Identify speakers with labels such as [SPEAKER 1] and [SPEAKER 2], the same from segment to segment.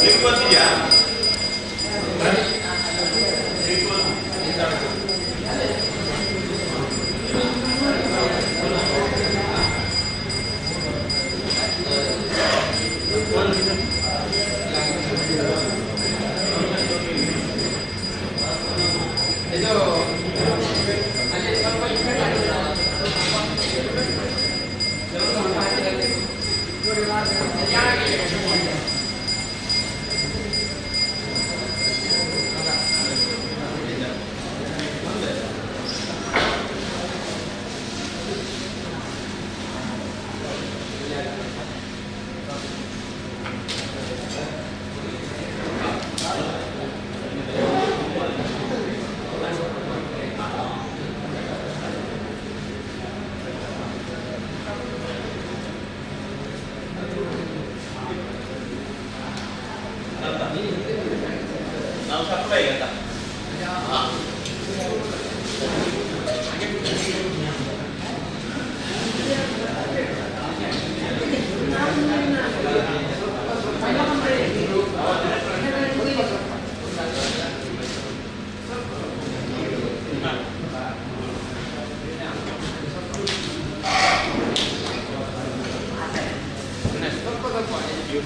[SPEAKER 1] Everybody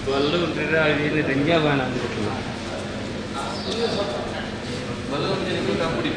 [SPEAKER 1] Ballu ಇಲ್ಲಿ ರಂಗ್ಯ ಬಾಣ ಅಂದ್ಬಿಟ್ಟು ಬಲ್ಲು ಒಂದು ಕಾಂಪಿಡಿ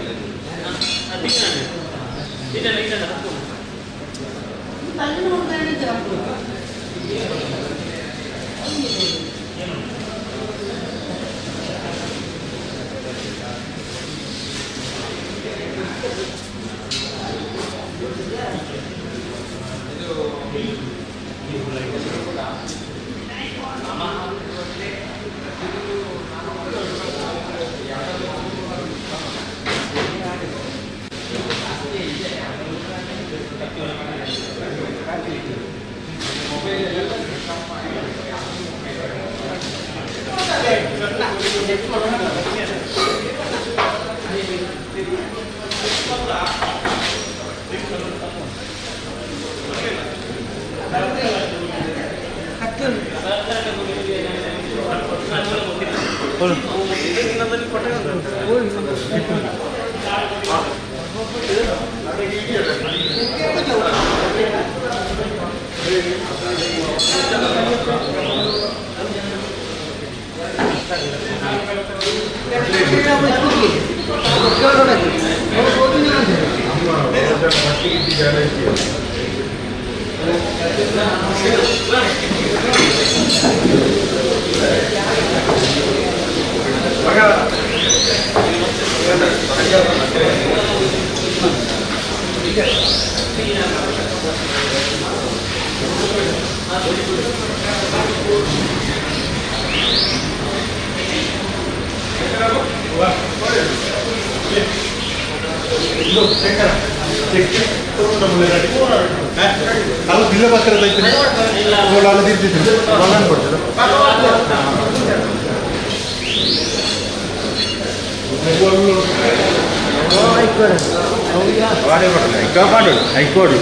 [SPEAKER 2] ಹೈಕೋಡು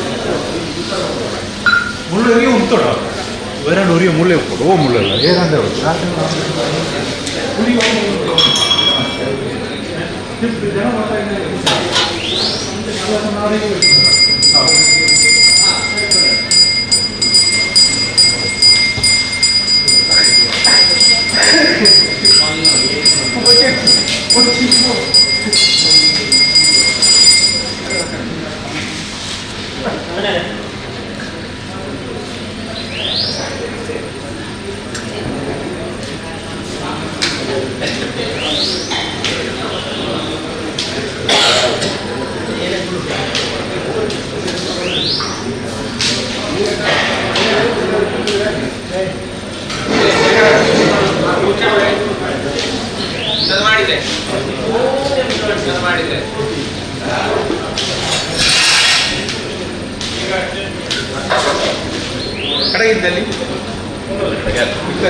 [SPEAKER 2] ಮುಳ್ಳೂರಿಗೆ ಉಂಟೋಡ ಬೇರೆ ಊರಿಗೆ ಮುಳ್ಳೆ ಉಪ್ಪು ಓ ಮುಳ್ಳಲ್ಲ ಏನಂದ್ರೆ ಕಡೆಗಿದ್ದಲ್ಲಿ ಊಟ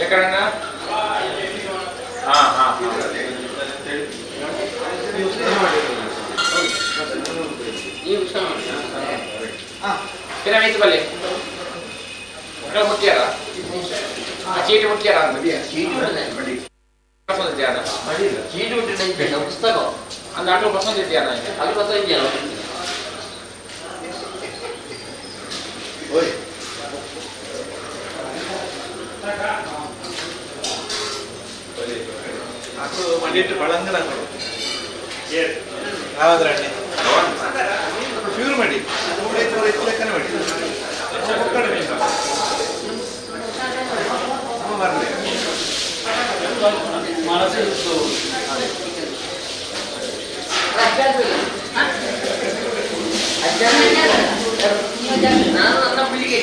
[SPEAKER 3] ఎక్కడన్నా ಮಿತ್ತಬಲ್ಲೆ ಮುಟ್ಟ್ಯಾರ ಚೀಟಿ ಮುಟ್ಟ್ಯಾರ ಚೀಟಿ ಮುಟ್ಟಿನ ಪುಸ್ತಕ ಅಂದ ಆಟೋ ಪಸಂದ್ ಇದೆಯಾ ಅದು ಪಸಂದ್ ಇದೆಯಾ
[SPEAKER 4] aku mandiri balangana ಯಾವ್ದ್ರಲ್ಲಿ ಪ್ಯೂರ್ ಮಾಡಿ ಲೆಕ್ಕನೆ ಮಾಡಿ ಬರಲಿ
[SPEAKER 3] ನಾನು ನನ್ನ ಬಿಲ್ಲಿಗೆ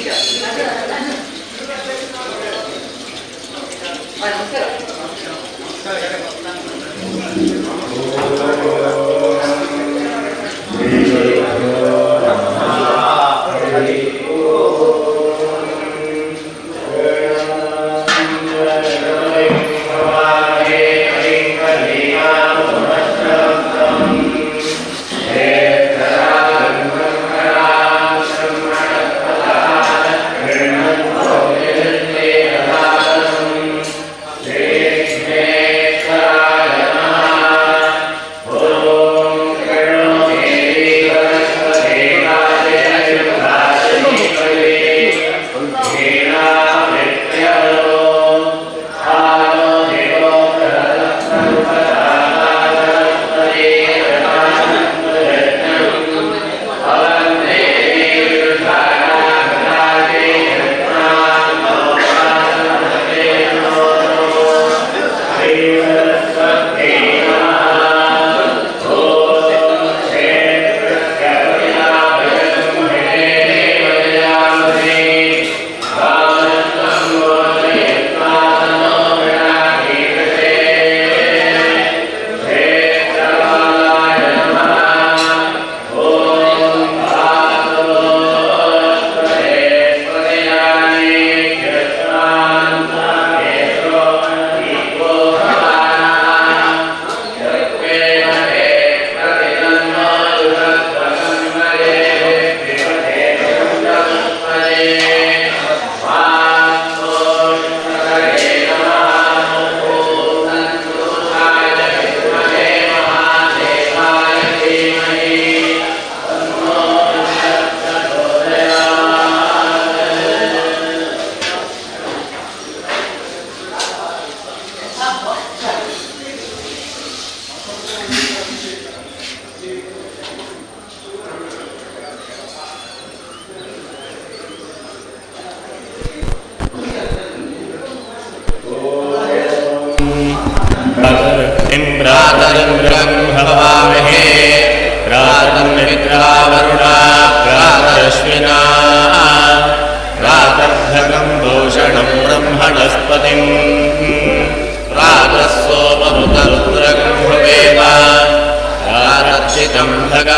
[SPEAKER 5] Om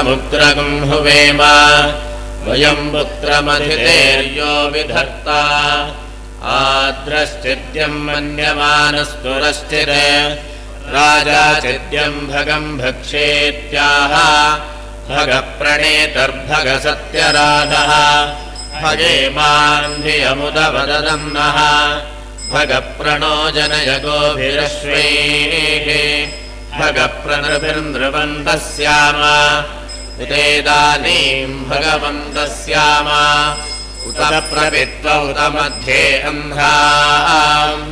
[SPEAKER 5] पुत्रगं हुवेम वयं पुत्रमधितेर्यो विधत्ता आद्रश्चिद्यं मन्यमानस्तुरश्चिरे राजा चिद्यं भगं भक्षेत्याह भगप्रणेतर्भगसत्यराधः भगेमान् धियमुदवदन्नः भगप्रणो जनय गोभिरश्वैः भगप्रणृभिर्नृवन्तः स्याम उतेदानीं भगवन्तः स्याम उत प्रवित्व उत मध्ये अन्धाम्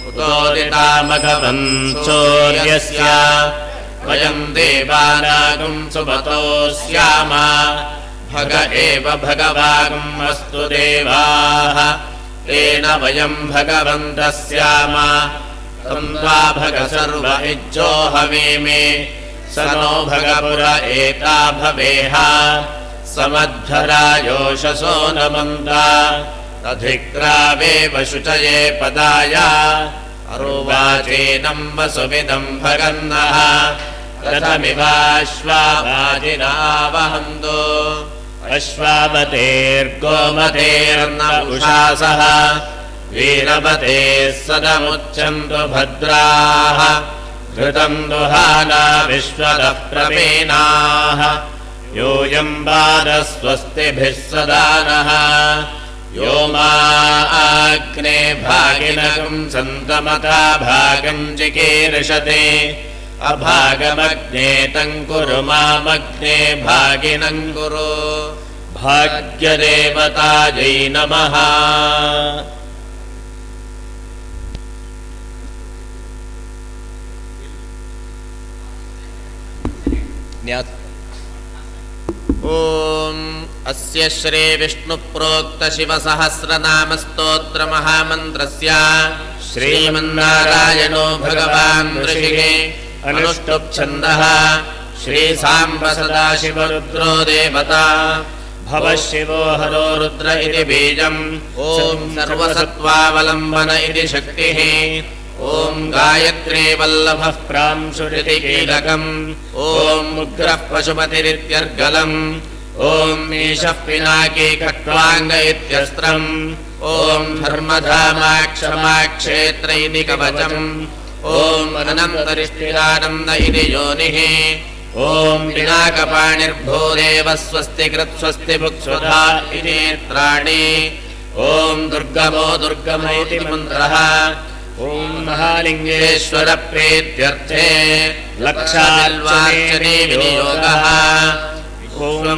[SPEAKER 5] उतोदितामघवन् चोर्यस्य वयं देवानागं सुमतो स्याम भग एव भगवागम् अस्तु देवाः तेन वयं भगवन्तः स्याम तं वा भग सर्व इज्जो हवेमे स नो भगपुर एता भवेह समध्वरायोषसो नमन्ता अधिक्रावेव शुचये पदाय अरुवाचेनं वसुविदं भगन्नः रथमिवाश्वावाजिनावहन्तो अश्वावतेर्गोमतेर्न उषासः वीरवतेः सदमुच्यन्तु भद्राः घृतं दुहाना विश्वतः प्रवीणाः यूयं बाधस्वस्तिभिः सदा नः यो मा अग्ने भागिनगं सन्तमता भागं चिकीर्षते अभागमग्ने तं कुरु मामग्ने भागिनं कुरु भाग्यदेवतायै नमः ॐ अस्य श्री विष्णुप्रोक्त शिवसहस्रनामस्तोत्रमहामन्त्रस्य श्रीमन्नारायणो भगवान् ऋषिः अनुष्टुप्छन्दः श्रीसाम्ब सदाशिवरुद्रो देवता भवः शिवो हरो रुद्र इति बीजम् ॐ सर्वसत्त्वावलम्बन इति शक्तिः ॐ गायत्री वल्लभः प्रांशुरिति कीलकम् ॐ उग्रः पशुपतिरित्यर्गलम् ॐ ईशः पिनाकी खट्वाङ्ग इत्यस्त्रम् ॐ धर्मधामाक्षमाक्षेत्र इति कवचम् ॐ अनन्तरिष्टिरानन्द इति योनिः ॐ पिनाकपाणिर्भूदेव स्वस्ति कृत्स्वस्ति भुक्स्वधा इति नेत्राणि ॐ दुर्गमो दुर्गम इति मन्त्रः ॐ महालिङ्गेश्वर प्रीत्यर्थे लक्षाल्वार्चने विनियोगः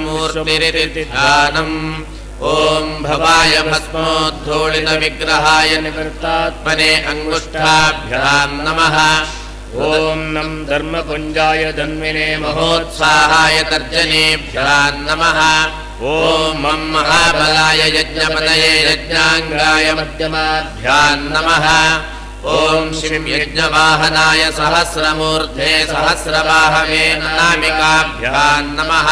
[SPEAKER 5] मूर्तिरिति ध्यानम् ॐ भवाय भस्मोद्धूलित विग्रहाय निवृत्तात्मने अङ्गुष्ठाभ्यां नमः ॐ नं धर्मपुञ्जाय धन्विने महोत्साहाय तर्जनेभ्यां नमः ॐ मं महाबलाय यज्ञपतये यज्ञाङ्गाय मध्यमाभ्यां नमः ॐ शिं यज्ञवाहनाय सहस्रमूर्धे सहस्रबाहवे नामिकाभ्यां नमः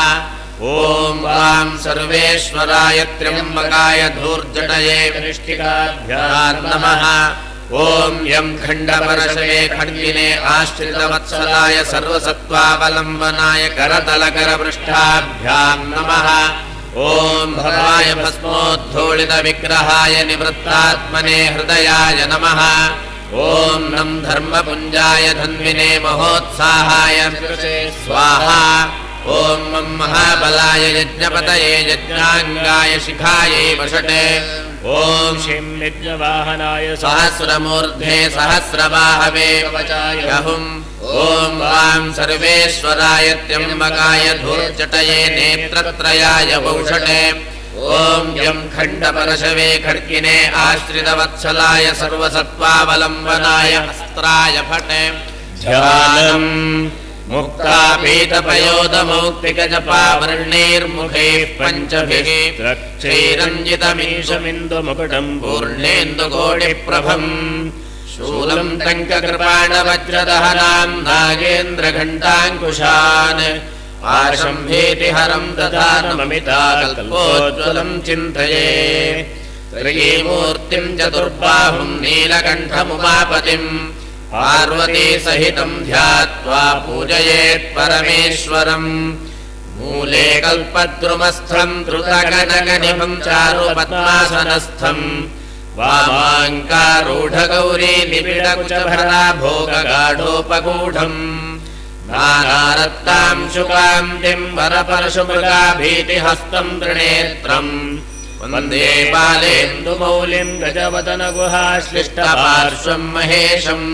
[SPEAKER 5] ॐ वां सर्वेश्वराय त्र्यम्बकाय धूर्जटये विनिष्टिकाभ्यां नमः ॐ यं खण्डपरशवे खड्गिने आश्रितवत्सलाय सर्वसत्त्वावलम्बनाय करतलकरपृष्ठाभ्यां नमः ॐ भवाय भस्मोद्धूलित विग्रहाय निवृत्तात्मने हृदयाय नमः ॐ नं धर्मपुञ्जाय धन्विने महोत्साहाय स्वाहा ॐ मं महाबलाय यज्ञपतये यज्ञाङ्गाय शिखायै वषटे ॐ शिं यज्ञवाहनाय सहस्रमूर्धे सहस्रबाहवे कवचायहुम् ॐ वां सर्वेश्वराय त्र्यम्बकाय धूर्जटये नेत्रत्रयाय वौषटे ॐ यं खण्डपरशवे खड्गिने आश्रितवत्सलाय सर्वसत्त्वावलम्बनाय हस्त्राय फटे ध्यानम् मुक्तापीतपयोदमौक्तिकजपावर्णैर्मुखैः पञ्चभिः चैरञ्जितमीशमिन्दुमुकुटम् पूर्णेन्दुकोटिप्रभम् शूलं टङ्ककृपाणवज्रदहनाम् नागेन्द्रघण्टाङ्कुशान् पाशं भीतिहरं दधानममिताकल्पोज्ज्वलं चिन्तये त्रयीमूर्तिं चतुर्बाहुं नीलकण्ठमुमापतिम् पार्वती सहितं ध्यात्वा पूजयेत् परमेश्वरम् मूले कल्पद्रुमस्थम् द्रुतकनकनिभम् चारुपद्मासनस्थम् वामाङ्कारूढगौरी निबिडकुचभरा भोगगाढोपगूढम् नानारत्तांशुकान्तिम् वरपरशुमृगाभीतिहस्तम् त्रिनेत्रम् वन्दे बालेन्दुमौलिम् गजवदनगुहाश्लिष्टपार्श्वम् महेशम्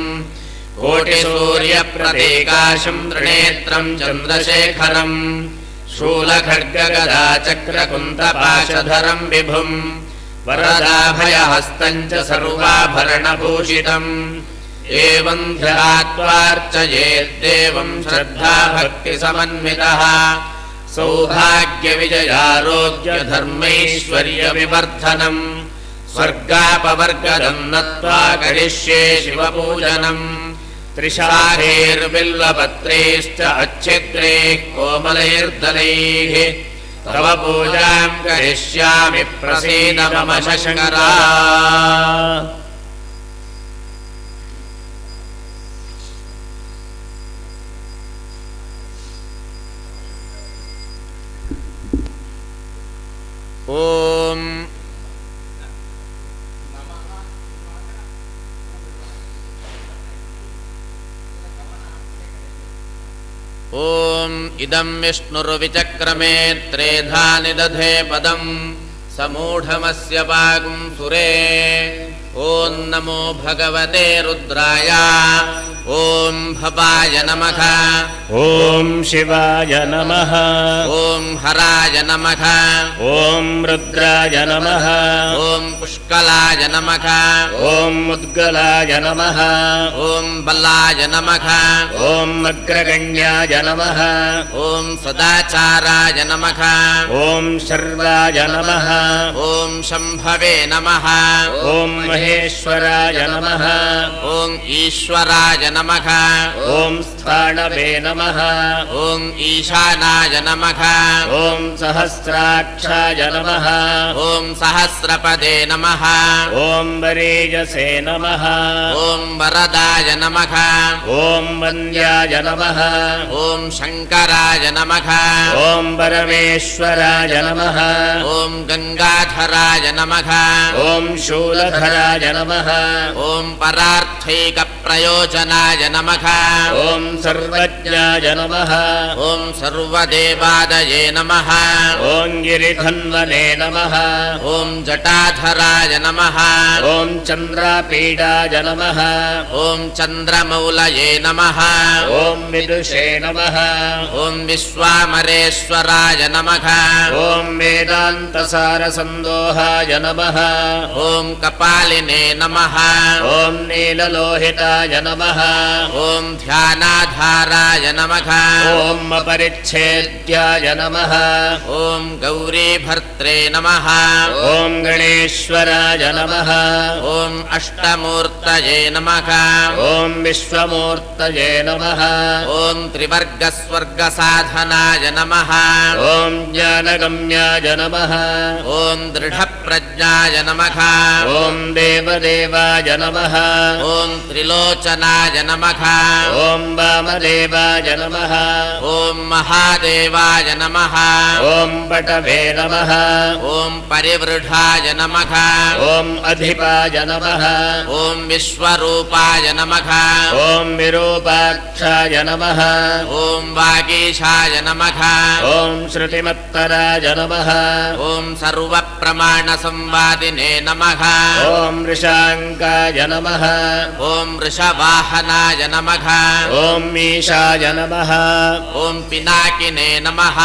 [SPEAKER 5] कोटिसूर्यप्रतीकाशम् त्रिनेत्रम् चन्द्रशेखरम् शूलखड्गगदाचक्रकुन्तपाशधरम् विभुम् वरदाभयहस्तम् च सर्वाभरणभूषितम् एवम् ध्यात्वार्चयेद्देवम् श्रद्धाभक्तिसमन्वितः सौभाग्यविजयारोग्यधर्मैश्वर्यविवर्धनम् स्वर्गापवर्गदम् नत्वा करिष्ये शिवपूजनम् त्रिशाखैर्बिल्वपत्रैश्च अच्छिद्रैः कोमलैर्दलैः तव पूजाम् करिष्यामि प्रसीद मम शङ्करा। ओम ओम इदं विष्णुर्विचक्रमे त्रेधा निदधे पदम् समूढमस्य वागुं सुरे। ओं नमो भगवते रुद्राय। ओं भवाय नमः।
[SPEAKER 6] ओं शिवाय नमः।
[SPEAKER 5] ओं हराय नमः।
[SPEAKER 6] ओं रुद्राय नमः।
[SPEAKER 5] ओं पुष्कलाय नमः।
[SPEAKER 6] ओं मुद्गलाय नमः।
[SPEAKER 5] ओं बलाय नमः।
[SPEAKER 6] ओं अग्रगण्याय नमः।
[SPEAKER 5] ओं सदाचाराय नमः।
[SPEAKER 6] ओं शर्वाय नमः।
[SPEAKER 5] ओं शम्भवे नमः।
[SPEAKER 6] ओं महेश्वराय नमः।
[SPEAKER 5] ओं ईश्वराय नमः।
[SPEAKER 6] ओं स्थाणवे नमः।
[SPEAKER 5] ओं ईशानाय नमः।
[SPEAKER 6] ओं सहस्राक्षाय नमः।
[SPEAKER 5] ओं सहस्रपदे नमः।
[SPEAKER 6] ओं वरेजसे नमः।
[SPEAKER 5] ओं वरदाय नमः।
[SPEAKER 6] ओं वन्द्याय नमः।
[SPEAKER 5] ओं शङ्कराय नमः।
[SPEAKER 6] ओं परमेश्वराय नमः।
[SPEAKER 5] ओं गङ्गाधराय नमः।
[SPEAKER 6] ओं शूलधराय नमः।
[SPEAKER 5] ओं परार्थैकप्रयोजनाय नमः।
[SPEAKER 6] ओं सर्वज्ञाय नमः।
[SPEAKER 5] ओं सर्वदेवादये नमः।
[SPEAKER 6] ओं गिरिधन्वने नमः।
[SPEAKER 5] ओं जटाधराय नमः।
[SPEAKER 6] ओं चन्द्रापीडाय नमः।
[SPEAKER 5] ओं चन्द्रमौलये नमः।
[SPEAKER 6] ओं विदुषे नमः।
[SPEAKER 5] ओं विश्वामरेश्वराय नमः।
[SPEAKER 6] ओं वेदान्तसारसन्दोहाय नमः।
[SPEAKER 5] ओं कपालिने नमः।
[SPEAKER 6] ओं नीललोहिताय नमः।
[SPEAKER 5] ओं ध्यानाधाराय नमः।
[SPEAKER 6] ओं अपरिच्छेद्याय नमः।
[SPEAKER 5] ओं गौरीभर्त्रे नमः।
[SPEAKER 6] ओं गणेश्वराय नमः।
[SPEAKER 5] ओं अष्टमूर्तये नमः।
[SPEAKER 6] ओं विश्वमूर्तये नमः।
[SPEAKER 5] ओं त्रिवर्गस्वर्गसाधनाय नमः।
[SPEAKER 6] ओं ज्ञानगम्याय नमः।
[SPEAKER 5] ओं दृढप्रज्ञाय नमः।
[SPEAKER 6] ओं देवदेवाय नमः।
[SPEAKER 5] ओं त्रिलोचनाय नमः।
[SPEAKER 6] ओं वामदेवाय नमः।
[SPEAKER 5] ओं महादेवाय नमः।
[SPEAKER 6] ओं पटवे नमः।
[SPEAKER 5] ओं परिवृढाय नमः।
[SPEAKER 6] ओं अधिपाय नमः।
[SPEAKER 5] ओं विश्वरूपाय नमः।
[SPEAKER 6] ओं विरूपाक्षाय नमः।
[SPEAKER 5] ओं वागीशाय नमः।
[SPEAKER 6] ओं श्रुतिमत्तराय नमः।
[SPEAKER 5] ओं सर्वप्रमाणसंवादिने नमः।
[SPEAKER 6] ओं वृषाङ्काय नमः।
[SPEAKER 5] ओं वृषवाहनाय नमः।
[SPEAKER 6] ओं मीशाय नमः।
[SPEAKER 5] ओं पिनाकिने नमः।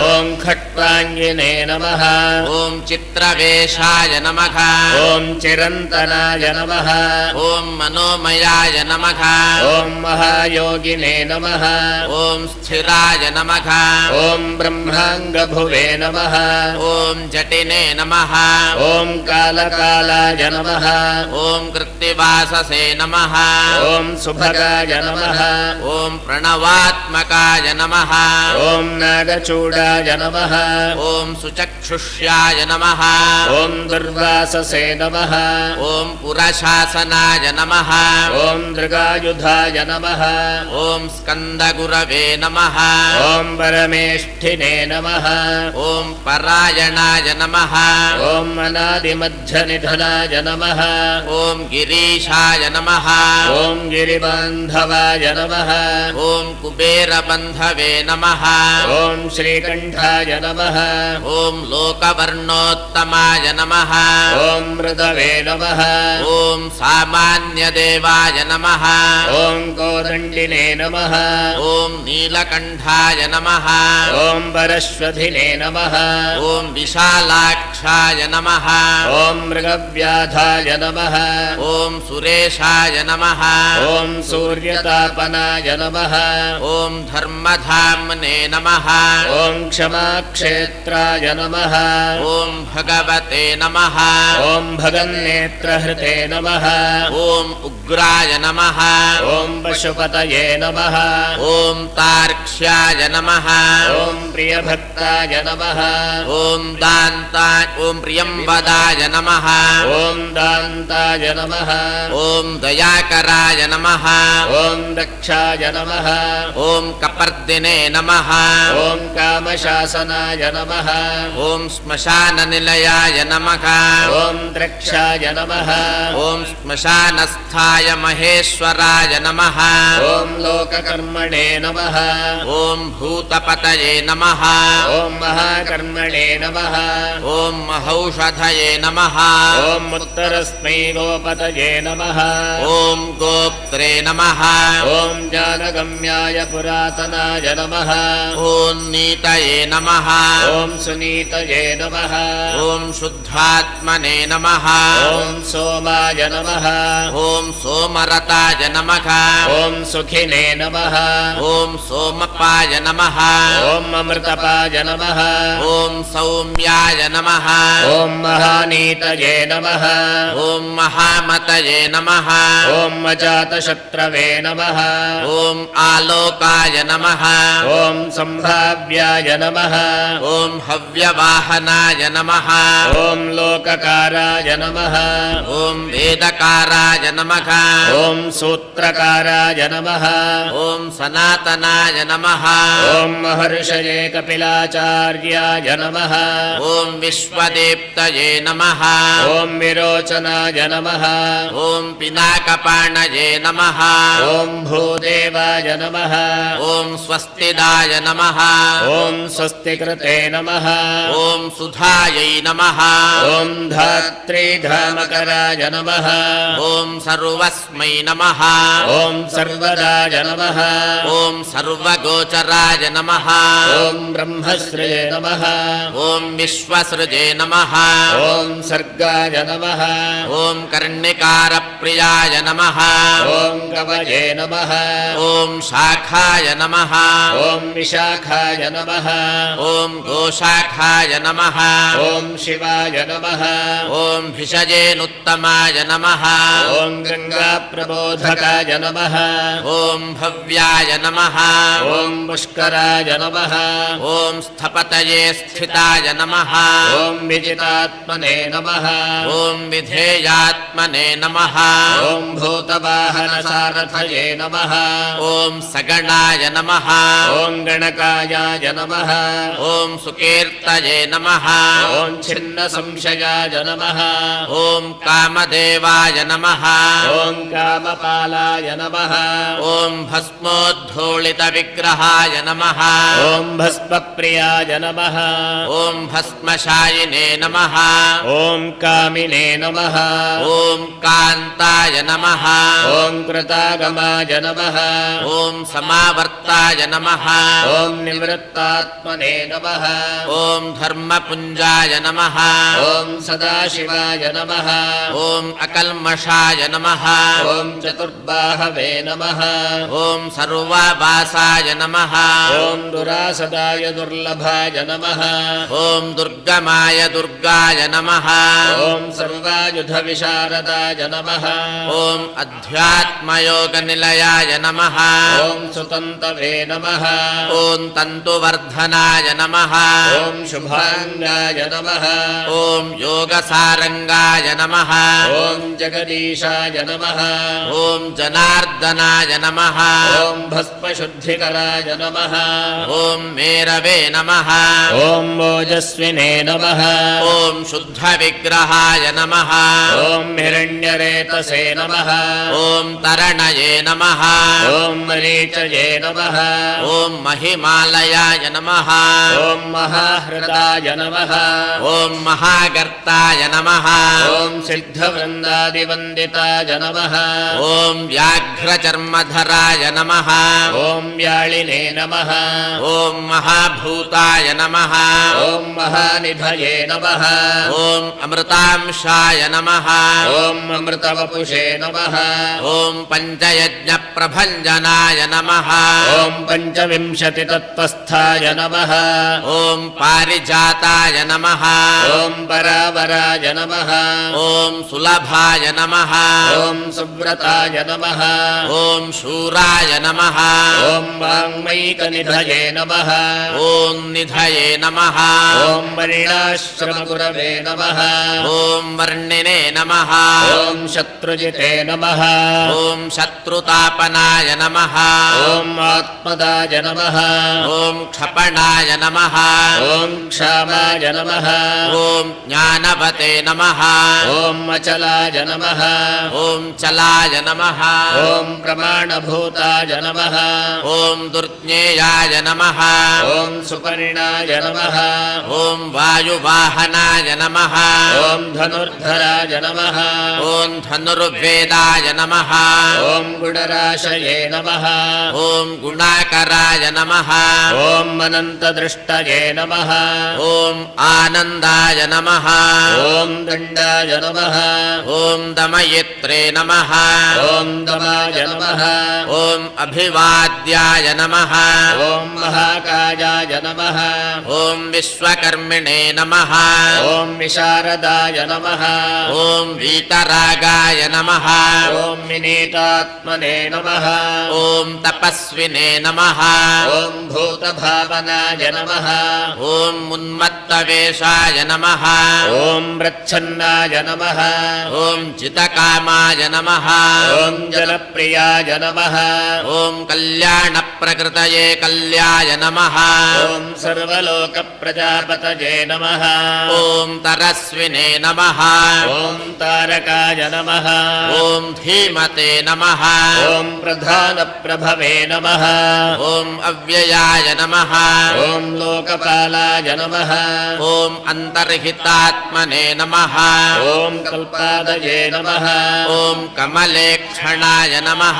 [SPEAKER 6] ओं खट्वाङ्गिने नमः।
[SPEAKER 5] ओं चित्रवेशाय नमः।
[SPEAKER 6] ओं चिरन्तनाय नमः।
[SPEAKER 5] ओं मनोमयाय नमः।
[SPEAKER 6] ओं महायोगिने नमः।
[SPEAKER 5] ओं स्थिराय नमः।
[SPEAKER 6] ओं ब्रह्माङ्गभुवे नमः।
[SPEAKER 5] ओं जटिने नमः। नमः
[SPEAKER 6] ॐ कालकालाय नमः
[SPEAKER 5] ॐ कृत्तिवाससे नमः
[SPEAKER 6] ॐ सुभगाय नमः
[SPEAKER 5] ॐ प्रणवात्मकाय नमः
[SPEAKER 6] ॐ नागचूडाय नमः
[SPEAKER 5] ॐ सुचक्षुष्याय नमः
[SPEAKER 6] ॐ दुर्वाससे नमः
[SPEAKER 5] ॐ पुरशासनाय नमः
[SPEAKER 6] ॐ दृगायुधाय नमः
[SPEAKER 5] ॐ स्कन्दगुरवे नमः
[SPEAKER 6] ॐ परमेष्ठिने नमः
[SPEAKER 5] ॐ परायणाय नमः
[SPEAKER 6] ॐ अनादिमध्यनिधनाय नमः
[SPEAKER 5] ॐ गिरीशाय नमः
[SPEAKER 6] ॐ गिरिबान्धवाय नमः
[SPEAKER 5] ॐ कुबेरबन्धवे नमः
[SPEAKER 6] ॐ श्रीकण्ठाय नमः
[SPEAKER 5] ॐ लोकवर्णोत्तमाय नमः
[SPEAKER 6] ॐ मृदवे नमः
[SPEAKER 5] ॐ सामान्यदेवाय नमः
[SPEAKER 6] ॐ कोदण्डिने नमः
[SPEAKER 5] ॐ नीलकण्ठाय नमः
[SPEAKER 6] ॐ परश्वधिने नमः
[SPEAKER 5] ॐ विशालाक्षाय नमः
[SPEAKER 6] ॐ मृगव्याधाय नमः
[SPEAKER 5] ॐ सुरेशाय नमः
[SPEAKER 6] ॐ सूर्यतापनाय नमः
[SPEAKER 5] ॐ धर्मधाम्ने नमः
[SPEAKER 6] ॐ क्षमाक्षेत्राय नमः
[SPEAKER 5] ॐ भगवते नमः
[SPEAKER 6] ॐ भगन्नेत्रहृते नमः
[SPEAKER 5] ॐ उग्राय नमः
[SPEAKER 6] ॐ पशुपतये नमः
[SPEAKER 5] ॐ तार्क्ष्याय नमः
[SPEAKER 6] ॐ प्रियभक्ताय नमः
[SPEAKER 5] ॐ प्रियंवदाय नमः
[SPEAKER 6] ॐ दान्ताय नमः
[SPEAKER 5] ॐ दयाकराय नमः
[SPEAKER 6] ॐ दक्षाय नमः
[SPEAKER 5] ॐ कपर्दिने नमः
[SPEAKER 6] ॐ कामशासनाय नमः
[SPEAKER 5] ॐ श्मशाननिलयाय नमः
[SPEAKER 6] ॐ द्रक्षाय नमः
[SPEAKER 5] ॐ श्मशानस्थाय महेश्वराय नमः
[SPEAKER 6] ॐ लोककर्मणे नमः
[SPEAKER 5] ॐ भूतपतये नमः
[SPEAKER 6] ॐ महाकर्मणे नमः
[SPEAKER 5] ॐ महौषधये नमः
[SPEAKER 6] ॐ उत्तरस्मै गोपतये नमः
[SPEAKER 5] ॐ गोप्त्रे नमः
[SPEAKER 6] ॐ ज्ञानगम्याय पुरातनाय नमः
[SPEAKER 5] ॐ नीतये नमः
[SPEAKER 6] ॐ सुनीतये नमः
[SPEAKER 5] ॐ शुद्धात्मने नमः
[SPEAKER 6] ॐ सोमाय नमः
[SPEAKER 5] ॐ सोमरताय नमः
[SPEAKER 6] ॐ सुखिने नमः
[SPEAKER 5] ॐ सोमपाय नमः
[SPEAKER 6] ॐ अमृतपाय नमः
[SPEAKER 5] ॐ सौम्याय नमः
[SPEAKER 6] ॐ महानीतये नमः
[SPEAKER 5] ॐ महामतये नमः
[SPEAKER 6] ॐ अजातशत्रवे नमः
[SPEAKER 5] ॐ आलोकाय नमः
[SPEAKER 6] ॐ सम्भाव्याय नमः
[SPEAKER 5] ॐ हव्यवाहनाय नमः
[SPEAKER 6] ॐ लोककाराय नमः
[SPEAKER 5] ॐ वेदकाराय नमः
[SPEAKER 6] ॐ सूत्रकाराय नमः
[SPEAKER 5] ॐ सनातनाय नमः
[SPEAKER 6] ॐ महर्षये कपिलाचार्याय नमः
[SPEAKER 5] ॐ विश्वदेप्तये नमः
[SPEAKER 6] ॐ विरोचनाय नमः
[SPEAKER 5] ॐ पिनाकपाणये नमः
[SPEAKER 6] ॐ भूदेवाय नमः
[SPEAKER 5] ॐ स्वस्तिदाय नमः
[SPEAKER 6] ॐ स्वस्तिकृते नमः
[SPEAKER 5] ॐ सुधायै नमः
[SPEAKER 6] ॐ धात्रीधामकराय नमः
[SPEAKER 5] ॐ सर्वस्मै नमः
[SPEAKER 6] ॐ सर्वदाय नमः
[SPEAKER 5] ॐ सर्वगोचराय नमः
[SPEAKER 6] ॐ ब्रह्मश्रये नमः
[SPEAKER 5] ॐ विश्वसृजे नमः
[SPEAKER 6] ॐ सर्गाय नमः
[SPEAKER 5] ॐ कर्णिकारप्रियाय नमः
[SPEAKER 6] ॐ कवये नमः
[SPEAKER 5] ॐ शाखाय नमः
[SPEAKER 6] ॐ विशाखाय नमः
[SPEAKER 5] ॐ गोशाखाय नमः
[SPEAKER 6] ॐ शिवाय नमः
[SPEAKER 5] ॐ भिषजेनुत्तमाय नमः
[SPEAKER 6] ॐ गङ्गाप्रबोधकाय नमः
[SPEAKER 5] ॐ भव्याय नमः
[SPEAKER 6] ॐ पुष्कराय नमः
[SPEAKER 5] ॐ स्थपतये स्थिताय नमः
[SPEAKER 6] ॐ विजितात्मने नमः
[SPEAKER 5] ॐ विधेयात्मने नमः
[SPEAKER 6] ॐ भूतवाहनसारथये नमः
[SPEAKER 5] ॐ सगणाय नमः
[SPEAKER 6] ॐ गणकायाय नमः
[SPEAKER 5] ॐ सुकीर्तये नमः
[SPEAKER 6] ॐ छिन्नसंशयाय नमः
[SPEAKER 5] ॐ कामदेवाय नमः
[SPEAKER 6] ॐ कामपालाय नमः
[SPEAKER 5] ॐ भस्मोद्धूलितविग्रहाय नमः
[SPEAKER 6] ॐ भस्मप्रियाय नमः
[SPEAKER 5] ॐ भस्मशायिने नमः
[SPEAKER 6] ॐ कामिने नमः
[SPEAKER 5] ॐ कान्ताय नमः
[SPEAKER 6] ॐ कृतागमाय नमः
[SPEAKER 5] ॐ समावर्ताय नमः
[SPEAKER 6] ॐ निवृत्तात्मने नमः
[SPEAKER 5] ॐ धर्मपुञ्जाय नमः
[SPEAKER 6] ॐ सदाशिवाय नमः
[SPEAKER 5] ॐ अकल्मषाय नमः
[SPEAKER 6] ॐ चतुर्बाहवे नमः
[SPEAKER 5] ॐ सर्वावासाय नमः
[SPEAKER 6] ॐ दुरासदाय दुर्लभाय नमः
[SPEAKER 5] ॐ दुर्गमाय दुर्गाय नमः
[SPEAKER 6] ॐ सर्वायुधविशारदाय नमः
[SPEAKER 5] ॐ अध्यात्मयोगनिलयाय नमः
[SPEAKER 6] ॐ सुतन्तवे नमः
[SPEAKER 5] ॐ तन्तुवर्धनाय नमः
[SPEAKER 6] ॐ शुभाङ्गाय नमः
[SPEAKER 5] ॐ योगसारङ्गाय नमः
[SPEAKER 6] ॐ जगदीशाय नमः
[SPEAKER 5] ॐ जनार्दनाय नमः
[SPEAKER 6] ॐ भस्मशुद्धिकराय नमः
[SPEAKER 5] ॐ मेरवे नमः
[SPEAKER 6] ॐ ओजस्विने नमः
[SPEAKER 5] ॐ शुद्धविग्रहाय नमः
[SPEAKER 6] ॐ हिरण्यरेतसे नमः
[SPEAKER 5] ॐ तरणये नमः
[SPEAKER 6] ॐ मरीचये नमः
[SPEAKER 5] ॐ महिमालयाय नमः
[SPEAKER 6] ॐ महाहृदाय नमः
[SPEAKER 5] ॐ महागर्ताय नमः
[SPEAKER 6] ॐ सिद्धवृन्दादिवन्दिताय नमः
[SPEAKER 5] ॐ व्याघ्रचर्मधराय नमः
[SPEAKER 6] ॐ व्याळिने नमः
[SPEAKER 5] ॐ महाभूताय नमः
[SPEAKER 6] ॐ महानिधये नमः
[SPEAKER 5] ॐ अमृतांशाय नमः
[SPEAKER 6] ॐ अमृतवपुषे नमः
[SPEAKER 5] ॐ पञ्चयज्ञप्रभञ्जनाय नमः
[SPEAKER 6] ॐ पञ्चविंशतितत्त्वस्थाय नमः
[SPEAKER 5] ॐ पारिजाताय नमः
[SPEAKER 6] ॐ परावराय नमः
[SPEAKER 5] ॐ सुलभाय नमः
[SPEAKER 6] ॐ सुव्रताय नमः
[SPEAKER 5] ॐ शूराय नमः
[SPEAKER 6] ॐ वाङ्मयिकनिधये नमः
[SPEAKER 5] ॐ निधये नमः
[SPEAKER 6] ॐ वर्णाश्रमगुरवे नमः
[SPEAKER 5] ॐ वर्णिने नमः
[SPEAKER 6] ॐ शत्रुजिते नमः
[SPEAKER 5] ॐ शत्रुतापनाय नमः
[SPEAKER 6] ॐ आत्मदाय नमः
[SPEAKER 5] ॐ क्षपणाय नमः
[SPEAKER 6] ॐ क्षामाय नमः
[SPEAKER 5] ॐ ज्ञानवते नमः
[SPEAKER 6] ॐ अचलाय नमः
[SPEAKER 5] ॐ चलाय नमः
[SPEAKER 6] ॐ प्रमाणभूताय नमः
[SPEAKER 5] ॐ दुर्ज्ञेयाय नमः
[SPEAKER 6] ॐ सुपर्णाय नमः
[SPEAKER 5] ॐ वायुवाहनाय नमः
[SPEAKER 6] ॐ धनुर्धराय नमः
[SPEAKER 5] ॐ धनुर्वेदाय नमः
[SPEAKER 6] ॐ गुणराशये नमः
[SPEAKER 5] ॐ गुणाकराय नमः
[SPEAKER 6] ॐ अनन्तदृष्टये नमः
[SPEAKER 5] ॐ आनन्दाय नमः
[SPEAKER 6] ॐ दण्डाय नमः
[SPEAKER 5] ॐ दमयित्रे नमः
[SPEAKER 6] ॐ दमाय नमः
[SPEAKER 5] ॐ अभिवाद्याय नमः
[SPEAKER 6] ॐ महाकायाय नमः
[SPEAKER 5] ॐ विश्वकर्मिणे नमः
[SPEAKER 6] ॐ विशारदाय नमः
[SPEAKER 5] ॐ वीतरागाय नमः
[SPEAKER 6] ॐ विनीतात्मने नमः
[SPEAKER 5] ॐ तपस्विने नमः
[SPEAKER 6] ॐ भूतभावनाय नमः
[SPEAKER 5] ॐ उन्मत्तवेषाय नमः
[SPEAKER 6] ॐ प्रच्छन्नाय नमः
[SPEAKER 5] ॐ जितकामाय नमः
[SPEAKER 6] ॐ जलप्रियाय नमः
[SPEAKER 5] ॐ कल्याणप्रकृतये कल्याय नमः
[SPEAKER 6] ॐ सर्वलोकप्रजापतये नमः
[SPEAKER 5] ॐ तरस्विने नमः
[SPEAKER 6] ॐ तारकाय नमः
[SPEAKER 5] ॐ धीमते नमः
[SPEAKER 6] ॐ प्रधानप्रभवे नमः
[SPEAKER 5] ॐ अव्ययाय नमः
[SPEAKER 6] ॐ लोकपालाय नमः
[SPEAKER 5] ॐ अन्तर्हितात्मने नमः
[SPEAKER 6] ॐ कल्पादये नमः
[SPEAKER 5] ॐ कमलेक्षणाय नमः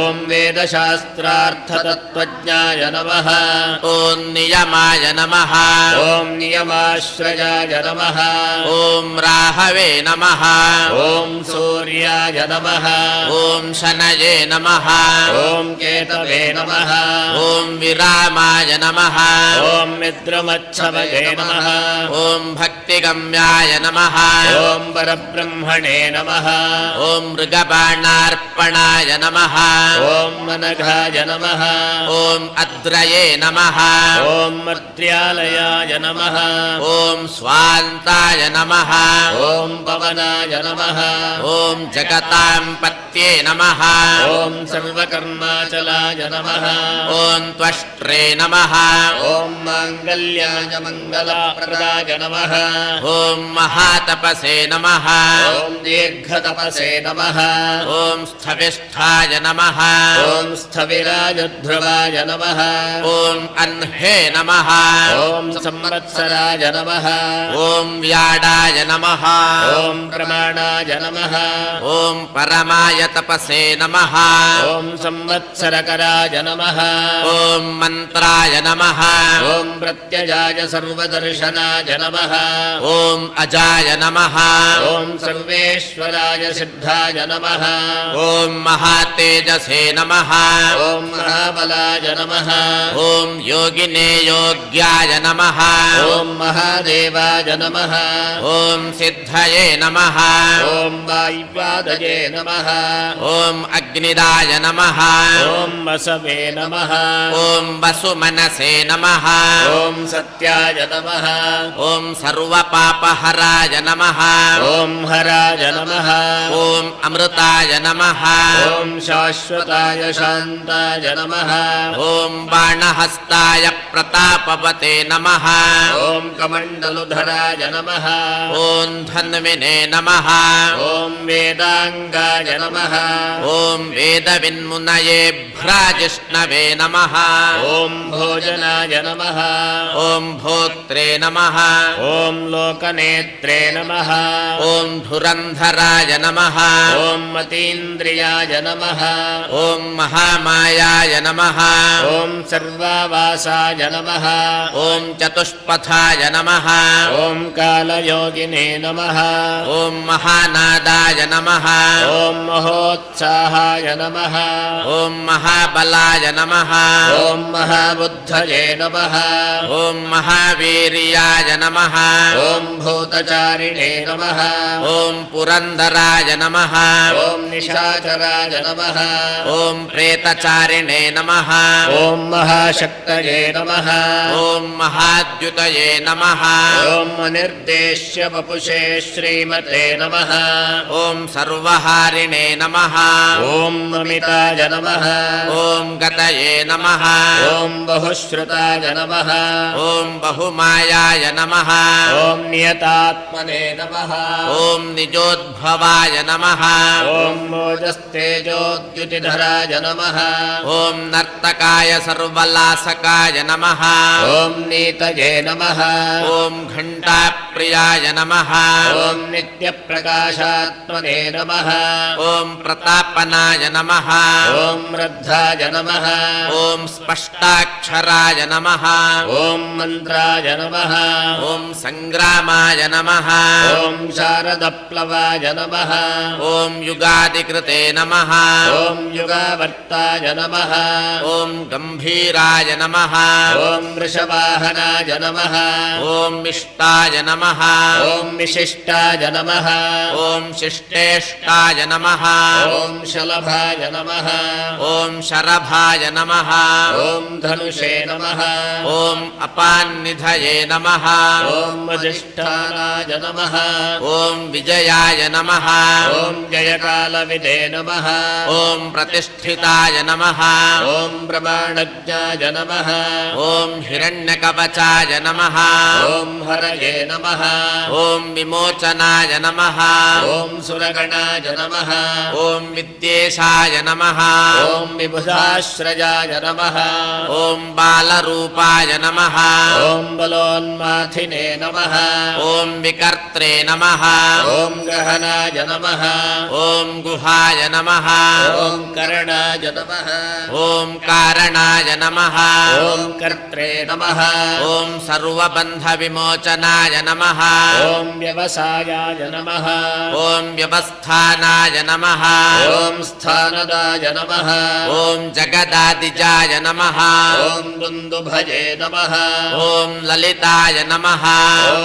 [SPEAKER 6] ॐ वेदशास्त्रार्थतत्त्वज्ञाय नमः
[SPEAKER 5] ॐ नियमाय नमः
[SPEAKER 6] ॐ नियमाश्रयाय नमः
[SPEAKER 5] ॐ राहवे नमः
[SPEAKER 6] ॐ सूर्याय नमः
[SPEAKER 5] ॐ शनये नमः
[SPEAKER 6] ॐ केतवे नमः
[SPEAKER 5] ॐ विरामाय नमः
[SPEAKER 6] ॐ मित्रमच्छवये नमः
[SPEAKER 5] ॐ भक्तिगम्याय नमः
[SPEAKER 6] ॐ परब्रह्मणे नमः
[SPEAKER 5] ॐ मृगबाणार्पणाय नमः
[SPEAKER 6] ॐ मनघाय नमः
[SPEAKER 5] ॐ अद्रये नमः
[SPEAKER 6] ॐ मर्त्यालयाय नमः
[SPEAKER 5] ॐ स्वान्ताय नमः
[SPEAKER 6] ॐ पवनाय नमः
[SPEAKER 5] ॐ जगतां पत्ये नमः
[SPEAKER 6] ॐ सर्वकर्माचलाय नमः
[SPEAKER 5] ॐ त्वष्ट्रे नमः
[SPEAKER 6] ॐ माङ्गल्याय मङ्गलप्रदाय नमः
[SPEAKER 5] ॐ महातपसे नमः
[SPEAKER 6] ॐ दीर्घतपसे नमः
[SPEAKER 5] ॐ स्थविष्ठाय नमः
[SPEAKER 6] ॐ स्थविराय ध्रुवाय नमः
[SPEAKER 5] ॐ अह्ने नमः
[SPEAKER 6] ॐ संवत्सराय नमः
[SPEAKER 5] ॐ व्याडाय नमः
[SPEAKER 6] ॐ प्रमाणाय नमः
[SPEAKER 5] ॐ परमाय संवत्सराय तपसे नमः
[SPEAKER 6] ॐ संवत्सरकराय नमः
[SPEAKER 5] ॐ मन्त्राय नमः
[SPEAKER 6] ॐ प्रत्यजाय सर्वदर्शनाय नमः
[SPEAKER 5] ॐ अजाय नमः
[SPEAKER 6] ॐ सर्वेश्वराय सिद्धाय नमः
[SPEAKER 5] ॐ महातेजसे नमः
[SPEAKER 6] ॐ महाबलाय नमः
[SPEAKER 5] ॐ योगिने योग्याय नमः
[SPEAKER 6] ॐ महादेवाय नमः
[SPEAKER 5] ॐ सिद्धये नमः
[SPEAKER 6] ॐ वायुवादये नमः
[SPEAKER 5] ॐ अग्निदाय नमः
[SPEAKER 6] ॐ वसवे नमः
[SPEAKER 5] ॐ वसुमनसे नमः
[SPEAKER 6] ॐ सत्याय नमः
[SPEAKER 5] ॐ सर्वपापहराय नमः
[SPEAKER 6] ॐ हराय नमः
[SPEAKER 5] ॐ अमृताय नमः
[SPEAKER 6] ॐ शाश्वताय शान्ताय नमः
[SPEAKER 5] ॐ बाणहस्ताय प्रतापवते नमः
[SPEAKER 6] ॐ कमण्डलुधराय नमः
[SPEAKER 5] ॐ धन्विने नमः
[SPEAKER 6] ॐ वेदाङ्गाय नमः
[SPEAKER 5] ॐ वेदविन्मुनये भ्राजिष्णवे नमः
[SPEAKER 6] ॐ भोजनाय नमः
[SPEAKER 5] ॐ भोक्त्रे नमः
[SPEAKER 6] ॐ लोकनेत्रे नमः
[SPEAKER 5] ॐ धुरन्धराय नमः
[SPEAKER 6] ॐ मतीन्द्रियाय नमः
[SPEAKER 5] ॐ महामायाय नमः
[SPEAKER 6] ॐ सर्वावासाय नमः
[SPEAKER 5] ॐ चतुष्पथाय नमः
[SPEAKER 6] ॐ कालयोगिने नमः
[SPEAKER 5] ॐ महानादाय नमः
[SPEAKER 6] ॐ महोत्साहाय नमः
[SPEAKER 5] ॐ महाबलाय नमः
[SPEAKER 6] ॐ महाबुद्धये नमः
[SPEAKER 5] ॐ महावीर्याय नमः
[SPEAKER 6] ॐ भूतचारिणे नमः
[SPEAKER 5] ॐ पुरन्दराय नमः
[SPEAKER 6] ॐ निशाचराय नमः
[SPEAKER 5] ॐ प्रेतचारिणे नमः
[SPEAKER 6] ॐ महाशक्तये नमः
[SPEAKER 5] ॐ महाद्युतये नमः
[SPEAKER 6] ॐ अनिर्देश्य वपुषे श्रीमते नमः
[SPEAKER 5] ॐ सर्वहारिणे नमः
[SPEAKER 6] ॐ अमिताय नमः
[SPEAKER 5] ॐ गतये नमः
[SPEAKER 6] ॐ बहुश्रुताय नमः
[SPEAKER 5] ॐ बहुमायाय नमः
[SPEAKER 6] ॐ नियतात्मने नमः
[SPEAKER 5] ॐ निजोद्भवाय नमः
[SPEAKER 6] ॐ मोजस्तेजोद्युतिधराय नमः
[SPEAKER 5] ॐ नर्तकाय सर्वलासकाय नमः
[SPEAKER 6] ॐ नीतये नमः
[SPEAKER 5] ॐ घण्टाप्रियाय नमः
[SPEAKER 6] ॐ नित्यप्रकाशात्मने नमः
[SPEAKER 5] ॐ प्रतापनाय नमः
[SPEAKER 6] ॐ रद्धाय नमः
[SPEAKER 5] ॐ स्पष्टाक्षराय नमः
[SPEAKER 6] ॐ मन्त्राय नमः
[SPEAKER 5] ॐ सङ्ग्रामाय नमः
[SPEAKER 6] ॐ शारदप्लवाय नमः
[SPEAKER 5] ॐ युगादिकृते नमः
[SPEAKER 6] ॐ युगावर्ताय नमः
[SPEAKER 5] ॐ गम्भीराय नमः
[SPEAKER 6] ॐ वृषवाहनाय नमः
[SPEAKER 5] ॐ मिष्टाय नमः
[SPEAKER 6] ॐ विशिष्टाय नमः
[SPEAKER 5] ॐ शिष्टेष्टाय नमः
[SPEAKER 6] ॐ शलभाय नमः
[SPEAKER 5] ॐ शरभाय नमः
[SPEAKER 6] ॐ धनुषे नमः
[SPEAKER 5] ॐ अपान्निधये नमः
[SPEAKER 6] ॐ वजिष्ठानाय नमः
[SPEAKER 5] ॐ विजयाय नमः
[SPEAKER 6] ॐ जयकालविदे नमः
[SPEAKER 5] ॐ प्रतिष्ठिताय नमः
[SPEAKER 6] ॐ प्रमाणज्ञाय नमः
[SPEAKER 5] ॐ हिरण्यकवचाय नमः
[SPEAKER 6] ॐ हरये नमः
[SPEAKER 5] ॐ विमोचनाय नमः
[SPEAKER 6] ॐ सुरगणाय नमः
[SPEAKER 5] ॐ विद्येशाय नमः
[SPEAKER 6] ॐ विबुधाश्रयाय नमः
[SPEAKER 5] ॐ बालरूपाय नमः
[SPEAKER 6] ॐ बलोन्माथिने नमः
[SPEAKER 5] ॐ विकर्त्रे नमः
[SPEAKER 6] ॐ गहनाय नमः
[SPEAKER 5] ॐ गुहाय नमः
[SPEAKER 6] ॐ करणाय नमः
[SPEAKER 5] ॐ कारणाय नमः
[SPEAKER 6] ॐ कर्त्रे नमः
[SPEAKER 5] ॐ सर्वबन्धविमोचनाय नमः
[SPEAKER 6] ॐ व्यवसायाय नमः
[SPEAKER 5] ॐ व्यवस्थानाय नमः
[SPEAKER 6] ॐ स्थानदाय नमः
[SPEAKER 5] ॐ जगदादिजाय नमः
[SPEAKER 6] ॐ दुन्दुभजे नमः
[SPEAKER 5] ॐ ललिताय नमः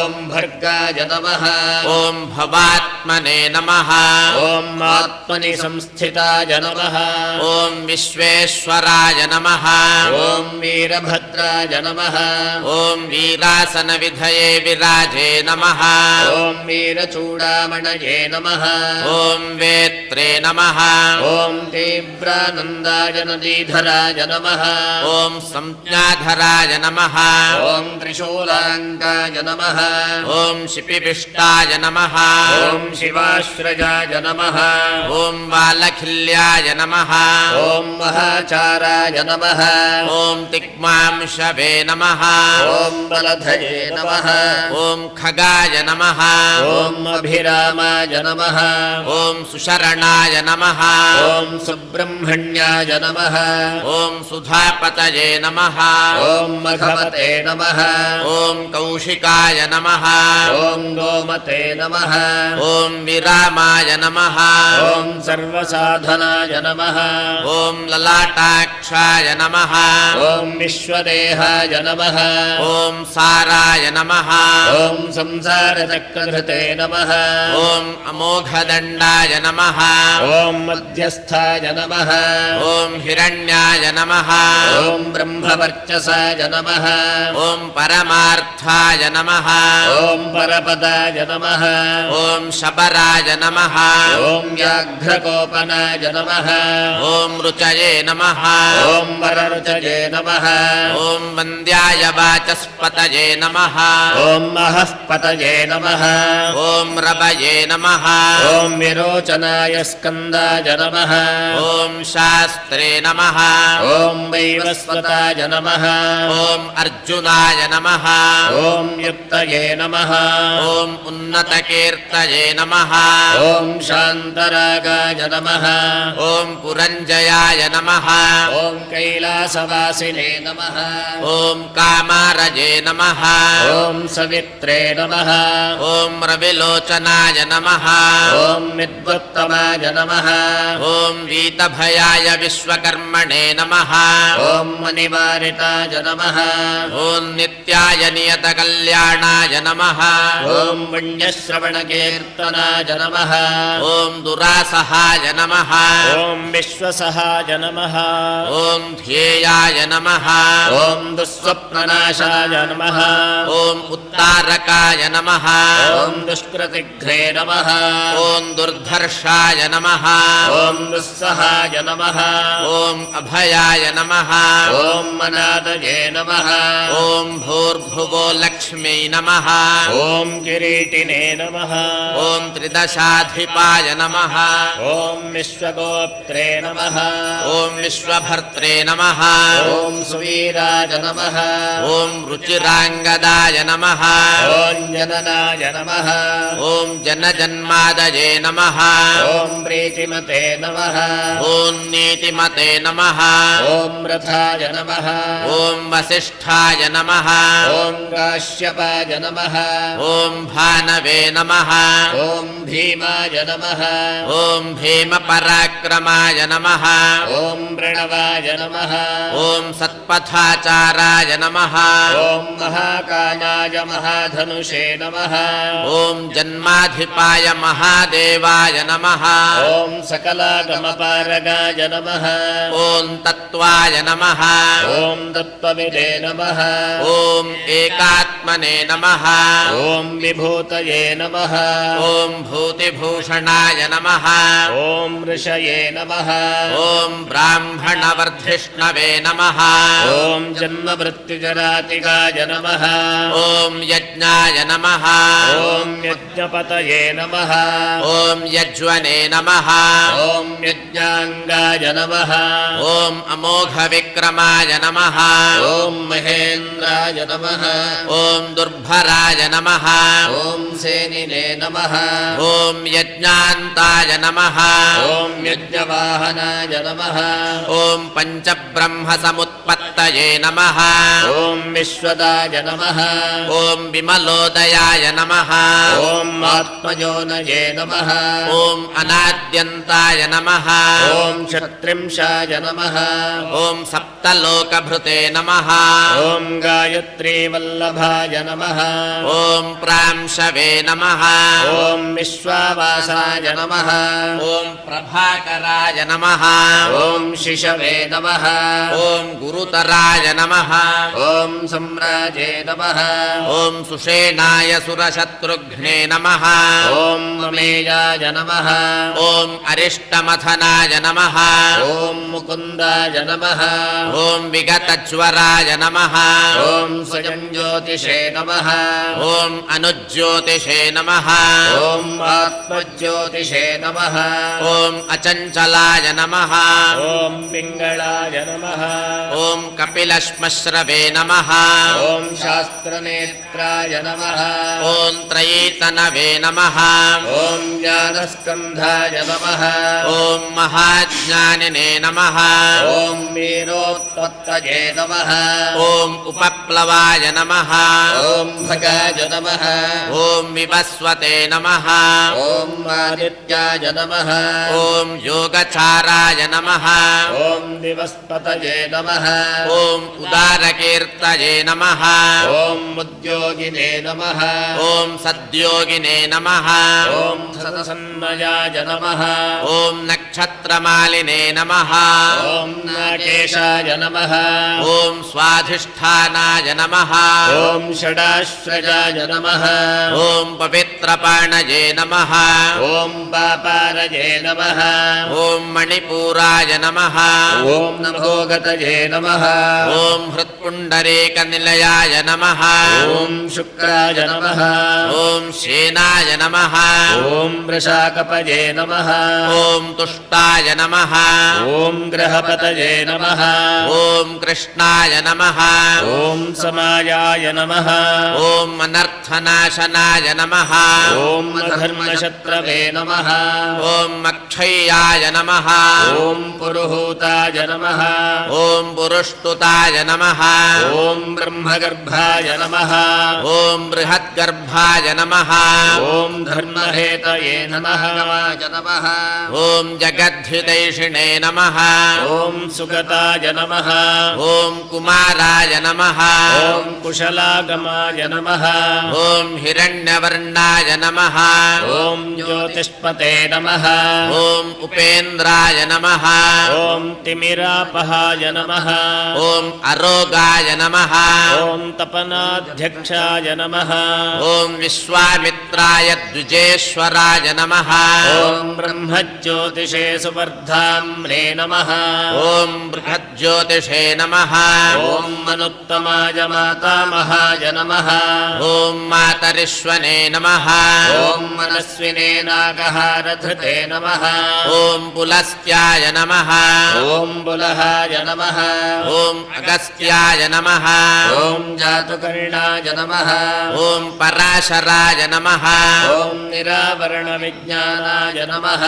[SPEAKER 6] ॐ भर्गाय नमः
[SPEAKER 5] ॐ भवात्मने नमः
[SPEAKER 6] ॐ आत्मनि संस्थिताय नमः
[SPEAKER 5] ॐ विश्वेश्वराय नमः
[SPEAKER 6] ॐ वीरभद्राय नमः
[SPEAKER 5] ॐ वीरासनविधये विराजे नमः
[SPEAKER 6] ॐ वीरचूडामणये नमः
[SPEAKER 5] ॐ वेत्रे नमः
[SPEAKER 6] ॐ तीव्रानन्दाय नदीधराय नमः
[SPEAKER 5] ॐ संज्ञाधराय नमः
[SPEAKER 6] ॐ त्रिशूलाङ्काय नमः
[SPEAKER 5] ॐ शिपिविष्टाय नमः
[SPEAKER 6] ॐ शिवाश्रयाय नमः
[SPEAKER 5] ॐ बालखिल्याय नमः
[SPEAKER 6] ॐ महाचाराय नमः
[SPEAKER 5] ॐ तिग्मांशवे नमः
[SPEAKER 6] ॐ बलधये नमः
[SPEAKER 5] ॐ खगाय नमः
[SPEAKER 6] ॐ अभिरामाय नमः
[SPEAKER 5] ॐ सुशरण सुब्रह्मण्याय नमः
[SPEAKER 6] ॐ सुब्रह्मण्याय नमः
[SPEAKER 5] ॐ सुधापतये नमः
[SPEAKER 6] ॐ मघवते नमः
[SPEAKER 5] ॐ कौशिकाय नमः
[SPEAKER 6] ॐ गोमते नमः
[SPEAKER 5] ॐ विरामाय नमः
[SPEAKER 6] ॐ सर्वसाधनाय नमः
[SPEAKER 5] ॐ ललाटाक्षाय नमः
[SPEAKER 6] ॐ विश्वदेहाय नमः
[SPEAKER 5] ॐ साराय नमः
[SPEAKER 6] ॐ संसारचक्रधृते नमः
[SPEAKER 5] ॐ अमोघदण्डाय नमः
[SPEAKER 6] ॐ मध्यस्थाय नमः
[SPEAKER 5] ॐ हिरण्याय नमः
[SPEAKER 6] ॐ ब्रह्मवर्चसाय नमः
[SPEAKER 5] ॐ परमार्थाय नमः
[SPEAKER 6] ॐ परपदाय नमः
[SPEAKER 5] ॐ शबराय नमः
[SPEAKER 6] ॐ व्याघ्रकोपनाय नमः
[SPEAKER 5] ॐ रुचये नमः
[SPEAKER 6] ॐ वररुचये नमः
[SPEAKER 5] ॐ वन्द्याय वाचस्पतये नमः
[SPEAKER 6] ॐ महःपतये नमः
[SPEAKER 5] ॐ रवये नमः
[SPEAKER 6] ॐ विरोचनाय स्कन्दाय नमः
[SPEAKER 5] ॐ शास्त्रे नमः
[SPEAKER 6] ॐ वैवस्वताय नमः
[SPEAKER 5] ॐ अर्जुनाय नमः
[SPEAKER 6] ॐ युक्तये नमः
[SPEAKER 5] ॐ उन्नतकीर्तये नमः
[SPEAKER 6] ॐ शान्तरागाय नमः
[SPEAKER 5] ॐ पुरञ्जयाय नमः
[SPEAKER 6] ॐ कैलासवासिने नमः
[SPEAKER 5] ॐ कामारजे नमः
[SPEAKER 6] ॐ सवित्रे नमः
[SPEAKER 5] ॐ रविलोचनाय नमः
[SPEAKER 6] ॐ विद्वत्तमाय नमः
[SPEAKER 5] ॐ वीतभयाय विश्वकर्मणे नमः
[SPEAKER 6] ॐ मणिवारिताय नमः
[SPEAKER 5] ॐ नित्याय नियतकल्याणाय नमः
[SPEAKER 6] ॐ पुण्यश्रवणकीर्तनाय नमः
[SPEAKER 5] ॐ दुरासहाय नमः
[SPEAKER 6] ॐ विश्वसहाय नमः
[SPEAKER 5] ॐ ध्येयाय नमः
[SPEAKER 6] ॐ दुःस्वप्ननाशाय नमः
[SPEAKER 5] ॐ उत्तारकाय नमः
[SPEAKER 6] ॐ दुष्कृतिघ्ने नमः
[SPEAKER 5] ॐ दुर्धर्षाय नमः
[SPEAKER 6] ॐ दुःसहाय नमः
[SPEAKER 5] ॐ अभयाय नमः
[SPEAKER 6] ॐ मनादये नमः
[SPEAKER 5] ॐ भूर्भुवो लक्ष्मी नमः
[SPEAKER 6] ॐ किरीटिने नमः
[SPEAKER 5] ॐ त्रिदशाधिपाय नमः
[SPEAKER 6] ॐ विश्वगोप्त्रे नमः
[SPEAKER 5] ॐ विश्वभर्त्रे नमः
[SPEAKER 6] ॐ सुवीराय नमः
[SPEAKER 5] ॐ रुचिराङ्गदाय नमः
[SPEAKER 6] ॐ जननाय नमः
[SPEAKER 5] ॐ जनजन्मादये नमः
[SPEAKER 6] ॐ प्रीतिमते नमः
[SPEAKER 5] ॐ नीतिमते नमः
[SPEAKER 6] ॐ रथाय नमः
[SPEAKER 5] ॐ वसिष्ठाय नमः
[SPEAKER 6] ॐ काश्यपाय नमः
[SPEAKER 5] ॐ भानवे नमः
[SPEAKER 6] ॐ भीमाय नमः
[SPEAKER 5] ॐ भीमपराक्रमाय नमः
[SPEAKER 6] ॐ प्रणवाय नमः
[SPEAKER 5] ॐ सत्पथाचाराय नमः
[SPEAKER 6] ॐ महाकायाय महाधनुषे नमः
[SPEAKER 5] ॐ जन्माधिपाय महादेवाय नमः
[SPEAKER 6] ॐ सकलागमपारगाय नमः
[SPEAKER 5] ॐ तत्त्वाय नमः
[SPEAKER 6] ॐ तत्त्वविदे नमः
[SPEAKER 5] ॐ एकात्मने नमः
[SPEAKER 6] ॐ विभूतये नमः
[SPEAKER 5] ॐ भूतिभूषणाय नमः
[SPEAKER 6] ॐ ऋषये नमः
[SPEAKER 5] ॐ ब्राह्मणवर्धिष्णवे नमः
[SPEAKER 6] ॐ जन्ममृत्युजरातिकाय नमः
[SPEAKER 5] ॐ यज्ञाय नमः
[SPEAKER 6] ॐ यज्ञपतये नमः
[SPEAKER 5] ॐ यज्वने नमः
[SPEAKER 6] ॐ यज्ञाङ्गाय नमः
[SPEAKER 5] ॐ अमोघविक्रमाय नमः
[SPEAKER 6] ॐ महेन्द्राय नमः
[SPEAKER 5] ॐ दुर्भराय नमः
[SPEAKER 6] ॐ सेनिने नमः
[SPEAKER 5] ॐ यज्ञान्ताय नमः
[SPEAKER 6] ॐ यज्ञवाहनाय नमः
[SPEAKER 5] ॐ पञ्चब्रह्मसमुत्पत्तये नमः
[SPEAKER 6] ॐ विश्वदाय नमः
[SPEAKER 5] ॐ विमलोदयाय नमः
[SPEAKER 6] ॐ आत्मयोनये नमः
[SPEAKER 5] ॐ अनाद्यन्ताय नमः
[SPEAKER 6] ॐ क्षत्रिंशाय नमः
[SPEAKER 5] ॐ सप्तलोकभृते नमः
[SPEAKER 6] ॐ गायत्रीवल्लभाय नमः
[SPEAKER 5] ॐ प्रांशवे नमः
[SPEAKER 6] ॐ विश्वावासाय नमः
[SPEAKER 5] ॐ प्रभाकराय नमः
[SPEAKER 6] ॐ शिशवे नमः
[SPEAKER 5] ॐ गुरुतराय नमः
[SPEAKER 6] ॐ सम्राजे नमः
[SPEAKER 5] ॐ सुषेणाय सुरशत्रुघ्ने नमः
[SPEAKER 6] ॐ ममेयाय नमः
[SPEAKER 5] ॐ अरिष्टमथनाय नमः
[SPEAKER 6] ॐ मुकुन्दाय नमः
[SPEAKER 5] ॐ विगतज्वराय नमः
[SPEAKER 6] ॐ स्वयं ज्योतिषे नमः
[SPEAKER 5] ॐ अनुज्योतिषे नमः
[SPEAKER 6] ॐ आत्मज्योतिषे नमः
[SPEAKER 5] ॐ अचञ्चलाय नमः
[SPEAKER 6] ॐ पिङ्गळाय नमः
[SPEAKER 5] ॐ कपिलश्मश्रवे नमः
[SPEAKER 6] ॐ शास्त्रनेत्राय नमः
[SPEAKER 5] ॐ त्रयीतनवे नमः
[SPEAKER 6] ॐ ज्ञानस्कन्धाय नमः
[SPEAKER 5] ॐ महाज्ञानिने नमः
[SPEAKER 6] ॐ वीरोत्पत्तये नमः
[SPEAKER 5] ॐ उपप्लवाय नमः
[SPEAKER 6] ॐ भगाय नमः
[SPEAKER 5] ॐ विवस्वते नमः
[SPEAKER 6] ॐ आदित्याय नमः
[SPEAKER 5] ॐ योगचाराय नमः
[SPEAKER 6] ॐ दिवस्पतये नमः
[SPEAKER 5] ॐ उदारकीर्तये नमः
[SPEAKER 6] ॐ उद्योगिने नमः
[SPEAKER 5] ॐ सद्योगिने नमः
[SPEAKER 6] ॐ सदसन्मयाय नमः
[SPEAKER 5] ॐ नक्षत्रमालिने नमः
[SPEAKER 6] ॐ नाकेशाय नमः
[SPEAKER 5] ॐ स्वाधिष्ठानाय नमः
[SPEAKER 6] ॐ षडाश्वजाय नमः
[SPEAKER 5] ॐ पवित्रपाणये नमः
[SPEAKER 6] ॐ पापारये नमः
[SPEAKER 5] ॐ मणिपूराय नमः
[SPEAKER 6] ॐ नभोगतये नमः
[SPEAKER 5] ॐ हृत्पुण्डरीकनिलयाय नमः
[SPEAKER 6] ॐ शुक्राय नमः
[SPEAKER 5] ॐ शेनाय नमः
[SPEAKER 6] ॐ वृषाकपये नमः
[SPEAKER 5] ॐ तुष्टाय नमः
[SPEAKER 6] ॐ ग्रहपतये नमः
[SPEAKER 5] ॐ कृष्णाय नमः
[SPEAKER 6] ॐ समायाय नमः
[SPEAKER 5] ॐ अनर्थनाशनाय नमः
[SPEAKER 6] ॐ अधर्मशत्रवे नमः
[SPEAKER 5] ॐ अक्षय्याय नमः
[SPEAKER 6] ॐ पुरुहूताय नमः
[SPEAKER 5] ॐ पुरुष्टुताय नमः
[SPEAKER 6] ॐ ब्रह्मगर्भाय नमः
[SPEAKER 5] ॐ बृहद्गर्भाय नमः
[SPEAKER 6] ॐ धर्महेतये नमः
[SPEAKER 5] ॐ जगद्धिदैषिणे नमः
[SPEAKER 6] ॐ सुगताय नमः
[SPEAKER 5] ॐ कुमाराय नमः
[SPEAKER 6] ॐ कुशलागमाय नमः
[SPEAKER 5] ॐ हिरण्यवर्णाय नमः
[SPEAKER 6] ॐ ज्योतिष्पते नमः
[SPEAKER 5] ॐ उपेन्द्राय नमः
[SPEAKER 6] ॐ तिमिरापहाय नमः
[SPEAKER 5] ॐ अरोगाय नमः
[SPEAKER 6] ॐ तपनाध्यक्षाय नमः
[SPEAKER 5] ॐ विश्वामित्राय द्विजेश्वराय नमः
[SPEAKER 6] ॐ ब्रह्मज्योतिषे सुवर्धाम्ने नमः
[SPEAKER 5] ॐ बृहज्योतिषे नमः
[SPEAKER 6] ॐ मनुत्तमाय मातामहाय नमः
[SPEAKER 5] ॐ मातरिश्वने नमः
[SPEAKER 6] ॐ मनस्विने नागहारधृते नमः
[SPEAKER 5] ॐ पुलस्त्याय नमः
[SPEAKER 6] ॐ बुलहाय नमः
[SPEAKER 5] ॐ अगस्त्याय नमः
[SPEAKER 6] ॐ जातुकर्णाय नमः
[SPEAKER 5] ॐ पराशराय नमः
[SPEAKER 6] ॐ निरावरणविज्ञानाय नमः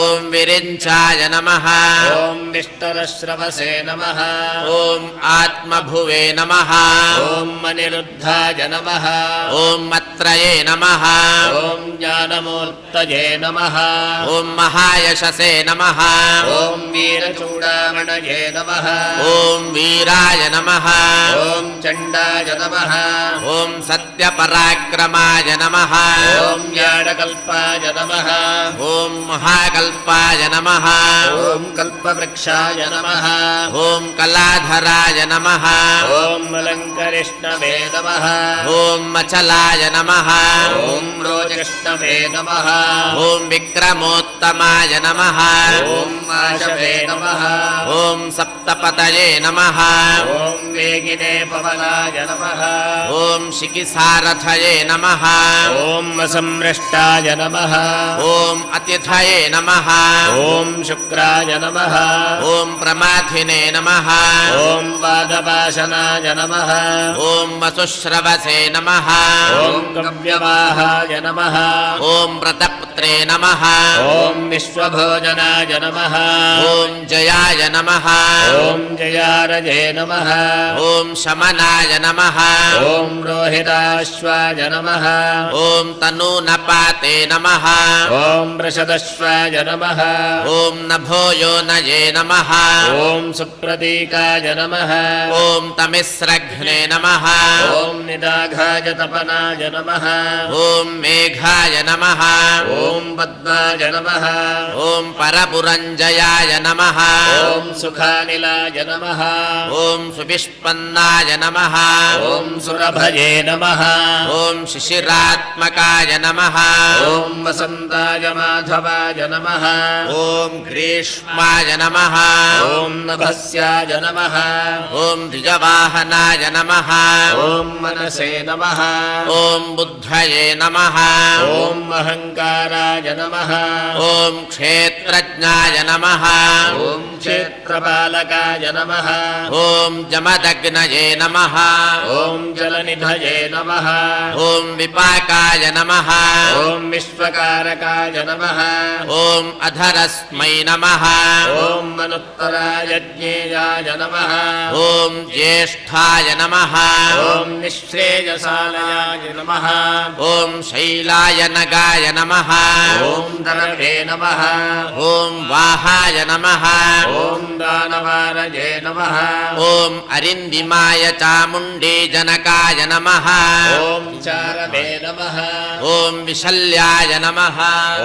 [SPEAKER 5] ॐ विरिञ्चाय नमः
[SPEAKER 6] ॐ विष्टरश्रवसे नमः
[SPEAKER 5] ॐ आत्मभुवे नमः
[SPEAKER 6] ॐ अनिरुद्धाय नमः
[SPEAKER 5] ॐ मत्रये नमः
[SPEAKER 6] ॐ ज्ञानमूर्तये नमः
[SPEAKER 5] ॐ महायशसे नमः
[SPEAKER 6] ॐ वीरचूडामणये नमः
[SPEAKER 5] ॐ वीराय नमः
[SPEAKER 6] ॐ चण्डाय नमः
[SPEAKER 5] ॐ सत्यपराक्रमाय नमः
[SPEAKER 6] ॐ याडकल्पाय नमः
[SPEAKER 5] ॐ महाकल्पाय नमः
[SPEAKER 6] ॐ कल्पवृक्षाय नमः
[SPEAKER 5] ॐ कलाधराय नमः
[SPEAKER 6] ॐ अलङ्करिष्णवे नमः
[SPEAKER 5] ॐ मचलाय नमः
[SPEAKER 6] ॐ रोजकृष्णवे नमः
[SPEAKER 5] ॐ विक्रमोत्तमाय नमः
[SPEAKER 6] ॐ आशवे नमः
[SPEAKER 5] ॐ सप्तपतये नमः
[SPEAKER 6] ॐ वेगिने पवनाय नमः
[SPEAKER 5] ॐ शिखिसारथये नमः
[SPEAKER 6] ॐ असंमृष्टाय नमः
[SPEAKER 5] ॐ अतिथये नमः
[SPEAKER 6] ॐ शुक्राय नमः
[SPEAKER 5] ॐ प्रमाथिने नमः
[SPEAKER 6] ॐ पादपाशनाय नमः
[SPEAKER 5] ॐ वसुश्रवसे नमः
[SPEAKER 6] ॐ कव्यवाहाय नमः
[SPEAKER 5] ॐ व्रतपुत्रे नमः
[SPEAKER 6] ॐ विश्वभोजनाय नमः
[SPEAKER 5] ॐ जयाय नमः
[SPEAKER 6] ॐ जयारजे नमः
[SPEAKER 5] ॐ शमनाय नमः
[SPEAKER 6] ॐ रोहिताश्वाय नमः
[SPEAKER 5] ॐ तनूनपाते नमः
[SPEAKER 6] ॐ वृषदश्वाय नमः
[SPEAKER 5] ॐ नभोयोनये नमः
[SPEAKER 6] ॐ सुप्रतीकाय नमः
[SPEAKER 5] ॐ तमिस्रघ्ने नमः
[SPEAKER 6] ॐ निदाघाय तपनाय नमः
[SPEAKER 5] ॐ मेघाय नमः
[SPEAKER 6] ॐ पद्माय नमः
[SPEAKER 5] ॐ परपुरञ्जयाय नमः
[SPEAKER 6] ॐ सुखानिलाय नमः
[SPEAKER 5] ॐ सुविष्पन्नाय नमः
[SPEAKER 6] ॐ सुरभये नमः
[SPEAKER 5] ॐ शिशिरात्मकाय नमः
[SPEAKER 6] ॐ वसन्ताय माधवाय नमः
[SPEAKER 5] ॐ ग्रीष्माय नमः
[SPEAKER 6] ॐ नभस्याय नमः
[SPEAKER 5] ॐ द्विजवाहनाय नमः
[SPEAKER 6] ॐ मनसे नमः
[SPEAKER 5] ॐ बुद्धये नमः
[SPEAKER 6] ॐ अहङ्कार क्षेत्रपालनाय नमः
[SPEAKER 5] ॐ क्षेत्रज्ञाय नमः
[SPEAKER 6] ॐ क्षेत्रपालकाय नमः
[SPEAKER 5] ॐ जमदग्नये नमः
[SPEAKER 6] ॐ जलनिधये नमः
[SPEAKER 5] ॐ विपाकाय नमः
[SPEAKER 6] ॐ विश्वकारकाय नमः
[SPEAKER 5] ॐ अधरस्मै नमः
[SPEAKER 6] ॐ मनुत्तरायज्ञेयाय नमः
[SPEAKER 5] ॐ ज्येष्ठाय नमः
[SPEAKER 6] ॐ निःश्रेयसालयाय नमः
[SPEAKER 5] ॐ शैलाय नगाय नमः
[SPEAKER 6] ॐ धनवे नमः
[SPEAKER 5] ॐ वाहाय नमः
[SPEAKER 6] ॐ दानवारये नमः
[SPEAKER 5] ॐ अरिन्दिमाय चामुण्डी जनकाय नमः
[SPEAKER 6] ॐ चारवे नमः
[SPEAKER 5] ॐ विशल्याय नमः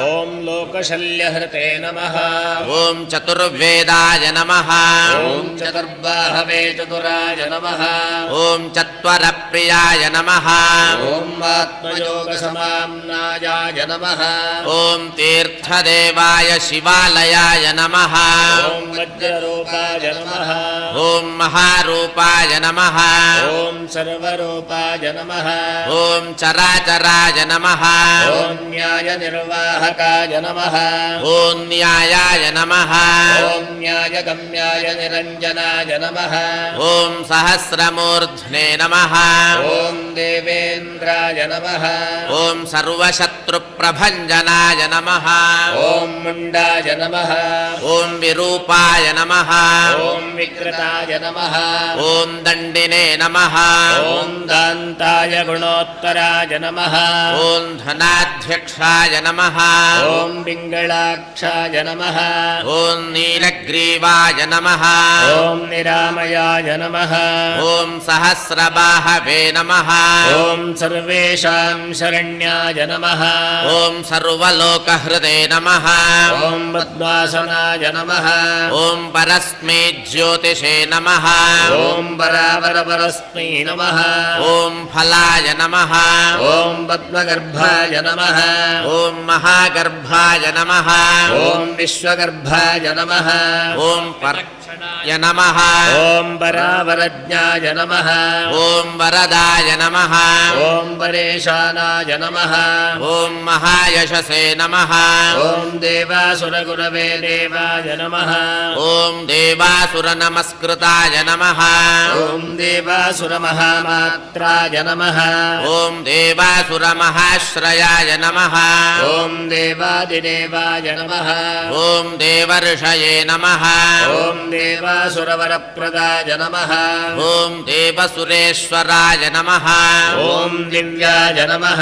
[SPEAKER 6] ॐ लोकशल्यहृते नमः
[SPEAKER 5] ॐ चतुर्वेदाय नमः
[SPEAKER 6] ॐ चतुर्बाहवे चतुराय नमः
[SPEAKER 5] ॐ चत्वरप्रियाय नमः
[SPEAKER 6] ॐ आत्मयोगसमाम्नायाय नमः
[SPEAKER 5] ॐ तीर्थदेवाय शिवालयाय नमः
[SPEAKER 6] ॐ वज्ररूपाय नमः
[SPEAKER 5] ॐ महारूपाय नमः
[SPEAKER 6] ॐ सर्वरूपाय नमः
[SPEAKER 5] ॐ चराचराय नमः
[SPEAKER 6] ॐ न्यायनिर्वाहकाय नमः
[SPEAKER 5] ॐ न्यायाय नमः
[SPEAKER 6] ॐ न्यायगम्याय निरञ्जनाय नमः
[SPEAKER 5] ॐ सहस्रमूर्ध्ने नमः
[SPEAKER 6] ॐ देवेन्द्राय नमः
[SPEAKER 5] ॐ सर्वशत्रुप्रभञ्जनाय नमः
[SPEAKER 6] ॐ मुण्डाय नमः
[SPEAKER 5] ॐ विरूपाय नमः
[SPEAKER 6] ॐ विकृताय नमः
[SPEAKER 5] ॐ दण्डिने नमः
[SPEAKER 6] ॐ दान्ताय गुणोत्तराय नमः
[SPEAKER 5] ॐ धनाध्यक्षाय नमः
[SPEAKER 6] ॐ पिङ्गलाक्षाय नमः
[SPEAKER 5] ॐ नीलग्रीवाय नमः
[SPEAKER 6] ॐ निरामयाय नमः
[SPEAKER 5] ॐ सहस्रबाहवे नमः
[SPEAKER 6] ॐ सर्वेषां शरण्याय नमः
[SPEAKER 5] ॐ सर्वलोकहृदे नमः
[SPEAKER 6] ॐ पद्मासनाय नमः
[SPEAKER 5] ॐ परस्मै ज्योतिषे नमः
[SPEAKER 6] ॐ परावरपरस्मै नमः
[SPEAKER 5] ॐ फलाय नमः
[SPEAKER 6] ॐ पद्मगर्भाय नमः
[SPEAKER 5] ॐ महागर्भाय नमः
[SPEAKER 6] ॐ विश्वगर्भाय नमः
[SPEAKER 5] ॐ परक्षणाय नमः
[SPEAKER 6] ॐ परावरज्ञाय नमः
[SPEAKER 5] ॐ वरदाय नमः
[SPEAKER 6] ॐ परेशानाय नमः
[SPEAKER 5] ॐ महायशसे नमः
[SPEAKER 6] ॐ देवासुरगुरवे देवाय नमः
[SPEAKER 5] ॐ देवासुरनमस्कृताय नमः
[SPEAKER 6] ॐ देवासुरमहामात्राय नमः
[SPEAKER 5] ॐ देवासुरमहाश्रयाय नमः
[SPEAKER 6] ॐ देवादिदेवाय नमः
[SPEAKER 5] ॐ देवर्षये नमः
[SPEAKER 6] ॐ देवासुरवरप्रदाय नमः
[SPEAKER 5] ॐ देवसुरेश्वराय नमः
[SPEAKER 6] ॐ दिव्याय नमः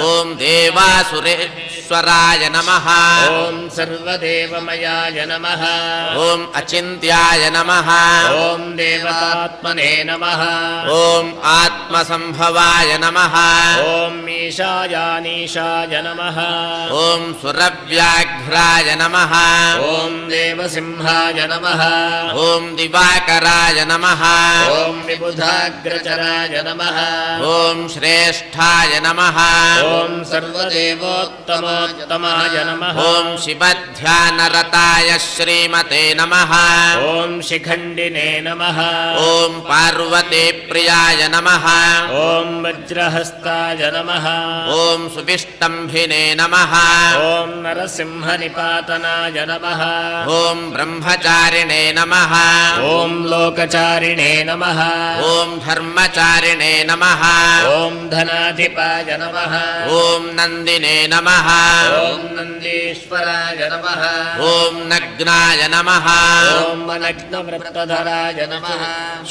[SPEAKER 5] ॐ देवासुरेश्वराय नमः
[SPEAKER 6] ॐ सर्वदेवमयाय नमः
[SPEAKER 5] ॐ अचिन्त्याय नमः
[SPEAKER 6] ॐ देवतात्मने नमः
[SPEAKER 5] ॐ आत्मसम्भवाय नमः
[SPEAKER 6] ॐ ईशायानीशाय नमः
[SPEAKER 5] ॐ सुरव्याघ्राय नमः
[SPEAKER 6] ॐ देवसिंहाय नमः
[SPEAKER 5] ॐ दिवाकराय नमः
[SPEAKER 6] ॐ विबुधाग्रचराय नमः
[SPEAKER 5] ॐ श्रेष्ठाय नमः
[SPEAKER 6] ॐ सर्वदेवोत्तमोत्तमाय नमः
[SPEAKER 5] ॐ शिवध्यानरताय श्रीमते नमः
[SPEAKER 6] ॐ शिखण्डिने नमः
[SPEAKER 5] ॐ पार्वतीप्रियाय नमः
[SPEAKER 6] ॐ वज्रहस्ताय नमः
[SPEAKER 5] ॐ सुविष्टम्भिने नमः
[SPEAKER 6] ॐ नरसिंहनिपातनाय नमः
[SPEAKER 5] ॐ ब्रह्मचारिणे नमः
[SPEAKER 6] ॐ लोकचारिणे नमः
[SPEAKER 5] ॐ धर्मचारिणे नमः
[SPEAKER 6] ॐ धनाधिपाय नमः
[SPEAKER 5] ॐ नन्दिने नमः
[SPEAKER 6] ॐ नन्दीश्वराय नमः
[SPEAKER 5] ॐ नग्नाय नमः
[SPEAKER 6] ॐ अनग्नवृत्तधराय नमः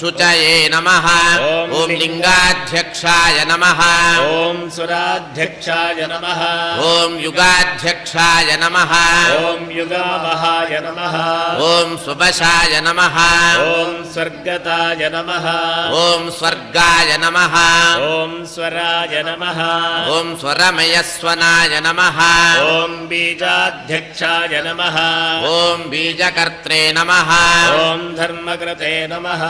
[SPEAKER 5] शुचये नमः ॐ लिङ्गाध्यक्षाय नमः
[SPEAKER 6] ॐ सुराध्यक्षाय नमः
[SPEAKER 5] ॐ युगाध्यक्षाय नमः
[SPEAKER 6] ॐ युगावहाय नमः
[SPEAKER 5] ॐ सुवशाय नमः
[SPEAKER 6] ॐ स्वर्गताय नमः
[SPEAKER 5] ॐ स्वर्गाय नमः
[SPEAKER 6] ॐ स्वराय नमः
[SPEAKER 5] ॐ स्वरमयस्वनाय नमः
[SPEAKER 6] ॐ बीजाध्यक्षाय नमः
[SPEAKER 5] ॐ बीजकर्त्रे नमः
[SPEAKER 6] ॐ धर्मकृते नमः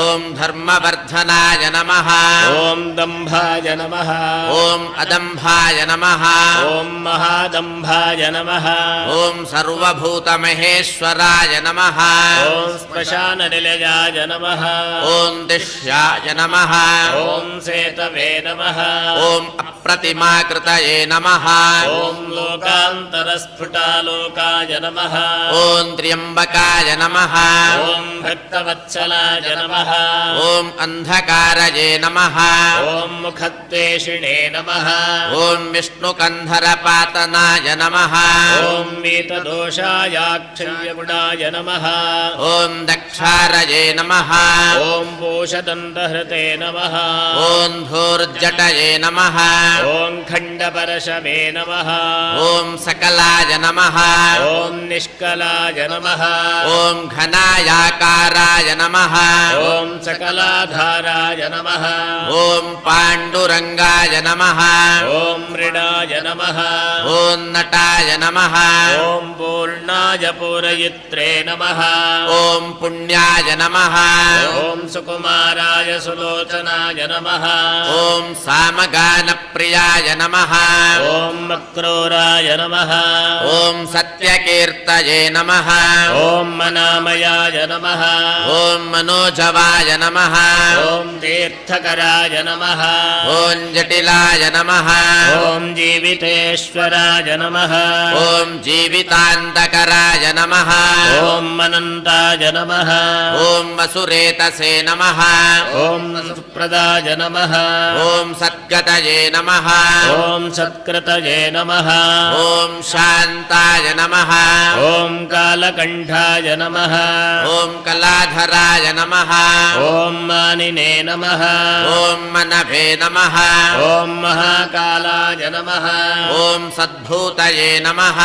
[SPEAKER 5] ॐ धर्मवर्धनाय नमः
[SPEAKER 6] ॐ दम्भाय नमः
[SPEAKER 5] ॐ अदम्भाय नमः
[SPEAKER 6] ॐ महादम्भाय नमः
[SPEAKER 5] ॐ सर्वभूतमहेश्वराय नमः
[SPEAKER 6] ॐ श्मशाननिलयाय नमः
[SPEAKER 5] ॐ दिश्याय नमः
[SPEAKER 6] ॐ सेतवे नमः
[SPEAKER 5] ॐ अप्रतिमाकृतये नमः
[SPEAKER 6] ॐ ॐ लोकान्तरस्फुटालोकाय नमः
[SPEAKER 5] ॐ त्र्यम्बकाय नमः
[SPEAKER 6] ॐ भक्तवत्सलाय नमः
[SPEAKER 5] ॐ अन्धकारये नमः
[SPEAKER 6] ॐ मुखद्वेषिणे नमः
[SPEAKER 5] ॐ विष्णुकन्धरपातनाय नमः
[SPEAKER 6] ॐ वीतदोषायाक्षय्यगुणाय नमः
[SPEAKER 5] ॐ दक्षारये नमः
[SPEAKER 6] ॐ पोषदन्तहृते नमः
[SPEAKER 5] ॐ धूर्जटये नमः
[SPEAKER 6] ॐ खण्डपरशवे नमः
[SPEAKER 5] ॐ सकलाय नमः
[SPEAKER 6] ॐ निष्कलाय नमः
[SPEAKER 5] ॐ घनायाकाराय नमः
[SPEAKER 6] ॐ सकलाधाराय नमः
[SPEAKER 5] ॐ पाण्डुरङ्गाय नमः
[SPEAKER 6] ॐ मृडाय नमः
[SPEAKER 5] ॐ नटाय नमः
[SPEAKER 6] ॐ पूर्णाय पूरयित्रे नमः
[SPEAKER 5] ॐ पुण्याय नमः
[SPEAKER 6] ॐ सुकुमाराय सुलोचनाय नमः
[SPEAKER 5] ॐ सामगानप्रियाय नमः
[SPEAKER 6] ॐ मक्रूराय नमः
[SPEAKER 5] ॐ सत्यकीर्तये नमः
[SPEAKER 6] ॐ मनामयाय नमः
[SPEAKER 5] ॐ मनोजवाय नमः
[SPEAKER 6] ॐ तीर्थकराय नमः
[SPEAKER 5] ॐ जटिलाय नमः
[SPEAKER 6] ॐ जीवितेश्वराय नमः
[SPEAKER 5] ॐ जीवितान्तकराय नमः
[SPEAKER 6] ॐ अनन्ताय नमः
[SPEAKER 5] ॐ वसुरेतसे नमः
[SPEAKER 6] ॐ सुप्रदाय नमः
[SPEAKER 5] ॐ सद्गतये नमः
[SPEAKER 6] ॐ सत्कृतये नमः
[SPEAKER 5] ॐ शान्ताय नमः
[SPEAKER 6] ॐ कालकण्ठाय नमः
[SPEAKER 5] ॐ कलाधराय नमः
[SPEAKER 6] ॐ मानिने नमः
[SPEAKER 5] ॐ मनभे नमः
[SPEAKER 6] ॐ महाकालाय नमः
[SPEAKER 5] ॐ सद्भूतये नमः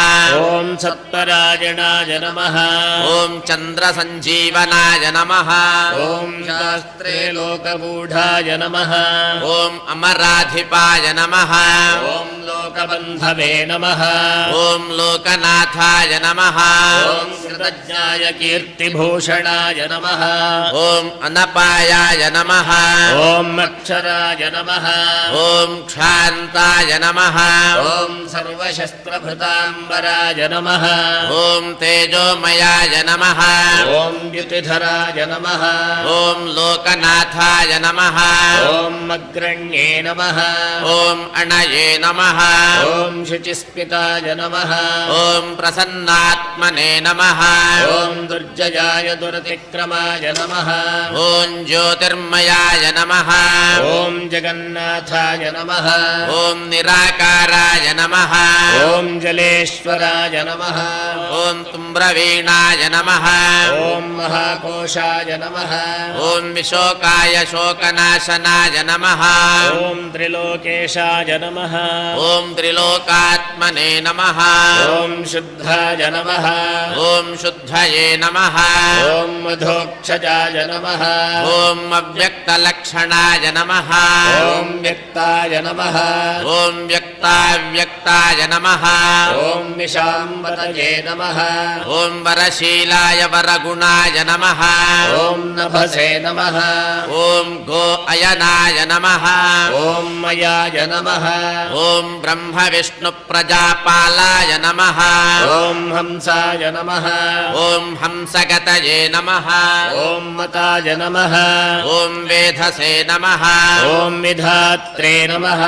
[SPEAKER 6] ॐ सत्परायणाय नमः
[SPEAKER 5] ॐ चन्द्रसञ्जीवनाय नमः
[SPEAKER 6] ॐ शास्त्रे लोकगूढाय नमः
[SPEAKER 5] ॐ अमराधिपाय नमः
[SPEAKER 6] ॐ लोकबन्धवे नमः
[SPEAKER 5] ॐ लोकनाथाय नमः
[SPEAKER 6] ॐ कृतज्ञाय कीर्तिभूषणाय नमः
[SPEAKER 5] ॐ अनपायाय नमः
[SPEAKER 6] ॐ अक्षराय नमः
[SPEAKER 5] ॐ क्षान्ताय नमः
[SPEAKER 6] ॐ सर्वशस्त्रभृताम्बराय नमः
[SPEAKER 5] ॐ तेजोमयाय नमः
[SPEAKER 6] ॐ द्युतिधराय नमः
[SPEAKER 5] ॐ लोकनाथाय नमः
[SPEAKER 6] ॐ अग्रण्ये नमः
[SPEAKER 5] ॐ अणये नमः
[SPEAKER 6] ॐ शुचिस्मिताय नमः
[SPEAKER 5] ॐ प्रसन्नात्मने नमः
[SPEAKER 6] ॐ दुर्जयाय दुरतिक्रमाय नमः
[SPEAKER 5] ॐ ज्योतिर्मयाय नमः
[SPEAKER 6] ॐ जगन्नाथाय नमः
[SPEAKER 5] ॐ निराकाराय नमः
[SPEAKER 6] ॐ जलेश्वराय नमः
[SPEAKER 5] ॐ तुम्ब्रवीणाय नमः
[SPEAKER 6] ॐ महाकोशाय नमः
[SPEAKER 5] ॐ विशोकाय शोकनाशनाय नमः
[SPEAKER 6] ॐ त्रिलोकेशाय नमः
[SPEAKER 5] ॐ त्रिलोकात्मने नमः
[SPEAKER 6] ॐ शुद्धाय नमः
[SPEAKER 5] ॐ शुद्धये नमः
[SPEAKER 6] ॐ मधोक्षजाय नमः
[SPEAKER 5] ॐ अव्यक्तलक्षणाय नमः
[SPEAKER 6] ॐ व्यक्ताय नमः
[SPEAKER 5] ॐ व्यक्ताव्यक्ताय नमः
[SPEAKER 6] ॐ विशाम्बतये नमः
[SPEAKER 5] ॐ वरशीलाय वरगुणाय नमः
[SPEAKER 6] ॐ नभसे नमः
[SPEAKER 5] ॐ गो अयनाय नमः
[SPEAKER 6] ॐ मयाय नमः
[SPEAKER 5] ॐ ब्रह्मविष्णुप्रजापालाय नमः
[SPEAKER 6] ॐ हंसाय नमः
[SPEAKER 5] ॐ हंसगतये नमः
[SPEAKER 6] ॐ मताय नमः
[SPEAKER 5] ॐ वेधसे नमः
[SPEAKER 6] ॐ विधात्रे नमः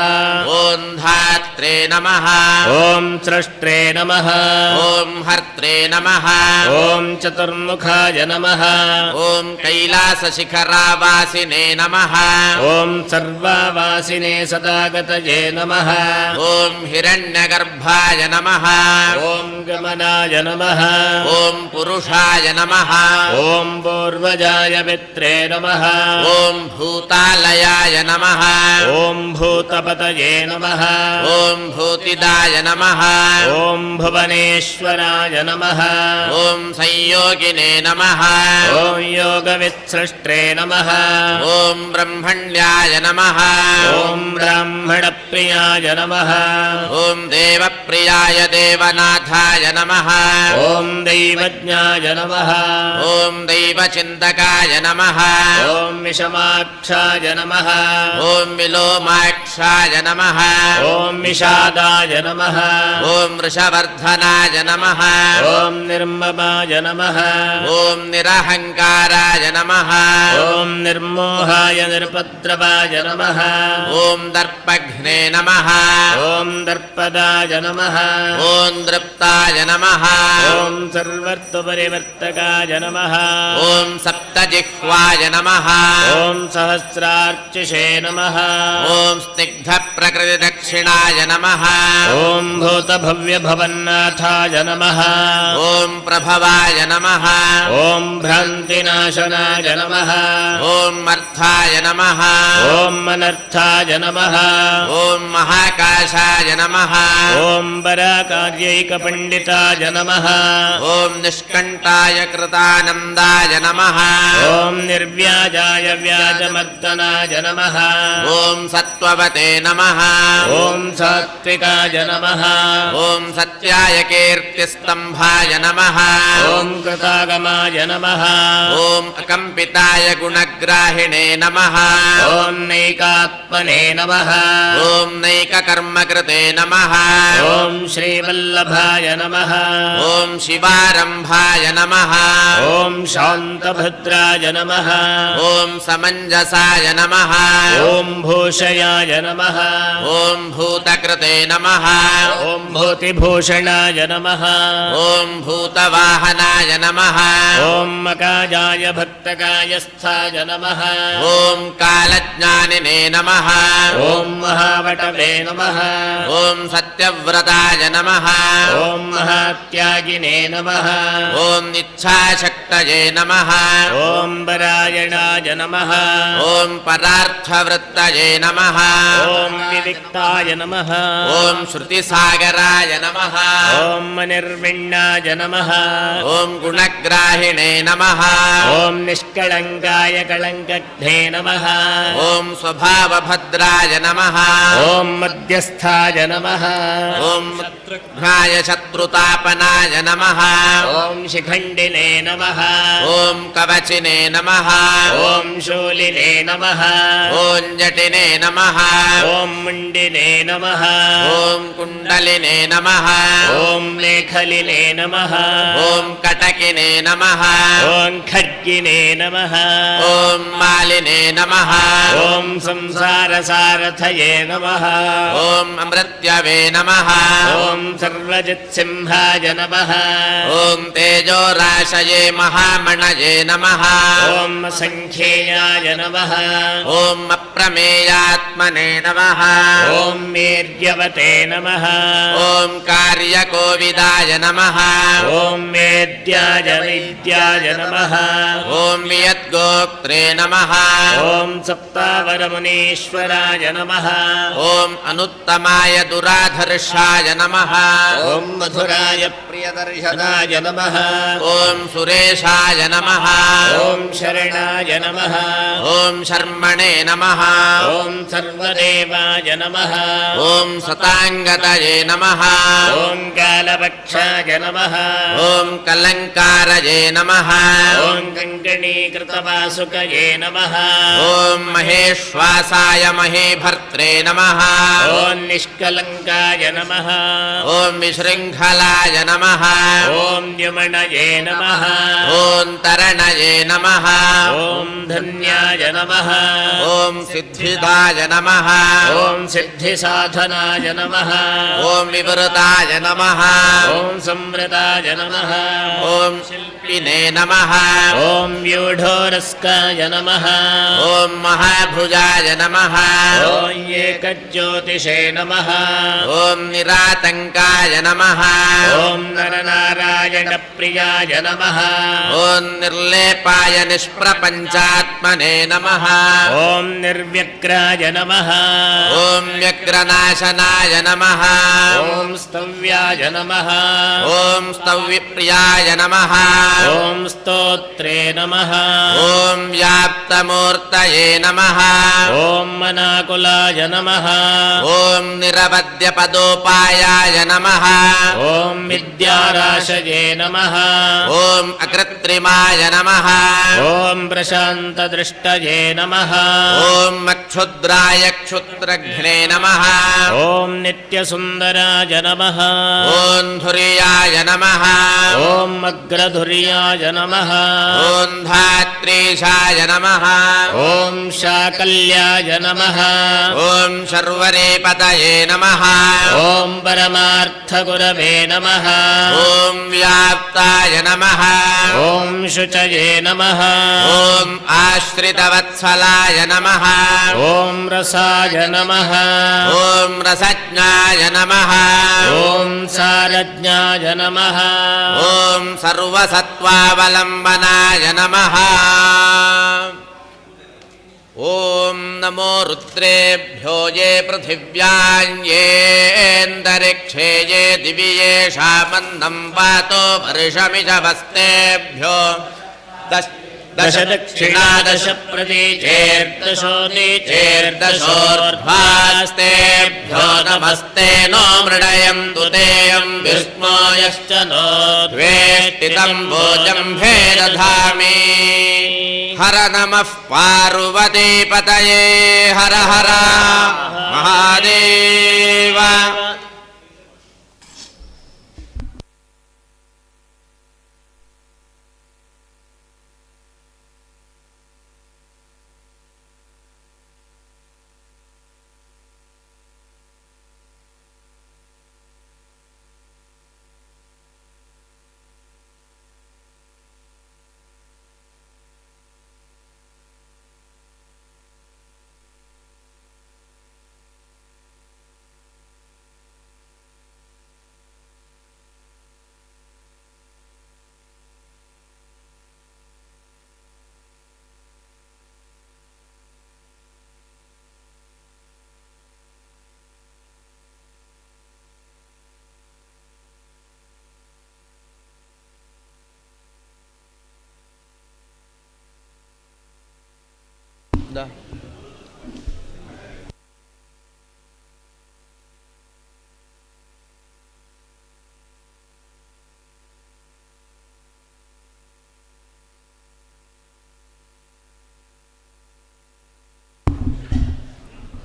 [SPEAKER 5] ॐ धात्रे नमः
[SPEAKER 6] ॐ स्रष्ट्रे नमः
[SPEAKER 5] ॐ हर्त्रे नमः
[SPEAKER 6] ॐ चतुर्मुखाय नमः
[SPEAKER 5] ॐ कैलासशिखरावासिने नमः
[SPEAKER 6] ॐ सर्वावासिने सदागतये नमः
[SPEAKER 5] ॐ हिरण्यगर्भाय नमः
[SPEAKER 6] ॐ गमनाय नमः
[SPEAKER 5] ॐ पुरुषाय नमः
[SPEAKER 6] ॐ पूर्वजाय पित्रे नमः
[SPEAKER 5] ॐ भूतालयाय नमः
[SPEAKER 6] ॐ भूतपतये नमः
[SPEAKER 5] ॐ भूतिदाय नमः
[SPEAKER 6] ॐ भुवनेश्वराय नमः
[SPEAKER 5] ॐ संयोगिने नमः
[SPEAKER 6] ॐ योगवित्सृष्ट्रे नमः
[SPEAKER 5] ॐ ब्रह्मण्याय नमः
[SPEAKER 6] ॐ ब्राह्मणप्रियाय नमः
[SPEAKER 5] ॐ देवप्रियाय देवनाथाय नमः
[SPEAKER 6] ॐ दैवज्ञाय नमः
[SPEAKER 5] ॐ दैवचिन्तकाय नमः
[SPEAKER 6] ॐ विषमाक्षाय नमः
[SPEAKER 5] ॐ विलोमाक्षाय नमः
[SPEAKER 6] ॐ विषादाय नमः
[SPEAKER 5] ॐ वृषवर्धनाय नमः
[SPEAKER 6] ॐ निर्ममाय नमः
[SPEAKER 5] ॐ निरहङ्काराय नमः
[SPEAKER 6] ॐ निर्मोहाय निरुपद्रवाय नमः
[SPEAKER 5] ॐ दर्पघ्ने नमः
[SPEAKER 6] ॐ दर्पदाय नमः
[SPEAKER 5] ॐ दृप्ताय नमः
[SPEAKER 6] ॐ सर्वत्वपरिवर्तकाय नमः
[SPEAKER 5] ॐ सप्तजिह्वाय नमः
[SPEAKER 6] ॐ सहस्रार्चिषे नमः
[SPEAKER 5] ॐ स्निग्धप्रकृतिदक्षिणाय नमः
[SPEAKER 6] ॐ भूतभव्यभवन्नाथाय नमः
[SPEAKER 5] ॐ प्रभवाय नमः
[SPEAKER 6] ॐ भ्रान्तिनाशनाय नमः
[SPEAKER 5] ॐ अर्थाय नमः
[SPEAKER 6] ॐ अनर्थाय नमः
[SPEAKER 5] ॐ महाकाशाय नमः
[SPEAKER 6] ॐ पराकार्यैकपण्डिताय नमः
[SPEAKER 5] ॐ निष्कण्ठाय कृतानन्दाय नमः
[SPEAKER 6] ॐ निर्व्याजाय व्याजमर्दनाय नमः
[SPEAKER 5] ॐ सत्त्ववते नमः
[SPEAKER 6] ॐ सात्विकाय नमः
[SPEAKER 5] ॐ सत्याय कीर्तिस्तम्भाय नमः
[SPEAKER 6] ॐ कृतागमाय नमः
[SPEAKER 5] ॐ अकम्पिताय गुणग्राहिणे नमः
[SPEAKER 6] ॐ नैकात्मने नमः
[SPEAKER 5] ॐ नैककर्मकृते नमः
[SPEAKER 6] ॐ श्रीवल्लभाय नमः
[SPEAKER 5] ॐ शिवारम्भाय नमः
[SPEAKER 6] ॐ शान्तभद्राय नमः
[SPEAKER 5] ॐ समञ्जसाय नमः
[SPEAKER 6] ॐ भूषयाय नमः
[SPEAKER 5] ॐ भूतकृते नमः
[SPEAKER 6] ॐ भूतिभूषणाय नमः
[SPEAKER 5] ॐ भूतवाहनाय नमः
[SPEAKER 6] ॐ मकाजाय भक्तकायस्थाय नमः
[SPEAKER 5] ॐ कालज्ञानिने नमः
[SPEAKER 6] ॐ महावटवे नमः
[SPEAKER 5] ॐ सत्यव्रताय नमः
[SPEAKER 6] ॐ महात्यागिने नमः
[SPEAKER 5] ॐ इच्छाशक्तये नमः
[SPEAKER 6] ॐ परायणाय नमः
[SPEAKER 5] ॐ परार्थवृत्तये नमः
[SPEAKER 6] ॐ विविक्ताय नमः
[SPEAKER 5] ॐ श्रुतिसागराय नमः
[SPEAKER 6] ॐ निर्विण्णाय नमः
[SPEAKER 5] ॐ गुणग्राहिणे नमः
[SPEAKER 6] ॐ निष्कळङ्काय कळङ्कघ्ने नमः
[SPEAKER 5] ॐ स्वभावभद्राय नमः
[SPEAKER 6] ॐ मध्यस्थाय नमः
[SPEAKER 5] ॐ शत्रुघ्नाय शत्रुतापनाय नमः
[SPEAKER 6] ॐ शिखण्डिने नमः
[SPEAKER 5] ॐ कवचिने नमः
[SPEAKER 6] ॐ शूलिने नमः
[SPEAKER 5] ॐ जटिने नमः
[SPEAKER 6] ॐ मुण्डिने नमः
[SPEAKER 5] ॐ कुण्डलिने नमः
[SPEAKER 6] ॐ लेखलिने नमः
[SPEAKER 5] ॐ कटकिने नमः
[SPEAKER 6] ॐ खड्गिने नमः
[SPEAKER 5] ॐ मालिने नमः
[SPEAKER 6] ॐ संसारसारथये नमः
[SPEAKER 5] ॐ अमृत्यवे नमः
[SPEAKER 6] ॐ सर्वजित्सिंहाय नमः
[SPEAKER 5] ॐ तेजोराशये महामणये नमः
[SPEAKER 6] ॐ सङ्ख्येयाय नमः
[SPEAKER 5] ॐ अप्रमेयात्मने नमः
[SPEAKER 6] ॐ मेर्यवते नमः
[SPEAKER 5] ॐ कार्यकोविदाय नमः
[SPEAKER 6] ॐ मेद्याय वैद्याय नमः
[SPEAKER 5] ॐ यद्गोक्त्रे नमः
[SPEAKER 6] ॐ सप्तावरमुनीश्वराय नमः
[SPEAKER 5] ॐ अनुत्तमाय दुराधर्षाय नमः
[SPEAKER 6] ॐ मधुराय प्रियदर्शनाय नमः
[SPEAKER 5] ॐ सुरेशाय नमः
[SPEAKER 6] ॐ शरणाय नमः
[SPEAKER 5] ॐ शर्मणे नमः
[SPEAKER 6] ॐ सर्वदेवाय नमः
[SPEAKER 5] ॐ सताङ्गतये नमः
[SPEAKER 6] ॐ कालवक्षाय नमः
[SPEAKER 5] ॐ कलङ्कारये नमः
[SPEAKER 6] ॐ कङ्कणीकृतवासुकये नमः
[SPEAKER 5] ॐ महेश्वासाय महीभर्त्रे नमः
[SPEAKER 6] ॐ निष्कलङ्काय नमः
[SPEAKER 5] ॐ विशृङ्खलाय नमः
[SPEAKER 6] ॐ यमणये नमः
[SPEAKER 5] ॐ तरणये नमः
[SPEAKER 6] ॐ धन्याय नमः
[SPEAKER 5] ॐ सिद्धिदाय नमः
[SPEAKER 6] ॐ सिद्धिसाधनाय नमः
[SPEAKER 5] ॐ विवृताय नमः
[SPEAKER 6] ॐ संवृताय नमः
[SPEAKER 5] ॐ शिल्पिने नमः
[SPEAKER 6] ॐ व्यूढोरस्काय नमः
[SPEAKER 5] ॐ महाभुजाय नमः
[SPEAKER 6] ॐ एकज्योतिषे नमः
[SPEAKER 5] ॐ निरातङ्काय नमः
[SPEAKER 6] ॐ नरनारायणप्रियाय नमः
[SPEAKER 5] ॐ निर्लेपाय निष्प्रपञ्चात्मने नमः
[SPEAKER 6] ॐ निर्व्यग्राय नमः
[SPEAKER 5] ॐ व्यग्रनाशनाय नमः
[SPEAKER 6] ॐ स्तव्याय नमः
[SPEAKER 5] ॐ स्तव्यप्रियाय नमः
[SPEAKER 6] ॐ स्तोत्रे नमः
[SPEAKER 5] ॐ व्याप्तमूर्तये नमः
[SPEAKER 6] ॐ मनाकुलाय नमः
[SPEAKER 5] ॐ निरवध्यपदोपायाय नमः
[SPEAKER 6] ॐ विद्याराशये नमः
[SPEAKER 5] ॐ अकृत्रिमाय नमः
[SPEAKER 6] ॐ प्रशान्तदृष्टये नमः
[SPEAKER 5] ॐ अक्षुद्राय क्षुत्रघ्ने नमः
[SPEAKER 6] ॐ नित्यसुन्दराय नमः
[SPEAKER 5] ॐ धुर्याय नमः
[SPEAKER 6] ॐ अग्रधुर्याय नमः
[SPEAKER 5] ॐ धात्रीशाय नमः
[SPEAKER 6] ॐ शाकल्याय नमः
[SPEAKER 5] ॐ शर्वरेपतये नमः
[SPEAKER 6] ॐ परमार्थगुरवे नमः
[SPEAKER 5] ॐ व्याप्ताय नमः
[SPEAKER 6] ॐ शुचये नमः
[SPEAKER 5] ॐ आश्रितवत्सलाय नमः
[SPEAKER 6] ॐ रसाय नमः
[SPEAKER 5] ॐ रसज्ञाय नमः
[SPEAKER 6] ॐ सारज्ञाय नमः
[SPEAKER 5] ॐ सर्वसत्त्वावलम्बनाय नमः ॐ नमो रुद्रेभ्यो ये पृथिव्यां येऽन्तरिक्षे ये दिवि येषामन्नं पातो वर्षमिषवस्तेभ्यो
[SPEAKER 6] दश दक्षिणा दश प्रतीचेर्दशोदिचेर्दशोर्ध्वास्तेभ्यो नमस्ते नो मृडयन्तु तेऽं विष्णो यश्च नो द्वेष्टितं भोजं भेदधामि हर नमः पार्वतीपतये हर हर महादेव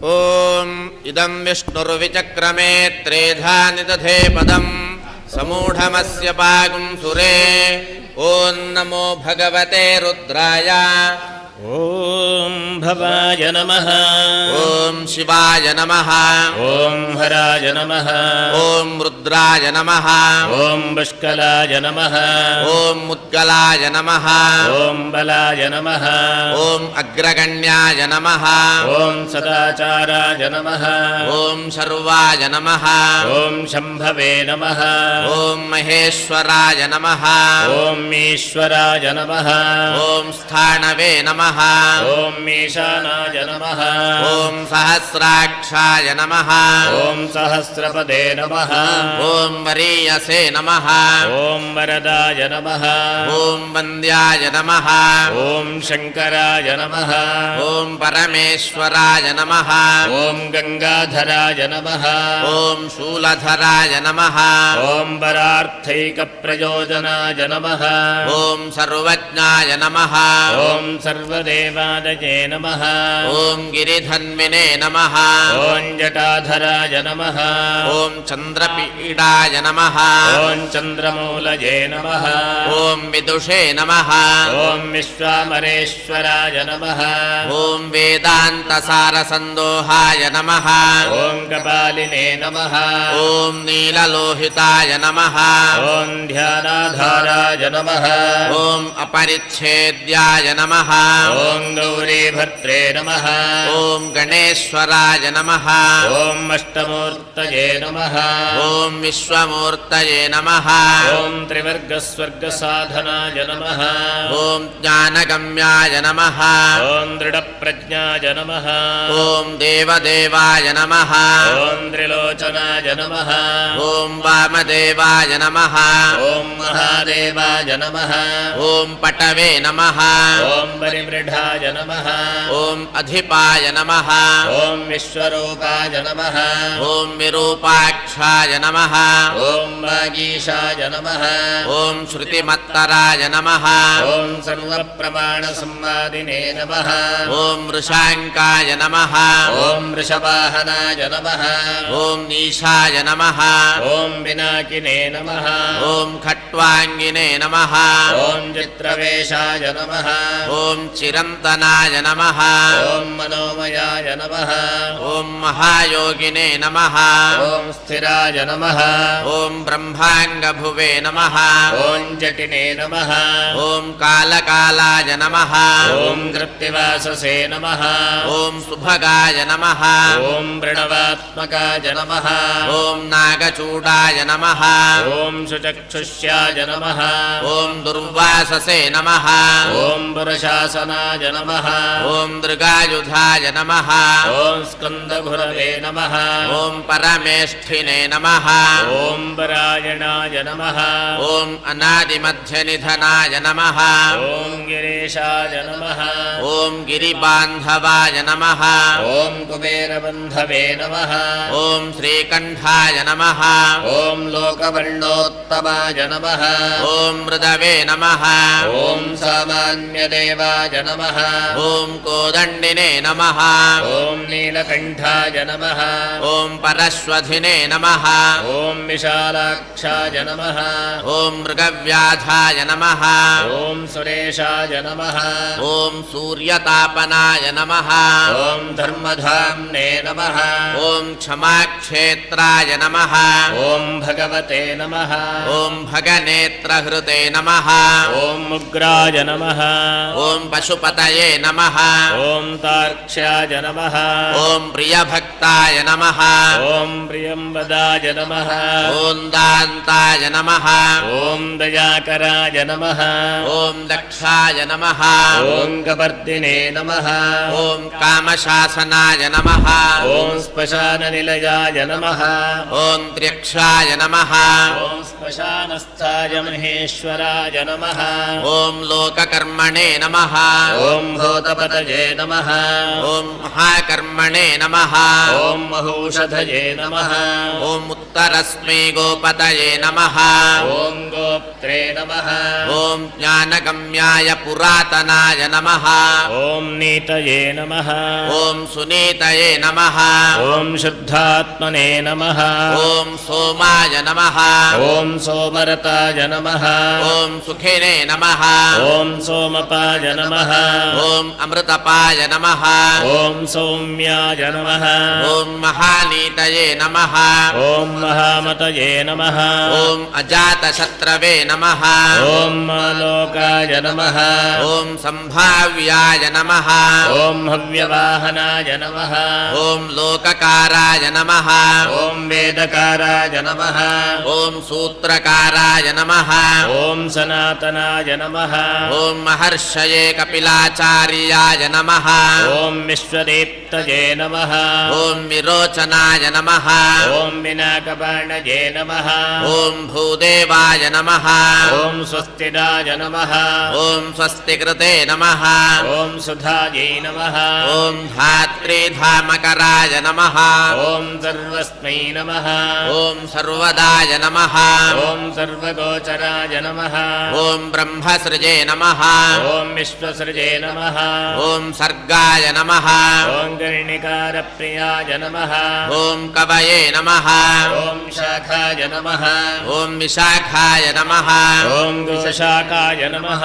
[SPEAKER 6] ॐ इदं विष्णुर्विचक्रमे त्रेधा निदधे पदं समूढमस्य पागुं सुरे ॐ नमो भगवते रुद्राय ॐ भवाय नमः
[SPEAKER 5] ॐ शिवाय नमः
[SPEAKER 6] ॐ हराय नमः
[SPEAKER 5] ॐ रुद्राय नमः
[SPEAKER 6] ॐ पुष्कलाय नमः
[SPEAKER 5] ॐ मुद्गलाय नमः
[SPEAKER 6] ॐ बलाय नमः
[SPEAKER 5] ॐ अग्रगण्याय नमः
[SPEAKER 6] ॐ सदाचाराय नमः
[SPEAKER 5] ॐ शर्वाय नमः
[SPEAKER 6] ॐ शम्भवे नमः
[SPEAKER 5] ॐ महेश्वराय नमः
[SPEAKER 6] ॐ ईश्वराय नमः
[SPEAKER 5] ॐ स्थाणवे नमः
[SPEAKER 6] ॐ ईशानाय नमः
[SPEAKER 5] ॐ सहस्राक्षाय नमः
[SPEAKER 6] ॐ सहस्रपदे नमः
[SPEAKER 5] ॐ वरीयसे नमः
[SPEAKER 6] ॐ वरदाय नमः
[SPEAKER 5] ॐ वन्द्याय नमः
[SPEAKER 6] ॐ शङ्कराय नमः
[SPEAKER 5] ॐ परमेश्वराय नमः
[SPEAKER 6] ॐ गङ्गाधराय नमः
[SPEAKER 5] ॐ शूलधराय नमः
[SPEAKER 6] ॐ परार्थैकप्रयोजनाय नमः
[SPEAKER 5] ॐ सर्वज्ञाय नमः
[SPEAKER 6] ॐ सर्वदेवादये नमः
[SPEAKER 5] ॐ गिरिधन्विने नमः
[SPEAKER 6] ॐ जटाधराय नमः
[SPEAKER 5] ॐ चन्द्रपीडाय नमः
[SPEAKER 6] ॐ चन्द्रमूलये नमः
[SPEAKER 5] ॐ विदुषे नमः
[SPEAKER 6] ॐ विश्वामरेश्वराय नमः
[SPEAKER 5] ॐ वेदान्तसारसन्दोहाय नमः
[SPEAKER 6] ॐ कपालिने नमः
[SPEAKER 5] ॐ नीललोहिताय नमः
[SPEAKER 6] ॐ ध्यानाधाराय नमः
[SPEAKER 5] ॐ अपरिच्छेद्याय नमः
[SPEAKER 6] ॐ गौरीभद्रे नमः
[SPEAKER 5] ॐ गणेश्वराय नमः
[SPEAKER 6] ॐ अष्टमूर्तये नमः
[SPEAKER 5] ॐ विश्वमूर्तये नमः
[SPEAKER 6] ॐ त्रिवर्गस्वर्गसाधनाय नमः
[SPEAKER 5] ॐ ज्ञानगम्याय नमः
[SPEAKER 6] ॐ दृढप्रज्ञाय नमः
[SPEAKER 5] ॐ देवदेवाय नमः
[SPEAKER 6] ॐ त्रिलोचनाय नमः
[SPEAKER 5] ॐ वामदेवाय नमः
[SPEAKER 6] ॐ महादेवाय नमः
[SPEAKER 5] ॐ पटवे नमः
[SPEAKER 6] ॐ परिमृढाय नमः
[SPEAKER 5] ॐ अधिपाय नमः
[SPEAKER 6] ॐ विश्वरूपाय नमः
[SPEAKER 5] ॐ विरूपाक्षाय नमः
[SPEAKER 6] ॐ वागी ईशाय नमः
[SPEAKER 5] ॐ श्रुतिमत्तराय नमः
[SPEAKER 6] ॐ सर्वप्रमाणसंवादिने नमः
[SPEAKER 5] ॐ वृषाङ्काय नमः
[SPEAKER 6] ॐ वृषवाहनाय नमः
[SPEAKER 5] ॐ नीशाय नमः
[SPEAKER 6] ॐ विनाकिने नमः
[SPEAKER 5] ॐ खट्वाङ्गिने नमः
[SPEAKER 6] ॐ चित्रवेशाय नमः
[SPEAKER 5] ॐ चिरन्तनाय नमः
[SPEAKER 6] ॐ मनोमयाय नमः
[SPEAKER 5] ॐ महायोगिने नमः
[SPEAKER 6] ॐ स्थिराय नमः
[SPEAKER 5] ॐ ब्रह्माङ्गभुवे नमः
[SPEAKER 6] ॐ जटिने नमः
[SPEAKER 5] ॐ कालकालाय नमः
[SPEAKER 6] ॐ कृत्तिवाससे नमः
[SPEAKER 5] ॐ सुभगाय नमः
[SPEAKER 6] ॐ प्रणवात्मकाय नमः
[SPEAKER 5] ॐ नागचूडाय नमः
[SPEAKER 6] ॐ सुचक्षुष्याय नमः
[SPEAKER 5] ॐ दुर्वाससे नमः
[SPEAKER 6] ॐ पुरशासनाय नमः
[SPEAKER 5] ॐ दृगायुधाय नमः
[SPEAKER 6] ॐ स्कन्दघुरवे नमः
[SPEAKER 5] ॐ परमेष्ठिने नमः
[SPEAKER 6] ॐ परायणाय नमः
[SPEAKER 5] ॐ अनादिमध्यनिधनाय नमः
[SPEAKER 6] ॐ गिरीशाय नमः
[SPEAKER 5] ॐ गिरिबान्धवाय नमः
[SPEAKER 6] ॐ कुबेरबन्धवे नमः
[SPEAKER 5] ॐ श्रीकण्ठाय नमः
[SPEAKER 6] ॐ लोकवर्णोत्तमाय नमः
[SPEAKER 5] ॐ मृदवे नमः
[SPEAKER 6] ॐ सामान्यदेवाय नमः
[SPEAKER 5] ॐ कोदण्डिने नमः
[SPEAKER 6] ॐ नीलकण्ठाय नमः
[SPEAKER 5] ॐ परश्वधिने नमः
[SPEAKER 6] ॐ विशालाक्षाय नमः
[SPEAKER 5] ॐ मृगव्याधाय नमः
[SPEAKER 6] ॐ सुरेशाय नमः
[SPEAKER 5] ॐ सूर्यतापनाय नमः
[SPEAKER 6] ॐ धर्मधाम्ने नमः
[SPEAKER 5] ॐ क्षमाक्षेत्राय नमः
[SPEAKER 6] ॐ भगवते नमः
[SPEAKER 5] ॐ भगनेत्रहृते नमः
[SPEAKER 6] ॐ उग्राय नमः
[SPEAKER 5] ॐ पशुपतये नमः
[SPEAKER 6] ॐ तार्क्ष्याय नमः
[SPEAKER 5] ॐ प्रियभक्ताय नमः
[SPEAKER 6] ॐ प्रियंवदाय नमः
[SPEAKER 5] ॐ दान्ताय नमः
[SPEAKER 6] ॐ दयाकराय नमः
[SPEAKER 5] ॐ दक्षाय नमः
[SPEAKER 6] ॐ कपर्दिने नमः
[SPEAKER 5] ॐ कामशासनाय नमः
[SPEAKER 6] ॐ श्मशाननिलयाय नमः
[SPEAKER 5] ॐ त्र्यक्षाय नमः
[SPEAKER 6] ॐ श्मशानस्थाय महेश्वराय नमः
[SPEAKER 5] ॐ लोककर्मणे नमः
[SPEAKER 6] ॐ भूतपतये नमः
[SPEAKER 5] ॐ महाकर्मणे नमः
[SPEAKER 6] ॐ महौषधये नमः
[SPEAKER 5] ॐ उत्तरस्मै गोपतये नमः
[SPEAKER 6] ॐ गोप्त्रे नमः
[SPEAKER 5] ॐ ज्ञानगम्याय पुरातनाय नमः
[SPEAKER 6] ॐ नीतये नमः
[SPEAKER 5] ॐ सुनीतये नमः
[SPEAKER 6] ॐ शुद्धात्मने नमः
[SPEAKER 5] ॐ सोमाय नमः
[SPEAKER 6] ॐ सोमरताय नमः
[SPEAKER 5] ॐ सुखिने नमः
[SPEAKER 6] ॐ सोमपाय नमः
[SPEAKER 5] ॐ अमृतपाय नमः
[SPEAKER 6] ॐ सौम्याय नमः
[SPEAKER 5] ॐ महानीतये नमः
[SPEAKER 6] ॐ महामतये नमः
[SPEAKER 5] ॐ अजातशत्रवे नमः
[SPEAKER 6] ॐ मालोकाय नमः
[SPEAKER 5] ॐ सम्भाव्याय नमः
[SPEAKER 6] ॐ हव्यवाहनाय नमः
[SPEAKER 5] ॐ लोककाराय नमः
[SPEAKER 6] ॐ वेदकाराय नमः
[SPEAKER 5] ॐ सूत्रकाराय नमः
[SPEAKER 6] ॐ सनातनाय नमः
[SPEAKER 5] ॐ महर्षये कपिलाचार्याय नमः
[SPEAKER 6] ॐ विश्वदीप्तये नमः
[SPEAKER 5] ॐ विरोचनाय नमः
[SPEAKER 6] ॐ विनाकबाणये नमः
[SPEAKER 5] ॐ भूदेवाय नमः
[SPEAKER 6] ॐ स्वस्तिदाय नमः
[SPEAKER 5] ॐ स्वस्तिकृते नमः
[SPEAKER 6] ॐ सुधायै नमः
[SPEAKER 5] ॐ धात्रीधामकराय नमः
[SPEAKER 6] ॐ सर्वस्मै नमः
[SPEAKER 5] ॐ सर्वदाय नमः
[SPEAKER 6] ॐ सर्वगोचराय नमः
[SPEAKER 5] ॐ ब्रह्मसृजे नमः
[SPEAKER 6] ॐ विश्वसृजे नमः
[SPEAKER 5] ॐ सर्गाय नमः
[SPEAKER 6] ॐ कर्णिकारप्रियाय नमः
[SPEAKER 5] ॐ कवये नमः
[SPEAKER 6] ॐ शाखाय नमः
[SPEAKER 5] ॐ विशाखाय नमः
[SPEAKER 6] ॐ विशाखाय नमः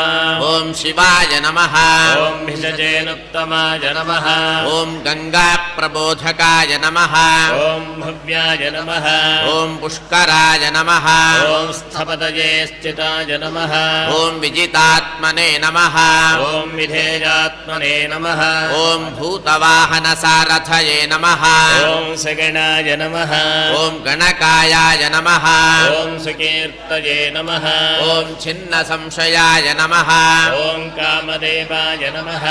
[SPEAKER 5] ॐ शिवाय नमः
[SPEAKER 6] ॐ भिषजेनुत्तमाय नमः
[SPEAKER 5] ॐ गङ्गाप्रबोधकाय नमः
[SPEAKER 6] ॐ भव्याय नमः
[SPEAKER 5] ॐ पुष्कराय नमः
[SPEAKER 6] ॐ स्थपतये स्थिताय नमः
[SPEAKER 5] ॐ विजितात्मने नमः
[SPEAKER 6] ॐ विधेयात्मने नमः
[SPEAKER 5] ॐ भूतवाहनसारथये नमः
[SPEAKER 6] ॐ सगणाय नमः
[SPEAKER 5] ॐ गणकायाय नमः
[SPEAKER 6] ॐ सुकीर्तये नमः
[SPEAKER 5] ॐ छिन्नसंशयाय नमः
[SPEAKER 6] ॐ कामदेवाय नमः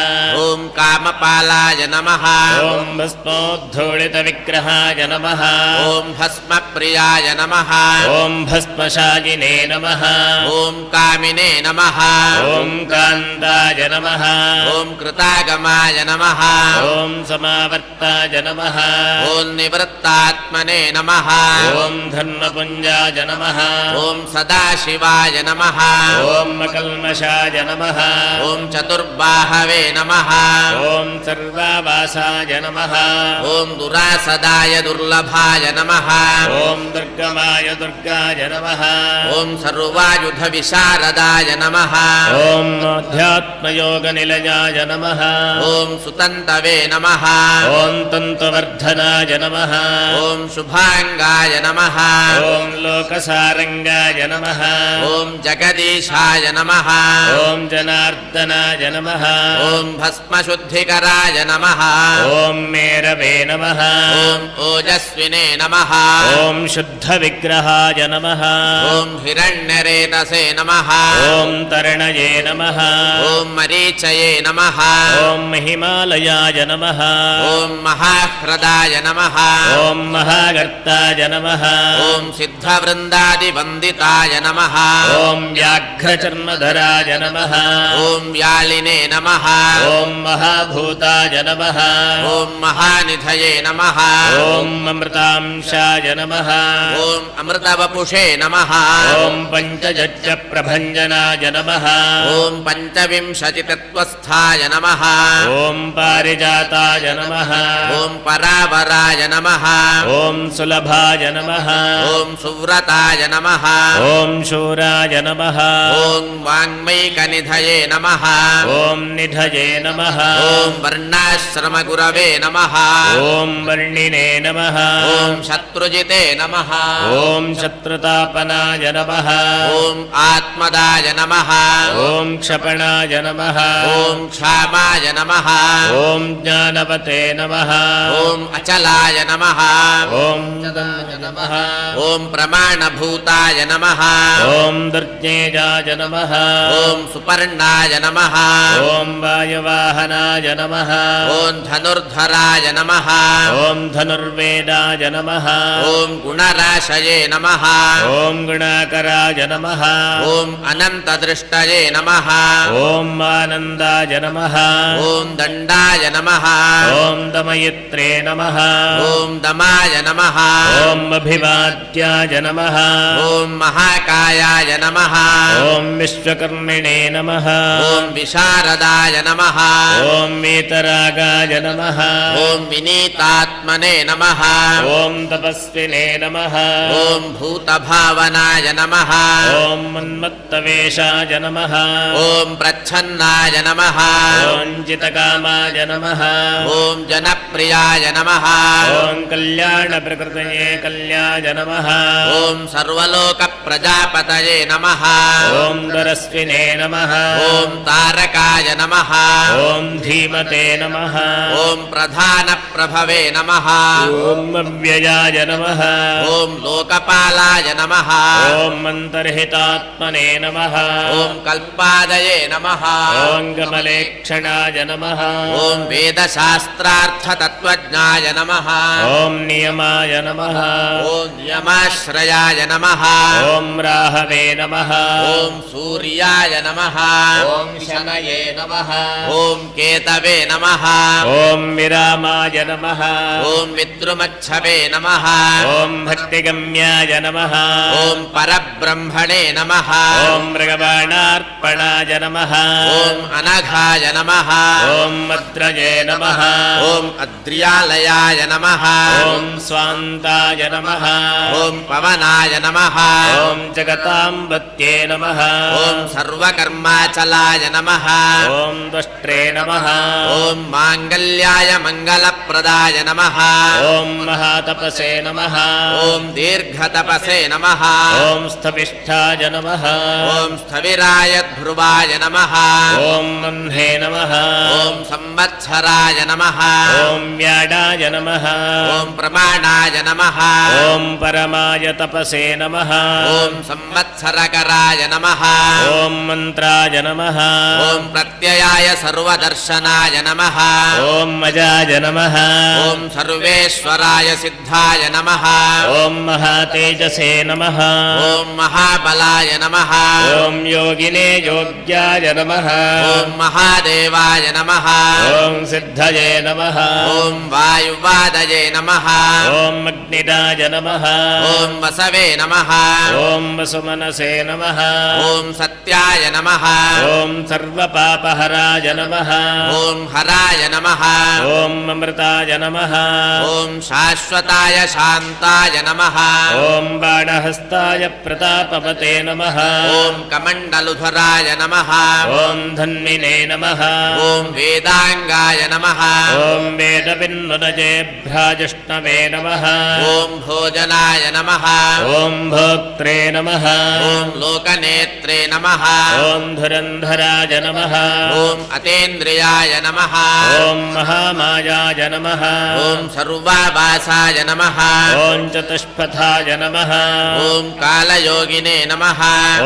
[SPEAKER 5] ॐ कामपालाय नमः
[SPEAKER 6] ॐ भस्मोद्धूलितविग्रहाय नमः
[SPEAKER 5] ॐ भस्मप्रियाय नमः
[SPEAKER 6] ॐ भस्मशालिने नमः
[SPEAKER 5] ॐ कामिने नमः
[SPEAKER 6] ॐ कान्ताय नमः
[SPEAKER 5] ॐ कृतागमाय नमः
[SPEAKER 6] ॐ समावर्ताय नमः
[SPEAKER 5] ॐ निवृत्तात्मने नमः
[SPEAKER 6] ॐ धर्मपुञ्जाय नमः
[SPEAKER 5] ॐ सदाशिवाय नमः
[SPEAKER 6] ॐ मकल्मषाय नमः
[SPEAKER 5] ॐ चतुर्बाहवे नमः
[SPEAKER 6] ॐ सर्वावासाय नमः
[SPEAKER 5] ॐ दुरासदाय दुर्लभाय नमः
[SPEAKER 6] ॐ दुर्गमाय दुर्गाय नमः
[SPEAKER 5] ॐ सर्वायुधविशारदाय नमः
[SPEAKER 6] ॐ अध्यात्मयोगनिलयाय नमः
[SPEAKER 5] ॐ सुतन्तवे नमः
[SPEAKER 6] ॐ तन्तुवर्धनाय नमः
[SPEAKER 5] ॐ शुभाङ्गाय नमः
[SPEAKER 6] ॐ लोकसारङ्गाय नमः
[SPEAKER 5] ॐ जगदीशाय नमः
[SPEAKER 6] ॐ जनार्दनाय नमः
[SPEAKER 5] ॐ भस्मशुद्धिकराय नमः
[SPEAKER 6] ॐ मेरवे नमः
[SPEAKER 5] ॐ ओजस्विने नमः
[SPEAKER 6] ॐ शुद्धविग्रहाय नमः
[SPEAKER 5] ॐ हिरण्यरेतसे नमः
[SPEAKER 6] ॐ तरणये नमः
[SPEAKER 5] ॐ मरीचये नमः
[SPEAKER 6] ॐ हिमालयाय नमः
[SPEAKER 5] ॐ महाह्रदाय नमः
[SPEAKER 6] ॐ महागर्ताय नमः
[SPEAKER 5] ॐ सिद्धवृन्दादिवन्दिताय नमः
[SPEAKER 6] ॐ व्याघ्रचर्मधराय नमः
[SPEAKER 5] ॐ व्यालिने नमः
[SPEAKER 6] ॐ महाभूताय नमः
[SPEAKER 5] ॐ महानिधये नमः
[SPEAKER 6] ॐ अमृतांशाय नमः
[SPEAKER 5] ॐ अमृतवपुषे नमः
[SPEAKER 6] ॐ पञ्चजज्ञप्रभञ्जनाय नमः
[SPEAKER 5] ॐ पञ्चविंशतितत्त्वस्थाय नमः
[SPEAKER 6] ॐ पारिजाताय नमः
[SPEAKER 5] ॐ परावराय नमः
[SPEAKER 6] ॐ सुलभाय नमः
[SPEAKER 5] ॐ सुव्रताय नमः
[SPEAKER 6] ॐ शूराय नमः
[SPEAKER 5] ॐ वाङ्मैकनिधये नमः
[SPEAKER 6] ॐ निधये नमः
[SPEAKER 5] ॐ वर्णाश्रमगुरवे नमः
[SPEAKER 6] ॐ वर्णिने नमः
[SPEAKER 5] ॐ शत्रुजिते नमः
[SPEAKER 6] ॐ शत्रुतापनाय नमः
[SPEAKER 5] ॐ आत्मदाय नमः
[SPEAKER 6] ॐ क्षपणाय नमः
[SPEAKER 5] ॐ क्षामाय नमः
[SPEAKER 6] ॐ ज्ञानवते नमः
[SPEAKER 5] ॐ अचलाय नमः
[SPEAKER 6] ॐ नमः
[SPEAKER 5] ॐ प्रमाणभूताय नमः
[SPEAKER 6] ॐ दुर्ज्ञेयाय नमः
[SPEAKER 5] ॐ सुपर्णाय नमः
[SPEAKER 6] ॐ वायुवाहनाय नमः
[SPEAKER 5] ॐ धनुर्धराय नमः
[SPEAKER 6] ॐ धनुर्वेदाय नमः
[SPEAKER 5] ॐ गुणराशये नमः
[SPEAKER 6] ॐ गुणाकराय नमः
[SPEAKER 5] ॐ अनन्तदृष्टये नमः
[SPEAKER 6] ॐ आनन्दाय नमः
[SPEAKER 5] ॐ दण्डाय नमः
[SPEAKER 6] ॐ दमयित्रे नमः
[SPEAKER 5] ॐ दमाय नमः
[SPEAKER 6] ॐ अभिवाद्याय नमः
[SPEAKER 5] ॐ महाकायाय नमः
[SPEAKER 6] ॐ विश्वकर्मिणे नमः
[SPEAKER 5] ॐ विशारदाय नमः
[SPEAKER 6] ॐ वीतरागाय नमः
[SPEAKER 5] ॐ विनीतात्मने नमः
[SPEAKER 6] ॐ तपस्विने नमः
[SPEAKER 5] ॐ भूतभावनाय नमः
[SPEAKER 6] ॐ मन्मत्तवेषाय नमः
[SPEAKER 5] ॐ प्रच्छन्नाय नमः
[SPEAKER 6] ॐ जितकामाय नमः
[SPEAKER 5] ॐ जनप्रियाय नमः
[SPEAKER 6] ॐ कल्याणप्रकृतये कल्याय नमः
[SPEAKER 5] ॐ सर्वलोकप्रजापतये नमः
[SPEAKER 6] ॐ दरस्विने नमः
[SPEAKER 5] ॐ तारकाय नमः
[SPEAKER 6] ॐ धीमते नमः
[SPEAKER 5] ॐ प्रधानप्रभवे नमः
[SPEAKER 6] ॐ अव्ययाय नमः
[SPEAKER 5] ॐ लोकपालाय नमः
[SPEAKER 6] ॐ अन्तर्हितात्मने नमः
[SPEAKER 5] ॐ कल्पादये नमः
[SPEAKER 6] ॐ कमलेक्षणाय नमः
[SPEAKER 5] ॐ वेदशास्त्रार्थतत्त्वज्ञाय नमः
[SPEAKER 6] ॐ नियमाय नमः
[SPEAKER 5] ॐ नियमाश्रयाय नमः
[SPEAKER 6] ॐ राहवे नमः
[SPEAKER 5] ॐ सूर्याय नमः
[SPEAKER 3] ॐ शनये नमः
[SPEAKER 5] ॐ केतवे नमः
[SPEAKER 6] ॐ विरामाय नमः
[SPEAKER 5] ॐ विद्रुमच्छवे नमः
[SPEAKER 6] ॐ भक्तिगम्याय नमः
[SPEAKER 5] ॐ परब्रह्मणे नमः
[SPEAKER 6] ॐ मृगबाणार्पणाय नमः
[SPEAKER 5] ॐ अनघाय नमः
[SPEAKER 6] ॐ मद्रये नमः
[SPEAKER 5] ॐ अद्रियालयाय नमः
[SPEAKER 6] ॐ स्वान्ताय नमः
[SPEAKER 5] ॐ पवनाय नमः
[SPEAKER 6] ॐ जगताम्बत्ये नमः
[SPEAKER 5] ॐ सर्वकर्माचलाय नमः
[SPEAKER 6] ॐ द्वष्ट्रे नमः
[SPEAKER 5] ॐ माङ्गल्याय मङ्गलप्रदाय नमः
[SPEAKER 6] ॐ महातपसे नमः
[SPEAKER 5] ॐ दीर्घतपसे नमः
[SPEAKER 6] ॐ स्थविष्ठाय नमः
[SPEAKER 5] ॐ स्थविराय ध्रुवाय नमः
[SPEAKER 6] ॐ मह्ने नमः
[SPEAKER 5] ॐ संवत्सराय नमः
[SPEAKER 6] ॐ व्याडाय नमः
[SPEAKER 5] ॐ प्रमाणाय नमः
[SPEAKER 6] ॐ परमाय तपसे नमः
[SPEAKER 5] ॐ संवत्सराय संवत्सरकराय नमः
[SPEAKER 6] ॐ मन्त्राय नमः
[SPEAKER 5] ॐ प्रत्ययाय सर्वदर्शनाय नमः
[SPEAKER 6] ॐ अजाय नमः
[SPEAKER 5] ॐ सर्वेश्वराय सिद्धाय नमः
[SPEAKER 6] ॐ महातेजसे नमः
[SPEAKER 5] ॐ महाबलाय नमः
[SPEAKER 6] ॐ योगिने योग्याय नमः
[SPEAKER 5] ॐ महादेवाय नमः
[SPEAKER 6] ॐ सिद्धये नमः
[SPEAKER 5] ॐ वायुवादये नमः
[SPEAKER 6] ॐ अग्निराय नमः
[SPEAKER 5] ॐ वसवे नमः
[SPEAKER 6] ॐ वसुमनसे नमः
[SPEAKER 5] ॐ सत्याय नमः
[SPEAKER 6] ॐ सर्वपापहराय नमः
[SPEAKER 5] ॐ हराय नमः
[SPEAKER 6] ॐ अमृताय नमः
[SPEAKER 5] ॐ शाश्वताय शान्ताय नमः
[SPEAKER 6] ॐ बाणहस्ताय प्रतापवते नमः
[SPEAKER 5] ॐ कमण्डलुधराय नमः
[SPEAKER 6] ॐ धन्विने नमः
[SPEAKER 5] ॐ वेदाङ्गाय नमः
[SPEAKER 6] ॐ वेदविन्नुनजेभ्राजष्णवे नमः
[SPEAKER 5] ॐ भोजनाय नमः
[SPEAKER 6] ॐ भोक्त्रे नमः
[SPEAKER 5] ॐ लोकनेत्रे नमः
[SPEAKER 6] ॐ धुरन्धराय नमः
[SPEAKER 5] ॐ अतेन्द्रियाय नमः
[SPEAKER 6] ॐ महामायाय नमः
[SPEAKER 5] ॐ सर्वाभासाय नमः
[SPEAKER 6] ॐ चतुष्पथाय नमः
[SPEAKER 5] ॐ कालयोगिने नमः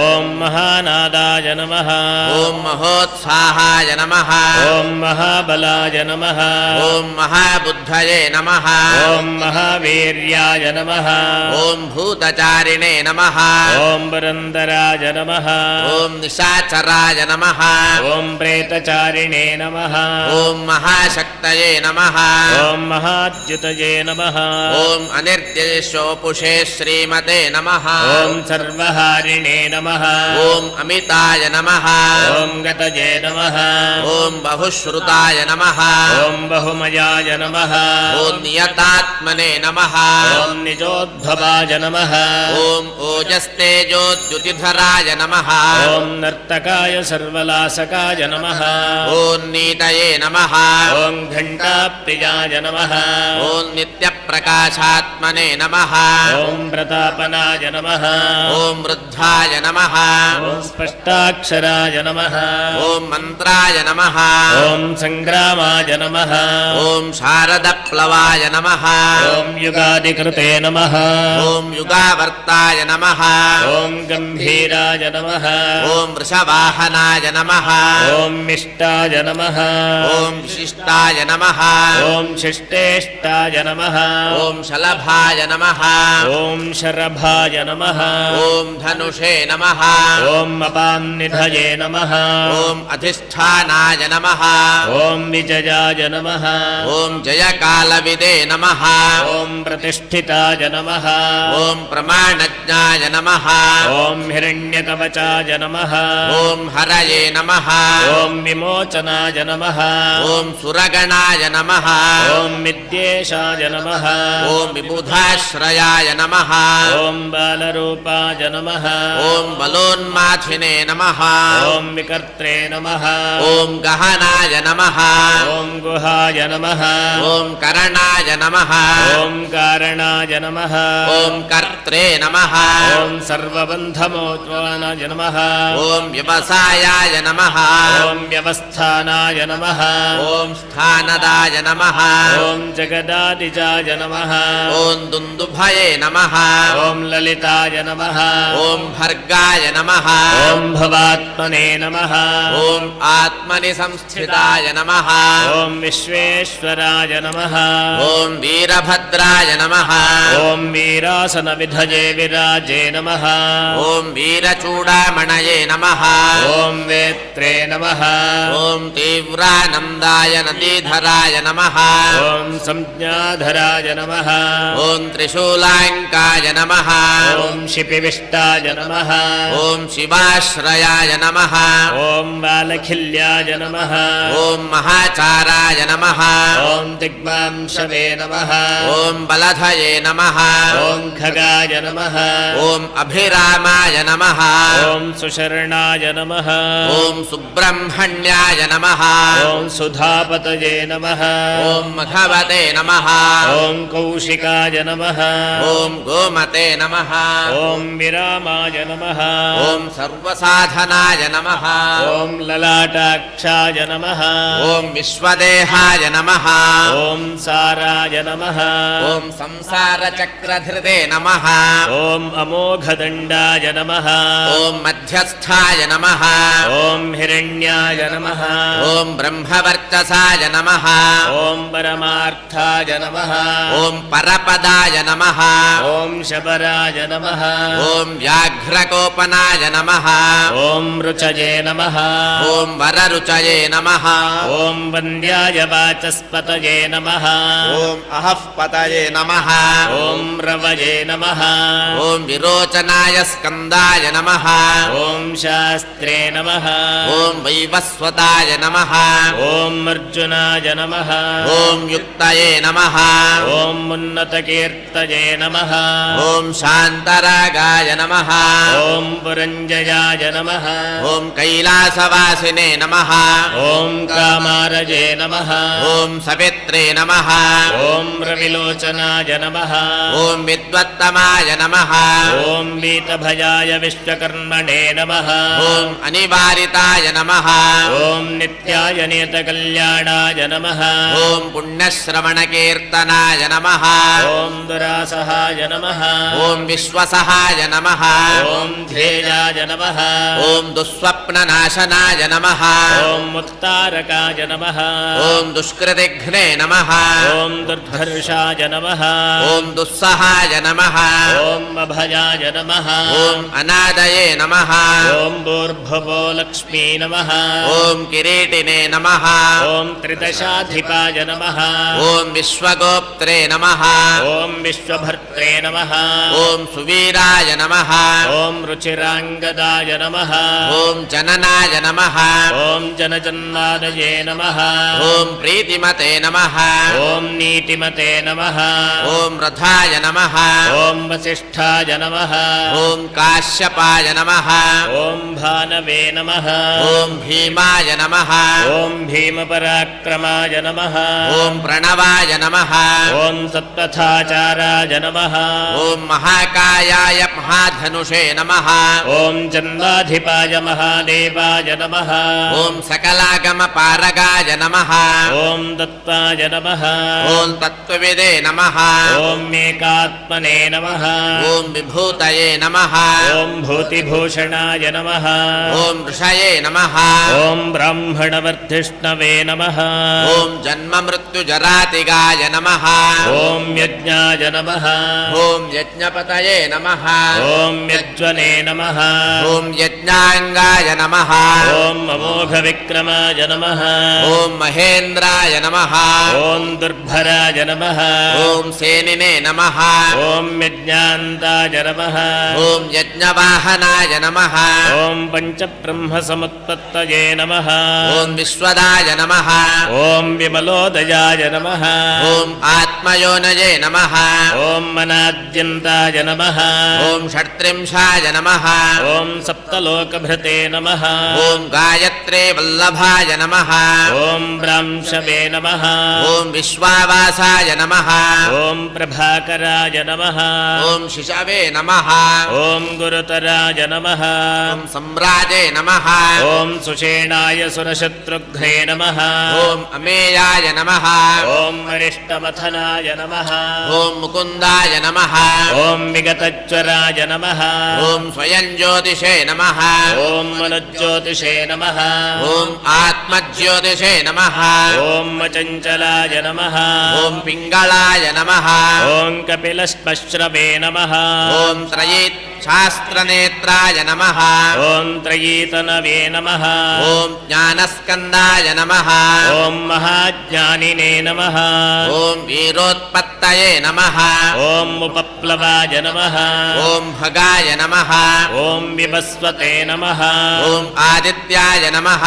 [SPEAKER 6] ॐ महानादाय नमः
[SPEAKER 5] ॐ महोत्साहाय नमः
[SPEAKER 6] ॐ महाबलाय नमः
[SPEAKER 5] ॐ महाबुद्धये नमः
[SPEAKER 6] ॐ महावीर्याय नमः
[SPEAKER 5] ॐ भूतचारिणे नमः
[SPEAKER 6] ॐ पुरन्दराय नमः
[SPEAKER 5] ॐ निशाचराय नमः
[SPEAKER 6] ॐ प्रेतचारिणे नमः
[SPEAKER 5] ॐ महाशक्तये नमः
[SPEAKER 6] ॐ महाद्युतये नमः
[SPEAKER 5] ॐ अनिर्देशोपुषे श्रीमते नमः
[SPEAKER 6] ॐ सर्वहारिणे नमः
[SPEAKER 5] ॐ अमिताय नमः
[SPEAKER 6] ॐ गतये नमः
[SPEAKER 5] ॐ बहुश्रुताय नमः
[SPEAKER 6] ॐ बहुमयाय नमः
[SPEAKER 5] ॐ नियतात्मने नमः
[SPEAKER 6] ॐ निजोद्भवाय नमः
[SPEAKER 5] ॐ ओजस्तेजोद्युतिधराय नमः
[SPEAKER 6] ॐ नर्तकाय सर्वलासकाय नमः
[SPEAKER 5] ॐ नीतये नमः
[SPEAKER 6] ॐ घण्टाप्रियाय नमः
[SPEAKER 5] ॐ नित्यप्रकाशात्मने नमः
[SPEAKER 6] ॐ प्रतापनाय नमः
[SPEAKER 5] ॐ वृद्धाय नमः
[SPEAKER 6] ॐ स्पष्टाक्षराय नमः
[SPEAKER 5] ॐ मन्त्राय नमः
[SPEAKER 6] ॐ सङ्ग्रामाय नमः
[SPEAKER 5] ॐ शारदप्लवाय नमः
[SPEAKER 6] ॐ युगादिकृते नमः
[SPEAKER 5] ॐ युगावर्ताय नमः
[SPEAKER 6] ॐ गम्भीराय नमः
[SPEAKER 5] ॐ वृषवाहनाय नमः
[SPEAKER 6] ॐ मिष्टाय नमः
[SPEAKER 5] ॐ विशिष्टाय नमः
[SPEAKER 6] ॐ शिष्टेष्टाय नमः
[SPEAKER 5] ॐ शलभाय नमः
[SPEAKER 6] ॐ शरभाय नमः
[SPEAKER 5] ॐ धनुषे नमः
[SPEAKER 6] ॐ अपान्निधये नमः
[SPEAKER 5] ॐ अधिष्ठानाय नमः
[SPEAKER 6] ॐ विजयाय नमः
[SPEAKER 5] ॐ जयकालविदे नमः
[SPEAKER 6] ॐ प्रतिष्ठिताय नमः
[SPEAKER 5] ॐ प्रमाणज्ञाय नमः
[SPEAKER 6] ॐ हिरण्यकवचाय नमः
[SPEAKER 5] ॐ हरये नमः
[SPEAKER 6] ॐ विमोचनाय नमः
[SPEAKER 5] ॐ सुरगणाय नमः
[SPEAKER 6] ॐ विद्येशाय नमः
[SPEAKER 5] ॐ विबुधाश्रयाय नमः
[SPEAKER 6] ॐ बालरूपाय नमः
[SPEAKER 5] ॐ बलोन्माथिने नमः
[SPEAKER 6] ॐ विकर्त्रे नमः
[SPEAKER 5] ॐ गहनाय नमः
[SPEAKER 6] ॐ गुहाय नमः
[SPEAKER 5] ॐ करणाय नमः
[SPEAKER 6] ॐ कारणाय नमः
[SPEAKER 5] ॐ कर्त्रे नमः
[SPEAKER 6] ॐ सर्वबन्धमोद्वानाय नमः
[SPEAKER 5] ॐ व्यवसायाय नमः
[SPEAKER 6] ॐ व्यवस्थानाय नमः
[SPEAKER 5] ॐ स्थानदाय नमः
[SPEAKER 6] ॐ जगदादिजाय नमः
[SPEAKER 5] ॐ दुन्दुभये नमः
[SPEAKER 6] ॐ ललिताय नमः
[SPEAKER 5] ॐ भर्गाय नमः
[SPEAKER 6] ॐ भवात्मने नमः
[SPEAKER 5] ॐ आत्मनि संस्थिताय नमः
[SPEAKER 6] ॐ विश्वेश्वराय नमः
[SPEAKER 5] ॐ वीरभद्राय नमः
[SPEAKER 6] ॐ वीरासनविधये विराजे नमः
[SPEAKER 5] ॐ वीरचूडामणये नमः
[SPEAKER 6] ॐ वेत्रे नमः
[SPEAKER 5] ॐ तीव्रानन्दाय नदीधराय नमः
[SPEAKER 6] ॐ संज्ञाधराय नमः
[SPEAKER 5] ॐ त्रिशूलाङ्काय नमः
[SPEAKER 6] ॐ शिपिविष्टाय नमः
[SPEAKER 5] ॐ शिवाश्रयाय नमः
[SPEAKER 6] ॐ बालखिल्याय नमः
[SPEAKER 5] ॐ महाचाराय नमः
[SPEAKER 6] ॐ दिग्मांशवे नमः
[SPEAKER 5] ॐ बलधये नमः
[SPEAKER 6] ॐ खगाय नमः
[SPEAKER 5] ॐ अभिरामाय नमः
[SPEAKER 6] ॐ सुशरणाय नमः
[SPEAKER 5] ॐ सुब्रह्मण्याय नमः
[SPEAKER 6] ॐ सुधापतये नमः
[SPEAKER 5] ॐ मघवते नमः
[SPEAKER 6] ॐ कौशिकाय नमः
[SPEAKER 5] ॐ गोमते नमः
[SPEAKER 6] ॐ विरामाय नमः
[SPEAKER 5] ॐ सर्वसाधनाय नमः
[SPEAKER 6] ॐ ललाटाक्षाय नमः
[SPEAKER 5] ॐ विश्वदेहाय नमः
[SPEAKER 6] ॐ साराय नमः
[SPEAKER 5] ॐ संसारचक्रधृते नमः
[SPEAKER 6] ॐ अमोघदण्ड अखण्डाय नमः
[SPEAKER 5] ॐ मध्यस्थाय नमः
[SPEAKER 6] ॐ हिरण्याय नमः
[SPEAKER 5] ॐ ब्रह्मवर्चसाय नमः
[SPEAKER 6] ॐ परमार्थाय नमः
[SPEAKER 5] ॐ परपदाय नमः
[SPEAKER 6] ॐ शबराय नमः
[SPEAKER 5] ॐ व्याघ्रकोपनाय नमः
[SPEAKER 6] ॐ रुचये नमः
[SPEAKER 5] ॐ वररुचये नमः
[SPEAKER 6] ॐ वन्द्याय वाचस्पतये नमः
[SPEAKER 5] ॐ अहःपतये नमः
[SPEAKER 6] ॐ रवये नमः
[SPEAKER 5] ॐ विरोचनाय स्कन्दाय नमः
[SPEAKER 6] ॐ शास्त्रे नमः
[SPEAKER 5] ॐ वैवस्वताय नमः
[SPEAKER 6] ॐ अर्जुनाय नमः
[SPEAKER 5] ॐ युक्तये नमः
[SPEAKER 6] ॐ उन्नतकीर्तये नमः
[SPEAKER 5] ॐ शान्तरागाय नमः
[SPEAKER 6] ॐ पुरञ्जयाय नमः
[SPEAKER 5] ॐ कैलासवासिने नमः
[SPEAKER 6] ॐ कामारजे नमः
[SPEAKER 5] ॐ सवित्रे नमः
[SPEAKER 6] ॐ रविलोचनाय नमः
[SPEAKER 5] ॐ विद्वत्तमाय नमः
[SPEAKER 6] ॐ वीतभयाय विश्वकर्मणे नमः
[SPEAKER 5] ॐ अनिवारिताय नमः
[SPEAKER 6] ॐ नित्याय नियतकल्याणाय नमः
[SPEAKER 5] ॐ पुण्यश्रवणकीर्तनाय नमः
[SPEAKER 6] ॐ दुरासहाय नमः
[SPEAKER 5] ॐ विश्वसहाय नमः
[SPEAKER 6] ॐ ध्येयाय नमः
[SPEAKER 5] ॐ दुःस्वप्ननाशनाय नमः
[SPEAKER 6] ॐ उत्तारकाय नमः
[SPEAKER 5] ॐ दुष्कृतिघ्ने नमः
[SPEAKER 6] ॐ दुर्धर्षाय नमः
[SPEAKER 5] ॐ दुःसहाय नमः
[SPEAKER 6] ॐ अभयाय नमः
[SPEAKER 5] ॐ अनादये नमः
[SPEAKER 6] ॐ भूर्भुवो लक्ष्मी नमः
[SPEAKER 5] ॐ किरीटिने नमः
[SPEAKER 6] ॐ त्रिदशाधिपाय नमः
[SPEAKER 5] ॐ विश्वगोप्त्रे नमः
[SPEAKER 6] ॐ विश्वभर्त्रे नमः
[SPEAKER 5] ॐ सुवीराय नमः
[SPEAKER 6] ॐ रुचिराङ्गदाय नमः
[SPEAKER 5] ॐ जननाय नमः
[SPEAKER 6] ॐ जनजन्मादये नमः
[SPEAKER 5] ॐ प्रीतिमते नमः
[SPEAKER 6] ॐ नीतिमते नमः
[SPEAKER 5] ॐ रथाय नमः
[SPEAKER 6] ॐ वसिष्ठाय नमः
[SPEAKER 5] ॐ काश्यपाय नमः
[SPEAKER 6] ॐ भानवे नमः
[SPEAKER 5] ॐ भीमाय नमः
[SPEAKER 6] ॐ भीमपराक्रमाय नमः
[SPEAKER 5] ॐ प्रणवाय नमः
[SPEAKER 6] ॐ सत्पथाचाराय नमः
[SPEAKER 5] ॐ महाकायाय महाधनुषे नमः
[SPEAKER 6] ॐ चन्दाधिपाय महादेवाय नमः
[SPEAKER 5] ॐ सकलागमपारगाय नमः
[SPEAKER 6] ॐ दत्ताय नमः
[SPEAKER 5] ॐ तत्त्वविदे नमः
[SPEAKER 6] ॐ एकात्मने नमः
[SPEAKER 5] ॐ विभूतये नमः
[SPEAKER 6] ॐ भूतिभूषणाय नमः
[SPEAKER 5] ॐ ऋषये नमः
[SPEAKER 6] ॐ ब्राह्मणवर्धिष्णवे नमः
[SPEAKER 5] ॐ जन्ममृत्युजरातिगाय नमः
[SPEAKER 6] ॐ यज्ञाय नमः
[SPEAKER 5] ॐ यज्ञपतये नमः
[SPEAKER 6] ॐ यज्वने नमः
[SPEAKER 5] ॐ यज्ञाङ्गाय नमः
[SPEAKER 6] ॐ अमोघविक्रमाय नमः
[SPEAKER 5] ॐ महेन्द्राय नमः
[SPEAKER 6] ॐ दुर्भराय नमः
[SPEAKER 5] ॐ सेनिने नमः
[SPEAKER 6] ॐ यज्ञान्ताय नमः
[SPEAKER 5] ॐ यज्ञवाहनाय नमः
[SPEAKER 6] ॐ पञ्चब्रह्मसमुत्पत्तये नमः
[SPEAKER 5] ॐ विश्वदाय नमः
[SPEAKER 6] ॐ विमलोदयाय नमः
[SPEAKER 5] ॐ आत्मयोनये नमः
[SPEAKER 6] ॐ मनाद्यन्ताय नमः
[SPEAKER 5] ॐ षट्त्रिंशाय नमः
[SPEAKER 6] ॐ सप्तलोकभृते नमः
[SPEAKER 5] ॐ गायत्रे वल्लभाय नमः
[SPEAKER 6] ॐ ब्रांशवे नमः
[SPEAKER 5] ॐ विश्वावासाय नमः
[SPEAKER 6] ॐ प्रभाकराय नमः
[SPEAKER 5] ॐ शिशवे नमः
[SPEAKER 6] ॐ गुरुतराय नमः
[SPEAKER 5] ॐ सम्राजे नमः
[SPEAKER 6] ॐ सुषेणाय सुरशत्रुघ्ने नमः
[SPEAKER 5] ॐ अमेयाय नमः
[SPEAKER 6] ॐ वरिष्ठमथनाय नमः
[SPEAKER 5] ॐ मुकुन्दाय नमः
[SPEAKER 6] ॐ विगतज्वराय नमः
[SPEAKER 5] ॐ स्वयं ज्योतिषे नमः
[SPEAKER 6] ॐ मनुज्योतिषे नमः
[SPEAKER 5] ॐ आत्मज्योतिषे नमः
[SPEAKER 6] ॐ अचञ्चलाय नमः
[SPEAKER 5] ॐ पिङ्गळाय नमः
[SPEAKER 6] ॐ कपिलश्मश्रवे नमः
[SPEAKER 5] ॐ त्रयीच्छास्त्रनेत्राय नमः
[SPEAKER 6] ॐ त्रयीतनवे नमः
[SPEAKER 5] ॐ ज्ञानस्कन्दाय नमः
[SPEAKER 6] ॐ महाज्ञानिने नमः
[SPEAKER 5] ॐ वीरोत्पत्तये नमः
[SPEAKER 6] ॐ उपप्लवाय नमः
[SPEAKER 5] ॐ भगाय नमः
[SPEAKER 6] ॐ विवस्वते नमः
[SPEAKER 5] ॐ आदित्याय नमः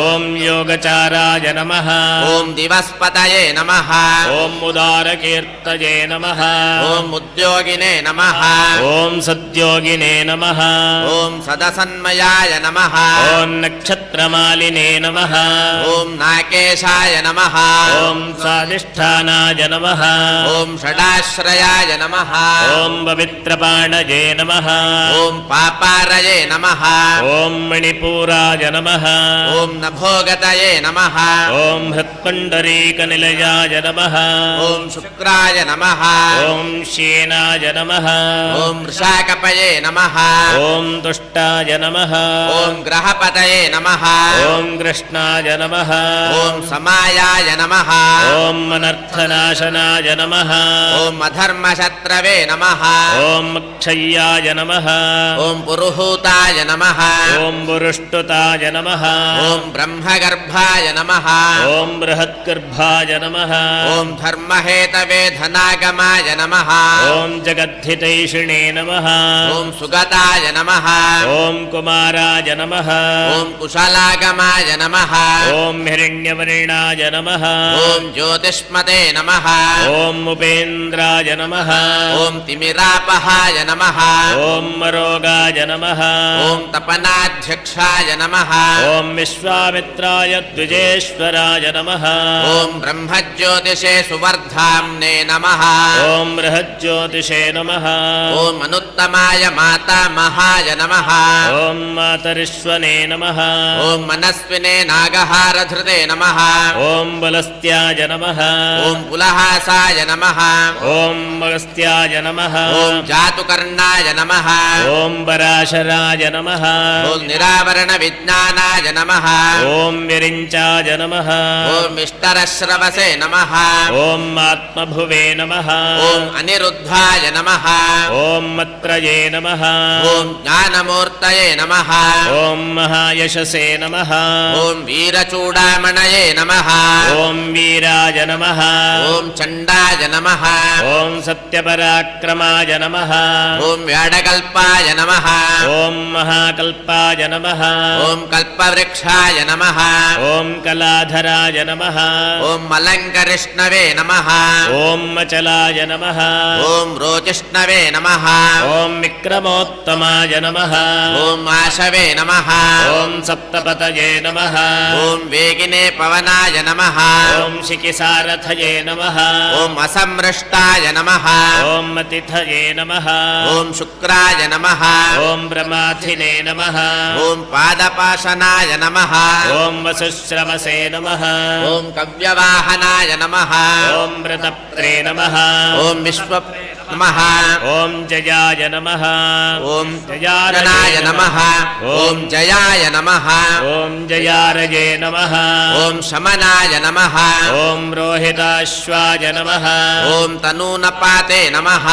[SPEAKER 6] ॐ योगचाराय नमः
[SPEAKER 5] ॐ दिवस्पतये नमः
[SPEAKER 6] ॐ उदारकीर्तये नमः
[SPEAKER 5] ॐ उद्योगिने नमः
[SPEAKER 6] ॐ सद्योगिने नमः
[SPEAKER 5] ॐ सदसन्मयाय नमः
[SPEAKER 6] ॐ नक्षत्रमालिने नमः
[SPEAKER 5] ॐ नाकेशाय नमः
[SPEAKER 6] ॐ स्वादिष्ठानाय नमः
[SPEAKER 5] ॐ षडाश्रयाय नमः
[SPEAKER 6] ॐ पवित्रपाणये नमः
[SPEAKER 5] ॐ पापारये पतये नमः
[SPEAKER 6] ॐ मणिपुराय नमः
[SPEAKER 5] ॐ नभोगतये नमः
[SPEAKER 6] ॐ हृत्पुण्डरीकनिलयाय नमः
[SPEAKER 5] ॐ शुक्राय नमः
[SPEAKER 6] ॐ क्षीणाय नमः
[SPEAKER 5] ॐ वृषाकपये नमः
[SPEAKER 6] ॐ दुष्टाय नमः
[SPEAKER 5] ॐ ग्रहपतये नमः
[SPEAKER 6] ॐ कृष्णाय नमः
[SPEAKER 5] ॐ समायाय नमः
[SPEAKER 6] ॐ अनर्थनाशनाय नमः
[SPEAKER 5] ॐ अधर्मशत्रवे नमः
[SPEAKER 6] ॐ क्षय्याय नमः
[SPEAKER 5] ॐ पुरुहूताय नमः
[SPEAKER 6] ॐ पुरुष्टुताय नमः
[SPEAKER 5] ॐ ब्रह्मगर्भाय नमः
[SPEAKER 6] ॐ बृहद्गर्भाय नमः
[SPEAKER 5] ॐ धर्महेतवे धनागमाय नमः
[SPEAKER 6] ॐ जगद्धितैषिणे नमः
[SPEAKER 5] ॐ सुगताय नमः
[SPEAKER 6] ॐ कुमाराय नमः
[SPEAKER 5] ॐ कुशलागमाय नमः
[SPEAKER 6] ॐ हिरण्यवर्णाय नमः
[SPEAKER 5] ॐ ज्योतिष्मते नमः
[SPEAKER 6] ॐ उपेन्द्राय नमः
[SPEAKER 5] ॐ तिमिरापहाय नमः
[SPEAKER 6] ॐ मरोगाय नमः
[SPEAKER 5] ॐ तपनाध्यक्षाय नमः
[SPEAKER 6] ॐ विश्वामित्राय द्विजेश्वराय नमः
[SPEAKER 5] ॐ ब्रह्मज्योतिषे सुवर्धाम्ने नमः
[SPEAKER 6] ॐ बृहज्योतिषे नमः
[SPEAKER 5] ॐ अनुत्तमाय मातामहाय नमः
[SPEAKER 6] ॐ मातरिश्वने नमः
[SPEAKER 5] ॐ मनस्विने नागहारधृते नमः
[SPEAKER 6] ॐ बलस्त्याय नमः
[SPEAKER 5] ॐ पुलहासाय नमः
[SPEAKER 6] ॐ मगस्त्याय नमः
[SPEAKER 5] ॐ जातुकर्णाय नमः
[SPEAKER 6] ॐ पराशराय नमः
[SPEAKER 5] ॐ निरावरणविज्ञानाय नमः
[SPEAKER 6] ॐ विरिञ्चाय नमः
[SPEAKER 5] ॐ इष्टरश्रवसे नमः
[SPEAKER 6] ॐ आत्मभुवे नमः
[SPEAKER 5] ॐ अनिरुद्धाय नमः
[SPEAKER 6] ॐ मत्रये नमः
[SPEAKER 5] ॐ ज्ञानमूर्तये नमः
[SPEAKER 6] ॐ महायशसे नमः
[SPEAKER 5] ॐ वीरचूडामणये नमः
[SPEAKER 6] ॐ वीराय नमः
[SPEAKER 5] ॐ चण्डाय नमः
[SPEAKER 6] ॐ सत्यपराक्रमाय नमः
[SPEAKER 5] ॐ व्याडकल्पाय नमः
[SPEAKER 6] ॐ महाकल्पाय नमः
[SPEAKER 5] ॐ कल्पवृक्षाय नमः
[SPEAKER 6] ॐ कलाधराय नमः
[SPEAKER 5] ॐ मलङ्करिष्णवे नमः
[SPEAKER 6] ॐ मचलाय नमः
[SPEAKER 5] ॐ रोचिष्णवे नमः
[SPEAKER 6] ॐ विक्रमोत्तमाय नमः
[SPEAKER 5] ॐ आशवे नमः
[SPEAKER 6] ॐ सप्तपतये नमः
[SPEAKER 5] ॐ वेगिने पवनाय नमः
[SPEAKER 6] ॐ शिखिसारथये नमः
[SPEAKER 5] ॐ असमृष्टाय नमः
[SPEAKER 6] ॐ अतिथये नमः
[SPEAKER 5] ॐ शुक्राय नमः
[SPEAKER 6] ॐ प्रमाथिने नमः
[SPEAKER 5] ॐ पादपाशनाय नमः
[SPEAKER 6] ॐ वसुश्रवसे नमः
[SPEAKER 5] ॐ कव्यवाहनाय नमः
[SPEAKER 6] ॐ व्रतप्त्रे नमः
[SPEAKER 5] ॐ विश्व नमः
[SPEAKER 6] ॐ जयाय नमः
[SPEAKER 5] ॐ जयाय नमः ॐ जयाय नमः
[SPEAKER 6] ॐ जयारये नमः
[SPEAKER 5] ॐ शमनाय नमः
[SPEAKER 6] ॐ रोहिताश्वाय नमः
[SPEAKER 5] ॐ तनूनपाते नमः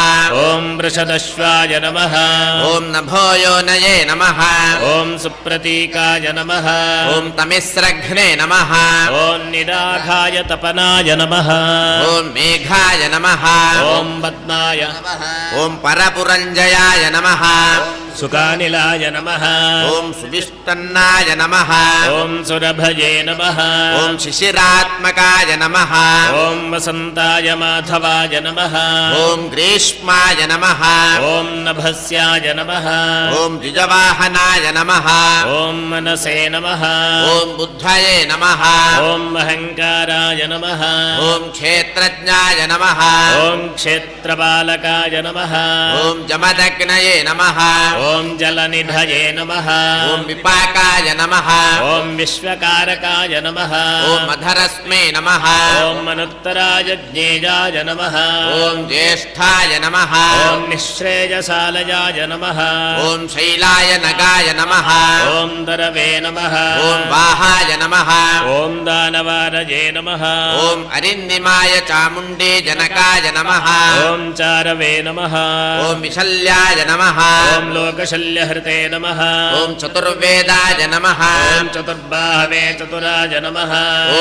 [SPEAKER 6] ॐ वृषदश्वाय नमः
[SPEAKER 5] ॐ नभोयोनये नमः
[SPEAKER 6] ॐ सुप्रतीकाय नमः
[SPEAKER 5] ॐ तमिस्रघ्ने नमः
[SPEAKER 6] ॐ निराघाय तपनाय नमः
[SPEAKER 5] ॐ मेघाय नमः
[SPEAKER 6] ॐ पद्माय
[SPEAKER 5] ॐ परपुरञ्जयाय नमः
[SPEAKER 6] सुकानिलाय नमः
[SPEAKER 5] ॐ सुविष्टन्नाय नमः
[SPEAKER 6] ॐ सुरभये नमः
[SPEAKER 5] ॐ शिशिरात्मकाय नमः
[SPEAKER 6] ॐ वसन्ताय माधवाय नमः
[SPEAKER 5] ॐ ग्रीष्माय नमः
[SPEAKER 6] ॐ नभस्याय नमः
[SPEAKER 5] ॐ द्विजवाहनाय नमः
[SPEAKER 6] ॐ मनसे नमः
[SPEAKER 5] ॐ बुद्धये नमः
[SPEAKER 6] ॐ अहङ्काराय नमः
[SPEAKER 5] ॐ क्षेत्रज्ञाय नमः
[SPEAKER 6] ॐ क्षेत्रपालकाय नमः
[SPEAKER 5] ॐ जमदग्नये नमः
[SPEAKER 6] ॐ जलनिधये नमः
[SPEAKER 5] ॐ विपाकाय नमः
[SPEAKER 6] ॐ विश्वकारकाय नमः
[SPEAKER 5] ॐ अधरस्मे नमः
[SPEAKER 6] ॐ अनुत्तराय ज्ञेयाय नमः
[SPEAKER 5] ॐ ज्येष्ठाय नमः
[SPEAKER 6] ॐ निःश्रेयसालयाय नमः
[SPEAKER 5] ॐ शैलाय नगाय नमः
[SPEAKER 6] ॐ दरवे नमः
[SPEAKER 5] ॐ वाहाय नमः
[SPEAKER 6] ॐ दानवारये नमः
[SPEAKER 5] ॐ अरिन्दिमाय चामुण्डे जनकाय नमः
[SPEAKER 6] ॐ चारवे नमः
[SPEAKER 5] ॐ विशल्याय नमः
[SPEAKER 6] ॐ लोकशल्यहृते नमः
[SPEAKER 5] ॐ चतुर्वेदाय नमः
[SPEAKER 6] ॐ चतुर्बाहवे चतुराय नमः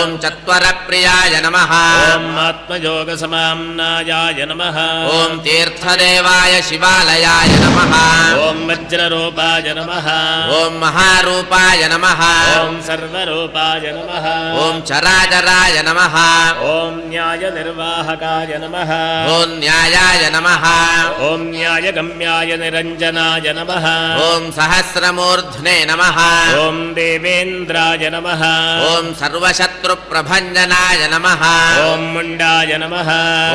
[SPEAKER 5] ॐ चत्वरप्रियाय नमः
[SPEAKER 6] ॐ आत्मयोगसमाम्नायाय नमः
[SPEAKER 5] ॐ तीर्थदेवाय शिवालयाय नमः
[SPEAKER 6] ॐ वज्ररूपाय नमः
[SPEAKER 5] ॐ महारूपाय नमः
[SPEAKER 6] ॐ सर्वरूपाय नमः
[SPEAKER 5] ॐ चराचराय नमः
[SPEAKER 6] ॐ न्यायनिर्वाहकाय नमः
[SPEAKER 5] ॐ न्यायाय नमः
[SPEAKER 6] ॐ न्यायगम्याय निरञ्जनाय नमः नमः
[SPEAKER 5] ॐ सहस्रमूर्ध्ने नमः
[SPEAKER 6] ॐ देवेन्द्राय नमः
[SPEAKER 5] ॐ सर्वशत्रुप्रभञ्जनाय नमः
[SPEAKER 6] ॐ मुण्डाय नमः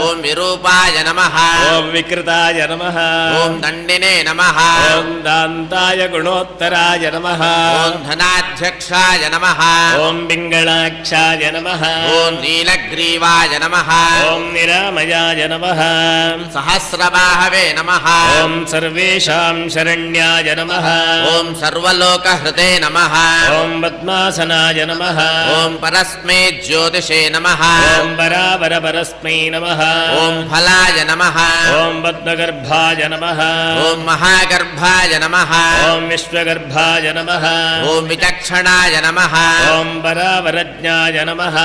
[SPEAKER 5] ॐ विरूपाय नमः
[SPEAKER 6] ॐ विकृताय नमः
[SPEAKER 5] ॐ दण्डिने नमः
[SPEAKER 6] ॐ दान्ताय गुणोत्तराय नमः
[SPEAKER 5] ॐ धनाध्यक्षाय नमः
[SPEAKER 6] ॐ पिङ्गलाक्षाय नमः
[SPEAKER 5] ॐ नीलग्रीवाय नमः
[SPEAKER 6] ॐ निरामयाय नमः
[SPEAKER 5] सहस्रबाहवे नमः
[SPEAKER 6] ॐ सर्वेषां शरण्याय नमः
[SPEAKER 5] ॐ सर्वलोकहृते नमः
[SPEAKER 6] ॐ पद्मासनाय नमः
[SPEAKER 5] ॐ परस्मै ज्योतिषे नमः
[SPEAKER 6] ॐ परावरपरस्मै नमः
[SPEAKER 5] ॐ फलाय नमः
[SPEAKER 6] ॐ पद्मगर्भाय नमः
[SPEAKER 5] ॐ महागर्भाय नमः
[SPEAKER 6] ॐ विश्वगर्भाय नमः
[SPEAKER 5] ॐ विचक्षणाय नमः
[SPEAKER 6] ॐ परावरज्ञाय नमः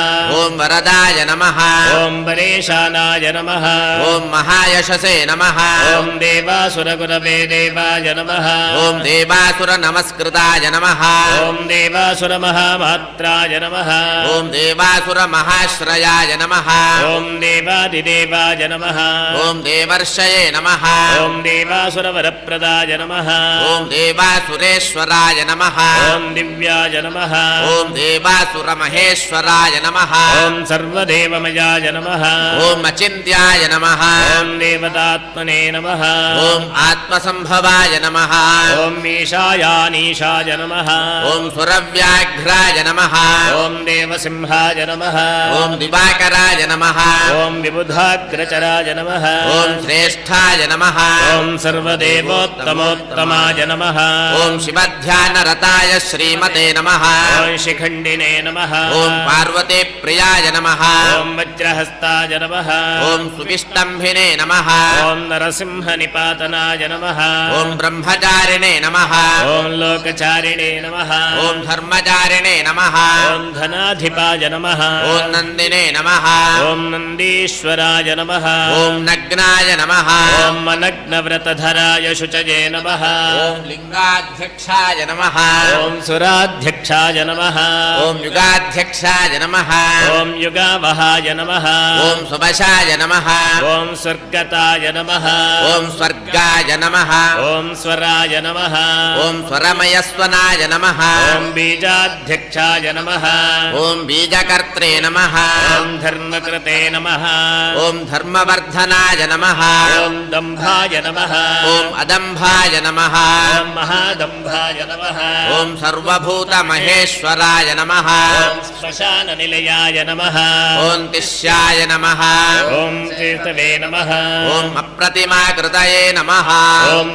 [SPEAKER 5] ॐ वरदाय नमः
[SPEAKER 6] ॐ परेशानाय नमः
[SPEAKER 5] ॐ महायशसे नमः
[SPEAKER 6] ॐ देवासुरगुरवे देवाय नमः
[SPEAKER 5] ॐ देवासुरनमस्कृताय नमः
[SPEAKER 6] ॐ देवासुरमहामात्राय नमः
[SPEAKER 5] ॐ देवासुरमहाश्रयाय नमः
[SPEAKER 6] ॐ देवादिदेवाय नमः
[SPEAKER 5] ॐ देवर्षये नमः
[SPEAKER 6] ॐ देवासुरवरप्रदाय नमः
[SPEAKER 5] ॐ देवासुरेश्वराय नमः
[SPEAKER 6] ॐ दिव्याय नमः
[SPEAKER 5] ॐ देवासुरमहेश्वराय नमः
[SPEAKER 6] ॐ सर्वदेवमयाय नमः
[SPEAKER 5] ॐ अचिन्त्याय नमः
[SPEAKER 6] ॐ देवतात्मने नमः
[SPEAKER 5] ॐ आत्मसम्भवाय नमः
[SPEAKER 6] ॐ ईशायानीशाय नमः
[SPEAKER 5] ॐ सुरव्याघ्राय नमः
[SPEAKER 6] ॐ देवसिंहाय नमः
[SPEAKER 5] ॐ दिवाकराय नमः
[SPEAKER 6] ॐ विबुधाग्रचराय नमः
[SPEAKER 5] ॐ श्रेष्ठाय नमः
[SPEAKER 6] ॐ सर्वदेवोत्तमोत्तमाय नमः
[SPEAKER 5] ॐ शिवध्यानरताय श्रीमते नमः
[SPEAKER 6] ॐ शिखण्डिने नमः
[SPEAKER 5] ॐ पार्वतीप्रियाय नमः
[SPEAKER 6] ॐ वज्रहस्ताय नमः
[SPEAKER 5] ॐ सुविष्टम्भिने नमः
[SPEAKER 6] ॐ नरसिंहनिपातनाय नमः
[SPEAKER 5] ॐ ब्रह्मचारिणे नमः
[SPEAKER 6] ॐ लोकचारिणे नमः
[SPEAKER 5] ॐ धर्मचारिणे नमः
[SPEAKER 6] ॐ धनाधिपाय नमः
[SPEAKER 5] ॐ नन्दिने नमः
[SPEAKER 6] ॐ नन्दीश्वराय नमः
[SPEAKER 5] ॐ नग्नाय नमः
[SPEAKER 6] ॐ अनग्नव्रतधराय शुचये नमः
[SPEAKER 5] ॐ लिङ्गाध्यक्षाय नमः
[SPEAKER 6] ॐ सुराध्यक्षाय नमः
[SPEAKER 5] ॐ युगाध्यक्षाय नमः
[SPEAKER 6] ॐ युगावहाय नमः
[SPEAKER 5] ॐ सुवशाय नमः
[SPEAKER 6] ॐ स्वर्गताय नमः
[SPEAKER 5] ॐ स्वर्गाय नमः
[SPEAKER 6] ॐ स्वराय नमः
[SPEAKER 5] ॐ स्वरमयस्वनाय नमः
[SPEAKER 6] ॐ बीजाध्यक्षाय नमः
[SPEAKER 5] ॐ बीजकर्त्रे नमः
[SPEAKER 6] ॐ धर्मकृते नमः
[SPEAKER 5] ॐ धर्मवर्धनाय नमः
[SPEAKER 6] ॐ दम्भाय नमः
[SPEAKER 5] ॐ अदम्भाय नमः
[SPEAKER 6] ॐ महादम्भाय नमः
[SPEAKER 5] ॐ सर्वभूतमहेश्वराय नमः
[SPEAKER 6] ॐ श्मशाननिलयाय नमः
[SPEAKER 5] ॐ तिष्याय नमः
[SPEAKER 6] ॐ तीर्थवे नमः
[SPEAKER 5] ॐ अप्रतिमाकृतये नमः
[SPEAKER 6] ॐ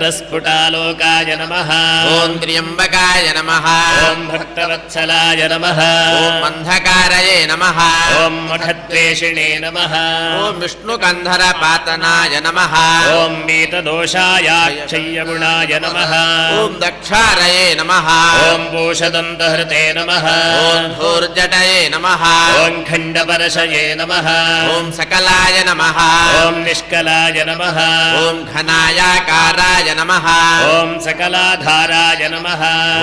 [SPEAKER 6] लोकान्तरस्फुटालोकाय नमः
[SPEAKER 5] ॐ त्र्यम्बकाय नमः
[SPEAKER 6] ॐ भक्तवत्सलाय नमः
[SPEAKER 5] ॐ अन्धकारये नमः
[SPEAKER 6] ॐ मठद्वेषिणे नमः
[SPEAKER 5] ॐ विष्णुकन्धरपातनाय नमः
[SPEAKER 6] ॐ वीतदोषायाक्षय्यगुणाय नमः
[SPEAKER 5] ॐ दक्षारये नमः
[SPEAKER 6] ॐ पोषदन्तहृते नमः
[SPEAKER 5] ॐ धूर्जटये नमः
[SPEAKER 6] ॐ खण्डपरशये नमः
[SPEAKER 5] ॐ सकलाय नमः
[SPEAKER 6] ॐ निष्कलाय नमः
[SPEAKER 5] ॐ घनायाकाराय नमः
[SPEAKER 6] ॐ सकलाधाराय नमः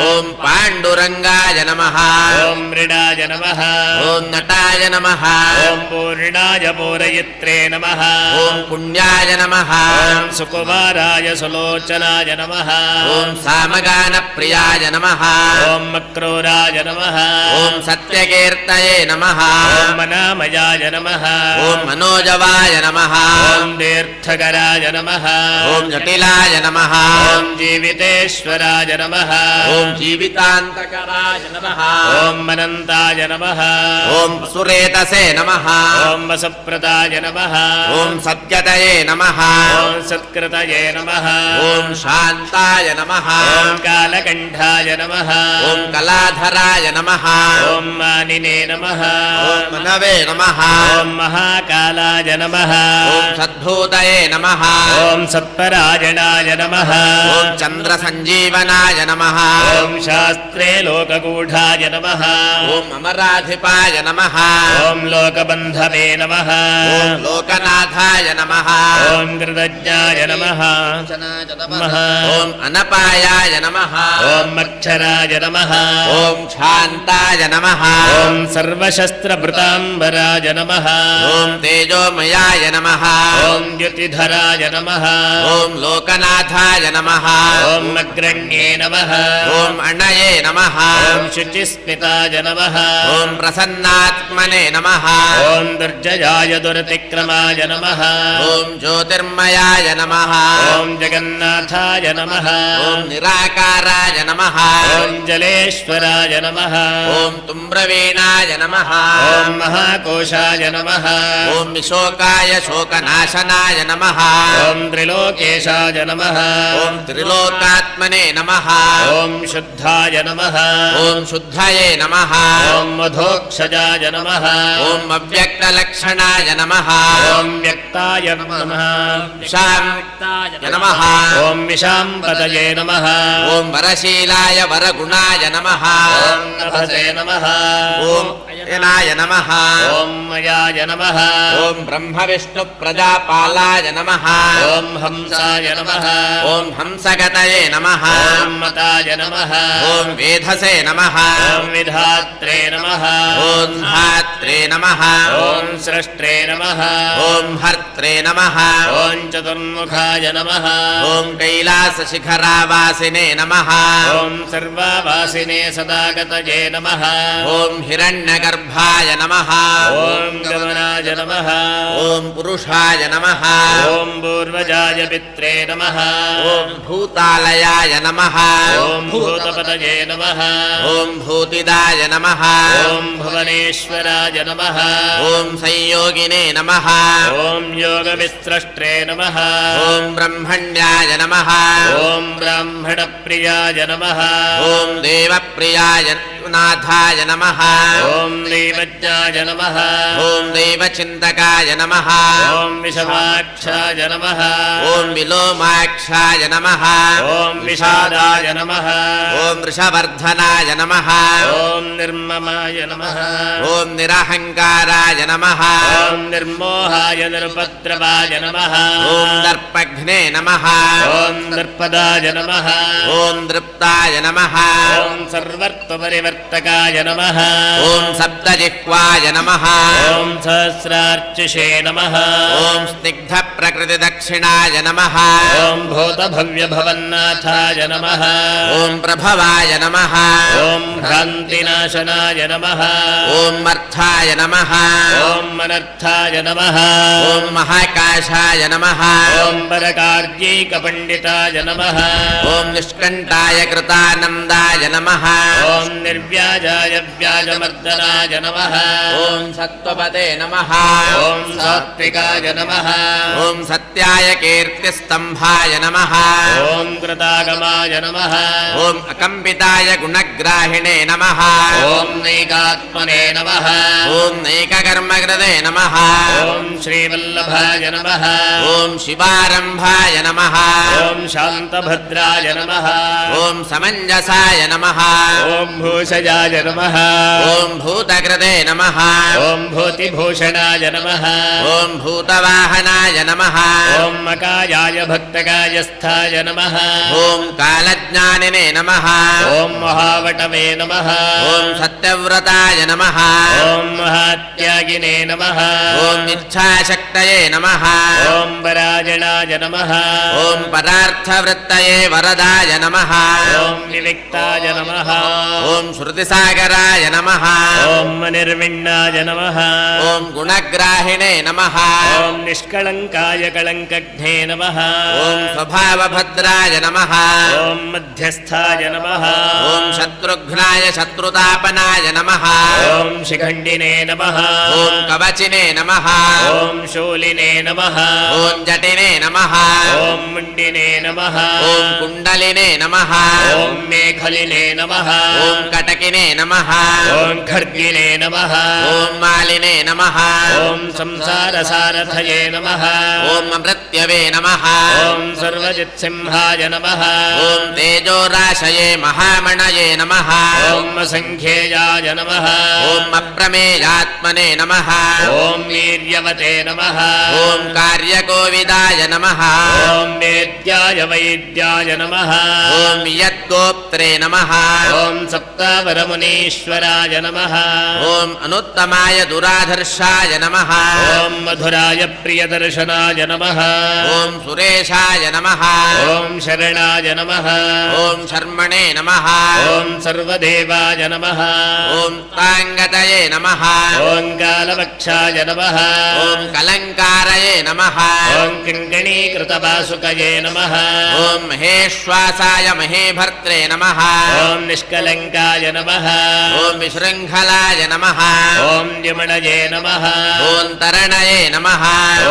[SPEAKER 5] ॐ पाण्डुरङ्गाय नमः
[SPEAKER 6] ॐ मृडाय नमः
[SPEAKER 5] ॐ नटाय नमः
[SPEAKER 6] ॐ पूर्णाय पूरयित्रे नमः
[SPEAKER 5] ॐ पुण्याय नमः
[SPEAKER 6] ॐ सुकुमाराय सुलोचनाय नमः
[SPEAKER 5] ॐ सामगानप्रियाय नमः
[SPEAKER 6] ॐ मक्रूराय नमः
[SPEAKER 5] ॐ सत्यकीर्तये नमः
[SPEAKER 6] ॐ मनामयाय नमः
[SPEAKER 5] ॐ मनोजवाय नमः
[SPEAKER 6] ॐ तीर्थकराय नमः
[SPEAKER 5] ॐ जटिलाय नमः
[SPEAKER 6] ॐ जीवितेश्वराय नमः
[SPEAKER 5] ॐ जीवितान्तकराय नमः
[SPEAKER 6] ॐ अनन्ताय नमः
[SPEAKER 5] ॐ सुरेतसे नमः
[SPEAKER 6] ॐ वसुप्रदाय नमः
[SPEAKER 5] ॐ सत्यतये नमः
[SPEAKER 6] ॐ सत्कृतये नमः
[SPEAKER 5] ॐ शान्ताय नमः
[SPEAKER 6] ॐ कालकण्ठाय नमः
[SPEAKER 5] ॐ कलाधराय नमः
[SPEAKER 6] ॐ मानिने नमः
[SPEAKER 5] ॐ मनवे नमः
[SPEAKER 6] ॐ महाकालाय नमः
[SPEAKER 5] ॐ सद्भूतये नमः
[SPEAKER 6] ॐ सत्परायणाय नमः
[SPEAKER 5] ॐ चन्द्रसञ्जीवनाय नमः
[SPEAKER 6] ॐ शास्त्रे लोकगूढाय नमः
[SPEAKER 5] ॐ अमराधिपाय नमः
[SPEAKER 6] ॐ लोकबन्धवे नमः
[SPEAKER 5] ॐ लोकनाथाय नमः
[SPEAKER 6] ॐ कृतज्ञाय नमः नमः
[SPEAKER 5] ॐ अनपायाय नमः
[SPEAKER 6] ॐ अक्षराय नमः
[SPEAKER 5] ॐ शान्ताय नमः
[SPEAKER 6] ॐ सर्वशस्त्रभृताम्बराय नमः
[SPEAKER 5] ॐ तेजोमयाय नमः
[SPEAKER 6] ॐ द्युतिधराय नमः
[SPEAKER 5] ॐ लोकनाथाय लोकनाथाय नमः
[SPEAKER 6] ॐ अग्रण्ये नमः
[SPEAKER 5] ॐ अणये नमः
[SPEAKER 6] ॐ शुचिस्मिताय नमः
[SPEAKER 5] ॐ प्रसन्नात्मने नमः
[SPEAKER 6] ॐ दुर्जयाय दुरतिक्रमाय नमः
[SPEAKER 5] ॐ ज्योतिर्मयाय नमः
[SPEAKER 6] ॐ जगन्नाथाय नमः
[SPEAKER 5] ॐ निराकाराय नमः
[SPEAKER 6] ॐ जलेश्वराय नमः
[SPEAKER 5] ॐ तुम्ब्रवीणाय नमः
[SPEAKER 6] ॐ महाकोशाय नमः
[SPEAKER 5] ॐ विशोकाय शोकनाशनाय नमः
[SPEAKER 6] ॐ त्रिलोकेशाय नमः
[SPEAKER 5] ॐ त्रिलोकात्मने नमः
[SPEAKER 6] ॐ शुद्धाय नमः
[SPEAKER 5] ॐ शुद्धये नमः
[SPEAKER 6] ॐ मधोक्षजाय नमः
[SPEAKER 5] ॐ अव्यक्तलक्षणाय नमः
[SPEAKER 6] ॐ व्यक्ताय नमः
[SPEAKER 5] शान्ताय नमः
[SPEAKER 6] ॐ विशाम्पतये नमः
[SPEAKER 5] ॐ वरशीलाय वरगुणाय नमः
[SPEAKER 6] ॐ नभसे नमः
[SPEAKER 5] ॐ अयनाय नमः
[SPEAKER 6] ॐ मयाय नमः
[SPEAKER 5] ॐ ब्रह्मविष्णुप्रजापालाय नमः
[SPEAKER 6] ॐ हंसाय नमः
[SPEAKER 5] ॐ हंसगतये नमः
[SPEAKER 6] ॐ मताय नमः
[SPEAKER 5] ॐ वेधसे नमः
[SPEAKER 6] ॐ विधात्रे नमः
[SPEAKER 5] ॐ धात्रे नमः
[SPEAKER 6] ॐ स्रष्ट्रे नमः
[SPEAKER 5] ॐ हर्त्रे नमः
[SPEAKER 6] ॐ चतुर्मुखाय नमः
[SPEAKER 5] ॐ कैलासशिखरावासिने नमः
[SPEAKER 6] ॐ सर्वावासिने सदागतये नमः
[SPEAKER 5] ॐ हिरण्यगर्भाय नमः
[SPEAKER 6] ॐ गमनाय नमः
[SPEAKER 5] ॐ पुरुषाय नमः
[SPEAKER 6] ॐ पूर्वजाय पित्रे नमः
[SPEAKER 5] ॐ भूतालयाय नमः
[SPEAKER 6] ॐ भूतपतये नमः
[SPEAKER 5] ॐ भूतिदाय नमः
[SPEAKER 6] ॐ भुवनेश्वराय नमः
[SPEAKER 5] ॐ संयोगिने नमः
[SPEAKER 6] ॐ योगविस्रष्ट्रे नमः
[SPEAKER 5] ॐ ब्रह्मण्याय नमः
[SPEAKER 6] ॐ ब्राह्मणप्रियाय नमः
[SPEAKER 5] ॐ देवप्रियाय नाथाय नमः
[SPEAKER 6] ॐ दैवज्ञाय नमः
[SPEAKER 5] ॐ दैवचिन्तकाय नमः
[SPEAKER 6] ॐ विषमाक्षाय नमः
[SPEAKER 5] ॐ विलोमाक्षाय नमः
[SPEAKER 6] ॐ विषादाय नमः
[SPEAKER 5] ॐ वृषवर्धनाय नमः
[SPEAKER 6] ॐ निर्ममाय नमः
[SPEAKER 5] ॐ निरहङ्काराय नमः
[SPEAKER 6] ॐ निर्मोहाय निरुपद्रवाय नमः
[SPEAKER 5] ॐ दर्पघ्ने नमः
[SPEAKER 6] ॐ दर्पदाय नमः
[SPEAKER 5] ॐ दृप्ताय नमः
[SPEAKER 6] ॐ सर्वत्वपरिवर्तकाय नमः
[SPEAKER 5] ॐ सप्तजिह्वाय नमः
[SPEAKER 6] ॐ सहस्रार्चिषे नमः
[SPEAKER 5] ॐ स्निग्धप्रकृतिदक्षिणाय नमः
[SPEAKER 6] ॐ भूतभव्यभवन्नाथाय नमः
[SPEAKER 5] ॐ प्रभवाय नमः
[SPEAKER 6] ॐ भ्रान्तिनाशनाय नमः
[SPEAKER 5] ॐ मर्थाय नमः
[SPEAKER 6] ॐ अनर्थाय नमः
[SPEAKER 5] ॐ महाकाशाय नमः
[SPEAKER 6] ॐ परकार्यैकपण्डिताय नमः
[SPEAKER 5] ॐ निष्कण्ठाय कृतानन्दाय नमः
[SPEAKER 6] ॐ निर्व्याजाय व्याजमर्दनाय नमः
[SPEAKER 5] ॐ सत्त्वपते नमः
[SPEAKER 6] ॐ सात्विकाय नमः
[SPEAKER 5] ॐ सत्याय कीर्तिस्तम्भाय नमः
[SPEAKER 6] ॐ कृतागमाय नमः
[SPEAKER 5] ॐ अकम्पिताय गुणग्राहिणे नमः
[SPEAKER 6] ॐ नैकात्मने नमः
[SPEAKER 5] ॐ नैककर्मकृते नमः
[SPEAKER 6] ॐ श्रीवल्लभाय नमः
[SPEAKER 5] ॐ शिवारम्भाय नमः
[SPEAKER 6] ॐ शान्तभद्राय नमः
[SPEAKER 5] ॐ समञ्जसाय नमः
[SPEAKER 6] ॐ भूषजाय नमः
[SPEAKER 5] ॐ भूतकृते नमः
[SPEAKER 6] ॐ भूतिभूषणाय नमः
[SPEAKER 5] ॐ भूतवाहनाय नमः
[SPEAKER 6] ॐ मकायाय भक्तकायस्थाय नमः
[SPEAKER 5] ॐ कालज्ञानिने नमः
[SPEAKER 6] ॐ महावटवे नमः
[SPEAKER 5] ॐ सत्यव्रताय नमः
[SPEAKER 6] ॐ महात्यागिने नमः
[SPEAKER 5] ॐ इच्छाशक्तये नमः
[SPEAKER 6] ॐ परायणाय नमः
[SPEAKER 5] ॐ पदार्थवृत्तये वरदाय नमः
[SPEAKER 6] ॐ विविक्ताय नमः
[SPEAKER 5] ॐ श्रुतिसागराय नमः
[SPEAKER 6] ॐ निर्विण्णाय नमः
[SPEAKER 5] ॐ गुणग्राहिणे नमः
[SPEAKER 6] ॐ निष्कळङ्काय कळङ्कघ्ने नमः
[SPEAKER 5] ॐ स्वभावभद्राय नमः
[SPEAKER 6] ॐ मध्यस्थाय नमः
[SPEAKER 5] ॐ शत्रुघ्नाय शत्रुतापनाय नमः
[SPEAKER 6] ॐ शिखण्डिने नमः
[SPEAKER 5] ॐ कवचिने नमः
[SPEAKER 6] ॐ शूलिने नमः
[SPEAKER 5] ॐ जटिने नमः
[SPEAKER 6] ॐ मुण्डिने नमः
[SPEAKER 5] ॐ कुण्डलिने नमः
[SPEAKER 6] ॐ मेखलिने नमः
[SPEAKER 5] ॐ कटकिने नमः
[SPEAKER 6] ॐ खड्गिने नमः
[SPEAKER 5] ॐ मालिने नमः
[SPEAKER 6] ॐ संसारसारथये नमः
[SPEAKER 5] ॐ अमृत्यवे नमः
[SPEAKER 6] ॐ सर्वजित्सिंहाय नमः
[SPEAKER 5] ॐ तेजोराशये महामणये नमः
[SPEAKER 6] ॐ असङ्ख्येयाय नमः
[SPEAKER 5] ॐ अप्रमेयात्मने नमः
[SPEAKER 6] ॐ वीर्यवते नमः
[SPEAKER 5] ॐ कार्यकोविदाय नमः
[SPEAKER 6] ॐ वेद्याय वैद्याय नमः
[SPEAKER 5] ॐ यद्गोप्त्रे नमः
[SPEAKER 6] ॐ सप्ताव वरमुनीश्वराय नमः
[SPEAKER 5] ॐ अनुत्तमाय दुराधर्षाय नमः
[SPEAKER 6] ॐ मधुराय प्रियदर्शनाय नमः
[SPEAKER 5] ॐ सुरेशाय नमः
[SPEAKER 6] ॐ शरणाय नमः
[SPEAKER 5] ॐ शर्मणे नमः
[SPEAKER 6] ॐ सर्वदेवाय नमः
[SPEAKER 5] ॐ ताङ्गतये नमः
[SPEAKER 6] ॐ कालवक्षाय नमः
[SPEAKER 5] ॐ कलङ्कारये नमः
[SPEAKER 6] ॐ किङ्कणीकृतवासुकये नमः
[SPEAKER 5] ॐ महेश्वासाय महेभर्त्रे नमः
[SPEAKER 6] ॐ निष्कलङ्काय नमः
[SPEAKER 5] ॐ विशृङ्खलाय नमः
[SPEAKER 6] ॐ यमणये नमः
[SPEAKER 5] ॐ तरणये नमः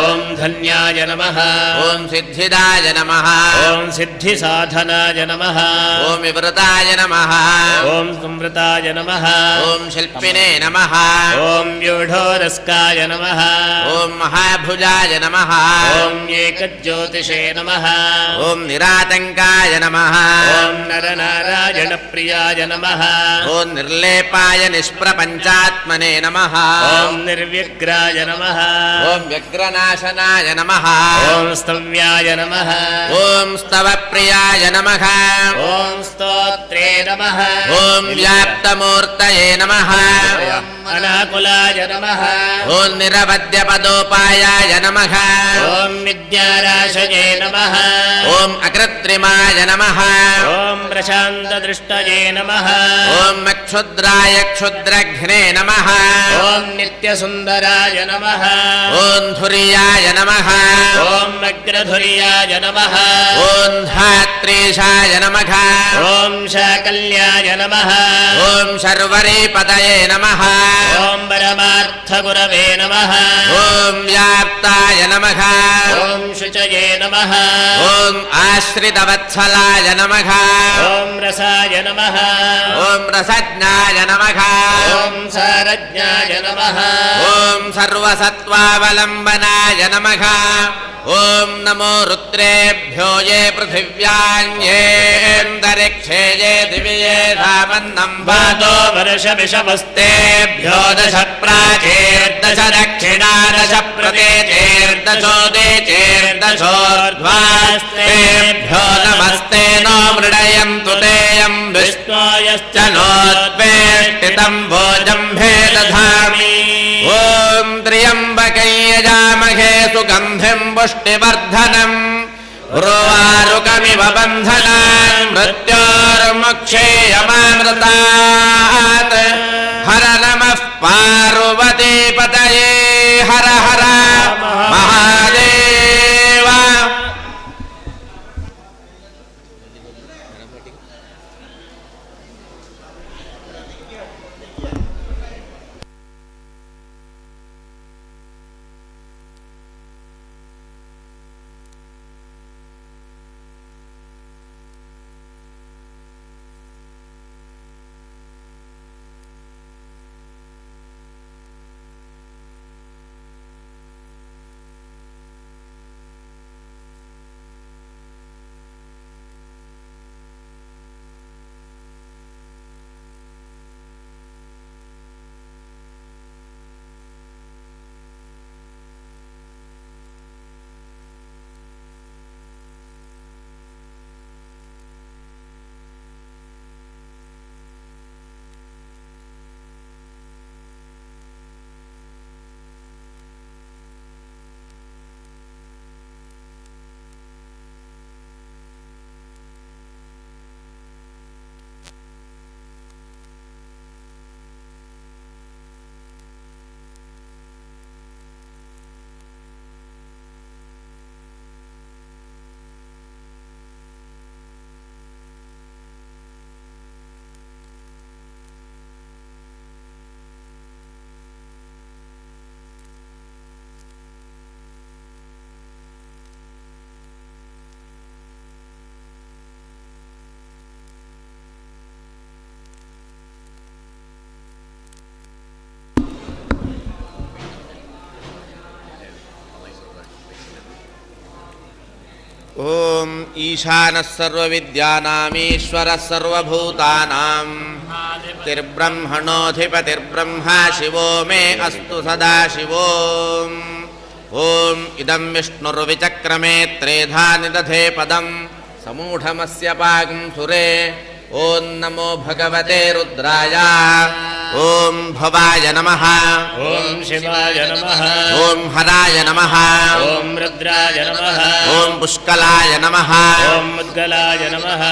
[SPEAKER 6] ॐ धन्याय नमः
[SPEAKER 5] ॐ सिद्धिदाय नमः
[SPEAKER 6] ॐ सिद्धिसाधनाय नमः
[SPEAKER 5] ॐ विवृताय नमः
[SPEAKER 6] ॐ संवृताय नमः
[SPEAKER 5] ॐ शिल्पिने नमः
[SPEAKER 6] ॐ व्यूढोरस्काय नमः
[SPEAKER 5] ॐ महाभुजाय नमः
[SPEAKER 6] ॐ एकज्योतिषे नमः
[SPEAKER 5] ॐ निरातङ्काय नमः
[SPEAKER 6] ॐ नरनारायणप्रियाय नमः
[SPEAKER 5] ॐ निर्लेपाय निष्प्रपञ्चात्मने नमः
[SPEAKER 6] ॐ निर्व्यग्राय नमः
[SPEAKER 5] ॐ व्यग्रनाशनाय नमः
[SPEAKER 6] ॐ स्तव्याय नमः
[SPEAKER 5] ॐ स्तवप्रियाय नमः
[SPEAKER 6] ॐ स्तोत्रे नमः
[SPEAKER 5] ॐ व्याप्तमूर्तये नमः
[SPEAKER 6] अनाकुलाय नमः
[SPEAKER 5] ॐ निरवध्यपदोपायाय नमः
[SPEAKER 6] ॐ विद्याराशये नमः
[SPEAKER 5] ॐ अकृत्रिमाय नमः
[SPEAKER 6] ॐ प्रशान्तदृष्टये नमः
[SPEAKER 5] ॐ क्षुद्राय क्षुद्रघ्ने नमः
[SPEAKER 6] ॐ नित्यसुन्दराय नमः
[SPEAKER 5] ॐ धुर्याय नमः
[SPEAKER 6] ॐ अग्रधुर्याय नमः
[SPEAKER 5] ॐ धात्रीशाय नमः
[SPEAKER 6] ॐ शाकल्याय नमः
[SPEAKER 5] ॐ शर्वरीपतये नमः
[SPEAKER 6] ॐ परमार्थगुरवे नमः
[SPEAKER 5] ॐ व्याप्ताय नमः
[SPEAKER 6] ॐ शुचये नमः
[SPEAKER 5] ॐ आश्रितवत्सलाय नमः
[SPEAKER 6] ॐ रसाय नमः
[SPEAKER 5] ॐ रसज्ञाय नमः
[SPEAKER 6] ॐ सारज्ञाय नमः
[SPEAKER 5] ॐ सर्वसत्त्वावलम्बनाय नमः ॐ नमो रुद्रेभ्यो ये पृथिव्यान्येऽन्तरिक्षे ये दिव्ये धावन्नं
[SPEAKER 6] वातो वर्षविषमस्तेभ्यो
[SPEAKER 5] दश प्राचेर्दश दक्षिणा दश प्रदेचेर्दशोदेचेर्दशोर्ध्वास्तेभ्यो नमस्ते नो मृडयन्तु तेयं विष्णोयश्च नोद्वेष्टितं भोजम्भे दधामि ॐ त्र्यम्बकै यजामहे सुगन्धिं पुष्टिवर्धनम् उर्वारुकमिव बन्धनान् मृत्योर्मुक्षेयमामृतात् हर नमः पार्वतीपतये हर हर महादेव ॐ ईशानः सर्वविद्यानामीश्वरः सर्वभूतानां तिर्ब्रह्मणोऽधिपतिर्ब्रह्मा शिवो मे अस्तु सदा शिवो ॐ इदं विष्णुर्विचक्रमे त्रेधा निदधे पदं समूढमस्य पागं सुरे ॐ नमो भगवते रुद्राय ॐ भवाय नमः
[SPEAKER 6] ॐ शिवाय नमः
[SPEAKER 5] ॐ हराय नमः
[SPEAKER 6] ॐ रुद्राय नमः
[SPEAKER 5] ॐ पुष्कलाय नमः
[SPEAKER 6] ॐ मुद्गलाय नमः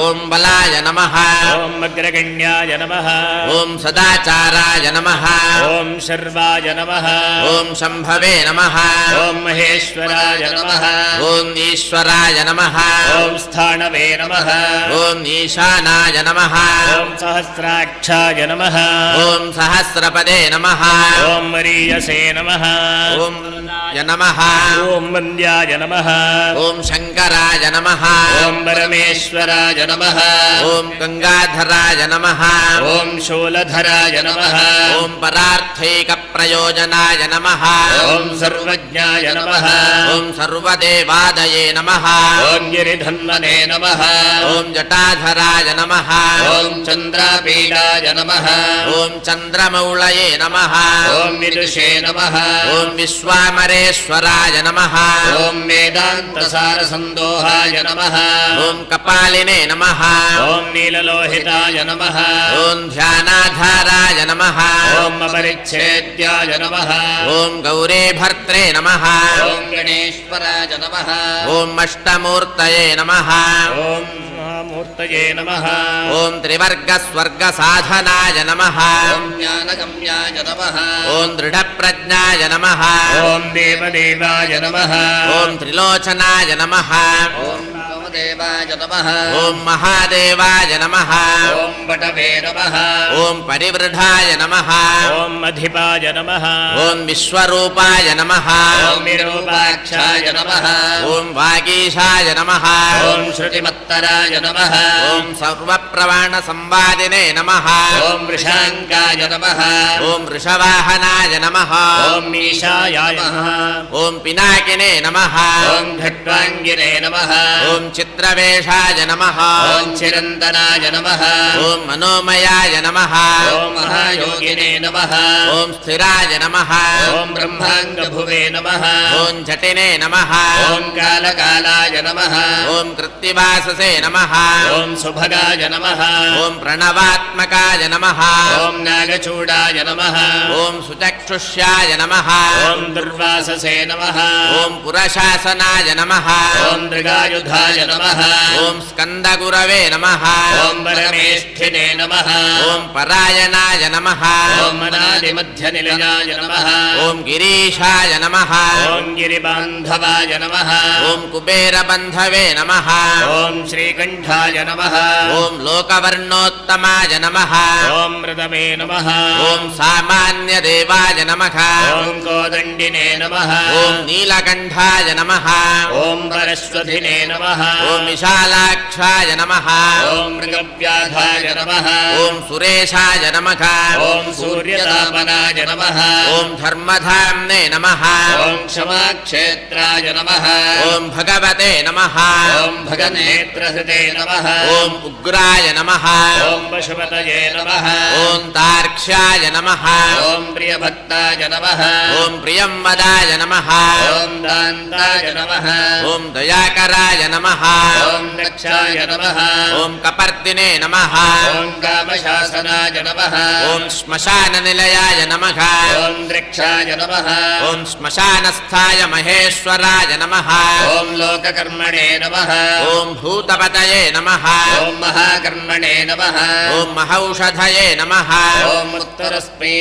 [SPEAKER 5] ॐ बलाय नमः
[SPEAKER 6] ॐ अग्रगण्याय नमः
[SPEAKER 5] ॐ सदाचाराय नमः
[SPEAKER 6] ॐ शर्वाय नमः
[SPEAKER 5] ॐ शम्भवे नमः
[SPEAKER 6] ॐ महेश्वराय नमः
[SPEAKER 5] ॐ ईश्वराय नमः
[SPEAKER 6] ॐ स्थाणवे नमः
[SPEAKER 5] ॐ ईशानाय नमः
[SPEAKER 6] ॐ सहस्राक्षाय नमः
[SPEAKER 5] ॐ सहस्रपदे नमः
[SPEAKER 6] ॐ मरीयसे नमः
[SPEAKER 5] ॐ य नमः
[SPEAKER 6] ॐ वन्द्याय नमः
[SPEAKER 5] ॐ शङ्कराय नमः
[SPEAKER 6] ॐ परमेश्वराय नमः
[SPEAKER 5] ॐ गङ्गाधराय नमः
[SPEAKER 6] ॐ शूलधराय नमः
[SPEAKER 5] ॐ परार्थैकप्रयोजनाय नमः
[SPEAKER 6] ॐ सर्वज्ञाय नमः
[SPEAKER 5] ॐ सर्वदेवादये नमः
[SPEAKER 6] ॐ गिरिधन्वने नमः
[SPEAKER 5] ॐ जटाधराय नमः
[SPEAKER 6] ॐ चन्द्रापीडाय नमः
[SPEAKER 5] ॐ चन्द्रमौळये नमः
[SPEAKER 6] ॐ विदुषे नमः
[SPEAKER 5] ॐ विश्वामरेश्वराय नमः
[SPEAKER 6] ॐ वेदान्तसारसन्दोहाय नमः
[SPEAKER 5] ॐ कपालिने नमः
[SPEAKER 6] ॐ नीललोहिताय नमः
[SPEAKER 5] ॐ ध्यानाधाराय नमः
[SPEAKER 6] ॐ अपरिच्छेद्याय नमः
[SPEAKER 5] ॐ गौरीभर्त्रे नमः
[SPEAKER 6] ॐ गणेश्वराय नमः
[SPEAKER 5] ॐ अष्टमूर्तये नमः
[SPEAKER 6] ॐ महामूर्तये नमः
[SPEAKER 5] ॐ त्रिवर्गस्वर्गसाधनाय नमः
[SPEAKER 6] ॐ ज्ञानगम्याय नमः
[SPEAKER 5] ॐ दृढप्रज्ञाय नमः
[SPEAKER 6] ॐ देवदेवाय नमः
[SPEAKER 5] ॐ त्रिलोचनाय नमः
[SPEAKER 6] ॐ वामदेवाय नमः
[SPEAKER 5] ॐ महादेवाय नमः
[SPEAKER 6] ॐ पटवे नमः
[SPEAKER 5] ॐ परिवृढाय नमः
[SPEAKER 6] ॐ अधिपाय नमः
[SPEAKER 5] ॐ विश्वरूपाय नमः
[SPEAKER 6] ॐ विरूपाक्षाय नमः
[SPEAKER 5] ॐ वागीशाय नमः
[SPEAKER 6] ॐ श्रुतिमत्तराय नमः
[SPEAKER 5] ॐ सर्वप्रवाणसंवादिने नमः
[SPEAKER 6] ॐ वृषाङ्काय नमः
[SPEAKER 5] ॐ वृषवाहनाय नमः
[SPEAKER 6] ॐ मीशायाय नमः
[SPEAKER 5] ॐ पिनाकिने नमः
[SPEAKER 6] ॐ खट्वाङ्गिने नमः
[SPEAKER 5] ॐ चित्रवेषाय नमः
[SPEAKER 6] ॐ चिरन्तनाय नमः
[SPEAKER 5] ॐ मनोमयाय नमः
[SPEAKER 6] ॐ महायोगिने नमः
[SPEAKER 5] ॐ स्थिराय नमः
[SPEAKER 6] ॐ ब्रह्माङ्गभुवे नमः
[SPEAKER 5] ॐ झटिने नमः
[SPEAKER 6] ॐ कालकालाय नमः
[SPEAKER 5] ॐ कृत्तिवाससे नमः
[SPEAKER 6] ॐ सुभगाय नमः
[SPEAKER 5] ॐ प्रणवात्मकाय नमः
[SPEAKER 6] ॐ नागचूडाय नमः
[SPEAKER 5] ॐ सुचक्षुष्याय नमः
[SPEAKER 6] ॐ दुर्वाससे नमः
[SPEAKER 5] ॐ पुरशासनाय नमः
[SPEAKER 6] ॐ दृगायुधाय नमः
[SPEAKER 5] ॐ स्कन्दगुरवे नमः
[SPEAKER 6] ॐ परमेष्ठिने नमः
[SPEAKER 5] ॐ परायणाय नमः
[SPEAKER 6] ॐ अनादिमध्यनिलयाय नमः
[SPEAKER 5] ॐ गिरीशाय नमः
[SPEAKER 6] ॐ गिरिबान्धवाय नमः
[SPEAKER 5] ॐ कुबेरबन्धवे नमः
[SPEAKER 6] ॐ श्रीकण्ठाय नमः
[SPEAKER 5] ॐ लोकवर्णोत्तमाय नमः
[SPEAKER 6] ॐ मृदवे नमः
[SPEAKER 5] ॐ सामान्यदेवाय नमः
[SPEAKER 6] ॐ कोदण्डिने नमः
[SPEAKER 5] ॐ नीलकण्ठाय नमः
[SPEAKER 6] ॐ परश्वधिने नमः
[SPEAKER 5] ॐ विशालाक्षाय नमः
[SPEAKER 6] ॐ मृगव्याधाय नमः
[SPEAKER 5] ॐ सुरेशाय नमः
[SPEAKER 6] ॐ सूर्यतापनाय नमः
[SPEAKER 5] ॐ धर्मधाम्ने नमः
[SPEAKER 6] ॐ क्षमाक्षेत्राय नमः
[SPEAKER 5] ॐ भगवते नमः
[SPEAKER 6] ॐ भगनेत्रहृते नमः
[SPEAKER 5] ॐ उग्राय नमः
[SPEAKER 6] ॐ पशुपतये नमः
[SPEAKER 5] ॐ तार्क्ष्याय नमः
[SPEAKER 6] ॐ प्रियभक्ताय नमः
[SPEAKER 5] ॐ प्रियंवदाय नमः
[SPEAKER 6] ॐ दान्ताय नमः
[SPEAKER 5] ॐ दयाकराय नमः
[SPEAKER 6] ॐ दक्षाय नमः
[SPEAKER 5] ॐ कपर्दिने नमः
[SPEAKER 6] ॐ कामशासनाय नमः
[SPEAKER 5] ॐ श्मशाननिलयाय नमः
[SPEAKER 6] ॐ दृक्षाय नमः
[SPEAKER 5] ॐ श्मशानस्थाय महेश्वराय नमः
[SPEAKER 6] ॐ लोककर्मणे नमः
[SPEAKER 5] ॐ भूतपतये नमः
[SPEAKER 6] ॐ महाकर्मणे नमः
[SPEAKER 5] ॐ महौषधये नमः
[SPEAKER 6] ॐ उत्तरस्मै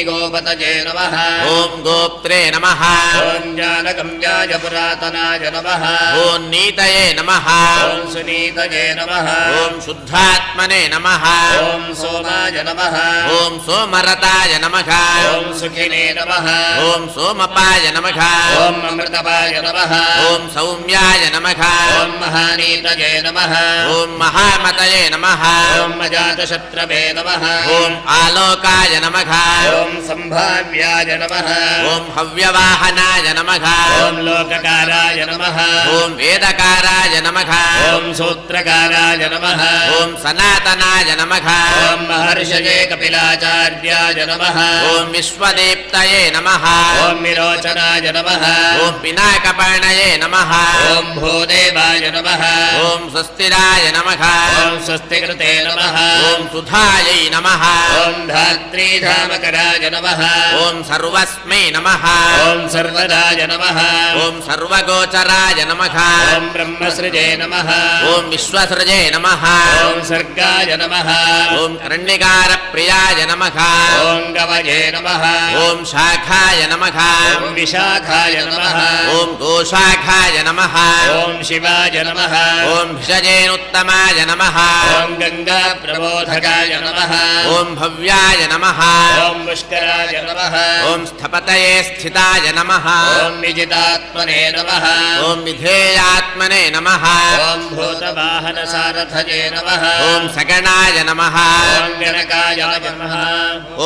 [SPEAKER 6] नमः
[SPEAKER 5] ॐ गोप्त्रे नमः
[SPEAKER 6] ॐ ज्ञानगम्याय पुरातनाय नमः
[SPEAKER 5] ॐ नीतये नमः
[SPEAKER 6] ॐ सुनीतये नमः
[SPEAKER 5] ॐ शुद्धात्मने नमः
[SPEAKER 6] ॐ सोमाय नमः
[SPEAKER 5] ॐ सोमरताय नमः
[SPEAKER 6] ॐ सुखिने नमः
[SPEAKER 5] ॐ सोमपाय नमः
[SPEAKER 6] ॐ अमृतपाय नमः
[SPEAKER 5] ॐ सौम्याय नमः
[SPEAKER 6] ॐ महानीतये नमः
[SPEAKER 5] ॐ महामतये नमः
[SPEAKER 6] ॐ अजातशत्रवे नमः
[SPEAKER 5] ॐ आलोकाय नमः
[SPEAKER 6] ॐ सम्भाव्याय नमः
[SPEAKER 5] ॐ हव्यवाहनाय नमः
[SPEAKER 6] ॐ लोककाराय नमः
[SPEAKER 5] ॐ वेदकाराय नमः
[SPEAKER 6] ॐ सूत्रकाराय नमः
[SPEAKER 5] ॐ सनातनाय नमः
[SPEAKER 6] ॐ महर्षये कपिलाचार्याय नमः
[SPEAKER 5] ॐ विश्वदीप्तये नमः
[SPEAKER 6] ॐ विरोचनाय नमः
[SPEAKER 5] ॐ पिनाकपर्णये नमः
[SPEAKER 6] ॐ भूदेवाय नमः
[SPEAKER 5] ॐ स्वस्तिराय नमः
[SPEAKER 6] ॐ स्वस्तिकृते नमः
[SPEAKER 5] ॐ सुधायै नमः
[SPEAKER 6] ॐ धात्रीधामकराय नमः
[SPEAKER 5] ॐ सर्वस्मै नमः
[SPEAKER 6] ॐ सर्वदाय नमः
[SPEAKER 5] ॐ सर्वगोचराय नमः
[SPEAKER 6] ॐ ब्रह्मसृजे नमः
[SPEAKER 5] ॐ विश्वसृजे नमः
[SPEAKER 6] ॐ सर्गाय नमः
[SPEAKER 5] ॐ कर्णिकारप्रियाय नमः
[SPEAKER 6] ॐ गवये नमः
[SPEAKER 5] ॐ शाखाय नमः
[SPEAKER 6] ॐ विशाखाय नमः
[SPEAKER 5] ॐ गोशाखाय नमः
[SPEAKER 6] ॐ शिवाय नमः
[SPEAKER 5] ॐ भिषजेनुत्तमाय नमः
[SPEAKER 6] ॐ गङ्गाप्रबोधकाय नमः
[SPEAKER 5] ॐ भव्याय नमः
[SPEAKER 6] ॐ पुष्कराय नमः
[SPEAKER 5] ॐ स्थपतये स्थिताय नमः
[SPEAKER 6] ॐ विजितात्मने नमः
[SPEAKER 5] ॐ विधेयात्मने नमः
[SPEAKER 6] ॐ भूतवाहनसारथये नमः
[SPEAKER 5] ॐ सगणाय नमः
[SPEAKER 6] ॐ गणकाय नमः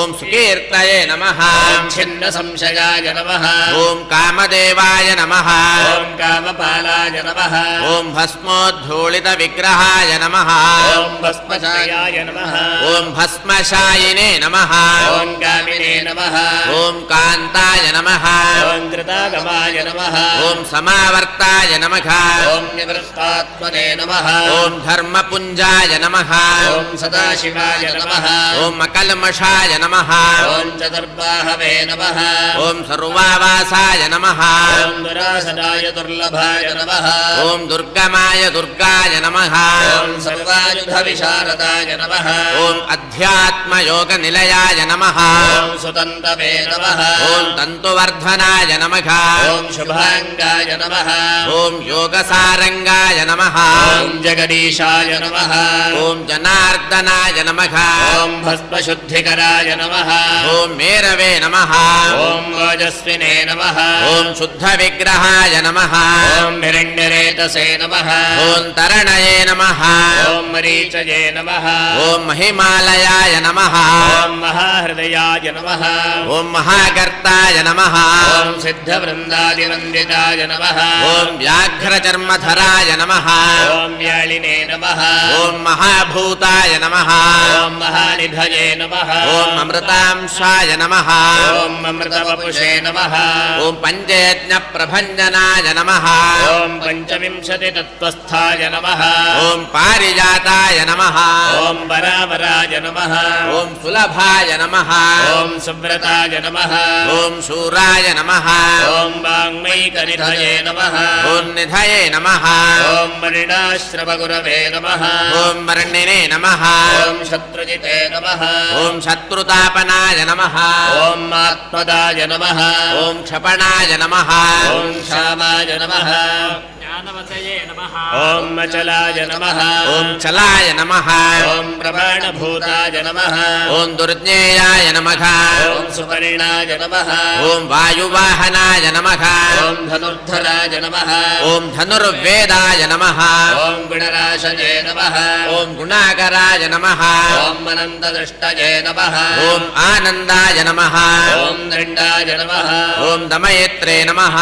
[SPEAKER 5] ॐ सुकीर्तये नमः
[SPEAKER 6] ॐ छिन्नसंशयाय नमः
[SPEAKER 5] ॐ कामदेवाय नमः
[SPEAKER 6] ॐ कामपालाय नमः
[SPEAKER 5] ॐ भस्मोद्धूलितविग्रहाय नमः
[SPEAKER 6] ॐ भस्मशायाय नमः
[SPEAKER 5] ॐ भस्मशायिने नमः
[SPEAKER 6] ॐ कामिने नमः
[SPEAKER 5] ॐ कान्ताय नमः
[SPEAKER 6] ॐ कृतागमाय नमः
[SPEAKER 5] ॐ समावर्ताय नमः
[SPEAKER 6] ॐ निवृत्तात्मने नमः
[SPEAKER 5] ॐ धर्मपुञ्जाय नमः
[SPEAKER 6] ॐ सदाशिवाय नमः
[SPEAKER 5] ॐ अकल्मषाय नमः
[SPEAKER 6] ॐ चतुर्बाहवे नमः
[SPEAKER 5] ॐ सर्वावासाय नमः
[SPEAKER 6] ॐ दुरासदाय दुर्लभाय नमः
[SPEAKER 5] ॐ दुर्गमाय दुर्गाय नमः
[SPEAKER 6] ॐ सर्वायुधविशारदाय नमः
[SPEAKER 5] ॐ अध्यात्मयोगनिलयाय नमः
[SPEAKER 6] ॐ सुतन्तवे नमः
[SPEAKER 5] ॐ तन्तुवर्धनाय नमः
[SPEAKER 6] ॐ शुभाङ्गाय नमः
[SPEAKER 5] ॐ योगसारङ्गाय नमः
[SPEAKER 6] ॐ जगदीशाय नमः
[SPEAKER 5] ॐ जनार्दनाय नमः
[SPEAKER 6] ॐ भस्मशुद्धिकराय नमः
[SPEAKER 5] ॐ मेरवे नमः
[SPEAKER 6] ॐ ओजस्विने नमः
[SPEAKER 5] ॐ शुद्धविग्रहाय नमः
[SPEAKER 6] ॐ हिरण्यरेतसे नमः
[SPEAKER 5] ॐ तरणये नमः
[SPEAKER 6] ॐ मरीचये नमः
[SPEAKER 5] ॐ महिमालयाय नमः
[SPEAKER 6] ॐ महाहृदयाय नमः
[SPEAKER 5] ॐ महागर्ताय नमः
[SPEAKER 6] ॐ सिद्धवृन्दादिवन्दिताय नमः
[SPEAKER 5] ॐ व्याघ्रचर्मधराय नमः
[SPEAKER 6] ॐ व्यालिने नमः
[SPEAKER 5] ॐ महाभूताय नमः
[SPEAKER 6] ॐ महानिधये नमः
[SPEAKER 5] ॐ अमृतांशाय नमः
[SPEAKER 6] ॐ अमृतवपुषे नमः
[SPEAKER 5] ॐ पञ्चयज्ञप्रभञ्जनाय नमः
[SPEAKER 6] ॐ पञ्चविंशतितत्त्वस्थाय नमः
[SPEAKER 5] ॐ पारिजाताय नमः
[SPEAKER 6] ॐ परावराय नमः
[SPEAKER 5] ॐ सुलभाय नमः
[SPEAKER 6] ॐ सुव्रताय नमः
[SPEAKER 5] ॐ शूराय नमः
[SPEAKER 6] ॐ वाङ्मैकनिधये नमः
[SPEAKER 5] ॐ निधये नमः
[SPEAKER 6] ॐ मणिनाश्रवगुरवे नमः
[SPEAKER 5] ॐ वर्णिने नमः
[SPEAKER 6] ॐ शत्रुजिते नमः
[SPEAKER 5] ॐ शत्रुतापनाय नमः
[SPEAKER 6] ॐ आत्मदाय नमः
[SPEAKER 5] ॐ क्षपणाय नमः
[SPEAKER 6] ॐ श्यामाय नमः
[SPEAKER 1] ज्ञानवतये नमः
[SPEAKER 6] ॐ अचलाय नमः
[SPEAKER 5] ॐ चलाय नमः
[SPEAKER 6] ॐ प्रमाणभूताय नमः
[SPEAKER 5] ॐ दुर्ज्ञेयाय नमः
[SPEAKER 6] ॐ सुवर्णाय नमः
[SPEAKER 5] ॐ वायुवाहनाय नमः
[SPEAKER 6] ॐ धनुर्धराय नमः
[SPEAKER 5] ॐ धनुर्वेदाय नमः
[SPEAKER 6] ॐ गुणराशये नमः
[SPEAKER 5] ॐ गुणाकराय नमः
[SPEAKER 6] ॐ अनन्तदृष्टये नमः
[SPEAKER 5] ॐ आनन्दाय नमः
[SPEAKER 6] ॐ दण्डाय नमः
[SPEAKER 5] ॐ दमयत्रे नमः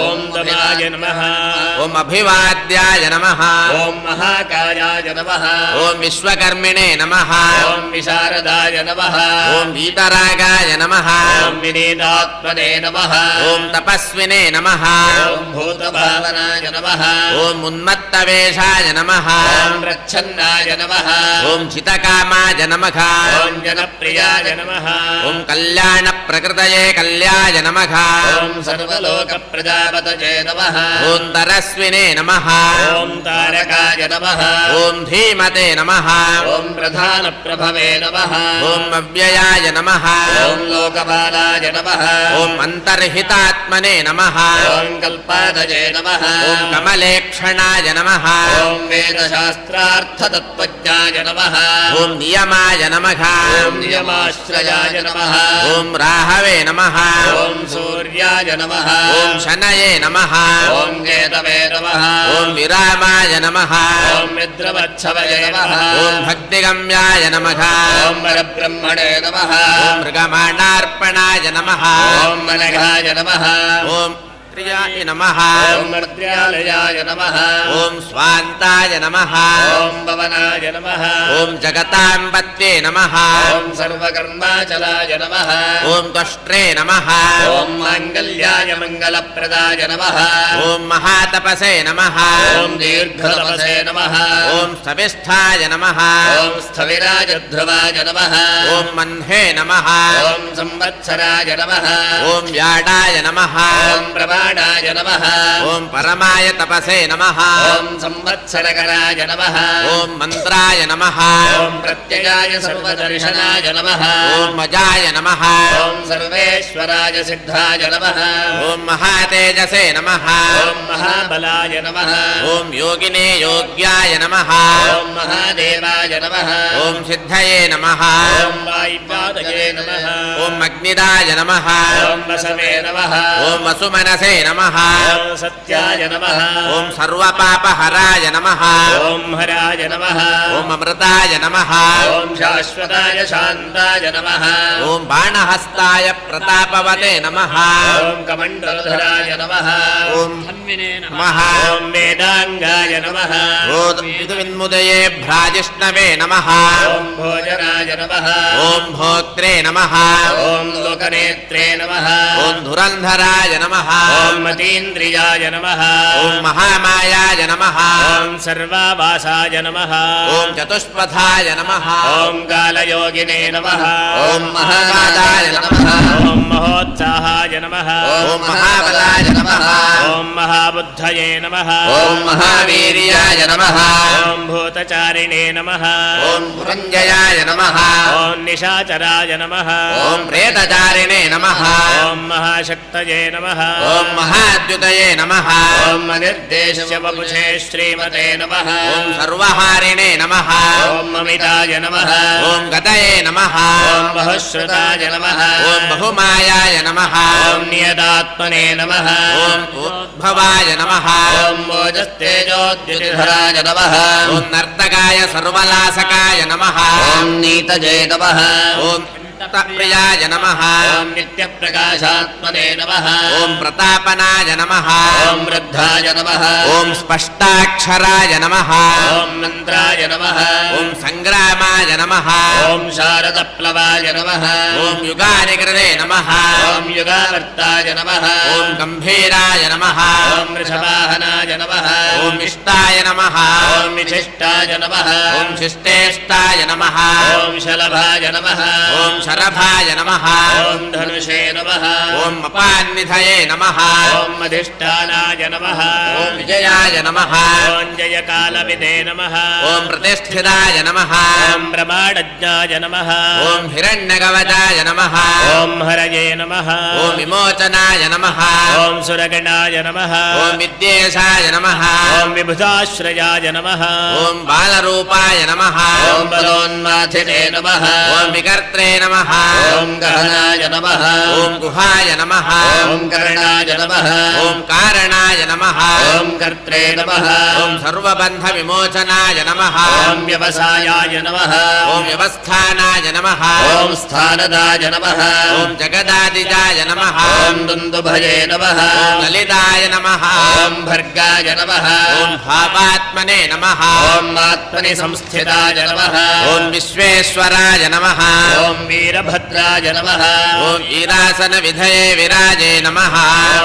[SPEAKER 6] ॐ दमाय नमः
[SPEAKER 5] ॐ अभिवाद्याय नमः
[SPEAKER 6] ॐ महाकायाय नमः
[SPEAKER 5] ॐ विश्वकर्मिणे नमः
[SPEAKER 6] ॐ विशारदाय नमः
[SPEAKER 5] ॐ वीतरागाय नमः
[SPEAKER 6] ॐ विनीतात्मने नमः
[SPEAKER 5] ॐ तपस्विने नमः
[SPEAKER 6] ॐ भूतभावनाय नमः
[SPEAKER 5] ॐ उन्मत्तवेषाय नमः
[SPEAKER 6] ॐ प्रच्छन्नाय नमः
[SPEAKER 5] ॐ चितकामाय नमः
[SPEAKER 6] ॐ जनप्रियाय नमः
[SPEAKER 5] ॐ कल्याणप्रकृतये कल्याय नमः
[SPEAKER 6] ॐ सर्वलोकप्रजापतये नमः
[SPEAKER 5] ॐ तरस्विने नमः
[SPEAKER 6] ॐ तारकाय नमः
[SPEAKER 5] ॐ धीमते नमः
[SPEAKER 6] ॐ प्रधानप्रभवे नमः
[SPEAKER 5] ॐ अव्ययाय नमः
[SPEAKER 6] ॐ लोकपालाय नमः
[SPEAKER 5] ॐ अन्तर्हितात्मने नमः
[SPEAKER 6] ॐ कल्पादये नमः
[SPEAKER 5] ॐ कमलेक्षणाय नमः
[SPEAKER 6] ॐ वेदशास्त्रार्थतत्त्वज्ञाय नमः
[SPEAKER 5] ॐ नियमाय नमः
[SPEAKER 6] ॐ नियमाश्रयाय नमः
[SPEAKER 5] ॐ राहवे नमः
[SPEAKER 6] ॐ सूर्याय नमः
[SPEAKER 5] ॐ शनये नमः
[SPEAKER 6] ॐ केतवे नमः
[SPEAKER 5] ॐ विरामाय नमः
[SPEAKER 6] ॐ मित्रवत्सवये नमः
[SPEAKER 5] ॐ भक्तिगम्याय नमः
[SPEAKER 6] ॐ परब्रह्मणे नमः
[SPEAKER 5] ॐ मृगमाणार्पणाय नमः
[SPEAKER 6] ॐ मनघाय नमः
[SPEAKER 5] ॐ प्रियाय नमः
[SPEAKER 6] ॐ मर्त्यालयाय नमः
[SPEAKER 5] ॐ स्वान्ताय नमः
[SPEAKER 6] ॐ भवनाय नमः
[SPEAKER 5] ॐ जगताम्बत्ये नमः
[SPEAKER 6] ॐ सर्वकर्माचलाय नमः
[SPEAKER 5] ॐ त्वष्ट्रे नमः
[SPEAKER 6] ॐ माङ्गल्याय मङ्गलप्रदाय नमः
[SPEAKER 5] ॐ महातपसे नमः
[SPEAKER 6] ॐ दीर्घतपसे नमः
[SPEAKER 5] ॐ स्थविष्ठाय नमः
[SPEAKER 6] ॐ स्थविराजध्रुवाय नमः
[SPEAKER 5] ॐ मह्ने नमः
[SPEAKER 6] ॐ संवत्सराय नमः
[SPEAKER 5] ॐ व्याडाय नमः
[SPEAKER 6] ॐ प्रमाणाय नमः
[SPEAKER 5] ॐ परमाय तपसे नमः
[SPEAKER 6] ॐ संवत्सरकराय नमः
[SPEAKER 5] ॐ मन्त्राय नमः
[SPEAKER 6] ॐ प्रत्ययाय सर्वदर्शनाय नमः
[SPEAKER 5] ॐ मजाय नमः
[SPEAKER 6] ॐ सर्वेश्वराय सिद्धाय नमः
[SPEAKER 5] ॐ महातेजसे नमः
[SPEAKER 6] ॐ महाबलाय नमः
[SPEAKER 5] ॐ योगिने योग्याय नमः
[SPEAKER 6] ॐ महादेवाय नमः
[SPEAKER 5] ॐ सिद्धये नमः
[SPEAKER 6] ॐ वायुपादये नमः
[SPEAKER 5] ॐ अग्निदाय नमः
[SPEAKER 6] ॐ वसवे नमः
[SPEAKER 5] ॐ वसुमनसे नमः
[SPEAKER 6] ॐ सत्याय नमः
[SPEAKER 5] ॐ सर्वपापहराय नमः
[SPEAKER 6] ॐ हराय नमः
[SPEAKER 5] ॐ अमृताय नमः
[SPEAKER 6] ॐ शाश्वताय शान्ताय नमः
[SPEAKER 5] ॐ बाणहस्ताय प्रतापवते नमः
[SPEAKER 6] ॐ कमण्डलधराय नमः
[SPEAKER 5] ॐ
[SPEAKER 1] धन्विने नमः
[SPEAKER 5] नमः
[SPEAKER 6] ॐ वेदाङ्गाय नमः
[SPEAKER 5] विदुविन्मुदये भ्राजिष्णवे नमः
[SPEAKER 6] ॐ भोजनाय नमः
[SPEAKER 5] ॐ भोक्त्रे नमः
[SPEAKER 6] ॐ लोकनेत्रे नमः
[SPEAKER 5] ॐ धुरन्धराय नमः
[SPEAKER 6] ॐ मतीन्द्रियाय नमः
[SPEAKER 5] ॐ महामायाय नमः
[SPEAKER 6] ॐ सर्वावासाय नमः
[SPEAKER 5] ॐ चतुष्पथाय नमः
[SPEAKER 6] ॐ कालयोगिने नमः
[SPEAKER 5] ॐ महापादाय नमः
[SPEAKER 6] ॐ महोत्साहाय नमः
[SPEAKER 5] ॐ महाबलाय नमः
[SPEAKER 6] ॐ महाबुद्धये नमः
[SPEAKER 5] ॐ महावीर्याय नमः
[SPEAKER 6] ॐ भूतचारिणे नमः
[SPEAKER 5] ॐ पुरञ्जयाय नमः
[SPEAKER 6] ॐ निशाचराय नमः
[SPEAKER 5] ॐ प्रेतचारिणे नमः
[SPEAKER 6] ॐ महाशक्तये नमः
[SPEAKER 5] ॐ महाद्युतये नमः
[SPEAKER 6] ॐ अनिर्देश्य वपुषे श्रीमते नमः
[SPEAKER 5] ॐ सर्वहारिणे नमः
[SPEAKER 6] ॐ अमिताय नमः
[SPEAKER 5] ॐ गतये नमः
[SPEAKER 6] ॐ बहुश्रुताय नमः
[SPEAKER 5] ॐ बहुमायाय नमः
[SPEAKER 6] ॐ नियतात्मने नमः
[SPEAKER 5] ॐ उद्भवाय नमः
[SPEAKER 6] ॐ ओजस्तेजोद्युतिधराय नमः
[SPEAKER 5] ॐ नर्तकाय सर्वलासकाय नमः
[SPEAKER 6] ॐ नीतजे नमः
[SPEAKER 5] ॐ प्रियाय नमः
[SPEAKER 6] ॐ नित्यप्रकाशात्मने नमः
[SPEAKER 5] ॐ प्रतापनाय नमः
[SPEAKER 6] ॐ वृद्धाय नमः
[SPEAKER 5] ॐ स्पष्टाक्षराय नमः
[SPEAKER 6] ॐ मन्त्राय नमः
[SPEAKER 5] ॐ सङ्ग्रामाय नमः
[SPEAKER 6] ॐ शारदप्लवाय नमः
[SPEAKER 5] ॐ युगानिकृते नमः
[SPEAKER 6] ॐ युगावर्ताय नमः
[SPEAKER 5] ॐ गम्भीराय नमः
[SPEAKER 6] ॐ वृषवाहनाय नमः
[SPEAKER 5] ॐ इष्टाय नमः
[SPEAKER 6] ॐ विशिष्टाय नमः
[SPEAKER 5] ॐ शिष्टेष्टाय नमः
[SPEAKER 6] ॐ शलभाय नमः
[SPEAKER 5] ॐ शरभाय नमः
[SPEAKER 6] ॐ धनुषे नमः
[SPEAKER 5] ॐ अपान्निधये नमः
[SPEAKER 6] ॐ अधिष्ठानाय नमः
[SPEAKER 5] ॐ विजयाय नमः
[SPEAKER 6] ॐ जयकालविदे नमः
[SPEAKER 5] ॐ प्रतिष्ठिताय नमः
[SPEAKER 6] ॐ ब्रह्माणज्ञाय नमः
[SPEAKER 5] ॐ हिरण्यकवचाय नमः
[SPEAKER 6] ॐ हरये नमः
[SPEAKER 5] ॐ विमोचनाय नमः
[SPEAKER 6] ॐ सुरगणाय नमः
[SPEAKER 5] ॐ विद्येशाय नमः
[SPEAKER 6] ॐ विभुधाश्रयाय नमः
[SPEAKER 5] ॐ बालरूपाय नमः
[SPEAKER 6] ॐ बलोन्माथिने नमः
[SPEAKER 5] ॐ विकर्त्रे नमः
[SPEAKER 6] ॐ गहनाय नमः
[SPEAKER 5] ॐ गुहाय नमः
[SPEAKER 6] ॐ करणाय नमः
[SPEAKER 5] ॐ कारणाय नमः
[SPEAKER 6] ॐ कर्त्रे नमः
[SPEAKER 5] ॐ सर्वबन्धविमोचनाय नमः
[SPEAKER 6] ॐ व्यवसायाय नमः
[SPEAKER 5] ॐ व्यवस्थानाय नमः
[SPEAKER 6] ॐ स्थानदाय नमः
[SPEAKER 5] ॐ जगदादिजाय नमः
[SPEAKER 6] ॐ दुन्दुभये नमः
[SPEAKER 5] ॐ ललिताय नमः
[SPEAKER 6] ॐ भर्गाय नमः
[SPEAKER 5] ॐ भावात्मने नमः
[SPEAKER 6] ॐ आत्मनि संस्थिताय नमः
[SPEAKER 5] ॐ विश्वेश्वराय नमः
[SPEAKER 6] ॐ वीरभद्राय नमः
[SPEAKER 5] ॐ वीरासनविधये विराजे नमः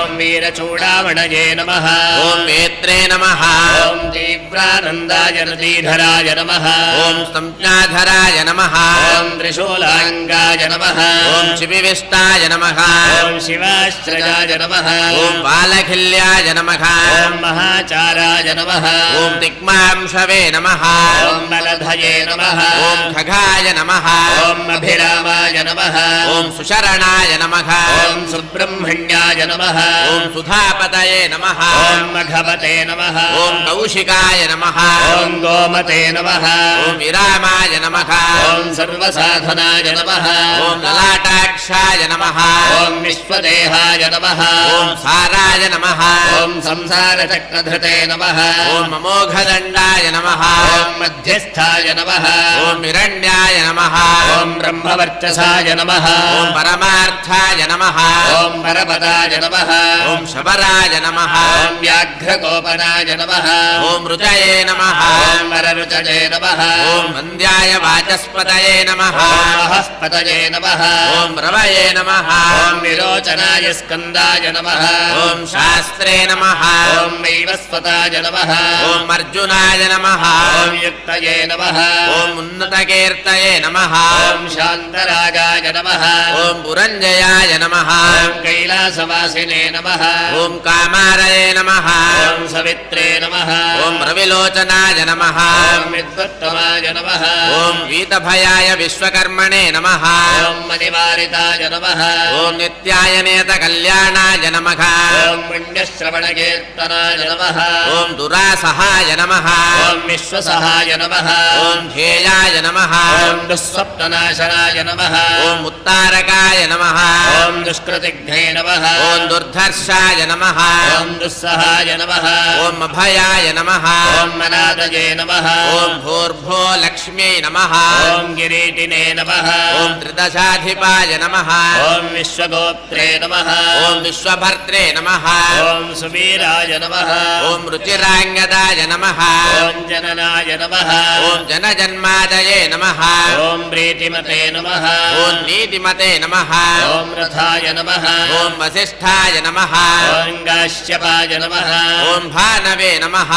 [SPEAKER 6] ॐ वीरचूडामणये नमः
[SPEAKER 5] ॐ वेत्रे नमः
[SPEAKER 6] ॐ तीव्रानन्दाय नदीधराय नमः
[SPEAKER 5] ॐ संज्ञाधराय नमः
[SPEAKER 6] ॐ त्रिशूलाङ्गाय नमः
[SPEAKER 5] ॐ शिविविष्टाय नमः
[SPEAKER 6] ॐ शिवाश्रयाय नमः
[SPEAKER 5] ॐ बालखिल्याय नमः
[SPEAKER 6] ॐ महाचाराय नमः
[SPEAKER 5] ॐ तिग्मांशवे नमः
[SPEAKER 6] ॐ बलधये नमः
[SPEAKER 5] ॐ खगाय नमः
[SPEAKER 6] ॐ अभिरामाय नमः
[SPEAKER 5] ॐ सुशरणाय नमः
[SPEAKER 6] ॐ सुब्रह्मण्याय नमः
[SPEAKER 5] ॐ सुधापतये नमः
[SPEAKER 6] ॐ मघवते नमः
[SPEAKER 5] ॐ कौशिकाय नमः
[SPEAKER 6] ॐ गोमते नमः
[SPEAKER 5] ॐ विरामाय नमः
[SPEAKER 6] ॐ सर्वसाधनाय नमः
[SPEAKER 5] ॐ ललाटाक्षाय नमः
[SPEAKER 6] ॐ विश्वदेहाय नमः
[SPEAKER 5] ॐ साराय नमः
[SPEAKER 6] ॐ संसारचक्रधृते नमः
[SPEAKER 5] ॐ ममोघदण्डाय नमः
[SPEAKER 6] ॐ मध्यस्थाय नमः
[SPEAKER 5] ॐ हिरण्याय नमः
[SPEAKER 6] ॐ ब्रह्मवर्चसाय नमः
[SPEAKER 5] ॐ परमार्थाय नमः
[SPEAKER 6] ॐ परपदाय नमः
[SPEAKER 5] ॐ शबराय नमः
[SPEAKER 6] ॐ व्याघ्रकोपनाय नमः
[SPEAKER 5] ॐ ऋचये नमः
[SPEAKER 6] ॐ वररुचये नमः
[SPEAKER 5] ॐ वन्द्याय वाचस्पतये नमः
[SPEAKER 6] महस्पतये नमः
[SPEAKER 5] ॐ रवये नमः
[SPEAKER 6] ॐ विरोचनाय स्कन्दाय नमः
[SPEAKER 5] ॐ शास्त्रे नमः
[SPEAKER 6] ॐ वैवस्वताय नमः
[SPEAKER 5] ॐ अर्जुनाय नमः
[SPEAKER 6] ॐ युक्तये नमः
[SPEAKER 5] ॐ उन्नतकीर्तये नमः
[SPEAKER 6] ॐ शान्तरागाय नमः
[SPEAKER 5] ॐ पुरञ्जयाय नमः
[SPEAKER 6] ॐ कैलासवासिने नमः
[SPEAKER 5] ॐ कामारये नमः
[SPEAKER 6] ॐ सवित्रे नमः
[SPEAKER 5] ॐ रविलोचनाय नमः
[SPEAKER 6] ॐ विद्वत्तमाय नमः
[SPEAKER 5] ॐ वीतभयाय विश्वकर्मणे नमः
[SPEAKER 6] ॐ मणिवारिताय नमः
[SPEAKER 5] ॐ नित्याय नेतकल्याणाय नमः
[SPEAKER 6] ॐ पुण्यश्रवणकीर्तनाय नमः
[SPEAKER 5] ॐ दुरासहाय नमः
[SPEAKER 6] ॐ विश्वसहाय नमः
[SPEAKER 5] ॐ ध्येयाय नमः
[SPEAKER 6] ॐ दुःस्वप्ननाशनाय नमः
[SPEAKER 5] ॐ उत्तारकाय नमः
[SPEAKER 6] ॐ दुष्कृतिघ्ने नमः
[SPEAKER 5] ॐ दुर्धर्षाय नमः
[SPEAKER 6] ॐ दुःसहाय नमः
[SPEAKER 5] ॐ अभयाय नमः
[SPEAKER 6] ॐ मनादये नमः
[SPEAKER 5] ॐ भूर्भो लक्ष्म्यै नमः
[SPEAKER 6] ॐ किरीटिने नमः
[SPEAKER 5] ॐ त्रिदशाधिपाय नमः
[SPEAKER 6] ॐ विश्वगोप्त्रे नमः
[SPEAKER 5] ॐ विश्वभर्त्रे नमः
[SPEAKER 6] ॐ सुवीराय नमः
[SPEAKER 5] ॐ रुचिराङ्गदाय नमः
[SPEAKER 6] ॐ जननाय नमः
[SPEAKER 5] ॐ जनजन्मादये नमः
[SPEAKER 6] ॐ प्रीतिमते नमः
[SPEAKER 5] ॐ नीतिमते नमः
[SPEAKER 6] ॐ रथाय नमः
[SPEAKER 5] ॐ वसिष्ठाय नमः
[SPEAKER 6] ॐ गाश्यपाय नमः
[SPEAKER 5] ॐ भानवे नमः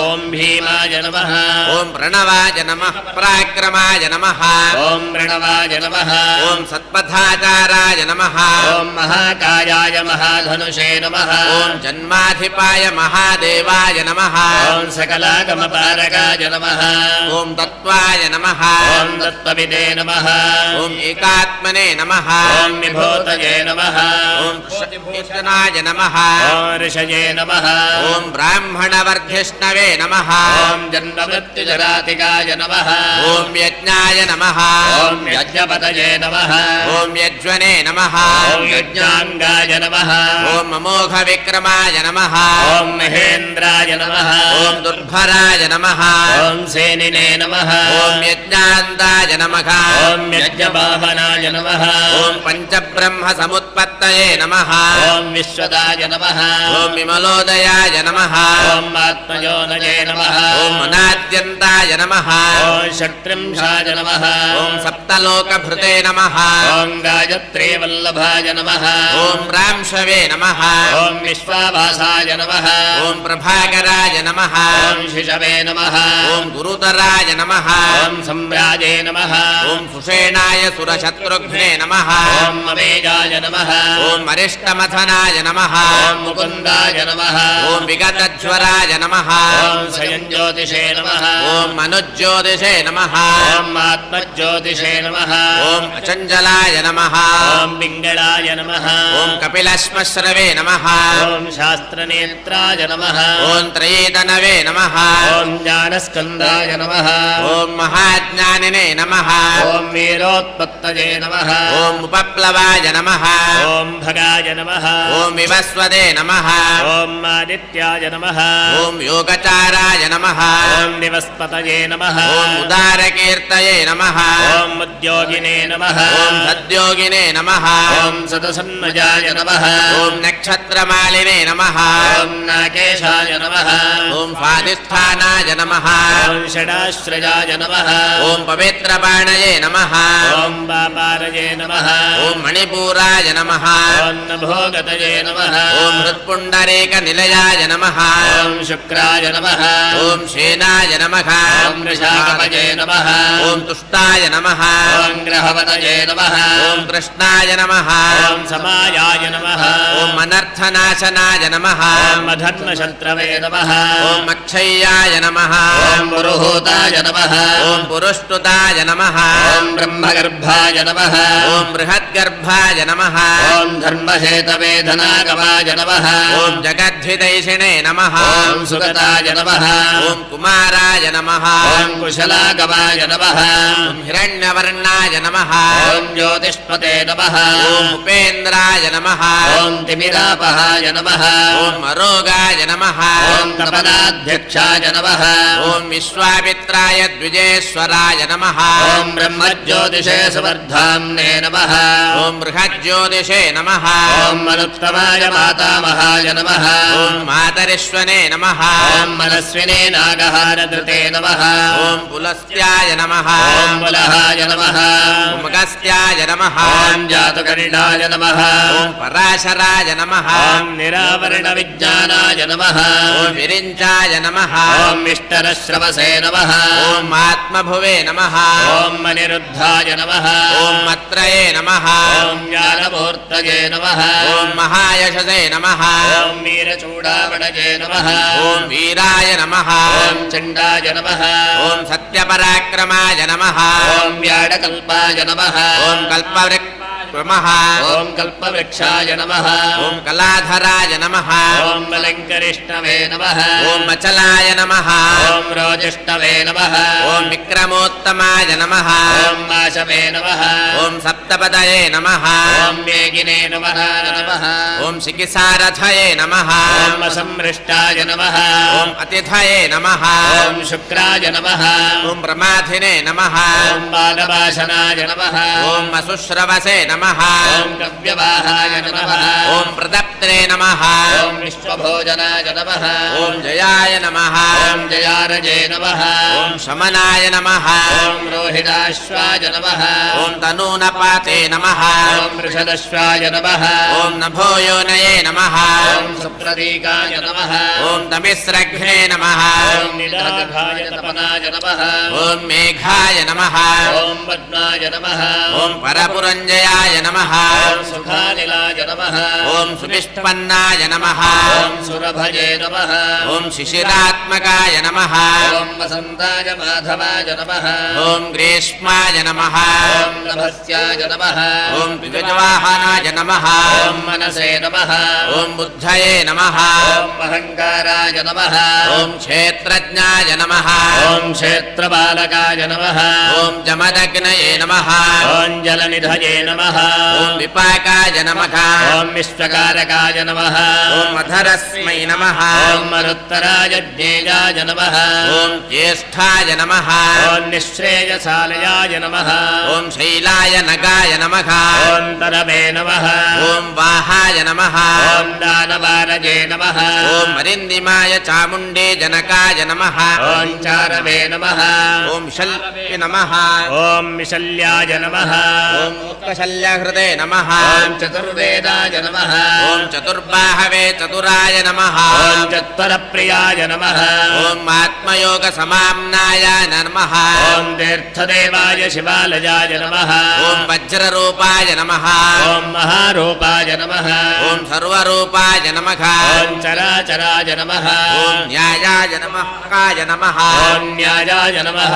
[SPEAKER 6] ॐ भीमाय नमः
[SPEAKER 5] ॐ प्रणवाय नमः पराक्रमाय नमः
[SPEAKER 6] ॐ प्रणवाय नमः
[SPEAKER 5] ॐ सत्पथाचाराय नमः
[SPEAKER 6] ॐ महाकायाय महाधनुषे नमः
[SPEAKER 5] ॐ जन्माधिपाय महादेवाय नमः
[SPEAKER 6] ॐ सकलागमपारकाय नमः
[SPEAKER 5] ॐ तत्त्वाय नमः
[SPEAKER 6] ॐ तत्त्वविदे नमः
[SPEAKER 5] ॐ एकात्मने नमः
[SPEAKER 6] ॐ विभूतये नमः
[SPEAKER 5] ॐ कृष्णाय नमः
[SPEAKER 6] ॐ ऋषये नमः
[SPEAKER 5] ॐ ब्राह्मणवर्धिष्णवे नमः
[SPEAKER 6] ॐ जन्ममृत्युजरातिकाय नमः
[SPEAKER 5] ॐ यज्ञाय नमः
[SPEAKER 6] ॐ यज्ञपतये नमः
[SPEAKER 5] ॐ यज्वने नमः
[SPEAKER 6] ॐ यज्ञाङ्गाय नमः
[SPEAKER 5] ॐ अमोघविक्रमाय नमः
[SPEAKER 6] ॐ महेन्द्राय नमः
[SPEAKER 5] ॐ दुर्भराय नमः
[SPEAKER 6] ॐ सेनिने नमः
[SPEAKER 5] ॐ यज्ञान्ताय नमः
[SPEAKER 6] ॐ यज्ञवाहनाय नमः
[SPEAKER 5] ॐ पञ्चब्रह्मसमुत्पत्तये नमः
[SPEAKER 6] ॐ विश्वदाय नमः
[SPEAKER 5] ॐ विमलोदयाय नमः
[SPEAKER 6] ॐ आत्मयोनये नमः
[SPEAKER 5] ॐ अनाद्यन्ताय नमः
[SPEAKER 6] ॐ षट्त्रिंशाय नमः
[SPEAKER 5] ॐ सप्तलोकभृते नमः
[SPEAKER 6] ॐ गायत्रे वल्लभाय नमः
[SPEAKER 5] ॐ रांशवे नमः
[SPEAKER 6] ॐ विश्वाभासाय नमः
[SPEAKER 5] ॐ प्रभाकराय नमः
[SPEAKER 6] ॐ शिशवे नमः
[SPEAKER 5] ॐ गुरुतराय नमः
[SPEAKER 6] ॐ सम्राजे नमः
[SPEAKER 5] ॐ सुषेणाय सुरशत्रुघ्ने नमः
[SPEAKER 6] ॐ अमेजाय नमः
[SPEAKER 5] ॐ अरिष्टमथनाय नमः
[SPEAKER 6] ॐ मुकुन्दाय नमः
[SPEAKER 5] ॐ विगतज्वराय नमः
[SPEAKER 6] ॐ स्वयंज्योतिषे नमः
[SPEAKER 5] ॐ मनुज्योतिषे नमः
[SPEAKER 6] ॐ आत्मज्योतिषे नमः
[SPEAKER 5] ॐ अचञ्चलाय नमः
[SPEAKER 6] ॐ पिङ्गळाय नमः
[SPEAKER 5] ॐ कपिलश्मश्रवे नमः
[SPEAKER 6] ॐ शास्त्रनेत्राय नमः
[SPEAKER 5] ॐ त्रयीतनवे नमः
[SPEAKER 6] ॐ ज्ञानस्कन्दाय नमः
[SPEAKER 5] ॐ महाज्ञानिने नमः
[SPEAKER 6] ॐ वीरोत्पत्तये नमः
[SPEAKER 5] ॐ उपप्लवाय नमः
[SPEAKER 6] ॐ भगाय नमः
[SPEAKER 5] ॐ विवस्वते नमः
[SPEAKER 6] ॐ आदित्याय नमः
[SPEAKER 5] ॐ योगचाराय नमः
[SPEAKER 6] ॐ निवस्पतये नमः
[SPEAKER 5] ॐ उदारकीर्तये नमः
[SPEAKER 6] ॐ उद्योगिने नमः
[SPEAKER 5] ॐ सद्योगिने नमः
[SPEAKER 6] ॐ सदसन्मजाय नमः
[SPEAKER 5] ॐ नक्षत्रमालिने नमः
[SPEAKER 6] ॐ नागेशाय नमः
[SPEAKER 5] ॐ स्वाधिष्ठानाय नमः
[SPEAKER 6] ॐ षडाश्रयाय नमः
[SPEAKER 5] ॐ पवित्रबाणये नमः
[SPEAKER 6] ॐ पापारये नमः
[SPEAKER 5] ॐ मणिपूराय नमः
[SPEAKER 6] ॐ नभोगतये नमः
[SPEAKER 5] ॐ हृत्पुण्डरीकनिलयाय नमः
[SPEAKER 6] ॐ शुक्राय नमः
[SPEAKER 5] ॐ शेनाय नमः
[SPEAKER 6] ॐ वृषाकपये नमः
[SPEAKER 5] ॐ तुष्टाय नमः
[SPEAKER 6] ॐ ग्रहवतये नमः
[SPEAKER 5] ॐ कृष्णाय नमः
[SPEAKER 6] ॐ समायाय नमः
[SPEAKER 5] ॐ अनर्थनाशनाय नमः
[SPEAKER 6] ॐ अधर्मशत्रवे नमः
[SPEAKER 5] ॐ अक्षय्याय नमः
[SPEAKER 6] ॐ पुरुहूताय नमः
[SPEAKER 5] ॐ पुरुष्टुताय नमः
[SPEAKER 6] ॐ ब्रह्मगर्भाय नमः
[SPEAKER 5] ॐ बृहद्गर्भाय नमः
[SPEAKER 6] ॐ धर्महेतवे धनागमाय नमः
[SPEAKER 5] ॐ जगद्धिदैषिणे नमः
[SPEAKER 6] ॐ सुगताय नमः
[SPEAKER 5] ॐ कुमाराय नमः
[SPEAKER 6] ॐ कुशलागमाय नमः
[SPEAKER 5] ॐ हिरण्यवर्णाय नमः
[SPEAKER 6] ॐ ज्योतिष्पते नमः
[SPEAKER 5] ॐ उपेन्द्राय नमः
[SPEAKER 6] ॐ तिमिरापहाय नमः
[SPEAKER 5] ॐ अरोगाय नमः
[SPEAKER 6] ॐ कपलाध्यक्षाय नमः
[SPEAKER 5] ॐ विश्वामित्राय द्विजेश्वराय नमः
[SPEAKER 6] ॐ ब्रह्मज्योतिषे महज्योतिषे सुवर्धाम्ने नमः
[SPEAKER 5] ॐ बृहज्योतिषे नमः
[SPEAKER 6] ॐ मनुत्तमाय मातामहाय नमः
[SPEAKER 5] ॐ मातरिश्वने नमः
[SPEAKER 6] ॐ मनस्विने नागहारधृते नमः
[SPEAKER 5] ॐ पुलस्त्याय नमः
[SPEAKER 6] ॐ बुलहाय नमः
[SPEAKER 5] ॐ गस्त्याय नमः
[SPEAKER 6] ॐ जातुकर्णाय नमः
[SPEAKER 5] ॐ पराशराय नमः
[SPEAKER 6] ॐ निरावरणविज्ञानाय नमः
[SPEAKER 5] ॐ विरिञ्चाय नमः
[SPEAKER 6] ॐ विष्टरश्रवसे नमः
[SPEAKER 5] ॐ आत्मभुवे नमः
[SPEAKER 6] ॐ मनिरुद्धाय नमः
[SPEAKER 5] ॐ मत्रये नमः
[SPEAKER 6] ॐ ज्ञानमूर्तये नमः
[SPEAKER 5] ॐ महायशसे नमः
[SPEAKER 6] ॐ वीरचूडामणये नमः
[SPEAKER 5] ॐ वीराय नमः
[SPEAKER 6] ॐ चण्डाय नमः
[SPEAKER 5] ॐ सत्यपराक्रमाय नमः
[SPEAKER 6] ॐ व्याडकल्पाय नमः
[SPEAKER 5] ॐ कल्पवृक्षः
[SPEAKER 6] ॐ कल्पवृक्षाय नमः
[SPEAKER 5] ॐ कलाधराय नमः
[SPEAKER 6] ॐ मलङ्करिष्णवे नमः
[SPEAKER 5] ॐ मचलाय नमः
[SPEAKER 6] ॐ रोजिष्णवे नमः
[SPEAKER 5] ॐ विक्रमोत्तमाय नमः
[SPEAKER 6] ॐ माशवे नमः
[SPEAKER 5] ॐ सप्तपदये नमः
[SPEAKER 6] ॐ वेगिने नमः
[SPEAKER 5] ॐ शिखिसारथये नमः
[SPEAKER 6] ॐ असंमृष्टाय नमः
[SPEAKER 5] ॐ अतिथये नमः
[SPEAKER 6] ॐ शुक्राय नमः
[SPEAKER 5] ॐ प्रमाथिने नमः
[SPEAKER 6] ॐ बालवासनाय नमः
[SPEAKER 5] ॐ वसुश्रवसे नमः
[SPEAKER 6] ॐ कव्यवाहाय नमः
[SPEAKER 5] ॐ प्रदप्त्रे नमः
[SPEAKER 6] ॐ विश्वभोजनाय नमः
[SPEAKER 5] ॐ जयाय नमः
[SPEAKER 6] ॐ जयारजे नमः
[SPEAKER 5] ॐ शमनाय नमः
[SPEAKER 6] ॐ रोहिताश्वाय नमः
[SPEAKER 5] ॐ तनूनपाते नमः
[SPEAKER 6] ॐ वृषदश्वाय नमः
[SPEAKER 5] ॐ नभोयोनये नमः
[SPEAKER 6] ॐ सुप्रतीकाय नमः
[SPEAKER 5] ॐ तमिस्रघ्ने नमः
[SPEAKER 6] ॐ निदाघाय तपनाय नमः
[SPEAKER 5] ॐ मेघाय नमः
[SPEAKER 6] ॐ पद्माय नमः
[SPEAKER 5] ॐ परपुरञ्जयाय नमः
[SPEAKER 6] ॐ सुखानिलाय नमः
[SPEAKER 5] ॐ सुनिष्पन्नाय नमः
[SPEAKER 6] ॐ सुरभजे नमः
[SPEAKER 5] ॐ शिशिरात्मकाय नमः
[SPEAKER 6] ॐ वसन्ताय माधवाय नमः
[SPEAKER 5] ॐ ग्रीष्माय नमः
[SPEAKER 6] ॐ नभस्याय नमः
[SPEAKER 5] ॐ द्विजवाहनाय नमः
[SPEAKER 6] ॐ मनसे नमः
[SPEAKER 5] ॐ बुद्धये नमः
[SPEAKER 6] ॐ अहङ्काराय नमः
[SPEAKER 5] ॐ क्षेत्रज्ञाय नमः
[SPEAKER 6] ॐ क्षेत्रबालकाय नमः
[SPEAKER 5] ॐ जमदग्नये नमः
[SPEAKER 6] ॐ जलनिधये नमः
[SPEAKER 5] ॐ विपाकाय नमः
[SPEAKER 6] ॐ विश्वकारकाय नमः
[SPEAKER 5] ॐ अधरस्मै नमः
[SPEAKER 6] ॐ मरुत्तराय ज्ञेयाय नमः
[SPEAKER 5] ॐ ज्येष्ठाय नमः
[SPEAKER 6] ॐ निःश्रेयसालयाय नमः
[SPEAKER 5] ॐ शैलाय नगाय नमः
[SPEAKER 6] ॐ तरवे नमः
[SPEAKER 5] ॐ वाहाय नमः
[SPEAKER 6] ॐ दानवारजे नमः
[SPEAKER 5] ॐ अरिन्दिमाय चामुण्डे जनकाय नमः
[SPEAKER 6] ॐ चारवे नमः
[SPEAKER 5] ॐ शल्ये नमः
[SPEAKER 6] ॐ विशल्याय नमः
[SPEAKER 5] ॐ मुक्तशल्यहृदे नमः
[SPEAKER 6] ॐ चतुर्वेदाय नमः
[SPEAKER 5] ॐ चतुर्बाहवे चतुराय नमः
[SPEAKER 6] ॐ चत्वरप्रियाय नमः
[SPEAKER 5] ॐ आत्मयोगसमाम्नाय नमः
[SPEAKER 6] ॐ तीर्थदेवाय शिवालयाय नमः
[SPEAKER 5] ॐ वज्ररूपाय नमः
[SPEAKER 6] ॐ महारूपाय नमः
[SPEAKER 5] ॐ सर्वरूपाय नमः
[SPEAKER 6] ॐ चराचराय नमः
[SPEAKER 5] ॐ न्यायाय नमः काय नमः
[SPEAKER 6] ॐ न्यायाय नमः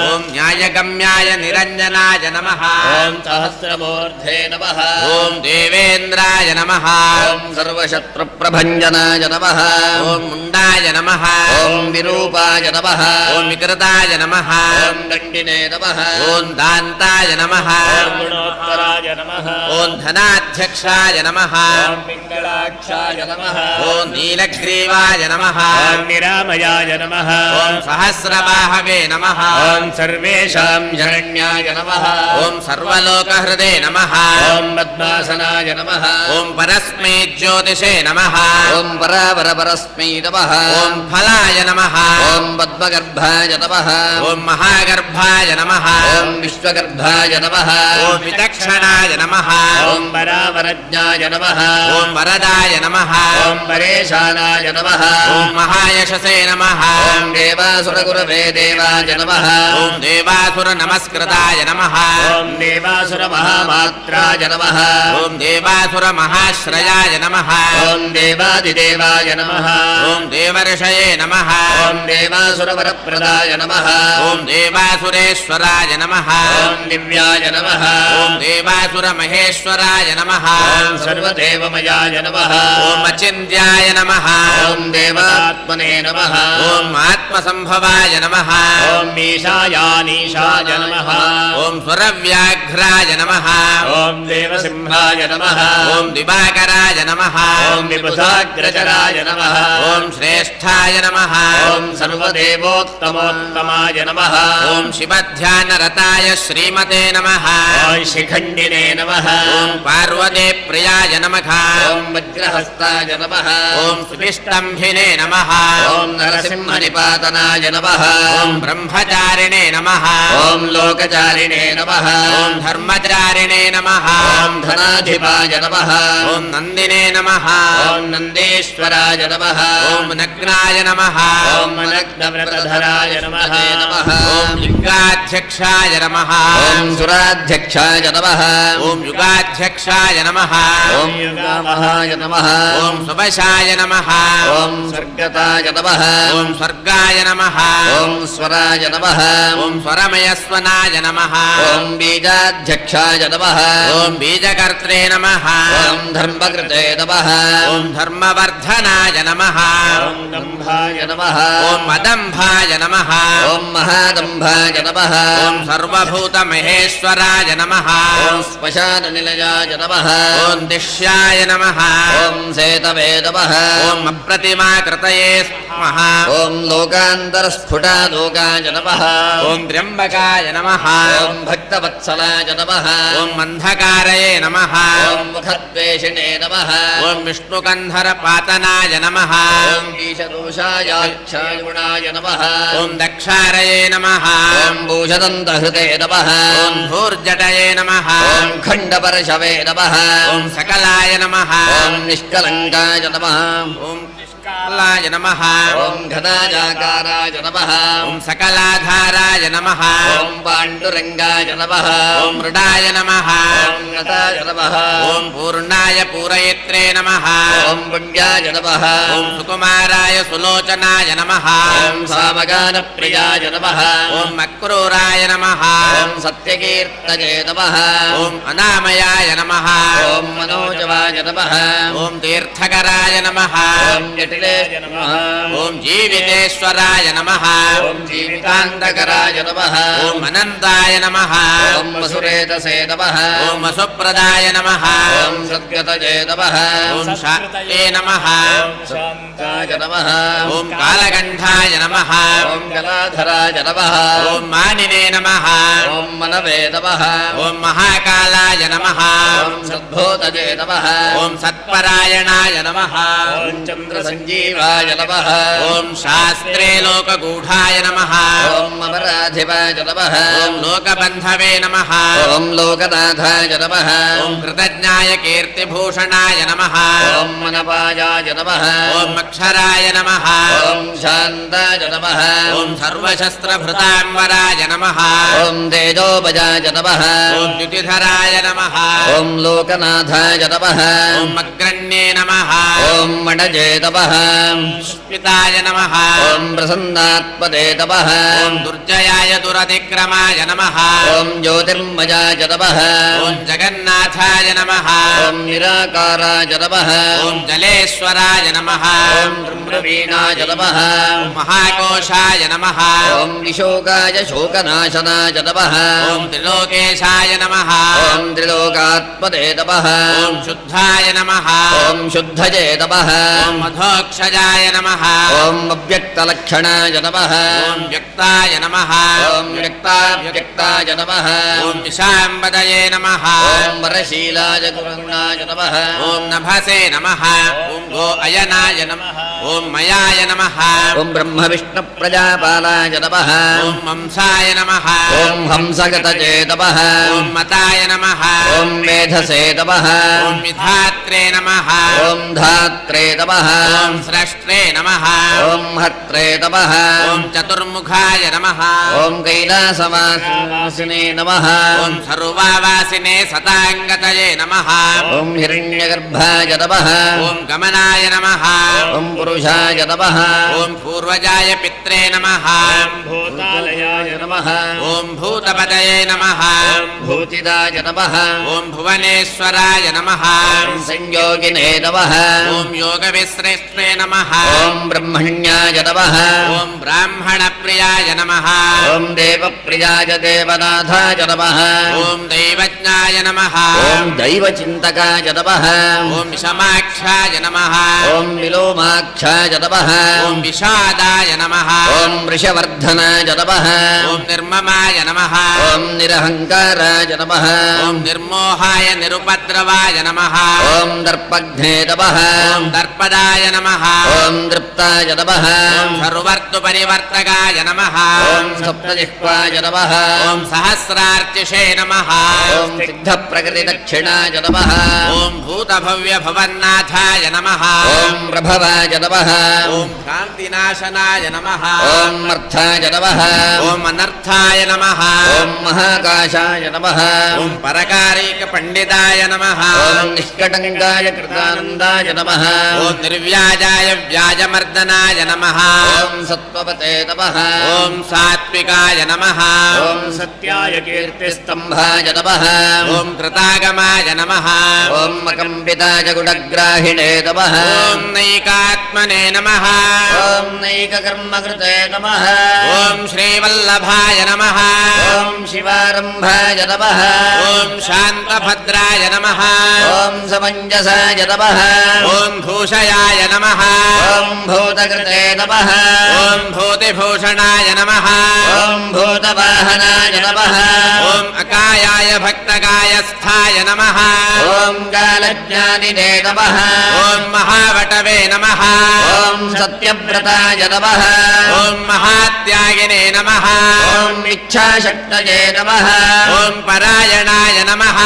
[SPEAKER 5] ॐ न्यायगम्याय निरञ्जनाय नमः
[SPEAKER 6] ॐ सहस्रमूर्धे नमः
[SPEAKER 5] ॐ देवेन्द्राय नमः
[SPEAKER 6] ॐ सर्वशत्रुप्रभञ्जनाय नमः
[SPEAKER 5] ॐ मुण्डाय नमः
[SPEAKER 6] ॐ विरूपाय नमः
[SPEAKER 5] ॐ विकृताय नमः
[SPEAKER 6] ॐ दण्डिने नमः
[SPEAKER 5] ॐ दान्ताय नमः
[SPEAKER 6] ॐ गुणोत्तराय नमः
[SPEAKER 5] ॐ धनाध्यक्षाय नमः
[SPEAKER 6] ॐ पिङ्गलाक्षाय नमः
[SPEAKER 5] ॐ नीलग्रीवाय नमः
[SPEAKER 6] ॐ निरामयाय नमः
[SPEAKER 5] ॐ सहस्रबाहवे नमः
[SPEAKER 6] ॐ सर्वेषां शरण्याय नमः
[SPEAKER 5] ॐ सर्वलोकहृदे नमः
[SPEAKER 6] ॐ पद्मासनाय नमः
[SPEAKER 5] ॐ परस्मै ज्योतिषे नमः
[SPEAKER 6] ॐ परावरपरस्मै नमः
[SPEAKER 5] ॐ फलाय नमः
[SPEAKER 6] ॐ पद्मगर्भाय नमः
[SPEAKER 5] ॐ महागर्भाय नमः
[SPEAKER 6] ॐ विश्वगर्भाय नमः
[SPEAKER 5] ॐ विचक्षणाय नमः
[SPEAKER 6] ॐ परावरज्ञाय नमः
[SPEAKER 5] ॐ वरदाय नमः
[SPEAKER 6] ॐ परेशानाय नमः
[SPEAKER 5] ॐ महायशसे नमः
[SPEAKER 6] ॐ देवासुरगुरवे देवाय नमः
[SPEAKER 5] ॐ देवासुरनमस्कृताय नमः
[SPEAKER 6] ॐ देवासुरमहामात्राय नमः
[SPEAKER 5] ॐ देवासुरमहाश्रयाय नमः
[SPEAKER 6] ॐ देवादिदेवाय नमः
[SPEAKER 5] ॐ देवर्षये नमः
[SPEAKER 6] ॐ देवासुरवरप्रदाय नमः
[SPEAKER 5] ॐ देवासुरेश्वराय नमः
[SPEAKER 6] ॐ दिव्याय नमः
[SPEAKER 5] ॐ देवासुरमहेश्वराय नमः
[SPEAKER 6] ॐ सर्वदेवमयाय नमः
[SPEAKER 5] ॐ अचिन्त्याय नमः
[SPEAKER 6] ॐ देवात्मने नमः
[SPEAKER 5] ॐ आत्मसम्भवाय नमः
[SPEAKER 6] ॐ ईशायानीशाय नमः
[SPEAKER 5] ॐ सुरव्याघ्राय नमः
[SPEAKER 6] ॐ ॐ देवसिंहाय नमः
[SPEAKER 5] ॐ दिवाकराय नमः
[SPEAKER 6] ॐ विबुधाग्रजराय नमः
[SPEAKER 5] ॐ श्रेष्ठाय नमः
[SPEAKER 6] ॐ सर्वदेवोत्तमोत्तमाय नमः
[SPEAKER 5] ॐ शिवध्यानरताय श्रीमते नमः
[SPEAKER 6] ॐ शिखण्डिने नमः
[SPEAKER 5] ॐ पार्वतीप्रियाय नमः
[SPEAKER 6] ॐ वज्रहस्ताय नमः
[SPEAKER 5] ॐ सुविष्टम्भिने नमः
[SPEAKER 6] ॐ नरसिंहनिपातनाय नमः
[SPEAKER 5] ॐ ब्रह्मचारिणे नमः
[SPEAKER 6] ॐ लोकचारिणे नमः
[SPEAKER 5] ॐ धर्मचारिणे नमः
[SPEAKER 6] ॐ धनाधिपाय नमः
[SPEAKER 5] ॐ नन्दिने नमः
[SPEAKER 6] ॐ नन्देश्वराय नमः
[SPEAKER 5] ॐ नग्नाय नमः
[SPEAKER 6] ॐ नग्नव्रतधराय नमः
[SPEAKER 5] ॐ लिङ्गाध्यक्षाय नमः
[SPEAKER 6] ॐ सुराध्यक्षाय नमः
[SPEAKER 5] ॐ युगाध्यक्षाय नमः
[SPEAKER 6] ॐ युगामहाय नमः
[SPEAKER 5] ॐ सुवशाय नमः
[SPEAKER 6] ॐ स्वर्गताय नमः
[SPEAKER 5] ॐ स्वर्गाय नमः
[SPEAKER 6] ॐ स्वराय नमः
[SPEAKER 5] ॐ स्वरमयस्वनाय नमः
[SPEAKER 6] ॐ बीजाध्यक्षाय नमः
[SPEAKER 5] ॐ बीजकर्त्रे नमः
[SPEAKER 6] ॐ धर्मकृते नमः
[SPEAKER 5] ॐ धर्मवर्धनाय नमः
[SPEAKER 6] ॐ दम्भाय नमः
[SPEAKER 5] ॐ मदम्भाय नमः
[SPEAKER 6] ॐ महादम्भाय नमः
[SPEAKER 5] ॐ सर्वभूतमहेश्वराय नमः
[SPEAKER 6] ॐ श्मशाननिलयाय नमः
[SPEAKER 5] ॐ दिश्याय नमः
[SPEAKER 6] ॐ सेतवे नमः
[SPEAKER 5] ॐ अप्रतिमाकृतये स्मः
[SPEAKER 6] ॐ लोकान्तरस्फुटालोकाय नमः
[SPEAKER 5] ॐ त्र्यम्बकाय नमः
[SPEAKER 6] ॐ भक्तवत्सलाय नमः
[SPEAKER 5] ॐ अन्धकारये नमः
[SPEAKER 6] ॐ मुखद्वेषिणे नमः
[SPEAKER 5] ॐ विष्णुकन्धरपातनाय नमः
[SPEAKER 6] ॐ ईशदोषायाक्षाय गुणाय नमः
[SPEAKER 5] ॐ दक्षारये नमः
[SPEAKER 6] ॐ भूषदन्तहृते नमः
[SPEAKER 5] ॐ धूर्जटये नमः
[SPEAKER 6] ॐ खण्डपरशवे नमः
[SPEAKER 5] ॐ सकलाय नमः
[SPEAKER 6] ॐ निष्कलङ्काय नमः
[SPEAKER 5] ॐ निष्कालाय नमः
[SPEAKER 6] ॐ घनाजाकाराय नमः
[SPEAKER 5] ॐ सकलाधाराय नमः
[SPEAKER 6] ॐ पाण्डुरङ्गाय नमः
[SPEAKER 5] ॐ मृडाय नमः
[SPEAKER 6] ॐ नताय नमः
[SPEAKER 5] ॐ पूर्णाय पूरयित्रे नमः
[SPEAKER 6] ॐ पुण्याय नमः
[SPEAKER 5] ॐ सुकुमाराय सुलोचनाय नमः
[SPEAKER 6] ॐ सामगानप्रियाय नमः
[SPEAKER 5] ॐ मक्रूराय नमः
[SPEAKER 6] ॐ सत्यकीर्तये नमः
[SPEAKER 5] ॐ अनामयाय नमः
[SPEAKER 6] ॐ मनोजवाय नमः
[SPEAKER 5] ॐ तीर्थकराय नमः
[SPEAKER 6] ॐ जटिलेय नमः
[SPEAKER 5] ॐ जीवितेश्वराय नमः
[SPEAKER 6] ॐ जीवितान्तकराय नमः
[SPEAKER 5] ॐ अनन्ताय नमः
[SPEAKER 6] ॐ वसुरेतसे नमः
[SPEAKER 5] ॐ वसुप्रदाय नमः
[SPEAKER 6] ॐ सद्गतये नमः
[SPEAKER 5] ॐ शाक्ते नमः
[SPEAKER 6] शान्ताय नमः
[SPEAKER 5] ॐ कालकण्ठाय नमः
[SPEAKER 6] ॐ गलाधराय नमः
[SPEAKER 5] ॐ मानिने नमः
[SPEAKER 6] ॐ मनवे नमः
[SPEAKER 5] ॐ महाकालाय नमः
[SPEAKER 6] ॐ सद्भोतये नमः
[SPEAKER 5] ॐ सत्परायणाय नमः
[SPEAKER 6] ॐ चन्द्रसञ्जीवाय नमः
[SPEAKER 5] ॐ शास्त्रे लोकगूढाय नमः
[SPEAKER 6] ॐ अमराधिपाय नमः
[SPEAKER 5] ॐ लोकबन्धवे नमः
[SPEAKER 6] ॐ लोकनाथाय नमः
[SPEAKER 5] ॐ कृतज्ञाय कीर्तिभूषणाय नमः
[SPEAKER 6] ॐ मनपायाय नमः
[SPEAKER 5] ॐ अक्षराय नमः
[SPEAKER 6] ॐ शान्ताय नमः
[SPEAKER 5] ॐ सर्वशस्त्रभृताम्बराय नमः
[SPEAKER 6] ॐ तेजोपजाय नमः
[SPEAKER 5] ॐ द्युतिधराय नमः
[SPEAKER 6] ॐ लोकनाथाय नमः
[SPEAKER 5] ॐ अग्रण्ये नमः
[SPEAKER 6] ॐ मणजे नमः
[SPEAKER 5] पिताय नमः
[SPEAKER 6] ॐ प्रसन्नात्मदे नमः
[SPEAKER 5] ॐ दुर्जयाय दुरतिक्रमाय नमः
[SPEAKER 6] ॐ ज्योतिर्मयाय नमः
[SPEAKER 5] ॐ जगन्नाथाय नमः
[SPEAKER 6] ॐ निराकाराय नमः
[SPEAKER 5] ॐ जलेश्वराय नमः
[SPEAKER 6] ॐ ब्रह्मवीणाय नमः
[SPEAKER 5] ॐ महाकोशाय नमः
[SPEAKER 6] ॐ विशोकाय शोकनाशनाय नमः
[SPEAKER 5] ॐ त्रिलोकेशाय नमः
[SPEAKER 6] ॐ त्रिलोकात्मदे नमः
[SPEAKER 5] ॐ शुद्धाय नमः
[SPEAKER 6] ॐ शुद्धये नमः
[SPEAKER 5] ॐ मधोक्षजाय नमः
[SPEAKER 6] ॐ अव्यक्तलक्षणाय नमः
[SPEAKER 5] ॐ व्यक्ताय नमः
[SPEAKER 6] ॐ व्यक्ताव्यक्ताय नमः
[SPEAKER 5] ॐ विशाम्बदये नमः
[SPEAKER 6] ॐ वरशीलाय गुरुणाय नमः
[SPEAKER 5] ॐ नभसे नमः ॐ गो अयनाय नमः ॐ मयाय नमः
[SPEAKER 6] ॐ ब्रह्मविष्णुप्रजापालाय नमः
[SPEAKER 5] ॐ मंसाय नमः
[SPEAKER 6] ॐ हंसगतये नमः
[SPEAKER 5] ॐ मताय नमः
[SPEAKER 6] ॐ मेधसे नमः
[SPEAKER 5] ॐ विधात्रे नमः
[SPEAKER 6] ॐ धात्रे नमः
[SPEAKER 5] ॐ स्रष्ट्रे नमः
[SPEAKER 6] ॐ हत्रे नमः
[SPEAKER 5] ॐ चतुर्मुखाय नमः
[SPEAKER 6] ॐ कैलासवासिने नमः
[SPEAKER 5] ॐ सर्वावासिने सताङ्गतये नमः
[SPEAKER 6] ॐ हिरण्यगर्भाय नमः
[SPEAKER 5] ॐ गमनाय नमः
[SPEAKER 6] ॐ पुरुषाय नमः
[SPEAKER 5] ॐ पूर्वजाय पित्रे नमः
[SPEAKER 6] भूतालयाय नमः
[SPEAKER 5] ॐ भूतपतये नमः
[SPEAKER 6] भूतिदाय नमः
[SPEAKER 5] ॐ ఓం భువనేశ్వరాయ నమః
[SPEAKER 6] ఓం సంయోగినే నమః
[SPEAKER 5] ఓం యోగవిశ్రేష్ఠే నమః
[SPEAKER 6] ఓం బ్రహ్మణ్యాయ నమః
[SPEAKER 5] ఓం బ్రాహ్మణప్రియాయ నమః
[SPEAKER 6] ఓం దేవప్రియాయ దేవనాథాయ నమః
[SPEAKER 5] ఓం దైవజ్ఞాయ నమః
[SPEAKER 6] ఓం దైవచింతకాయ నమః
[SPEAKER 5] ఓం విషమాక్షాయ నమః
[SPEAKER 6] ఓం విలోమాక్షాయ నమః
[SPEAKER 5] ఓం విషాదాయ నమః
[SPEAKER 6] ఓం వృషవర్ధనాయ నమః
[SPEAKER 5] ఓం నిర్మమాయ నమః
[SPEAKER 6] ఓం నిరహంకారాయ నమః
[SPEAKER 5] ఓం నిర్మోహాయ నిరుపద్రవాయ నమః
[SPEAKER 6] ఓం దర్పఘ్నే నమః
[SPEAKER 5] ఓం దర్పదాయ నమః
[SPEAKER 6] ఓం దృప్తాయ నమః
[SPEAKER 5] ఓం సర్వర్తు పరివర్తకాయ నమః
[SPEAKER 6] ఓం సప్తజిహ్వాయ నమః
[SPEAKER 5] ఓం సహస్రార్చిషే నమః
[SPEAKER 6] ఓం సిద్ధప్రకృతిదక్షిణాయ నమః
[SPEAKER 5] ఓం భూతభవ్య భవన్నాథాయ నమః
[SPEAKER 6] ఓం ప్రభవాయ నమః
[SPEAKER 5] ఓం భ్రాంతినాశనాయ నమః
[SPEAKER 6] ఓం అర్థాయ నమః
[SPEAKER 5] ఓం అనర్థాయ నమః
[SPEAKER 6] ఓం మహాకాశాయ నమః
[SPEAKER 5] ఓం పరకారీక పండితాయ నమః
[SPEAKER 6] ఓం నిష్కటంకాయ కృతానందాయ నమః
[SPEAKER 5] ఓం నిర్వ్యాజాయ వ్యాజమర్దనాయ నమః
[SPEAKER 6] ఓం సత్వపతే నమః
[SPEAKER 5] ఓం సాత్వికాయ నమః
[SPEAKER 6] ఓం సత్యాయ కీర్తిస్తంభాయ నమః
[SPEAKER 5] ఓం కృతాగమాయ నమః
[SPEAKER 6] ఓం అకంపితాయ గుణగ్రాహిణే నమః
[SPEAKER 5] ఓం నైకాత్మనే నమః
[SPEAKER 6] ఓం నైకకర్మకృతే నమః
[SPEAKER 5] ఓం శ్రీవల్లభాయ నమః
[SPEAKER 6] ఓం శివారంభాయ నమః
[SPEAKER 5] ఓం శాంతభద్రాయ నమః
[SPEAKER 6] ఓం సమంజసాయ నమః
[SPEAKER 5] ఓం భూషయాయ నమః
[SPEAKER 6] ఓం భూతకృతే నమః
[SPEAKER 5] ఓం భూతిభూషణాయ నమః
[SPEAKER 6] ఓం భూతవాహనాయ నమః
[SPEAKER 5] ఓం అకాయాయ భక్తకాయస్థాయ నమః
[SPEAKER 6] ఓం కాలజ్ఞానినే నమః
[SPEAKER 5] ఓం మహావటవే నమః
[SPEAKER 6] ఓం సత్యవ్రతాయ నమః
[SPEAKER 5] ఓం మహాత్యాగినే నమః
[SPEAKER 6] ఓం ఇచ్ఛాశక్తయే నమః
[SPEAKER 5] ఓం పరాయణాయ నమః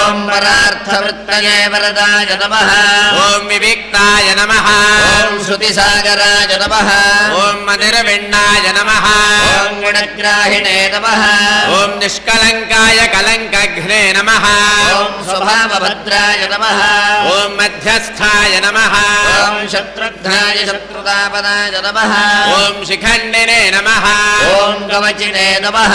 [SPEAKER 6] ఓం పరార్థవృత్తయే వరదాయ నమః
[SPEAKER 5] ఓం వివిక్తాయ నమః
[SPEAKER 6] ఓం శృతిసాగరాయ నమః
[SPEAKER 5] ఓం మదిరవిణ్ణాయ నమః
[SPEAKER 6] ఓం గుణగ్రాహిణే నమః
[SPEAKER 5] ఓం నిష్కలంకాయ కలంకఘ్నే నమః
[SPEAKER 6] ఓం స్వభావభద్రాయ నమః
[SPEAKER 5] ఓం మధ్యస్థాయ నమః
[SPEAKER 6] ఓం శత్రుఘ్నాయ శత్రుతాపనాయ నమః
[SPEAKER 5] ఓం శిఖండినే నమః
[SPEAKER 6] ఓం కవచినే నమః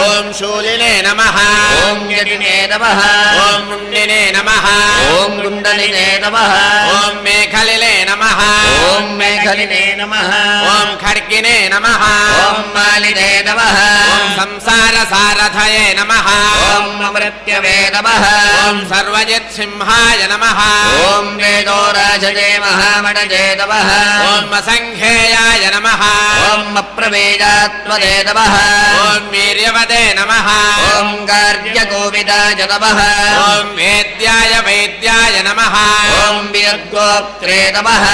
[SPEAKER 5] ఓం శూలినే నమః
[SPEAKER 6] ఓం యతినే నమః
[SPEAKER 5] ఓం ముండినే నమః
[SPEAKER 6] ఓం గుండలినే నమః
[SPEAKER 5] ఓం మేఖలినే నమః
[SPEAKER 6] ఓం మేఖలినే నమః
[SPEAKER 5] ఓం ఖడ్గినే నమః
[SPEAKER 6] ఓం మాలినే నమః
[SPEAKER 5] ఓం సంసార సారథయే నమః
[SPEAKER 6] ఓం అమృత్యవే నమః
[SPEAKER 5] ఓం సర్వజిత్ సింహాయ నమః
[SPEAKER 6] ఓం వేదోరాజయే మహామణజే నమః
[SPEAKER 5] ఓం అసంఖ్యేయాయ నమః
[SPEAKER 6] ఓం అప్రమేయాత్మనే నమః
[SPEAKER 5] ఓం వీర్యవదే నమః
[SPEAKER 6] ఓం కార్యకోవిదాయ నమః
[SPEAKER 5] ఓం వేద్యాయ వైద్యాయ నమః
[SPEAKER 6] ఓం వీర్గోత్రే నమః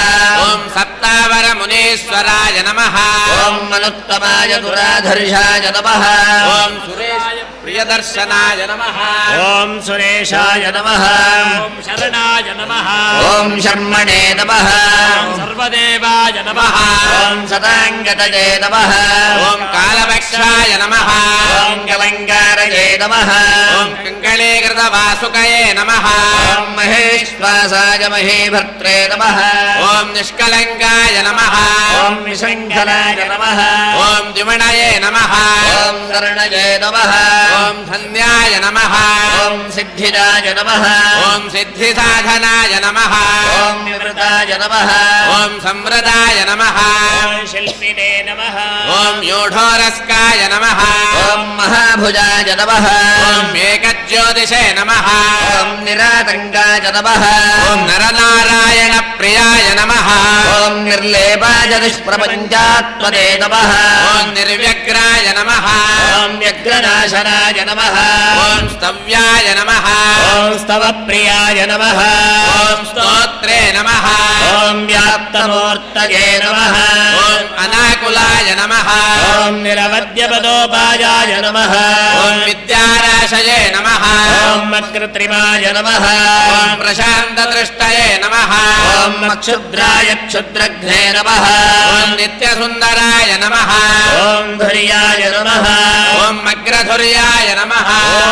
[SPEAKER 5] ఓం సప్తావర మునీశ్వరాయ నమః
[SPEAKER 6] ఓం మనుత్తమాయ దురాధర్షాయ నమః
[SPEAKER 5] ఓం సురేశాయ ప్రియదర్శనాయ నమః
[SPEAKER 6] ఓం సురేశాయ నమః
[SPEAKER 1] ఓం శరణాయ నమః
[SPEAKER 6] ఓం శర్మణే నమః
[SPEAKER 1] సర్వదేవాయ నమః
[SPEAKER 6] ఓం సదాంగతయే నమః
[SPEAKER 5] ఓం కాలవక్షాయ నమః
[SPEAKER 6] ఓం కలంకారయే నమః
[SPEAKER 5] ఓం కంకళీకృత వాసుకయే నమః
[SPEAKER 6] ఓం మహేశ్వాసాయ మహీభర్త్రే నమః
[SPEAKER 5] ఓం నిష్కలంకాయ నమః
[SPEAKER 6] ఓం విశంఖలాయ నమః
[SPEAKER 5] ఓం ద్విమణయే నమః
[SPEAKER 6] ఓం కర్ణయే నమః
[SPEAKER 5] ఓం ధన్యాయ నమః
[SPEAKER 6] ఓం సిద్ధిరాయ నమః
[SPEAKER 5] ఓం సిద్ధిసాధనాయ నమః
[SPEAKER 6] ఓం వివృతాయ నమః
[SPEAKER 5] ఓం సంవృతాయ నమః
[SPEAKER 6] ఓం శిల్పినే నమః
[SPEAKER 5] ఓం యూఢోరస్కాయ నమః
[SPEAKER 6] ఓం మహాభుజాయ నమః
[SPEAKER 5] ఓం ఏకజ్యోతిషే నమః
[SPEAKER 6] ఓం నిరాతంకాయ నమః
[SPEAKER 5] ఓం నరనారాయణ ప్రియాయ నమః
[SPEAKER 6] ఓం నిర్లేపాయ నిష్ప్రపంచాత్మనే నమః
[SPEAKER 5] ఓం నిర్వ్యగ్రాయ నమః
[SPEAKER 6] ఓం వ్యగ్రనాశనాయ నమః
[SPEAKER 5] ఓం స్తవ్యాయ నమః
[SPEAKER 6] ఓం స్తవప్రియాయ నమః
[SPEAKER 5] ఓం స్తోత్రే నమః
[SPEAKER 6] ఓం వ్యాప్తమూర్తయే నమః
[SPEAKER 5] ఓం అనాకులాయ నమః
[SPEAKER 6] ఓం నిరవద్యపదోపాయాయ నమః
[SPEAKER 5] ఓం విద్యారాశయే నమః
[SPEAKER 6] ఓం అకృత్రిమాయ నమః
[SPEAKER 5] ఓం ప్రశాంతదృష్టయే నమః
[SPEAKER 6] ఓం అక్షుద్రాయ క్షుద్రఘ్నే నమః
[SPEAKER 5] ఓం నిత్యసుందరాయ నమః
[SPEAKER 6] ఓం ధుర్యాయ నమః
[SPEAKER 5] ఓం అగ్రధుర్యాయ నమః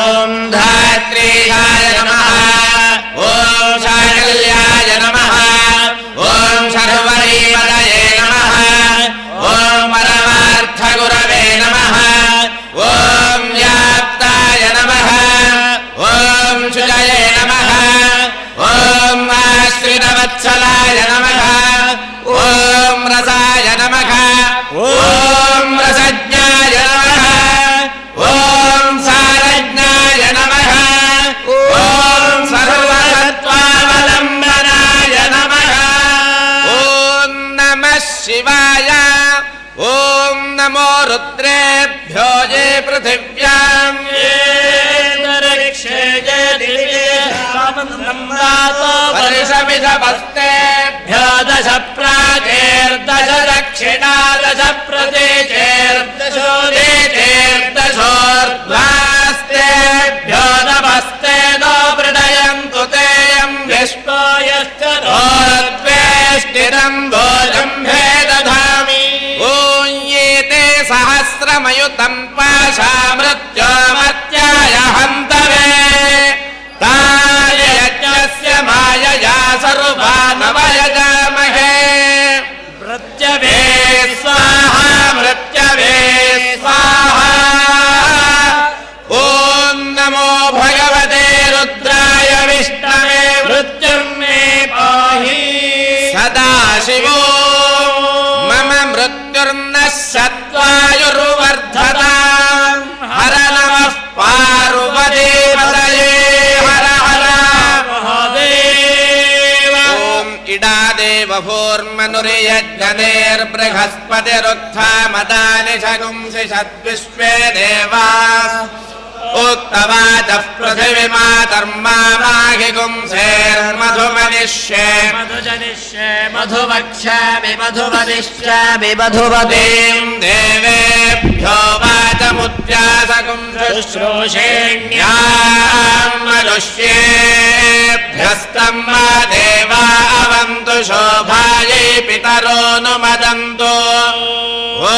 [SPEAKER 6] ఓం
[SPEAKER 5] ధాత్రీయాయ నమః ఓం శాకల్యాయ నమః ఓం శర్వరీపదయే నమః ఓం పరమార్థగురవే నమః ఓం వ్యాప్తాయ నమః ఓం శుజ वत्सलाय नमः ॐ रसाय नमः ॐ रसज्ञाय नमः ॐ सारज्ञाय नमः ॐ सर्वसत्त्वावलम्बनाय नमः ॐ नमः शिवाय ॐ नमो रुद्रेभ्यो ये पृथिव्यां वर्षमिदमस्तेभ्यो दश प्राचेर्दश दक्षिणा दश प्रदेशेर्दशोदेशेर्दशोर्ध्वास्तेभ्यो नमस्ते नो वृणयन्तु तेयं विष्णो यश्च नोद्वेष्टिरं भोजं भेदधामि ॐ ये ते सहस्रमयुतं पाशा मृत्योमत्याय हन्तवे ताय यज्ञस्य मायया सर्वानवयजामहे मृत्यवे स्वाहा मृत्यवे स्वाहा ॐ नमो भगवते रुद्राय विष्णवे मृत्युर्मे पाहि सदाशिवो मम मृत्युर्नः सत्त्वायुर्वर्धताम् हर नमः पार्वतीपतये हर हर महादेव ॐ इडादेव भूर्मनुर्यज्ञनेर्बृहस्पतिरुत्थामदानि शगुंसि षद्विश्वे देवाः उक्तवाचः पृथिवीमातर्मामाघिगुंसेर्मधुमनिष्ये
[SPEAKER 3] मधुवक्ष्यामि मधुवदिष्यामि मधुवदीं
[SPEAKER 5] देवेभ्यो वाचमुद्यासकुं शुश्रूषेण्यां मनुष्येभ्यस्तं मा देवा अवन्तु शोभायै पितरो नुमदन्तु ॐ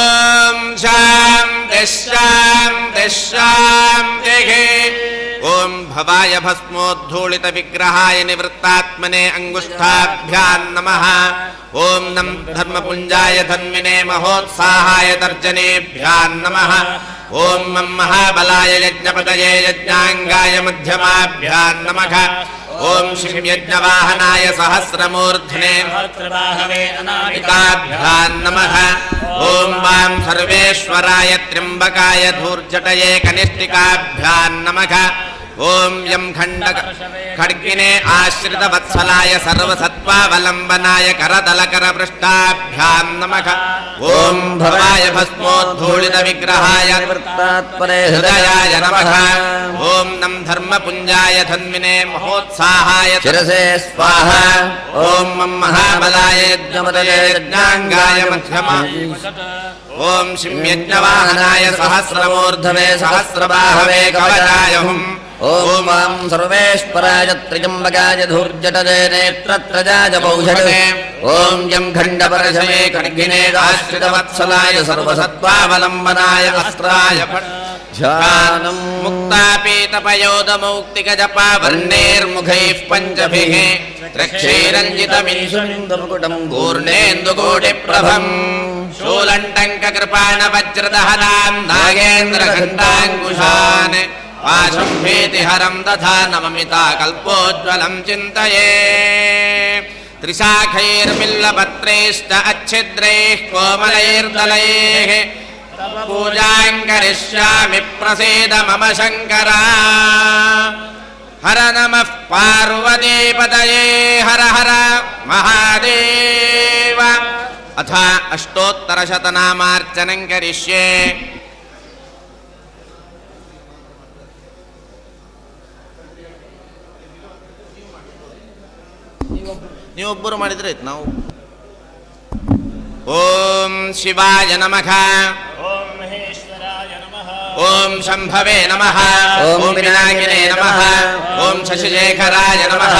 [SPEAKER 5] शान्तिः शान्तिः शान्तिः ॐ भवाय भस्मोद्धूलितविग्रहाय निवृत्तात्मने अङ्गुष्ठाभ्यां नमः ॐ नं धर्मपुञ्जाय धन्विने महोत्साहाय तर्जनेभ्यां नमः ॐ मं महाबलाय यज्ञपतये यज्ञाङ्गाय मध्यमाभ्यां नमः ॐ श्रीं यज्ञवाहनाय सहस्रमूर्ध्ने अनामिकाभ्यां नमः ॐ वां सर्वेश्वराय त्र्यम्बकाय धूर्जटये कनिष्ठिकाभ्यां नमः ॐ यं खड्गिने आश्रितवत्सलाय सर्वसत्त्वावलम्बनाय करतलकरपृष्ठाभ्यां नमः ॐ भवाय भस्मोद्धूलितविग्रहाय हृदयाय नमः ॐ नं धर्मपुञ्जाय धन्विने महोत्साहाय शिरसे स्वाहा ॐ मं महाबलाय यज्ञपतये यज्ञाङ्गाय मध्यमाय ॐ श्रीं यज्ञवाहनाय सहस्रमूर्धवे सहस्रबाहवे कवचाय हुम् ॐ वां सर्वेश्वराय त्र्यम्बकाय धूर्जटये नेत्रत्रजाय पौषधे ॐ यं खण्डपरशवे खड्गिने आश्रितवत्सलाय सर्वसत्त्वावलम्बनाय अस्त्राय ध्यानं मुक्तापीतपयोदमौक्तिकजपावर्णैर्मुखैः पञ्चभिः त्र्यक्षैरञ्जितमिन्दुमुकुटं पूर्णेन्दुकोटिप्रभम् शूलण्टङ्ककृपाणवज्रदहनां नागेन्द्रघण्टाङ्कुशान् पाशं भीतिहरं दधा नममिता कल्पोज्ज्वलं चिन्तये त्रिशाखैर्बिल्लपत्रैश्च अच्छिद्रैः कोमलैर्दलैः पूजां करिष्यामि प्रसीद मम शङ्करा हर नमः पार्वतीपतये हर हर महादेव अथ अष्टोत्तरशतनामार्चनं करिष्ये ನೀವೊಬ್ಬರು ಮಾಡಿದ್ರೆ ಆಯ್ತು ನಾವು ಓಂ ಶಿವಾಯ ನಮಃ
[SPEAKER 6] ಓಂ ಮಹೇಶ್ವರಾಯ ನಮಃ
[SPEAKER 5] ಓಂ ಶಂಭವೇ ನಮಃ ಓಂ ವಿನಾಯಕನೇ ನಮಃ ಓಂ ಶಶಿಶೇಖರಾಯ ನಮಃ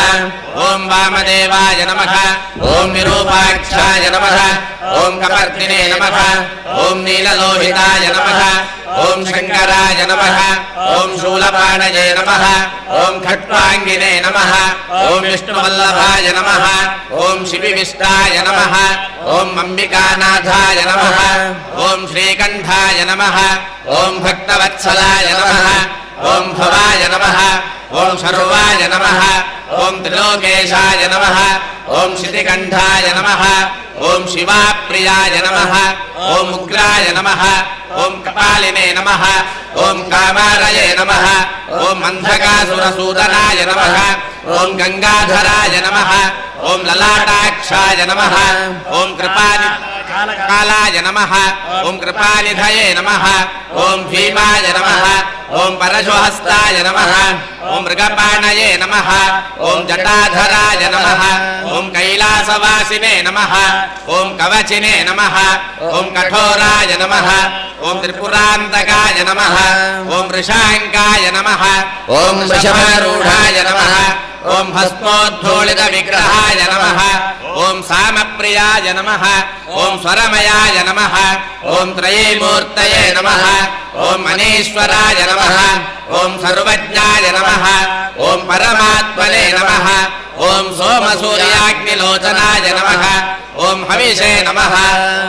[SPEAKER 5] ಓಂ ವಾಮದೇವಾಯ ನಮಃ ಓಂ ವಿರೂಪಾಕ್ಷಾಯ ನಮಃ ಓಂ ಕಪರ್ದಿನೇ ನಮಃ ಓಂ ನೀಲಲೋಹಿತಾಯ ನಮಃ ಓಂ ಶಂಕರಾಯ ನಮಃ ಓಂ ಶೂಲಪಾಣಯೇ ನಮಃ ಓಂ ಖಟ್ವಾಂಗಿನೇ ನಮಃ ಓಂ ವಿಷ್ಣುವಲ್ಲಭಾಯ ನಮಃ ಓಂ ಶಿವಿವಿಷ್ಟಾಯ ನಮಃ ಓಂ ಅಂಬಿಕಾನಾಥಾಯ ನಮಃ ಓಂ ಶ್ರೀಕಂಠಾಯ ನಮಃ ಓಂ ಭಕ್ತವತ್ಸಲಾಯ ನಮಃ ಓಂ ಭವಾಯ ನಮಃ ಓಂ ಶರ್ವಾಯ ನಮಃ ಓಂ ತ್ರಿಲೋಕೇಶಾಯ ನಮಃ ఓం శితికంఠాయ నమః ఓం శివాప్రియాయ నమః ఓం ఉగ్రాయ నమః ఓం కపాలినే నమః ఓం కామారయే నమః ఓం అంధకాసురసూదనాయ నమః ఓం గంగాధరాయ నమః ఓం లలాటాక్షాయ నమః ఓం కాలాయ నమః ఓం కృపానిధయే నమః ఓం భీమాయ నమః ఓం పరశుహస్తాయ నమః ఓం మృగపాణయే నమః ఓం జటాధరాయ నమః ఓం కైలాసవాసినే నమః ఓం కవచినే నమః ఓం కఠోరాయ నమః ఓం త్రిపురాంతకాయ నమః ఓం వృషాంకాయ నమః ఓం వృషభారూఢాయ నమః ఓం భస్మోద్ధూళిత విగ్రహాయ నమః ఓం సామప్రియాయ నమః ఓం స్వరమయాయ నమః ఓం త్రయీమూర్తయే నమః ఓం మనీశ్వరాయ నమః ఓం సర్వజ్ఞాయ నమః ఓం పరమాత్మనే నమః ఓం సోమసూర్యాగ్నిలోచనాయ నమః ఓం హవిషే నమః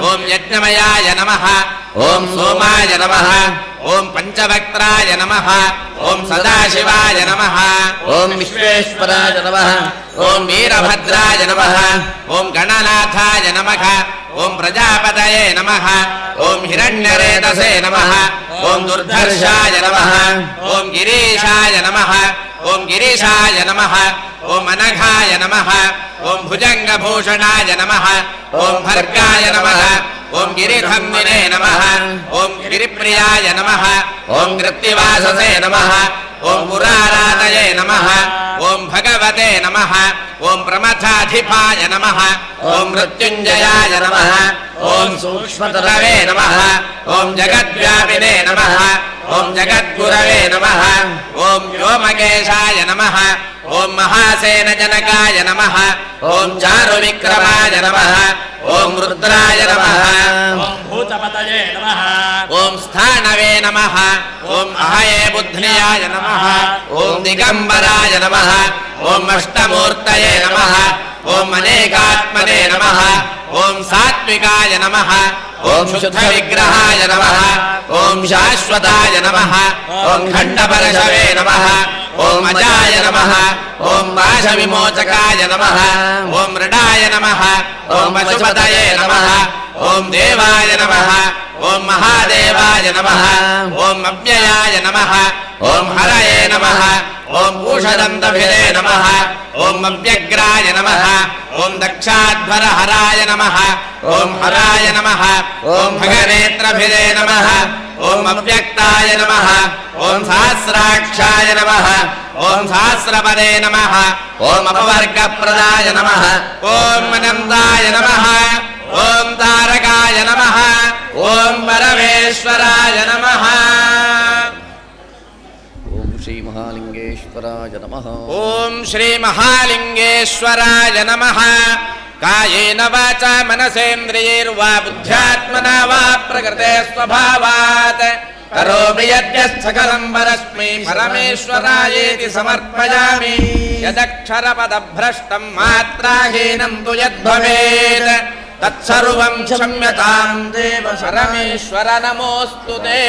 [SPEAKER 5] ఓం యజ్ఞమయాయ నమః ఓం సోమాయ నమః ఓం పంచవక్త్రాయ నమః ఓం సదాశివాయ నమః ఓం విశ్వేశ్వరాయ నమః ఓం వీరభద్రాయ నమః ఓం గణనాథాయ నమః ఓం ప్రజాపతయే నమః ఓం హిరణ్యరేతసే నమః ఓం దుర్ధర్షాయ నమః ఓం గిరీశాయ నమః ఓం గిరీశాయ నమః ఓం అనఘాయ నమః ఓం భుజంగభూషణాయ నమః ఓం భర్గాయ నమః ఓం గిరిధమ్మినే నమః ఓం గిరిప్రియాయ నమః ఓం కృత్తివాససే నమః ఓం పురారాతయే నమః ఓం భగవతే నమః ఓం ప్రమథాధిపాయ నమః ఓం మృత్యుంజయాయ నమః ఓం సూక్ష్మతరవే నమః ఓం జగద్వ్యాపినే నమః ఓం జగద్గురవే నమః ఓం వ్యోమకేశాయ నమః ఓం మహాసేనజనకాయ నమః ఓం చారువిక్రమాయ నమః ఓం రుద్రాయ నమః
[SPEAKER 6] ఓం భూతపతయే నమః
[SPEAKER 5] ఓం స్థానవే నమః ఓం అహయే బుద్ధ్యాయ నమః ఓం దిగంబరాయ నమః ఓం అష్టమూర్తయే నమః ఓం అనేకాత్మనే నమః ఓం సాత్వికాయ నమః ఓం శుద్ధ విగ్రహాయ నమః ఓం శాశ్వతాయ నమః ఓం ఖండపరశవే నమః ఓం అజాయ నమః ఓం పాశ విమోచకాయ నమః ఓం మృడాయ నమః ఓం పశుపతయే నమః ఓం దేవాయ నమః ఓం మహాదేవాయ నమః ఓం అవ్యయాయ నమః ఓం హరయే నమః ఓం పూషదంతభిరే నమః ఓం అవ్యగ్రాయ నమః ఓం దక్షాధ్వర హరాయ నమః ఓం హరాయ నమః ఓం భగనేత్రభిరే నమః ఓం అవ్యక్తాయ నమః ఓం సహస్రాక్షాయ నమః ఓం సహస్రపదే నమః ఓం అపవర్గప్రదాయ నమః ఓం అనంతాయ నమః ఓం తారకాయ నమః ఓం పరమేశ్వరాయ నమః
[SPEAKER 7] ఓం శ్రీ మహాలింగేశ్వరాయ నమః
[SPEAKER 5] ఓం శ్రీ మహాలింగేశ్వరాయ నమః కాయేన వాచా మనసేంద్రియైర్వా బుద్ధ్యాత్మనా వా ప్రకృతే స్వభావాత్ కరోమి యద్యస్తకలం పరస్మై పరమేశ్వరాయేతి సమర్పయామి యదక్షరపదభ్రష్టం మాత్రాహీనం తు యద్భవేత్ తత్సర్వం క్షమ్యతాం దేవ పరమేశ్వర నమోస్తుతే.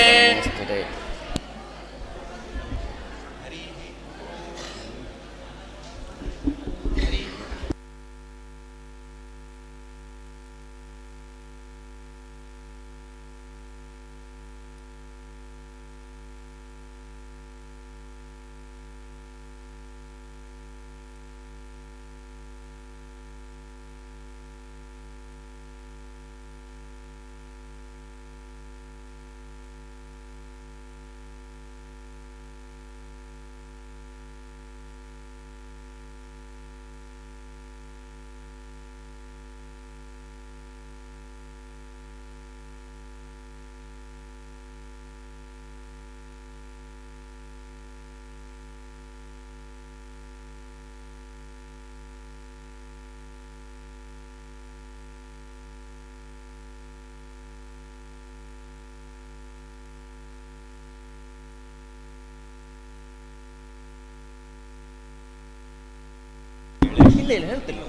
[SPEAKER 7] ಇಲ್ಲ ಹೇಳ್ತಿಲ್ಲ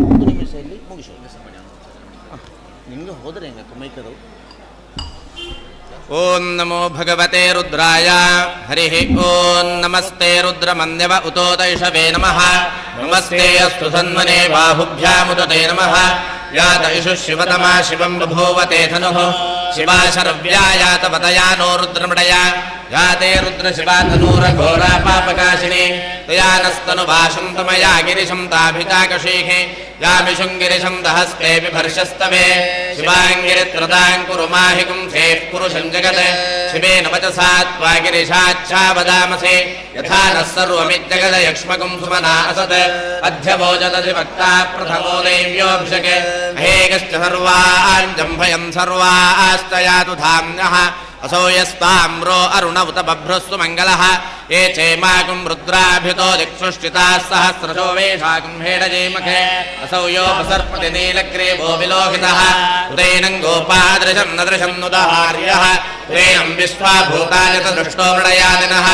[SPEAKER 7] ಒಂದು ನಿಮಿಷ ಇಲ್ಲಿ ಮುಗಿಸು ನಿಮಗೆ ಹೋದರೆ ಹೆಂಗೆ ಮೈಕದು
[SPEAKER 5] ॐ नमो भगवते रुद्राय हरिः ॐ नमस्ते रुद्रमन्यव उतोदैषवे नमः नमस्ते अस्तु सन्मने बाहुभ्यामुदते नमः यात इषु शिवतमा शिवं बभूवते धनुः शिवा शरव्यायात वदया नो रुद्रमृडया याते रुद्रशिवा धनुरघोरा पापकाशिनी तया नस्तनुभाषं तमया गिरिशं ताभिताकशीः यामिषुं गिरिशं दहस्ते बिभर्षस्तवे शिवाङ्गिरित्रदां कुरु माहिकुं सेः पुरुषं जगत् शिवेन वचसा त्वा गिरिशाच्छा वदामसि यथा नः सर्वमिज्जगदयक्ष्मकुं सुमना असत् अध्यवोजदधिवक्ता प्रथमो दैव्योऽभिषक् अहेकश्च सर्वान् जम्भयं सर्वास्तयातु धाम्नः असो यस्ताम्रो अरुण उत बभ्रस्तु मङ्गलः ये चेमाकुं रुद्राभितो दिक्सृष्टिताः सहस्रशो वेशाकुं हेडजेमखे असौ योपसर्पति नीलग्रीवो विलोहितः उदैनं गोपादृशं नदृशं नुदहार्यः उदैनं विश्वाभूतानि तदृष्टो मृडयादिनः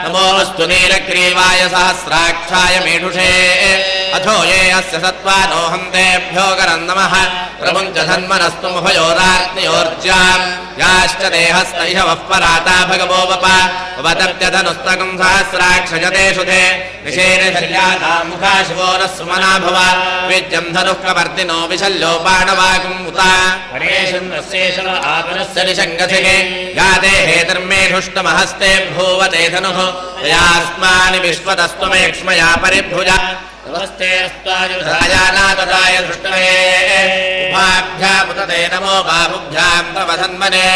[SPEAKER 5] नमोऽस्तु नीलग्रीवाय सहस्राक्षाय मेढुषे अथो ये अस्य सत्त्वानो हन्तेभ्यो करं नमः प्रमुञ्च धन्मनस्तु मुभयोराग्नियोर्ज्याम् याश्च देहस्त इह वः पराता भगवो वप वदप्यधनुस्तकं सहस्राक्षजते शुधे निषेणशल्यानां मुखा शिवो नः सुमना भव विद्यं धनुः कवर्दिनो विशल्यो बाणवाकुं उता आपनस्य निशङ्गथिगे या देहे धर्मेषुष्टमहस्ते भूवते धनुः तयास्मानि विश्वतस्त्वमेक्ष्मया परिभुजा नमस्ते अस्त्वायुधायानातदाय दृष्टये उभाभ्यामुदते नमो बाहुभ्यां तव धन्मने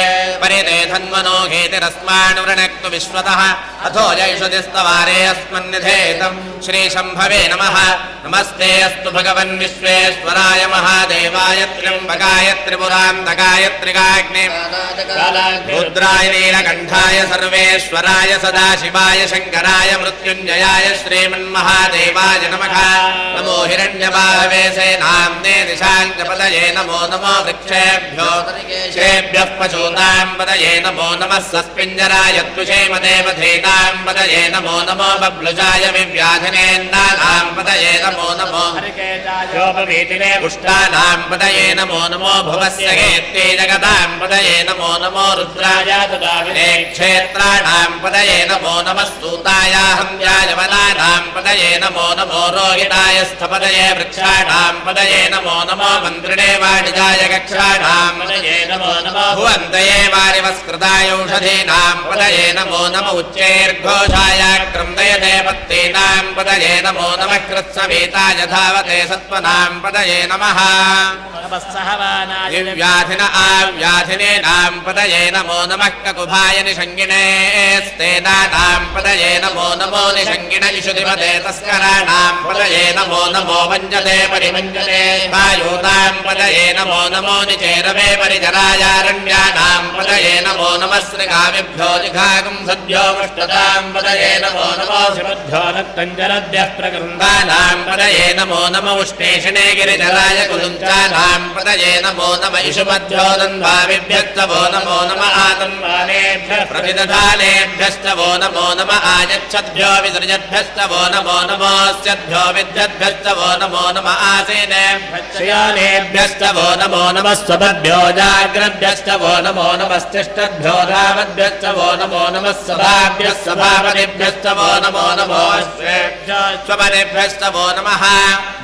[SPEAKER 5] परिते धन्मनो हेतिरस्मान् वृणक्तु विश्वतः अथो जयषुदिस्तवारे अस्मन्निधेतं श्रीशम्भवे नमः नमस्ते अस्तु भगवन् विश्वेश्वराय महादेवाय त्र्यम्बकाय त्रिपुरान्तकाय त्रिकाग्ने रुद्राय नीलकण्ठाय सर्वेश्वराय सदाशिवाय शङ्कराय मृत्युञ्जयाय श्रीमन्महादेवाय नमः नमो हिरण्यबाहवे सेनाम्ने दिशाञ्चपदये नमो नमो वृक्षेभ्यो शेभ्यः पशूनां पदये नमो नमः सस्पिञ्जराय त्वषेमदेवधेनां पदये नमो नमो बब्लुजाय विव्याधिनेन्दानां पदये नमो नमो योपवीतिने पुष्टानां पदये नमो नमो भुवस्य हेत्ते जगतां पदये नमो नमो रुद्राय तदाविने क्षेत्राणां पदये नमो नमः सूतायाहं याजवनानां पदये नमो नमो रोहिणाय स्थपदये वृक्षाणां पदये नमो नमो मन्त्रिणे वाणिजाय कक्षाणां पदये नमो नमो भुवन्तये वारिवस्कृताय औषधीनां पदये नमो नमो उच्चैर्घोषाय क्रन्दयते पत्तीनां पदये नमो नमः कृत्सवेताय धावते सत्त्वनां पदये नमः दिव्याधिन आव्याधिनेनां पदये नमो नमः ककुभाय निषङ्गिणे स्तेनानां पदये नमो नमो निषङ्गिण इषुधिपते तस्कराणां पदये नमो नमो वञ्जते परिवञ्जते वायूनां पदये नमो नमो निचेरवे परिजरायारण्यानां पदये नमो नमः श्रीकाविभ्यो जिघागुं सद्भ्यो मृष्टतां पदये नमो नमो शिवभ्यो नक्तञ्जलद्भ्यः प्रकृन्दानां पदये नमो नमो उष्णेषिणे गिरिजराय कुलुञ्चानां पदये नमो नम इषुमध्यो दन्भाविभ्यश्च वो नमो नम आतन्वानेभ्यः प्रतिदधानेभ्यश्च वो नमो नम आयच्छद्भ्यो विसृजद्भ्यश्च वो नमो नमोऽस्यद्भ्यो विद्यद्भ्यश्च वो नमो नम आसीनेभ्यश्च वो नमो नमः स्वपद्भ्यो जाग्रद्भ्यश्च वो नमो नमस्तिष्ठद्भ्यो धावद्भ्यश्च वो नमो नमः सभाभ्यः सभापतिभ्यश्च वो नमो नमो स्वपतिभ्यश्च वो नमः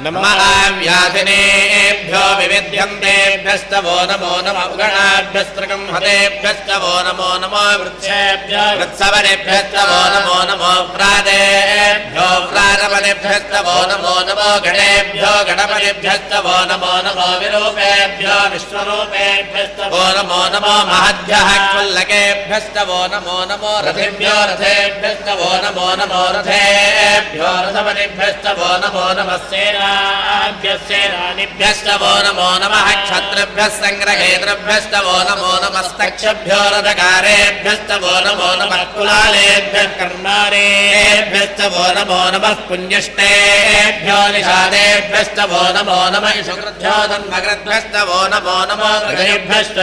[SPEAKER 5] नमः व्याधिनेभ्यो विविध्यन्तेभ्यश्च वो नमो नमः उगणाभ्यस्त्रकं हतेभ्यश्च वो नमो नमो वृक्षेभ्यो वृत्सवनेभ्यश्च वो नमो नमो प्रादेभ्यो प्रारपनेभ्यश्च वो नमो नमो गणेभ्यो गणपतिभ्यश्च वो नमो नमो विरूपेभ्यो विश्वरूपेभ्यश्च वो नमो नमो महद्भ्यः कुल्लकेभ्यश्च वो नमो नमो रथेभ्यो रथेभ्यश्च वो नमो नमो रथेभ्यो रथपतिभ्यश्च वो नमो नमः सेनाभ्यः सेनानिभ्यश्च वो नमो नमः क्षत्रिभ्यः सङ्ग्रहेतृभ्यश्च वो नमो नमस्तक्षभ्यो रथकारेभ्यश्च वो नमो नमः कुलालेभ्यः कर्मारेभ्यश्च वो नमो नमः पुण्यष्टेभ्यो निषादेभ्यश्च वो नमो नमः इषुकृभ्यो धन्मकृभ्यश्च वो नमो नमो हृदयभ्यश्च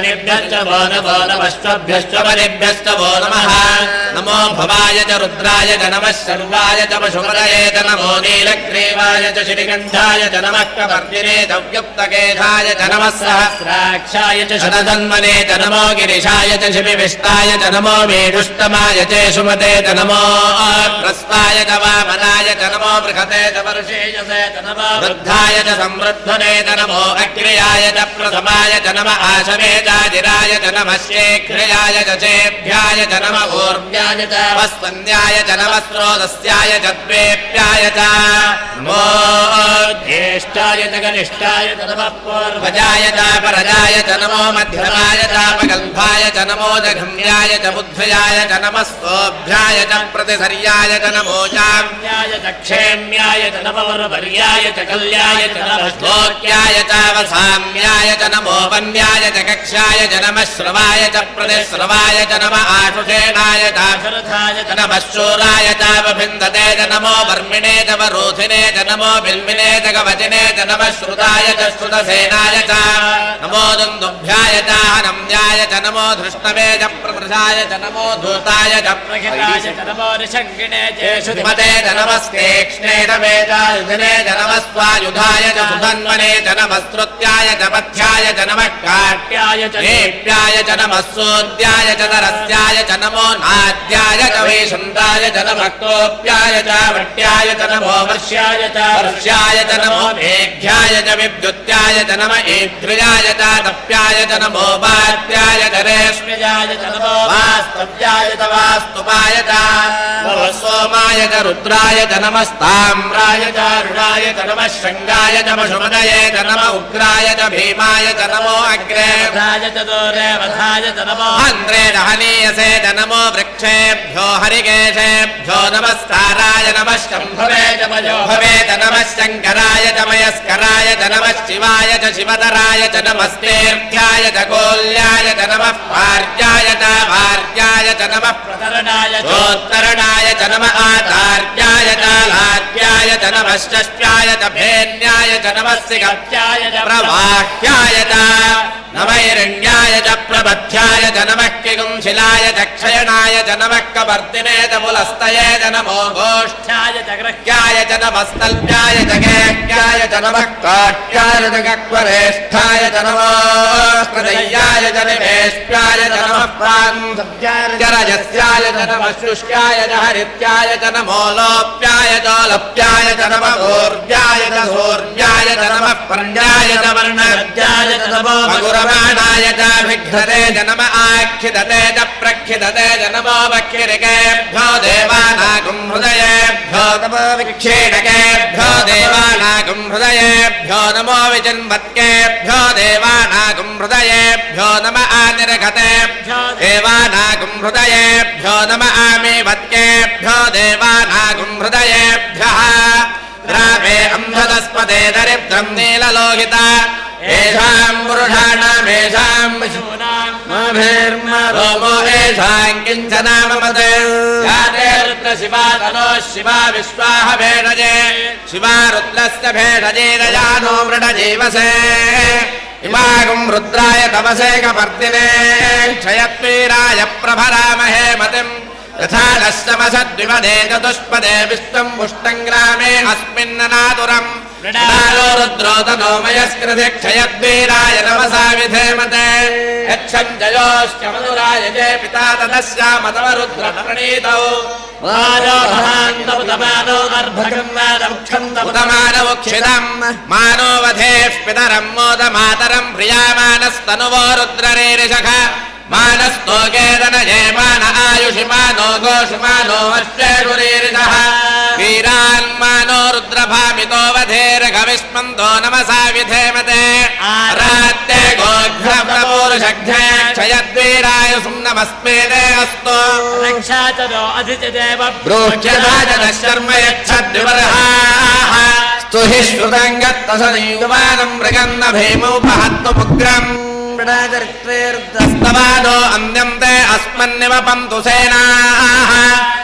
[SPEAKER 5] वो नमो नमश्वभ्यश्च परिभ्यश्च वो नमः नमो भवाय च रुद्राय च नमः शर्वाय च पशुपतये च नमो नीलग्रीवाय च श्रीकण्ठाय ज्येष्ठाय च नमः कपर्दिने दव्युक्तकेशाय च नमः सहस्राक्षाय च शतधन्वने च नमो गिरिशाय च शिबिविष्टाय च नमो मेढुष्टमाय च सुमते च नमो प्रस्ताय च वामनाय च नमो बृहते च वर्षेयसे च नमो वृद्धाय च संवृद्धने च नमो अग्र्याय च प्रथमाय च नम आशवे चाजिराय च नमः शेघ्रयाय च चेभ्याय च नम ऊर्व्याय च वस्वन्याय च नमः स्रोतस्याय च द्वेप्याय च नमो ज्येष्ठाय च कनिष्ठाय च नमः पूर्वजाय च परजाय च नमो मध्यमाय च अपगल्भाय च नमो जघम्याय च बुद्धयाय च नमः स्तोभ्याय च प्रतिसर्याय च नमो जाम्याय च क्षेम्याय च नमो वरवर्याय च कल्याय च नमः श्लोक्याय च वसाम्याय च नमो वन्याय च कक्ष्याय च नमः श्रवाय च प्रतिश्रवाय च नमः आशुषेणाय च शरथाय च नमः शूराय च वभिन्दते च नमो वर्मिणे च वरोधिने च नमो बिल्मिने च कवचिने च नमः श्रुताय च श्रुतसेनाय च नमो दुन्दुभ्याय च हनम्याय च नमो धृष्णवे च प्रवृषाय च नमो धूताय च प्रहिताय च नमो निषङ्गिणे च श्रुतिमते च नमस्तेक्ष्णे च वेदायुधने च नमः स्वायुधाय च सुधन्वने च नमः श्रुत्याय च पथ्याय च नमः काट्याय च नेप्याय च नमः सोद्याय च तरस्याय च नमो नाद्याय च वैशन्ताय च नमः कोप्याय च वट्याय च नमो वर्ष्याय च नमो मेघ्याय च विद्युत्याय च नम ईद्रियाय च तप्याय च नमो वात्याय च रेष्म्याय च नमो वास्तव्याय च वास्तुपाय च नमः सोमाय च रुद्राय च नमस्ताम्राय च रुणाय च नमः शृङ्गाय च पशुपतये च नम उग्राय च भीमाय च नमो अग्रे वधाय च दोरे वधाय च नमो हन्त्रे दहनीयसे च नमो वृक्षेभ्यो हरिकेशेभ्यो नमस्काराय नमः शम्भवे च मयोभवे च नमः शङ्कराय च मयस्कराय च नमः शिवाय च शिवतराय च नमस्तेभ्याय च कोल्याय च नमः पार्याय च भार्याय च नमः प्रतरणाय चोत्तरणाय च नमः आचार्याय च लाड्याय च नमः षष्ट्याय च भेन्याय च नमः सिगत्याय च प्रवाह्याय च नमैरण्याय च प्रबध्याय च नमः किगुंशिलाय च क्षयणाय च नमः कवर्दिने च पुलस्तये च नमो गोष्ठ्याय च ग्रह्याय च नमस्तल्प्याय च गेह्याय च नमः काट्याय च गक्वरेष्ठाय च नमो हृदयाय च निवेष्ट्याय च नमः प्रान्तव्याय च रजस्याय च नमः शुष्याय च हरित्याय च नमो लोप्याय च लप्याय च नमः ऊर्व्याय च सूर्याय च नमः पर्ण्याय च वर्णज्याय च नमो मधुरमाणाय च भिघ्नते च नम आख्यदते च प्रख्यदते च नमो वक्रिकेभ्यो देवानागुं हृदयेभ्यो नमो विक्षीणकेभ्यो देवानागुं हृदयेभ्यो नमो विजन्मत्केभ्यो देवानागुं हृदयेभ्यो नम आनिर्घतेभ्यो देवानागुं हृदयेभ्यो नम आमीवत्केभ्यो देवानागुं हृदयेभ्यः रामे अंशदस्पदे दरिद्रं नीललोहिता येषां पुरुषाणामेषां रोमो येषां किञ्चनामपदे याते रुद्रशिवा तनो शिवा विश्वाह भेषजे शिवा रुद्रस्य भेषजे दयानो मृडजीवसे इमागुं रुद्राय तमसे कपर्दिने क्षयत्वीराय प्रभरामहे मतिम् यथा दशमसद्विपदे चतुष्पदे विष्णुं पुष्टं ग्रामे अस्मिन्ननातुरम् ृणालो रुद्रो तनो मयस्कृति क्षयद्वीराय नमसा विधेमते यच्छम् जयोश्च मधुराय जे पिता तदस्याम तव रुद्रप्रणीतौ मानोक्षितम् मानोवधेः पितरम् मोदमातरम् प्रियामानस्तनुवो रुद्ररेरिषख मानस्तोकेतनये मान आयुषि मानो गोषु मानो अश्वेषुरीरिषः वीरान् मानो रुद्रभामितो वधेर्घविष्मन्तो नमसा विधेमते आरात्ये गोघ्रप्रपूरुषघ्ने क्षयद्वीराय सुम्नमस्मेते अस्तु रक्षाचरो अधिचदेव ब्रोह्यदाचनः शर्म यच्छद्विवर्हाः स्तुहि श्रुतं गत्तसदयुवानं मृगन्न भीमुपहत्तुमुग्रम् स्तवानो अन्यन्ते अस्मन्निव पन्तु सेनाः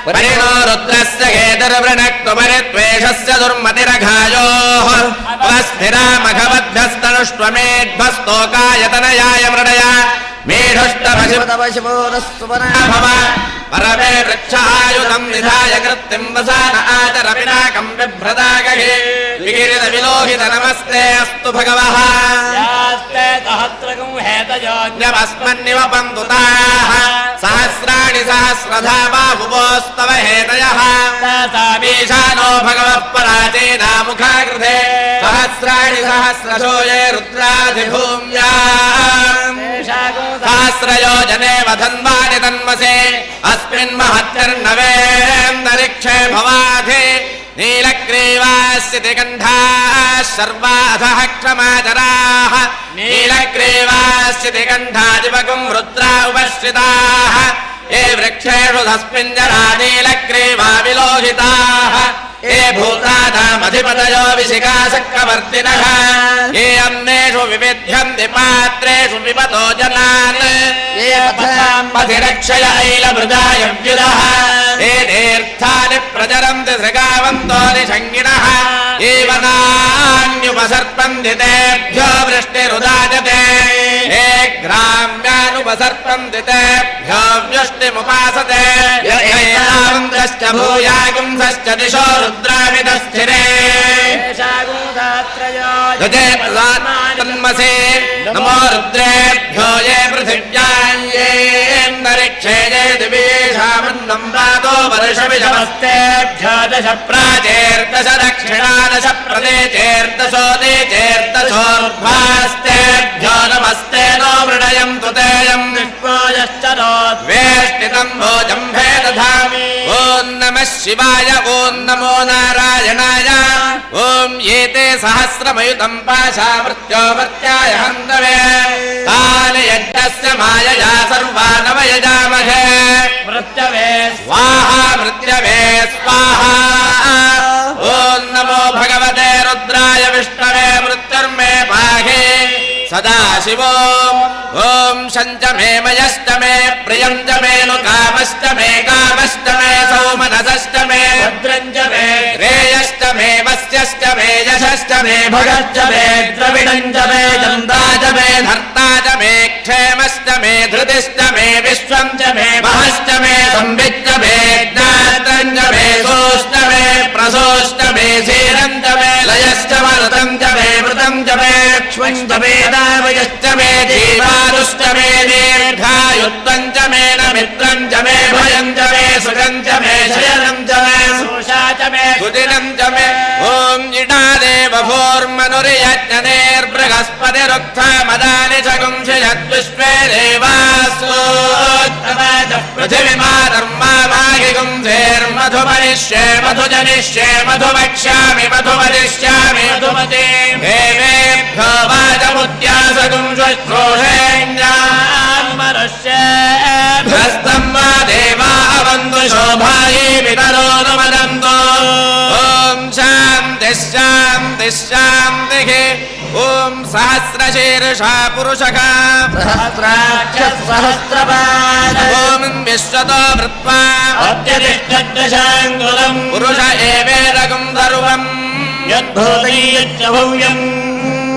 [SPEAKER 5] परिणो रुद्रस्य हेतुर्वृणक्तुमरिद्वेषस्य दुर्मतिरघायोः स्थिरामघवद्भस्तनुष्वमेध्वस्तोकायतनयाय मृडय मेढुष्टपशुपदपशुपोदस्तुपनाभव परमे वृक्षायुधं निधाय कृत्तिं वसान आचरपिनाकं बिभ्रदागहे विकिरित विलोहित नमस्ते अस्तु भगवः
[SPEAKER 6] यास्ते सहस्रगं हेतयोऽन्यमस्मन्निव बन्धुताः
[SPEAKER 5] सहस्राणि सहस्रधा बाहुवोस्तव हेतयः ईशानो भगवः पराचीनामुखाकृते सहस्राणि सहस्रशो ये रुद्राधिभूम्याम् सहस्रयोजने वधन्वानि तन्मसे अस्मिन् महत्यर्णवेन्दरिक्षे भवाधि नीलग्रीवास्यति कण्ठाः सर्वाधः क्षमाचराः नीलग्रीवास्यति कण्ठादिवगुं रुद्रा उपश्रिताः ये वृक्षेषु तस्मिञ्जरा नीलग्रीवा विलोहिताः ये भूतानामधिपतयो विशिखासक्कवर्तिनः ये अन्नेषु विविध्यन्ति पात्रेषु पिबतो जनान् ये पथिरक्षय ऐलमृदायव्युदः ये तीर्थानि प्रचरन्ति सृगावन्तो निषङ्गिणः ये वनान्युपसर्पन्ति तेभ्यो वृष्टिरुदाजते ये ग्राम्यानुपसर्पन्ति तेभ्यो व्युष्टिमुपासते येनावन्तश्च भूयागुंसश्च दिशो रुद्रामिदस्थिरे तन्मसे नमो रुद्रेभ्यो ये पृथिव्यां येऽन्तरिक्षे ये दिवीषामन्नं वातो वर्षविषमस्तेभ्यो दश प्राचेर्दश दक्षिणादश प्रदेचेर्दशो देचेर्दशोर्ध्वास्तेभ्यो नमस्ते नो मृडयन्तु तेयं विष्णोयश्च वेष्टितं भोजम्भे दधामि ॐ नमः शिवाय ॐ नमो नारायणाय ॐ एते सहस्रमयुतं पाशामृत्योमर्त्याय हन्तवे तानि यज्ञस्य मायया सर्वानवयजामहे मृत्यवे स्वाहा मृत्यवे स्वाहा ॐ नमो भगवते रुद्राय विष्णवे मृत्युर्मे पाहि सदाशिवो ॐ शञ्च मे मयश्च मे प्रियञ्च मे नु कामश्च मे सौमनसश्च मे भद्रञ्च मे श्रेयश्च मे वस्यश्च मे यशश्च मे भगश्च मे द्रविडञ्च मे चन्दाच मे धर्ता च मे क्षेमश्च मे धृतिश्च मे विश्वं च मे महश्च मे संविच्च मे ज्ञात्रञ्च मे सोश्च मे प्रसोश्च मे क्षीरञ्च मे लयश्च मरुतं च मे मृतं च मे क्ष्वञ्च मे दावयश्च मे जीवादुश्च मे दीर्घायुत्वं च मे न मित्रं च मे भयं च मे सुखं च मे शयनं च मे सोषा च मे सुदिनं च मे ॐ इडादेव भूर्मनुर्यज्ञनेर्बृहस्पतिरुक्था मदानि च गुंशयद्विश्वे देवास्तोत्तमाच पृथिवीमाधर्मा माहि गुंसेर्मधुमनिष्ये मधुजनिष्ये मधुवक्ष्यामि मधुवदिष्यामि मधुमते देवेभ्यो वाचमुद्यासगुं श्वश्रोषेण्यामनुष्येभ्यस्तं वा देवा अवन्तु शोभायै वितरो न वदन्तु ॐ शान्तिः शान्तिः शान्तिः ॐ सहस्रशीर्षा पुरुषः
[SPEAKER 6] सहस्राक्षः सहस्रपाद
[SPEAKER 5] ॐ विश्वतो वृत्वा
[SPEAKER 6] अत्यतिष्ठद्दशाङ्गुलम्
[SPEAKER 5] पुरुष एवेदगुं सर्वम्
[SPEAKER 6] यद्भूतै यच्च भव्यम्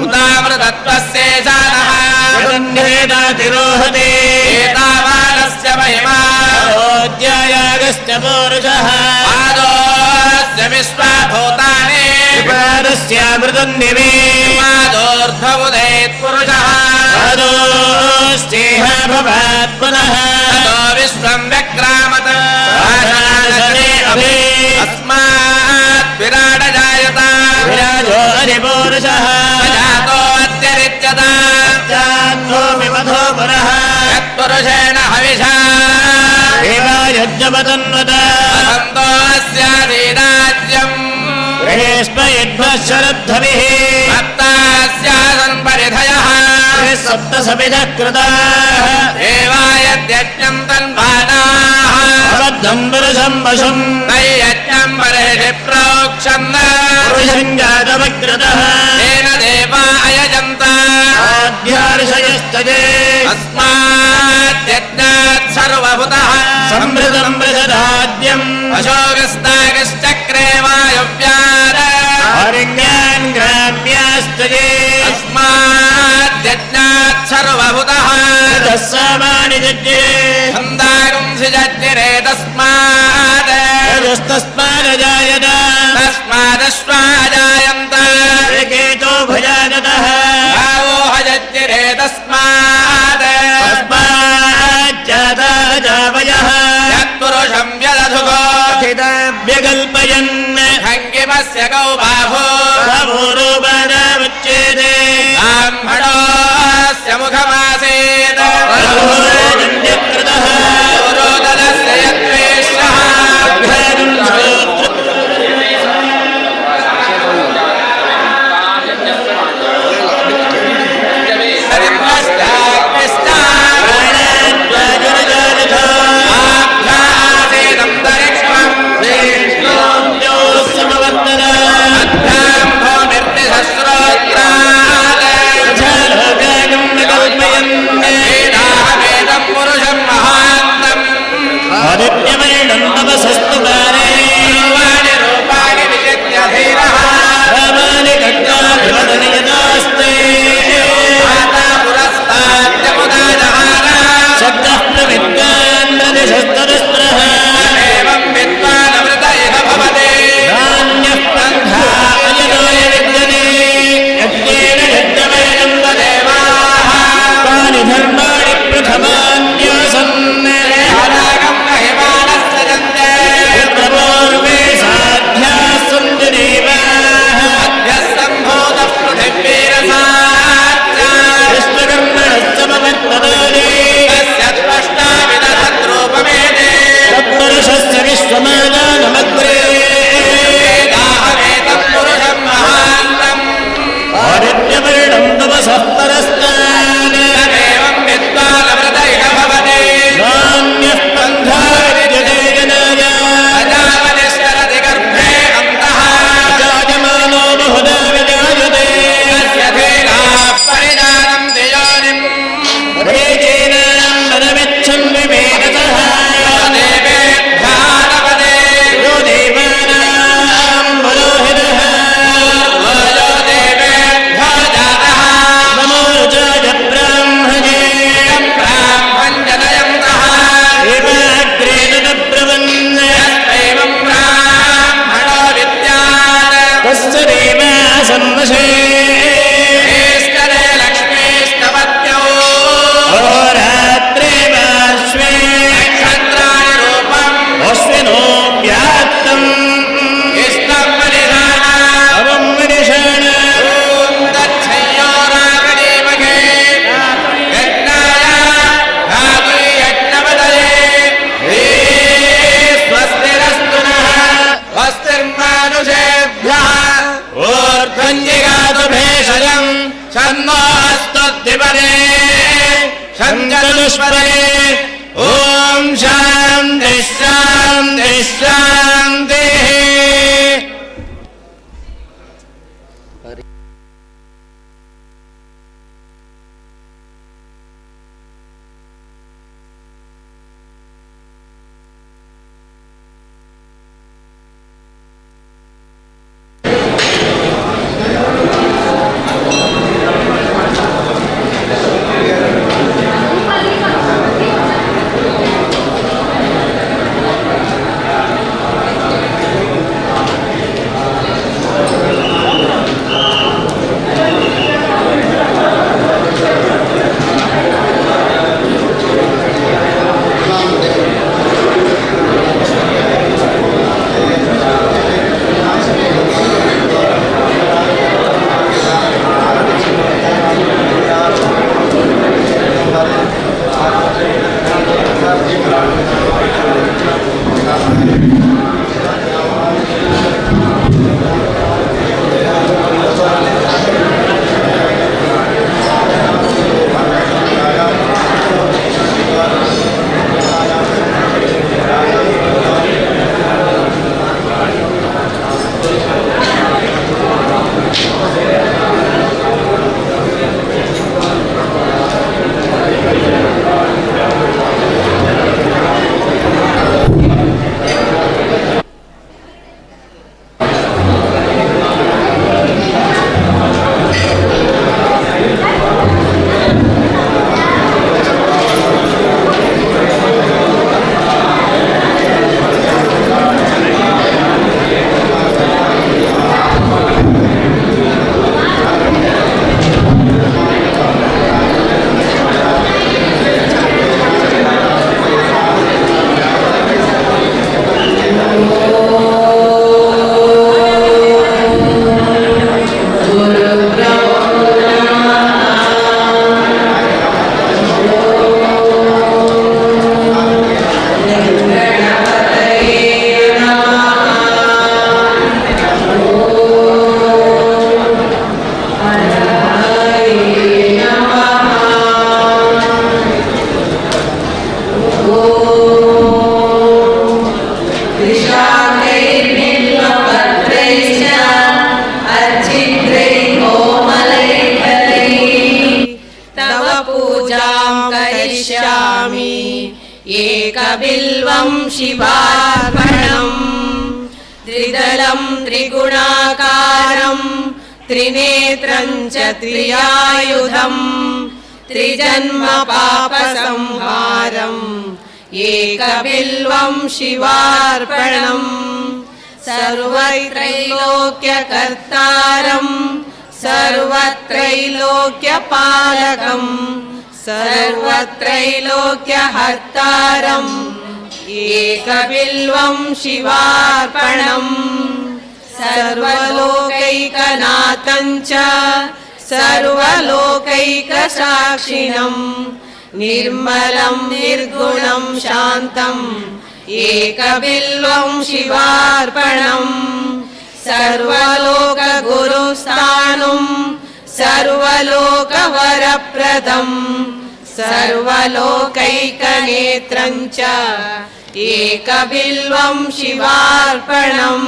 [SPEAKER 5] उदामृतत्वस्येषानः
[SPEAKER 6] जगन्धेनातिरोहते
[SPEAKER 5] एतावानस्य महिमा
[SPEAKER 6] अध्यायागश्च पुरुषः
[SPEAKER 5] पादोऽस्य विश्वभूतानि
[SPEAKER 6] पादस्यामृतं दिवे
[SPEAKER 5] पादोऽर्धमुदेत्पुरुषः
[SPEAKER 6] पादोश्चेह भवात् पुनः
[SPEAKER 5] ततो विश्वं व्यक्रामत
[SPEAKER 6] आशासने अभे
[SPEAKER 5] अस्मात् विराट जायत
[SPEAKER 6] विराजो अधिपुरुषः
[SPEAKER 5] जातोऽत्यरिच्यत
[SPEAKER 6] चान्नोमि मधो पुरः
[SPEAKER 5] यत्पुरुषेण हविषा
[SPEAKER 6] देवायज्ञपतन्वत
[SPEAKER 5] असन्तोऽस्याधीराज्यम्
[SPEAKER 6] गृहेष्मयद्भः शरद्धभिः
[SPEAKER 5] भक्तास्यासन् परिधयः
[SPEAKER 6] सप्तसमिधः कृताः
[SPEAKER 5] देवायद्यज्ञं तन्वानाः
[SPEAKER 6] अबद्धं पुरुषं वशम्
[SPEAKER 5] तैयज्ञं बर्हिषि प्रोक्षन्
[SPEAKER 6] पुरुषं जातमकृतः
[SPEAKER 5] तेन देवा अयजन्त
[SPEAKER 6] आध्यार्षयस्तजे
[SPEAKER 5] अस्माद्यज्ञात् सर्वभूतः
[SPEAKER 6] संवृतं बृहदाद्यम्
[SPEAKER 5] अशोकस्ताकश्चक्रे वायुव्यार
[SPEAKER 6] हरिण्यान् ग्राम्यास्तजे
[SPEAKER 5] अस्माद्यज्ञात् सर्वभूतः
[SPEAKER 6] तस्सामानि जज्ञे
[SPEAKER 5] छन्दागुंसि जज्ञिरे तस्मात्
[SPEAKER 6] तस्मादजायत
[SPEAKER 5] तस्मादश्वाजायन्त तस्मात्
[SPEAKER 6] जावयः
[SPEAKER 5] यत्पुरुषं व्यदधुको
[SPEAKER 6] व्यकल्पयन्
[SPEAKER 5] भङ्गिमस्य गौ बाहो
[SPEAKER 6] मुच्यते
[SPEAKER 5] ब्राह्मणोऽस्य मुखमासीत् पुरोदलस्य यद्वेषः
[SPEAKER 6] ॐ शान्ति शान्ति शान्तिः
[SPEAKER 8] एकबिल्वं शिवार्पणम् त्रिदलं त्रिगुणाकारं त्रिनेत्रं च त्रियायुधम् त्रिजन्म पापसंहारम् एकबिल्वं शिवार्पणम् सर्वत्रैलोक्यकर्तारम् सर्वत्रैलोक्यपालकम् सर्वत्रैलोक्यहर्तारम् एकबिल्वं शिवार्पणम् सर्वलोकैकनाथं च सर्वलोकैकसाक्षिणम् निर्मलं निर्गुणं शान्तम् एकबिल्वं शिवार्पणम् सर्वलोकगुरुस्थानं सर्वलोकवरप्रदम् सर्वलोकैकनेत्रं च एकबिल्वं शिवार्पणम्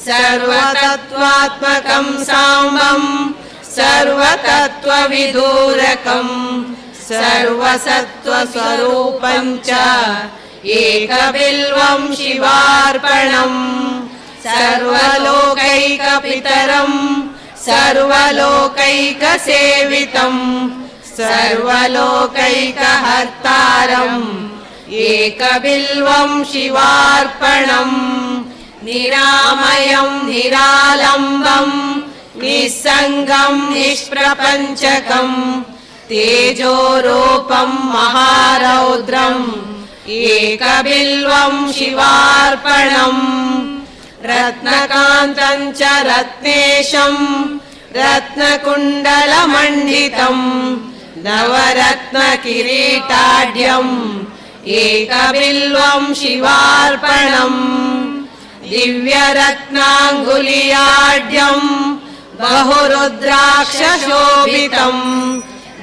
[SPEAKER 8] सर्वतत्त्वात्मकं साम्बं सर्वतत्त्वविदूरकम् सर्वसत्त्वस्वरूपं च एकबिल्वं शिवार्पणम् सर्वलोकैकपितरं सर्वलोकैकसेवितम् सर्वलोकैकहर्तारम् एकबिल्वं शिवार्पणम् निरामयं निरालम्बं निस्सङ्गं निष्प्रपञ्चकम् तेजोरूपं महारौद्रम् एकबिल्वं शिवार्पणम् रत्नकान्तं च रत्नेशं रत्नकुण्डलमण्डितम् नवरत्नकिरीटाढ्यम् एकबिल्वं शिवार्पणम् दिव्यरत्नाङ्गुलीयाढ्यम् बहुरुद्राक्षशोभितम्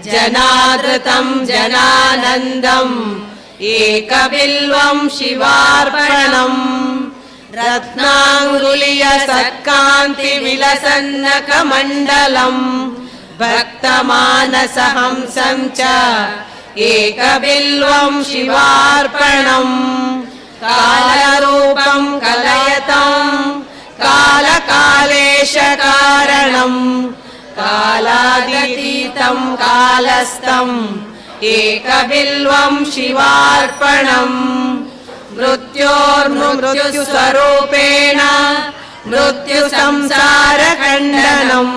[SPEAKER 8] जनादृतं जनानन्दम् एकबिल्वं शिवार्पणम् रत्नाङ्गुलीयसत्कान्तिविलसन्नकमण्डलम् भक्तमानसहंसं च एकबिल्वं शिवार्पणम् कालरूपं कलयतं कालकालेशकारणम् कालातीतं कालस्थम् एकबिल्वं शिवार्पणम् मृत्योर्मृत्युस्वरूपेण मृत्युसंसारखण्डनम्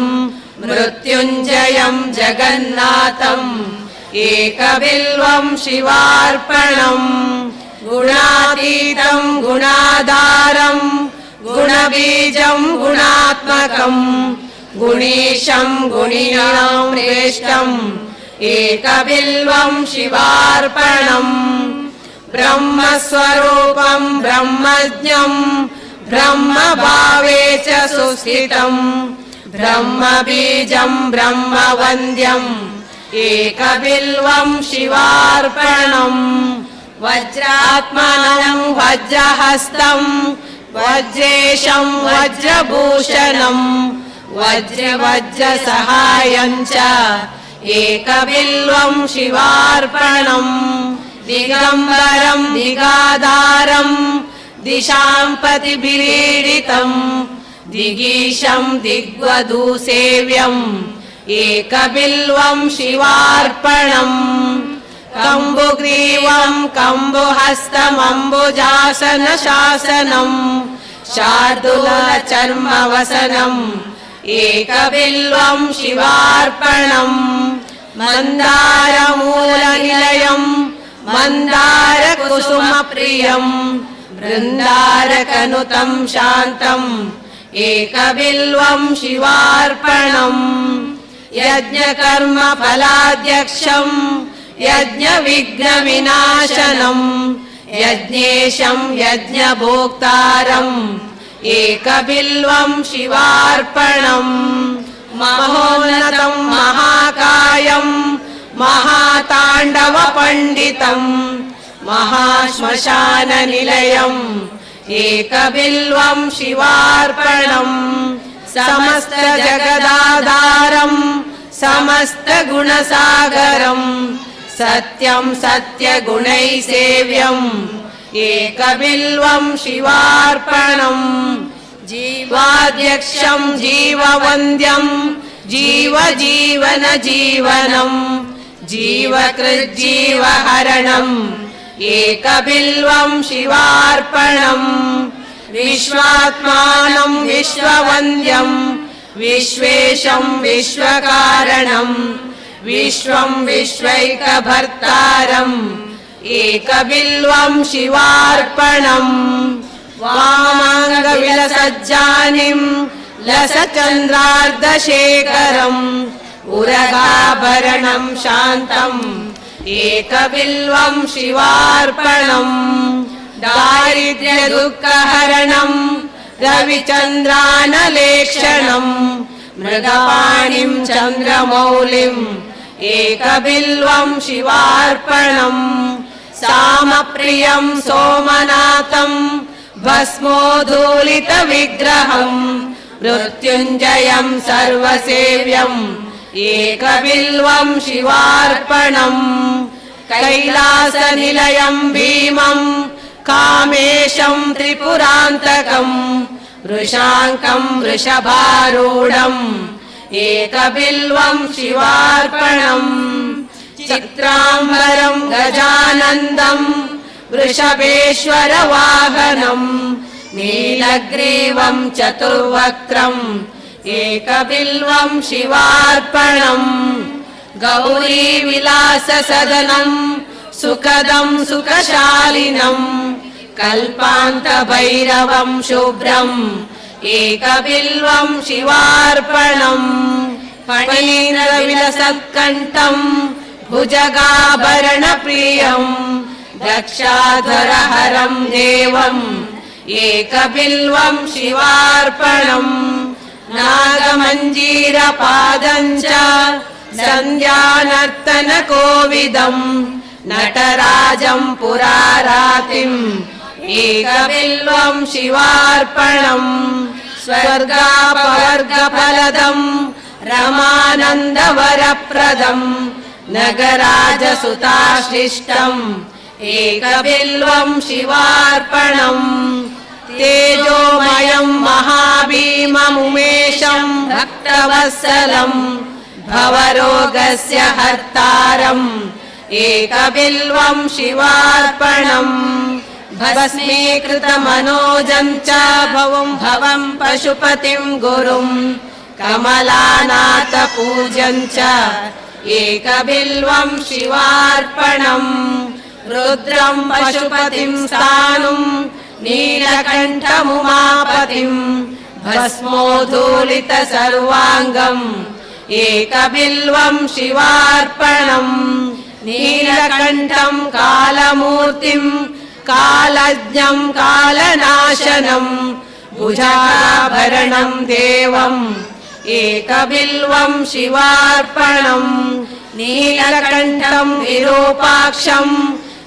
[SPEAKER 8] मृत्युञ्जयं जगन्नाथम् एकबिल्वं शिवार्पणम् गुणातीतं गुणाधारं गुणबीजं गुणात्मकम् गुणीशं गुणिनां श्रेष्ठम् एकबिल्वं शिवार्पणम् ब्रह्मस्वरूपं ब्रह्मज्ञं ब्रह्मभावे च सुस्थितम् ब्रह्मबीजं ब्रह्मवन्द्यम् एकबिल्वं शिवार्पणम् वज्रात्मनं वज्रहस्तं वज्रेशं वज्रभूषणम् वज्रसहायं च एकबिल्वं शिवार्पणम् दिगम्बरं दिगाधारं दिशां प्रतिभिरीडितम् दिगीशं दिग्वधूसेव्यम् एकबिल्वं शिवार्पणम् कम्बुग्रीवं कम्बुहस्तमम्बुजासनशासनम् शार्दूलचर्मवसनम् एकबिल्वं शिवार्पणम् मन्दारमूलनिलयम् मन्दारकुसुमप्रियम् बृन्दारकनुतं शान्तम् एकबिल्वं शिवार्पणम् यज्ञकर्मफलाध्यक्षम् यज्ञविघ्नविनाशनम् यज्ञेशं यज्ञभोक्तारम् एकबिल्वं शिवार्पणम् महोन्नतं महाकायं महाताण्डवपण्डितं महाश्मशाननिलयम् एकबिल्वं शिवार्पणम् समस्तजगदाधारं समस्तगुणसागरं सत्यं सत्यगुणैः सेव्यम् एकबिल्वं शिवार्पणम् जीवाध्यक्षं जीववन्द्यं जीवजीवन जीवनम् जीवकृज्जीवहरणम् एकबिल्वं शिवार्पणम् विश्वात्मानं विश्ववन्द्यं विश्वेशं विश्वकारणम् विश्वं विश्वैकभर्तारम् एकबिल्वं शिवार्पणम् वामाङ्गविलसज्जानिं लसचन्द्रार्धशेखरम् उरगाभरणं शान्तम् एकबिल्वं शिवार्पणम् दारिद्र्यदुःखहरणम् रविचन्द्रानलेक्षणम् मृगपाणिं चन्द्रमौलिम् एकबिल्वं शिवार्पणम् सामप्रियं सोमनाथं भस्मोद्धूलितविग्रहम् मृत्युञ्जयं सर्वसेव्यम् एकबिल्वं शिवार्पणम् कैलासनिलयं भीमं कामेशं त्रिपुरान्तकम् वृषाङ्कं वृषभारूढम् एकबिल्वं शिवार्पणम् चित्राम्बरं गजानन्दं वृषभेश्वरवाहनम् नीलग्रीवं चतुर्वक्त्रम् एकबिल्वं शिवार्पणम् गौरीविलाससदनं सुखदं सुखशालिनम् कल्पान्तभैरवं शुभ्रम् एकबिल्वं शिवार्पणम् फणीन्द्रविलसत्कण्ठम् भुजगाभरणप्रियम् दक्षाधरहरं देवम् एकबिल्वं शिवार्पणम् नागमञ्जीरपादं च सन्ध्यानर्तनकोविदम् नटराजं पुरारातिम् एकबिल्वं शिवार्पणम् स्वर्गापवर्गफलदम् रमानन्दवरप्रदम् नगराजसुताशिष्टम् एकबिल्वं शिवार्पणम् तेजोमयं महाभीममुमेशं भक्तवत्सलं भवरोगस्य हर्तारम् एकबिल्वं शिवार्पणम् भस्मीकृतमनोजं च भवं पशुपतिं गुरुं कमलानाथपूजं च एकबिल्वं शिवार्पणम् रुद्रं पशुपतिं स्थाणुं नीलकण्ठमुमापतिं भस्मोद्धूलितसर्वाङ्गम् एकबिल्वं शिवार्पणम् नीलकण्ठं कालमूर्तिं कालज्ञं कालनाशनं भुजाभरणं देवम् एकबिल्वं शिवार्पणम् नीलकण्ठं विरूपाक्षं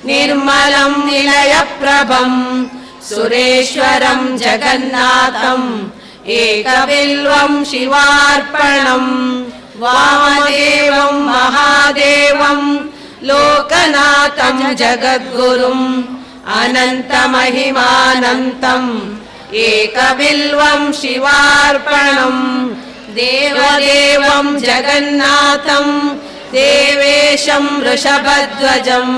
[SPEAKER 8] निर्मलं निलयप्रभम् सुरेश्वरं जगन्नाथम् एकबिल्वं शिवार्पणम् वामदेवं महादेवं लोकनाथं जगद्गुरुम् अनन्तमहिमानन्तम् एकबिल्वं शिवार्पणम् देवदेवं जगन्नाथं देवेशं वृषभध्वजं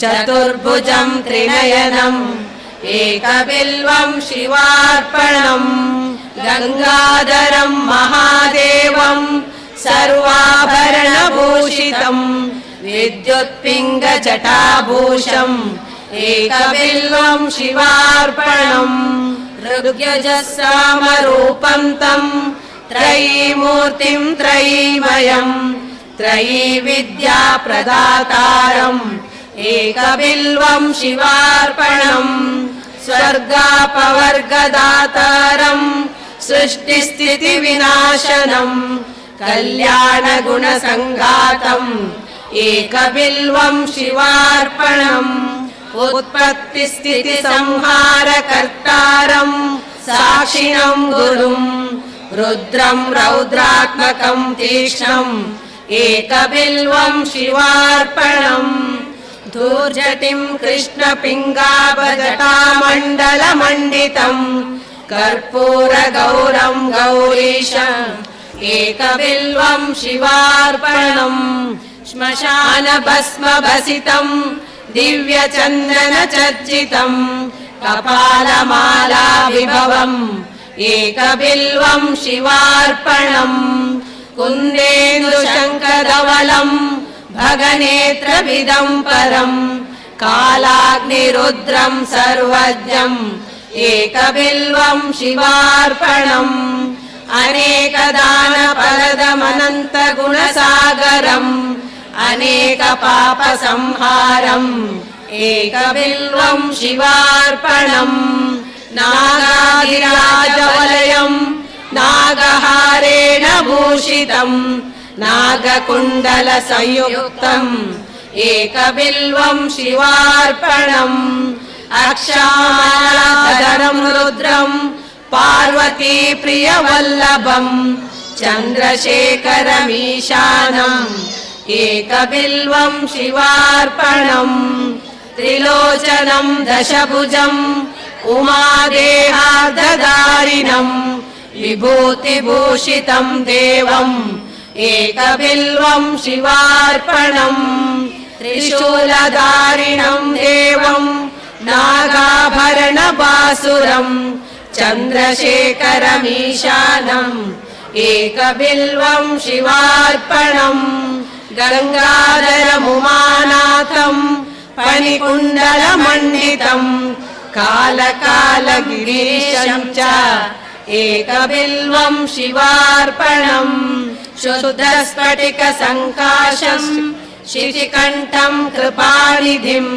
[SPEAKER 8] चतुर्भुजं त्रिनयनम् एकबिल्वं शिवार्पणम् गंगाधरं महादेवं सर्वाभरणभूषितं विद्युत्पिङ्गजटाभूषम् एकबिल्वं शिवार्पणम् ऋग्यजस्सामरूपं तं त्रयीमूर्तिं त्रयीमयम् त्रयीविद्याप्रदातारम् एकबिल्वं शिवार्पणम् स्वर्गापवर्गदातारम् सृष्टिस्थितिविनाशनम् कल्याणगुणसङ्घातम् एकबिल्वं शिवार्पणम् उत्पत्तिस्थितिसंहारकर्तारम् साक्षिणं गुरुम् रुद्रं रौद्रात्मकं तीक्ष्णम् एकबिल्वं शिवार्पणम् धूर्जटिं कृष्णपिङ्गाभजटामण्डलमण्डितम् कर्पूरगौरं गौरीश एकबिल्वं शिवार्पणम् श्मशानभस्मभसितम् दिव्यचन्दनचर्चितम् कपालमाला विभवम् एकबिल्वं शिवार्पणम् कुन्देन्दुशङ्खधवलम् भगनेत्रविदं परम् कालाग्निरुद्रं सर्वज्ञम् एकबिल्वं शिवार्पणम् अनेकदानफलदमनन्तगुणसागरम् अनेकपापसंहारम् एकबिल्वं शिवार्पणम् नागाधिराजवलयम् नागहारेण भूषितम् नागकुण्डलसंयुक्तम् एकबिल्वं शिवार्पणम् अक्षामालाधरं रुद्रम् पार्वती प्रियवल्लभम् चन्द्रशेखरमीशानम् एकबिल्वं शिवार्पणम् त्रिलोचनं दशभुजम् उमादेहार्धधारिणम् विभूतिभूषितं देवम् एकबिल्वं शिवार्पणम् त्रिशूलधारिणं देवम् नागाभरणबासुरम् चन्द्रशेखरमीशानम् एकबिल्वं शिवार्पणम् गङ्गाधरमुमानाथम् फणिकुण्डलमण्डितम् कालकालगिरीशं च एकबिल्वं शिवार्पणम् शुद्धस्फटिकसङ्काशम् शिशिकण्ठं कृपानिधिम्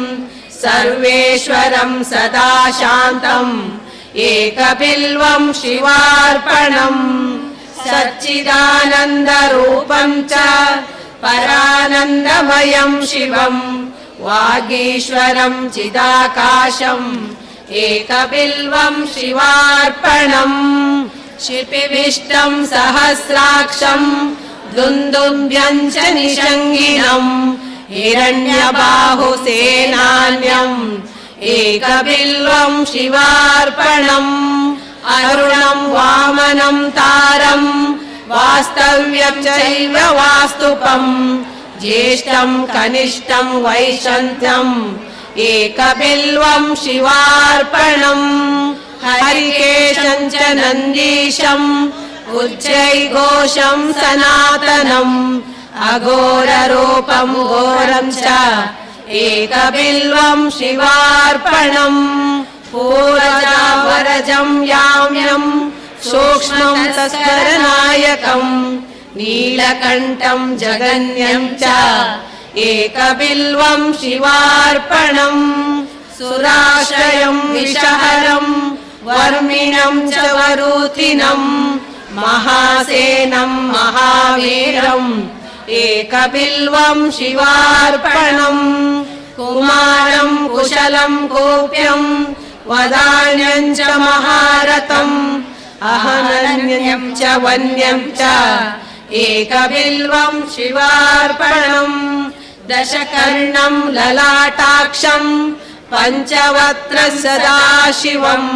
[SPEAKER 8] सर्वेश्वरं सदा शान्तम् एकबिल्वं शिवार्पणम् सच्चिदानन्दरूपं च परानन्दमयं शिवम् वागीश्वरं चिदाकाशम् एकबिल्वं शिवार्पणम् शिल्पिविष्टं सहस्राक्षम् दुन्दुभ्यं च निषङ्गिणम् हिरण्यबाहुसेनान्यम् एकबिल्वं शिवार्पणम् अरुणं वामनं तारम् वास्तव्यं चैव वास्तुपम् ज्येष्ठं कनिष्ठं वैशन्त्यम् एकबिल्वं शिवार्पणम् हरिकेशं च नन्दीशम् उज्जैघोषं सनातनम् अघोररूपं घोरं च एकबिल्वं शिवार्पणम् पूरजावरजं याम्यं सूक्ष्मं तस्करनायकम् नीलकण्ठं जगन्यं च एकबिल्वं शिवार्पणम् सुराश्रयं विषहरं वर्मिणं च वरूथिनम् महासेनं महावीरम् एकबिल्वं शिवार्पणम् कुमारं कुशलं गोप्यं वदान्यं च महारथम् अहनन्यं च वन्यं च एकबिल्वं शिवार्पणम् दशकर्णं ललाटाक्षं पञ्चवक्त्र सदाशिवम्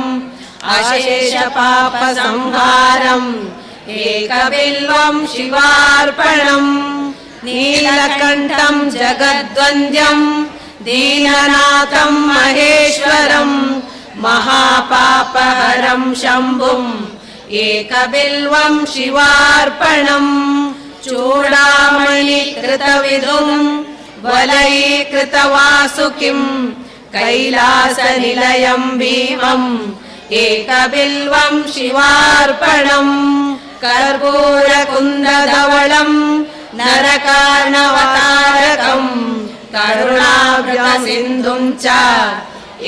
[SPEAKER 8] अशेषपापसंहारम् एकबिल्वं शिवार्पणम् नीलकण्ठं जगद्वन्द्यं दीननाथं महेश्वरम् महापापहरं शम्भुम् एकबिल्वं शिवार्पणम् चूडामणिकृतविधुम् वलयीकृतवासुकिम् कैलासनिलयं भीमम् एकबिल्वं शिवार्पणम् कर्पूरकुन्दधवलम् नरकार्णवतारकम् करुणाभ्रसिन्धुं च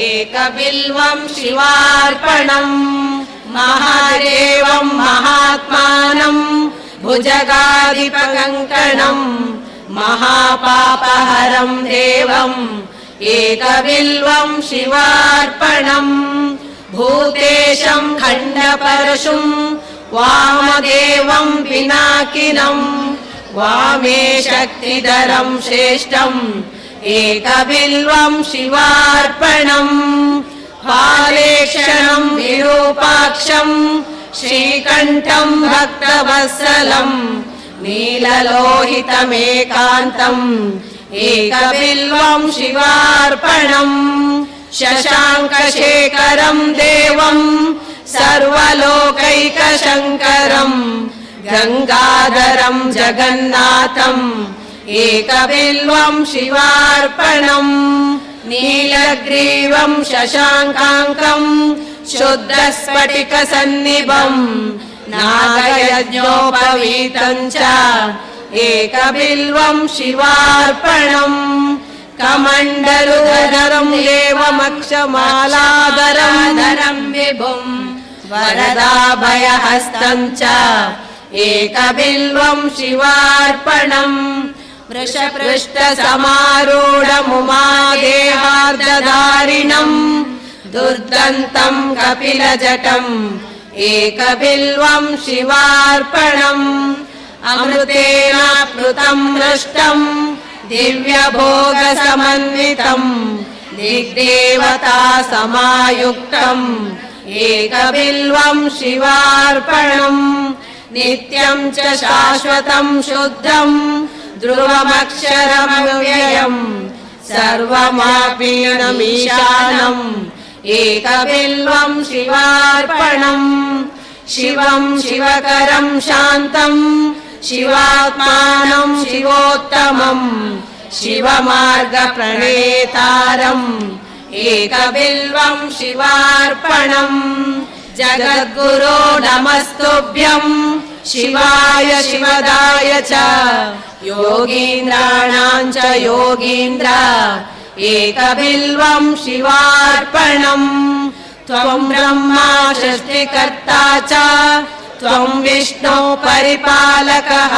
[SPEAKER 8] एकबिल्वं शिवार्पणम् महादेवं महात्मानं भुजगाधिपकङ्कणम् महापापहरं देवम् एकबिल्वं शिवार्पणम् भूतेशं खण्डपरशुं वामदेवं पिनाकिनं वामे शक्तिधरं श्रेष्ठम् एकबिल्वं शिवार्पणम् फालेक्षणं विरूपाक्षं श्रीकण्ठं भक्तवत्सलं नीललोहितमेकान्तम् एकबिल्वं शिवार्पणम् शशाङ्कशेखरं देवं सर्वलोकैकशङ्करं गङ्गाधरं जगन्नाथम् एकबिल्वं शिवार्पणम् नीलग्रीवं शशाङ्काङ्कं शुद्धस्फटिकसन्निभं नागयज्ञोपवीतं च एकबिल्वं शिवार्पणम् कमण्डलुधरं देवमक्षमालाधरं विभुं वरदाभयहस्तं च एकबिल्वं शिवार्पणम् वृषपृष्ठसमारूढमुमादेहार्धधारिणम् दुर्दन्तं कपिलजटम् एकबिल्वं शिवार्पणम् अमृतेन प्लुतं मृष्टम् दिव्यभोगसमन्वितं दिग्देवता समायुक्तम् एकबिल्वं शिवार्पणम् नित्यं च शाश्वतं शुद्धं ध्रुवमक्षरमव्ययम् सर्वमापीनमीशानम् एकबिल्वं शिवार्पणम् शिवं शिवकरं शान्तम् शिवात्मानं शिवोत्तमम् शिवमार्गप्रणेतारम् एकबिल्वं शिवार्पणम् जगद्गुरो नमस्तुभ्यं शिवाय शिवदाय च योगीन्द्राणां च योगीन्द्र एकबिल्वं शिवार्पणम् त्वं ब्रह्मा सृष्टिकर्ता च त्वं विष्णु परिपालकः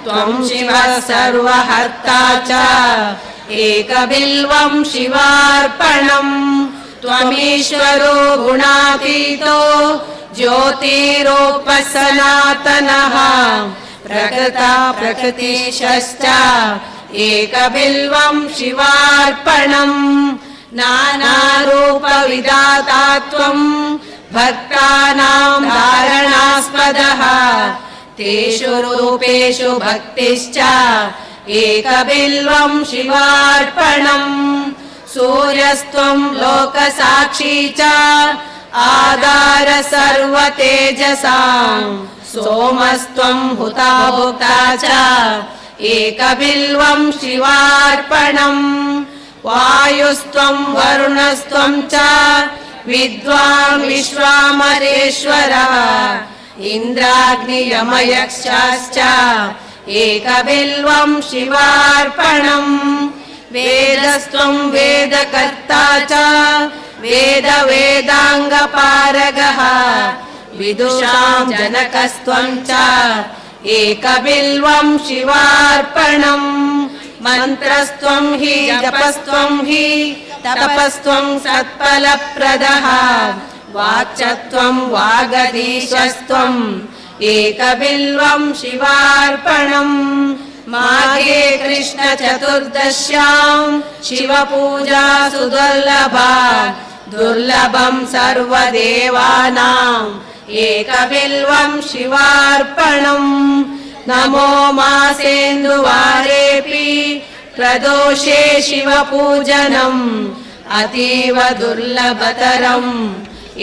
[SPEAKER 8] त्वं शिवः सर्वहर्ता च एकबिल्वं शिवार्पणम् त्वमीश्वरो गुणातीतो ज्योतिरूपः सनातनः प्रकृता प्रकृतिशश्च एकबिल्वं शिवार्पणम् नानारूपविधाता त्वं भक्तानां धारणास्पदः तेषु रूपेषु भक्तिश्च एकबिल्वं शिवार्पणम् सूर्यस्त्वं लोकसाक्षी च आधार सर्वतेजसां सोमस्त्वं हुता भुक्ता च एकबिल्वं शिवार्पणम् वायुस्त्वं वरुणस्त्वं च विद्वान् विश्वामरेश्वरः इन्द्राग्नियमयक्षाश्च एकबिल्वं शिवार्पणम् वेदस्त्वं वेदकर्ता च वेदाङ्गपारगः विदुषां जनकस्त्वं च एकबिल्वं शिवार्पणम् मन्त्रस्त्वं हि जपस्त्वं हि तपस्त्वं सत्फलप्रदः वाक्चत्वं वागधीशस्त्वम् एकबिल्वं शिवार्पणम् माघे कृष्ण चतुर्दश्यां शिवपूजा सुदुर्लभा दुर्लभं सर्वदेवानाम् एकबिल्वं शिवार्पणम् नमो मासेन्दुवारेऽपि प्रदोषे शिवपूजनम् अतीव दुर्लभतरम्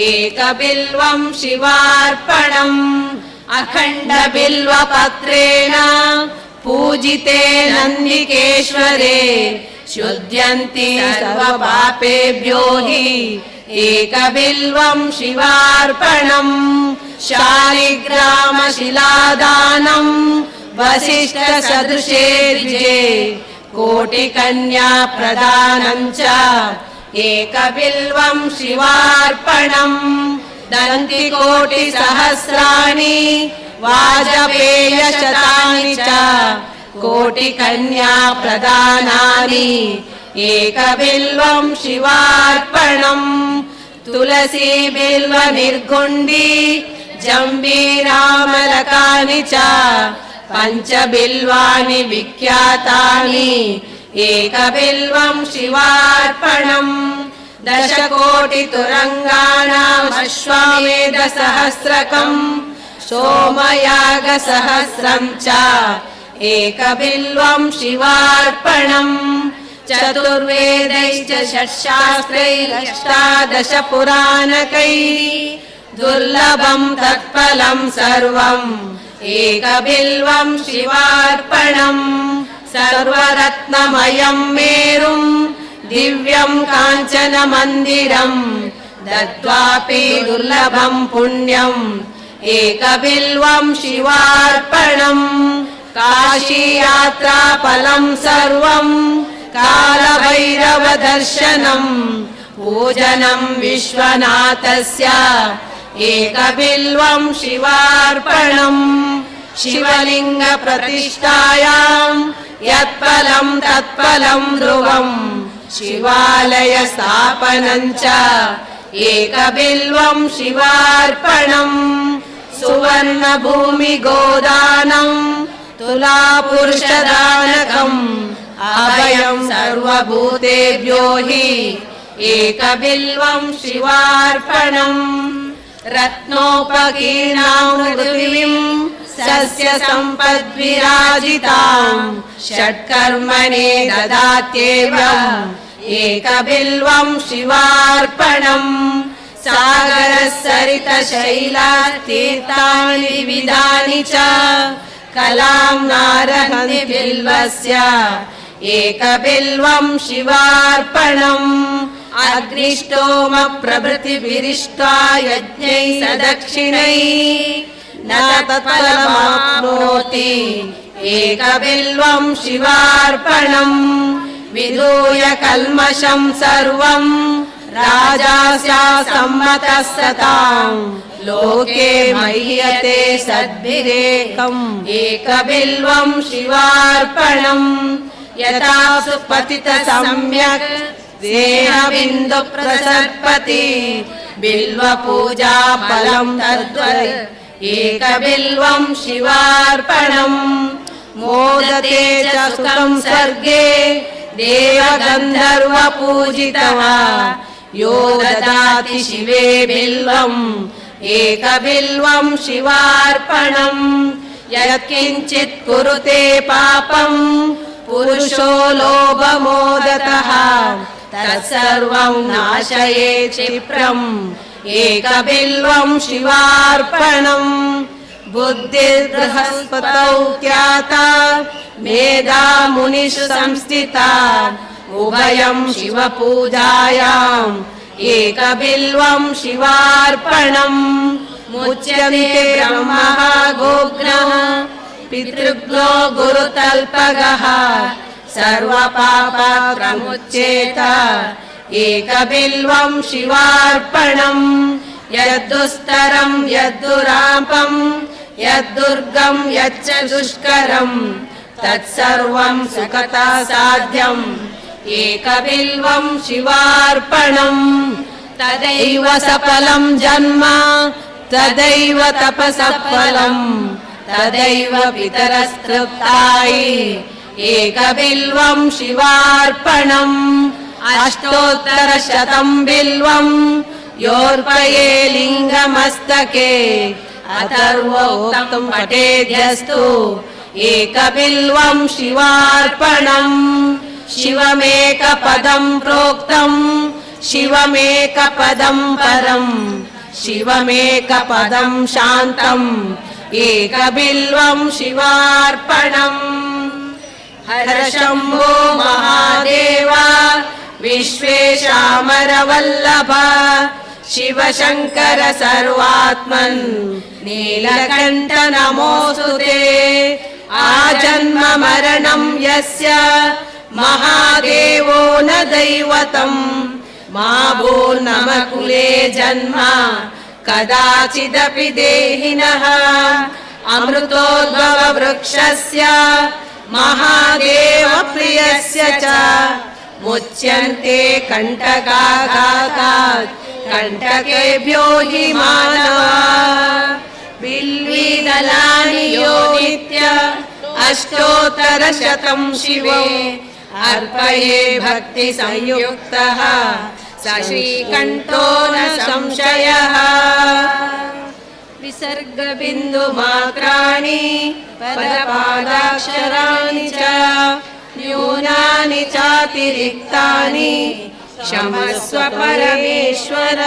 [SPEAKER 8] एकबिल्वं शिवार्पणम् अखण्डबिल्वपत्रेण पूजिते नन्दिकेश्वरे शुद्ध्यन्ति सर्वपापेभ्यो हि एकबिल्वं शिवार्पणम् शालिग्रामशिलादानं वसिष्ठसदृशे द्विजे कोटिकन्या प्रदानं च एकबिल्वं शिवार्पणम् दन्तिकोटिसहस्राणि वाजपेयशतानि च कोटिकन्या प्रदानानि एकबिल्वं शिवार्पणम् तुलसी बिल्व निर्गुण्डी जम्बीरामलकानि च पञ्चबिल्वानि विख्यातानि एकबिल्वं शिवार्पणम् 10 कोटितुरङ्गाणाम् अश्वमेधसहस्रकम् सोमयागसहस्रं च एकबिल्वं शिवार्पणम् चतुर्वेदैश्च षट्शास्त्रैरष्टादश पुराणकैः दुर्लभं तत्फलं सर्वम् एकबिल्वं शिवार्पणम् सर्वरत्नमयं मेरुं दिव्यं काञ्चनमन्दिरम् दत्वापि दुर्लभं पुण्यम् एकबिल्वं शिवार्पणम् काशीयात्राफलं सर्वं कालभैरवदर्शनम् पूजनं विश्वनाथस्य एकबिल्वं शिवार्पणम् शिवलिङ्गप्रतिष्ठायां यत्फलं तत्फलं ध्रुवम् शिवालयस्थापनं च एकबिल्वं शिवार्पणम् सुवर्णभूमिगोदानम् तुलापुरुषदानकम् अभयं सर्वभूतेभ्यो हि एकबिल्वं शिवार्पणम् रत्नोपकीर्णां पृथिवीं सस्यसम्पद्विराजितां षट्कर्मणे ददात्येवम् एकबिल्वं शिवार्पणम् सागरसरितशैलातीर्थानि विविधानि च कलां नारहन्ति बिल्वस्य एकबिल्वं शिवार्पणम् अग्निष्टोम प्रभृतिभिरिष्ट्वा यज्ञैः सदक्षिणैः न तत्फलमाप्नोति एकबिल्वं शिवार्पणम् विधूय कल्मषं सर्वं राजास्या सम्मतः सतां लोके मह्यते सद्भिरेकम् एकबिल्वं शिवार्पणम् यथा सुपतित सम्यक् देहबिन्दु प्रसर्पति बिल्वपूजा फलं तद्वत् एकबिल्वं शिवार्पणम् मोदते च सुखं स्वर्गे देवगन्धर्वपूजितः यो ददाति शिवे बिल्वम् एकबिल्वं शिवार्पणम् यत्किञ्चित् कुरुते पापम् पुरुषो लोभमोदतः तत्सर्वं नाशयेत् क्षिप्रम् एकबिल्वं शिवार्पणम् बुद्धिर्बृहस्पतौ ख्याता मेधा मुनिषु संस्थिता उभयं शिवपूजायाम् एकबिल्वं शिवार्पणम् मुच्यन्ते ब्रह्मः गोघ्नः पितृघ्नो गुरुतल्पगः सर्वपापत्रमुच्येत एकबिल्वं शिवार्पणम् यद्दुस्तरं यद्दुरापं यद्दुर्गं यच्च दुष्करम् तत्सर्वं सुखतः साध्यम् एकबिल्वं शिवार्पणम् तदैव सफलं जन्म तदैव तपसफलम् तदैव पितरस्तृप्तायै एकबिल्वं शिवार्पणम् अष्टोत्तरशतं बिल्वं योर्पये लिङ्गमस्तके अथर्वोक्तं पठेद्यस्तु एकबिल्वं शिवार्पणम् शिवमेकपदं प्रोक्तं शिवमेकपदं परम् शिवमेकपदं शान्तम् एकबिल्वं शिवार्पणम् हर शम्भो महादेव विश्वेशामरवल्लभ शिवशङ्कर सर्वात्मन् नीलकण्ठ नमोऽस्तु ते आजन्म मरणं यस्य महादेवो न दैवतम् मा भूर्नमकुले जन्म कदाचिदपि देहिनः अमृतोद्भव वृक्षस्य महादेव प्रियस्य च मुच्यन्ते कण्टकाघातात् कण्टकेभ्यो हि मानवा बिल्वीदलानि यो नित्य अष्टोत्तरशतं शिवे अर्पये भक्तिसंयुक्तः स श्रीकण्ठो न संशयः विसर्गबिन्दुमात्राणि पदपादाक्षराणि च न्यूनानि चातिरिक्तानि क्षमस्व परमेश्वर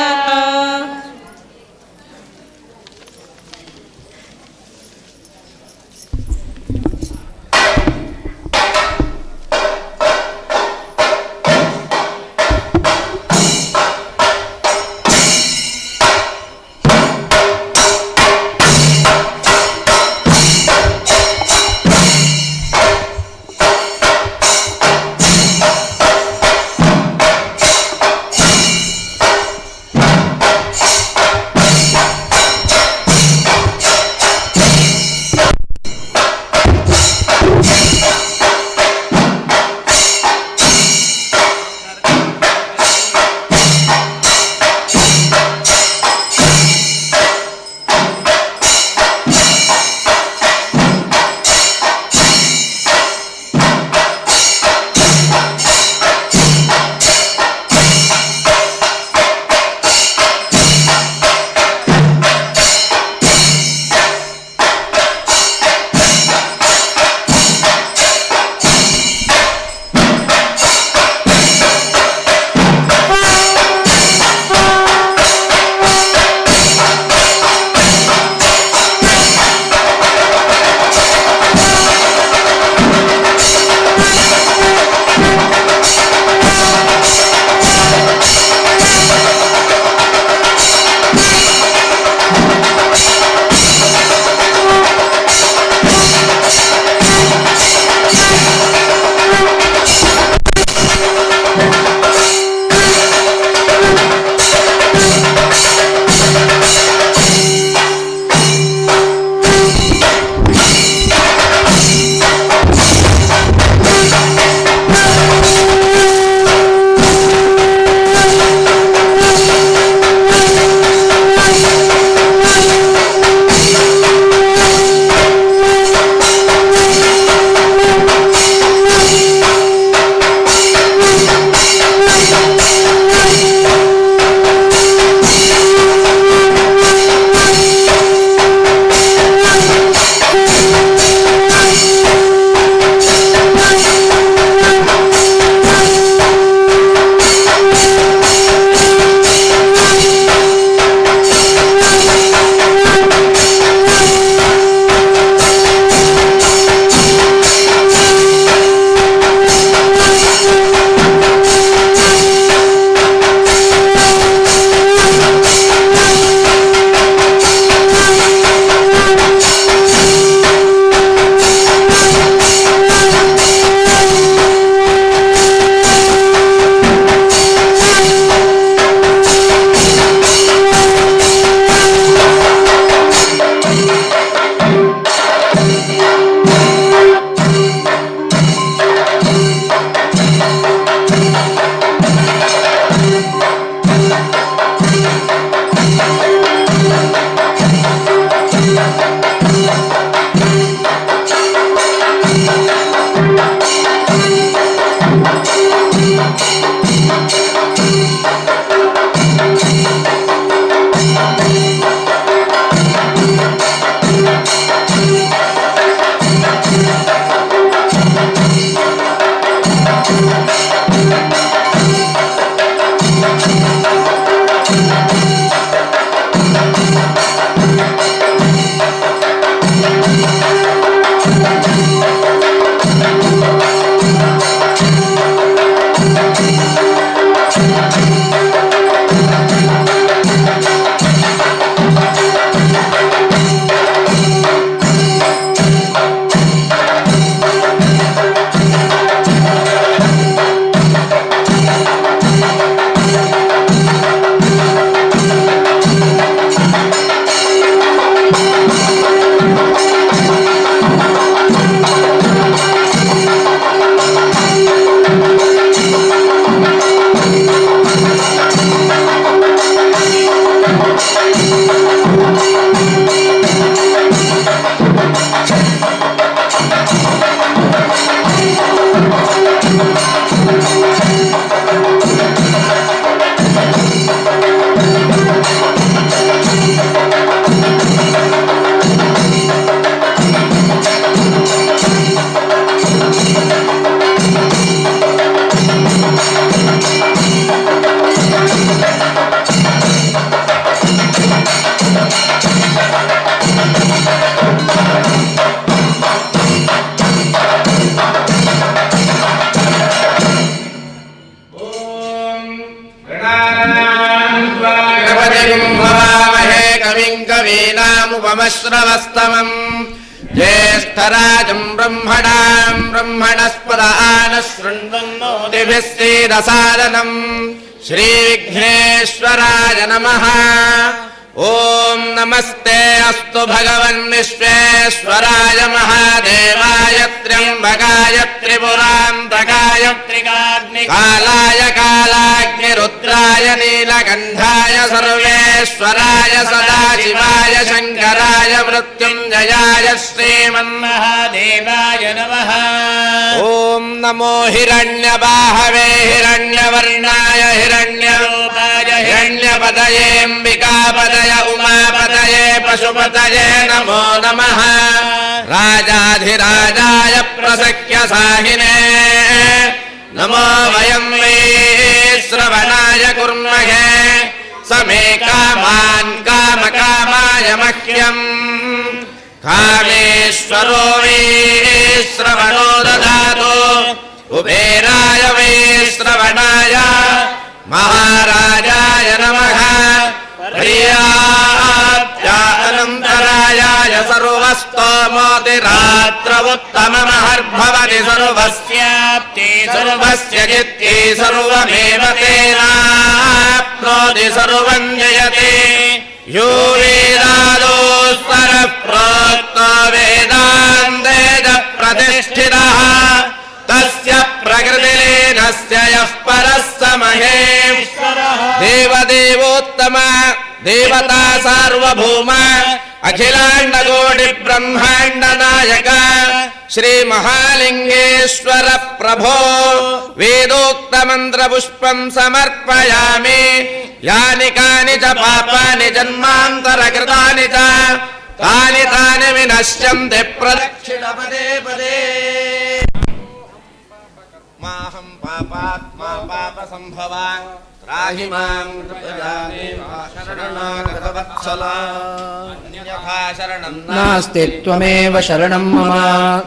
[SPEAKER 5] सोमश्रवस्तमम् ज्येष्ठराजम् ब्रह्मणस्पद आनः शृण्वन्नोतिभिः सीदसादनम् श्रीविघ्नेश्वराय नमः। ॐ नमस्ते अस्तु भगवन् विश्वेश्वराय महादेवाय त्र्यम्बकाय त्रिपुरान्तकाय कालाय कालाग्निरुद्राय नीलकण्ठाय सर्वेश्वराय सदाशिवाय शङ्कराय मृत्युञ्जयाय श्रीमन्महादेवाय नमः। ॐ नमो हिरण्यबाहवे हिरण्यवर्णाय हिरण्यरूपाय हिरण्यपतयेऽम्बिकापतये उमापतये पशुपतये नमो नमः। राजाधिराजाय प्रसख्य साहिने नमो वयं वै श्रवणाय कुर्महे समे कामान् कामकामाय मह्यम् कामेश्वरो वै श्रवणो ददातु कुबेराय वै श्रवणाय महाराजाय नमः। अनन्तरायाय सर्वस्तोमोतिरात्रवुत्तममहर्भवति सर्वस्याप्ति सर्वस्य जित्ति सर्वमेव तेनाप्नोति सर्वं जयते यो वेदादोस्तर प्रोक्तो वेदान्तेन प्रतिष्ठितः तस्य प्रकृतिलीनस्य यः परः स महेश्वरः। देवदेवोत्तम देवता सार्वभौम अखिलाण्डकोटि ब्रह्माण्ड नायक श्री महालिंगेश्वर प्रभो वेदोक्त मंत्र पुष्पं समर्पयामि। यानि कानि च पापानि जन्मांतर कृतानि च तानि तानि विनश्यन्ति प्रदक्षिणपदे पदे। माहं पापात्मा पापसंभवा त्राहि मां कृपयादेव शरणागतवत्सला अन्यथा शरणं
[SPEAKER 7] नास्ति त्वमेव शरणं मम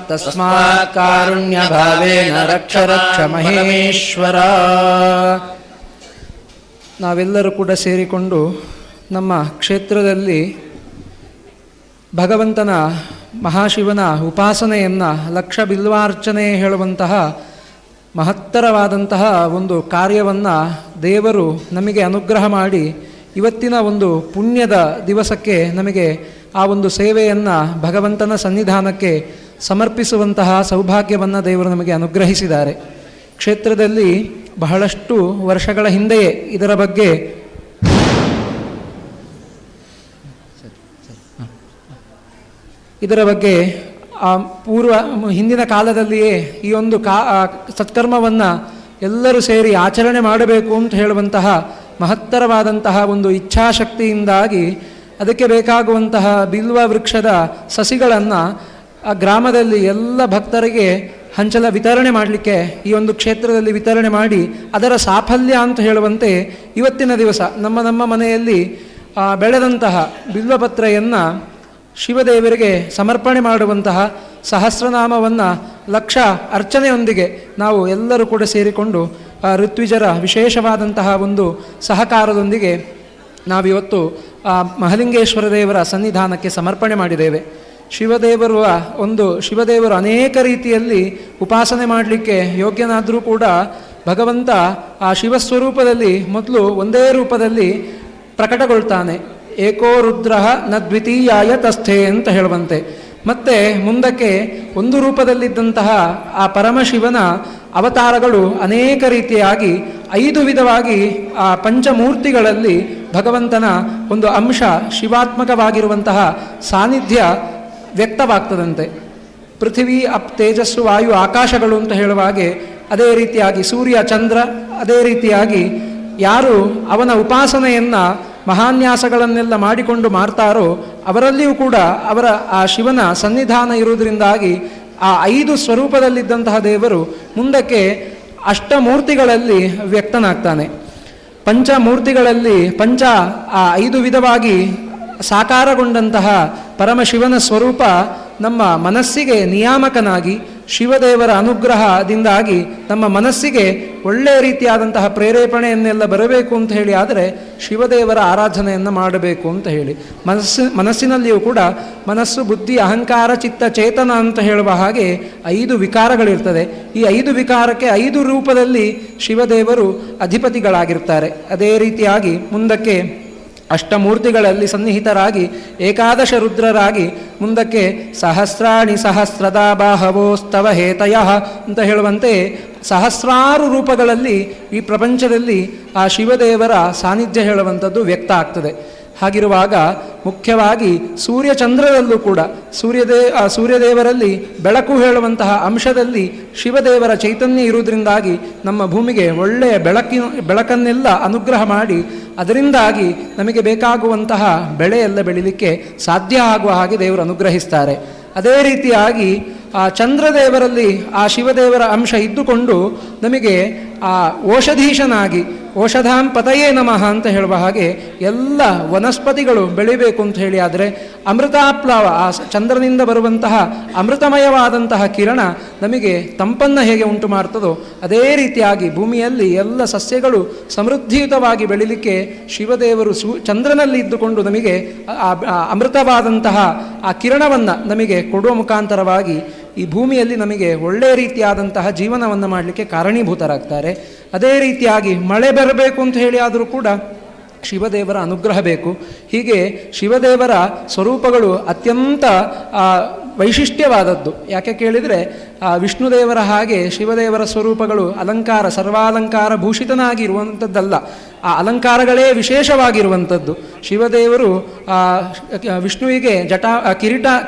[SPEAKER 7] तस्मात् कारुण्यभावेन रक्ष रक्ष ಮಹೇಶ್ವರ. ನಾವೆಲ್ಲರೂ ಕೂಡ ಸೇರಿಕೊಂಡು ನಮ್ಮ ಕ್ಷೇತ್ರದಲ್ಲಿ ಭಗವಂತನ ಮಹಾಶಿವನ ಉಪಾಸನೆಯನ್ನು ಲಕ್ಷ ಬಿಲ್ವಾರ್ಚನೆ ಹೇಳುವಂತಹ ಮಹತ್ತರವಾದಂತಹ ಒಂದು ಕಾರ್ಯವನ್ನು ದೇವರು ನಮಗೆ ಅನುಗ್ರಹ ಮಾಡಿ ಇವತ್ತಿನ ಒಂದು ಪುಣ್ಯದ ದಿವಸಕ್ಕೆ ನಮಗೆ ಆ ಒಂದು ಸೇವೆಯನ್ನು ಭಗವಂತನ ಸನ್ನಿಧಾನಕ್ಕೆ ಸಮರ್ಪಿಸುವಂತಹ ಸೌಭಾಗ್ಯವನ್ನು ದೇವರು ನಮಗೆ ಅನುಗ್ರಹಿಸಿದ್ದಾರೆ. ಕ್ಷೇತ್ರದಲ್ಲಿ ಬಹಳಷ್ಟು ವರ್ಷಗಳ ಹಿಂದೆಯೇ ಇದರ ಬಗ್ಗೆ ಹಿಂದಿನ ಕಾಲದಲ್ಲಿಯೇ ಈ ಒಂದು ಸತ್ಕರ್ಮವನ್ನು ಎಲ್ಲರೂ ಸೇರಿ ಆಚರಣೆ ಮಾಡಬೇಕು ಅಂತ ಹೇಳುವಂತಹ ಮಹತ್ತರವಾದಂತಹ ಒಂದು ಇಚ್ಛಾಶಕ್ತಿಯಿಂದಾಗಿ ಅದಕ್ಕೆ ಬೇಕಾಗುವಂತಹ ಬಿಲ್ವ ವೃಕ್ಷದ ಸಸಿಗಳನ್ನು ಆ ಗ್ರಾಮದಲ್ಲಿ ಎಲ್ಲ ಭಕ್ತರಿಗೆ ವಿತರಣೆ ಮಾಡಲಿಕ್ಕೆ ಈ ಒಂದು ಕ್ಷೇತ್ರದಲ್ಲಿ ವಿತರಣೆ ಮಾಡಿ ಅದರ ಸಾಫಲ್ಯ ಅಂತ ಹೇಳುವಂತೆ ಇವತ್ತಿನ ದಿವಸ ನಮ್ಮ ಮನೆಯಲ್ಲಿ ಬೆಳೆದಂತಹ ಬಿಲ್ವಪತ್ರೆಯನ್ನು ಶಿವದೇವರಿಗೆ ಸಮರ್ಪಣೆ ಮಾಡುವಂತಹ ಸಹಸ್ರನಾಮವನ್ನು ಲಕ್ಷ ಅರ್ಚನೆಯೊಂದಿಗೆ ನಾವು ಎಲ್ಲರೂ ಕೂಡ ಸೇರಿಕೊಂಡು ಋತ್ವಿಜರ ವಿಶೇಷವಾದಂತಹ ಒಂದು ಸಹಕಾರದೊಂದಿಗೆ ನಾವಿವತ್ತು ಮಹಾಲಿಂಗೇಶ್ವರ ದೇವರ ಸನ್ನಿಧಾನಕ್ಕೆ ಸಮರ್ಪಣೆ ಮಾಡಿದ್ದೇವೆ. ಶಿವದೇವರು ಅನೇಕ ರೀತಿಯಲ್ಲಿ ಉಪಾಸನೆ ಮಾಡಲಿಕ್ಕೆ ಯೋಗ್ಯನಾದರೂ ಕೂಡ ಭಗವಂತ ಆ ಶಿವಸ್ವರೂಪದಲ್ಲಿ ಮೊದಲು ಒಂದೇ ರೂಪದಲ್ಲಿ ಪ್ರಕಟಗೊಳ್ತಾನೆ. ಏಕೋ ರುದ್ರ ನ ದ್ವಿತೀಯಾಯ ತಸ್ಥೆ ಅಂತ ಹೇಳುವಂತೆ. ಮತ್ತೆ ಮುಂದಕ್ಕೆ ಒಂದು ರೂಪದಲ್ಲಿದ್ದಂತಹ ಆ ಪರಮಶಿವನ ಅವತಾರಗಳು ಅನೇಕ ರೀತಿಯಾಗಿ 5 ವಿಧವಾಗಿ ಆ ಪಂಚಮೂರ್ತಿಗಳಲ್ಲಿ ಭಗವಂತನ ಒಂದು ಅಂಶ ಶಿವಾತ್ಮಕವಾಗಿರುವಂತಹ ಸಾನ್ನಿಧ್ಯ ವ್ಯಕ್ತವಾಗ್ತದಂತೆ. ಪೃಥ್ವಿ ತೇಜಸ್ಸು ವಾಯು ಆಕಾಶಗಳು ಅಂತ ಹೇಳುವ ಹಾಗೆ ಅದೇ ರೀತಿಯಾಗಿ ಸೂರ್ಯ ಚಂದ್ರ, ಅದೇ ರೀತಿಯಾಗಿ ಯಾರು ಅವನ ಉಪಾಸನೆಯನ್ನು ಮಹಾನ್ಯಾಸಗಳನ್ನೆಲ್ಲ ಮಾಡಿಕೊಂಡು ಮಾಡ್ತಾರೋ ಅವರಲ್ಲಿಯೂ ಕೂಡ ಅವರ ಆ ಶಿವನ ಸನ್ನಿಧಾನ ಇರುವುದರಿಂದಾಗಿ ಆ 5 ಸ್ವರೂಪದಲ್ಲಿದ್ದಂತಹ ದೇವರು ಮುಂದಕ್ಕೆ ಅಷ್ಟಮೂರ್ತಿಗಳಲ್ಲಿ ವ್ಯಕ್ತನಾಗ್ತಾನೆ. ಪಂಚಮೂರ್ತಿಗಳಲ್ಲಿ ಆ 5 ವಿಧವಾಗಿ ಸಾಕಾರಗೊಂಡಂತಹ ಪರಮಶಿವನ ಸ್ವರೂಪ ನಮ್ಮ ಮನಸ್ಸಿಗೆ ನಿಯಾಮಕನಾಗಿ ಶಿವದೇವರ ಅನುಗ್ರಹದಿಂದಾಗಿ ನಮ್ಮ ಮನಸ್ಸಿಗೆ ಒಳ್ಳೆಯ ರೀತಿಯಾದಂತಹ ಪ್ರೇರೇಪಣೆಯನ್ನೆಲ್ಲ ಬರಬೇಕು ಅಂತ ಹೇಳಿ ಆದರೆ ಶಿವದೇವರ ಆರಾಧನೆಯನ್ನು ಮಾಡಬೇಕು ಅಂತ ಹೇಳಿ ಮನಸ್ಸಿನಲ್ಲಿಯೂ ಕೂಡ ಮನಸ್ಸು, ಬುದ್ಧಿ, ಅಹಂಕಾರ, ಚಿತ್ತ, ಚೇತನ ಅಂತ ಹೇಳುವ ಹಾಗೆ 5 ವಿಕಾರಗಳಿರ್ತದೆ. ಈ 5 ವಿಕಾರಕ್ಕೆ 5 ರೂಪದಲ್ಲಿ ಶಿವದೇವರು ಅಧಿಪತಿಗಳಾಗಿರ್ತಾರೆ. ಅದೇ ರೀತಿಯಾಗಿ ಮುಂದಕ್ಕೆ ಅಷ್ಟಮೂರ್ತಿಗಳಲ್ಲಿ ಸನ್ನಿಹಿತರಾಗಿ ಏಕಾದಶ ರುದ್ರರಾಗಿ ಮುಂದಕ್ಕೆ ಸಹಸ್ರಾಣಿ ಸಹಸ್ರದಾ ಬಾಹವೋಸ್ತವ ಹೇತಯ ಅಂತ ಹೇಳುವಂತೆ ಸಹಸ್ರಾರು ರೂಪಗಳಲ್ಲಿ ಈ ಪ್ರಪಂಚದಲ್ಲಿ ಆ ಶಿವದೇವರ ಸಾನ್ನಿಧ್ಯ ಹೇಳುವಂಥದ್ದು ವ್ಯಕ್ತ ಆಗ್ತದೆ. ಹಾಗಿರುವಾಗ ಮುಖ್ಯವಾಗಿ ಸೂರ್ಯಚಂದ್ರರಲ್ಲೂ ಕೂಡ ಸೂರ್ಯದೇವರಲ್ಲಿ ಬೆಳಕು ಹೇಳುವಂತಹ ಅಂಶದಲ್ಲಿ ಶಿವದೇವರ ಚೈತನ್ಯ ಇರುವುದರಿಂದಾಗಿ ನಮ್ಮ ಭೂಮಿಗೆ ಒಳ್ಳೆಯ ಬೆಳಕನ್ನೆಲ್ಲ ಅನುಗ್ರಹ ಮಾಡಿ ಅದರಿಂದಾಗಿ ನಮಗೆ ಬೇಕಾಗುವಂತಹ ಬೆಳೆಯೆಲ್ಲ ಬೆಳೀಲಿಕ್ಕೆ ಸಾಧ್ಯ ಆಗುವ ಹಾಗೆ ದೇವರು ಅನುಗ್ರಹಿಸ್ತಾರೆ. ಅದೇ ರೀತಿಯಾಗಿ ಆ ಚಂದ್ರದೇವರಲ್ಲಿ ಆ ಶಿವದೇವರ ಅಂಶ ಇದ್ದುಕೊಂಡು ನಮಗೆ ಆ ಓಷಧೀಶನಾಗಿ ಓಷಧಾಂ ಪತಯೇ ನಮಃ ಅಂತ ಹೇಳುವ ಹಾಗೆ ಎಲ್ಲ ವನಸ್ಪತಿಗಳು ಬೆಳಿಬೇಕು ಅಂತ ಹೇಳಿ ಆದರೆ ಅಮೃತಾಪ್ಲಾವ ಆ ಚಂದ್ರನಿಂದ ಬರುವಂತಹ ಅಮೃತಮಯವಾದಂತಹ ಕಿರಣ ನಮಗೆ ತಂಪನ್ನು ಹೇಗೆ ಉಂಟು ಮಾಡ್ತದೋ ಅದೇ ರೀತಿಯಾಗಿ ಭೂಮಿಯಲ್ಲಿ ಎಲ್ಲ ಸಸ್ಯಗಳು ಸಮೃದ್ಧಿಯುತವಾಗಿ ಬೆಳಿಲಿಕ್ಕೆ ಶಿವದೇವರು ಚಂದ್ರನಲ್ಲಿ ಇದ್ದುಕೊಂಡು ನಮಗೆ ಅಮೃತವಾದಂತಹ ಆ ಕಿರಣವನ್ನು ನಮಗೆ ಕೊಡುವ ಮುಖಾಂತರವಾಗಿ ಈ ಭೂಮಿಯಲ್ಲಿ ನಮಗೆ ಒಳ್ಳೆಯ ರೀತಿಯಾದಂತಹ ಜೀವನವನ್ನು ಮಾಡಲಿಕ್ಕೆ ಕಾರಣೀಭೂತರಾಗ್ತಾರೆ. ಅದೇ ರೀತಿಯಾಗಿ ಮಳೆ ಬರಬೇಕು ಅಂತ ಹೇಳಿ ಆದರೂ ಕೂಡ ಶಿವದೇವರ ಅನುಗ್ರಹ ಬೇಕು. ಹೀಗೆ ಶಿವದೇವರ ಸ್ವರೂಪಗಳು ಅತ್ಯಂತ ವೈಶಿಷ್ಟ್ಯವಾದದ್ದು. ಯಾಕೆ ಕೇಳಿದರೆ ವಿಷ್ಣುದೇವರ ಹಾಗೆ ಶಿವದೇವರ ಸ್ವರೂಪಗಳು ಅಲಂಕಾರ ಸರ್ವಾಲಂಕಾರ ಭೂಷಿತನಾಗಿರುವಂಥದ್ದಲ್ಲ, ಆ ಅಲಂಕಾರಗಳೇ ವಿಶೇಷವಾಗಿರುವಂಥದ್ದು. ಶಿವದೇವರು ವಿಷ್ಣುವಿಗೆ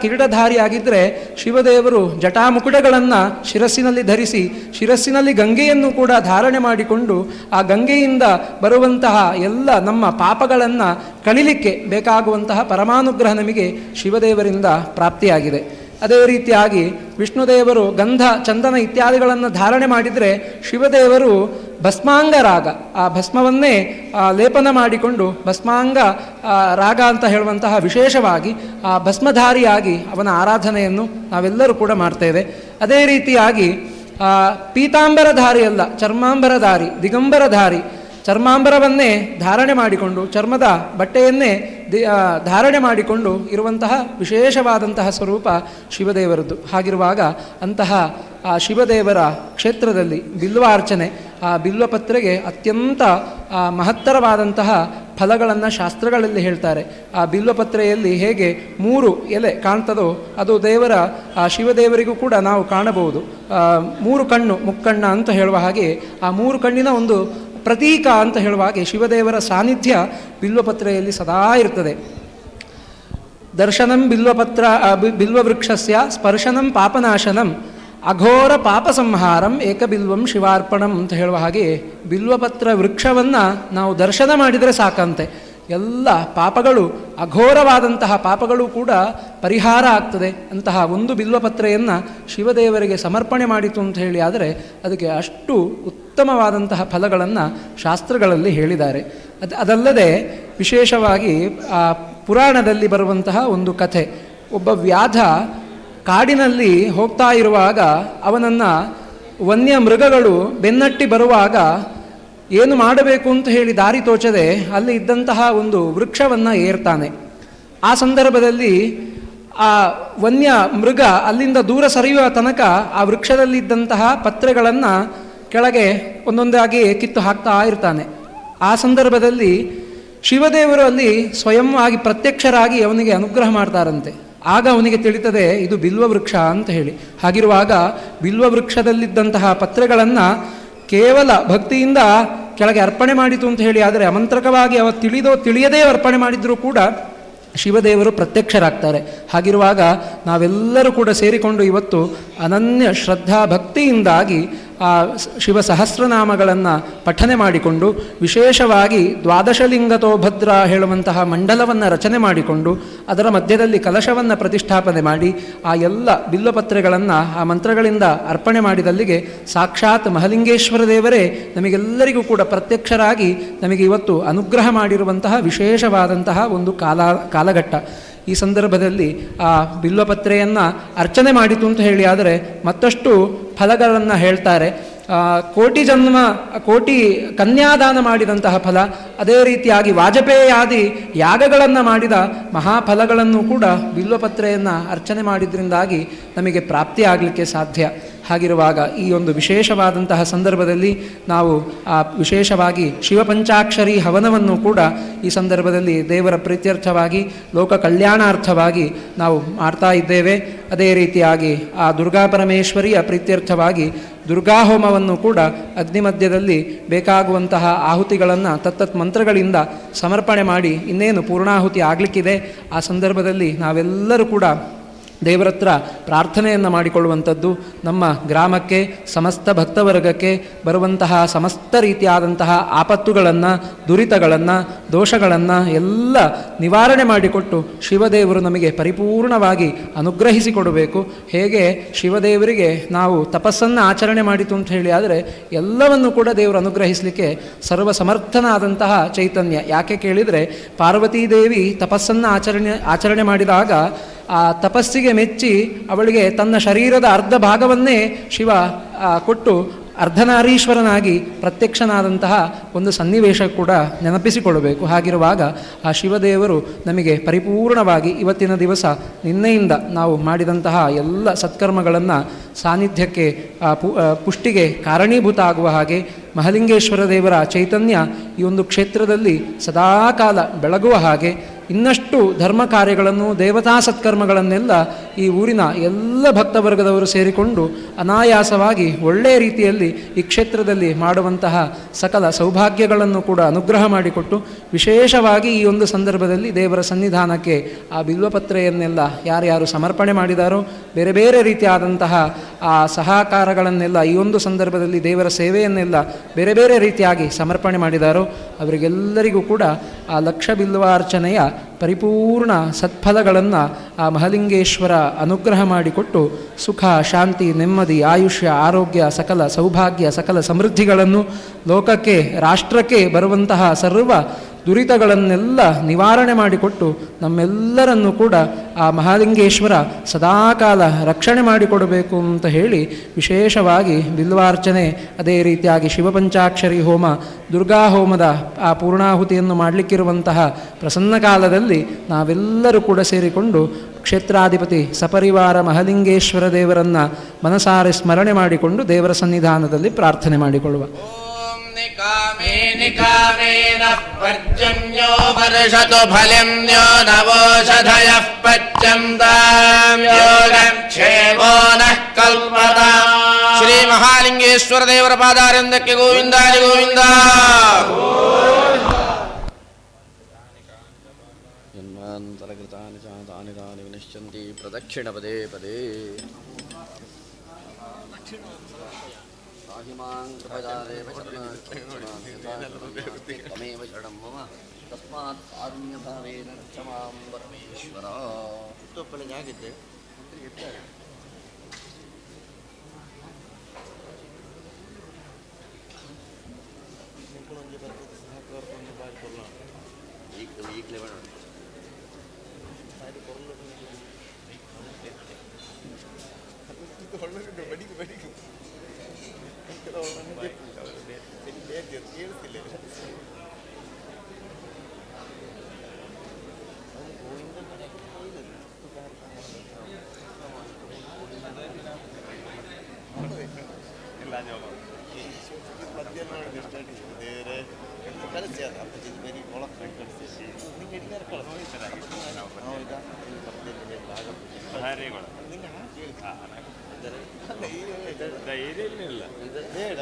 [SPEAKER 7] ಕಿರೀಟಧಾರಿಯಾಗಿದ್ದರೆ ಶಿವದೇವರು ಜಟಾಮುಕುಟಗಳನ್ನು ಶಿರಸ್ಸಿನಲ್ಲಿ ಧರಿಸಿ ಶಿರಸ್ಸಿನಲ್ಲಿ ಗಂಗೆಯನ್ನು ಕೂಡ ಧಾರಣೆ ಮಾಡಿಕೊಂಡು ಆ ಗಂಗೆಯಿಂದ ಬರುವಂತಹ ಎಲ್ಲ ನಮ್ಮ ಪಾಪಗಳನ್ನು ಕಳಿಲಿಕ್ಕೆ ಬೇಕಾಗುವಂತಹ ಪರಮಾನುಗ್ರಹ ನಮಗೆ ಶಿವದೇವರಿಂದ ಪ್ರಾಪ್ತಿಯಾಗಿದೆ. ಅದೇ ರೀತಿಯಾಗಿ ವಿಷ್ಣುದೇವರು ಗಂಧ, ಚಂದನ ಇತ್ಯಾದಿಗಳನ್ನು ಧಾರಣೆ ಮಾಡಿದರೆ ಶಿವದೇವರು ಭಸ್ಮಾಂಗ ರಾಗ, ಆ ಭಸ್ಮವನ್ನೇ ಲೇಪನ ಮಾಡಿಕೊಂಡು ಭಸ್ಮಾಂಗ ರಾಗ ಅಂತ ಹೇಳುವಂತಹ ವಿಶೇಷವಾಗಿ ಆ ಭಸ್ಮಧಾರಿಯಾಗಿ ಅವನ ಆರಾಧನೆಯನ್ನು ನಾವೆಲ್ಲರೂ ಕೂಡ ಮಾಡ್ತೇವೆ. ಅದೇ ರೀತಿಯಾಗಿ ಪೀತಾಂಬರಧಾರಿಯಲ್ಲ, ಚರ್ಮಾಂಬರಧಾರಿ, ದಿಗಂಬರಧಾರಿ, ಚರ್ಮಾಂಬರವನ್ನೇ ಧಾರಣೆ ಮಾಡಿಕೊಂಡು ಚರ್ಮದ ಬಟ್ಟೆಯನ್ನೇ ಧಾರಣೆ ಮಾಡಿಕೊಂಡು ಇರುವಂತಹ ವಿಶೇಷವಾದಂತಹ ಸ್ವರೂಪ ಶಿವದೇವರದ್ದು. ಹಾಗಿರುವಾಗ ಅಂತಹ ಆ ಶಿವದೇವರ ಕ್ಷೇತ್ರದಲ್ಲಿ ಬಿಲ್ವಾರ್ಚನೆ, ಆ ಬಿಲ್ವಪತ್ರೆಗೆ ಅತ್ಯಂತ ಮಹತ್ತರವಾದಂತಹ ಫಲಗಳನ್ನು ಶಾಸ್ತ್ರಗಳಲ್ಲಿ ಹೇಳ್ತಾರೆ. ಆ ಬಿಲ್ವಪತ್ರೆಯಲ್ಲಿ ಹೇಗೆ 3 ಎಲೆ ಕಾಣ್ತದೋ ಅದು ದೇವರ ಆ ಶಿವದೇವರಿಗೂ ಕೂಡ ನಾವು ಕಾಣಬಹುದು. 3 ಕಣ್ಣು, ಮುಕ್ಕಣ್ಣ ಅಂತ ಹೇಳುವ ಹಾಗೆ ಆ 3 ಕಣ್ಣಿನ ಒಂದು ಪ್ರತೀಕ ಅಂತ ಹೇಳುವ ಹಾಗೆ ಶಿವದೇವರ ಸಾನ್ನಿಧ್ಯ ಬಿಲ್ವಪತ್ರೆಯಲ್ಲಿ ಸದಾ ಇರ್ತದೆ. ದರ್ಶನಂ ಬಿಲ್ವವೃಕ್ಷಸ್ಯ ಸ್ಪರ್ಶನಂ ಪಾಪನಾಶನಂ ಅಘೋರ ಪಾಪ ಸಂಹಾರಂ ಏಕಬಿಲ್ವಂ ಶಿವಾರ್ಪಣಂ ಅಂತ ಹೇಳುವ ಹಾಗೆ ಬಿಲ್ವಪತ್ರ ವೃಕ್ಷವನ್ನು ನಾವು ದರ್ಶನ ಮಾಡಿದರೆ ಸಾಕಂತೆ ಎಲ್ಲ ಪಾಪಗಳು, ಅಘೋರವಾದಂತಹ ಪಾಪಗಳು ಕೂಡ ಪರಿಹಾರ ಆಗ್ತದೆ. ಅಂತಹ ಒಂದು ಬಿಲ್ವಪತ್ರೆಯನ್ನು ಶಿವದೇವರಿಗೆ ಸಮರ್ಪಣೆ ಮಾಡಿತು ಅಂತ ಹೇಳಿ ಆದರೆ ಅದಕ್ಕೆ ಅಷ್ಟು ಉತ್ತಮವಾದಂತಹ ಫಲಗಳನ್ನು ಶಾಸ್ತ್ರಗಳಲ್ಲಿ ಹೇಳಿದ್ದಾರೆ. ಅದಲ್ಲದೆ ವಿಶೇಷವಾಗಿ ಪುರಾಣದಲ್ಲಿ ಬರುವಂತಹ ಒಂದು ಕಥೆ. ಒಬ್ಬ ವ್ಯಾಧ ಕಾಡಿನಲ್ಲಿ ಹೋಗ್ತಾ ಇರುವಾಗ ಅವನನ್ನು ವನ್ಯ ಮೃಗಗಳು ಬೆನ್ನಟ್ಟಿ ಬರುವಾಗ ಏನು ಮಾಡಬೇಕು ಅಂತ ಹೇಳಿ ದಾರಿ ತೋಚದೆ ಅಲ್ಲಿ ಇದ್ದಂತಹ ಒಂದು ವೃಕ್ಷವನ್ನು ಏರ್ತಾನೆ. ಆ ಸಂದರ್ಭದಲ್ಲಿ ಆ ವನ್ಯ ಮೃಗ ಅಲ್ಲಿಂದ ದೂರ ಸರಿಯುವ ತನಕ ಆ ವೃಕ್ಷದಲ್ಲಿದ್ದಂತಹ ಪತ್ರೆಗಳನ್ನು ಕೆಳಗೆ ಒಂದೊಂದಾಗಿ ಕಿತ್ತು ಹಾಕ್ತಾ ಇರ್ತಾನೆ. ಆ ಸಂದರ್ಭದಲ್ಲಿ ಶಿವದೇವರು ಅಲ್ಲಿ ಸ್ವಯಂವಾಗಿ ಪ್ರತ್ಯಕ್ಷರಾಗಿ ಅವನಿಗೆ ಅನುಗ್ರಹ ಮಾಡ್ತಾರಂತೆ. ಆಗ ಅವನಿಗೆ ತಿಳಿತದೆ ಇದು ಬಿಲ್ವವೃಕ್ಷ ಅಂತ ಹೇಳಿ. ಹಾಗಿರುವಾಗ ಬಿಲ್ವವೃಕ್ಷದಲ್ಲಿದ್ದಂತಹ ಪತ್ರೆಗಳನ್ನು ಕೇವಲ ಭಕ್ತಿಯಿಂದ ಕೆಳಗೆ ಅರ್ಪಣೆ ಮಾಡಿತು ಅಂತ ಹೇಳಿ ಆದರೆ ಅಮಂತ್ರಕವಾಗಿ ಅವ ತಿಳಿಯದೇ ಅರ್ಪಣೆ ಮಾಡಿದರೂ ಕೂಡ ಶಿವದೇವರು ಪ್ರತ್ಯಕ್ಷರಾಗ್ತಾರೆ. ಹಾಗಿರುವಾಗ ನಾವೆಲ್ಲರೂ ಕೂಡ ಸೇರಿಕೊಂಡು ಇವತ್ತು ಅನನ್ಯ ಶ್ರದ್ಧಾ ಭಕ್ತಿಯಿಂದಾಗಿ ಆ ಶಿವ ಸಹಸ್ರನಾಮಗಳನ್ನು ಪಠನೆ ಮಾಡಿಕೊಂಡು ವಿಶೇಷವಾಗಿ ದ್ವಾದಶಲಿಂಗತೋ ಭದ್ರ ಹೇಳುವಂತಹ ಮಂಡಲವನ್ನು ರಚನೆ ಮಾಡಿಕೊಂಡು ಅದರ ಮಧ್ಯದಲ್ಲಿ ಕಲಶವನ್ನು ಪ್ರತಿಷ್ಠಾಪನೆ ಮಾಡಿ ಆ ಎಲ್ಲ ಬಿಲ್ವಪತ್ರೆಗಳನ್ನು ಆ ಮಂತ್ರಗಳಿಂದ ಅರ್ಪಣೆ ಮಾಡಿದಲ್ಲಿಗೆ ಸಾಕ್ಷಾತ್ ಮಹಲಿಂಗೇಶ್ವರ ದೇವರೇ ನಮಗೆಲ್ಲರಿಗೂ ಕೂಡ ಪ್ರತ್ಯಕ್ಷರಾಗಿ ನಮಗೆ ಇವತ್ತು ಅನುಗ್ರಹ ಮಾಡಿರುವಂತಹ ವಿಶೇಷವಾದಂತಹ ಒಂದು ಕಾಲಘಟ್ಟ. ಈ ಸಂದರ್ಭದಲ್ಲಿ ಆ ಬಿಲ್ವಪತ್ರೆಯನ್ನು ಅರ್ಚನೆ ಮಾಡಿತು ಅಂತ ಹೇಳಿ ಆದರೆ ಮತ್ತಷ್ಟು ಫಲಗಳನ್ನು ಹೇಳ್ತಾರೆ. ಕೋಟಿ ಕನ್ಯಾದಾನ ಮಾಡಿದಂತಹ ಫಲ, ಅದೇ ರೀತಿಯಾಗಿ ವಾಜಪೇಯಾದಿ ಯಾಗಗಳನ್ನು ಮಾಡಿದ ಮಹಾಫಲಗಳನ್ನು ಕೂಡ ಬಿಲ್ವಪತ್ರೆಯನ್ನು ಅರ್ಚನೆ ಮಾಡಿದ್ರಿಂದಾಗಿ ನಮಗೆ ಪ್ರಾಪ್ತಿಯಾಗಲಿಕ್ಕೆ ಸಾಧ್ಯ. ಹಾಗಿರುವಾಗ ಈ ಒಂದು ವಿಶೇಷವಾದಂತಹ ಸಂದರ್ಭದಲ್ಲಿ ನಾವು ವಿಶೇಷವಾಗಿ ಶಿವಪಂಚಾಕ್ಷರಿ ಹವನವನ್ನು ಕೂಡ ಈ ಸಂದರ್ಭದಲ್ಲಿ ದೇವರ ಪ್ರೀತ್ಯರ್ಥವಾಗಿ ಲೋಕ ಕಲ್ಯಾಣಾರ್ಥವಾಗಿ ನಾವು ಮಾಡ್ತಾ ಇದ್ದೇವೆ. ಅದೇ ರೀತಿಯಾಗಿ ಆ ದುರ್ಗಾ ಪರಮೇಶ್ವರಿಯ ಪ್ರೀತ್ಯರ್ಥವಾಗಿ ದುರ್ಗಾಹೋಮವನ್ನು ಕೂಡ ಅಗ್ನಿ ಮಧ್ಯದಲ್ಲಿ ಬೇಕಾಗುವಂತಹ ಆಹುತಿಗಳನ್ನು ತತ್ತತ್ ಮಂತ್ರಗಳಿಂದ ಸಮರ್ಪಣೆ ಮಾಡಿ ಇನ್ನೇನು ಪೂರ್ಣಾಹುತಿ ಆಗಲಿಕ್ಕಿದೆ. ಆ ಸಂದರ್ಭದಲ್ಲಿ ನಾವೆಲ್ಲರೂ ಕೂಡ ದೇವರ ಹತ್ರ ಪ್ರಾರ್ಥನೆಯನ್ನು ಮಾಡಿಕೊಳ್ಳುವಂಥದ್ದು. ನಮ್ಮ ಗ್ರಾಮಕ್ಕೆ, ಸಮಸ್ತ ಭಕ್ತವರ್ಗಕ್ಕೆ ಬರುವಂತಹ ಸಮಸ್ತ ರೀತಿಯಾದಂತಹ ಆಪತ್ತುಗಳನ್ನು, ದುರಿತಗಳನ್ನು, ದೋಷಗಳನ್ನು ಎಲ್ಲ ನಿವಾರಣೆ ಮಾಡಿಕೊಟ್ಟು ಶಿವದೇವರು ನಮಗೆ ಪರಿಪೂರ್ಣವಾಗಿ ಅನುಗ್ರಹಿಸಿಕೊಡಬೇಕು. ಹೇಗೆ ಶಿವದೇವರಿಗೆ ನಾವು ತಪಸ್ಸನ್ನು ಆಚರಣೆ ಮಾಡಿತು ಅಂತ ಹೇಳಿ ಆದರೆ ಎಲ್ಲವನ್ನು ಕೂಡ ದೇವರು ಅನುಗ್ರಹಿಸಲಿಕ್ಕೆ ಸರ್ವ ಸಮರ್ಥನಾದಂತಹ ಚೈತನ್ಯ. ಯಾಕೆ ಕೇಳಿದರೆ ಪಾರ್ವತೀದೇವಿ ತಪಸ್ಸನ್ನು ಆಚರಣೆ ಮಾಡಿದಾಗ ಆ ತಪಸ್ಸಿಗೆ ಮೆಚ್ಚಿ ಅವಳಿಗೆ ತನ್ನ ಶರೀರದ ಅರ್ಧ ಭಾಗವನ್ನೇ ಶಿವ ಕೊಟ್ಟು ಅರ್ಧನಾರೀಶ್ವರನಾಗಿ ಪ್ರತ್ಯಕ್ಷನಾದಂತಹ ಒಂದು ಸನ್ನಿವೇಶ ಕೂಡ ನೆನಪಿಸಿಕೊಳ್ಳಬೇಕು. ಹಾಗಿರುವಾಗ ಆ ಶಿವದೇವರು ನಮಗೆ ಪರಿಪೂರ್ಣವಾಗಿ ಇವತ್ತಿನ ದಿವಸ ನಿನ್ನೆಯಿಂದ ನಾವು ಮಾಡಿದಂತಹ ಎಲ್ಲ ಸತ್ಕರ್ಮಗಳನ್ನು ಸಾನ್ನಿಧ್ಯಕ್ಕೆ ಪುಷ್ಟಿಗೆ ಕಾರಣೀಭೂತ ಆಗುವ ಹಾಗೆ ಮಹಾಲಿಂಗೇಶ್ವರ ದೇವರ ಚೈತನ್ಯ ಈ ಒಂದು ಕ್ಷೇತ್ರದಲ್ಲಿ ಸದಾಕಾಲ ಬೆಳಗುವ ಹಾಗೆ ಇನ್ನಷ್ಟು ಧರ್ಮ ಕಾರ್ಯಗಳನ್ನು, ದೇವತಾ ಸತ್ಕರ್ಮಗಳನ್ನೆಲ್ಲ ಈ ಊರಿನ ಎಲ್ಲ ಭಕ್ತವರ್ಗದವರು ಸೇರಿಕೊಂಡು ಅನಾಯಾಸವಾಗಿ ಒಳ್ಳೆಯ ರೀತಿಯಲ್ಲಿ ಈ ಕ್ಷೇತ್ರದಲ್ಲಿ ಮಾಡುವಂತಹ ಸಕಲ ಸೌಭಾಗ್ಯಗಳನ್ನು ಕೂಡ ಅನುಗ್ರಹ ಮಾಡಿಕೊಟ್ಟು ವಿಶೇಷವಾಗಿ ಈ ಒಂದು ಸಂದರ್ಭದಲ್ಲಿ ದೇವರ ಸನ್ನಿಧಾನಕ್ಕೆ ಆ ಬಿಲ್ವಪತ್ರೆಯನ್ನೆಲ್ಲ ಯಾರ್ಯಾರು ಸಮರ್ಪಣೆ ಮಾಡಿದಾರೋ, ಬೇರೆ ಬೇರೆ ರೀತಿಯಾದಂತಹ ಆ ಸಹಕಾರಗಳನ್ನೆಲ್ಲ ಈ ಒಂದು ಸಂದರ್ಭದಲ್ಲಿ ದೇವರ ಸೇವೆಯನ್ನೆಲ್ಲ ಬೇರೆ ಬೇರೆ ರೀತಿಯಾಗಿ ಸಮರ್ಪಣೆ ಮಾಡಿದಾರೋ ಅವರಿಗೆಲ್ಲರಿಗೂ ಕೂಡ ಆ ಲಕ್ಷ ಬಿಲ್ವಾರ್ಚನೆಯ ಪರಿಪೂರ್ಣ ಸತ್ಫಲಗಳನ್ನು ಆ ಮಹಾಲಿಂಗೇಶ್ವರ ಅನುಗ್ರಹ ಮಾಡಿಕೊಟ್ಟು ಸುಖ, ಶಾಂತಿ, ನೆಮ್ಮದಿ, ಆಯುಷ್ಯ, ಆರೋಗ್ಯ, ಸಕಲ ಸೌಭಾಗ್ಯ, ಸಕಲ ಸಮೃದ್ಧಿಗಳನ್ನು ಲೋಕಕ್ಕೆ, ರಾಷ್ಟ್ರಕ್ಕೆ ಬರುವಂತಹ ಸರ್ವ ದುರಿತಗಳನ್ನೆಲ್ಲ ನಿವಾರಣೆ ಮಾಡಿಕೊಟ್ಟು ನಮ್ಮೆಲ್ಲರನ್ನು ಕೂಡ ಆ ಮಹಾಲಿಂಗೇಶ್ವರ ಸದಾಕಾಲ ರಕ್ಷಣೆ ಮಾಡಿಕೊಡಬೇಕು ಅಂತ ಹೇಳಿ ವಿಶೇಷವಾಗಿ ಬಿಲ್ವಾರ್ಚನೆ, ಅದೇ ರೀತಿಯಾಗಿ ಶಿವಪಂಚಾಕ್ಷರಿ ಹೋಮ, ದುರ್ಗಾ ಹೋಮದ ಆ ಪೂರ್ಣಾಹುತಿಯನ್ನು ಮಾಡಲಿಕ್ಕಿರುವಂತಹ ಪ್ರಸನ್ನ ಕಾಲದಲ್ಲಿ ನಾವೆಲ್ಲರೂ ಕೂಡ ಸೇರಿಕೊಂಡು ಕ್ಷೇತ್ರಾಧಿಪತಿ ಸಪರಿವಾರ ಮಹಾಲಿಂಗೇಶ್ವರ ದೇವರನ್ನು ಮನಸಾರೆ ಸ್ಮರಣೆ ಮಾಡಿಕೊಂಡು ದೇವರ ಸನ್ನಿಧಾನದಲ್ಲಿ ಪ್ರಾರ್ಥನೆ ಮಾಡಿಕೊಳ್ಳುವ.
[SPEAKER 5] निकामेन पर्जन्यो वर्षतु फलिन्यो नवोषधयः पच्यन्तां योगक्षेमो नः कल्पताम्. ಶ್ರೀ ಮಹಾಲಿಂಗೇಶ್ವರ ದೇವರ ಪಾದಾರವಿಂದಕ್ಕೆ ಗೋವಿಂದಾದಿ ಗೋವಿಂದ. ಜನ್ಮಾಂತರಕೃತಾನಿ ತಾನಿ ತಾನಿ ವಿನಶ್ಯಂತಿ ಪ್ರದಕ್ಷಿಣ ಪದೇ ಪದೇ. ತಮೇವ ಶರಣಂ ಮಮ ತಸ್ಮಾತ್ ಕಾರುಣ್ಯಭಾವೇನ ರಕ್ಷಮಾಂ ಪರಮೇಶ್ವರ. ಹುಟ್ಟುಹಬ್ಬಳಿಗೆ ಆಗಿದ್ದೆ ಇರ್ತಾರೆ. ಈಗಲೇ ಬೇಡ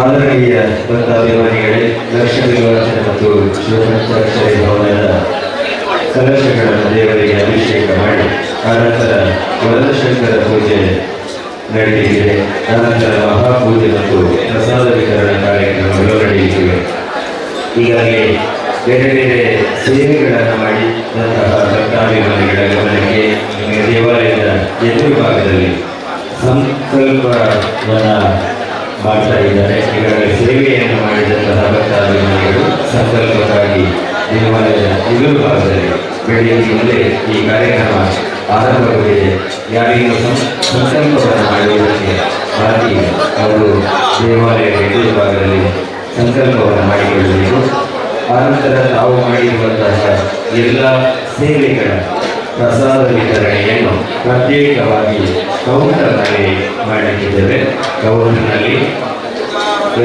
[SPEAKER 9] ಆದರಣೀಯ ಬಂಧಾಭಿಮಾನಿಗಳೇ, ಲಕ್ಷ್ಮೀ ನಿವಾಸನ ಮತ್ತು ಶಿವಪಂಚಾಕ್ಷರಿ ಭವನದ ಕಲಶಗಳನ್ನು ದೇವರಿಗೆ ಅಭಿಷೇಕ ಮಾಡಿ ಆನಂತರ ವರದಶಂಕರ ಪೂಜೆ ನಡೆಯಲಿದೆ. ಅನಂತರ ಮಹಾಪೂಜೆ ಮತ್ತು ಪ್ರಸಾದ ವಿತರಣಾ ಕಾರ್ಯಕ್ರಮಗಳು ನಡೆಯುತ್ತಿವೆ. ಈಗಾಗಲೇ ಬೇರೆ ಬೇರೆ ಸೇವೆಗಳನ್ನು ಮಾಡಿದಂತಹ ಭಕ್ತಾಭಿಮಾನಿಗಳ ಗಮನಕ್ಕೆ ದೇವಾಲಯದ ಎದುರು ಭಾಗದಲ್ಲಿ ಸಂಕಲ್ಪವನ್ನು ಮಾಡ್ತಾ ಇದ್ದಾರೆ. ಈಗಾಗಲೇ ಸೇವೆಯನ್ನು ಮಾಡಿದಂತಹ ಭಕ್ತಾಭಿಮಾನಿಗಳು ಸಂಕಲ್ಪಕ್ಕಾಗಿ ದೇವಾಲಯದ ಎದುರು ಭಾಗದಲ್ಲಿ ಬೆಳಗ್ಗೆಯಿಂದಲೇ ಈ ಕಾರ್ಯಕ್ರಮ ಆರಂಭಗೊಂಡಿದೆ. ಯಾರಿಗೂ ಸಂಕಲ್ಪವನ್ನು ಮಾಡುವುದಕ್ಕೆ ಬಾಕಿ ಅವರು ದೇವಾಲಯದ ಎದುರು ಭಾಗದಲ್ಲಿ ಸಂಕಲ್ಪವನ್ನು ಮಾಡಿಕೊಳ್ಳಬೇಕು. ಆನಂತರ ತಾವು ಮಾಡಿರುವಂತಹ ಎಲ್ಲ ಸೇವೆಗಳ ಪ್ರಸಾದ ವಿತರಣೆಯನ್ನು ಪ್ರತ್ಯೇಕವಾಗಿ ಕೌಂಟರ್ನಲ್ಲಿ ಮಾಡಲಿದ್ದೇವೆ. ಕೌಂಟರ್ನಲ್ಲಿ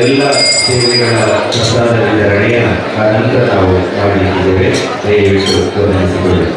[SPEAKER 9] ಎಲ್ಲ ಸೇವೆಗಳ ಪ್ರಸಾದ ವಿತರಣೆಯನ್ನು ಆನಂತರ ನಾವು ಮಾಡಲಿದ್ದೇವೆ. ದಯವಿಟ್ಟು ಗಮನಿಸಿಕೊಳ್ಳಿ.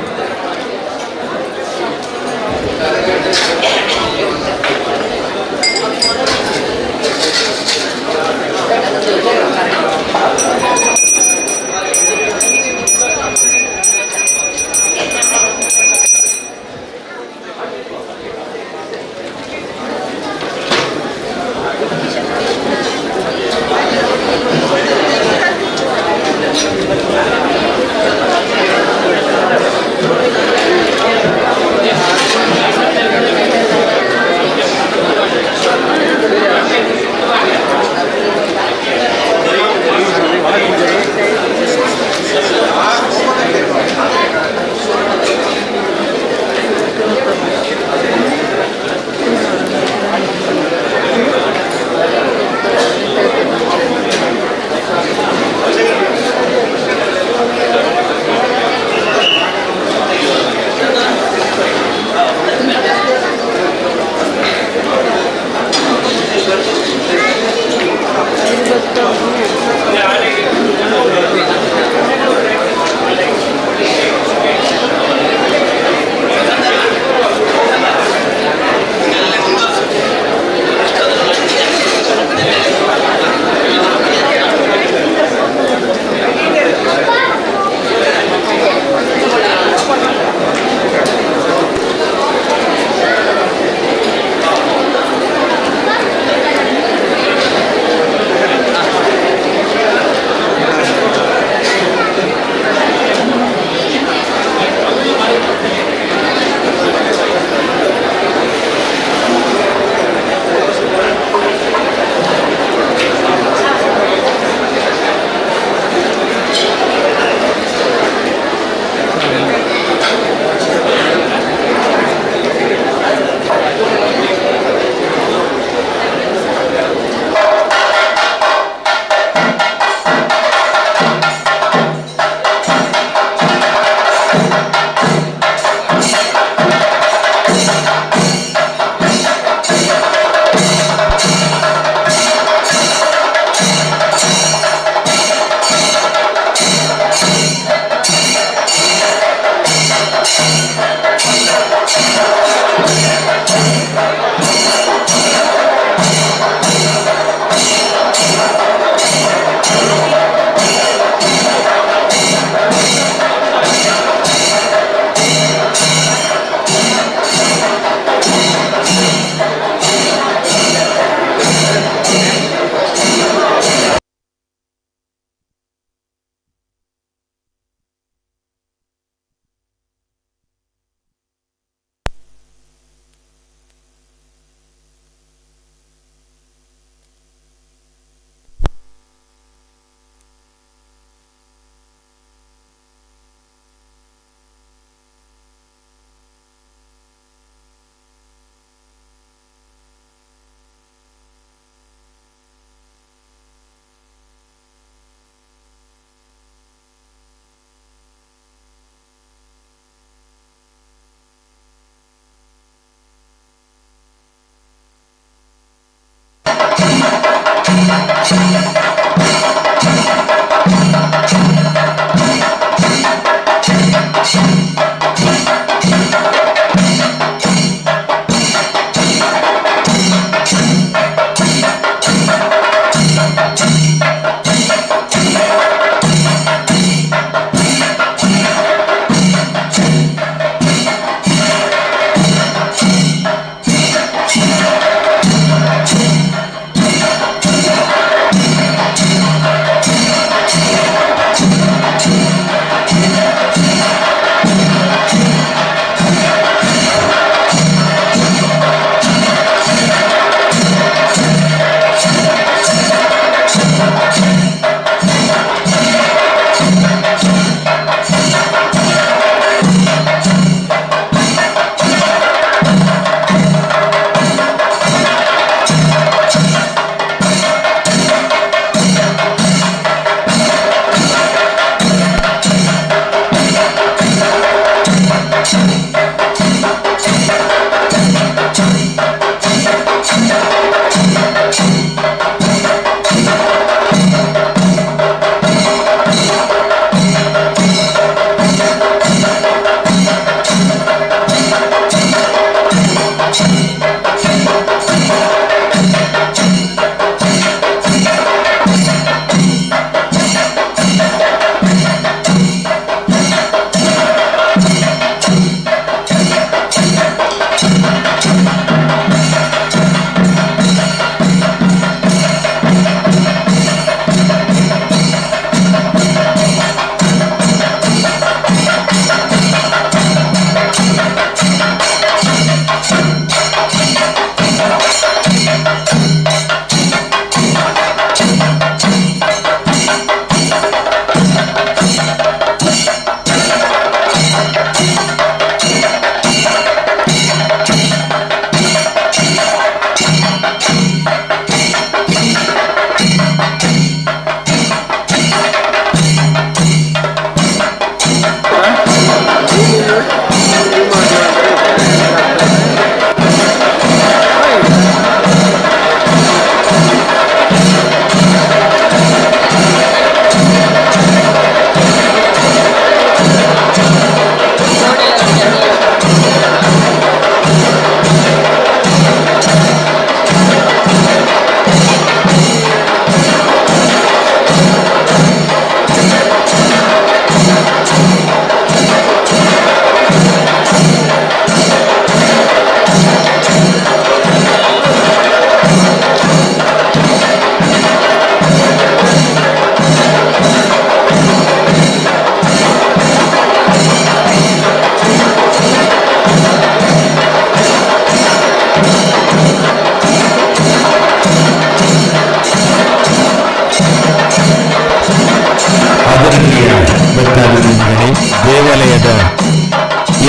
[SPEAKER 10] ದೇವಾಲಯದ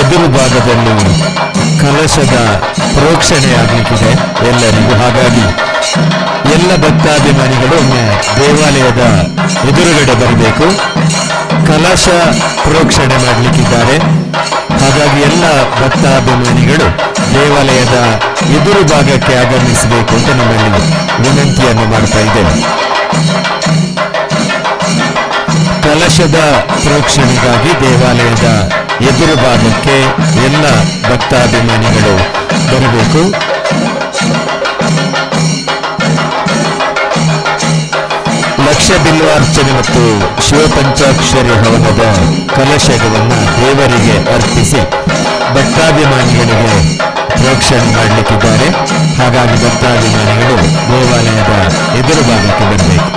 [SPEAKER 10] ಎದುರು ಭಾಗದಲ್ಲಿ ಕಲಶದ ಪ್ರೋಕ್ಷಣೆ ಆಗಲಿಕ್ಕಿದೆ ಎಲ್ಲರಿಗೂ. ಹಾಗಾಗಿ ಎಲ್ಲ ಭಕ್ತಾಭಿಮಾನಿಗಳು ಒಮ್ಮೆ ದೇವಾಲಯದ ಎದುರುಗಡೆ ಬರಬೇಕು. ಕಲಶ ಪ್ರೋಕ್ಷಣೆ ಮಾಡಲಿಕ್ಕಿದ್ದಾರೆ. ಹಾಗಾಗಿ ಎಲ್ಲ ಭಕ್ತಾಭಿಮಾನಿಗಳು ದೇವಾಲಯದ ಎದುರು ಭಾಗಕ್ಕೆ ಆಗಮಿಸಬೇಕು ಅಂತ ನಮ್ಮಲ್ಲಿ ವಿನಂತಿಯನ್ನು ಮಾಡ್ತಾ ಇದ್ದೇವೆ. ಕಲಶದ ಪ್ರೋಕ್ಷಣೆಗಾಗಿ ದೇವಾಲಯದ ಎದುರು ಭಾಗಕ್ಕೆ ಎಲ್ಲ ಭಕ್ತಾಭಿಮಾನಿಗಳು ಬರಬೇಕು. ಲಕ್ಷ ಬಿಲ್ವಾರ್ಚನೆ ಮತ್ತು ಶಿವಪಂಚಾಕ್ಷರಿ ಹವನದ ಕಲಶವನ್ನು ದೇವರಿಗೆ ಅರ್ಪಿಸಿ ಭಕ್ತಾಭಿಮಾನಿಗಳಿಗೆ ಪ್ರೋಕ್ಷಣೆ ಮಾಡಲಿಕ್ಕಿದ್ದಾರೆ. ಹಾಗಾಗಿ ಭಕ್ತಾಭಿಮಾನಿಗಳು ದೇವಾಲಯದ ಎದುರು ಭಾಗಕ್ಕೆ ಬರಬೇಕು.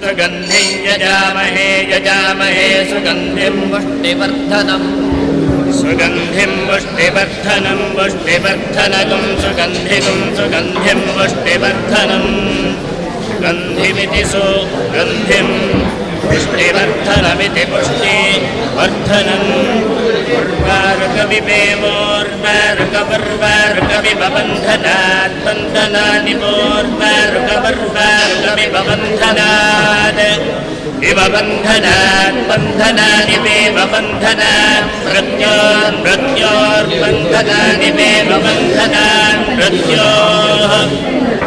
[SPEAKER 6] सुगन्धिं यजामहे सुगन्धिं पुष्टिवर्धनम् सुगन्धिं पुष्टिवर्धनं पुष्टिवर्धनगं सुगन्धिं पुष्टिवर्धनम् गन्धिमिति सुगन्धिं पुष्टिवर्धनमिति पुष्टिवर्धनम् उर्वारुकविपेवोर्वारुकपर्वारुकविबन्धनात् बन्धनानि वोर्वारुकपर्वारुकविबन्धनात् विबन्धनात् बन्धनानि वेवबन्धनात् मृत्योर्मृत्योर्बन्धनानि वेवबन्धनात् मृत्योः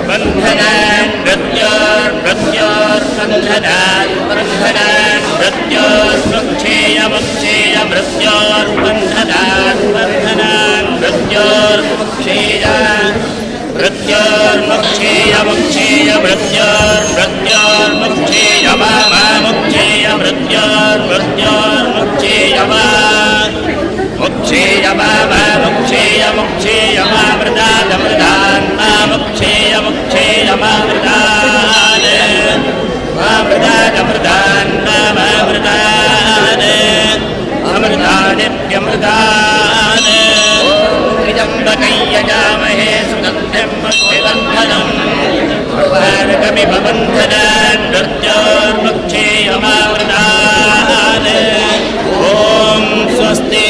[SPEAKER 6] बन्धनान् मृत्योर्मृत्योर्बन्धनान् बन्धनान् मृत्योर्मुक्षेयमुक्षेय मृत्योर्बन्धनान् बन्धनान् मृत्योर्मुक्षेय मृत्योर्मुक्षेय मृत्योर्मृत्योर्मुक्षेय मामुक्षेय मृत्योर्मृत्योर्मुक्षेय मुक्षेय मुक्षेय मुक्षेय मृदान् मृदान् मुक्षेय मुक्षेय मृदान् मृदान् मृदान् मृदान् अमृतानित्यमृदान् त्रिजम्बकैयजामहे सुगन्धिं पुष्टिवर्धनम् उर्वारुकमिवबन्धनान् मृत्योर्मुक्षेय मृदान् ॐ स्वस्ति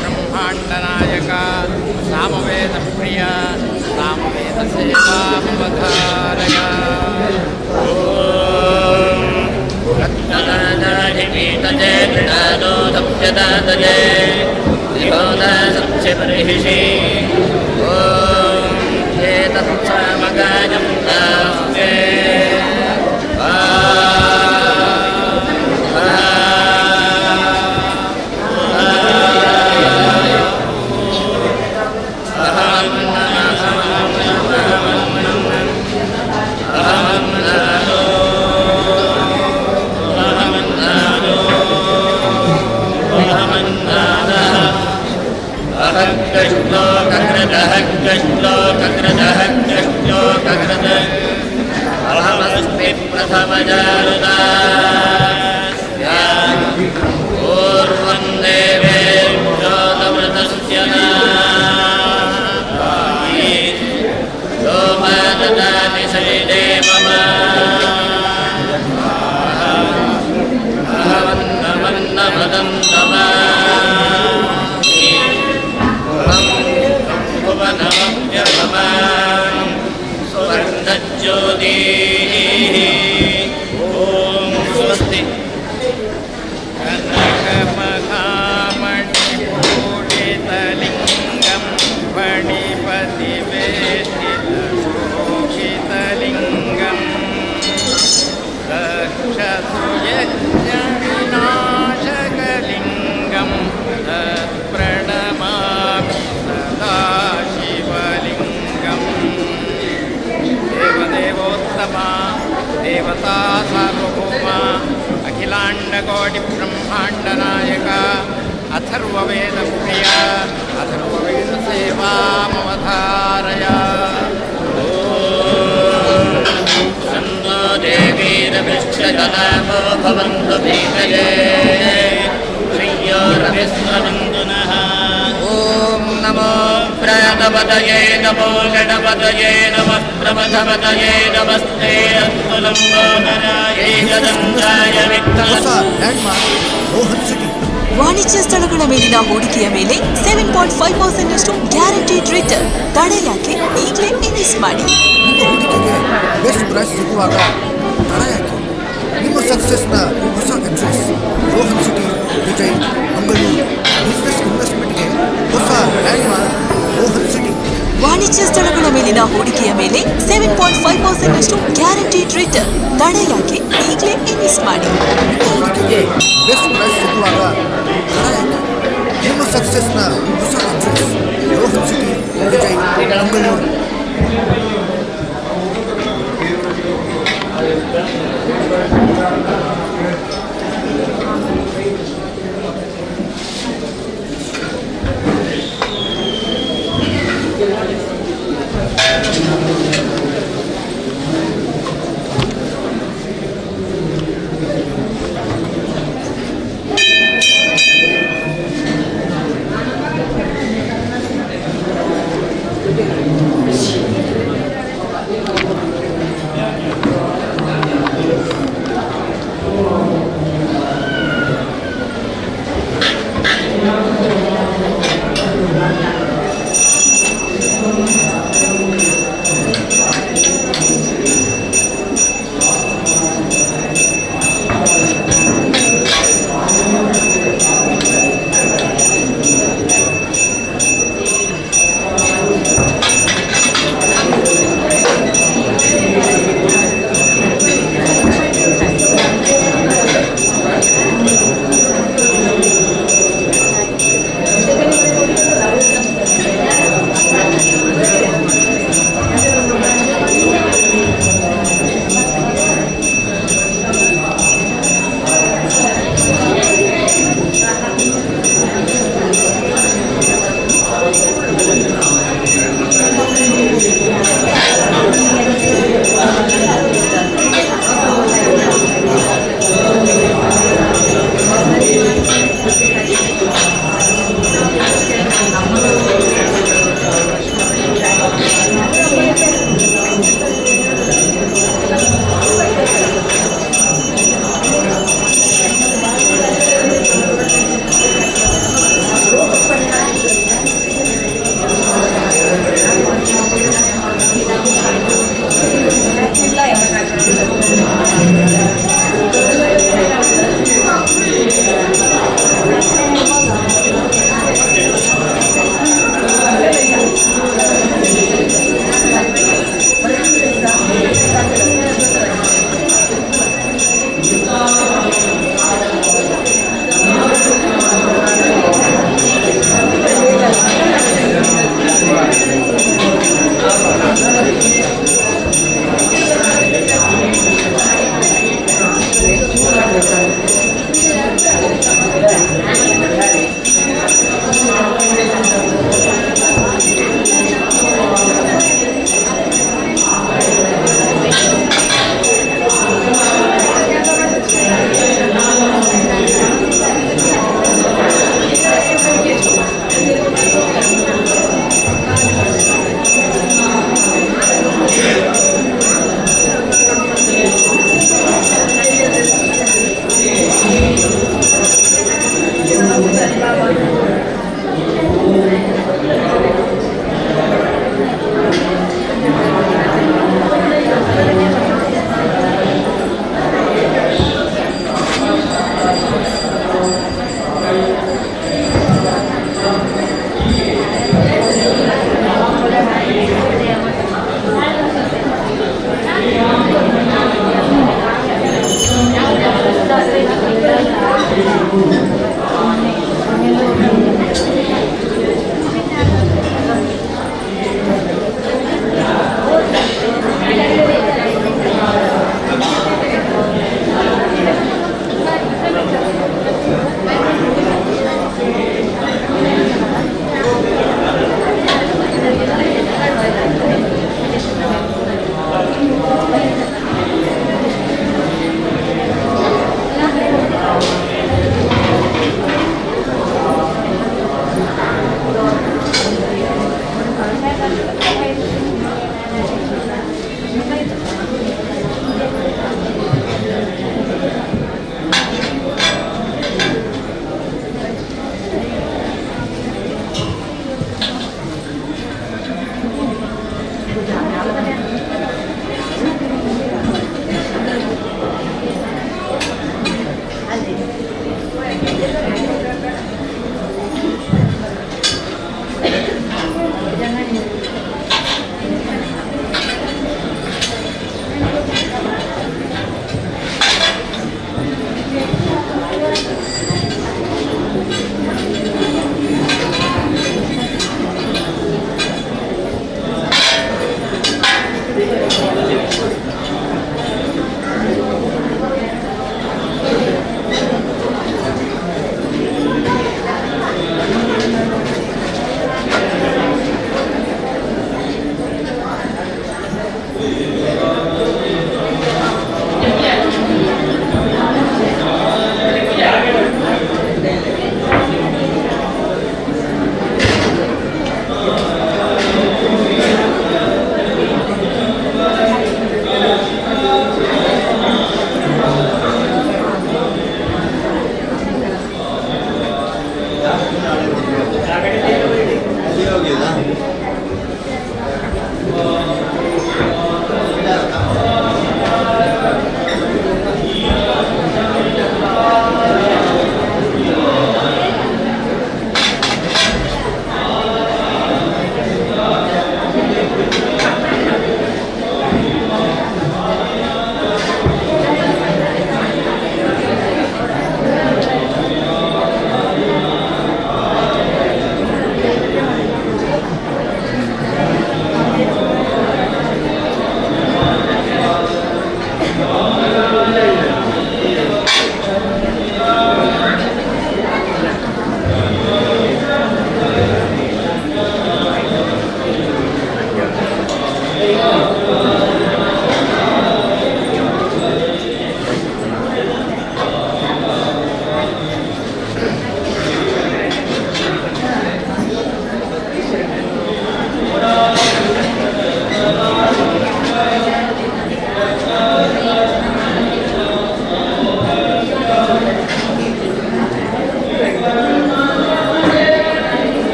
[SPEAKER 5] अखिलाण्डकोटिब्रह्माण्डनायक सामवेदप्रिय सामवेदसेवावधारय रत्नदानाधिपीतजे मृणादो सप्यदातजे दिवोदा सप्यपरिहिषि ॐ एतत्सामगायं दास्ये अहमस्मि प्रथमजारुदास्या पूर्वं देवेभ्यो तमृतस्य नामायि सोमाददाति शैले मम अहमन्नमन्नमदं तमामि भुवनमव्यभवान् सुवर्णज्योतिः ॐ स्वस्ति कनकमहामणिपूजितलिङ्गं फणिपतिवेष्टितशोभितलिङ्गं रक्षसुयज्ञविनाशकलिङ्गं तत्प्रणमामि सदा शिवलिङ्गम् देवदेवोत्तमा देवता सार्वभौमा अखिलाण्डकोटिब्रह्माण्डनायक अथर्ववेदप्रिय अथर्ववेदसेवामवधारय षण्णो देवीरभिष्यजनामो भवन्तु भीतये श्रियो रविस्वबन्धुनः ॐ नमो प्रणपतये नमो गणपतये नमः प्रमथपतये नमस्ते अस्तु लम्बोदराय गदन्ताय
[SPEAKER 8] ವಾಣಿಜ್ಯ ಸ್ಥಳಗಳ ಮೇಲಿನ ಹೂಡಿಕೆಯ ಮೇಲೆ 7.5% ಗ್ಯಾರಂಟಿಡ್ ರಿಟರ್ನ್. ತಡ ಯಾಕೆ? ಈಗಲೇ ಇನ್ವೆಸ್ಟ್ ಮಾಡಿ.
[SPEAKER 11] ನಿಮ್ಮ ಹೂಡಿಕೆಗೆ ಬೆಸ್ಟ್ ಪ್ರೈಸ್ ಸಿಗುವಾಗ ತಡ ಯಾಕೆ? ನಿಮ್ಮ ಸಕ್ಸಸ್ನ ಹೊಸ address Rohan city Vijay Mangaluru. Business ಇನ್ವೆಸ್ಟ್ಮೆಂಟ್ಗೆ ಹೊಸ ಲ್ಯಾಂಡ್ಮಾರ್ಕ್ ರೋಹನ್ ಸಿಟಿ.
[SPEAKER 8] ವಾಣಿಜ್ಯ ಸ್ಥಳಗಳ ಮೇಲಿನ ಹೂಡಿಕೆಯ ಮೇಲೆ 7.5% ಗ್ಯಾರಂಟಿಡ್ ರಿಟರ್ನ್. ತಡ ಯಾಕೆ? ಈಗಲೇ ಇನ್ವೆಸ್ಟ್ ಮಾಡಿ.
[SPEAKER 11] ನಿಮ್ಮ ಹೂಡಿಕೆಗೆ ಬೆಸ್ಟ್ ಪ್ರೈಸ್ ಸಿಗುವಾಗ ತಡ ಯಾಕೆ? ನಿಮ್ಮ ಸಕ್ಸಸ್ನ ಹೊಸ ಅಡ್ರೆಸ್ ರೋಹನ್ ಸಿಟಿ ವಿಜಯ್ ಮಂಗಳೂರು.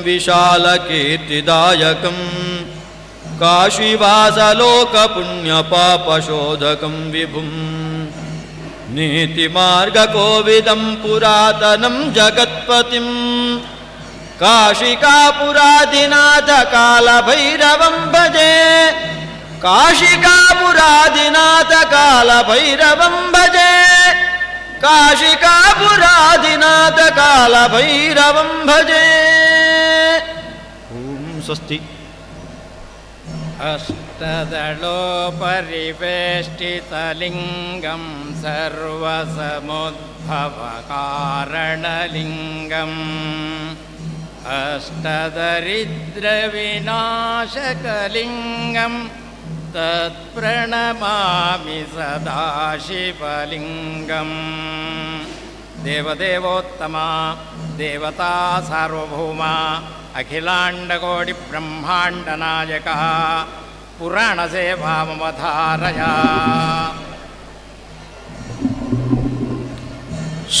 [SPEAKER 12] विशालकीर्तिदायकं काशीवासलोकपुण्यपापशोधकं विभुं नीतिमार्गकोविदं पुरातनं जगत्पतिं काशिकापुरादिनाथकालभैरवं भजे काशिकापुरादिनाथकालभैरवं भजे काशिकापुरादिनाथकालभैरवं भजे। ॐ स्वस्ति।
[SPEAKER 6] अष्टदलोपरिवेष्टितलिङ्गं सर्वसमुद्भवकारणलिङ्गम् अष्टदरिद्रविनाशकलिङ्गं तत्प्रणमामि सदा शिवलिङ्गम्। देवदेवोत्तमा देवता सार्वभौमा अखिलाण्डकोटिब्रह्माण्डनायकः पुराणसेवामवधारय।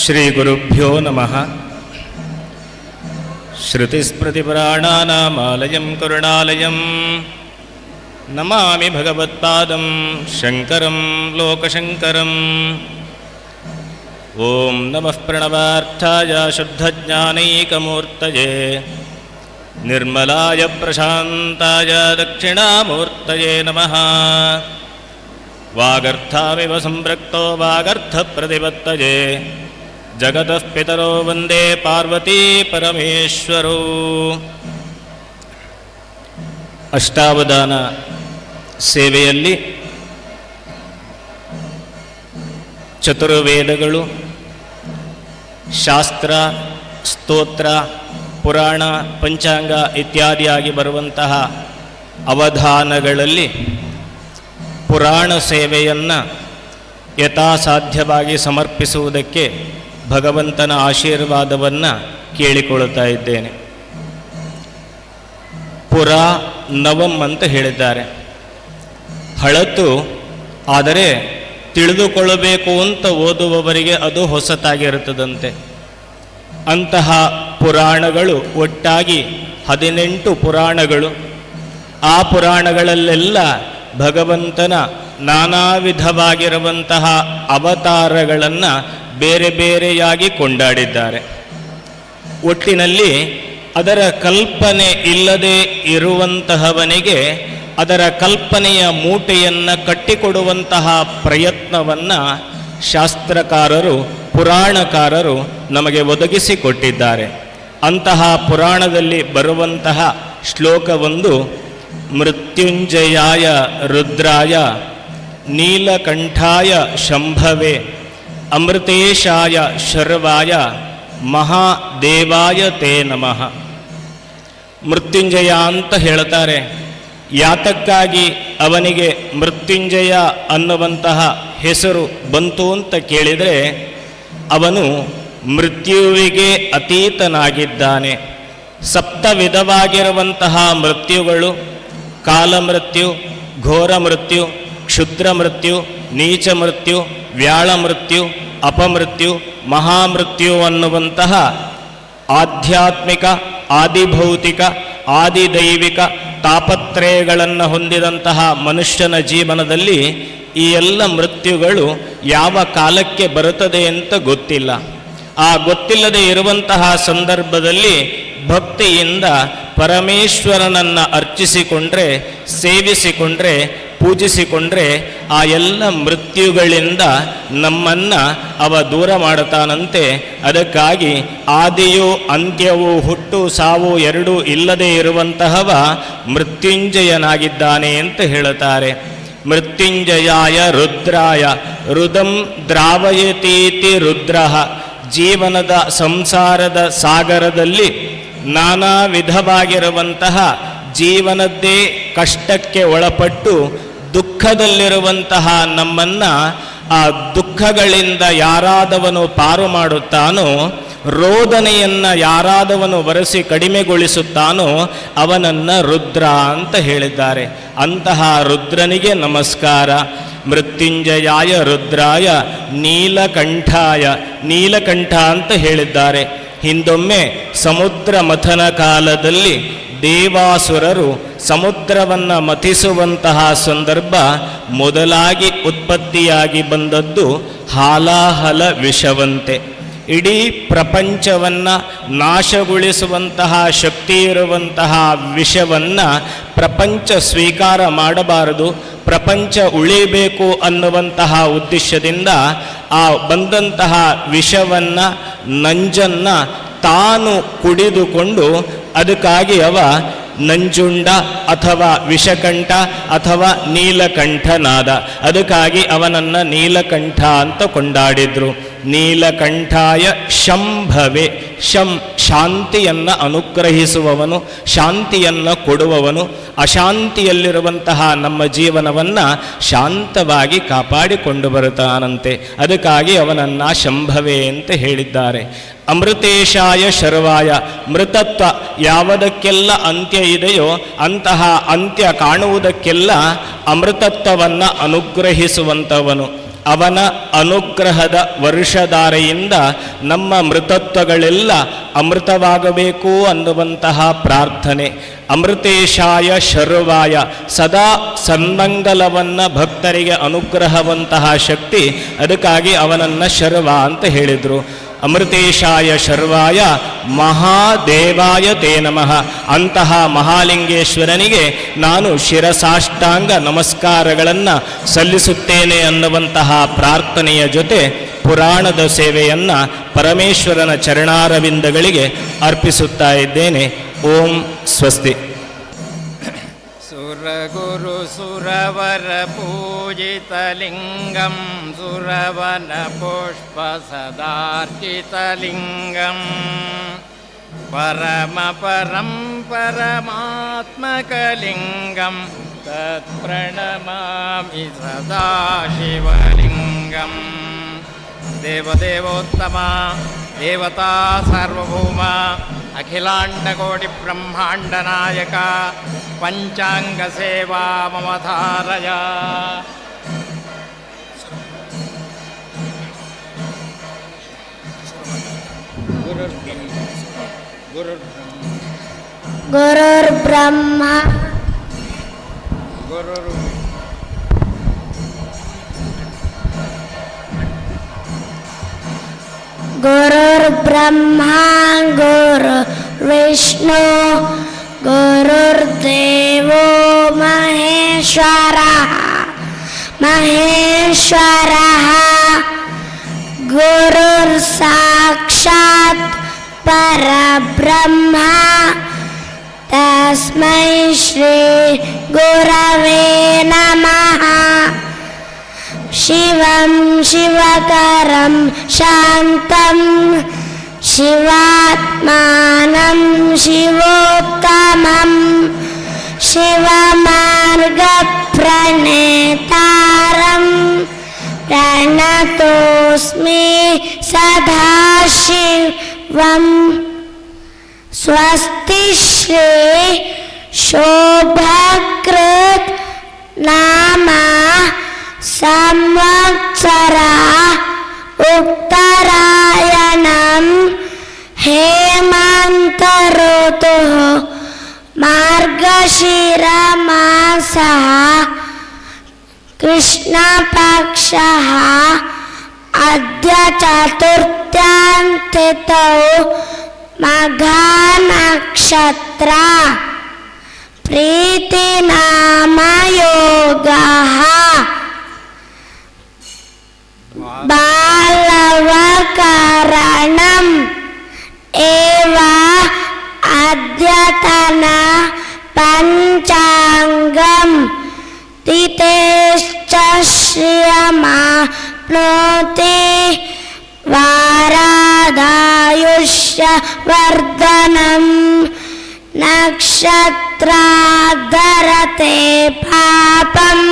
[SPEAKER 5] श्रीगुरुभ्यो नमः। श्रुतिस्मृतिपुराणानामालयं करुणालयं नमामि भगवत्पादं शङ्करं लोकशङ्करम्। ॐ नमः प्रणवार्थाय शुद्धज्ञानैकमूर्तये निर्मलाय प्रशान्ताय दक्षिणामूर्तये नमः। वागर्थामिव सम्पृक्तो वागर्थप्रतिपत्तये जगतः पितरो वन्दे पार्वती परमेश्वरो। ಅಷ್ಟಾವಧಾನ ಸೇವೆಯಲ್ಲಿ ಚತುರ್ವೇದಗಳು, ಶಾಸ್ತ್ರ, ಸ್ತೋತ್ರ, ಪುರಾಣ, ಪಂಚಾಂಗ ಇತ್ಯಾದಿಯಾಗಿ ಬರುವಂತಹ ಅವಧಾನಗಳಲ್ಲಿ ಪುರಾಣ ಸೇವೆಯನ್ನು ಯಥಾಸಾಧ್ಯವಾಗಿ ಸಮರ್ಪಿಸುವುದಕ್ಕೆ ಭಗವಂತನ ಆಶೀರ್ವಾದವನ್ನು ಕೇಳಿಕೊಳ್ಳುತ್ತಾ ಇದ್ದೇನೆ. ಪುರಾ ನವಂ ಅಂತ ಹೇಳಿದ್ದಾರೆ. ಹಳತು ಆದರೆ ತಿಳಿದುಕೊಳ್ಳಬೇಕು ಅಂತ ಓದುವವರಿಗೆ ಅದು ಹೊಸತಾಗಿರುತ್ತದಂತೆ. ಅಂತಹ ಪುರಾಣಗಳು ಒಟ್ಟಾಗಿ 18 ಪುರಾಣಗಳು. ಆ ಪುರಾಣಗಳಲ್ಲೆಲ್ಲ ಭಗವಂತನ ನಾನಾ ವಿಧವಾಗಿರುವಂತಹ ಅವತಾರಗಳನ್ನು ಬೇರೆ ಬೇರೆಯಾಗಿ ಕೊಂಡಾಡಿದ್ದಾರೆ. ಒಟ್ಟಿನಲ್ಲಿ ಅದರ ಕಲ್ಪನೆ ಇಲ್ಲದೆ ಇರುವಂತಹವನಿಗೆ ಅದರ ಕಲ್ಪನೆಯ ಮೂಟೆಯನ್ನು ಕಟ್ಟಿಕೊಡುವಂತಹ ಪ್ರಯತ್ನವನ್ನು ಶಾಸ್ತ್ರಕಾರರು ಪುರಾಣಕಾರರು ನಮಗೆ ಒದಗಿಸಿಕೊಟ್ಟಿದ್ದಾರೆ. ಅಂತಹ ಪುರಾಣದಲ್ಲಿ ಬರುವಂತಹ ಶ್ಲೋಕವೊಂದು ಮೃತ್ಯುಂಜಯಾಯ ರುದ್ರಾಯ ನೀಲಕಂಠಾಯ ಶಂಭವೇ ಅಮೃತೇಶಾಯ ಶರ್ವಾಯ ಮಹಾದೇವಾಯ ತೇ ನಮಃ. ಮೃತ್ಯುಂಜಯ ಅಂತ ಹೇಳ್ತಾರೆ. ಯಾತಕ್ಕಾಗಿ ಅವನಿಗೆ ಮೃತ್ಯುಂಜಯ ಅನ್ನುವಂತಹ ಹೆಸರು ಬಂತು ಅಂತ ಕೇಳಿದರೆ, ಅವನು ಮೃತ್ಯುವಿಗೆ ಅತೀತನಾಗಿದ್ದಾನೆ. ಸಪ್ತ ವಿಧವಾಗಿರುವಂತಹ ಮೃತ್ಯುಗಳು, ಕಾಲಮೃತ್ಯು, ಘೋರ ಮೃತ್ಯು, ಕ್ಷುದ್ರ ಮೃತ್ಯು, ನೀಚ ಮೃತ್ಯು, ವ್ಯಾಳ ಮೃತ್ಯು, ಅಪಮೃತ್ಯು, ಮಹಾಮೃತ್ಯು ಅನ್ನುವಂತಹ ಆಧ್ಯಾತ್ಮಿಕ, ಆದಿಭೌತಿಕ, ಆದಿದೈವಿಕ ತಾಪತ್ರಯಗಳನ್ನು ಹೊಂದಿದಂತಹ ಮನುಷ್ಯನ ಜೀವನದಲ್ಲಿ ಈ ಎಲ್ಲ ಮೃತ್ಯುಗಳು ಯಾವ ಕಾಲಕ್ಕೆ ಬರುತ್ತದೆ ಅಂತ ಗೊತ್ತಿಲ್ಲ. ಆ ಗೊತ್ತಿಲ್ಲದೆ ಇರುವಂತಹ ಸಂದರ್ಭದಲ್ಲಿ ಭಕ್ತಿಯಿಂದ ಪರಮೇಶ್ವರನನ್ನು ಅರ್ಚಿಸಿಕೊಂಡ್ರೆ, ಸೇವಿಸಿಕೊಂಡ್ರೆ, ಪೂಜಿಸಿಕೊಂಡ್ರೆ ಆ ಎಲ್ಲ ಮೃತ್ಯುಗಳಿಂದ ನಮ್ಮನ್ನು ಅವ ದೂರ ಮಾಡುತ್ತಾನಂತೆ. ಅದಕ್ಕಾಗಿ ಆದಿಯೂ ಅಂತ್ಯವೂ ಹುಟ್ಟು ಸಾವು ಎರಡೂ ಇಲ್ಲದೆ ಇರುವಂತಹವ ಮೃತ್ಯುಂಜಯನಾಗಿದ್ದಾನೆ ಅಂತ ಹೇಳುತ್ತಾರೆ. ಮೃತ್ಯುಂಜಯಾಯ ರುದ್ರಾಯ ರುದಂ ದ್ರಾವಯತೀತಿ ರುದ್ರಃ. ಜೀವನದ ಸಂಸಾರದ ಸಾಗರದಲ್ಲಿ ನಾನಾ ವಿಧವಾಗಿರುವಂತಹ ಜೀವನದ್ದೇ ಕಷ್ಟಕ್ಕೆ ಒಳಪಟ್ಟು ದುಃಖದಲ್ಲಿರುವಂತಹ ನಮ್ಮನ್ನು ಆ ದುಃಖಗಳಿಂದ ಯಾರಾದವನು ಪಾರು ಮಾಡುತ್ತಾನೋ, ರೋದನೆಯನ್ನು ಯಾರಾದವನು ವರೆಸಿ ಕಡಿಮೆಗೊಳಿಸುತ್ತಾನೋ ಅವನನ್ನು ರುದ್ರ ಅಂತ ಹೇಳಿದ್ದಾರೆ. ಅಂತಹ ರುದ್ರನಿಗೆ ನಮಸ್ಕಾರ. ಮೃತ್ಯುಂಜಯಾಯ ರುದ್ರಾಯ ನೀಲಕಂಠಾಯ. ನೀಲಕಂಠ ಅಂತ ಹೇಳಿದ್ದಾರೆ. ಹಿಂದೊಮ್ಮೆ ಸಮುದ್ರ ಮಥನ ಕಾಲದಲ್ಲಿ ದೇವಾಸುರರು ಸಮುದ್ರವನ್ನು ಮಥಿಸುವಂತಹ ಸಂದರ್ಭ ಮೊದಲಾಗಿ ಉತ್ಪತ್ತಿಯಾಗಿ ಬಂದದ್ದು ಹಾಲಾಹಲ ವಿಷವಂತೆ. ಇಡೀ ಪ್ರಪಂಚವನ್ನು ನಾಶಗೊಳಿಸುವಂತಹ ಶಕ್ತಿ ಇರುವಂತಹ ವಿಷವನ್ನು ಪ್ರಪಂಚ ಸ್ವೀಕಾರ ಮಾಡಬಾರದು, ಪ್ರಪಂಚ ಉಳಿಬೇಕು ಅನ್ನುವಂತಹ ಉದ್ದೇಶದಿಂದ ಆ ಬಂದಂತಹ ವಿಷವನ್ನು, ನಂಜನ್ನು ತಾನು ಕುಡಿದುಕೊಂಡು ಅದಕ್ಕಾಗಿ ಅವ ನಂಜುಂಡ ಅಥವಾ ವಿಷಕಂಠ ಅಥವಾ ನೀಲಕಂಠನಾದ. ಅದಕ್ಕಾಗಿ ಅವನನ್ನು ನೀಲಕಂಠ ಅಂತ ಕೊಂಡಾಡಿದ್ರು. ನೀಲಕಂಠಾಯ ಶಂಭವೆ. ಶಾಂತಿಯನ್ನು ಅನುಗ್ರಹಿಸುವವನು, ಶಾಂತಿಯನ್ನು ಕೊಡುವವನು. ಅಶಾಂತಿಯಲ್ಲಿರುವಂತಹ ನಮ್ಮ ಜೀವನವನ್ನು ಶಾಂತವಾಗಿ ಕಾಪಾಡಿಕೊಂಡು ಬರುತ್ತಾನಂತೆ. ಅದಕ್ಕಾಗಿ ಅವನನ್ನು ಶಂಭವೆ ಅಂತ ಹೇಳಿದ್ದಾರೆ. ಅಮೃತೇಶಾಯ ಶರ್ವಾಯ. ಮೃತತ್ವ ಯಾವುದಕ್ಕೆಲ್ಲ ಅಂತ್ಯ ಇದೆಯೋ ಅಂತಹ ಅಂತ್ಯ ಕಾಣುವುದಕ್ಕೆಲ್ಲ ಅಮೃತತ್ವವನ್ನು ಅನುಗ್ರಹಿಸುವಂಥವನು. ಅವನ ಅನುಗ್ರಹದ ವರ್ಷಧಾರೆಯಿಂದ ನಮ್ಮ ಮೃತತ್ವಗಳೆಲ್ಲ ಅಮೃತವಾಗಬೇಕು ಅನ್ನುವಂತಹ ಪ್ರಾರ್ಥನೆ. ಅಮೃತೇಶಾಯ ಶರ್ವಾಯ. ಸದಾ ಸನ್ಮಂಗಲವನ್ನು ಭಕ್ತರಿಗೆ ಅನುಗ್ರಹವಂತಹ ಶಕ್ತಿ. ಅದಕ್ಕಾಗಿ ಅವನನ್ನು ಶರ್ವ ಅಂತ ಹೇಳಿದರು. ಅಮೃತೇಶಾಯ ಶರ್ವಾಯ ಮಹಾದೇವಾಯ ತೇ ನಮಃ. ಅಂತಹ ಮಹಾಲಿಂಗೇಶ್ವರನಿಗೆ ನಾನು ಶಿರಸಾಷ್ಟಾಂಗ ನಮಸ್ಕಾರಗಳನ್ನು ಸಲ್ಲಿಸುತ್ತೇನೆ ಅನ್ನುವಂತಹ ಪ್ರಾರ್ಥನೆಯ ಜೊತೆ ಪುರಾಣದ ಸೇವೆಯನ್ನು ಪರಮೇಶ್ವರನ ಚರಣಾರವಿಂದಗಳಿಗೆ ಅರ್ಪಿಸುತ್ತಾ ಇದ್ದೇನೆ. ಓಂ ಸ್ವಸ್ತಿ.
[SPEAKER 12] ಸುರಗುರು ಸುರವರ ಪೂಜಿತಲಿಂಗಂ ಸುರವನ ಪುಷ್ಪ ಸದಾರ್ಚಿತಲಿಂಗಂ ಪರಮ ಪರಂ ಪರಮಾತ್ಮಕಲಿಂಗಂ ತತ್ಪ್ರಣಮಾಮಿ ಸದಾ ಶಿವಲಿಂಗಂ. ದೇವದೇವೋತ್ತಮ ದೇವತಾ ಸಾರ್ವಭೌಮ ಅಖಿಲಾಂಡಕೋಟಿ ಬ್ರಹ್ಮಾಂಡ ನಾಯಕ ಪಂಚಾಂಗ ಸೇವಾ ಮಮ ಧಾರಯ.
[SPEAKER 13] ಗುರುರ್ಬ್ರಹ್ಮ ಗುರುರ್ಬ್ರಹ್ಮ ಗುರುರ್ವಿಷ್ಣು ಗುರುರ್ದೇವೋ ಮಹೇಶ್ವರಃ गुरुर्साक्षात् परब्रह्म तस्मै श्री गुरवे नमः। शिवं शिवकरं शान्तं शिवात्मानं शिवोत्तमं शिवमार्गप्रणेतारं प्रणतोऽस्मि सदाशिवम्। स्वस्ति श्री शोभकृत् नाम संवत्सरा उत्तरायणं हेमन्त ऋतुः मार्गशिरमासः कृष्णपक्षः अद्य चतुर्थ्यां तिथौ मघानक्षत्र प्रीतिनामयोगः बालवकरणम् एव अद्यतन पञ्चाङ्गम् तिथेश्च श्रियमाप्नोति वारादायुष्यवर्धनम् नक्षत्राद्धरते पापम्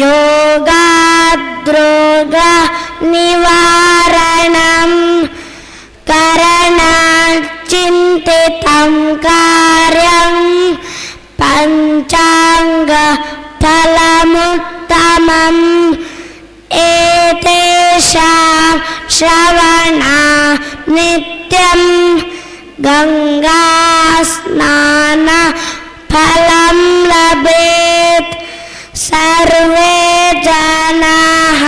[SPEAKER 13] योगाद्रोगनिवारणम् करणाच्चिन्तितं कार्यं पञ्चाङ्गफलमुत्तमम् एतेषां श्रवणा नित्यं गङ्गास्नानफलं लभेत्। सर्वे जनाः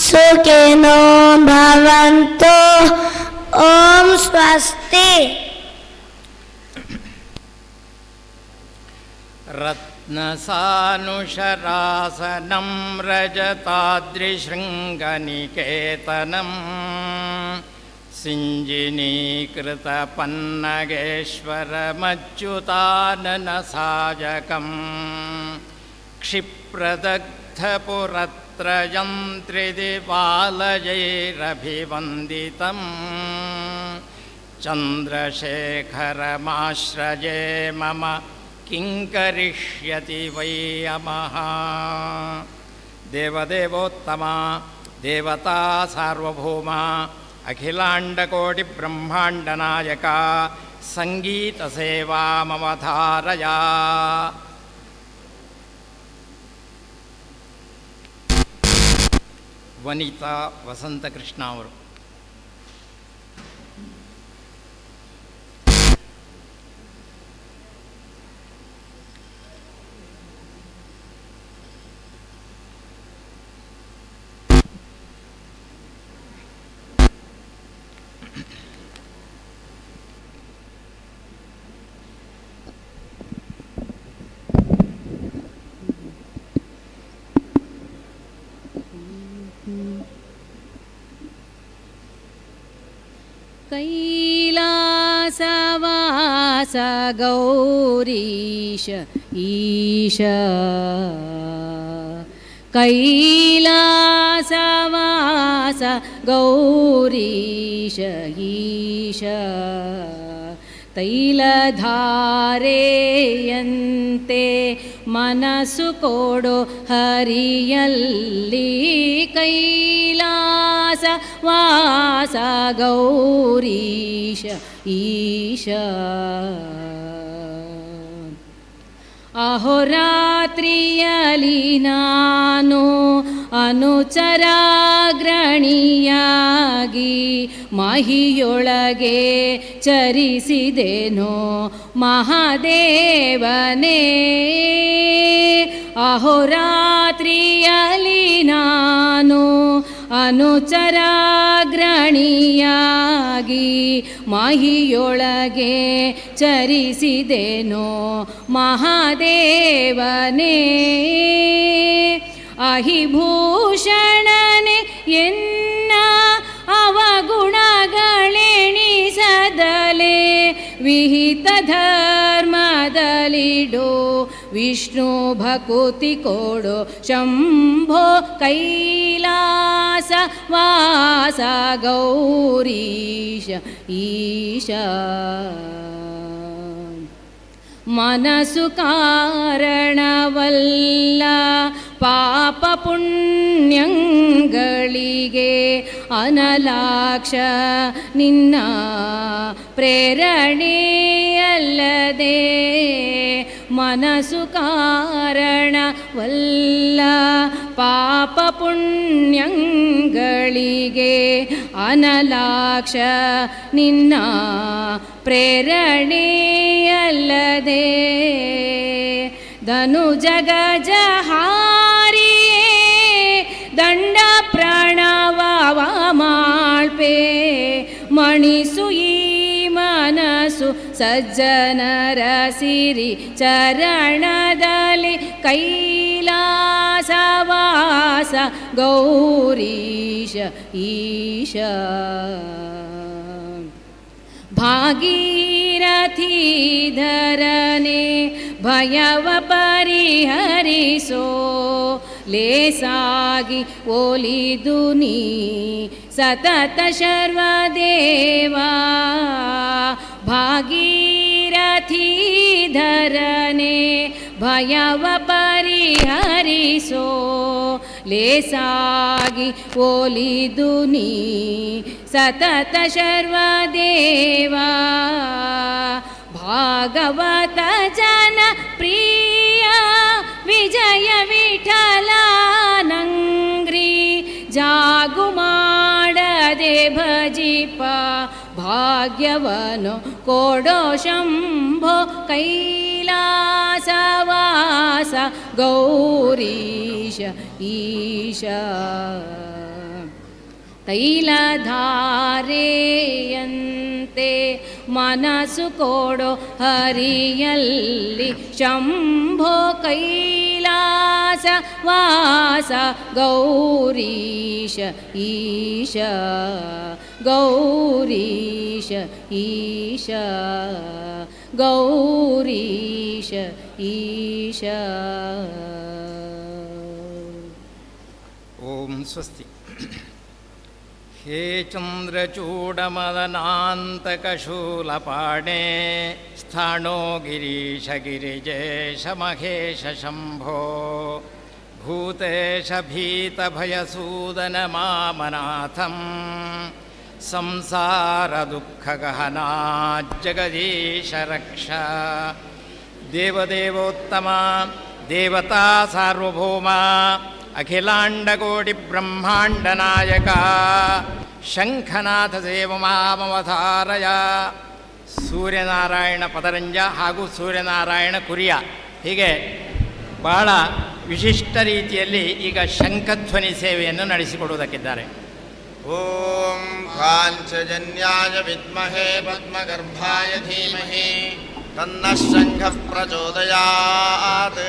[SPEAKER 13] सुखिनो भवन्तु। ओम स्वस्ति।
[SPEAKER 12] रत्नसानुशरासनं रजताद्रिशृङ्गनिकेतनं सिञ्जिनीकृतपन्नगेश्वरमच्युताननसाजकं क्षिप्रदग्धपुरत्रयं त्रिदिवालयैरभिवन्दितं चन्द्रशेखरमाश्रये मम किं करिष्यति वै अमः। देवदेवोत्तमा देवता सार्वभौमा अखिलाण्डकोटिब्रह्माण्डनायका संगीतसेवा मम धारया। वनिता वसंतकृष्ण ಅವರು
[SPEAKER 14] कैलासवास गौरीश ईश कैलासवास गौरीश ईश तैलधारेयन्ते मनसु कोडो हरियल्ली कैलास वास गौरीश ईश ಅಹೋರಾತ್ರಿಯಲಿ ನಾನು ಅನುಚರಾಗ್ರಣಿಯಾಗಿ ಮಹಿಯೊಳಗೆ ಚರಿಸಿದೆನೋ ಮಹಾದೇವನೇ. ಅಹೋರಾತ್ರಿಯಲಿ ನಾನು ಅನುಚರಾಗ್ರಣಿಯಾಗಿ ಮಹಿಯೊಳಗೆ ಚರಿಸಿದೆನೋ ಮಹಾದೇವನೇ. ಅಹಿಭೂಷಣನೆ ಎನ್ನ ವಿಹಿತ ಧರ್ಮದಲಿಡೋ ವಿಷ್ಣು ಭಕುತಿ ಕೊಡೋ ಶಂಭೋ ಕೈಲಾಸ ವಾಸ ಗೌರೀಶ ಈಶ ಮನಸ್ಸು ಕಾರಣವಲ್ಲ ಪಾಪ ಪುಣ್ಯಗಳಿಗೆ ಅನಲಾಕ್ಷ ನಿನ್ನ ಪ್ರೇರಣೆಯಲ್ಲದೆ ಮನಸ್ಸು ಕಾರಣವಲ್ಲ ಪಾಪ ಪುಣ್ಯಗಳಿಗೆ ಅನಲಾಕ್ಷ ನಿನ್ನ ಪ್ರೇರಣೆಯಲ್ಲದೆ ಧನು ಜಗ ಜಹಾರಿಯೇ ದಂಡ ಪ್ರಣವ ಮಾಳ್ಪೆ ಮಣಿಸು ಈ ಮನಸ್ಸು ಸಜ್ಜನರ ಸಿರಿ ಚರಣದಲ್ಲಿ ಕೈಲಾಸವಾಸ ಗೌರೀಶ ಈಶ ಭಾಗೀರಥಿ ಧರನೆ ಭಯವ ಪರಿಹರಿಸೋ ಲೇಸಾಗಿ ಒಲಿದು ನೀ ಸತತ ಶರ್ವದೇವ ಭಾಗೀರಥಿ ಧರನೆ ಭಯವ ಪರಿಹರಿಸೋ ಲೇಸಾಗಿ ಒಲಿದು ನೀ ಸತತ ಶರ್ವದೇವ ಭಾಗವತ ಜನ ಪ್ರಿಯ ವಿಜಯ ವಿಠಲಾನಂಗ್ರಿ ಜಾಗು ಮಾಡದೆ ಭಜಿಪ ಭಾಗ್ಯವನು ಕೊಡೋ ಶಂಭೋ ಕೈಲಾಸವಾಸ ಗೌರೀಶ ಈಶ ತೈಲಧಾರೆಯಂತೆ ಮನಸ್ಸು ಕೊಡೋ ಹರಿಯಲ್ಲಿ ಶಂಭೋ ಕೈಲಾಸ ವಾಸ ಗೌರೀಶ ಈಶ ಗೌರೀಶ ಈಶ ಗೌರೀಶ ಈಶ.
[SPEAKER 12] ಓಂ ಸ್ವಸ್ತಿ. ಹೇ ಚಂದ್ರಚೂಡಮದನಾಂತಕಶೂಲಪಾಣೆ ಸ್ಥಾಣೋ ಗಿರೀಶ ಗಿರಿಜೇಶ ಮಹೇಶ ಶಂಭೋ ಭೂತೇಶ ಭೀತಭಯಸೂದನ ಮಾಮನಾಥಂ ಸಂಸಾರ ದುಃಖಗಹನಾ ಜಗದೀಶ ರಕ್ಷ. ದೇವದೇವೋತ್ತಮ ದೇವತಾ ಸಾರ್ವಭೌಮ ಅಖಿಲಾಂಡಕೋಟಿ ಬ್ರಹ್ಮಾಂಡ ನಾಯಕ ಶಂಖನಾಥ ದೇವ ಮಾಮವತಾರಯ. ಸೂರ್ಯನಾರಾಯಣ ಪದರಂಜ ಹಾಗೂ ಸೂರ್ಯನಾರಾಯಣ ಕುರಿಯ ಹೀಗೆ ಬಹಳ ವಿಶಿಷ್ಟ ರೀತಿಯಲ್ಲಿ ಈಗ ಶಂಖಧ್ವನಿ ಸೇವೆಯನ್ನು ನಡೆಸಿಕೊಡುವುದಕ್ಕಿದ್ದಾರೆ.
[SPEAKER 5] ಓಂ ಪಾಂಚಜನ್ಯಾಯ ವಿದ್ಮಹೇ ಪದ್ಮಗರ್ಭಾಯ ಧೀಮಹಿ ತನ್ನಃ ಶಂಖಃ ಪ್ರಚೋದಯಾತ್.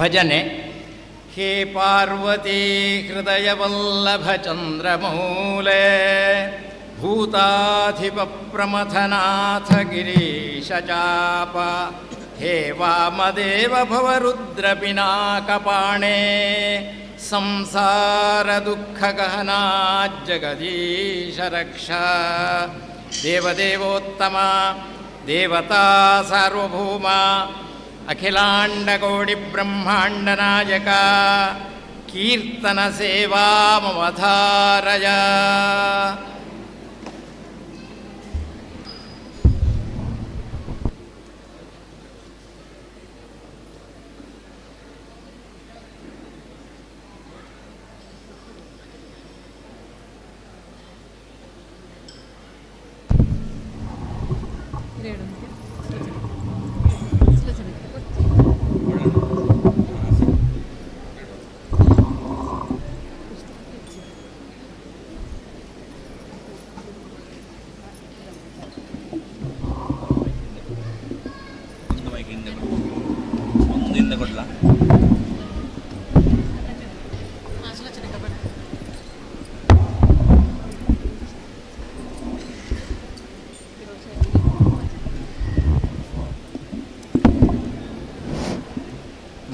[SPEAKER 12] ಭಜನೆ. ಹೇ ಪಾರ್ವತಿ ಹೃದಯವಲ್ಲಭ ಚಂದ್ರಮೌಲೆ ಭೂತಾಧಿಪ ಪ್ರಮಥನಾಥ ಗಿರೀಶ ಚಾಪ ಹೇ ವಾಮದೇವ ಭವರುದ್ರ ಪಿನಾಕಪಾಣೆ ಸಂಸಾರ ದುಃಖ ಗಹನಾ ಜಗದೀಶ ರಕ್ಷ. ದೇವದೇವೋತ್ತಮ ದೇವತಾ ಸಾರ್ವಭೌಮ ಅಖಿಲಾಂಡಕೋಟಿ ಬ್ರಹ್ಮಾಂಡ ನಾಯಕ ಕೀರ್ತನ ಸೇವಾ ಮಮಧಾರಯ.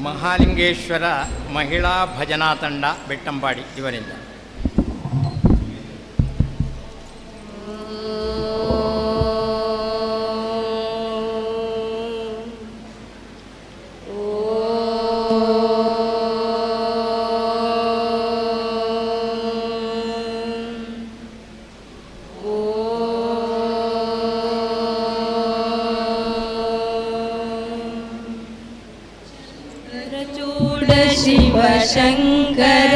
[SPEAKER 12] ಮಹಾಲಿಂಗೇಶ್ವರ ಮಹಿಳಾ ಭಜನಾ ತಂಡ ಬೆಟ್ಟಂಪಾಡಿ ಇವರಿಂದ.
[SPEAKER 14] ಶಿವಶಂಕರ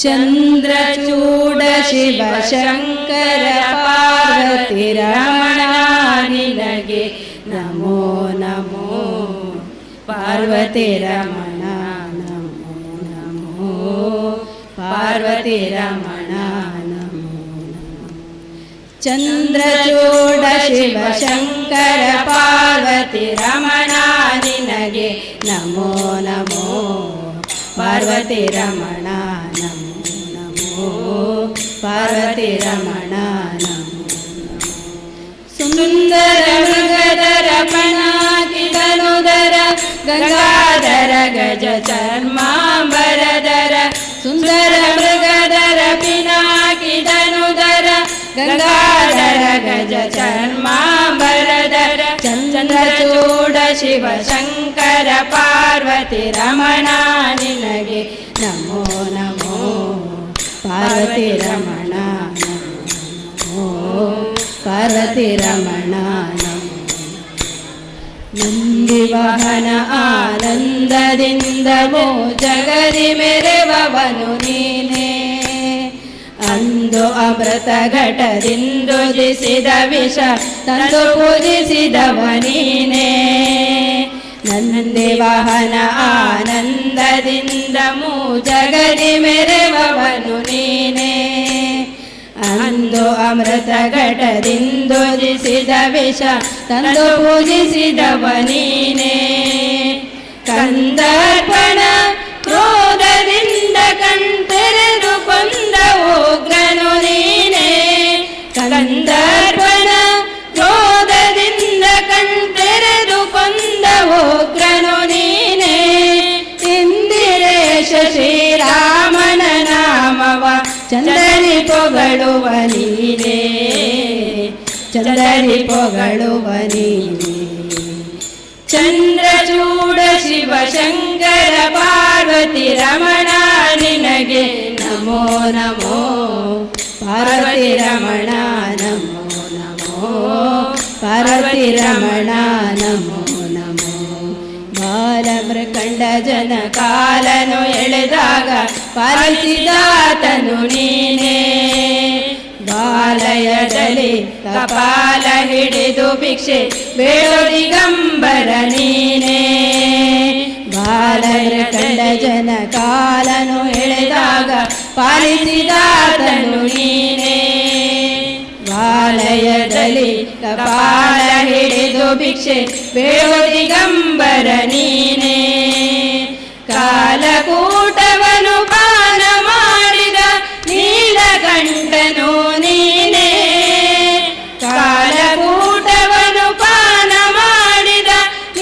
[SPEAKER 14] ಚಂದ್ರಚೂಡ ಶಿವಶಂಕರ ಪಾರ್ವತಿ ರಮಣ ನಿನಗೆ ನಮೋ ನಮೋ ಪಾರ್ವತಿ ರಮಣ ನಮೋ ನಮೋ ಪಾರ್ವತಿ ರಮಣ ನಮೋ ನಮೋ. ಚಂದ್ರಚೂಡ ಶಿವಶಂಕರ ಪಾರ್ವತಿ ರಮಣ ನಿನಗೆ ನಮೋ ನಮೋ ಪಾರ್ವತಿ ರಮಣ ನಮೋ ನಮೋ ಪಾರ್ವತಿ ರಮಣ ನಮೋ ನಮೋ. ಸುಂದರ ಮೃಗಧರ ಪಣಾಕಿತನುದರ ಗಂಗಾಧರ ಗಜ ಚರ್ಮಾಂಬರಧರ ಸುಂದರ ಮೃಗಧರ ಪಿನಾಕಿತನುದರ ಗಂಗಾಧರ ಗಜ ಚರ್ಮಾಂಬರಧರ ಚಂದ್ರಚೂಡ ಶಿವಶಂಕರ ಪಾರ್ವತಿ ರಮಣ ನಿನಗೆ ನಮೋ ನಮೋ ಪಾರ್ವತಿ ರಮಣ ನಮೋ ಪಾರ್ವತಿ ರಮಣ ನಮೋ. ನಂದಿವಾಹನ ಆನಂದದಿಂದ ಮೋ ಜಗದಿ ಮೆರೆವವನು ನೀನೇ ಅಂದು ಅಮೃತ ಘಟದಿಂದುದಿಸಿದ ವಿಷ ತಂದು ಪೂಜಿಸಿದವ ನೀನೇ. ನಂದಿ ವಾಹನ ಆನಂದದಿಂದ ಮೂ ಜಗದಿ ಮೆರೆವವನು ನೀನೇ ಅಂದು ಅಮೃತ ಘಟದಿಂದುದಿಸಿದ ವಿಷ ತಂದು ಪೂಜಿಸಿದವ ನೀನೇ. ಕಂದರ್ಪಣ ಕ್ರೋಧದಿಂದ ಕಣ್ತೆರೆದು ಕೊಂದ ಉಗ್ರನು ನೀನೇ. ಕಂದರ್ಪಣ ಕ್ರೋಧದಿಂದ ಕಣ್ತೆರೆದು ಕೊಂದ ಉಗ್ರನು ನೀನೇ. ಇಂದಿರೇಶ ಶ್ರೀರಾಮನ ನಾಮವ ಚಂದರಿ ಪೊಗಳುವ ನೀನೇ ಚಂದರಿ ಪೊಗಳುವ ನೀನೇ. ಚಂದ್ರಚೂಡ ಶಿವಶಂಕರ ಪಾರ್ವತಿ ರಮಣ ನಿನಗೆ ನಮೋ ನಮೋ ಪಾರ್ವತಿ ರಮಣ ನಮೋ ನಮೋ ಪಾರ್ವತಿ ರಮಣ ನಮೋ ನಮೋ. ಬಾಲಮೃಕಂಡ ಜನ ಕಾಲನು ಎಳೆದಾಗ ಪಾಲಿಸಿದಾತನು ನೀನೇ. ಬಾಲಯದಲ್ಲಿ ಕಪಾಲ ಹಿಡಿದು ಭಿಕ್ಷೆ ಬೇಡೋ ದಿಗಂಬರ ನೀನೇ. ಬಾಲಮೃಕಂಡ ಜನ ಕಾಲನು ಎಳೆದಾಗ ಪಾಲಿಸಿದಾತನು ನೀನೇ. ದೇವಾಲಯದಲ್ಲಿ ಕಪಾಲ ಹಿಡಿದು ಭಿಕ್ಷೆ ಬೇಡೋ ದಿಗಂಬರ ನೀನೇ. ಕಾಲಕೂಟವನು ಪಾನ ಮಾಡಿದ ನೀಲಕಂಠನು ನೀನೇ. ಕಾಲಕೂಟವನು ಪಾನ ಮಾಡಿದ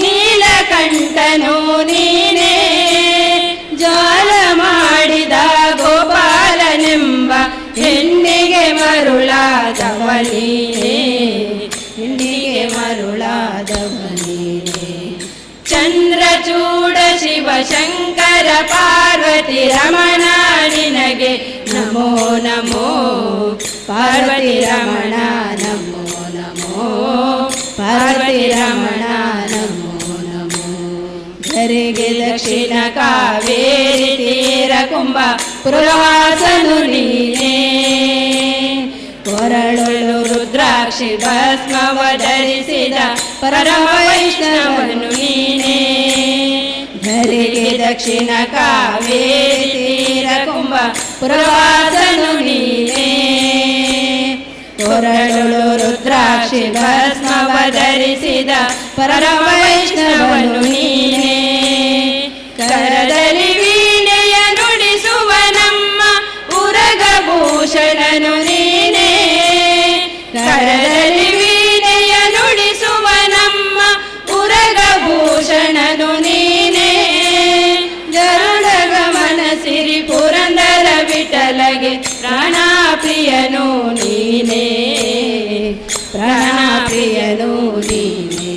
[SPEAKER 14] ನೀಲಕಂಠನು ನೀನೇ. ಜಾಲ ಮಾಡಿದ ಗೋಪಾಲನೆಂಬ ಹೆಣ್ಣಿಗೆ ಮರುಳಾದವ ನೀನೇ. ಹೆಣ್ಣಿಗೆ ಮರುಳಾದವ ನೀನೇ. ಚಂದ್ರಚೂಡ ಶಿವಶಂಕರ ಪಾರ್ವತಿ ರಮಣ ನಿನಗೆ ನಮೋ ನಮೋ. ಪಾರ್ವತಿ ರಮಣ ನಮೋ ನಮೋ. ಪಾರ್ವತಿ ರಮಣ ನಮೋ ನಮೋ. ಧರೆಗೆ ದಕ್ಷಿಣ ಕಾವೇರಿ ತೀರ ಕುಂಭ ಪುರವಾಸನು ನೀನೇ. ಕೊರಳೊಳು ರುದ್ರಾಕ್ಷಿ ಭಸ್ಮವ ಧರಿಸಿದ ಪರಮ ವೈಷ್ಣವನು ನೀನೇ. ಧರೆಗೆ ದಕ್ಷಿಣ ಕಾವೇರಿ ತೀರ ಕುಂಭ ಪುರವಾಸನು ನೀನೇ. ಕೊರಳೊಳು ರುದ್ರಾಕ್ಷಿ ಭಸ್ಮವ ಧರಿಸಿದ ಪರಮ ವೈಷ್ಣವನು ನೀನೇ. ಕರದಲ್ಲಿ ವೀಣೆಯ ನುಡಿಸುವ ನಮ್ಮ ಉರಗಭೂಷಣನು ನೀನೇ. ಕರದಲ್ಲಿ ವೀಣೆಯ ನುಡಿಸುವ ನಮ್ಮ ಉರಗಭೂಷಣನು ನೀನೇ. ಗರುಡಗಮನ ಸಿರಿ ಪುರಂದರ ವಿಠಲಗೆ ಪ್ರಾಣಪ್ರಿಯನು ನೀನೇ. ಪ್ರಾಣಪ್ರಿಯನು ನೀನೇ.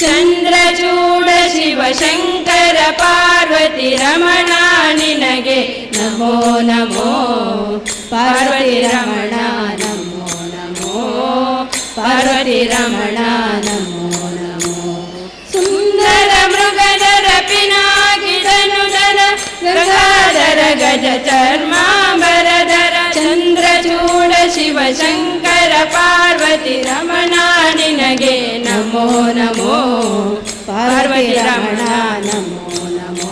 [SPEAKER 14] ಚಂದ್ರಚೂಡ ಶಿವಶಂಕರ ಪಾರ್ವತಿ ರಮಣ ನಿನಗೆ ನಮೋ ನಮೋ. ಪಾರ್ವತಿ ರಮಣ ನಮೋ ನಮೋ. ಪಾರ್ವತಿ ರಮಣ ನಮೋ ನಮೋ. ಸುಂದರ ಮೃಗಧರ ಪಿನಾಕಿದನುಧರ ಗಂಗಾಧರ ಗಜ ಚರ್ಮಾಂಬರಧರ ಚಂದ್ರಚೂಡ ಶಿವಶಂಕರ ಪಾರ್ವತಿ ರಮಣ ನಿನಗೆ ನಮೋ ನಮೋ. ಪಾರ್ವತಿ ರಮಣ ನಮೋ ನಮೋ.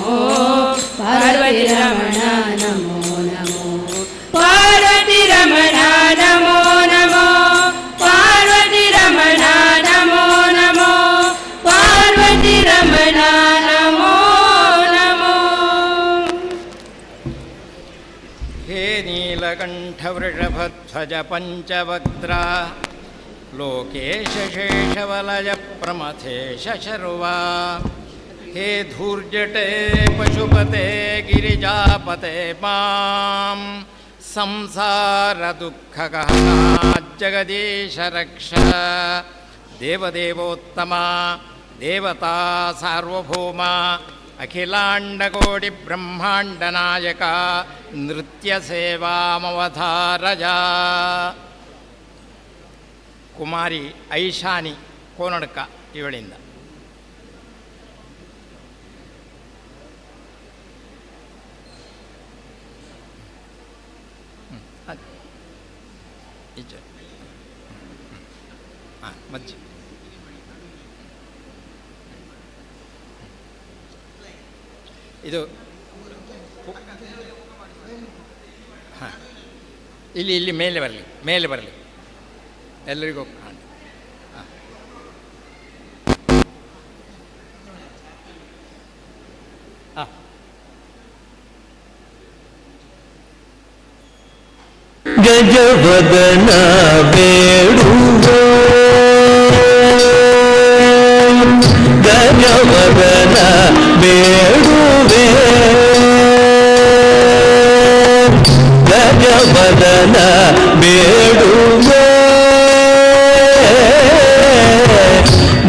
[SPEAKER 14] ಪಾರ್ವತಿ ರಮಣ ನಮೋ ನಮೋ. ಪಾರ್ವತಿ ರಮಣ ನಮೋ ನಮೋ. ಪಾರ್ವತಿ ರಮಣ ನಮೋ ನಮೋ. ಪಾರ್ವತಿ ರಮಣ ನಮೋ ನಮೋ.
[SPEAKER 12] ಹೇ ನೀಲಕಂಠ ವೃಷಭಧ್ವಜ ಪಂಚವಕ್ತ್ರ ಲೋಕೇಶ ಶೇಷವಲಯ ಪ್ರಮಥೇಶ ಶರ್ವಾ. ಹೇ ಧೂರ್ಜಟೆ ಪಶುಪತೆ ಗಿರಿಜಾಪತೆ ಮಾಂ. ಸಂಸಾರ ದುಃಖಗಹನಾ ಜಗದೀಶ ರಕ್ಷ. ದೇವದೇವೋತ್ತಮ ದೇವತಾ ಸಾರ್ವಭೌಮ ಅಖಿಲಾಂಡಕೋಟಿ ಬ್ರಹ್ಮಾಂಡ ನಾಯಕ ನೃತ್ಯ ಸೇವಾಮವಧಾರಜ. ಕುಮಾರಿ ಐಶಾನಿ ಕೋನಡ್ಕ ಇವಳಿಂದ. ಮಜ್ಜಿ ಇದು ಹಾಂ ಇಲ್ಲಿ ಮೇಲೆ ಬರಲಿ ಎಲ್ಲರಿಗೂ ಕಾಣಿ. ಹಾಂ ಹಾಂ
[SPEAKER 10] ಗಜವದನ ಬೇಡುವೆ. ಗಜವದನ ಬೇಡುವೆ. ಗಜವದನ ಬೇಡುವೆ.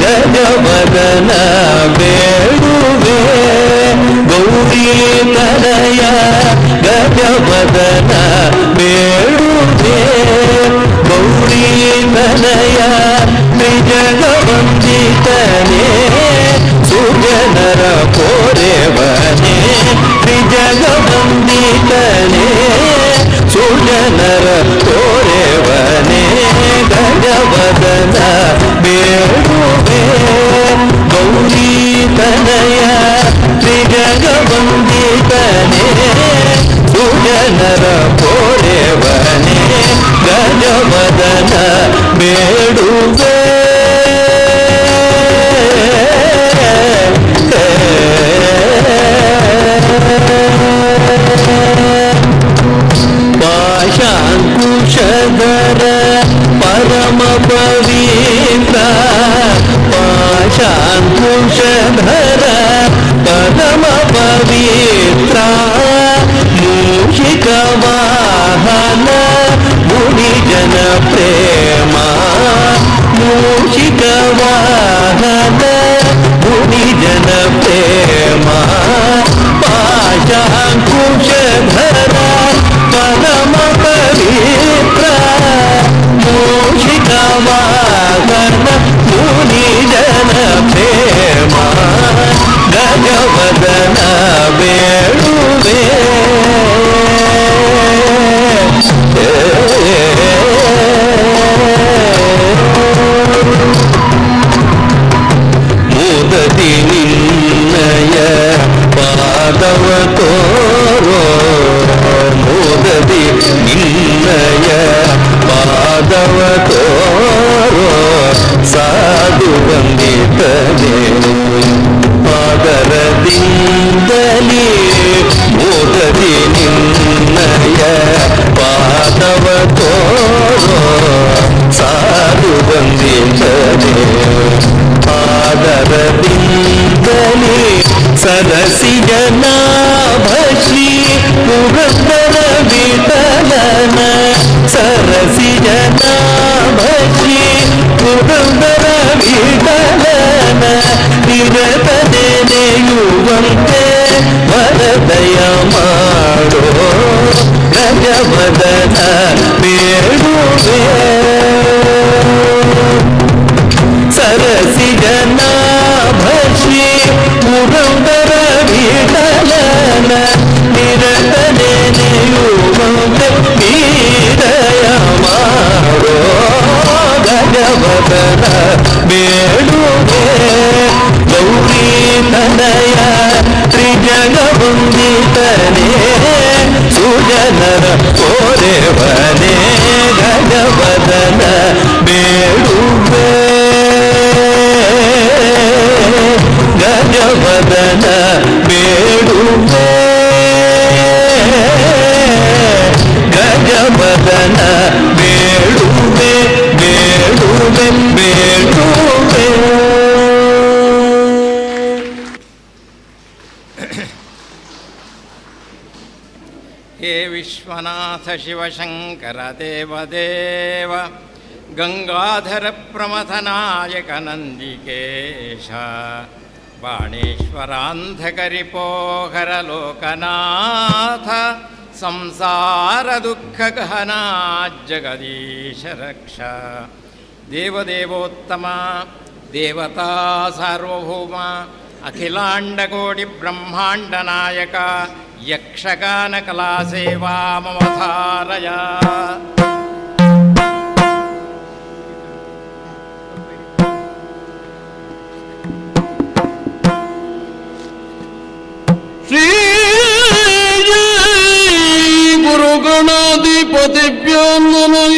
[SPEAKER 10] ಗಜವದನ ಬೇಡುವೆ. ಗೌರಿ ತನಯ ಗಜವದನ ಬೇಡುವೆ. ಗೌರಿ ತನಯ ತ್ರಿಜಗವಂದಿತನೇ ಸುಜನರ ಪೋರೆವನೇ. ತ್ರಿಜಗವಂದಿತನೇ ಸುಜನರ ಪೋರೆವನೇ. ಗಜವದನ ಬೇಡುವೆ. ಗೌರಿ ತನಯ ತ್ರಿಜಗವಂದಿತನೇ ಸುಜನರ ಪೋರೆವನೇ. ಗಜವದನ ದಯ ಮಾಡೋ ಗಜವದನ ಬೇಡುವೆ ಸರಸಿ ಜನಾಭಿ ಪುರಂದರ ವಿಠಲನ ನಿರತನೆ ದಯ ಮಾಡೋ ಗಜವದನ ಬೇಡುವೆ ಗೌರಿ ತನಯ ತ್ರಿಜಗವಂದಿತನೇ ಸುಜನರ ಕೋರೆವನೇ ಗಜವದನ ಬೇಡುವೆ ಗಜವದನ ಬೇಡುವೆ ಗಜವದನ ಬೇಡುವೆ ಬೇಡುವೆ ಬೇಡುವೆ.
[SPEAKER 12] ಹೇ ವಿಶ್ವನಾಥ ಶಿವಶಂಕರ ದೇವದೇವ ಗಂಗಾಧರ ಪ್ರಮಥನಾಯಕ ನಂದಿಕೇಶ ಬಾಣೇಶ್ವರಾಂಧಕರಿಪೋಹರ ಲೋಕನಾಥ ಸಂಸಾರ ದುಃಖ ಗಹನಾ ಜಗದೀಶ ರಕ್ಷ ದೇವದೇವೋತ್ತಮ ದೇವತಾ ಸಾರ್ವಭೌಮ ಅಖಿಲಾಂಡಕೋಟಿ ಬ್ರಹ್ಮಾಂಡ ನಾಯಕ ಯಕ್ಷಗಾನ ಕಲಾ ಸೇವಾ ಮಮಧಾರಯ.
[SPEAKER 10] ಶ್ರೀ ಗುರುಗಣಾಧಿಪತಿಭ್ಯೋ ನಮಃ.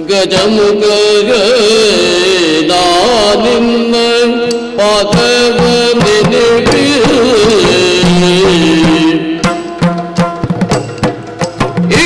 [SPEAKER 10] ಗಜಮುಖ ನಿನ್ನ ಪಾದವ ನೆನಪಿ ಈ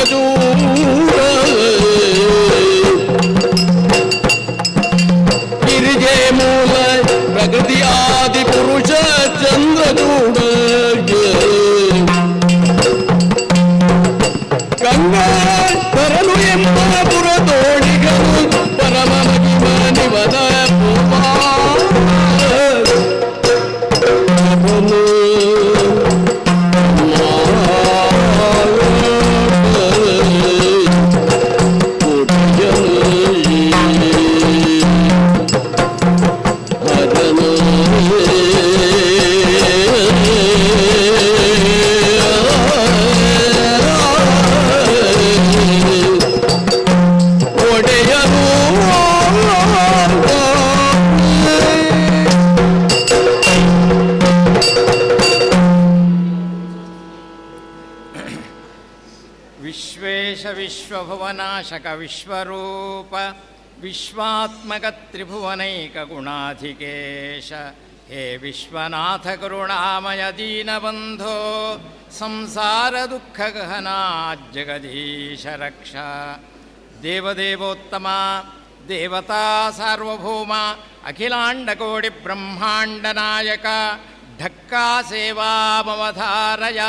[SPEAKER 10] ಚಂದ್ರಚೂಡ ಗಿರಿಜೆ ಮೂಲ ಪ್ರಕೃತಿ ಆದಿ ಪುರುಷ ಚಂದ್ರಚೂಡ ಗಂಗಾ ಬರಲು ಎಂಬ ಪುರದೋಡಿಗರು ಪರಮ ಮಹಿಮ ನಿವದ
[SPEAKER 12] ವಿಶ್ವಭುವನಾಶಕ ವಿಶ್ವರೂಪ ವಿಶ್ವಾತ್ಮಕ ತ್ರಿಭುವನೈಕ ಗುಣಾಧಿಕೇಶ ಹೇ ವಿಶ್ವನಾಥ ಕರುಣಾಮಯ ದೀನಬಂಧೋ ಸಂಸಾರ ದುಃಖ ಗಹನಾ ಜಗದೀಶ ರಕ್ಷ ದೇವದೇವೋತ್ತಮ ದೇವತಾ ಸಾರ್ವಭೌಮ ಅಖಿಲಾಂಡಕೋಟಿ ಬ್ರಹ್ಮಾಂಡ ನಾಯಕ ಢಕ್ಕಾ ಸೇವಾಮವಧಾರಯ.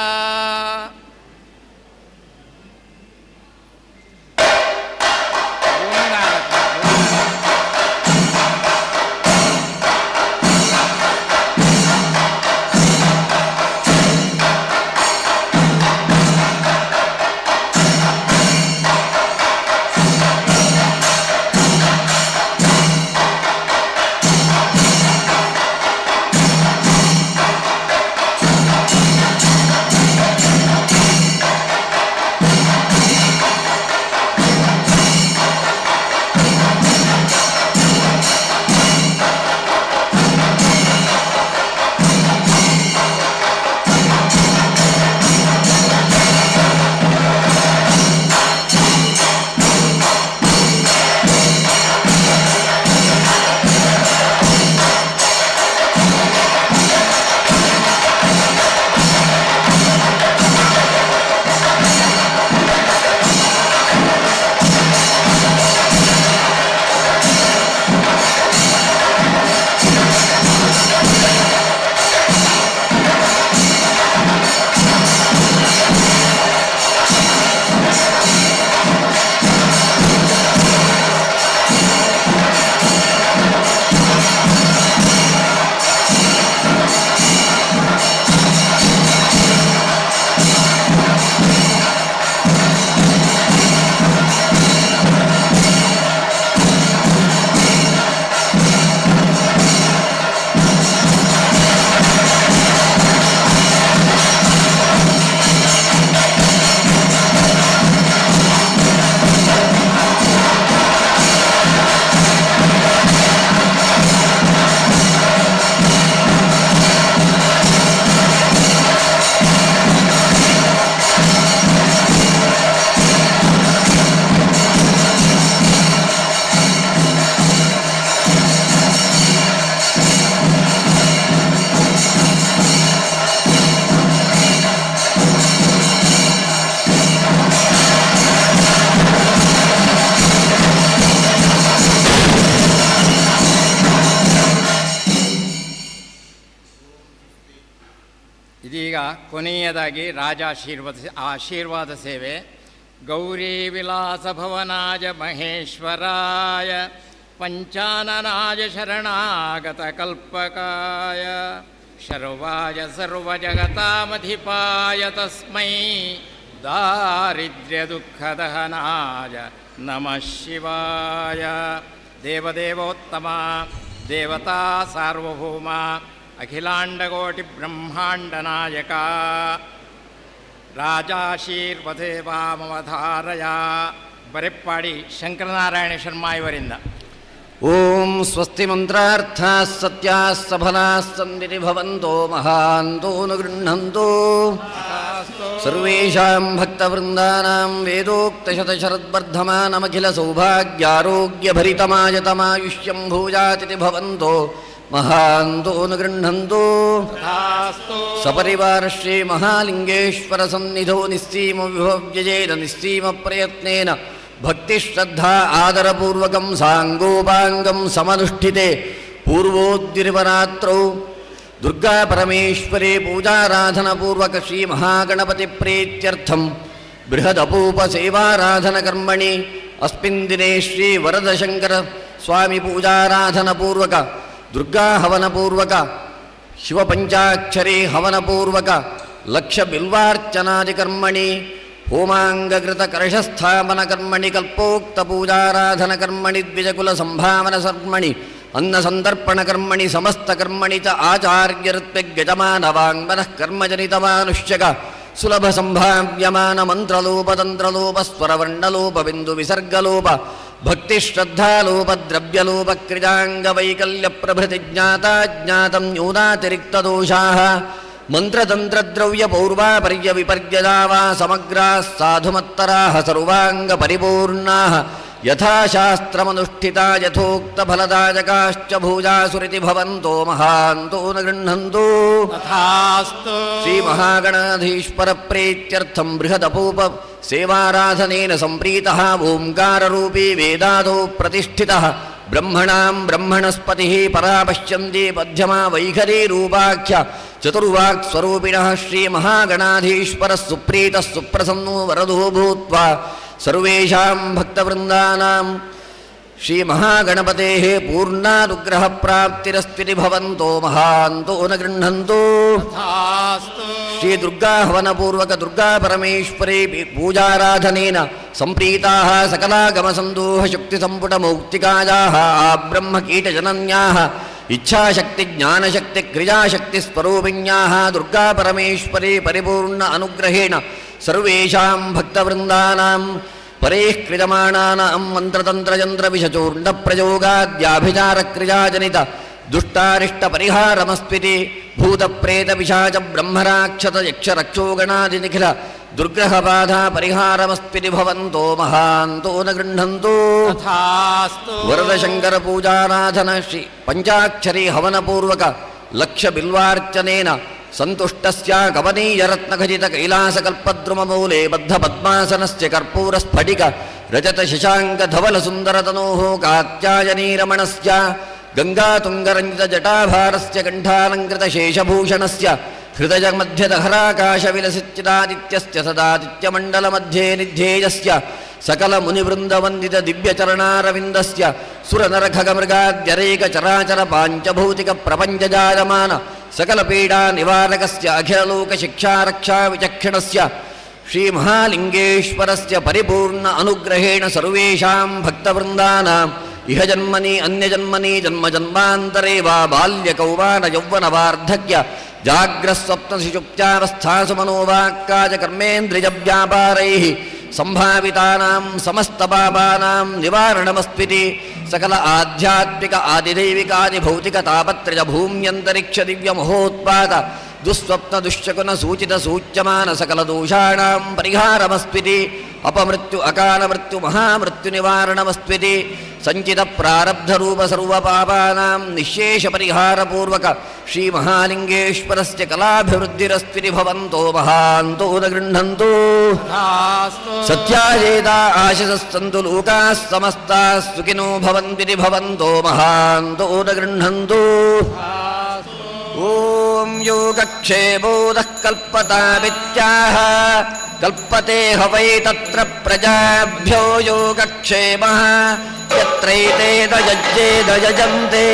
[SPEAKER 12] ಇದೀಗ ಕೊನೆಯದಾಗಿ ಆಶೀರ್ವಾದ ಸೇವೆ. ಗೌರಿ ವಿಲಾಸ ಭವನಾಯ ಮಹೇಶ್ವರಾಯ ಪಂಚಾನನಾಯ ಶರಣಾಗತ ಕಲ್ಪಕಾಯ ಶರ್ವಾಯ ಸರ್ವಜಗತಾಮಧಿಪಾಯ ತಸ್ಮೈ ದಾರಿದ್ರ್ಯ ದುಃಖದಹನಾಯ ನಮಃ ಶಿವಾಯ. ದೇವದೇವೋತ್ತಮ ದೇವತಾ ಸಾರ್ವಭೌಮ ಅಖಿಲಾಂಡಕೋಟಿ ಬ್ರಹ್ಮಾಂಡ ನಾಯಕ ರಾಜಾಶೀರ್ವದೇವಾಮವಧಾರಯ. ಬರೆಪ್ಪಾಡಿ ಶಂಕರನಾರಾಯಣ ಶರ್ಮಾ ಇವರಿಂದ.
[SPEAKER 5] ಓಂ ಸ್ವಸ್ತಿ ಮಂತ್ರಾರ್ಥ ಸತ್ಯಾ ಸಫಲಾ ಸಂದಿತಿ ಭವಂತೋ ಮಹಾಂತೋ ನು ಗೃಹಂತೋ ಸರ್ವೇಷಾಂ ಭಕ್ತವೃಂದಾನಾಂ ವೇದೋಕ್ತಶತಶರದ್ವರ್ಧಮಾನಮಖಿಲ ಸೌಭಾಗ್ಯಾರೋಗ್ಯಭರಿತಮಾಯತಮಾಯುಷ್ಯಂ ಭೂಯಾತಿಥಿ ಭವಂತೋ
[SPEAKER 10] ಮಹಾಂತೋನು ಗೃಹಂತು ಸಪರಿವಾರ ಶ್ರೀ ಮಹಾಲಿಂಗೇಶ್ವರ ಸನ್ನಿಧೋ ನಿಸ್ಸೀಮ ವಿಭವ್ಯಜೇನ ನಿಸ್ಸೀಮ ಪ್ರಯತ್ನೇನ ಭಕ್ತಿ ಶ್ರದ್ಧಾ ಆದರಪೂರ್ವಕಂ ಸಾಂಗೋಪಾಂಗಂ ಸಮನುಷ್ಠಿತೆ ಪೂರ್ವೋದ್ದಿರ್ವರಾತ್ರೌ ದುರ್ಗಾ ಪರಮೇಶ್ವರಿ ಪೂಜಾರಾಧನಪೂರ್ವಕ ಶ್ರೀ ಮಹಾಗಣಪತಿ ಪ್ರೀತ್ಯರ್ಥಂ ಬೃಹದಪೂಪ ಸೇವಾರಾಧನ ಕರ್ಮಣಿ ಅಸ್ಮಿನ್ ದಿನೇ ಶ್ರೀ ವರದಶಂಕರ ಸ್ವಾಮಿ ಪೂಜಾರಾಧನಪೂರ್ವಕ ದುರ್ಗಾ ಹವನಪೂರ್ವಕ ಶಿವಪಂಚಾಕ್ಷರಿ ಹವನಪೂರ್ವಕ ಲಕ್ಷ ಬಿಲ್ವಾರ್ಚನಾದಿ ಕರ್ಮಣಿ ಹೋಮಾಂಗಕೃತ ಕಲಶಸ್ಥಾಪನ ಕರ್ಮಣಿ ಕಲ್ಪೋಕ್ತ ಪೂಜಾರಾಧನ ಕರ್ಮಣಿ ದ್ವಿಜಕುಲ ಸಂಭಾವನ ಕರ್ಮಣಿ ಅನ್ನ ಸಂದರ್ಪಣ ಕರ್ಮಣಿ ಸಮಸ್ತ ಕರ್ಮಣಿ ಚ ಆಚಾರ್ಯಋತ್ವಿಗ್ಯಜಮಾನ ವಾಂಗ್ಮನಃ ಕರ್ಮಜನಿತಮಾನುಷ್ಯಕ ಸುಲಭ ಸಂಭಾವ್ಯಮಾನ ಮಂತ್ರಲೋಪ ತಂತ್ರಲೋಪ ಸ್ವರವರ್ಣಲೋಪ ಬಿಂದು ವಿಸರ್ಗಲೋಪ ಭಕ್ತಿ ಶ್ರದ್ಧಾಲೋಪ ದ್ರವ್ಯಲೋಪ ಕ್ರಿಯಾಂಗ ವೈಕಲ್ಯ ಪ್ರಭೃತಿ ಜ್ಞಾತಾಜ್ಞಾತಂ ನ್ಯೂನಾತಿರಿಕ್ತ ದೋಷಾಃ ಮಂತ್ರತಂತ್ರ ದ್ರವ್ಯ ಪೌರ್ವಾಪರ್ಯ ವಿಪರ್ಯದಾ ವಾ ಸಮಗ್ರಾಃ ಸಾಧುಮತ್ತರಾಃ ಸರ್ವಾಂಗ ಪರಿಪೂರ್ಣಾಃ ಯಥಾಶಾಸ್ತ್ರಮನುಷ್ಠಿತಾ ಯಥೋಕ್ತ ಫಲದಾಯಕಾಶ್ಚ ಭೂಜಾಸುರಿತಿ ಭವಂತೋ ಮಹಾಂತೋ ನ ಗೃಹಂತು ಶ್ರೀ ಮಹಾಗಣಾಧೀಶ್ವರ ಪ್ರೀತ್ಯರ್ಥಂ ಬೃಹದಪೂಪ ಸೇವಾರಾಧನೇನ ಸಂಪ್ರೀತಃ ಓಂಕಾರರೂಪೀ ವೇದಾದೋ ಪ್ರತಿಷ್ಠಿತಃ ಬ್ರಹ್ಮಣಾಂ ಬ್ರಹ್ಮಣಸ್ಪತಿಃ ಪರಾಪಶ್ಯಂತಿ ಮಧ್ಯಮಾ ವೈಖರಿ ರೂಪಾಖ್ಯ ಚತುರ್ವಾಕ್ ಸ್ವರೂಪಿಣಃ ಶ್ರೀ ಮಹಾಗಣಾಧೀಶ್ವರ ಸುಪ್ರೀತಃ ಸುಪ್ರಸನ್ನೋ ವರದೋ ಭೂತ್ವಾ ಸರ್ವೇಷಾಂ ಭಕ್ತವೃಂದಾನಾಂ ಶ್ರೀ ಮಹಾಗಣಪತೇಃ ಪೂರ್ಣಾನುಗ್ರಹ ಪ್ರಾಪ್ತಿರಸ್ತಿತಿ ಭವಂತೋ ಮಹಾಂತೋ ನ ಗೃಹಂತು ಶ್ರೀ ದುರ್ಗಾ ಹವನಪೂರ್ವಕ ದುರ್ಗಾ ಪರಮೇಶ್ವರಿ ಪೂಜಾರಾಧನೇನ ಸಂಪ್ರೀತಾಃ ಸಕಲಾಗಮ ಸಂದೋಹ ಶಕ್ತಿ ಸಂಪುಟ ಮೌಕ್ತಿಕಾಯಾಃ ಬ್ರಹ್ಮ ಕೀಟಜನನ್ಯಾಃ ಇಚ್ಛಾಶಕ್ತಿ ಜ್ಞಾನಶಕ್ತಿ ಕ್ರಿಯಾಶಕ್ತಿ ಸ್ವರೂಪಿಣ್ಯಾಃ ದುರ್ಗಾ ಪರಮೇಶ್ವರಿ ಪರಿಪೂರ್ಣ ಅನುಗ್ರಹೇಣ ಸರ್ವೇಷಾಂ ಭಕ್ತವೃಂದಾನಾಂ ಪರೇಃ ಕ್ರಿಯಮಾಣಾನಾಂ ಮಂತ್ರತಂತ್ರಯಂತ್ರ ವಿಷಚೂರ್ಣ ಪ್ರಯೋಗಾದ್ಯಾಭಿಚಾರ ಕ್ರಿಯಾಜನಿತ ದುಷ್ಟಾರಿಷ್ಟ ಪರಿಹಾರಮಸ್ವಿತಿ ಭೂತ ಪ್ರೇತ ಪಿಶಾಚ ಬ್ರಹ್ಮರಾಕ್ಷತ ಯಕ್ಷ ರಕ್ಷೋಗಣಾದಿ ನಿಖಿಲ ದುರ್ಗ್ರಹ ಬಾಧ ಪರಿಹಾರಮಸ್ವಿತಿ ಭವಂತೋ ಮಹಾಂತೋ ನ ಗೃಹಂತು ವರದಶಂಕರ ಪೂಜಾರಾಧನ ಶ್ರೀ ಪಂಚಾಕ್ಷರಿ ಹವನಪೂರ್ವಕ ಲಕ್ಷ ಬಿಲ್ವಾರ್ಚನೇನ ಸಂತುಷ್ಟಸ್ಯ ಕವನೀಯ ರತ್ನಖಚಿತ ಕೈಲಾಸಕಲ್ಪದ್ರುಮಮೂಲೆ ಬದ್ಧ ಪದ್ಮಾಸನಸ್ಯ ಕರ್ಪೂರ ಸ್ಫಟಿಕ ರಜತ ಶಶಾಂಕ ಧವಲ ಸುಂದರತನೋಃ ಕಾತ್ಯಾಯನೀರಮಣಸ್ಯ ಗಂಗಾತುಂಗರಂಜಿತ ಜಟಾಭಾರಸ್ಯ ಕಂಠಾಲಂಕೃತ ಶೇಷಭೂಷಣಸ್ಯ ಹೃದಯ ಮಧ್ಯದಹರಾಕಾಶ ವಿಲಸಿಚ್ಚಿದಾದಿತ್ಯಸ್ಯ ಸದಾದಿತ್ಯಮಂಡಲ ಮಧ್ಯೆ ನಿಧ್ಯೇಯಸ್ಯ ಸಕಲ ಮುನಿವೃಂದವಂದಿತ ದಿವ್ಯಚರಣಾರವಿಂದಸ್ಯ ಸುರನರಖಗಮೃಗಾದ್ಯರೇಕ ಚರಾಚರ ಪಾಂಚಭೌತಿಕ ಪ್ರಪಂಚಜಾಯಮಾನ ಸಕಲ ಪೀಡಾ ನಿವಾರಕಸ್ಯ ಅಖಿಲಲೋಕ ಶಿಕ್ಷಾರಕ್ಷಾ ವಿಚಕ್ಷಣಸ್ಯ ಶ್ರೀ ಮಹಾಲಿಂಗೇಶ್ವರಸ್ಯ ಪರಿಪೂರ್ಣ ಅನುಗ್ರಹೇಣ ಸರ್ವೇಷಾಂ ಭಕ್ತವೃಂದಾನಾಂ ಇಹ ಜನ್ಮನಿ ಅನ್ಯಜನ್ಮನಿ ಜನ್ಮ ಜನ್ಮಾಂತರೇ ವಾ ಬಾಲ್ಯ ಕೌಮಾರ ಯೌವನ ವಾರ್ಧಕ್ಯ ಜಾಗ್ರಸ್ವಪ್ನ ಸುಷುಪ್ತ್ಯಾವಸ್ಥಾಸು ಮನೋವಾಕ್ಕಾಯ ಕರ್ಮೇಂದ್ರಿಯ ವ್ಯಾಪಾರೈಃ ಸಂಭಾವಿತಾನಾಂ ಸಮಸ್ತ ಪಾಪಾನಾಂ ನಿವಾರಣಮಸ್ವಿತಿ ಸಕಲ ಆಧ್ಯಾತ್ಮಿಕ ಆದಿದೈವಿಕಾದಿ ಭೌತಿಕ ತಾಪತ್ರಯ ಭೂಮ್ಯಂತರಿಕ್ಷ ದಿವ್ಯ ಮಹೋತ್ಪಾದ ದುಸ್ವಪ್ನ ದುಶ್ಶಕುನ ಸೂಚಿತ ಸೂಚ್ಯಮಾನ ಸಕಲ ದೋಷಾಣಾಂ ಪರಿಹಾರಮಸ್ವಿತಿ ಅಪಮೃತ್ಯು ಅಕಾಲ ಮೃತ್ಯು ಮಹಾಮೃತ್ಯು ನಿವಾರಣಮಸ್ವಿತಿ ಸಂಚಿತ ಪ್ರಾರಬ್ಧ ರೂಪ ಸರ್ವ ಪಾಪಾನಾಂ ನಿಶೇಷ ಪರಿಹಾರ ಪೂರ್ವಕ ಶ್ರೀ ಮಹಾಲಿಂಗೇಶ್ವರಸ್ಯ ಕಲಾಭಿವೃದ್ಧಿರಸ್ವಿತಿ ಭವಂತೋ ಮಹಾಂತೋ ನ ಗೃಹಂತು ಸತ್ಯಾಯೇತಾ ಆಶಿಸಸ್ಸಂತು ಲೋಕಾಃ ಸಮಸ್ತಾಃ ಸುಖಿನೋ ಭವಂತಿತಿ ಭವಂತೋ ಮಹಾಂತೋ ನ ಗೃಹಂತು ಓಂ ಯೋಗಕ್ಷೇಮೋದಃ ಕಲ್ಪತಾಮಿತ್ಯಾಹ ಕಲ್ಪತೆ ಹವೈ ತತ್ರ ಪ್ರಜಾಭ್ಯೋ ಯೋಗಕ್ಷೇಮಃ ಯತ್ರೈತೆ ದಯಜ್ಜೇದ ಯಜಂತೆ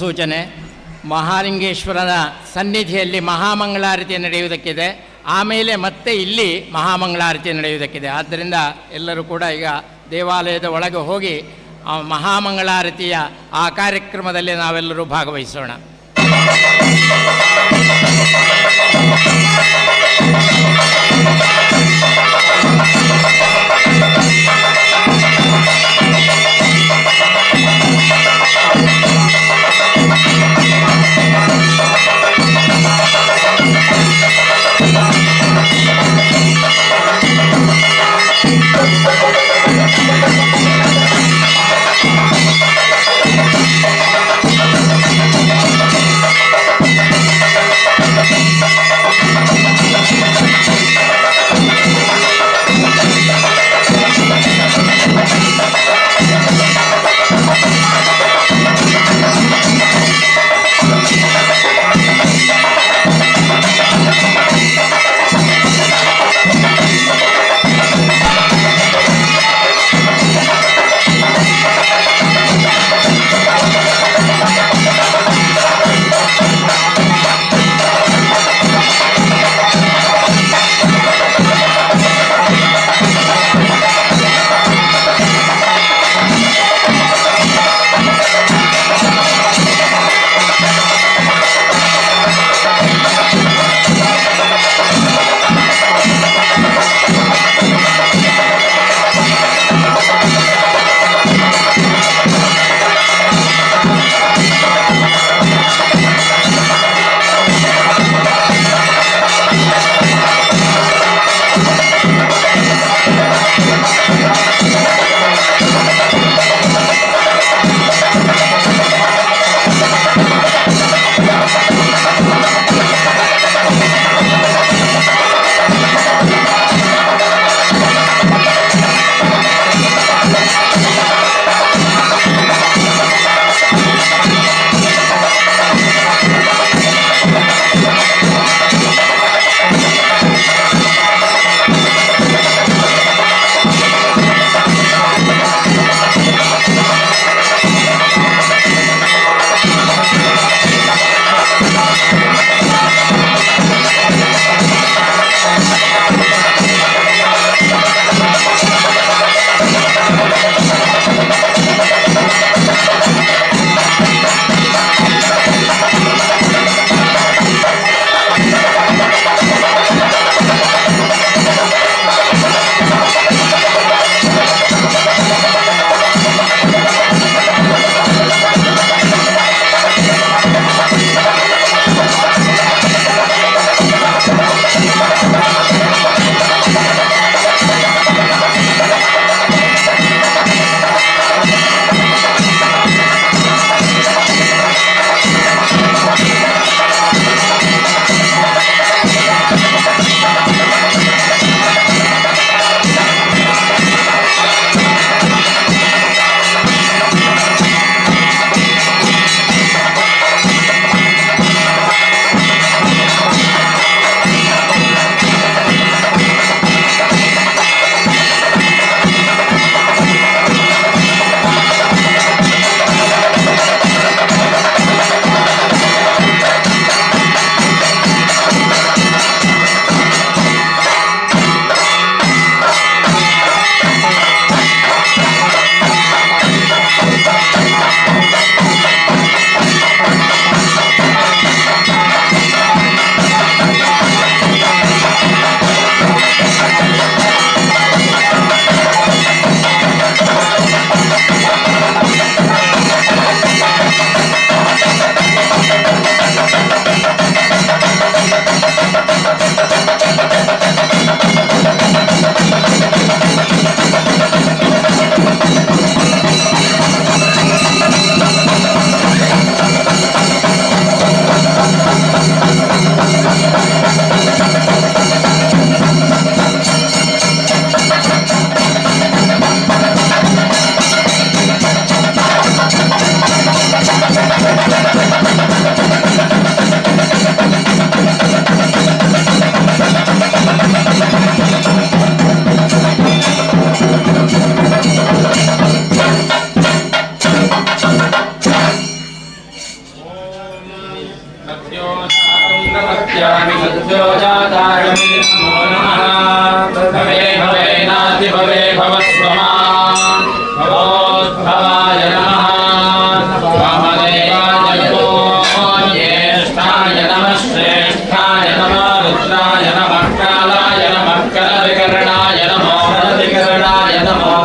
[SPEAKER 12] ಸೂಚನೆ. ಮಹಾಲಿಂಗೇಶ್ವರನ ಸನ್ನಿಧಿಯಲ್ಲಿ ಮಹಾಮಂಗಳಾರತಿ ನಡೆಯುವುದಕ್ಕಿದೆ. ಆಮೇಲೆ ಮತ್ತೆ ಇಲ್ಲಿ ಮಹಾಮಂಗಳಾರತಿ ನಡೆಯುವುದಕ್ಕಿದೆ. ಆದ್ದರಿಂದ ಎಲ್ಲರೂ ಕೂಡ ಈಗ ದೇವಾಲಯದ ಒಳಗೆ ಹೋಗಿ ಆ ಮಹಾಮಂಗಳಾರತಿಯ ಆ ಕಾರ್ಯಕ್ರಮದಲ್ಲಿ ನಾವೆಲ್ಲರೂ ಭಾಗವಹಿಸೋಣ.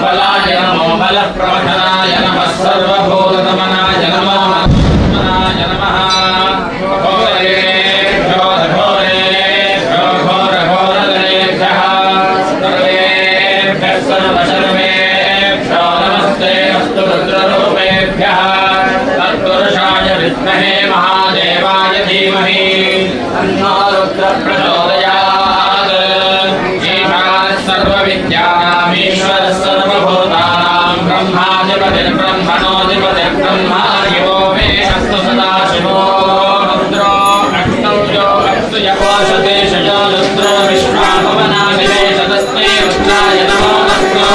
[SPEAKER 5] बलाय नमो बलप्रमथनाय नमः सर्वभूतदमनाय नमः मनोन्मनाय नमः घोरेभ्यो घोरेभ्यो घोरघोरदरेभ्यः सर्वेभ्यः सर्वशर्वेभ्यो नमस्ते अस्तु रुद्ररूपेभ्यः तत्पुरुषाय विद्महे महादेवाय धीमहि तन्नो रुद्रः प्रचोदयात् ईशानः सर्वविद्यानामीश्वरः सर्वभूतानां ब्रह्माधिपतिर्ब्रह्मणोऽधिपतिर्ब्रह्मा शिवो मे अस्तु सदाशिवो रुद्रो अष्टौजो अस्तु यवोषते शजो रुद्रो विश्वाभवनादिवेशतस्मै रुद्राय नमो अस्तु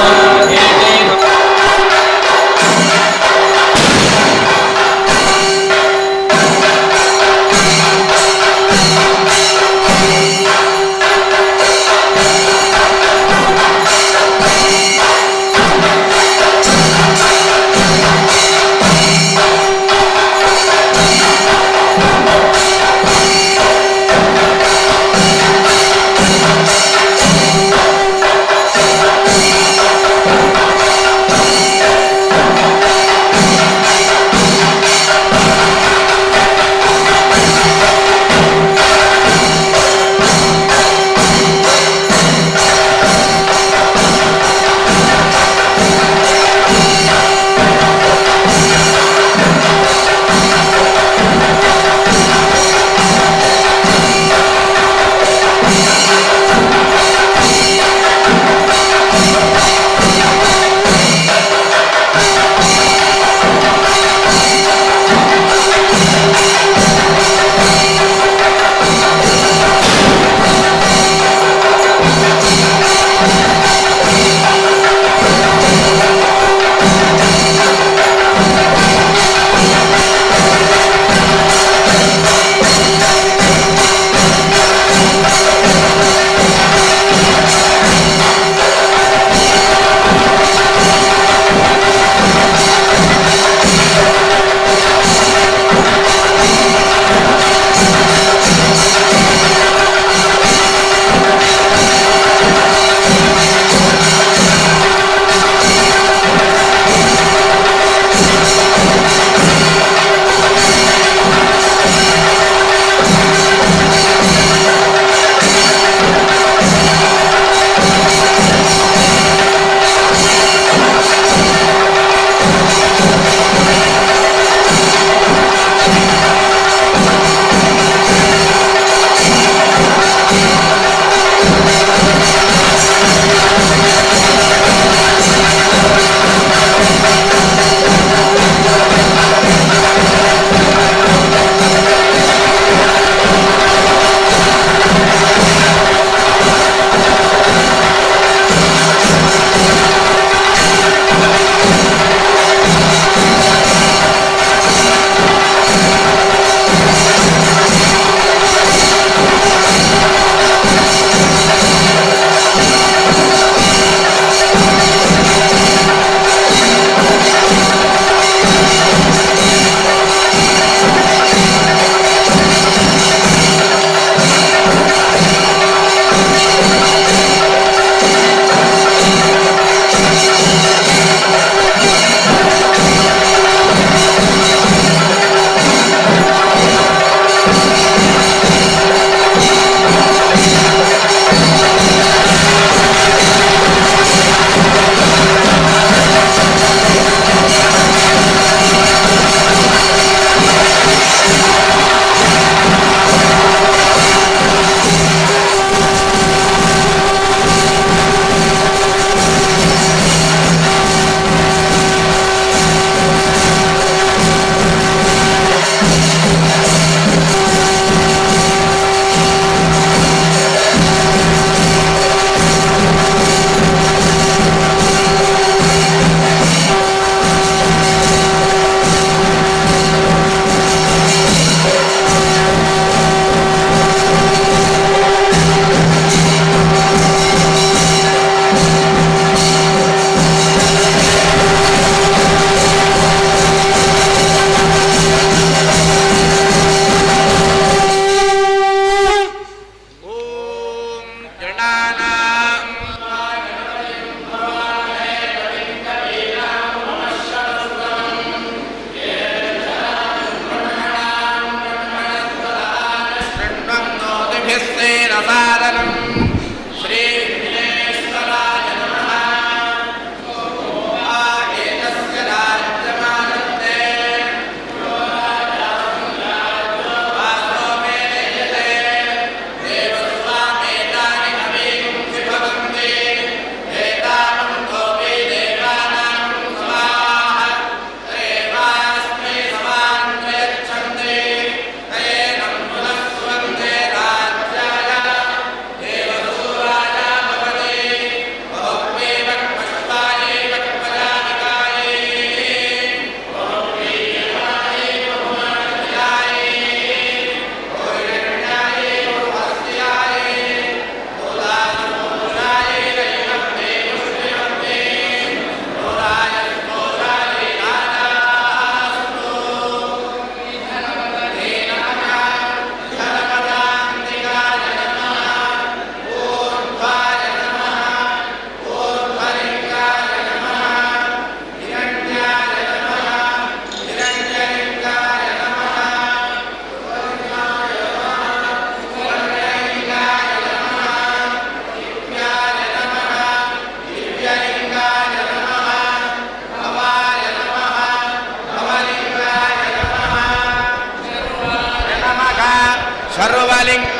[SPEAKER 5] ಸರ್ವಲಿಂಗ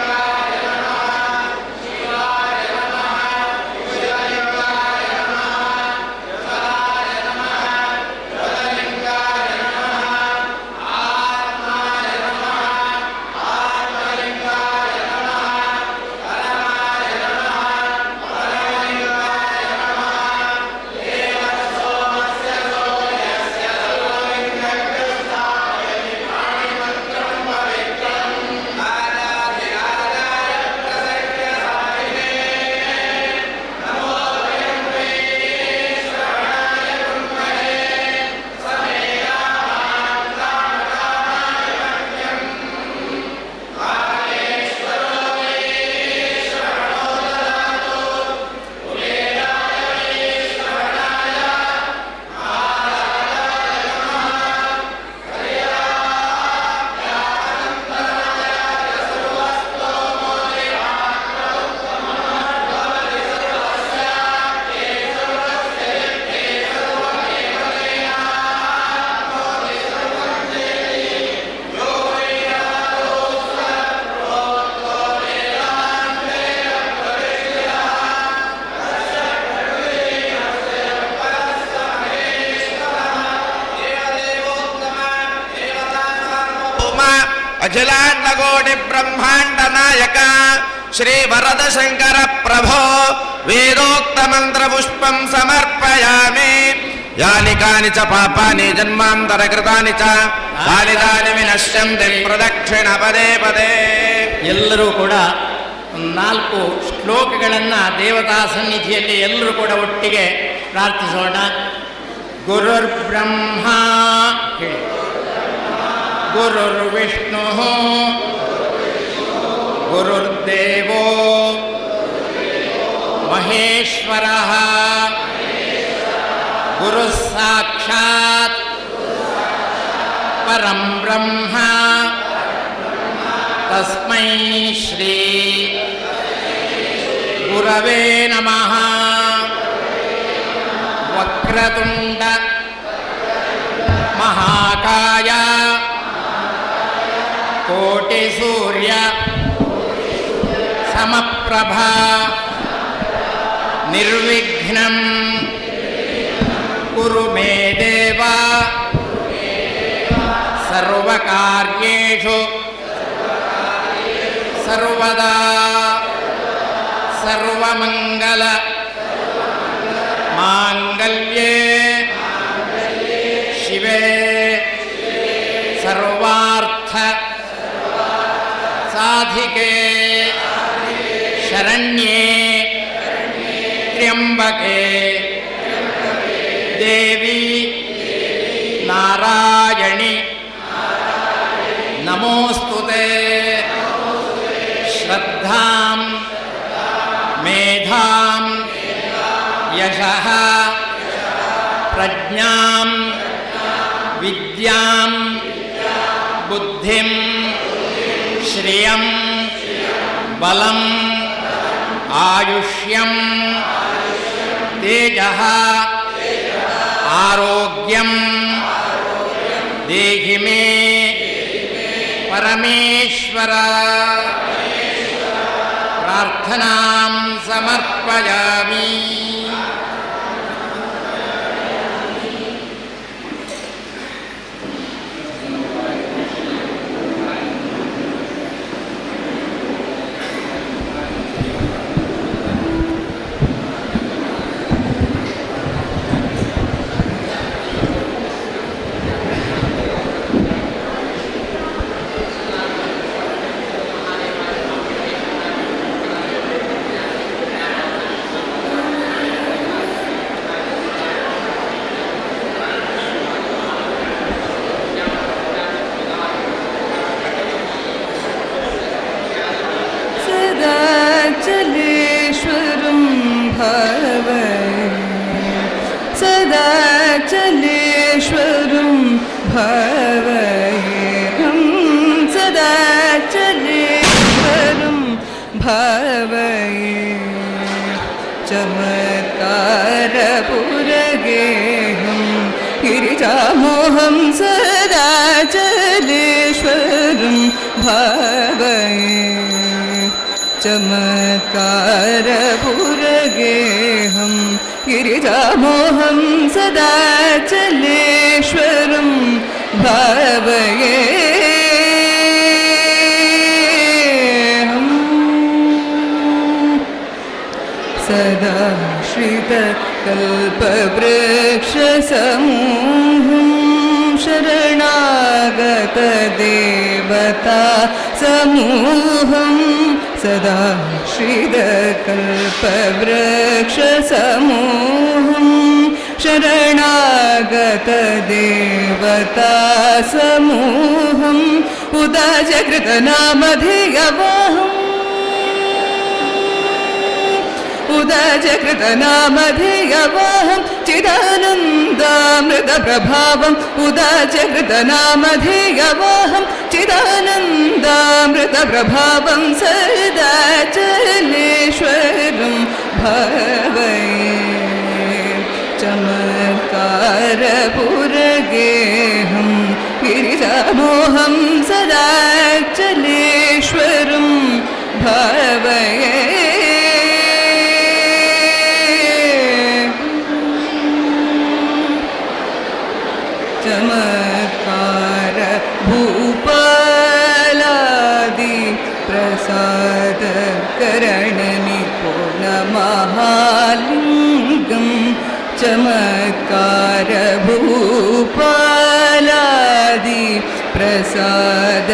[SPEAKER 5] ಅಖಿಲಾಂಡಕೋಟಿ ಬ್ರಹ್ಮಾಂಡ ನಾಯಕ ಶ್ರೀ ವರದ ಶಂಕರ ಪ್ರಭೋ ವೇದೋಕ್ತ ಮಂತ್ರ ಪುಷ್ಪಂ ಸಮರ್ಪಯಾಮಿ ಯಾನಿ ಕಾನಿ ಚ ಪಾಪಾನಿ ಜನ್ಮಾಂತರ ಕೃತಾನಿ ಚ ತಾನಿ ವಿನಶ್ಯಂತಿ ಪ್ರದಕ್ಷಿಣ ಪದೇ ಪದೇ.
[SPEAKER 12] ಎಲ್ಲರೂ ಕೂಡ 4 ಶ್ಲೋಕಗಳನ್ನು ದೇವತಾ ಸನ್ನಿಧಿಯಲ್ಲಿ ಎಲ್ಲರೂ ಕೂಡ ಒಟ್ಟಿಗೆ ಪ್ರಾರ್ಥಿಸೋಣ. ಗುರುರ್ ಬ್ರಹ್ಮ ಹೇಳಿ, ಗುರುರ್ ವಿಷ್ಣು ಗುರುರ್ದೇವೋ ಮಹೇಶ್ವರ ಗುರು ಸಾಕ್ಷಾತ್ ಪರಂ ಬ್ರಹ್ಮ ತಸ್ಮೈ ಶ್ರೀ ಗುರವೇ ನಮಃ. ವಕ್ರತುಂಡ ಮಹಾಕಾಯ ಕೋಟಿ ಸೂರ್ಯ ಸಮಪ್ರಭಾ ನಿರ್ವಿಘ್ನಂ ಕುರು ಮೇ ದೇವ ಸರ್ವಕಾರ್ಯೇಷು ಸರ್ವದಾ ಸರ್ವಮಂಗಲ ಮಾಂಗಲ್ಯೇ ಶಿವೆ ಸರ್ವಾರ್ಥ ಸಾಧಿಕೆ ಶರಣ್ಯೇ ತ್ರ್ಯಂಬಕೆ ದೇವಿ ನಾರಾಯಣಿ ನಮೋಸ್ತುತೆ. ಶ್ರದ್ಧಾಂ ಮೇಧಾಂ ಯಶಃ ಪ್ರಜ್ಞಾಂ ವಿದ್ಯಾಂ ಬುದ್ಧಿಂ ಶ್ರಿಯಂ ಬಲಂ ಆಯುಷ್ಯಂ ತೇಜಃ ಆರೋಗ್ಯಂ ದೇಹಿ ಮೇ ಪರಮೇಶ್ವರ. ಪ್ರಾರ್ಥನಾಂ ಸಮರ್ಪಯಾಮಿ.
[SPEAKER 14] सदाचलेश्वरं भावये सदाचलेश्वरं भावयेऽहं सदाचलेश्वरं भावये चमत्कारपुरगेऽहं गिरिजामोहं सदाचलेश्वरं भावये चमत्कारपुरगेहं गिरिजामोहं सदाचलेश्वरं भावये सदा श्रितकल्पवृक्षसमूहं शरणागतदेवता समूहं सदा श्रितकल्पवृक्षसमूहं शरणागतदेवता समूहम् उदाजकृतनामधेयवाहम् उदाजकृतनामधेयवाहं चिदानन्दामृतप्रभावम् उदाजकृतनामधेयवाहं चिदानन्दामृतप्रभावं सदाचलेश्वरं भावये चमत्कारपुरगेहं गिरिजामोहं सदाचलेश्वरं भावये चमत्कार भूपालादि प्रसाद करणनिपुणमहालिङ्गं चमत्कार भूपालादि प्रसाद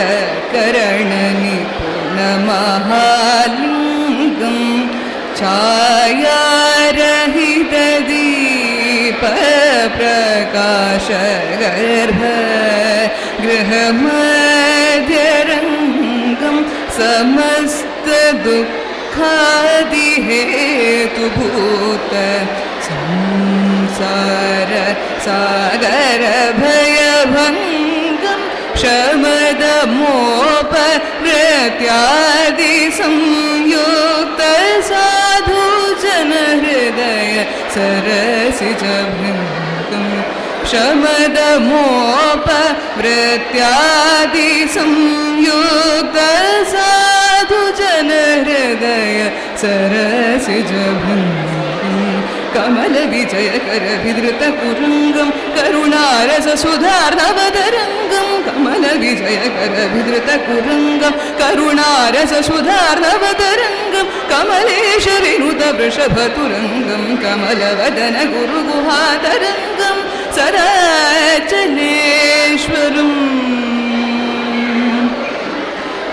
[SPEAKER 14] करणनिपुणमहालिङ्गं छायारहितदीप प्रकाशगर्भ गृहमध्यरङ्गं समस्तदुःखादिहेतुभूत संसार सागरभयभङ्गं शमदमोपवृत्यादिसंयुक्त साधुजनहृदय सरसिजभृङ्गं शमदमोपवृत्यादिसंयुक्त साधुजनहृदय सरसिजभृङ्गं कमलविजयकरविधृतकुरङ्गं करुणारससुधार्णवतरङ्गं कमलविजयकरविधृतकुरङ्गं करुणारससुधार्णवतरङ्गं कमलेशविनुतवृषभतुरङ्गं कमलवदन गुरुगुहातरङ्गं सदाचलेश्वरम्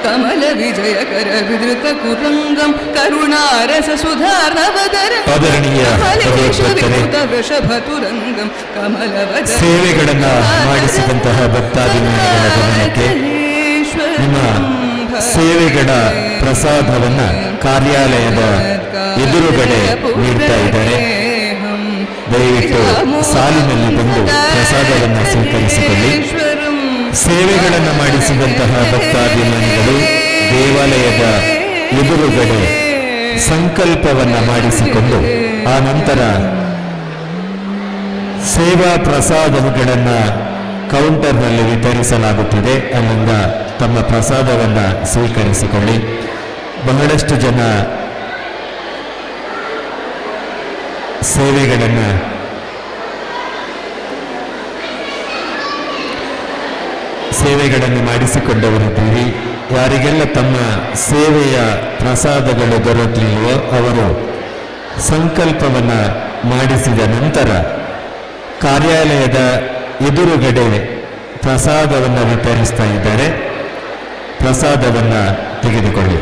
[SPEAKER 14] कमलविजयकरविधृतकुरङ्गं करुणारससुधार्णवतरङ्गं
[SPEAKER 9] ಸೇವೆಗಳನ್ನು ಮಾಡಿಸಿದಂತಹ ಭಕ್ತಾಭಿಮಾನಿಗಳ ಗಮನಕ್ಕೆ ನಿಮ್ಮ ಸೇವೆಗಳ ಪ್ರಸಾದವನ್ನ ಕಾರ್ಯಾಲಯದ ಎದುರುಗಡೆ ನೀಡ್ತಾ ಇದ್ದಾರೆ. ದಯವಿಟ್ಟು ಸಾಲಿನಲ್ಲಿ ಬಂದು ಪ್ರಸಾದವನ್ನು ಸ್ವೀಕರಿಸಿಕೊಳ್ಳಿ. ಸೇವೆಗಳನ್ನು ಮಾಡಿಸಿದಂತಹ ಭಕ್ತಾಭಿಮಾನಿಗಳು ದೇವಾಲಯದ ಎದುರುಗಡೆ ಸಂಕಲ್ಪವನ್ನ ಮಾಡಿಸಿಕೊಂಡು ಆ ನಂತರ ಸೇವಾ ಪ್ರಸಾದಗಳನ್ನು ಕೌಂಟರ್ನಲ್ಲಿ ವಿತರಿಸಲಾಗುತ್ತಿದೆ. ಅಲ್ಲಿಂದ ತಮ್ಮ ಪ್ರಸಾದವನ್ನು ಸ್ವೀಕರಿಸಿಕೊಳ್ಳಿ. ಬಹಳಷ್ಟು ಜನ ಸೇವೆಗಳನ್ನು ಮಾಡಿಸಿಕೊಂಡವರಿದ್ದೀರಿ. ಯಾರಿಗೆಲ್ಲ ತಮ್ಮ ಸೇವೆಯ ಪ್ರಸಾದಗಳು ದೊರಕಲಿಲ್ವೋ ಅವರು ಸಂಕಲ್ಪವನ್ನು ಮಾಡಿಸಿದ ನಂತರ ಕಾರ್ಯಾಲಯದ ಎದುರುಗಡೆ ಪ್ರಸಾದವನ್ನು ವಿತರಿಸ್ತಾ ಇದ್ದಾರೆ. ಪ್ರಸಾದವನ್ನು ತೆಗೆದುಕೊಳ್ಳಿ.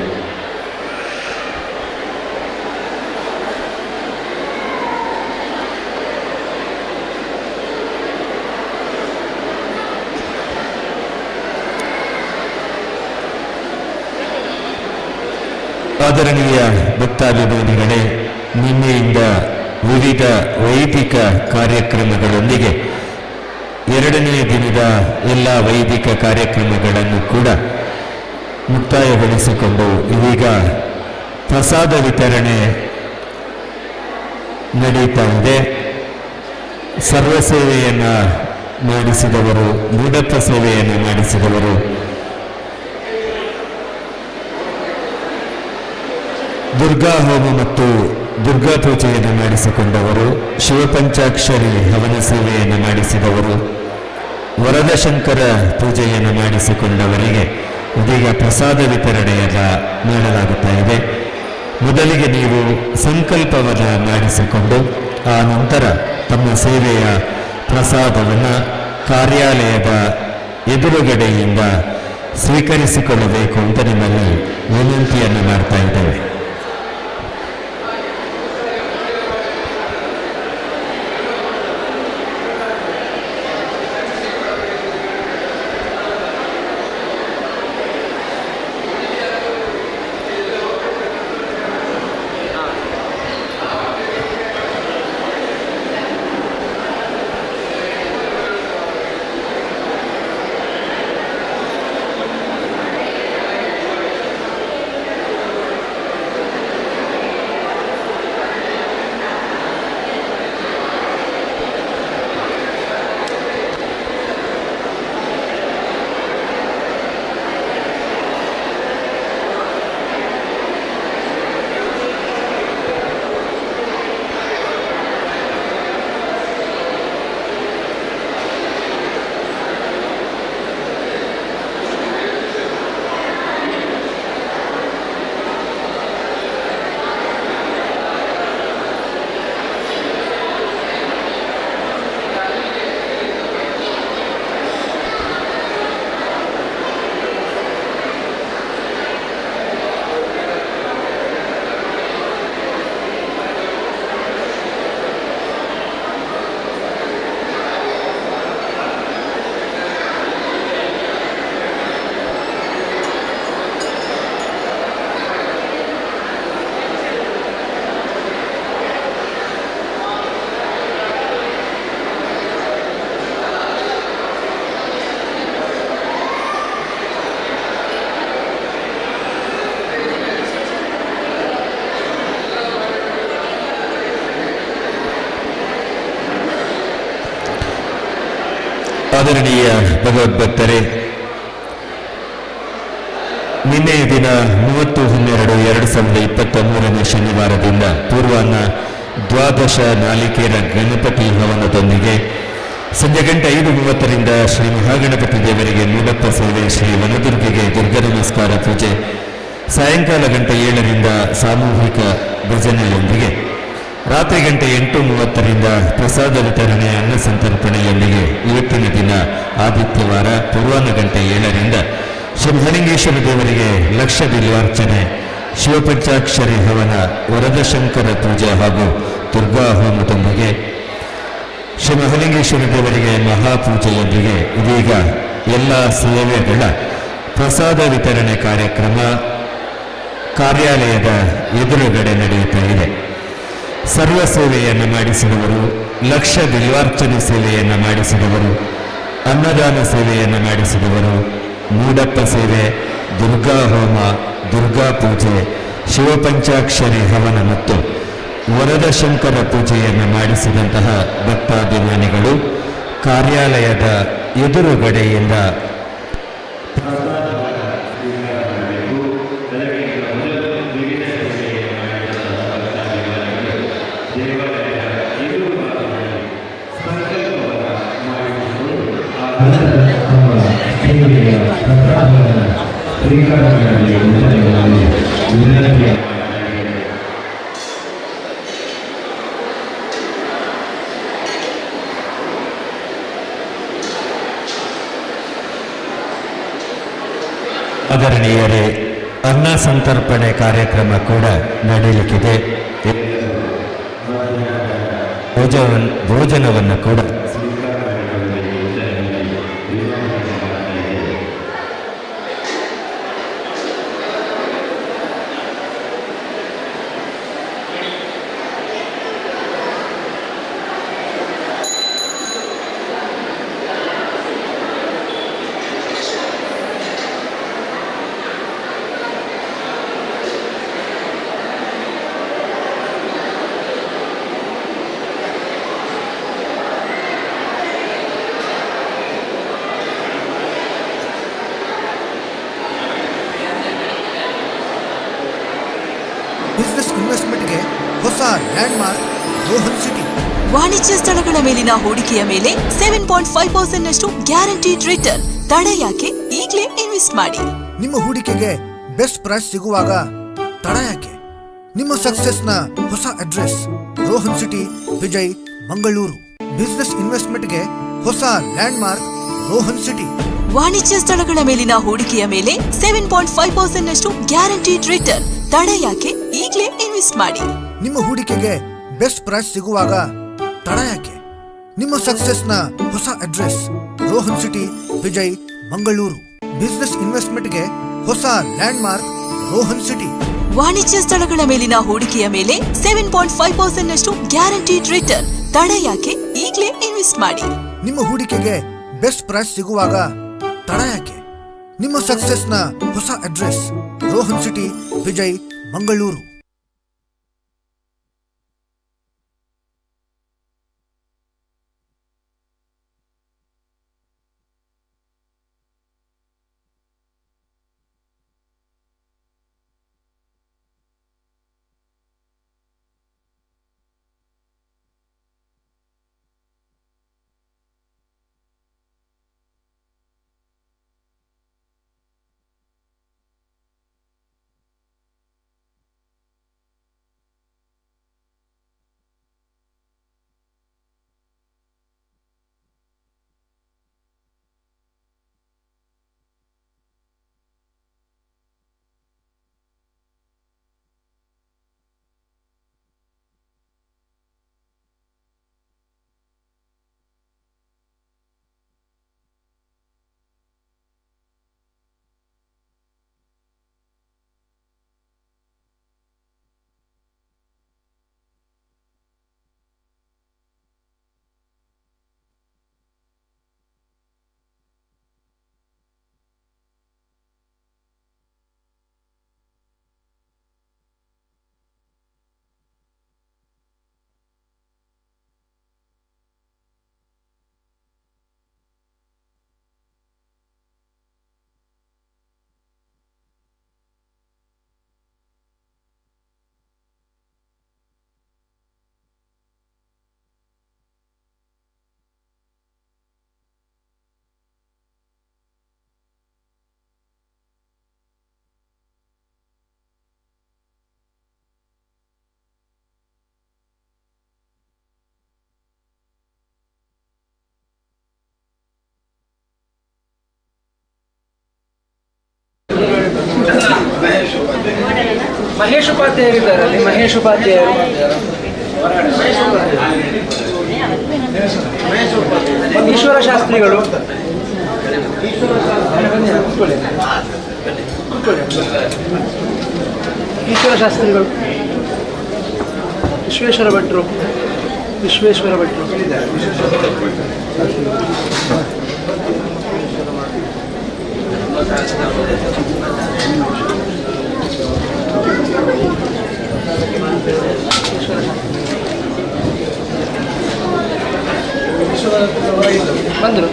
[SPEAKER 9] ಆದರಣೀಯ ಭಕ್ತಾಭಿಮಾನಿಗಳೇ, ನಿನ್ನೆಯಿಂದ ವಿವಿಧ ವೈದಿಕ ಕಾರ್ಯಕ್ರಮಗಳೊಂದಿಗೆ ಎರಡನೆಯ ದಿನದ ಎಲ್ಲ ವೈದಿಕ ಕಾರ್ಯಕ್ರಮಗಳನ್ನು ಕೂಡ ಮುಕ್ತಾಯಗೊಳಿಸಿಕೊಂಡು ಇದೀಗ ಪ್ರಸಾದ ವಿತರಣೆ ನಡೀತಾ ಇದೆ. ಸರ್ವಸೇವೆಯನ್ನು ಮಾಡಿಸಿದವರು, ಮೂಡಪ್ಪ ಸೇವೆಯನ್ನು ಮಾಡಿಸಿದವರು, ದುರ್ಗಾ ಹೋಮ ಮತ್ತು ದುರ್ಗಾ ಪೂಜೆಯನ್ನು ಮಾಡಿಸಿಕೊಂಡವರು, ಶಿವಪಂಚಾಕ್ಷರಿ ಹವನ ಸೇವೆಯನ್ನು ಮಾಡಿಸಿದವರು, ವರದಶಂಕರ ಪೂಜೆಯನ್ನು ಮಾಡಿಸಿಕೊಂಡವರಿಗೆ ಇದೀಗ ಪ್ರಸಾದ ವಿತರಣೆಯನ್ನು ಮಾಡಲಾಗುತ್ತಾ ಇದೆ. ಮೊದಲಿಗೆ ನೀವು ಸಂಕಲ್ಪವನ್ನು ಮಾಡಿಸಿಕೊಂಡು ಆ ನಂತರ ತಮ್ಮ ಸೇವೆಯ ಪ್ರಸಾದವನ್ನು ಕಾರ್ಯಾಲಯದ ಎದುರುಗಡೆಯಿಂದ ಸ್ವೀಕರಿಸಿಕೊಳ್ಳಬೇಕು ಅಂತ ನಿಮ್ಮಲ್ಲಿ ವಿನಂತಿಯನ್ನು ಮಾಡ್ತಾ ಇದ್ದೇವೆ. ಆದರಣೀಯ ಭಗವದ್ಭಕ್ತರೇ, ನಿನ್ನೆಯ ದಿನ 30/12/2023 ಶನಿವಾರದಿಂದ ಪೂರ್ವಾಹ್ನ ದ್ವಾದಶ ನಾಲಿಕೇರ ಗಣಪತಿ ಹವನದೊಂದಿಗೆ ಸಂಜೆ ಗಂಟೆ 5:30ರಿಂದ ಶ್ರೀ ಮಹಾಗಣಪತಿ ದೇವರಿಗೆ ಮೂಡಪ್ಪ ಸೇವೆ, ಶ್ರೀ ವನದುರ್ಗೆಗೆ ದುರ್ಗ ನಮಸ್ಕಾರ ಪೂಜೆ, ಸಾಯಂಕಾಲ ಗಂಟೆ 7ರಿಂದ ಸಾಮೂಹಿಕ ಭಜನೆಯೊಂದಿಗೆ, ರಾತ್ರಿ ಗಂಟೆ 8:30ರಿಂದ ಪ್ರಸಾದ ವಿತರಣೆ, ಅನ್ನ ಸಂತರ್ಪಣೆಯೊಂದಿಗೆ ಇವತ್ತಿನ ದಿನ ಆದಿತ್ಯವಾರ ಪೂರ್ವಾಹ್ನ ಗಂಟೆ 7ರಿಂದ ಶ್ರೀ ಮಹಾಲಿಂಗೇಶ್ವರ ದೇವರಿಗೆ ಲಕ್ಷ ಬಿಲ್ವಾರ್ಚನೆ, ಶಿವಪಂಚಾಕ್ಷರಿ ಹವನ, ವರದಶಂಕರ ಪೂಜೆ ಹಾಗೂ ದುರ್ಗಾ ಹೋಮದೊಂದಿಗೆ ಶ್ರೀ ಮಹಾಲಿಂಗೇಶ್ವರ ದೇವರಿಗೆ ಮಹಾಪೂಜೆಯೊಂದಿಗೆ ಇದೀಗ ಎಲ್ಲ ಸೇವೆಗಳ ಪ್ರಸಾದ ವಿತರಣೆ ಕಾರ್ಯಕ್ರಮ ಕಾರ್ಯಾಲಯದ ಎದುರುಗಡೆ ನಡೆಯುತ್ತಾ ಇದೆ. ಸರ್ವ ಸೇವೆಯನ್ನು ಮಾಡಿಸಿದವರು, ಲಕ್ಷ ಬಿಲ್ವಾರ್ಚನೆ ಸೇವೆಯನ್ನು ಮಾಡಿಸಿದವರು, ಅನ್ನದಾನ ಸೇವೆಯನ್ನು ಮಾಡಿಸಿದವರು, ಮೂಡಪ್ಪ ಸೇವೆ, ದುರ್ಗಾ ಹೋಮ, ದುರ್ಗಾ ಪೂಜೆ, ಶಿವಪಂಚಾಕ್ಷರಿ ಹವನ ಮತ್ತು ವರದಶಂಕರ ಪೂಜೆಯನ್ನು ಮಾಡಿಸಿದಂತಹ ಭಕ್ತಾಭಿಮಾನಿಗಳು ಕಾರ್ಯಾಲಯದ ಎದುರುಗಡೆಯಿಂದ ಆದರಣೀಯರೇ, ಅನ್ನ ಸಂತರ್ಪಣೆ ಕಾರ್ಯಕ್ರಮ ಕೂಡ ನಡೆಯಲಿಕ್ಕಿದೆ. ಭೋಜನವನ್ನು ಕೂಡ
[SPEAKER 11] ಲ್ಯಾಂಡ್ಮಾರ್ಕ್ ರೋಹನ್ ಸಿಟಿ.
[SPEAKER 8] ವಾಣಿಜ್ಯ ಸ್ಥಳಗಳ ಮೇಲಿನ ಹೂಡಿಕೆಯ ಮೇಲೆ 7.5% ನಷ್ಟು ಗ್ಯಾರಂಟಿಡ್ ರಿಟರ್ನ್. ತಡ ಯಾಕೆ? ಈಗಲೇ ಇನ್ವೆಸ್ಟ್ ಮಾಡಿ.
[SPEAKER 11] ನಿಮ್ಮ ಹೂಡಿಕೆಗೆ ಬೆಸ್ಟ್ ಪ್ರೈಸ್ ಸಿಗುವಾಗ ತಡ ಯಾಕೆ? ನಿಮ್ಮ ಸಕ್ಸೆಸ್ನ ಹೊಸ address Rohan city, Vijay, Mangaluru. Business ಇನ್ವೆಸ್ಟ್ಮೆಂಟ್ಗೆ ಹೊಸ ಲ್ಯಾಂಡ್ಮಾರ್ಕ್ ರೋಹನ್ ಸಿಟಿ.
[SPEAKER 8] ವಾಣಿಜ್ಯ ಸ್ಥಳಗಳ ಮೇಲಿನ ಹೂಡಿಕೆಯ ಮೇಲೆ 7.5% ನಷ್ಟು ಗ್ಯಾರಂಟಿಡ್ ರಿಟರ್ನ್. ತಡ ಯಾಕೆ? ಈಗಲೇ ಇನ್ವೆಸ್ಟ್ ಮಾಡಿ.
[SPEAKER 11] ನಿಮ್ಮ ಹೂಡಿಕೆಗೆ ಬೆಸ್ಟ್ ಪ್ರೈಸ್ ಸಿಗುವಾಗ ತಡ ಯಾಕೆ? ನಿಮ್ಮ ಸಕ್ಸೆಸ್ನ ಹೊಸ address Rohan city, Vijay, Mangaluru. Business ಇನ್ವೆಸ್ಟ್ಮೆಂಟ್ಗೆ ಹೊಸ ಲ್ಯಾಂಡ್ಮಾರ್ಕ್ ರೋಹನ್ ಸಿಟಿ.
[SPEAKER 8] ವಾಣಿಜ್ಯ ಸ್ಥಳಗಳ ಮೇಲಿನ ಹೂಡಿಕೆಯ ಮೇಲೆ 7.5% ನಷ್ಟು ಗ್ಯಾರಂಟಿಡ್ ರಿಟರ್ನ್. ತಡ ಯಾಕೆ? ಈಗಲೇ ಇನ್ವೆಸ್ಟ್ ಮಾಡಿ.
[SPEAKER 11] ನಿಮ್ಮ ಹೂಡಿಕೆಗೆ ಬೆಸ್ಟ್ ಪ್ರೈಸ್ ಸಿಗುವಾಗ ತಡ ಯಾಕೆ? ನಿಮ್ಮ ಸಕ್ಸೆಸ್ನ ಹೊಸ ಅಡ್ರೆಸ್ ರೋಹನ್ ಸಿಟಿ, ವಿಜಯ್, ಮಂಗಳೂರು.
[SPEAKER 7] ಮಹೇಶ್ ಉಪಾಧ್ಯಾಯರಿದ್ದಾರೆ ಅಲ್ಲಿ. ಮಹೇಶ್ ಉಪಾಧ್ಯಾಯರು, ಈಶ್ವರ ಶಾಸ್ತ್ರಿಗಳು, ಈಶ್ವರ ಶಾಸ್ತ್ರಿಗಳು, ವಿಶ್ವೇಶ್ವರ ಭಟ್ರು, ಬಂದರು.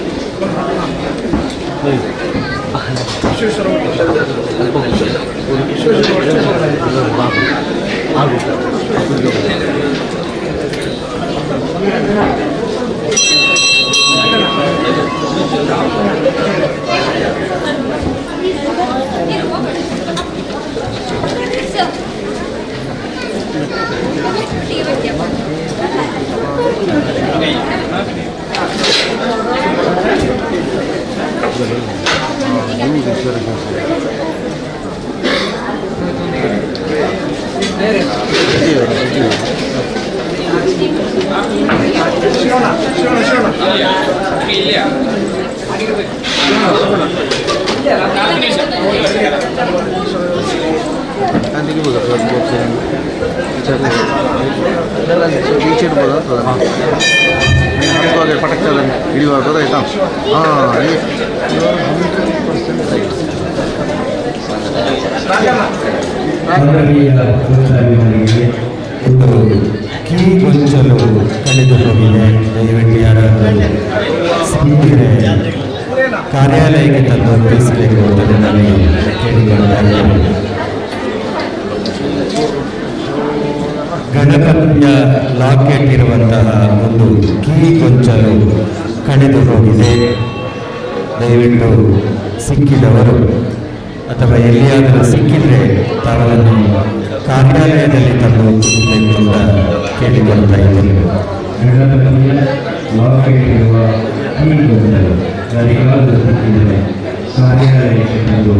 [SPEAKER 2] ಹಿಡಿಯುವಾಗ ಗೊತ್ತಾಯ್ತಾ?
[SPEAKER 9] ಕಿವಿಗೊಂಚಲು ಕಳೆದು ಹೋಗಿದೆ. ದಯವಿಟ್ಟು ಯಾರಾದರೂ ಸ್ಪೀಕರ್ ಕಾರ್ಯಾಲಯಕ್ಕೆ ತಂದು ಒಪ್ಪಿಸಬೇಕು ಅಂತ ನನಗೆ ಕೇಳಿಕೊಳ್ಳುತ್ತಾರೆ. ಗಣಪತಿಯ ಲಾಕೆಟ್ ಇರುವಂತಹ ಒಂದು ಕೀ ಗೊಂಚಲು ಕಳೆದು ಹೋಗಿದೆ. ದಯವಿಟ್ಟು ಸಿಕ್ಕಿದವರು ಅಥವಾ ಎಲ್ಲಿಯಾದರೂ ಸಿಕ್ಕಿದರೆ ತಾವನ್ನು ಕಾರ್ಯಾಲಯದಲ್ಲಿ ತಂದು ಬೇಕು ಅಂತ ಕೇಳಿಕೊಳ್ತಾ ಇದ್ದೇನೆ. ಗಣಪತಿಯ ಲಾಕೆಟ್ ಇರುವ ಕೀ ಗೊಂಚಲು ಯಾರಿಗಾದರೂ ಸಿಕ್ಕಿದರೆ ಕಾರ್ಯಾಲಯಕ್ಕೆ ತಂದು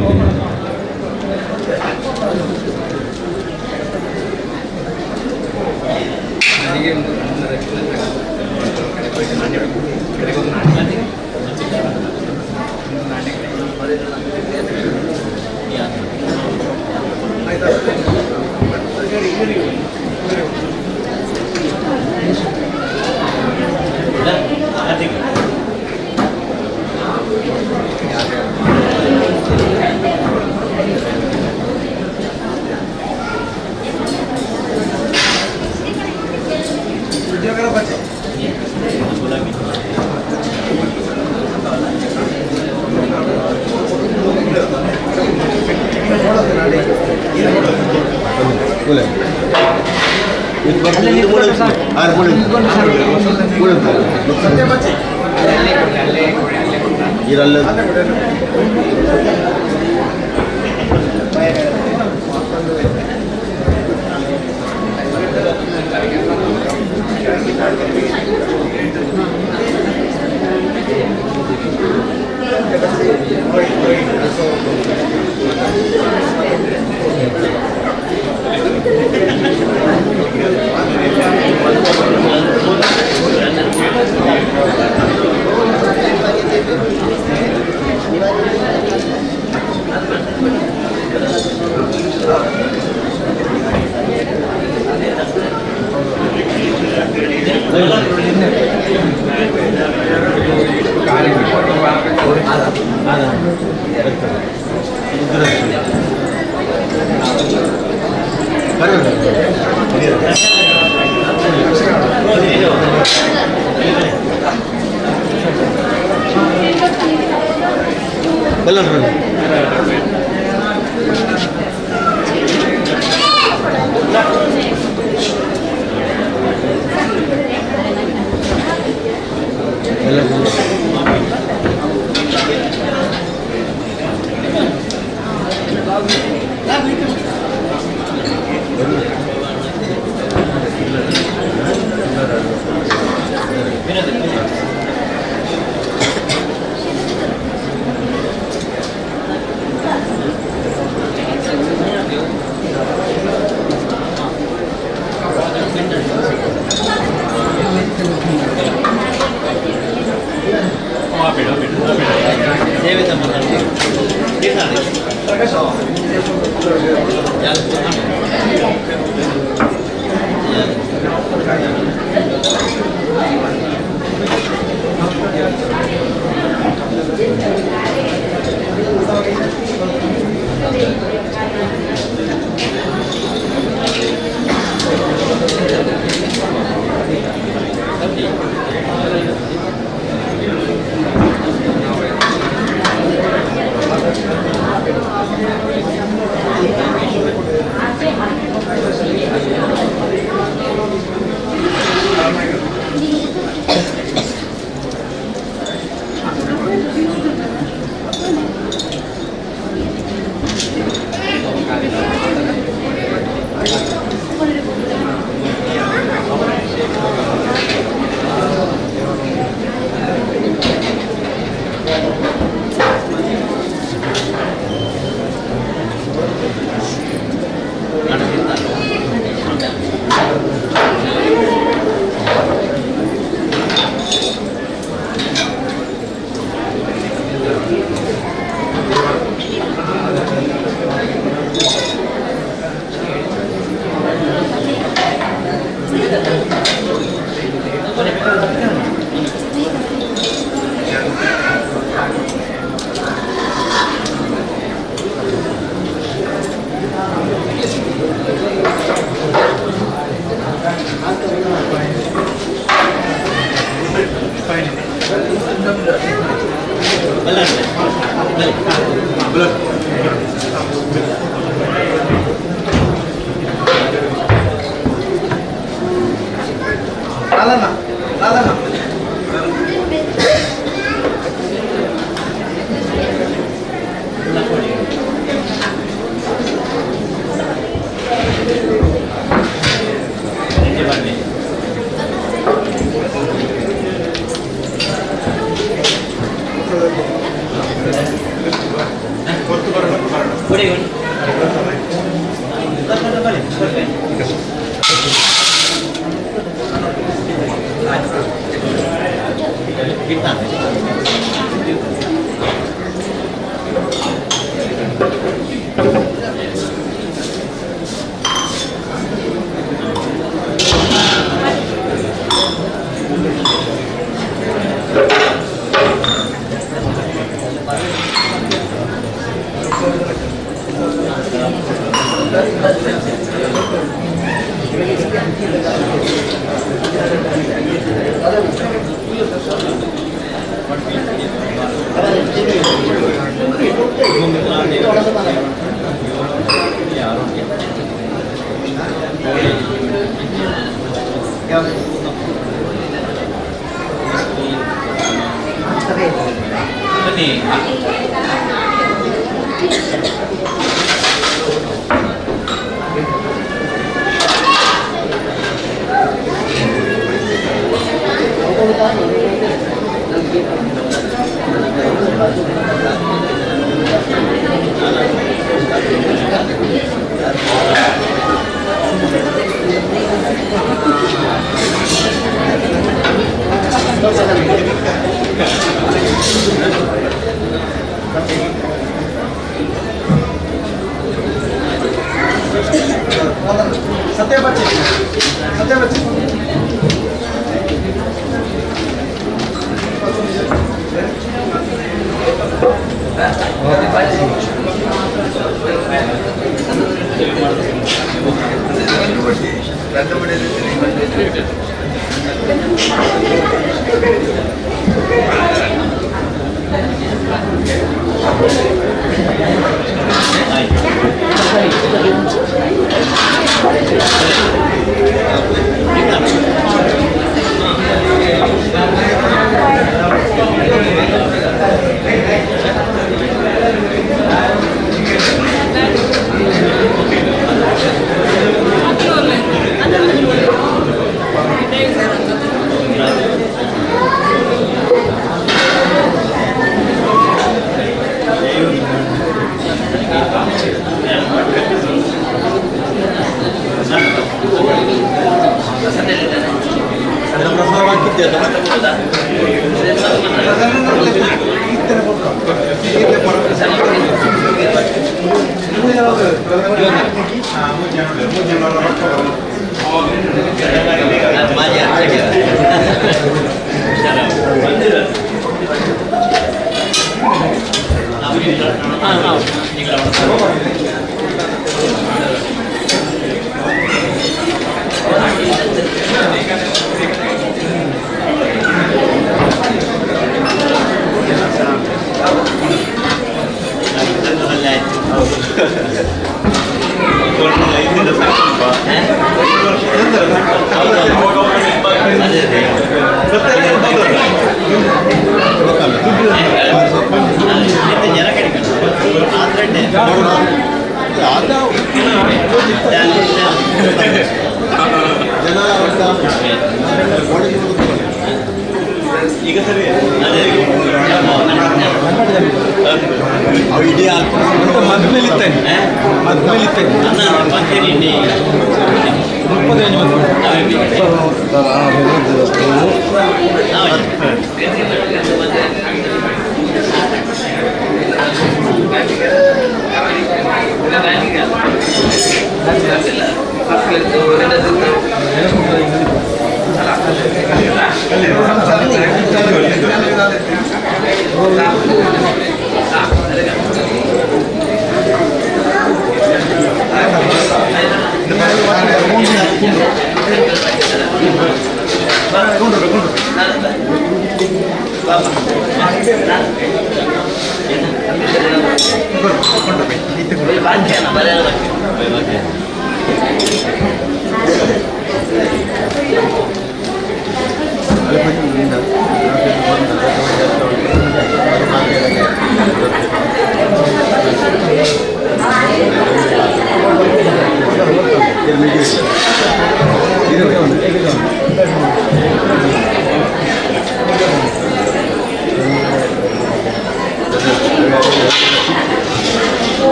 [SPEAKER 4] ಈಗ ಸರಿ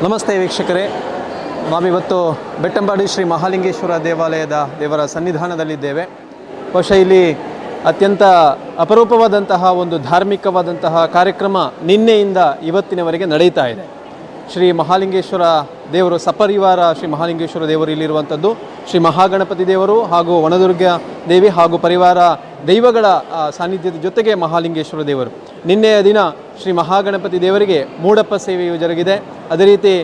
[SPEAKER 15] ನಮಸ್ತೆ ವೀಕ್ಷಕರೇ, ನಾವಿವತ್ತು ಬೆಟ್ಟಂಪಾಡಿ ಶ್ರೀ ಮಹಾಲಿಂಗೇಶ್ವರ ದೇವಾಲಯದ ದೇವರ ಸನ್ನಿಧಾನದಲ್ಲಿದ್ದೇವೆ. ಬಹುಶಃ ಇಲ್ಲಿ ಅತ್ಯಂತ ಅಪರೂಪವಾದಂತಹ ಒಂದು ಧಾರ್ಮಿಕವಾದಂತಹ ಕಾರ್ಯಕ್ರಮ ನಿನ್ನೆಯಿಂದ ಇವತ್ತಿನವರೆಗೆ ನಡೀತಾ ಇದೆ. ಶ್ರೀ ಮಹಾಲಿಂಗೇಶ್ವರ ದೇವರು ಸಪರಿವಾರ ಶ್ರೀ ಮಹಾಲಿಂಗೇಶ್ವರ ದೇವರು ಇಲ್ಲಿರುವಂಥದ್ದು. ಶ್ರೀ ಮಹಾಗಣಪತಿ ದೇವರು ಹಾಗೂ ವನದುರ್ಗ ದೇವಿ ಹಾಗೂ ಪರಿವಾರ ದೈವಗಳ ಸಾನ್ನಿಧ್ಯದ ಜೊತೆಗೆ ಮಹಾಲಿಂಗೇಶ್ವರ ದೇವರು. ನಿನ್ನೆಯ ದಿನ ಶ್ರೀ ಮಹಾಗಣಪತಿ ದೇವರಿಗೆ ಮೂಡಪ್ಪ ಸೇವೆಯು ಜರುಗಿದೆ. ಅದೇ ರೀತಿ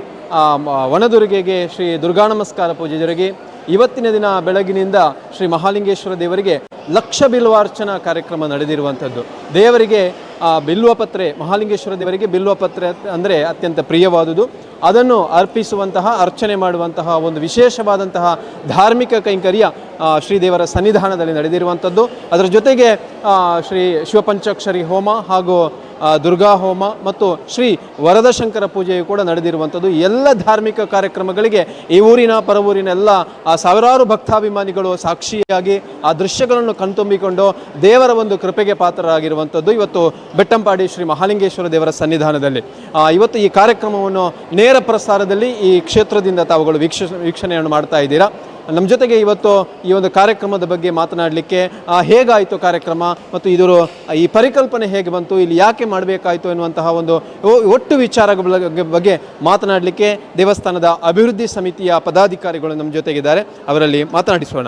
[SPEAKER 15] ವನದುರ್ಗೆಗೆ ಶ್ರೀ ದುರ್ಗಾ ನಮಸ್ಕಾರ ಪೂಜೆ ಜರುಗಿ ಇವತ್ತಿನ ದಿನ ಬೆಳಗಿನಿಂದ ಶ್ರೀ ಮಹಾಲಿಂಗೇಶ್ವರ ದೇವರಿಗೆ ಲಕ್ಷ ಬಿಲ್ವಾರ್ಚನಾ ಕಾರ್ಯಕ್ರಮ ನಡೆದಿರುವಂಥದ್ದು. ದೇವರಿಗೆ ಬಿಲ್ವಪತ್ರೆ, ಮಹಾಲಿಂಗೇಶ್ವರ ದೇವರಿಗೆ ಬಿಲ್ವಪತ್ರೆ ಅಂದರೆ ಅತ್ಯಂತ ಪ್ರಿಯವಾದುದು. ಅದನ್ನು ಅರ್ಪಿಸುವಂತಹ, ಅರ್ಚನೆ ಮಾಡುವಂತಹ ಒಂದು ವಿಶೇಷವಾದಂತಹ ಧಾರ್ಮಿಕ ಕೈಂಕರ್ಯ ಶ್ರೀದೇವರ ಸನ್ನಿಧಾನದಲ್ಲಿ ನಡೆದಿರುವಂಥದ್ದು. ಅದರ ಜೊತೆಗೆ ಶ್ರೀ ಶಿವಪಂಚಾಕ್ಷರಿ ಹೋಮ ಹಾಗೂ ದುರ್ಗಾ ಹೋಮ ಮತ್ತು ಶ್ರೀ ವರದಶಂಕರ ಪೂಜೆಯು ಕೂಡ ನಡೆದಿರುವಂಥದ್ದು. ಎಲ್ಲ ಧಾರ್ಮಿಕ ಕಾರ್ಯಕ್ರಮಗಳಿಗೆ ಈ ಊರಿನ ಪರವೂರಿನ ಎಲ್ಲ ಸಾವಿರಾರು ಭಕ್ತಾಭಿಮಾನಿಗಳು ಸಾಕ್ಷಿಯಾಗಿ ಆ ದೃಶ್ಯಗಳನ್ನು ಕಣ್ತುಂಬಿಕೊಂಡು ದೇವರ ಒಂದು ಕೃಪೆಗೆ ಪಾತ್ರರಾಗಿರುವಂಥದ್ದು ಇವತ್ತು ಬೆಟ್ಟಂಪಾಡಿ ಶ್ರೀ ಮಹಾಲಿಂಗೇಶ್ವರ ದೇವರ ಸನ್ನಿಧಾನದಲ್ಲಿ. ಇವತ್ತು ಈ ಕಾರ್ಯಕ್ರಮವನ್ನು ನೇರ ಪ್ರಸಾರದಲ್ಲಿ ಈ ಕ್ಷೇತ್ರದಿಂದ ತಾವುಗಳು ವೀಕ್ಷಣೆಯನ್ನು ಮಾಡ್ತಾ ಇದ್ದೀರಾ. ನಮ್ಮ ಜೊತೆಗೆ ಇವತ್ತು ಈ ಒಂದು ಕಾರ್ಯಕ್ರಮದ ಬಗ್ಗೆ ಮಾತನಾಡಲಿಕ್ಕೆ ಹೇಗಾಯಿತು ಕಾರ್ಯಕ್ರಮ ಮತ್ತು ಇದರ ಈ ಪರಿಕಲ್ಪನೆ ಹೇಗೆ ಬಂತು, ಇಲ್ಲಿ ಯಾಕೆ ಮಾಡಬೇಕಾಯಿತು ಎನ್ನುವಂತಹ ಒಂದು ಒಟ್ಟು ವಿಚಾರಗಳ ಬಗ್ಗೆ ಮಾತನಾಡಲಿಕ್ಕೆ ದೇವಸ್ಥಾನದ ಅಭಿವೃದ್ಧಿ ಸಮಿತಿಯ ಪದಾಧಿಕಾರಿಗಳು ನಮ್ಮ ಜೊತೆಗಿದ್ದಾರೆ. ಅವರಲ್ಲಿ ಮಾತನಾಡಿಸೋಣ.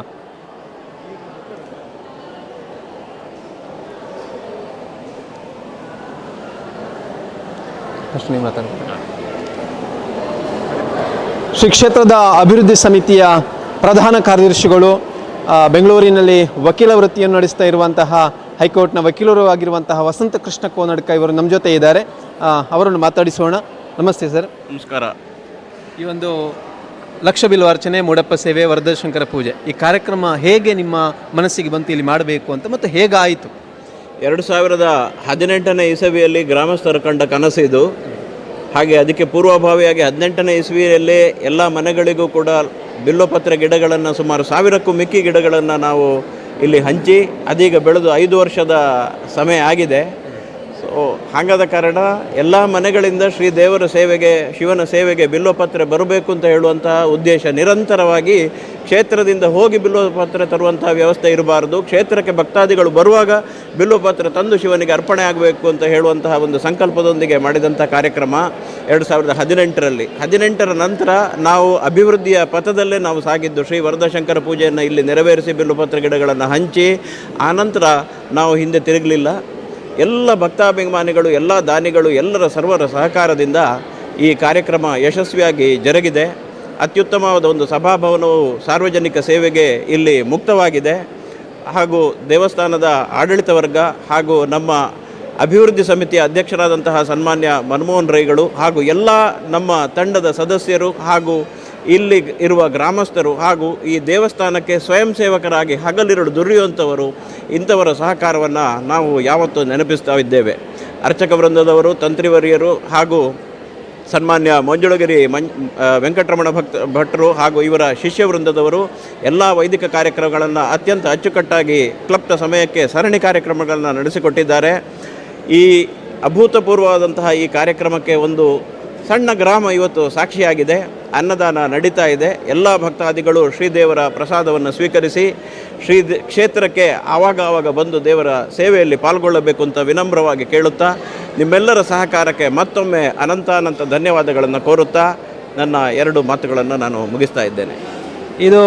[SPEAKER 15] ಶ್ರೀ ಕ್ಷೇತ್ರದ ಅಭಿವೃದ್ಧಿ ಸಮಿತಿಯ ಪ್ರಧಾನ ಕಾರ್ಯದರ್ಶಿಗಳು, ಬೆಂಗಳೂರಿನಲ್ಲಿ ವಕೀಲ ವೃತ್ತಿಯನ್ನು ನಡೆಸ್ತಾ ಇರುವಂತಹ ಹೈಕೋರ್ಟ್ನ ವಕೀಲರು ಆಗಿರುವಂತಹ ವಸಂತ ಕೃಷ್ಣ ಕೋನಡ್ಕ ಇವರು ನಮ್ಮ ಜೊತೆ ಇದ್ದಾರೆ. ಅವರನ್ನು ಮಾತಾಡಿಸೋಣ. ನಮಸ್ತೆ ಸರ್.
[SPEAKER 16] ನಮಸ್ಕಾರ.
[SPEAKER 15] ಈ ಒಂದು ಲಕ್ಷ ಬಿಲ್ವಾರ್ಚನೆ, ಮೂಡಪ್ಪ ಸೇವೆ, ವರದಶಂಕರ ಪೂಜೆ ಈ ಕಾರ್ಯಕ್ರಮ ಹೇಗೆ ನಿಮ್ಮ ಮನಸ್ಸಿಗೆ ಬಂತು ಇಲ್ಲಿ ಮಾಡಬೇಕು ಅಂತ, ಮತ್ತು ಹೇಗಾಯಿತು?
[SPEAKER 16] 2018ನೇ ಇಸವಿಯಲ್ಲಿ ಗ್ರಾಮಸ್ಥರು ಕಂಡ ಕನಸು ಇದು. ಹಾಗೆ ಅದಕ್ಕೆ ಪೂರ್ವಭಾವಿಯಾಗಿ 18ನೇ ಇಸವಿಯಲ್ಲಿ ಎಲ್ಲ ಮನೆಗಳಿಗೂ ಕೂಡ ಬಿಲ್ವಪತ್ರೆ ಗಿಡಗಳನ್ನು, ಸುಮಾರು 1000ಕ್ಕೂ ಮಿಕ್ಕಿ ಗಿಡಗಳನ್ನು ನಾವು ಇಲ್ಲಿ ಹಂಚಿ ಅದೀಗ ಬೆಳೆದು 5 ವರ್ಷದ ಸಮಯ ಆಗಿದೆ. ಸೊ ಹಾಗಾದ ಕಾರಣ ಎಲ್ಲ ಮನೆಗಳಿಂದ ಶ್ರೀ ದೇವರ ಸೇವೆಗೆ, ಶಿವನ ಸೇವೆಗೆ ಬಿಲ್ವಪತ್ರೆ ಬರಬೇಕು ಅಂತ ಹೇಳುವಂತಹ ಉದ್ದೇಶ. ನಿರಂತರವಾಗಿ ಕ್ಷೇತ್ರದಿಂದ ಹೋಗಿ ಬಿಲ್ವಪತ್ರೆ ತರುವಂತಹ ವ್ಯವಸ್ಥೆ ಇರಬಾರ್ದು, ಕ್ಷೇತ್ರಕ್ಕೆ ಭಕ್ತಾದಿಗಳು ಬರುವಾಗ ಬಿಲ್ವಪತ್ರೆ ತಂದು ಶಿವನಿಗೆ ಅರ್ಪಣೆ ಆಗಬೇಕು ಅಂತ ಹೇಳುವಂತಹ ಒಂದು ಸಂಕಲ್ಪದೊಂದಿಗೆ ಮಾಡಿದಂಥ ಕಾರ್ಯಕ್ರಮ 2018ರಲ್ಲಿ. 18ರ ನಂತರ ನಾವು ಅಭಿವೃದ್ಧಿಯ ಪಥದಲ್ಲೇ ನಾವು ಸಾಗಿದ್ದು. ಶ್ರೀ ವರದಶಂಕರ ಪೂಜೆಯನ್ನು ಇಲ್ಲಿ ನೆರವೇರಿಸಿ ಬಿಲ್ವಪತ್ರೆ ಗಿಡಗಳನ್ನು ಹಂಚಿ ಆನಂತರ ನಾವು ಹಿಂದೆ ತಿರುಗಲಿಲ್ಲ. ಎಲ್ಲ ಭಕ್ತಾಭಿಮಾನಿಗಳು, ಎಲ್ಲ ದಾನಿಗಳು, ಎಲ್ಲರ ಸರ್ವರ ಸಹಕಾರದಿಂದ ಈ ಕಾರ್ಯಕ್ರಮ ಯಶಸ್ವಿಯಾಗಿ ಜರುಗಿದೆ. ಅತ್ಯುತ್ತಮವಾದ ಒಂದು ಸಭಾಭವನವು ಸಾರ್ವಜನಿಕ ಸೇವೆಗೆ ಇಲ್ಲಿ ಮುಕ್ತವಾಗಿದೆ. ಹಾಗೂ ದೇವಸ್ಥಾನದ ಆಡಳಿತ ವರ್ಗ ಹಾಗೂ ನಮ್ಮ ಅಭಿವೃದ್ಧಿ ಸಮಿತಿಯ ಅಧ್ಯಕ್ಷರಾದಂತಹ ಸನ್ಮಾನ್ಯ ಮನಮೋಹನ್ ರೈಗಳು ಹಾಗೂ ಎಲ್ಲ ನಮ್ಮ ತಂಡದ ಸದಸ್ಯರು ಹಾಗೂ ಇಲ್ಲಿ ಇರುವ ಗ್ರಾಮಸ್ಥರು ಹಾಗೂ ಈ ದೇವಸ್ಥಾನಕ್ಕೆ ಸ್ವಯಂ ಸೇವಕರಾಗಿ ಹಗಲಿರುಳು ದುಡಿಯುವಂಥವರು, ಇಂಥವರ ಸಹಕಾರವನ್ನು ನಾವು ಯಾವತ್ತೂ ನೆನಪಿಸ್ತಾ ಇದ್ದೇವೆ. ಅರ್ಚಕ ವೃಂದದವರು, ತಂತ್ರಿವರಿಯರು ಹಾಗೂ ಸನ್ಮಾನ್ಯ ಮಂಜುಳಗಿರಿ ವೆಂಕಟರಮಣ ಭಟ್ರು ಹಾಗೂ ಇವರ ಶಿಷ್ಯ ವೃಂದದವರು ಎಲ್ಲ ವೈದಿಕ ಕಾರ್ಯಕ್ರಮಗಳನ್ನು ಅತ್ಯಂತ ಅಚ್ಚುಕಟ್ಟಾಗಿ ಕ್ಲಪ್ತ ಸಮಯಕ್ಕೆ ಸರಣಿ ಕಾರ್ಯಕ್ರಮಗಳನ್ನು ನಡೆಸಿಕೊಟ್ಟಿದ್ದಾರೆ. ಈ ಅಭೂತಪೂರ್ವವಾದಂತಹ ಈ ಕಾರ್ಯಕ್ರಮಕ್ಕೆ ಒಂದು ಸಣ್ಣ ಗ್ರಾಮ ಇವತ್ತು ಸಾಕ್ಷಿಯಾಗಿದೆ. ಅನ್ನದಾನ ನಡೀತಾ ಇದೆ. ಎಲ್ಲ ಭಕ್ತಾದಿಗಳು ಶ್ರೀದೇವರ ಪ್ರಸಾದವನ್ನು ಸ್ವೀಕರಿಸಿ ಕ್ಷೇತ್ರಕ್ಕೆ ಆವಾಗ ಬಂದು ದೇವರ ಸೇವೆಯಲ್ಲಿ ಪಾಲ್ಗೊಳ್ಳಬೇಕು ಅಂತ ವಿನಮ್ರವಾಗಿ ಕೇಳುತ್ತಾ, ನಿಮ್ಮೆಲ್ಲರ ಸಹಕಾರಕ್ಕೆ ಮತ್ತೊಮ್ಮೆ ಅನಂತ ಧನ್ಯವಾದಗಳನ್ನು ಕೋರುತ್ತಾ ನನ್ನ 2 ಮಾತುಗಳನ್ನು ನಾನು ಮುಗಿಸ್ತಾ ಇದ್ದೇನೆ.
[SPEAKER 15] ಇದು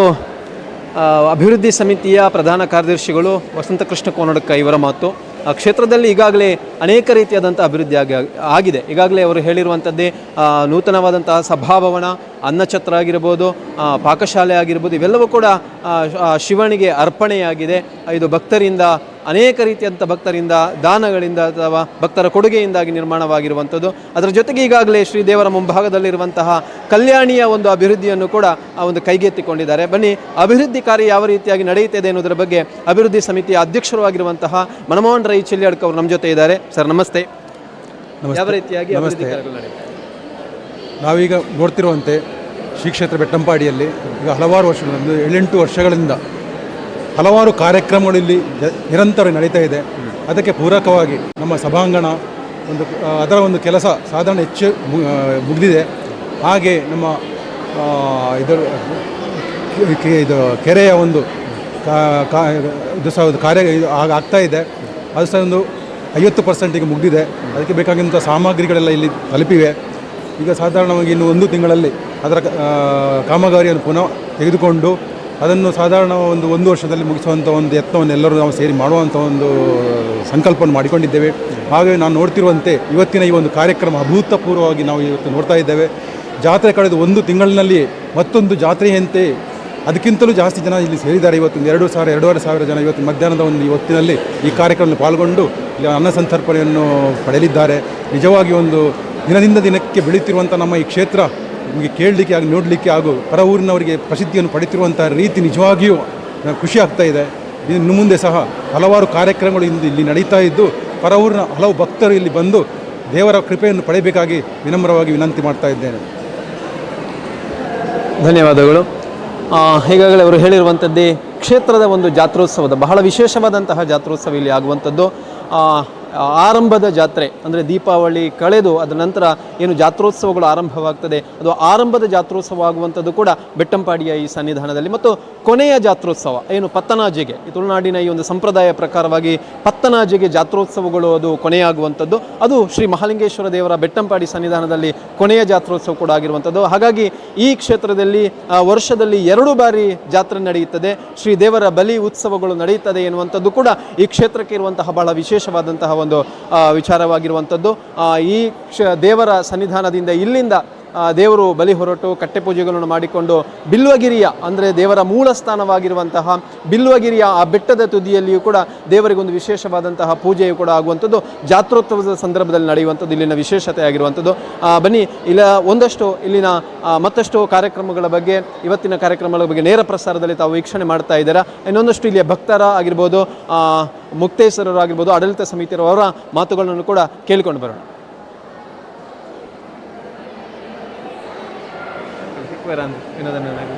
[SPEAKER 15] ಅಭಿವೃದ್ಧಿ ಸಮಿತಿಯ ಪ್ರಧಾನ ಕಾರ್ಯದರ್ಶಿಗಳು ವಸಂತ ಕೃಷ್ಣ ಕೋನಡ್ಕ ಇವರ ಮಾತು. ಕ್ಷೇತ್ರದಲ್ಲಿ ಈಗಾಗಲೇ ಅನೇಕ ರೀತಿಯಾದಂಥ ಅಭಿವೃದ್ಧಿ ಆಗಿದೆ. ಈಗಾಗಲೇ ಅವರು ಹೇಳಿರುವಂಥದ್ದೇ ನೂತನವಾದಂತಹ ಸಭಾಭವನ, ಅನ್ನಛತ್ರ ಆಗಿರ್ಬೋದು, ಪಾಕಶಾಲೆ ಆಗಿರ್ಬೋದು, ಇವೆಲ್ಲವೂ ಕೂಡ ಶಿವನಿಗೆ ಅರ್ಪಣೆಯಾಗಿದೆ. ಇದು ಭಕ್ತರಿಂದ ಅನೇಕ ರೀತಿಯಂಥ ಭಕ್ತರಿಂದ ದಾನಗಳಿಂದ ಅಥವಾ ಭಕ್ತರ ಕೊಡುಗೆಯಿಂದಾಗಿ ನಿರ್ಮಾಣವಾಗಿರುವಂಥದ್ದು. ಅದರ ಜೊತೆಗೆ ಈಗಾಗಲೇ ಶ್ರೀದೇವರ ಮುಂಭಾಗದಲ್ಲಿರುವಂತಹ ಕಲ್ಯಾಣಿಯ ಒಂದು ಅಭಿವೃದ್ಧಿಯನ್ನು ಕೂಡ ಆ ಒಂದು ಕೈಗೆತ್ತಿಕೊಂಡಿದ್ದಾರೆ. ಬನ್ನಿ, ಅಭಿವೃದ್ಧಿ ಕಾರ್ಯ ಯಾವ ರೀತಿಯಾಗಿ ನಡೆಯುತ್ತಿದೆ ಅನ್ನೋದರ ಬಗ್ಗೆ ಅಭಿವೃದ್ಧಿ ಸಮಿತಿಯ ಅಧ್ಯಕ್ಷರು ಆಗಿರುವಂತಹ ಮನಮೋಹನ್ ರೈ ಚಿಲ್ಯಾಡ್ಕ ಅವರು ನಮ್ಮ ಜೊತೆ ಇದ್ದಾರೆ. ಸರ್ ನಮಸ್ತೆ. ಯಾವ ರೀತಿಯಾಗಿ ಅಭಿವೃದ್ಧಿ ಕಾರ್ಯಗಳು ನಡೆಯುತ್ತೆ?
[SPEAKER 2] ನಾವೀಗ ನೋಡ್ತಿರುವಂತೆ ಶ್ರೀ ಕ್ಷೇತ್ರ ಬೆಟ್ಟಂಪಾಡಿಯಲ್ಲಿ ಈಗ ಹಲವಾರು ವರ್ಷಗಳಿಂದ 7-8 ವರ್ಷಗಳಿಂದ ಹಲವಾರು ಕಾರ್ಯಕ್ರಮಗಳು ಇಲ್ಲಿ ನಿರಂತರ ನಡೀತಾ ಇದೆ. ಅದಕ್ಕೆ ಪೂರಕವಾಗಿ ನಮ್ಮ ಸಭಾಂಗಣ ಅದರ ಒಂದು ಕೆಲಸ ಸಾಧಾರಣ ಹೆಚ್ಚು ಮುಗಿದಿದೆ. ಹಾಗೆ ನಮ್ಮ ಇದು ಕೆರೆಯ ಒಂದು ಇದು ಸಹ ಕಾರ್ಯ ಆಗ್ತಾ ಇದೆ. ಅದು ಸಹ ಒಂದು 50% ಮುಗಿದಿದೆ. ಅದಕ್ಕೆ ಬೇಕಾಗಿರುವಂಥ ಸಾಮಗ್ರಿಗಳೆಲ್ಲ ಇಲ್ಲಿ ತಲುಪಿವೆ. ಈಗ ಸಾಧಾರಣವಾಗಿ ಇನ್ನು 1 ತಿಂಗಳಲ್ಲಿ ಅದರ ಕಾಮಗಾರಿಯನ್ನು ಪುನಃ ತೆಗೆದುಕೊಂಡು ಅದನ್ನು ಸಾಧಾರಣ ಒಂದು ವರ್ಷದಲ್ಲಿ ಮುಗಿಸುವಂಥ ಒಂದು ಯತ್ನವನ್ನು ಎಲ್ಲರೂ ನಾವು ಸೇರಿ ಮಾಡುವಂಥ ಒಂದು ಸಂಕಲ್ಪವನ್ನು ಮಾಡಿಕೊಂಡಿದ್ದೇವೆ. ಹಾಗೆ ನಾನು ನೋಡ್ತಿರುವಂತೆ ಇವತ್ತಿನ ಈ ಒಂದು ಕಾರ್ಯಕ್ರಮ ಅಭೂತಪೂರ್ವವಾಗಿ ನಾವು ಇವತ್ತು ನೋಡ್ತಾ ಇದ್ದೇವೆ. ಜಾತ್ರೆ ಕಳೆದು 1 ತಿಂಗಳಿನಲ್ಲಿ ಮತ್ತೊಂದು ಜಾತ್ರೆಯಂತೆ ಅದಕ್ಕಿಂತಲೂ ಜಾಸ್ತಿ ಜನ ಇಲ್ಲಿ ಸೇರಿದ್ದಾರೆ. ಇವತ್ತು 2,000-2,500 ಜನ ಇವತ್ತು ಮಧ್ಯಾಹ್ನದ ಒಂದು ಹೊತ್ತಿನಲ್ಲಿ ಈ ಕಾರ್ಯಕ್ರಮದಲ್ಲಿ ಪಾಲ್ಗೊಂಡು ಇಲ್ಲಿ ಅನ್ನ ಸಂತರ್ಪಣೆಯನ್ನು ಪಡೆಯಲಿದ್ದಾರೆ. ನಿಜವಾಗಿ ಒಂದು ದಿನದಿಂದ ದಿನಕ್ಕೆ ಬೆಳೀತಿರುವಂಥ ನಮ್ಮ ಈ ಕ್ಷೇತ್ರ ನಿಮಗೆ ಕೇಳಲಿಕ್ಕೆ ಹಾಗೂ ನೋಡಲಿಕ್ಕೆ ಹಾಗೂ ಹೊರ ಊರಿನವರಿಗೆ ಪ್ರಸಿದ್ಧಿಯನ್ನು ಪಡೆಯುತ್ತಿರುವಂಥ ರೀತಿ ನಿಜವಾಗಿಯೂ ಖುಷಿ ಆಗ್ತಾ ಇದೆ. ಇನ್ನು ಮುಂದೆ ಸಹ ಹಲವಾರು ಕಾರ್ಯಕ್ರಮಗಳು ಇಲ್ಲಿ ನಡೀತಾ ಇದ್ದು ಹೊರ ಊರಿನ ಹಲವು ಭಕ್ತರು ಇಲ್ಲಿ ಬಂದು ದೇವರ ಕೃಪೆಯನ್ನು ಪಡೆಯಬೇಕಾಗಿ ವಿನಮ್ರವಾಗಿ ವಿನಂತಿ ಮಾಡ್ತಾ ಇದ್ದೇನೆ.
[SPEAKER 15] ಧನ್ಯವಾದಗಳು. ಈಗಾಗಲೇ ಅವರು ಹೇಳಿರುವಂಥದ್ದೇ ಕ್ಷೇತ್ರದ ಒಂದು ಜಾತ್ರೋತ್ಸವದ ಬಹಳ ವಿಶೇಷವಾದಂತಹ ಜಾತ್ರೋತ್ಸವ ಇಲ್ಲಿ ಆಗುವಂಥದ್ದು. ಆರಂಭದ ಜಾತ್ರೆ ಅಂದರೆ ದೀಪಾವಳಿ ಕಳೆದು ಅದರ ನಂತರ ಏನು ಜಾತ್ರೋತ್ಸವಗಳು ಆರಂಭವಾಗ್ತದೆ, ಅದು ಆರಂಭದ ಜಾತ್ರೋತ್ಸವ ಆಗುವಂಥದ್ದು ಕೂಡ ಬೆಟ್ಟಂಪಾಡಿಯ ಈ ಸನ್ನಿಧಾನದಲ್ಲಿ. ಮತ್ತು ಕೊನೆಯ ಜಾತ್ರೋತ್ಸವ ಏನು ಪತ್ತನಾಜೆಗೆ, ಈ ತುಳುನಾಡಿನ ಈ ಒಂದು ಸಂಪ್ರದಾಯ ಪ್ರಕಾರವಾಗಿ ಪತ್ತನಾಜೆಗೆ ಜಾತ್ರೋತ್ಸವಗಳು ಅದು ಕೊನೆಯಾಗುವಂಥದ್ದು. ಅದು ಶ್ರೀ ಮಹಾಲಿಂಗೇಶ್ವರ ದೇವರ ಬೆಟ್ಟಂಪಾಡಿ ಸನ್ನಿಧಾನದಲ್ಲಿ ಕೊನೆಯ ಜಾತ್ರೋತ್ಸವ ಕೂಡ ಆಗಿರುವಂಥದ್ದು. ಹಾಗಾಗಿ ಈ ಕ್ಷೇತ್ರದಲ್ಲಿ ವರ್ಷದಲ್ಲಿ 2 ಬಾರಿ ಜಾತ್ರೆ ನಡೆಯುತ್ತದೆ. ಶ್ರೀ ದೇವರ ಬಲಿ ಉತ್ಸವಗಳು ನಡೆಯುತ್ತದೆ ಎನ್ನುವಂಥದ್ದು ಕೂಡ ಈ ಕ್ಷೇತ್ರಕ್ಕೆ ಇರುವಂತಹ ಬಹಳ ವಿಶೇಷವಾದಂತಹ ಒಂದು ವಿಚಾರವಾಗಿರುವಂಥದ್ದು. ಈ ದೇವರ ಸನ್ನಿಧಾನದಿಂದ ಇಲ್ಲಿಂದ ದೇವರು ಬಲಿ ಹೊರಟು ಕಟ್ಟೆ ಪೂಜೆಗಳನ್ನು ಮಾಡಿಕೊಂಡು ಬಿಲ್ವಗಿರಿಯ ಅಂದರೆ ದೇವರ ಮೂಲ ಸ್ಥಾನವಾಗಿರುವಂತಹ ಬಿಲ್ವಗಿರಿಯ ಆ ಬೆಟ್ಟದ ತುದಿಯಲ್ಲಿಯೂ ಕೂಡ ದೇವರಿಗೊಂದು ವಿಶೇಷವಾದಂತಹ ಪೂಜೆಯು ಕೂಡ ಆಗುವಂಥದ್ದು ಜಾತ್ರೋತ್ಸವದ ಸಂದರ್ಭದಲ್ಲಿ ನಡೆಯುವಂಥದ್ದು ಇಲ್ಲಿನ ವಿಶೇಷತೆ ಆಗಿರುವಂಥದ್ದು. ಬನ್ನಿ, ಒಂದಷ್ಟು ಇಲ್ಲಿನ ಮತ್ತಷ್ಟು ಕಾರ್ಯಕ್ರಮಗಳ ಬಗ್ಗೆ, ಇವತ್ತಿನ ಕಾರ್ಯಕ್ರಮಗಳ ಬಗ್ಗೆ ನೇರ ಪ್ರಸಾರದಲ್ಲಿ ತಾವು ವೀಕ್ಷಣೆ ಮಾಡ್ತಾ ಇದ್ದೀರಾ. ಇನ್ನೊಂದಷ್ಟು ಇಲ್ಲಿಯ ಭಕ್ತರ ಆಗಿರ್ಬೋದು, ಮುಕ್ತೇಶ್ವರರು ಆಗಿರ್ಬೋದು, ಆಡಳಿತ ಸಮಿತಿಯವರ ಮಾತುಗಳನ್ನು ಕೂಡ ಕೇಳಿಕೊಂಡು ಬರೋಣ. ವಿನೋದನಾಗಿ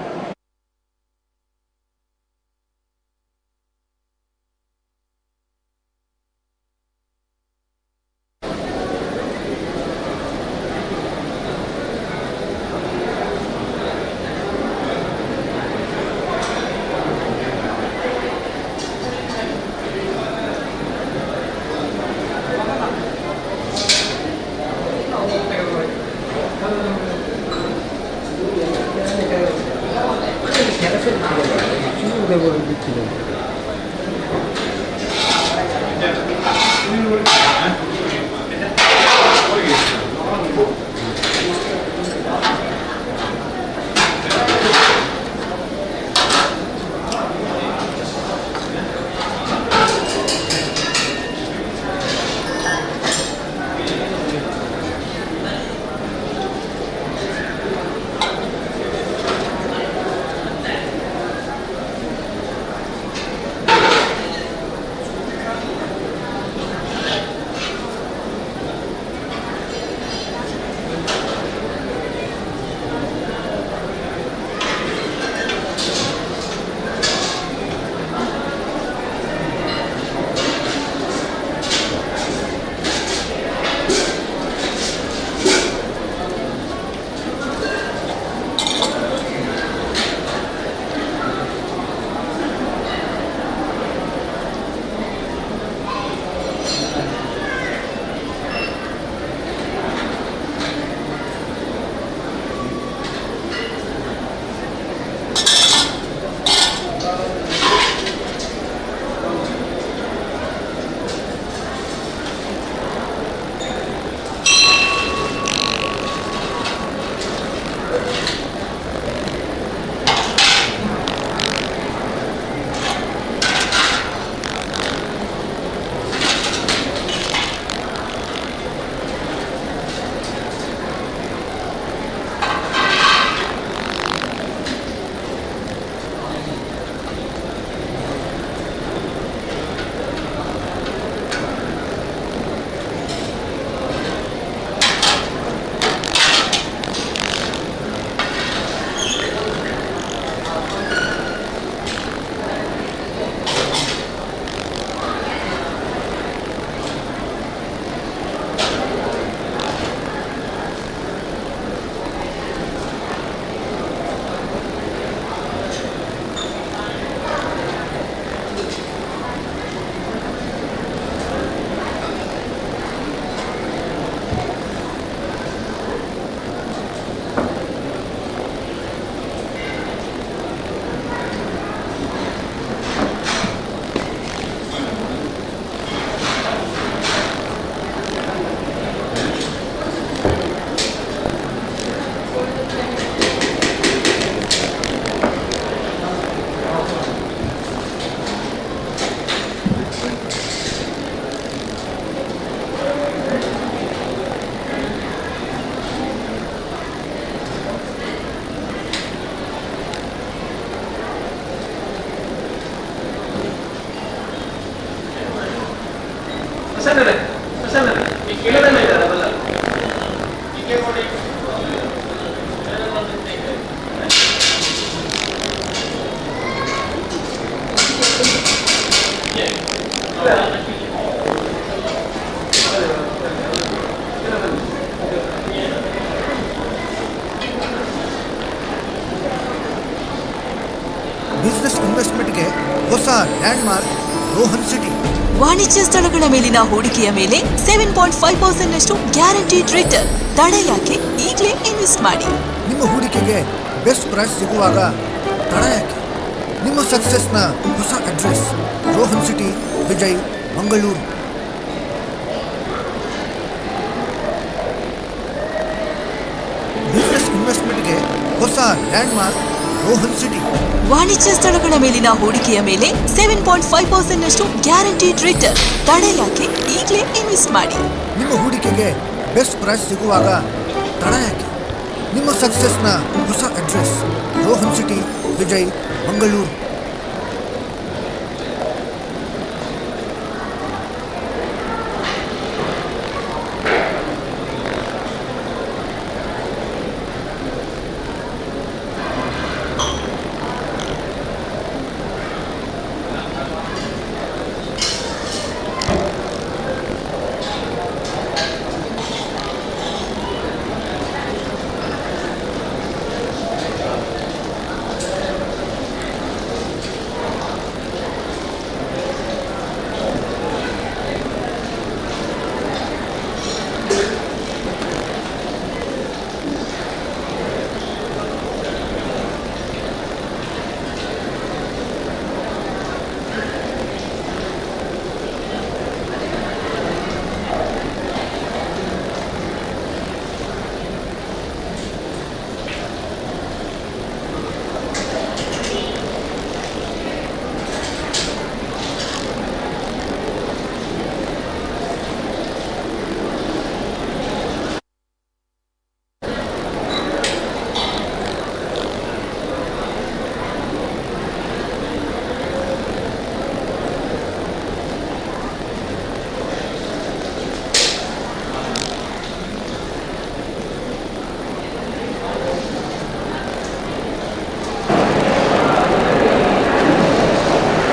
[SPEAKER 11] ಬಿಸ್ನೆಸ್ ಇನ್ವೆಸ್ಟ್ಮೆಂಟ್ಗೆ ಹೊಸ ಲ್ಯಾಂಡ್ಮಾರ್ಕ್ ರೋಹನ್ ಸಿಟಿ.
[SPEAKER 8] ವಾಣಿಜ್ಯ ಸ್ಥಳಗಳ ಮೇಲಿನ ಹೂಡಿಕೆಯ ಮೇಲೆ 7.5% ನಷ್ಟು ಗ್ಯಾರಂಟಿಡ್ ರಿಟರ್ನ್. ತಡ ಯಾಕೆ? ಈಗಲೇ ಇನ್ವೆಸ್ಟ್ ಮಾಡಿ.
[SPEAKER 11] ನಿಮ್ಮ ಹೂಡಿಕೆಗೆ ಬೆಸ್ಟ್ ಪ್ರೈಸ್ ಸಿಗುವಾಗ ತಡ ಯಾಕೆ? ನಿಮ್ಮ ಸಕ್ಸಸ್ನ ಹೊಸ address Rohan city, Vijay, Mangaluru. Business ಇನ್ವೆಸ್ಟ್ಮೆಂಟ್ಗೆ ಹೊಸ ಲ್ಯಾಂಡ್ಮಾರ್ಕ್ ರೋಹನ್ ಸಿಟಿ.
[SPEAKER 8] ವಾಣಿಜ್ಯ ಸ್ಥಳಗಳ ಮೇಲಿನ ಹೂಡಿಕೆಯ ಮೇಲೆ 7.5% ನಷ್ಟು ಗ್ಯಾರಂಟಿಡ್ ರಿಟರ್ನ್. ತಡ ಯಾಕೆ? ಈಗಲೇ ಇನ್ವೆಸ್ಟ್ ಮಾಡಿ.
[SPEAKER 11] ನಿಮ್ಮ ಹೂಡಿಕೆಗೆ ಬೆಸ್ಟ್ ಪ್ರೈಸ್ ಸಿಗುವಾಗ ತಡ ಯಾಕೆ? ನಿಮ್ಮ ಸಕ್ಸಸ್ನ ಹೊಸ ಅಡ್ರೆಸ್ ರೋಹನ್ ಸಿಟಿ, ವಿಜಯ್, ಮಂಗಳೂರು.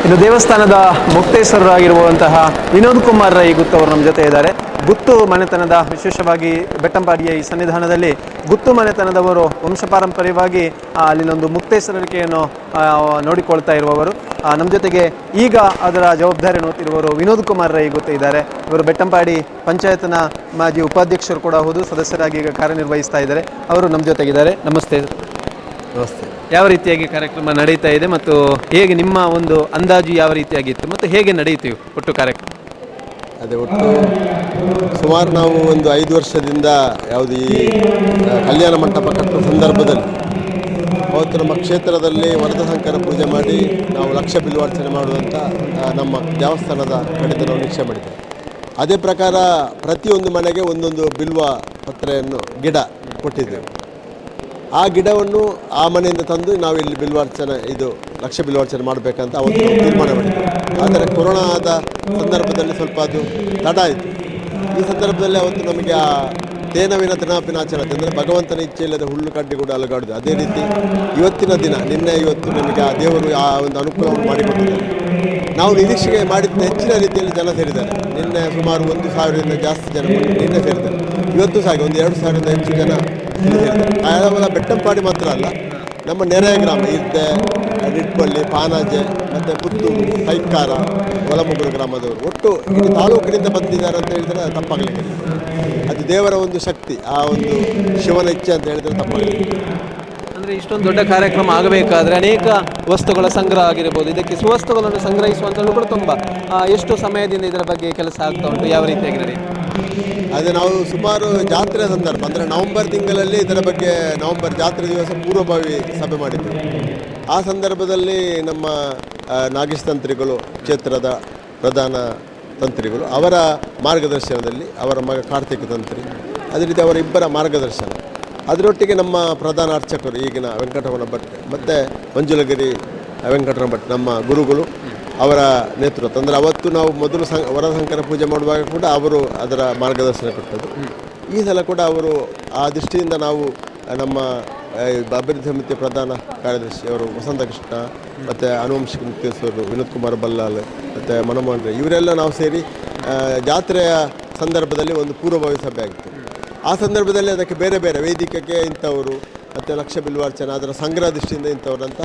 [SPEAKER 15] ಇನ್ನು ದೇವಸ್ಥಾನದ ಮುಕ್ತೇಶ್ವರರಾಗಿರುವಂತಹ ವಿನೋದ್ ಕುಮಾರ್ ರೈ ಗುತ್ತು ಅವರು ನಮ್ಮ ಜೊತೆ ಇದ್ದಾರೆ. ಗುತ್ತು ಮನೆತನದ, ವಿಶೇಷವಾಗಿ ಬೆಟ್ಟಂಪಾಡಿಯ ಈ ಸನ್ನಿಧಾನದಲ್ಲಿ ಗುತ್ತು ಮನೆತನದವರು ವಂಶಪಾರಂಪರ್ಯವಾಗಿ ಅಲ್ಲಿನೊಂದು ಮುಕ್ತೇಶ್ವರಿಕೆಯನ್ನು ನೋಡಿಕೊಳ್ತಾ ಇರುವವರು. ನಮ್ಮ ಜೊತೆಗೆ ಈಗ ಅದರ ಜವಾಬ್ದಾರಿಯನ್ನು ಹೊತ್ತಿರುವವರು ವಿನೋದ್ ಕುಮಾರ್ ರೈ ಗುತ್ತು ಇದ್ದಾರೆ. ಇವರು ಬೆಟ್ಟಂಪಾಡಿ ಪಂಚಾಯತ್ನ ಮಾಜಿ ಉಪಾಧ್ಯಕ್ಷರು ಕೂಡ ಹೌದು, ಸದಸ್ಯರಾಗಿ ಈಗ ಕಾರ್ಯನಿರ್ವಹಿಸ್ತಾ ಇದ್ದಾರೆ. ಅವರು ನಮ್ಮ ಜೊತೆಗಿದ್ದಾರೆ. ನಮಸ್ತೆ.
[SPEAKER 17] ನಮಸ್ತೆ.
[SPEAKER 15] ಯಾವ ರೀತಿಯಾಗಿ ಕಾರ್ಯಕ್ರಮ ನಡೀತಾ ಇದೆ ಮತ್ತು ಹೇಗೆ ನಿಮ್ಮ ಒಂದು ಅಂದಾಜು ಯಾವ ರೀತಿಯಾಗಿತ್ತು ಮತ್ತು ಹೇಗೆ ನಡೆಯುತ್ತೀವಿ ಒಟ್ಟು ಕಾರ್ಯಕ್ರಮ?
[SPEAKER 17] ಅದೇ ಒಟ್ಟು ಸುಮಾರು ನಾವು ಒಂದು 5 ವರ್ಷದಿಂದ ಯಾವುದು ಈ ಕಲ್ಯಾಣ ಮಂಟಪ ಕಟ್ಟುವ ಸಂದರ್ಭದಲ್ಲಿ ಅವತ್ತು ನಮ್ಮ ಕ್ಷೇತ್ರದಲ್ಲಿ ವರದ ಸಂಕರ ಪೂಜೆ ಮಾಡಿ ನಾವು ಲಕ್ಷ ಬಿಲ್ವಾರ್ಚನೆ ಮಾಡುವಂಥ ನಮ್ಮ ದೇವಸ್ಥಾನದ ಕಡೆಯಿಂದ ನಾವು ನಿರೀಕ್ಷೆ ಮಾಡಿದ್ದೇವೆ. ಅದೇ ಪ್ರಕಾರ ಪ್ರತಿಯೊಂದು ಮನೆಗೆ ಒಂದೊಂದು ಬಿಲ್ವ ಪತ್ರೆಯನ್ನು ಗಿಡ ಕೊಟ್ಟಿದ್ದೇವೆ. ಆ ಗಿಡವನ್ನು ಆ ಮನೆಯಿಂದ ತಂದು ನಾವು ಇಲ್ಲಿ ಬಿಲ್ವಾರ್ಚನೆ ಲಕ್ಷ ಬಿಲ್ವಾರ್ಚನೆ ಮಾಡಬೇಕಂತ ಅವತ್ತು ತೀರ್ಮಾನ ಮಾಡಿದ್ದೇವೆ. ಆದರೆ ಕೊರೋನಾ ಆದ ಸಂದರ್ಭದಲ್ಲಿ ಸ್ವಲ್ಪ ಅದು ತಡ ಆಯಿತು. ಈ ಸಂದರ್ಭದಲ್ಲಿ ಅವತ್ತು ನಮಗೆ ಆ ತೇನವಿನ ತೃಣಾಪಿನಾಚರತೆ ಅಂದರೆ ಭಗವಂತನ ಇಚ್ಛೆ ಇಲ್ಲದೆ ಹುಲ್ಲು ಕಡ್ಡಿ ಕೂಡ ಅಲುಗಾಡುದು. ಅದೇ ರೀತಿ ಇವತ್ತಿನ ದಿನ ನಿನ್ನೆ ಇವತ್ತು ನಮಗೆ ಆ ದೇವರು ಆ ಒಂದು ಅನುಕೂಲವನ್ನು ಮಾಡಿಕೊಟ್ಟಿದ್ದಾರೆ. ನಾವು ನಿರೀಕ್ಷೆಗೆ ಮಾಡಿದ ಹೆಚ್ಚಿನ ರೀತಿಯಲ್ಲಿ ಜನ ಸೇರಿದ್ದಾರೆ. ನಿನ್ನೆ ಸುಮಾರು 1,000ರಿಂದ ಜಾಸ್ತಿ ಜನ ನಿನ್ನೆ ಸೇರಿದ್ದಾರೆ. ಇವತ್ತು ಸಹ ಒಂದು 2,000ರಿಂದ ಹೆಚ್ಚು ಜನ ಸೇರಿದ್ದಾರೆ. ಕೇವಲ ಬೆಟ್ಟಂಪಾಡಿ ಮಾತ್ರ ಅಲ್ಲ, ನಮ್ಮ ನೆರೆಯ ಗ್ರಾಮ ಇರ್ದೆ, ನಿಟ್ಪಳ್ಳಿ, ಪಾನಾಜೆ ಮತ್ತು ಪುತ್ತೂರು, ಕೈಕಾರ, ಒಲಮುಗುರು ಗ್ರಾಮದವರು ಒಟ್ಟು ಇಡೀ ತಾಲೂಕಿನಿಂದ ಬಂದಿದ್ದಾರೆ ಅಂತ ಹೇಳಿದರೆ ತಪ್ಪಾಗಲಿಕ್ಕೆ. ಅದು ದೇವರ ಒಂದು ಶಕ್ತಿ, ಆ ಒಂದು ಶಿವನ ಇಚ್ಛೆ ಅಂತ ಹೇಳಿದರೆ ತಪ್ಪಾಗಲಿಕ್ಕೆ.
[SPEAKER 15] ಅಂದರೆ ಇಷ್ಟೊಂದು ದೊಡ್ಡ ಕಾರ್ಯಕ್ರಮ ಆಗಬೇಕಾದ್ರೆ ಅನೇಕ ವಸ್ತುಗಳ ಸಂಗ್ರಹ ಆಗಿರ್ಬೋದು. ಇದಕ್ಕೆ ಸುವಸ್ತುಗಳನ್ನು ಸಂಗ್ರಹಿಸುವಂಥದ್ದು ಕೂಡ ತುಂಬ ಎಷ್ಟು ಸಮಯದಿಂದ ಇದರ ಬಗ್ಗೆ ಕೆಲಸ ಆಗ್ತಾ ಉಂಟು, ಯಾವ ರೀತಿಯಾಗಿ ನಡೆಯುತ್ತೆ?
[SPEAKER 17] ಅದೇ ನಾವು ಸುಮಾರು ಜಾತ್ರೆ ಸಂದರ್ಭ ಅಂದರೆ ನವಂಬರ್ ತಿಂಗಳಲ್ಲಿ ಇದರ ಬಗ್ಗೆ ನವಂಬರ್ ಜಾತ್ರೆ ದಿವಸ ಪೂರ್ವಭಾವಿ ಸಭೆ ಮಾಡಿದ್ದರು. ಆ ಸಂದರ್ಭದಲ್ಲಿ ನಮ್ಮ ನಾಗೇಶ್ ತಂತ್ರಿಗಳು, ಕ್ಷೇತ್ರದ ಪ್ರಧಾನ ತಂತ್ರಿಗಳು, ಅವರ ಮಾರ್ಗದರ್ಶನದಲ್ಲಿ ಅವರ ಮಗ ಕಾರ್ತಿಕ್ ತಂತ್ರಿ, ಅದೇ ರೀತಿ ಅವರ ಇಬ್ಬರ ಮಾರ್ಗದರ್ಶನ, ಅದರೊಟ್ಟಿಗೆ ನಮ್ಮ ಪ್ರಧಾನ ಅರ್ಚಕರು ಈಗಿನ ವೆಂಕಟರಮಣ ಭಟ್ ಮತ್ತು ಮಂಜುಲಗಿರಿ ವೆಂಕಟರಮಣ ಭಟ್ ನಮ್ಮ ಗುರುಗಳು, ಅವರ ನೇತೃತ್ವ. ಅಂದರೆ ಅವತ್ತು ನಾವು ಮೊದಲು ವರಸಂಕರ ಪೂಜೆ ಮಾಡುವಾಗ ಕೂಡ ಅವರು ಅದರ ಮಾರ್ಗದರ್ಶನ ಕೊಟ್ಟದ್ದು. ಈ ಸಲ ಕೂಡ ಅವರು ಆ ದೃಷ್ಟಿಯಿಂದ ನಾವು ನಮ್ಮ ಅಭಿವೃದ್ಧಿ ಸಮಿತಿಯ ಪ್ರಧಾನ ಕಾರ್ಯದರ್ಶಿ ಅವರು ವಸಂತ ಕೃಷ್ಣ ಮತ್ತು ಆನುವಂಶಿಕ ಮುಖ್ಯಸ್ಥರು ವಿನೋದ್ ಕುಮಾರ್ ಬಲ್ಲಾಲ್ ಮತ್ತು ಮನಮೋಹನ್ ರೈ ಇವರೆಲ್ಲ ನಾವು ಸೇರಿ ಜಾತ್ರೆಯ ಸಂದರ್ಭದಲ್ಲಿ ಒಂದು ಪೂರ್ವಭಾವಿ ಸಭೆ ಆಗಿತ್ತು. ಆ ಸಂದರ್ಭದಲ್ಲಿ ಅದಕ್ಕೆ ಬೇರೆ ಬೇರೆ ವೇದಿಕೆಗೆ ಇಂಥವರು ಮತ್ತು ಲಕ್ಷ ಬಿಲ್ವಾರ್ಚನೆ ಅದರ ಸಂಗ್ರಹ ದೃಷ್ಟಿಯಿಂದ ಇಂಥವ್ರು ಅಂತ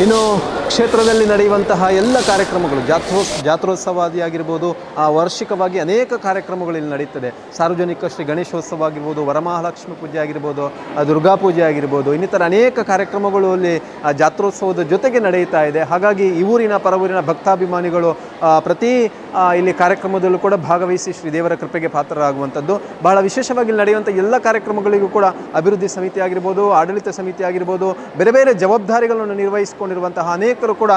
[SPEAKER 15] ಇನ್ನು ಕ್ಷೇತ್ರದಲ್ಲಿ ನಡೆಯುವಂತಹ ಎಲ್ಲ ಕಾರ್ಯಕ್ರಮಗಳು ಜಾತ್ರೋತ್ಸವಾದಿಯಾಗಿರ್ಬೋದು, ವಾರ್ಷಿಕವಾಗಿ ಅನೇಕ ಕಾರ್ಯಕ್ರಮಗಳು ಇಲ್ಲಿ ನಡೀತದೆ. ಸಾರ್ವಜನಿಕ ಶ್ರೀ ಗಣೇಶೋತ್ಸವ ಆಗಿರ್ಬೋದು, ವರಮಹಾಲಕ್ಷ್ಮಿ ಪೂಜೆ ಆಗಿರ್ಬೋದು, ದುರ್ಗಾ ಪೂಜೆ ಆಗಿರ್ಬೋದು, ಇನ್ನಿತರ ಅನೇಕ ಕಾರ್ಯಕ್ರಮಗಳು ಅಲ್ಲಿ ಜಾತ್ರೋತ್ಸವದ ಜೊತೆಗೆ ನಡೆಯುತ್ತಾ ಇದೆ. ಹಾಗಾಗಿ ಈ ಊರಿನ ಪರವೂರಿನ ಭಕ್ತಾಭಿಮಾನಿಗಳು ಪ್ರತಿ ಇಲ್ಲಿ ಕಾರ್ಯಕ್ರಮದಲ್ಲೂ ಕೂಡ ಭಾಗವಹಿಸಿ ಶ್ರೀದೇವರ ಕೃಪೆಗೆ ಪಾತ್ರರಾಗುವಂಥದ್ದು. ಬಹಳ ವಿಶೇಷವಾಗಿ ಇಲ್ಲಿ ನಡೆಯುವಂಥ ಎಲ್ಲ ಕಾರ್ಯಕ್ರಮಗಳಿಗೂ ಕೂಡ ಅಭಿವೃದ್ಧಿ ಸಮಿತಿ ಆಗಿರ್ಬೋದು, ಆಡಳಿತ ಸಮಿತಿ ಆಗಿರ್ಬೋದು, ಬೇರೆ ಬೇರೆ ಜವಾಬ್ದಾರಿಗಳನ್ನು ನಿರ್ವಹಿಸಿಕೊಂಡಿರುವಂತಹ ಅನೇಕರು ಕೂಡ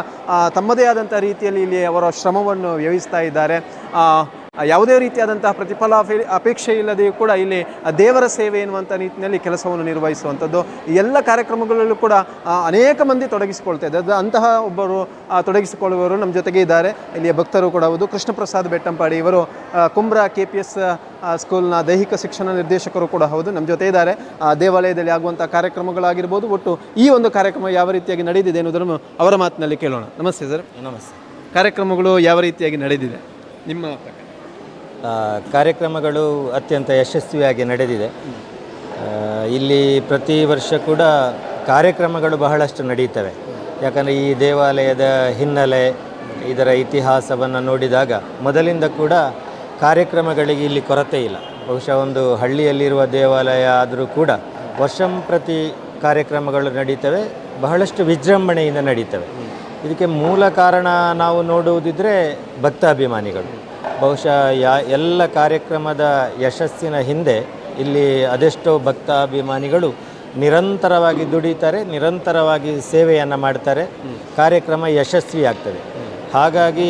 [SPEAKER 15] ತಮ್ಮದೇ ಆದಂಥ ರೀತಿಯಲ್ಲಿ ಇಲ್ಲಿ ಅವರ ಶ್ರಮವನ್ನು ವ್ಯಯಿಸ್ತಾ ಇದ್ದಾರೆ. ಯಾವುದೇ ರೀತಿಯಾದಂತಹ ಪ್ರತಿಫಲ ಅಪೇಕ್ಷೆ ಇಲ್ಲದೆಯೂ ಕೂಡ ಇಲ್ಲಿ ದೇವರ ಸೇವೆ ಎನ್ನುವಂಥ ರೀತಿಯಲ್ಲಿ ಕೆಲಸವನ್ನು ನಿರ್ವಹಿಸುವಂಥದ್ದು. ಈ ಎಲ್ಲ ಕಾರ್ಯಕ್ರಮಗಳಲ್ಲೂ ಕೂಡ ಅನೇಕ ಮಂದಿ ತೊಡಗಿಸಿಕೊಳ್ತಾ ಇದ್ದಾರೆ. ಅಂತಹ ಒಬ್ಬರು ತೊಡಗಿಸಿಕೊಳ್ಳುವವರು ನಮ್ಮ ಜೊತೆಗೆ ಇದ್ದಾರೆ. ಇಲ್ಲಿಯ ಭಕ್ತರು ಕೂಡ ಹೌದು. ಕೃಷ್ಣ ಪ್ರಸಾದ್ ಬೆಟ್ಟಂಪಾಡಿ ಇವರು ಕುಂಬ್ರಾ KPS ಸ್ಕೂಲ್ನ ದೈಹಿಕ ಶಿಕ್ಷಣ ನಿರ್ದೇಶಕರು ಕೂಡ ಹೌದು, ನಮ್ಮ ಜೊತೆ ಇದ್ದಾರೆ. ದೇವಾಲಯದಲ್ಲಿ ಆಗುವಂಥ ಕಾರ್ಯಕ್ರಮಗಳಾಗಿರ್ಬೋದು, ಒಟ್ಟು ಈ ಒಂದು ಕಾರ್ಯಕ್ರಮ ಯಾವ ರೀತಿಯಾಗಿ ನಡೆದಿದೆ ಎನ್ನುವುದನ್ನು ಅವರ ಮಾತಿನಲ್ಲಿ ಕೇಳೋಣ. ನಮಸ್ತೆ ಸರ್.
[SPEAKER 5] ನಮಸ್ತೆ.
[SPEAKER 15] ಕಾರ್ಯಕ್ರಮಗಳು ಯಾವ ರೀತಿಯಾಗಿ ನಡೆದಿದೆ ನಿಮ್ಮ ಪ್ರಕಾರ?
[SPEAKER 9] ಕಾರ್ಯಕ್ರಮಗಳು ಅತ್ಯಂತ ಯಶಸ್ವಿಯಾಗಿ ನಡೆದಿದೆ. ಇಲ್ಲಿ ಪ್ರತಿ ವರ್ಷ ಕೂಡ ಕಾರ್ಯಕ್ರಮಗಳು ಬಹಳಷ್ಟು ನಡೀತವೆ. ಯಾಕಂದರೆ ಈ ದೇವಾಲಯದ ಹಿನ್ನೆಲೆ, ಇದರ ಇತಿಹಾಸವನ್ನು ನೋಡಿದಾಗ ಮೊದಲಿಂದ ಕೂಡ ಕಾರ್ಯಕ್ರಮಗಳಿಗೆ ಇಲ್ಲಿ ಕೊರತೆ ಇಲ್ಲ. ಬಹುಶಃ ಒಂದು ಹಳ್ಳಿಯಲ್ಲಿರುವ ದೇವಾಲಯ ಆದರೂ ಕೂಡ ವರ್ಷಂಪ್ರತಿ ಕಾರ್ಯಕ್ರಮಗಳು ನಡೀತವೆ, ಬಹಳಷ್ಟು ವಿಜೃಂಭಣೆಯಿಂದ ನಡೀತವೆ. ಇದಕ್ಕೆ ಮೂಲ ಕಾರಣ ನಾವು ನೋಡುವುದಿದ್ದರೆ ಭಕ್ತಾಭಿಮಾನಿಗಳು. ಬಹುಶಃ ಎಲ್ಲ ಕಾರ್ಯಕ್ರಮದ ಯಶಸ್ಸಿನ ಹಿಂದೆ ಇಲ್ಲಿ ಅದೆಷ್ಟೋ ಭಕ್ತಾಭಿಮಾನಿಗಳು ನಿರಂತರವಾಗಿ ದುಡಿತಾರೆ, ನಿರಂತರವಾಗಿ ಸೇವೆಯನ್ನು ಮಾಡ್ತಾರೆ, ಕಾರ್ಯಕ್ರಮ ಯಶಸ್ವಿಯಾಗ್ತದೆ. ಹಾಗಾಗಿ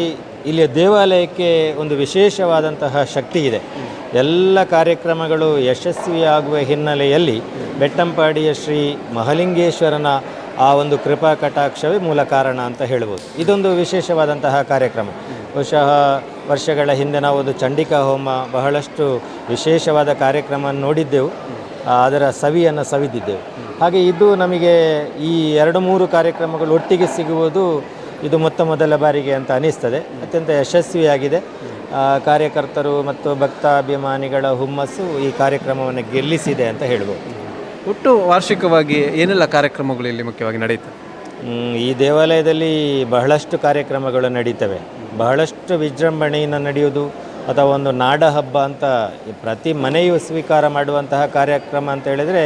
[SPEAKER 9] ಇಲ್ಲಿಯ ದೇವಾಲಯಕ್ಕೆ ಒಂದು ವಿಶೇಷವಾದಂತಹ ಶಕ್ತಿ ಇದೆ. ಎಲ್ಲ ಕಾರ್ಯಕ್ರಮಗಳು ಯಶಸ್ವಿಯಾಗುವ ಹಿನ್ನೆಲೆಯಲ್ಲಿ ಬೆಟ್ಟಂಪಾಡಿಯ ಶ್ರೀ ಮಹಾಲಿಂಗೇಶ್ವರನ ಆ ಒಂದು ಕೃಪಾ ಕಟಾಕ್ಷವೇ ಮೂಲ ಕಾರಣ ಅಂತ ಹೇಳ್ಬೋದು. ಇದೊಂದು ವಿಶೇಷವಾದಂತಹ ಕಾರ್ಯಕ್ರಮ. ಬಹುಶಃ ವರ್ಷಗಳ ಹಿಂದೆ ನಾವು ಒಂದು ಚಂಡಿಕಾ ಹೋಮ ಬಹಳಷ್ಟು ವಿಶೇಷವಾದ ಕಾರ್ಯಕ್ರಮ ನೋಡಿದ್ದೆವು, ಅದರ ಸವಿಯನ್ನು ಸವಿದಿದ್ದೆವು. ಹಾಗೆ ಇದು ನಮಗೆ ಈ 2-3 ಕಾರ್ಯಕ್ರಮಗಳು ಒಟ್ಟಿಗೆ ಸಿಗುವುದು ಇದು ಮೊದಲ ಬಾರಿಗೆ ಅಂತ ಅನಿಸ್ತದೆ. ಅತ್ಯಂತ ಯಶಸ್ವಿಯಾಗಿದೆ. ಕಾರ್ಯಕರ್ತರು ಮತ್ತು ಭಕ್ತಾಭಿಮಾನಿಗಳ ಹುಮ್ಮಸ್ಸು ಈ ಕಾರ್ಯಕ್ರಮವನ್ನು ಗೆಲ್ಲಿಸಿದೆ ಅಂತ ಹೇಳ್ಬೋದು.
[SPEAKER 15] ಒಟ್ಟು ವಾರ್ಷಿಕವಾಗಿ ಏನೆಲ್ಲ ಕಾರ್ಯಕ್ರಮಗಳು ಇಲ್ಲಿ ಮುಖ್ಯವಾಗಿ ನಡೆಯುತ್ತವೆ?
[SPEAKER 9] ಈ ದೇವಾಲಯದಲ್ಲಿ ಬಹಳಷ್ಟು ಕಾರ್ಯಕ್ರಮಗಳು ನಡೀತವೆ. ಬಹಳಷ್ಟು ವಿಜೃಂಭಣೆಯಿಂದ ನಡೆಯುವುದು ಅಥವಾ ಒಂದು ನಾಡ ಹಬ್ಬ ಅಂತ ಪ್ರತಿ ಮನೆಯೂ ಸ್ವೀಕಾರ ಮಾಡುವಂತಹ ಕಾರ್ಯಕ್ರಮ ಅಂತ ಹೇಳಿದರೆ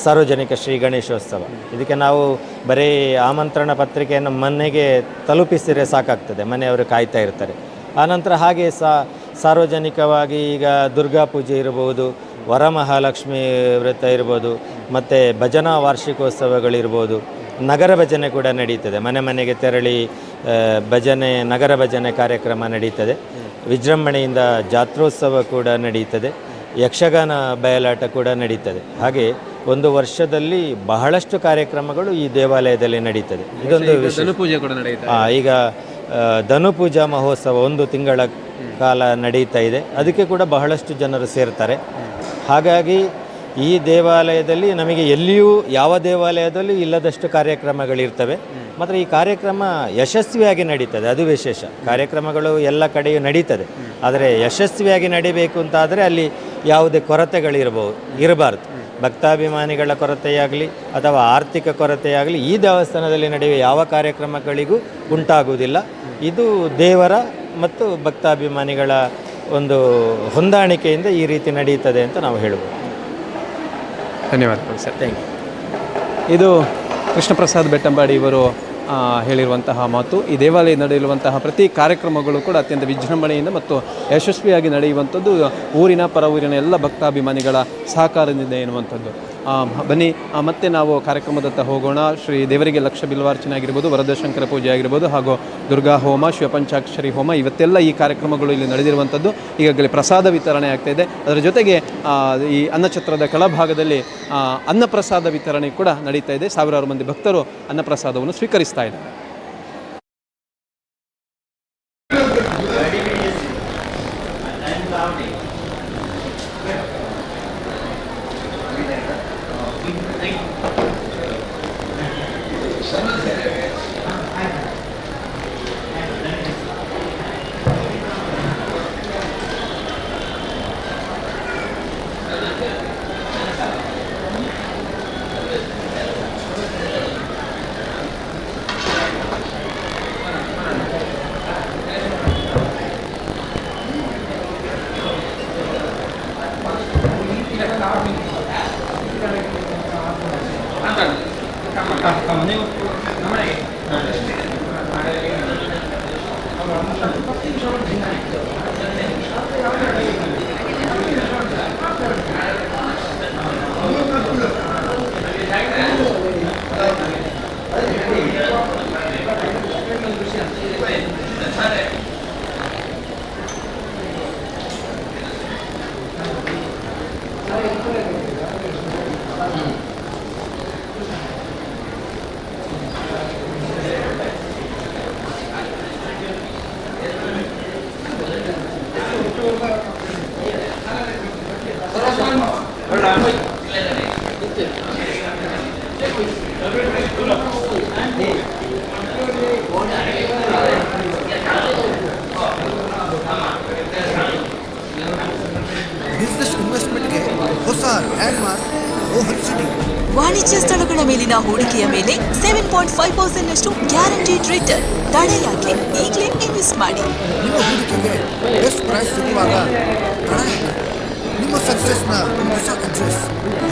[SPEAKER 9] ಸಾರ್ವಜನಿಕ ಶ್ರೀ ಗಣೇಶೋತ್ಸವ. ಇದಕ್ಕೆ ನಾವು ಬರೀ ಆಮಂತ್ರಣ ಪತ್ರಿಕೆಯನ್ನು ಮನೆಗೆ ತಲುಪಿಸಿದರೆ ಸಾಕಾಗ್ತದೆ, ಮನೆಯವರು ಕಾಯ್ತಾ ಇರ್ತಾರೆ. ಆನಂತರ ಹಾಗೆ ಸಾರ್ವಜನಿಕವಾಗಿ ಈಗ ದುರ್ಗಾ ಪೂಜೆ ಇರ್ಬೋದು, ವರಮಹಾಲಕ್ಷ್ಮಿ ವ್ರತ ಇರ್ಬೋದು, ಮತ್ತು ಭಜನಾ ವಾರ್ಷಿಕೋತ್ಸವಗಳಿರ್ಬೋದು, ನಗರ ಭಜನೆ ಕೂಡ ನಡೀತದೆ. ಮನೆ ಮನೆಗೆ ತೆರಳಿ ಭಜನೆ, ನಗರ ಭಜನೆ ಕಾರ್ಯಕ್ರಮ ನಡೀತದೆ. ವಿಜೃಂಭಣೆಯಿಂದ ಜಾತ್ರೋತ್ಸವ ಕೂಡ ನಡೀತದೆ. ಯಕ್ಷಗಾನ ಬಯಲಾಟ ಕೂಡ ನಡೀತದೆ. ಹಾಗೆ ಒಂದು ವರ್ಷದಲ್ಲಿ ಬಹಳಷ್ಟು ಕಾರ್ಯಕ್ರಮಗಳು ಈ ದೇವಾಲಯದಲ್ಲಿ ನಡೀತದೆ. ಇದೊಂದು
[SPEAKER 15] ಧನುಪೂಜೆ ಕೂಡ ನಡೆಯುತ್ತೆ.
[SPEAKER 9] ಈಗ ಧನುಪೂಜಾ ಮಹೋತ್ಸವ 1 ತಿಂಗಳ ಕಾಲ ನಡೀತಾ ಇದೆ. ಅದಕ್ಕೆ ಕೂಡ ಬಹಳಷ್ಟು ಜನರು ಸೇರ್ತಾರೆ. ಹಾಗಾಗಿ ಈ ದೇವಾಲಯದಲ್ಲಿ ನಮಗೆ ಎಲ್ಲಿಯೂ ಯಾವ ದೇವಾಲಯದಲ್ಲೂ ಇಲ್ಲದಷ್ಟು ಕಾರ್ಯಕ್ರಮಗಳಿರ್ತವೆ. ಮಾತ್ರ ಈ ಕಾರ್ಯಕ್ರಮ ಯಶಸ್ವಿಯಾಗಿ ನಡೀತದೆ, ಅದು ವಿಶೇಷ. ಕಾರ್ಯಕ್ರಮಗಳು ಎಲ್ಲ ಕಡೆಯೂ ನಡೀತದೆ, ಆದರೆ ಯಶಸ್ವಿಯಾಗಿ ನಡೀಬೇಕು ಅಂತಾದರೆ ಅಲ್ಲಿ ಯಾವುದೇ ಇರಬಾರ್ದು. ಭಕ್ತಾಭಿಮಾನಿಗಳ ಕೊರತೆಯಾಗಲಿ ಅಥವಾ ಆರ್ಥಿಕ ಕೊರತೆಯಾಗಲಿ ಈ ದೇವಸ್ಥಾನದಲ್ಲಿ ನಡೆಯುವ ಯಾವ ಕಾರ್ಯಕ್ರಮಗಳಿಗೂ ಉಂಟಾಗುವುದಿಲ್ಲ. ಇದು ದೇವರ ಮತ್ತು ಭಕ್ತಾಭಿಮಾನಿಗಳ ಒಂದು ಹೊಂದಾಣಿಕೆಯಿಂದ ಈ ರೀತಿ ನಡೀತದೆ ಅಂತ ನಾವು ಹೇಳ್ಬೋದು.
[SPEAKER 15] ಧನ್ಯವಾದಗಳು ಸರ್. Thank you. ಇದು ಕೃಷ್ಣ ಪ್ರಸಾದ್ ಬೆಟ್ಟಂಪಾಡಿ ಇವರು ಹೇಳಿರುವಂತಹ ಮಾತು. ಈ ದೇವಾಲಯ ನಡೆಯುವಂತಹ ಪ್ರತಿ ಕಾರ್ಯಕ್ರಮಗಳು ಕೂಡ ಅತ್ಯಂತ ವಿಜೃಂಭಣೆಯಿಂದ ಮತ್ತು ಯಶಸ್ವಿಯಾಗಿ ನಡೆಯುವಂಥದ್ದು ಊರಿನ ಪರ ಊರಿನ ಎಲ್ಲ ಭಕ್ತಾಭಿಮಾನಿಗಳ ಸಹಕಾರದಿಂದ ಎನ್ನುವಂಥದ್ದು. ಬನ್ನಿ ಮತ್ತೆ ನಾವು ಕಾರ್ಯಕ್ರಮದತ್ತ ಹೋಗೋಣ. ಶ್ರೀ ದೇವರಿಗೆ ಲಕ್ಷ ಬಿಲ್ವಾರ್ಚನೆ ಆಗಿರ್ಬೋದು, ವರದಶಂಕರ ಪೂಜೆ ಆಗಿರ್ಬೋದು, ಹಾಗೂ ದುರ್ಗಾ ಹೋಮ, ಶಿವಪಂಚಾಕ್ಷರಿ ಹೋಮ, ಇವತ್ತೆಲ್ಲ ಈ ಕಾರ್ಯಕ್ರಮಗಳು ಇಲ್ಲಿ ನಡೆದಿರುವಂಥದ್ದು. ಈಗಾಗಲೇ ಪ್ರಸಾದ ವಿತರಣೆ ಆಗ್ತಾಯಿದೆ. ಅದರ ಜೊತೆಗೆ ಈ ಅನ್ನಛತ್ರದ ಕೆಳಭಾಗದಲ್ಲಿ ಅನ್ನಪ್ರಸಾದ ವಿತರಣೆ ಕೂಡ ನಡೀತಾ ಇದೆ. ಸಾವಿರಾರು ಮಂದಿ ಭಕ್ತರು ಅನ್ನಪ್ರಸಾದವನ್ನು ಸ್ವೀಕರಿಸ್ತಾ ಇದ್ದಾರೆ.
[SPEAKER 11] Landmark Rohan city.
[SPEAKER 8] ವಾಣಿಜ್ಯ ಸ್ಥಳಗಳ ಮೇಲಿನ ಹೂಡಿಕೆಯ ಮೇಲೆ 7.5% ಗ್ಯಾರಂಟಿಡ್ ರಿಟರ್ನ್. ತಡೆ ಯಾಕೆ? ಈಗಲೇ ಇನ್ವೆಸ್ಟ್ ಮಾಡಿ.
[SPEAKER 11] ನಿಮ್ಮ ಹೂಡಿಕೆಗೆ ಬೆಸ್ಟ್ ಪ್ರೈಸ್ ಸಿಗುವಾಗ ತಡ ಯಾಕೆ? ನಿಮ್ಮ ಸಕ್ಸಸ್ನ ಹೊಸ address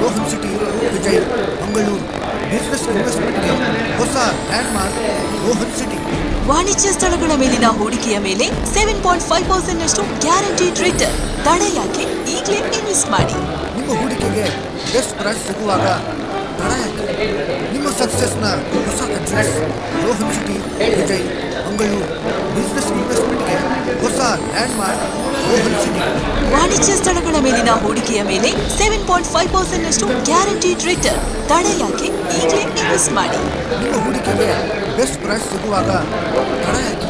[SPEAKER 11] Rohan city, Vijay, Mangaluru. Business ಇನ್ವೆಸ್ಟ್ಮೆಂಟ್ಗೆ ಹೊಸ ಲ್ಯಾಂಡ್ಮಾರ್ಕ್ ರೋಹನ್ ಸಿಟಿ.
[SPEAKER 8] ವಾಣಿಜ್ಯ ಸ್ಥಳಗಳ ಮೇಲಿನ ಹೂಡಿಕೆಯ ಮೇಲೆ 7.5% ಗ್ಯಾರಂಟಿಡ್ ರಿಟರ್ನ್. ತಡೆ ಯಾಕೆ? ಈಗಲೇ ಇನ್ವೆಸ್ಟ್ ಮಾಡಿ.
[SPEAKER 11] ನಿಮ್ಮ ಹೂಡಿಕೆಗೆ ಬೆಸ್ಟ್ ಪ್ರೈಸ್ ಸಿಗುವಾಗ ತಡ ಯಾಕೆ? ನಿಮ್ಮ ಸಕ್ಸಸ್ನ ಹೊಸ address Rohan city, Vijay, Mangaluru. Business ಇನ್ವೆಸ್ಟ್ಮೆಂಟ್ಗೆ ಹೊಸ ಲ್ಯಾಂಡ್ಮಾರ್ಕ್ ರೋಹನ್ ಸಿಟಿ.
[SPEAKER 8] ವಾಣಿಜ್ಯ ಸ್ಥಳಗಳ ಮೇಲಿನ ಹೂಡಿಕೆಯ ಮೇಲೆ 7.5% ಗ್ಯಾರಂಟಿಡ್ ರಿಟರ್ನ್. ತಡೆ ಯಾಕೆ? ಈಗಲೇ ಇನ್ವೆಸ್ಟ್ ಮಾಡಿ.
[SPEAKER 11] ನಿಮ್ಮ ಹೂಡಿಕೆಗೆ ಬೆಸ್ಟ್ ಪ್ರೈಸ್ ಸಿಗುವಾಗ ತಡ ಯಾಕೆ?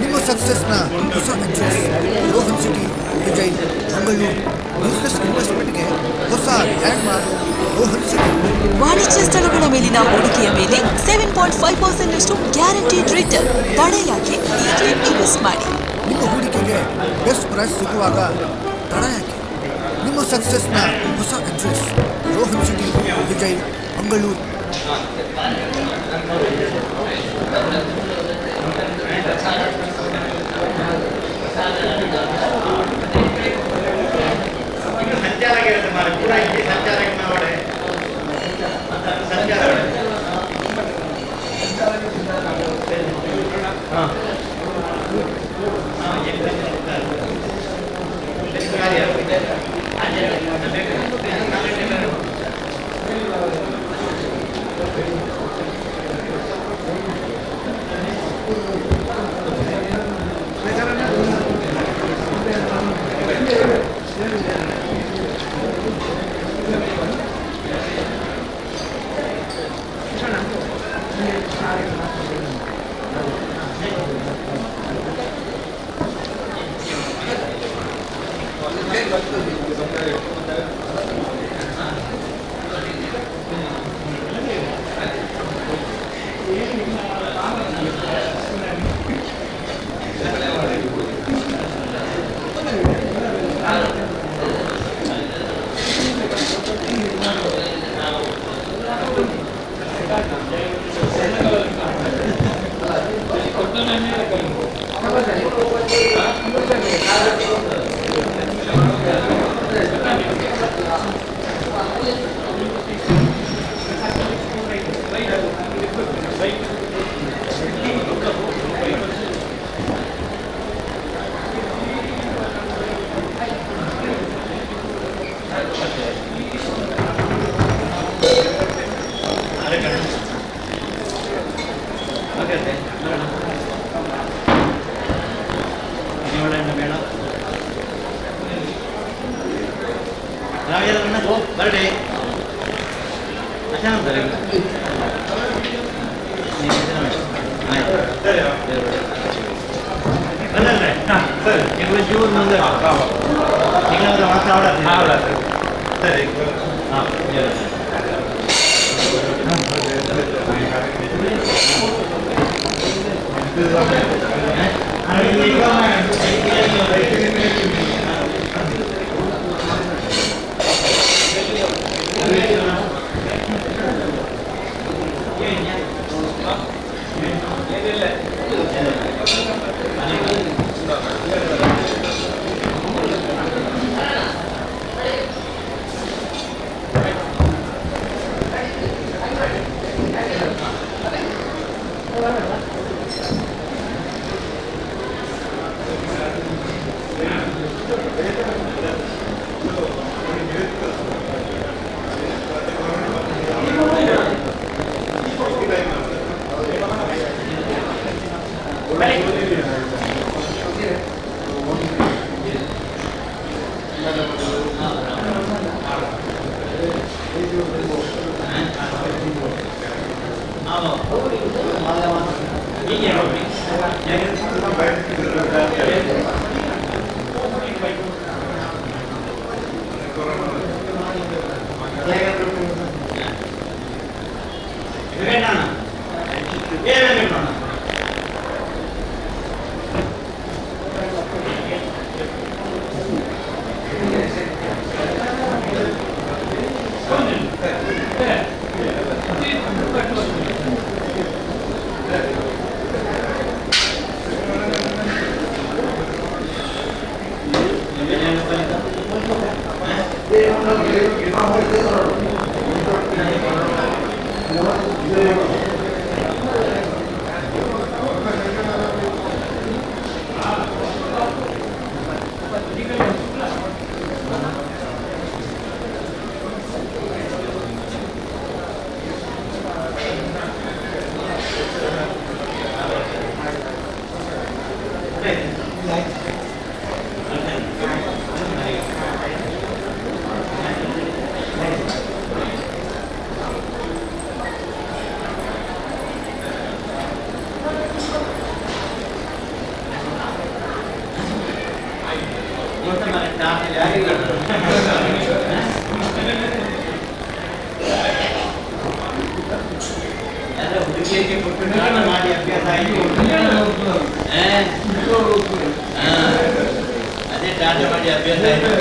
[SPEAKER 11] ನಿಮ್ಮ ಸಕ್ಸಸ್ನ ಹೊಸ address Rohan city, Vijay, Mangaluru. Business ಇನ್ವೆಸ್ಟ್ಮೆಂಟ್ಗೆ ಹೊಸ ಲ್ಯಾಂಡ್ಮಾರ್ಕ್ ರೋಹನ್ ಸಿಟಿ.
[SPEAKER 8] ವಾಣಿಜ್ಯ ಸ್ಥಳಗಳ ಮೇಲಿನ ಹೂಡಿಕೆಯ ಮೇಲೆ 7.5% ಗ್ಯಾರಂಟಿಡ್ ರಿಟರ್ನ್. ತಡೆ ಯಾಕೆ? ಈಗಲೇ ಇನ್ವೆಸ್ಟ್ ಮಾಡಿ.
[SPEAKER 11] ನಿಮ್ಮ ಹೂಡಿಕೆಗೆ ಬೆಸ್ಟ್ ಪ್ರೈಸ್ ಸಿಗುವಾಗ ತಡ ಯಾಕೆ? ನಿಮ್ಮ ಸಕ್ಸಸ್ನ ಹೊಸ ಅಡ್ರೆಸ್ ರೋಹನ್ ಸಿಟಿ, ವಿಜಯ್, ಮಂಗಳೂರು.
[SPEAKER 5] ಮಾಡಿ ಅಭ್ಯಾಸ ಆಯಿತು ಅದೇ ಟಾಟ ಮಾಡಿ ಅಭ್ಯಾಸ ಆಯಿತು.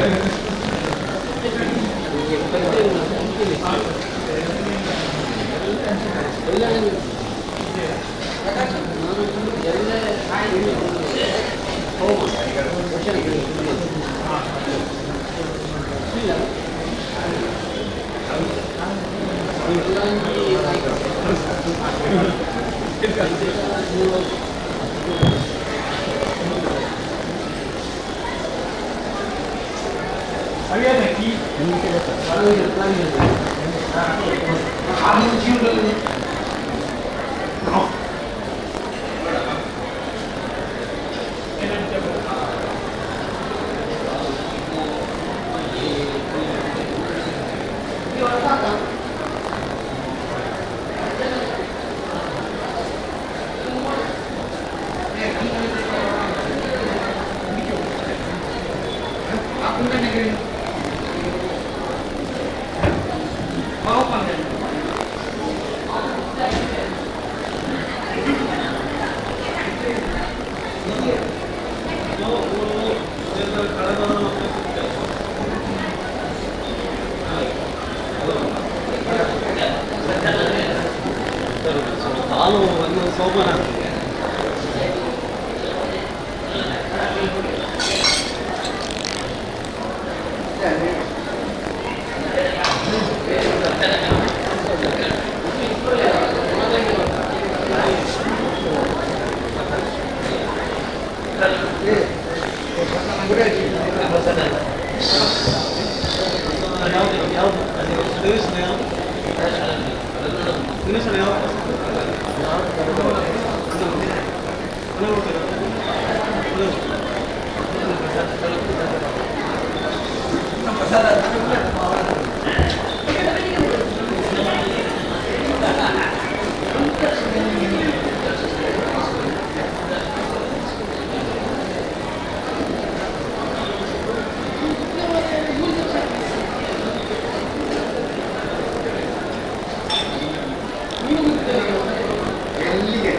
[SPEAKER 5] ಎಲ್ಲಿಗೆ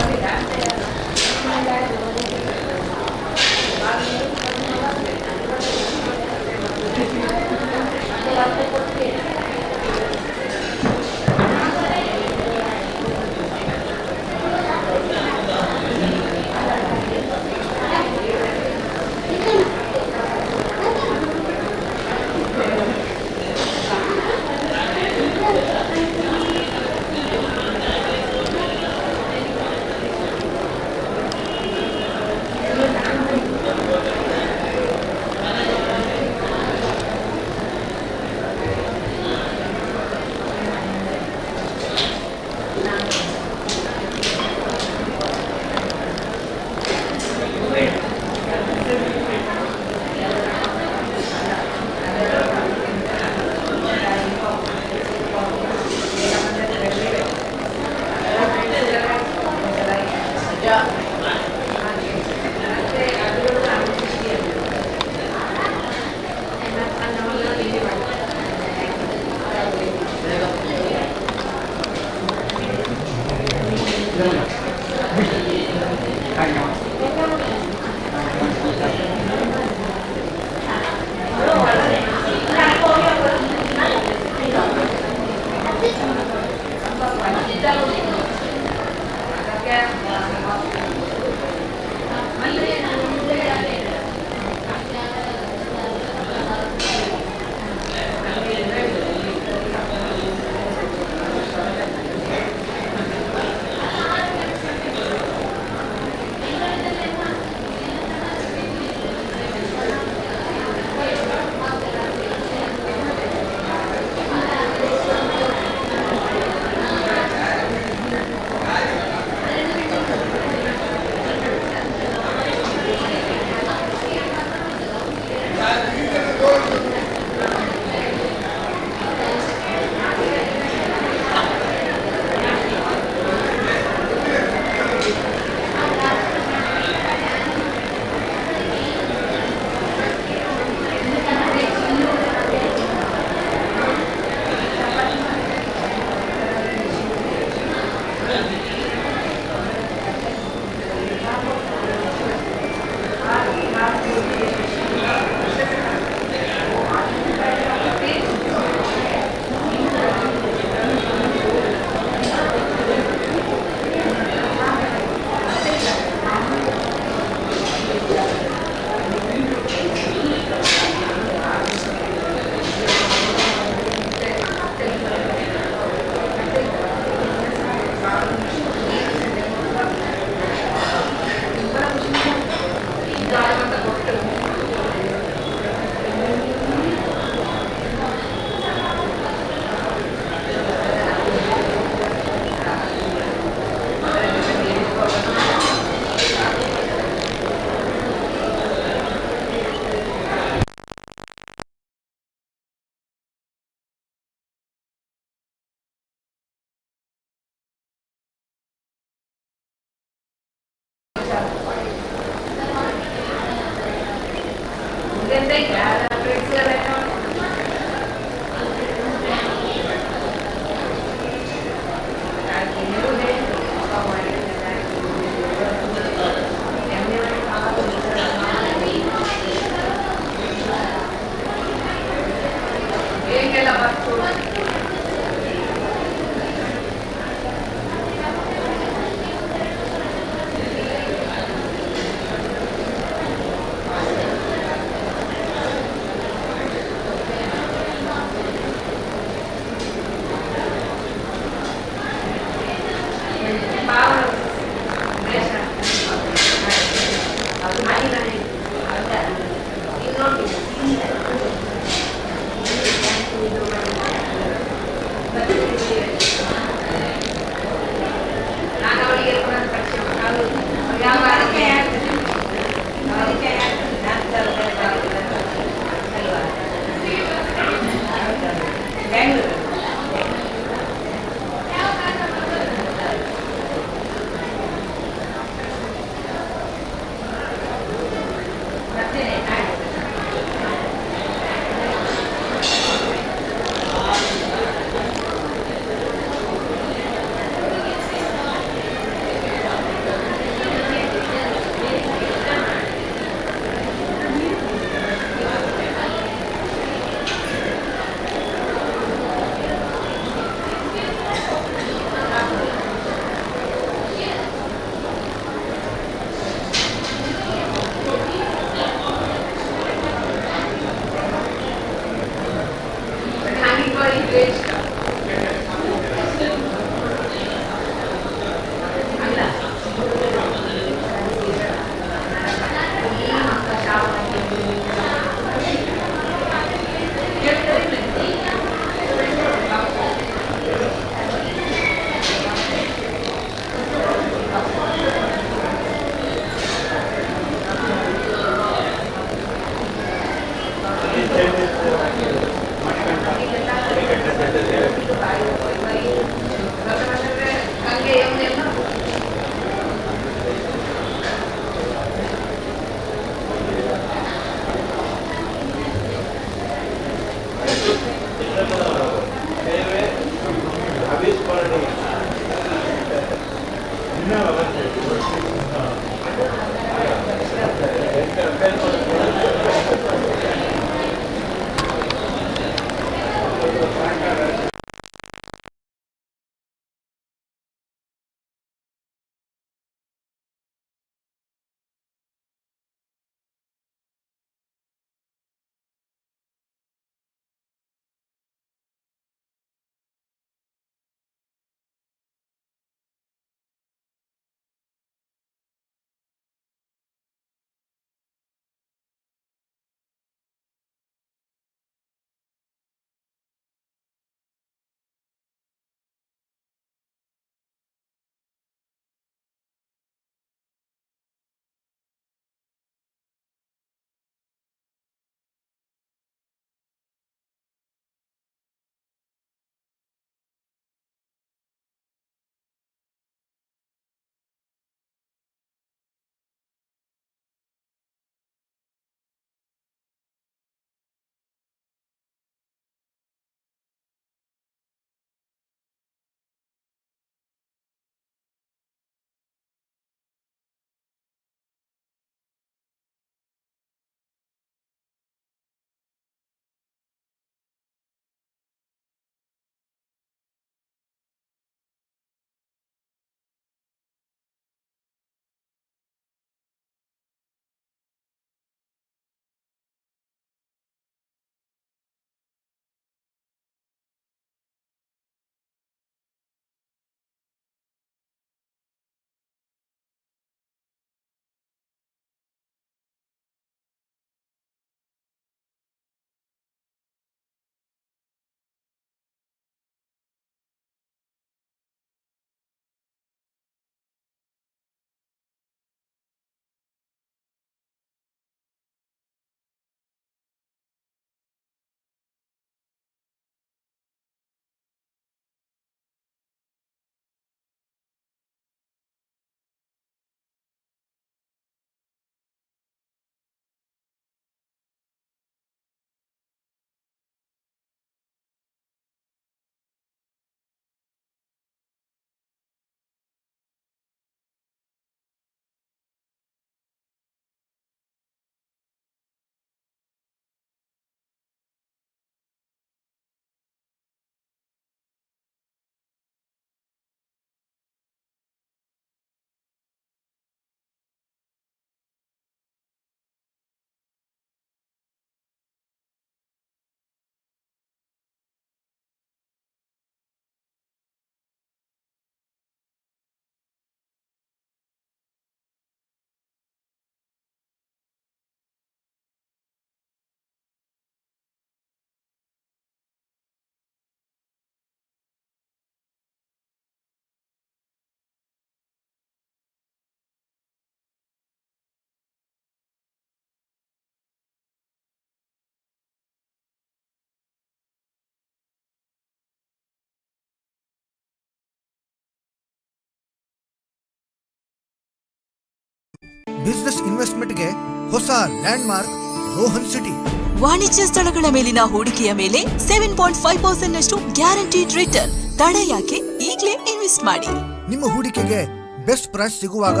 [SPEAKER 11] ಬಿಸ್ನೆಸ್ ಇನ್ವೆಸ್ಟ್ಮೆಂಟ್ಗೆ ಹೊಸ ಲ್ಯಾಂಡ್ಮಾರ್ಕ್ ರೋಹನ್ ಸಿಟಿ.
[SPEAKER 8] ವಾಣಿಜ್ಯ ಸ್ಥಳಗಳ ಮೇಲಿನ ಹೂಡಿಕೆಯ ಮೇಲೆ 7.5% ನಷ್ಟು ಗ್ಯಾರಂಟಿಡ್ ರಿಟರ್ನ್. ತಡ ಯಾಕೆ? ಈಗಲೇ ಇನ್ವೆಸ್ಟ್ ಮಾಡಿ.
[SPEAKER 11] ನಿಮ್ಮ ಹೂಡಿಕೆಗೆ ಬೆಸ್ಟ್ ಪ್ರೈಸ್ ಸಿಗುವಾಗ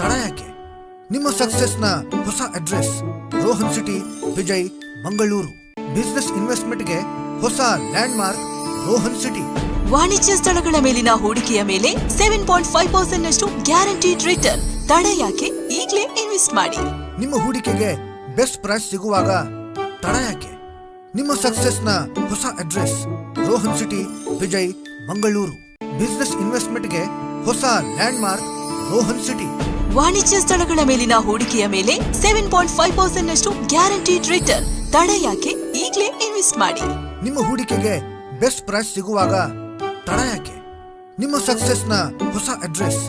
[SPEAKER 11] ತಡ ಯಾಕೆ? ನಿಮ್ಮ ಸಕ್ಸೆಸ್ನ ಹೊಸ address Rohan city, Vijay, Mangaluru. Business ಇನ್ವೆಸ್ಟ್ಮೆಂಟ್ಗೆ ಹೊಸ ಲ್ಯಾಂಡ್ಮಾರ್ಕ್ ರೋಹನ್ ಸಿಟಿ.
[SPEAKER 8] ವಾಣಿಜ್ಯ ಸ್ಥಳಗಳ ಮೇಲಿನ ಹೂಡಿಕೆಯ ಮೇಲೆ 7.5% ನಷ್ಟು ಗ್ಯಾರಂಟಿಡ್ ರಿಟರ್ನ್. ತಡ ಯಾಕೆ? ಈಗಲೇ ಇನ್ವೆಸ್ಟ್ ಮಾಡಿ.
[SPEAKER 11] ನಿಮ್ಮ ಹೂಡಿಕೆಗೆ ಬೆಸ್ಟ್ ಪ್ರೈಸ್ ಸಿಗುವಾಗ ತಡ ಯಾಕೆ? ನಿಮ್ಮ ಸಕ್ಸೆಸ್ನ ಹೊಸ address Rohan city, Vijay, Mangaluru. Business ಇನ್ವೆಸ್ಟ್ಮೆಂಟ್ಗೆ ಹೊಸ ಲ್ಯಾಂಡ್ಮಾರ್ಕ್ ರೋಹನ್ ಸಿಟಿ.
[SPEAKER 8] ವಾಣಿಜ್ಯ ಸ್ಥಳಗಳ ಮೇಲಿನ ಹೂಡಿಕೆಯ ಮೇಲೆ 7.5% ನಷ್ಟು ಗ್ಯಾರಂಟಿಡ್ ರಿಟರ್ನ್. ತಡ ಯಾಕೆ? ಈಗಲೇ ಇನ್ವೆಸ್ಟ್ ಮಾಡಿ.
[SPEAKER 11] ನಿಮ್ಮ ಹೂಡಿಕೆಗೆ ಬೆಸ್ಟ್ ಪ್ರೈಸ್ ಸಿಗುವಾಗ ತಡ ಯಾಕೆ? ನಿಮ್ಮ ಸಕ್ಸೆಸ್ನ ಹೊಸ address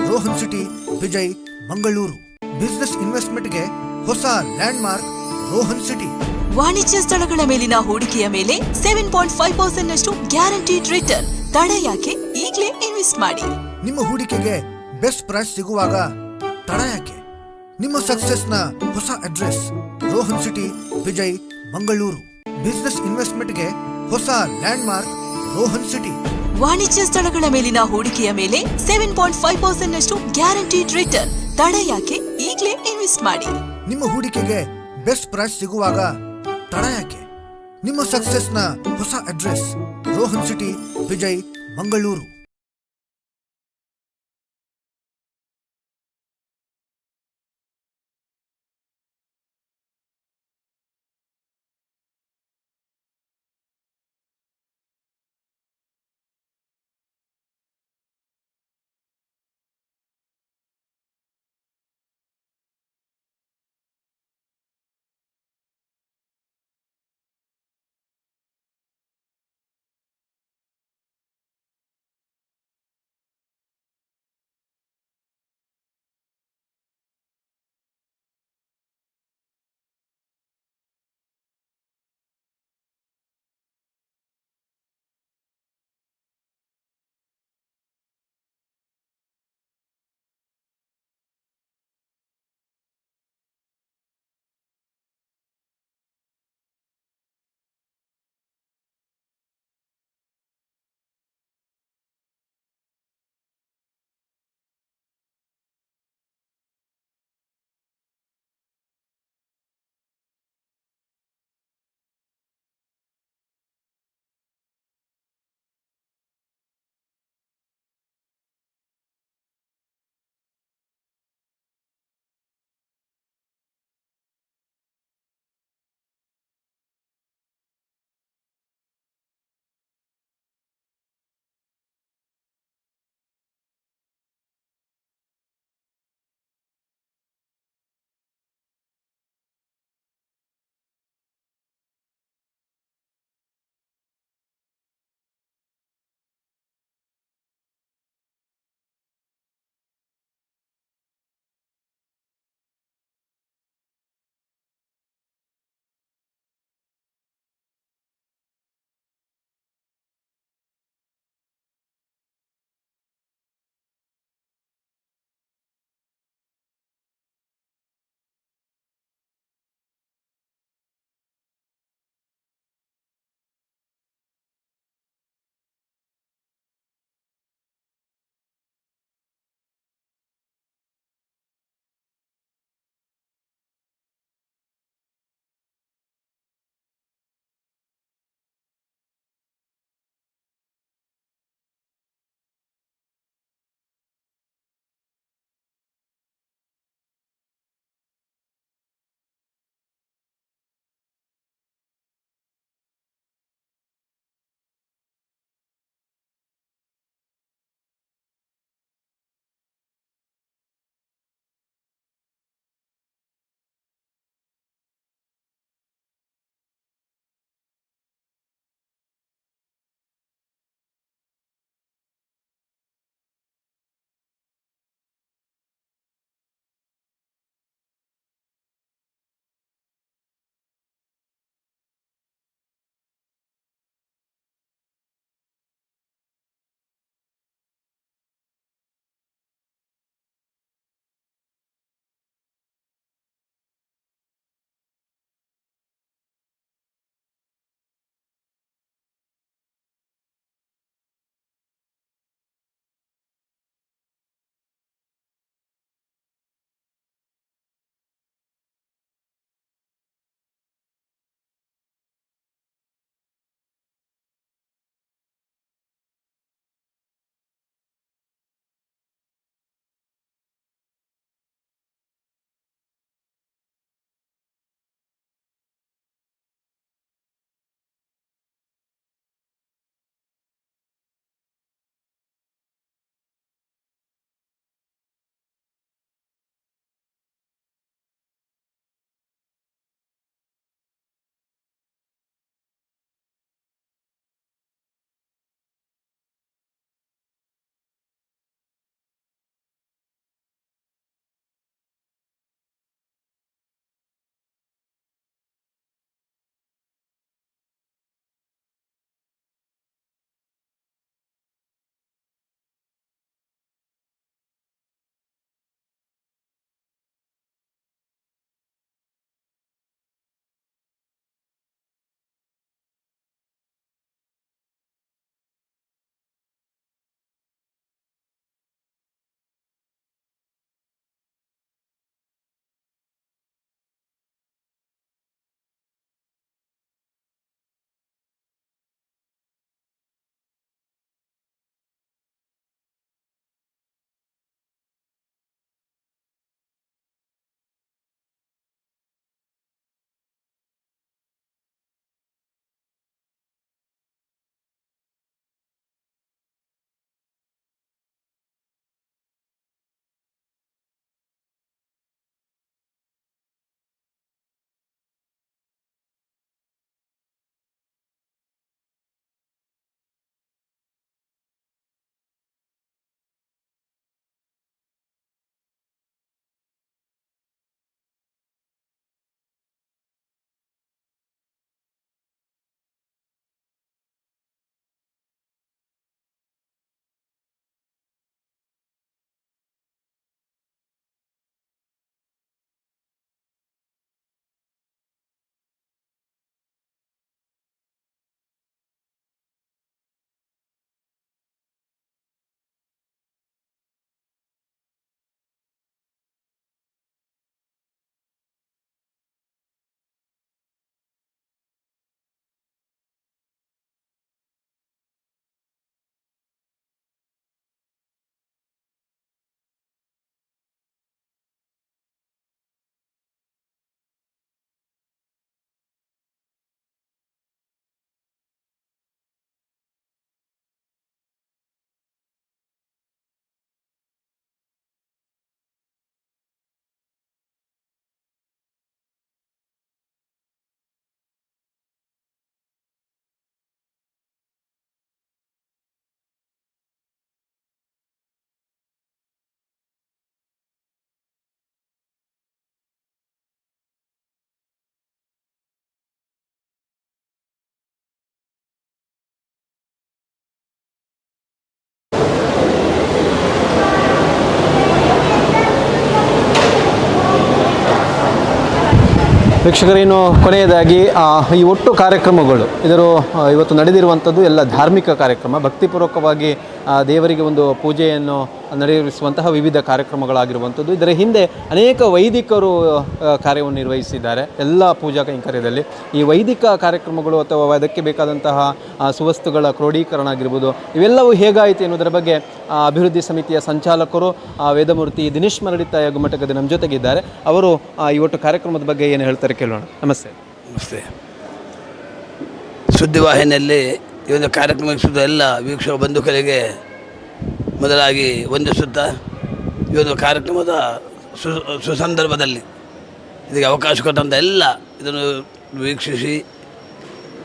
[SPEAKER 11] Rohan city, Vijay, Mangaluru. Business ಇನ್ವೆಸ್ಟ್ಮೆಂಟ್ಗೆ ಹೊಸ ಲ್ಯಾಂಡ್ಮಾರ್ಕ್ ರೋಹನ್ ಸಿಟಿ.
[SPEAKER 8] ವಾಣಿಜ್ಯ ಸ್ಥಳಗಳ ಮೇಲಿನ ಹೂಡಿಕೆಯ ಮೇಲೆ 7.5% ನಷ್ಟು ಗ್ಯಾರಂಟಿಡ್ ರಿಟರ್ನ್. ತಡ ಯಾಕೆ? ಈಗಲೇ ಇನ್ವೆಸ್ಟ್ ಮಾಡಿ.
[SPEAKER 11] ನಿಮ್ಮ ಹೂಡಿಕೆಗೆ ಬೆಸ್ಟ್ ಪ್ರೈಸ್ ಸಿಗುವಾಗ ತಡ ಯಾಕೆ? ನಿಮ್ಮ ಸಕ್ಸೆಸ್ನ ಹೊಸ address Rohan city, Vijay, Mangaluru. Business ಇನ್ವೆಸ್ಟ್ಮೆಂಟ್ಗೆ ಹೊಸ ಲ್ಯಾಂಡ್ಮಾರ್ಕ್ ರೋಹನ್ ಸಿಟಿ.
[SPEAKER 8] ವಾಣಿಜ್ಯ ಸ್ಥಳಗಳ ಮೇಲಿನ ಹೂಡಿಕೆಯ ಮೇಲೆ 7.5% ನಷ್ಟು ಗ್ಯಾರಂಟಿಡ್ ರಿಟರ್ನ್. ತಡ ಯಾಕೆ? ಈಗಲೇ ಇನ್ವೆಸ್ಟ್ ಮಾಡಿ.
[SPEAKER 11] ನಿಮ್ಮ ಹೂಡಿಕೆಗೆ ಬೆಸ್ಟ್ ಪ್ರೈಸ್ ಸಿಗುವಾಗ ತಡ ಯಾಕೆ? ನಿಮ್ಮ ಸಕ್ಸೆಸ್ನ ಹೊಸ ಅಡ್ರೆಸ್ ರೋಹನ್ ಸಿಟಿ, ವಿಜಯ್, ಮಂಗಳೂರು.
[SPEAKER 15] ವೀಕ್ಷಕರೇನು ಕೊನೆಯದಾಗಿ ಈ ಒಟ್ಟು ಕಾರ್ಯಕ್ರಮಗಳು ಇದರ ಇವತ್ತು ನಡೆದಿರುವಂಥದ್ದು ಎಲ್ಲ ಧಾರ್ಮಿಕ ಕಾರ್ಯಕ್ರಮ, ಭಕ್ತಿಪೂರ್ವಕವಾಗಿ ದೇವರಿಗೆ ಒಂದು ಪೂಜೆಯನ್ನು ನಡೆಸುವಂತಹ ವಿವಿಧ ಕಾರ್ಯಕ್ರಮಗಳಾಗಿರುವಂಥದ್ದು. ಇದರ ಹಿಂದೆ ಅನೇಕ ವೈದಿಕರು ಕಾರ್ಯವನ್ನು ನಿರ್ವಹಿಸಿದ್ದಾರೆ ಎಲ್ಲ ಪೂಜಾ ಕೈಂಕರ್ಯದಲ್ಲಿ. ಈ ವೈದಿಕ ಕಾರ್ಯಕ್ರಮಗಳು ಅಥವಾ ಅದಕ್ಕೆ ಬೇಕಾದಂತಹ ಸುವಸ್ತುಗಳ ಕ್ರೋಢೀಕರಣ ಆಗಿರ್ಬೋದು, ಇವೆಲ್ಲವೂ ಹೇಗಾಯಿತು ಎನ್ನುವುದರ ಬಗ್ಗೆ ಅಭಿವೃದ್ಧಿ ಸಮಿತಿಯ ಸಂಚಾಲಕರು ವೇದಮೂರ್ತಿ ದಿನೇಶ್ ಮರಡಿತಾಯ ಗುಮ್ಮಟಗದ್ದೆ ನಮ್ಮ ಜೊತೆಗಿದ್ದಾರೆ. ಅವರು ಈ ಒಟ್ಟು ಕಾರ್ಯಕ್ರಮದ ಬಗ್ಗೆ ಏನು ಹೇಳ್ತಾರೆ ಕೇಳೋಣ. ನಮಸ್ತೆ.
[SPEAKER 18] ನಮಸ್ತೆ. ಸುದ್ದಿವಾಹಿನಿಯಲ್ಲಿ ಈ ಒಂದು ಕಾರ್ಯಕ್ರಮ ವೀಕ್ಷಿಸಿದ ಎಲ್ಲ ವೀಕ್ಷಕ ಬಂಧುಗಳಿಗೆ ಮೊದಲಾಗಿ ವಂದಿಸುತ್ತಾ, ಈ ಒಂದು ಕಾರ್ಯಕ್ರಮದ ಸುಸಂದರ್ಭದಲ್ಲಿ ಇದಕ್ಕೆ ಅವಕಾಶ ಕೊಟ್ಟಂಥ ಎಲ್ಲ ಇದನ್ನು ವೀಕ್ಷಿಸಿ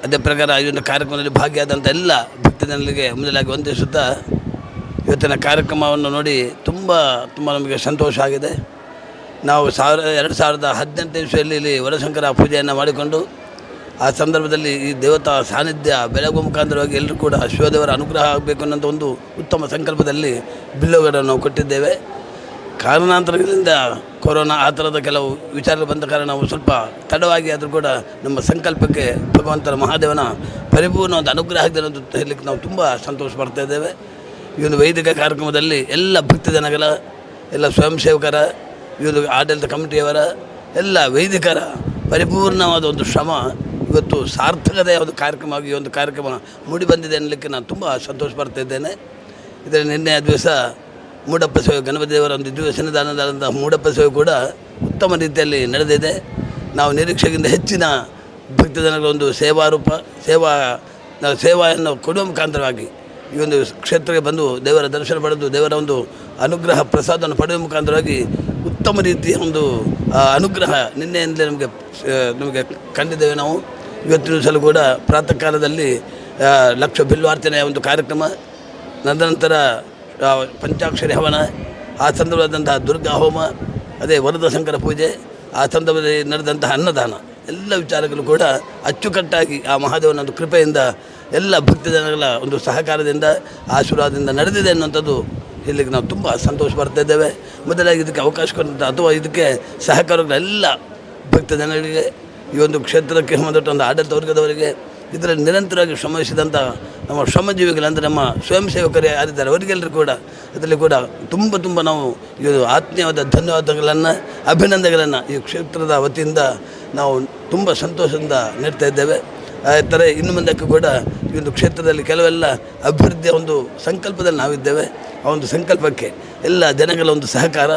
[SPEAKER 18] ಅದೇ ಪ್ರಕಾರ ಈ ಒಂದು ಕಾರ್ಯಕ್ರಮದಲ್ಲಿ ಭಾಗಿಯಾದಂಥ ಎಲ್ಲ ಭಕ್ತಜನರಿಗೆ ಮೊದಲಾಗಿ ವಂದಿಸುತ್ತಾ, ಇವತ್ತಿನ ಕಾರ್ಯಕ್ರಮವನ್ನು ನೋಡಿ ತುಂಬ ನಮಗೆ ಸಂತೋಷ ಆಗಿದೆ. ನಾವು 2018 ಇಸ್ವಿಯಲ್ಲಿ ಇಲ್ಲಿ ವರಶಂಕರ ಪೂಜೆಯನ್ನು ಮಾಡಿಕೊಂಡು ಆ ಸಂದರ್ಭದಲ್ಲಿ ಈ ದೇವತಾ ಸಾನ್ನಿಧ್ಯ ಬೆಳಗುವ ಮುಖಾಂತರವಾಗಿ ಎಲ್ಲರೂ ಕೂಡ ಶಿವದೇವರ ಅನುಗ್ರಹ ಆಗಬೇಕು ಅನ್ನೋಂಥ ಒಂದು ಉತ್ತಮ ಸಂಕಲ್ಪದಲ್ಲಿ ಬಿಲ್ಲುಗಳನ್ನು ನಾವು ಕೊಟ್ಟಿದ್ದೇವೆ. ಕಾರಣಾಂತರಗಳಿಂದ ಕೊರೋನಾ ಆ ಥರದ ಕೆಲವು ವಿಚಾರಗಳು ಬಂದ ಕಾರಣ ನಾವು ಸ್ವಲ್ಪ ತಡವಾಗಿ ಆದರೂ ಕೂಡ ನಮ್ಮ ಸಂಕಲ್ಪಕ್ಕೆ ಭಗವಂತನ ಮಹಾದೇವನ ಪರಿಪೂರ್ಣ ಒಂದು ಅನುಗ್ರಹ ಆಗಿದೆ ಅಂತ ಹೇಳಲಿಕ್ಕೆ ನಾವು ತುಂಬ ಸಂತೋಷ ಪಡ್ತಾ ಇದ್ದೇವೆ. ಈ ಒಂದು ವೈದಿಕ ಕಾರ್ಯಕ್ರಮದಲ್ಲಿ ಎಲ್ಲ ಭಕ್ತಜನಗಳ, ಎಲ್ಲ ಸ್ವಯಂ ಸೇವಕರ, ಈ ಒಂದು ಆಡಳಿತ ಕಮಿಟಿಯವರ, ಎಲ್ಲ ವೈದಿಕರ ಪರಿಪೂರ್ಣವಾದ ಒಂದು ಶ್ರಮ ಇವತ್ತು ಸಾರ್ಥಕತೆಯ ಒಂದು ಕಾರ್ಯಕ್ರಮವಾಗಿ ಈ ಒಂದು ಕಾರ್ಯಕ್ರಮ ಮೂಡಿಬಂದಿದೆ ಅನ್ನಲಿಕ್ಕೆ ನಾನು ತುಂಬ ಸಂತೋಷ ಪಡ್ತಾ ಇದ್ದೇನೆ. ಇದರ ನಿನ್ನೆಯ ದಿವಸ ಮೂಡಪ್ಪ ಸೇವೆ, ಗಣಪತಿ ದೇವರ ಒಂದು ದಿವ್ಯ ಸನ್ನಿಧಾನದಂಥ ಮೂಡಪ್ಪ ಸೇವೆ ಕೂಡ ಉತ್ತಮ ರೀತಿಯಲ್ಲಿ ನಡೆದಿದೆ. ನಾವು ನಿರೀಕ್ಷೆಗಿಂತ ಹೆಚ್ಚಿನ ಭಕ್ತಜನಗಳ ಒಂದು ಸೇವಾರೂಪ ಸೇವೆಯನ್ನು ಕೊಡುವ ಮುಖಾಂತರವಾಗಿ ಈ ಒಂದು ಕ್ಷೇತ್ರಕ್ಕೆ ಬಂದು ದೇವರ ದರ್ಶನ ಪಡೆದು ದೇವರ ಒಂದು ಅನುಗ್ರಹ ಪ್ರಸಾದವನ್ನು ಪಡೆಯುವ ಮುಖಾಂತರವಾಗಿ ಉತ್ತಮ ರೀತಿಯ ಒಂದು ಅನುಗ್ರಹ ನಿನ್ನೆಯಿಂದಲೇ ನಮಗೆ ಕಂಡಿದ್ದೇವೆ. ನಾವು ಇವತ್ತಿನ ಸಲ ಕೂಡ ಪ್ರಾತಃ ಕಾಲದಲ್ಲಿ ಲಕ್ಷ ಬಿಲ್ವಾರ್ಚನೆಯ ಒಂದು ಕಾರ್ಯಕ್ರಮ, ನಂತರ ಪಂಚಾಕ್ಷರಿ ಹವನ, ಆ ಸಂದರ್ಭದಂತಹ ದುರ್ಗಾ ಹೋಮ, ಅದೇ ವರದ ಶಂಕರ ಪೂಜೆ, ಆ ಸಂದರ್ಭದಲ್ಲಿ ನಡೆದಂತಹ ಅನ್ನದಾನ, ಎಲ್ಲ ವಿಚಾರಗಳು ಕೂಡ ಅಚ್ಚುಕಟ್ಟಾಗಿ ಆ ಮಹಾದೇವನ ಒಂದು ಕೃಪೆಯಿಂದ ಎಲ್ಲ ಭಕ್ತಜನಗಳ ಒಂದು ಸಹಕಾರದಿಂದ ಆಶೀರ್ವಾದದಿಂದ ನಡೆದಿದೆ ಅನ್ನುವಂಥದ್ದು ಇಲ್ಲಿಗೆ ನಾವು ತುಂಬ ಸಂತೋಷ ಬರ್ತಾ ಇದ್ದೇವೆ. ಮೊದಲಾಗಿ ಇದಕ್ಕೆ ಅವಕಾಶ ಕೊಟ್ಟಂಥ ಅಥವಾ ಇದಕ್ಕೆ ಸಹಕಾರಗಳೆಲ್ಲ ಭಕ್ತಜನಗಳಿಗೆ, ಈ ಒಂದು ಕ್ಷೇತ್ರಕ್ಕೆ ಸಂಬಂಧಪಟ್ಟ ಒಂದು ಆಡಳಿತ ವರ್ಗದವರಿಗೆ, ಇದರಲ್ಲಿ ನಿರಂತರವಾಗಿ ಶ್ರಮಿಸಿದಂಥ ನಮ್ಮ ಶ್ರಮಜೀವಿಗಳಂದರೆ ನಮ್ಮ ಸ್ವಯಂ ಸೇವಕರೇ ಯಾರಿದ್ದಾರೆ ಅವರಿಗೆಲ್ಲರೂ ಕೂಡ ಅದರಲ್ಲಿ ಕೂಡ ತುಂಬ ನಾವು ಇದು ಆತ್ಮೀಯವಾದ ಧನ್ಯವಾದಗಳನ್ನು, ಅಭಿನಂದನೆಗಳನ್ನು ಈ ಕ್ಷೇತ್ರದ ವತಿಯಿಂದ ನಾವು ತುಂಬ ಸಂತೋಷದಿಂದ ನೀಡ್ತಾ ಇದ್ದೇವೆ. ಆ ಥರ ಇನ್ನು ಮುಂದಕ್ಕೆ ಕೂಡ ಈ ಒಂದು ಕ್ಷೇತ್ರದಲ್ಲಿ ಕೆಲವೆಲ್ಲ ಅಭಿವೃದ್ಧಿಯ ಒಂದು ಸಂಕಲ್ಪದಲ್ಲಿ ನಾವಿದ್ದೇವೆ. ಆ ಒಂದು ಸಂಕಲ್ಪಕ್ಕೆ ಎಲ್ಲ ಜನಗಳ ಒಂದು ಸಹಕಾರ,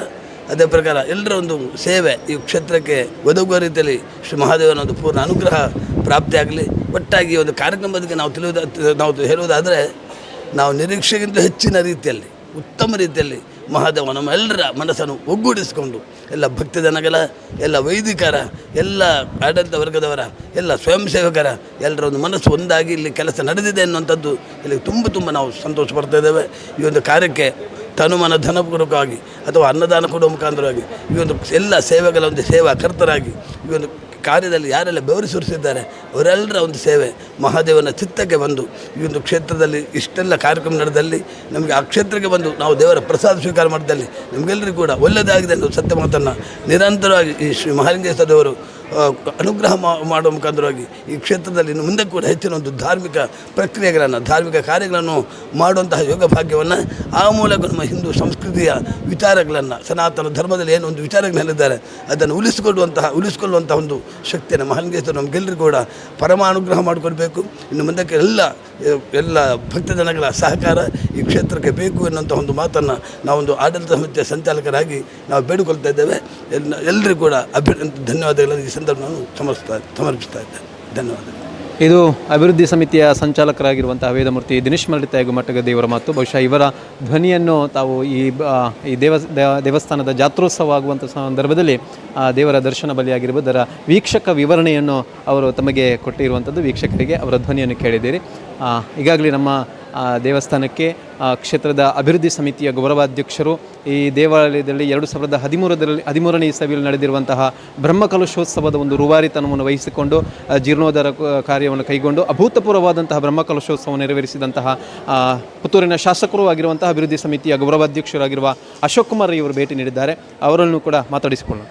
[SPEAKER 18] ಅದೇ ಪ್ರಕಾರ ಎಲ್ಲರ ಒಂದು ಸೇವೆ ಈ ಕ್ಷೇತ್ರಕ್ಕೆ ಒದಗುವ ರೀತಿಯಲ್ಲಿ ಶ್ರೀ ಮಹಾದೇವನ ಒಂದು ಪೂರ್ಣ ಅನುಗ್ರಹ ಪ್ರಾಪ್ತಿಯಾಗಲಿ. ಒಟ್ಟಾಗಿ ಒಂದು ಕಾರ್ಯಕ್ರಮದ ನಾವು ಹೇಳುವುದಾದರೆ, ನಾವು ನಿರೀಕ್ಷೆಗಿಂತ ಹೆಚ್ಚಿನ ರೀತಿಯಲ್ಲಿ ಉತ್ತಮ ರೀತಿಯಲ್ಲಿ ಮಹಾದೇವ ನಮ್ಮ ಎಲ್ಲರ ಮನಸ್ಸನ್ನು ಒಗ್ಗೂಡಿಸಿಕೊಂಡು ಎಲ್ಲ ಭಕ್ತಜನಗಳ, ಎಲ್ಲ ವೈದಿಕರ, ಎಲ್ಲ ಆಡಳಿತ ವರ್ಗದವರ, ಎಲ್ಲ ಸ್ವಯಂ ಸೇವಕರ ಎಲ್ಲರ ಒಂದು ಮನಸ್ಸು ಒಂದಾಗಿ ಇಲ್ಲಿ ಕೆಲಸ ನಡೆದಿದೆ ಅನ್ನುವಂಥದ್ದು ಇಲ್ಲಿ ತುಂಬ ನಾವು ಸಂತೋಷ ಪಡ್ತಾ ಇದ್ದೇವೆ. ಈ ಒಂದು ಕಾರ್ಯಕ್ಕೆ ತನುಮನ ಧನಪೂರ್ವಕವಾಗಿ ಅಥವಾ ಅನ್ನದಾನ ಕೊಡುವ ಮುಖಾಂತರವಾಗಿ ಈ ಒಂದು ಎಲ್ಲ ಸೇವೆಗಳ ಒಂದು ಸೇವಾಕರ್ತರಾಗಿ ಈ ಒಂದು ಕಾರ್ಯದಲ್ಲಿ ಯಾರೆಲ್ಲ ಬೆವರು ಸುರಿಸಿದ್ದಾರೆ ಅವರೆಲ್ಲರ ಒಂದು ಸೇವೆ ಮಹಾದೇವನ ಚಿತ್ತಕ್ಕೆ ಬಂದು ಈ ಒಂದು ಕ್ಷೇತ್ರದಲ್ಲಿ ಇಷ್ಟೆಲ್ಲ ಕಾರ್ಯಕ್ರಮ ನಡೆದಲ್ಲಿ ನಮಗೆ ಆ ಕ್ಷೇತ್ರಕ್ಕೆ ಬಂದು ನಾವು ದೇವರ ಪ್ರಸಾದ ಸ್ವೀಕಾರ ಮಾಡಿದಲ್ಲಿ ನಮಗೆಲ್ಲರಿಗೂ ಕೂಡ ಒಳ್ಳೆಯದಾಗಿದೆ ಅನ್ನೋ ಸತ್ಯ ಮಾತನ್ನು ನಿರಂತರವಾಗಿ ಈ ಶ್ರೀ ಮಹಾಲಿಂಗೇಶ್ವರ ದೇವರು ಅನುಗ್ರಹ ಮಾಡುವ ಮುಖಾಂತರವಾಗಿ ಈ ಕ್ಷೇತ್ರದಲ್ಲಿ ಇನ್ನು ಮುಂದೆ ಕೂಡ ಹೆಚ್ಚಿನ ಒಂದು ಧಾರ್ಮಿಕ ಪ್ರಕ್ರಿಯೆಗಳನ್ನು, ಧಾರ್ಮಿಕ ಕಾರ್ಯಗಳನ್ನು ಮಾಡುವಂತಹ ಯೋಗ ಭಾಗ್ಯವನ್ನು, ಆ ಮೂಲಕ ನಮ್ಮ ಹಿಂದೂ ಸಂಸ್ಕೃತಿಯ ವಿಚಾರಗಳನ್ನು, ಸನಾತನ ಧರ್ಮದಲ್ಲಿ ಏನು ಒಂದು ವಿಚಾರಗಳು ಹೇಳಿದ್ದಾರೆ ಅದನ್ನು ಉಳಿಸಿಕೊಳ್ಳುವಂಥ ಒಂದು ಶಕ್ತಿಯನ್ನು ಮಹಾಲಿಂಗೇಶ್ವರ ನಮಗೆಲ್ಲರಿಗೂ ಕೂಡ ಪರಮಾನುಗ್ರಹ ಮಾಡಿಕೊಡ್ಬೇಕು. ಇನ್ನು ಮುಂದಕ್ಕೆ ಎಲ್ಲ ಭಕ್ತಜನಗಳ ಸಹಕಾರ ಈ ಕ್ಷೇತ್ರಕ್ಕೆ ಬೇಕು ಎನ್ನುವಂಥ ಒಂದು ಮಾತನ್ನು ನಾವೊಂದು ಆಡಳಿತ ಸಮಿತಿಯ ಸಂಚಾಲಕರಾಗಿ ನಾವು ಬೇಡಿಕೊಳ್ತಾ ಇದ್ದೇವೆ. ಎಲ್ಲರಿಗೂ ಕೂಡ ಧನ್ಯವಾದಗಳನ್ನು ಈ ಸಂದರ್ಭ ನಾನು ಸಮರ್ಪಿಸ್ತಾ ಇದ್ದೇನೆ. ಧನ್ಯವಾದ.
[SPEAKER 15] ಇದು ಅಭಿವೃದ್ಧಿ ಸಮಿತಿಯ ಸಂಚಾಲಕರಾಗಿರುವಂತಹ ವೇದಮೂರ್ತಿ ದಿನೇಶ್ ಮರಡಿತಾಯ ಗುಮ್ಮಟಗದ್ದೆ ಇವರ ಮಾತು. ಬಹುಶಃ ಇವರ ಧ್ವನಿಯನ್ನು ತಾವು ಈ ದೇವಸ್ಥಾನದ ಜಾತ್ರೋತ್ಸವ ಆಗುವಂಥ ಸಂದರ್ಭದಲ್ಲಿ ದೇವರ ದರ್ಶನ ಬಲಿಯಾಗಿರ್ಬೋದು ಅದರ ವೀಕ್ಷಕ ವಿವರಣೆಯನ್ನು ಅವರು ತಮಗೆ ಕೊಟ್ಟಿರುವಂಥದ್ದು. ವೀಕ್ಷಕರಿಗೆ ಅವರ ಧ್ವನಿಯನ್ನು ಕೇಳಿದ್ದೀರಿ. ಈಗಾಗಲೇ ನಮ್ಮ ದೇವಸ್ಥಾನಕ್ಕೆ ಕ್ಷೇತ್ರದ ಅಭಿವೃದ್ಧಿ ಸಮಿತಿಯ ಗೌರವಾಧ್ಯಕ್ಷರು ಈ ದೇವಾಲಯದಲ್ಲಿ 2013ನೇ ಇಸವಿಯಲ್ಲಿ ನಡೆದಿರುವಂತಹ ಬ್ರಹ್ಮಕಲಶೋತ್ಸವದ ಒಂದು ರೂವಾರಿತನವನ್ನು ವಹಿಸಿಕೊಂಡು ಜೀರ್ಣೋದ್ಧಾರ ಕಾರ್ಯವನ್ನು ಕೈಗೊಂಡು ಅಭೂತಪೂರ್ವವಾದಂತಹ ಬ್ರಹ್ಮಕಲಶೋತ್ಸವ ನೆರವೇರಿಸಿದಂತಹ ಪುತ್ತೂರಿನ ಶಾಸಕರು ಆಗಿರುವಂತಹ ಅಭಿವೃದ್ಧಿ ಸಮಿತಿಯ ಗೌರವಾಧ್ಯಕ್ಷರಾಗಿರುವ ಅಶೋಕ್ ಕುಮಾರ್ ಇವರು ಭೇಟಿ ನೀಡಿದ್ದಾರೆ. ಅವರನ್ನು ಕೂಡ ಮಾತಾಡಿಸಿಕೊಳ್ಳೋಣ.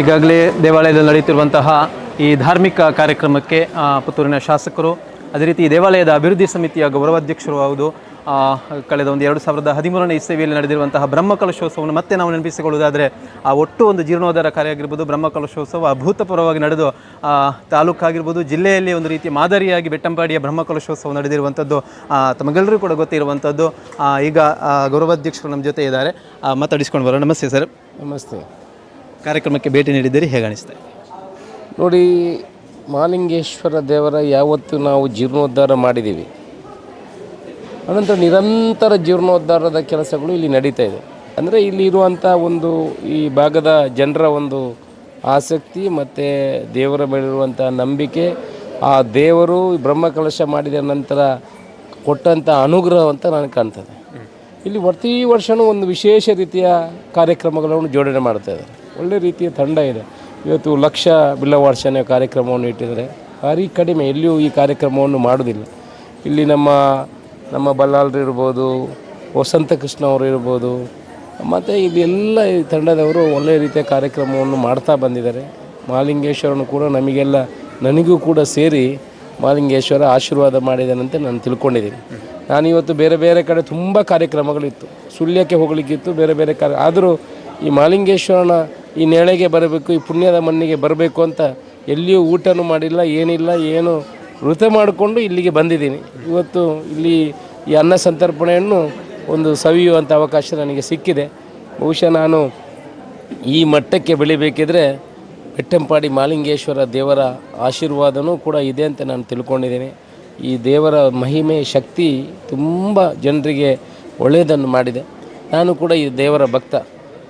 [SPEAKER 15] ಈಗಾಗಲೇ ದೇವಾಲಯದಲ್ಲಿ ನಡೆಯುತ್ತಿರುವಂತಹ ಈ ಧಾರ್ಮಿಕ ಕಾರ್ಯಕ್ರಮಕ್ಕೆ ಪುತ್ತೂರಿನ ಶಾಸಕರು, ಅದೇ ರೀತಿ ದೇವಾಲಯದ ಅಭಿವೃದ್ಧಿ ಸಮಿತಿಯ ಗೌರವಾಧ್ಯಕ್ಷರು ಹೌದು, ಕಳೆದ ಒಂದು 2013ನೇ ಇಸವಿಯಲ್ಲಿ ನಡೆದಿರುವಂತಹ ಬ್ರಹ್ಮಕಲಶೋತ್ಸವವನ್ನು ಮತ್ತೆ ನಾವು ನೆನಪಿಸಿಕೊಳ್ಳುವುದಾದರೆ ಆ ಒಟ್ಟು ಒಂದು ಜೀರ್ಣೋದ್ಧಾರ ಕಾರ್ಯ ಆಗಿರ್ಬೋದು, ಬ್ರಹ್ಮಕಲಶೋತ್ಸವ ಅಭೂತಪೂರ್ವವಾಗಿ ನಡೆದು ತಾಲೂಕಾಗಿರ್ಬೋದು, ಜಿಲ್ಲೆಯಲ್ಲಿ ಒಂದು ರೀತಿಯ ಮಾದರಿಯಾಗಿ ಬೆಟ್ಟಂಪಾಡಿಯ ಬ್ರಹ್ಮಕಲಶೋತ್ಸವ ನಡೆದಿರುವಂಥದ್ದು ತಮಗೆಲ್ಲರೂ ಕೂಡ ಗೊತ್ತಿರುವಂಥದ್ದು. ಈಗ ಗೌರವಾಧ್ಯಕ್ಷರು ನಮ್ಮ ಜೊತೆ ಇದ್ದಾರೆ, ಮಾತಾಡಿಸ್ಕೊಂಡು ಬರೋಣ. ನಮಸ್ತೆ ಸರ್.
[SPEAKER 19] ನಮಸ್ತೆ.
[SPEAKER 15] ಕಾರ್ಯಕ್ರಮಕ್ಕೆ ಭೇಟಿ ನೀಡಿದ್ದೀರಿ, ಹೇಗೆ ಅನಿಸ್ತಾ ಇದೆ?
[SPEAKER 19] ನೋಡಿ, ಮಹಾಲಿಂಗೇಶ್ವರ ದೇವರ ಯಾವತ್ತು ನಾವು ಜೀರ್ಣೋದ್ಧಾರ ಮಾಡಿದ್ದೀವಿ, ಅನಂತರ ನಿರಂತರ ಜೀರ್ಣೋದ್ಧಾರದ ಕೆಲಸಗಳು ಇಲ್ಲಿ ನಡೀತಾ ಇದೆ. ಅಂದರೆ ಇಲ್ಲಿ ಇರುವಂಥ ಒಂದು ಈ ಭಾಗದ ಜನರ ಒಂದು ಆಸಕ್ತಿ ಮತ್ತು ದೇವರ ಮೇಲಿರುವಂಥ ನಂಬಿಕೆ, ಆ ದೇವರು ಬ್ರಹ್ಮಕಲಶ ಮಾಡಿದ ನಂತರ ಕೊಟ್ಟಂಥ ಅನುಗ್ರಹ ಅಂತ ನನಗೆ ಕಾಣ್ತದೆ. ಇಲ್ಲಿ ಪ್ರತಿ ವರ್ಷವೂ ಒಂದು ವಿಶೇಷ ರೀತಿಯ ಕಾರ್ಯಕ್ರಮಗಳನ್ನು ಜೋಡಣೆ ಮಾಡ್ತಾ ಇದ್ದಾರೆ. ಒಳ್ಳೆ ರೀತಿಯ ತಂಡ ಇದೆ. ಇವತ್ತು ಲಕ್ಷ ಬಿಲ್ಲವಾರ್ಚನೆ ಕಾರ್ಯಕ್ರಮವನ್ನು ಇಟ್ಟಿದ್ದಾರೆ. ಭಾರಿ ಕಡಿಮೆ, ಎಲ್ಲಿಯೂ ಈ ಕಾರ್ಯಕ್ರಮವನ್ನು ಮಾಡೋದಿಲ್ಲ. ಇಲ್ಲಿ ನಮ್ಮ ಬಲ್ಲಾಳರು ಇರ್ಬೋದು, ವಸಂತ ಕೃಷ್ಣ ಅವರು ಇರ್ಬೋದು, ಮತ್ತು ಇಲ್ಲಿ ಎಲ್ಲ ಈ ತಂಡದವರು ಒಳ್ಳೆಯ ರೀತಿಯ ಕಾರ್ಯಕ್ರಮವನ್ನು ಮಾಡ್ತಾ ಬಂದಿದ್ದಾರೆ. ಮಹಾಲಿಂಗೇಶ್ವರನು ಕೂಡ ನನಗೂ ಕೂಡ ಸೇರಿ ಮಹಾಲಿಂಗೇಶ್ವರ ಆಶೀರ್ವಾದ ಮಾಡಿದ್ದಾನಂತೆ ನಾನು ತಿಳ್ಕೊಂಡಿದ್ದೀನಿ. ನಾನಿವತ್ತು ಬೇರೆ ಬೇರೆ ಕಡೆ ತುಂಬ ಕಾರ್ಯಕ್ರಮಗಳಿತ್ತು, ಸುಳ್ಯಕ್ಕೆ ಹೋಗಲಿಕ್ಕಿತ್ತು, ಬೇರೆ ಬೇರೆ ಆದರೂ ಈ ಮಹಾಲಿಂಗೇಶ್ವರನ ಈ ನೇಳೆಗೆ ಬರಬೇಕು, ಈ ಪುಣ್ಯದ ಮಣ್ಣಿಗೆ ಬರಬೇಕು ಅಂತ ಎಲ್ಲಿಯೂ ಊಟನೂ ಮಾಡಿಲ್ಲ, ಏನಿಲ್ಲ, ಏನು ವೃತ ಮಾಡಿಕೊಂಡು ಇಲ್ಲಿಗೆ ಬಂದಿದ್ದೀನಿ. ಇವತ್ತು ಇಲ್ಲಿ ಈ ಅನ್ನ ಸಂತರ್ಪಣೆಯನ್ನು ಒಂದು ಸವಿಯುವಂಥ ಅವಕಾಶ ನನಗೆ ಸಿಕ್ಕಿದೆ. ಬಹುಶಃ ನಾನು ಈ ಮಟ್ಟಕ್ಕೆ ಬೆಳಿಬೇಕಿದ್ರೆ ಬೆಟ್ಟಂಪಾಡಿ ಮಹಾಲಿಂಗೇಶ್ವರ ದೇವರ ಆಶೀರ್ವಾದನೂ ಕೂಡ ಇದೆ ಅಂತ ನಾನು ತಿಳ್ಕೊಂಡಿದ್ದೀನಿ. ಈ ದೇವರ ಮಹಿಮೆ ಶಕ್ತಿ ತುಂಬ ಜನರಿಗೆ ಒಳ್ಳೆಯದನ್ನು ಮಾಡಿದೆ. ನಾನು ಕೂಡ ಈ ದೇವರ ಭಕ್ತ.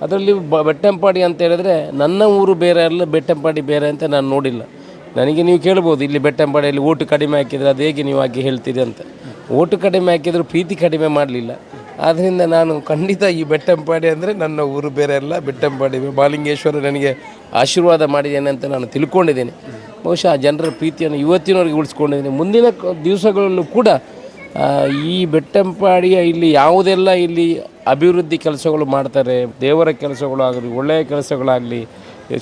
[SPEAKER 19] ಅದರಲ್ಲಿ ಬೆಟ್ಟಂಪಾಡಿ ಅಂತ ಹೇಳಿದ್ರೆ ನನ್ನ ಊರು ಬೇರೆ ಅಲ್ಲ, ಬೆಟ್ಟಂಪಾಡಿ ಬೇರೆ ಅಂತ ನಾನು ನೋಡಿಲ್ಲ. ನನಗೆ ನೀವು ಕೇಳ್ಬೋದು, ಇಲ್ಲಿ ಬೆಟ್ಟಂಪಾಡಿಯಲ್ಲಿ ಓಟು ಕಡಿಮೆ ಹಾಕಿದರೆ ಅದು ಹೇಗೆ ನೀವು ಹಾಗೆ ಹೇಳ್ತೀರಿ ಅಂತ. ಓಟು ಕಡಿಮೆ ಹಾಕಿದರೂ ಪ್ರೀತಿ ಕಡಿಮೆ ಮಾಡಲಿಲ್ಲ. ಆದ್ದರಿಂದ ನಾನು ಖಂಡಿತ ಈ ಬೆಟ್ಟಂಪಾಡಿ ಅಂದರೆ ನನ್ನ ಊರು ಬೇರೆ ಅಲ್ಲ, ಬೆಟ್ಟಂಪಾಡಿ ಮಹಾಲಿಂಗೇಶ್ವರ ನನಗೆ ಆಶೀರ್ವಾದ ಮಾಡಿದ್ದೇನೆ ಅಂತ ನಾನು ತಿಳ್ಕೊಂಡಿದ್ದೀನಿ. ಬಹುಶಃ ಆ ಜನರ ಪ್ರೀತಿಯನ್ನು ಇವತ್ತಿನವರೆಗೆ ಉಳಿಸ್ಕೊಂಡಿದ್ದೀನಿ. ಮುಂದಿನ ದಿವಸಗಳಲ್ಲೂ ಕೂಡ ಈ ಬೆಟ್ಟಂಪಾಡಿಯ ಇಲ್ಲಿ ಯಾವುದೆಲ್ಲ ಇಲ್ಲಿ ಅಭಿವೃದ್ಧಿ ಕೆಲಸಗಳು ಮಾಡ್ತಾರೆ, ದೇವರ ಕೆಲಸಗಳು ಆಗಲಿ, ಒಳ್ಳೆಯ ಕೆಲಸಗಳಾಗಲಿ,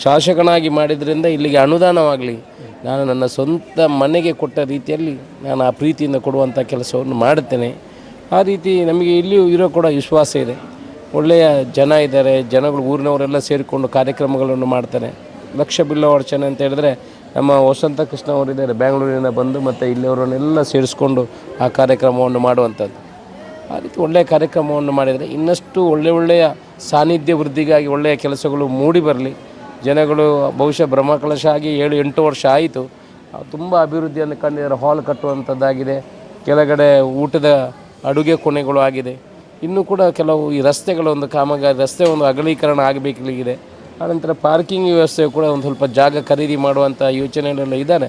[SPEAKER 19] ಶಾಸಕನಾಗಿ ಮಾಡಿದ್ರಿಂದ ಇಲ್ಲಿಗೆ ಅನುದಾನವಾಗಲಿ, ನಾನು ನನ್ನ ಸ್ವಂತ ಮನೆಗೆ ಕೊಟ್ಟ ರೀತಿಯಲ್ಲಿ ನಾನು ಆ ಪ್ರೀತಿಯಿಂದ ಕೊಡುವಂಥ ಕೆಲಸವನ್ನು ಮಾಡುತ್ತೇನೆ. ಆ ರೀತಿ ನಮಗೆ ಇಲ್ಲಿಯೂ ಇರೋ ಕೂಡ ವಿಶ್ವಾಸ ಇದೆ. ಒಳ್ಳೆಯ ಜನ ಇದ್ದಾರೆ, ಜನಗಳು ಊರಿನವರೆಲ್ಲ ಸೇರಿಕೊಂಡು ಕಾರ್ಯಕ್ರಮಗಳನ್ನು ಮಾಡ್ತಾರೆ. ಲಕ್ಷ ಬಿಲ್ಲವಾರ್ಚನೆ ಅಂತ ಹೇಳಿದ್ರೆ ನಮ್ಮ ವಸಂತ ಕೃಷ್ಣ ಅವರಿದ್ದಾರೆ, ಬೆಂಗಳೂರಿನಿಂದ ಬಂದು ಮತ್ತು ಇಲ್ಲಿಯವರನ್ನೆಲ್ಲ ಸೇರಿಸ್ಕೊಂಡು ಆ ಕಾರ್ಯಕ್ರಮವನ್ನು ಮಾಡುವಂಥದ್ದು. ಆ ರೀತಿ ಒಳ್ಳೆಯ ಕಾರ್ಯಕ್ರಮವನ್ನು ಮಾಡಿದರೆ ಇನ್ನಷ್ಟು ಒಳ್ಳೆಯ ಸಾನ್ನಿಧ್ಯ ವೃದ್ಧಿಗಾಗಿ ಒಳ್ಳೆಯ ಕೆಲಸಗಳು ಮೂಡಿ ಬರಲಿ. ಜನಗಳು ಬಹುಶಃ ಬ್ರಹ್ಮಕಲಶ ಆಗಿ 7-8 ವರ್ಷ ಆಯಿತು, ತುಂಬ ಅಭಿವೃದ್ಧಿಯನ್ನು ಕಂಡಿದ್ದಾರೆ. ಹಾಲ್ ಕಟ್ಟುವಂಥದ್ದಾಗಿದೆ, ಕೆಳಗಡೆ ಊಟದ ಅಡುಗೆ ಕೋಣೆಗಳು ಆಗಿದೆ. ಇನ್ನೂ ಕೂಡ ಕೆಲವು ಈ ರಸ್ತೆಗಳ ಒಂದು ಕಾಮಗಾರಿ, ರಸ್ತೆ ಒಂದು ಅಗಲೀಕರಣ ಆಗಬೇಕಿದೆ. ಆನಂತರ ಪಾರ್ಕಿಂಗ್ ವ್ಯವಸ್ಥೆ ಕೂಡ ಒಂದು ಸ್ವಲ್ಪ ಜಾಗ ಖರೀದಿ ಮಾಡುವಂಥ ಯೋಚನೆಗಳೆಲ್ಲ ಇದ್ದಾರೆ.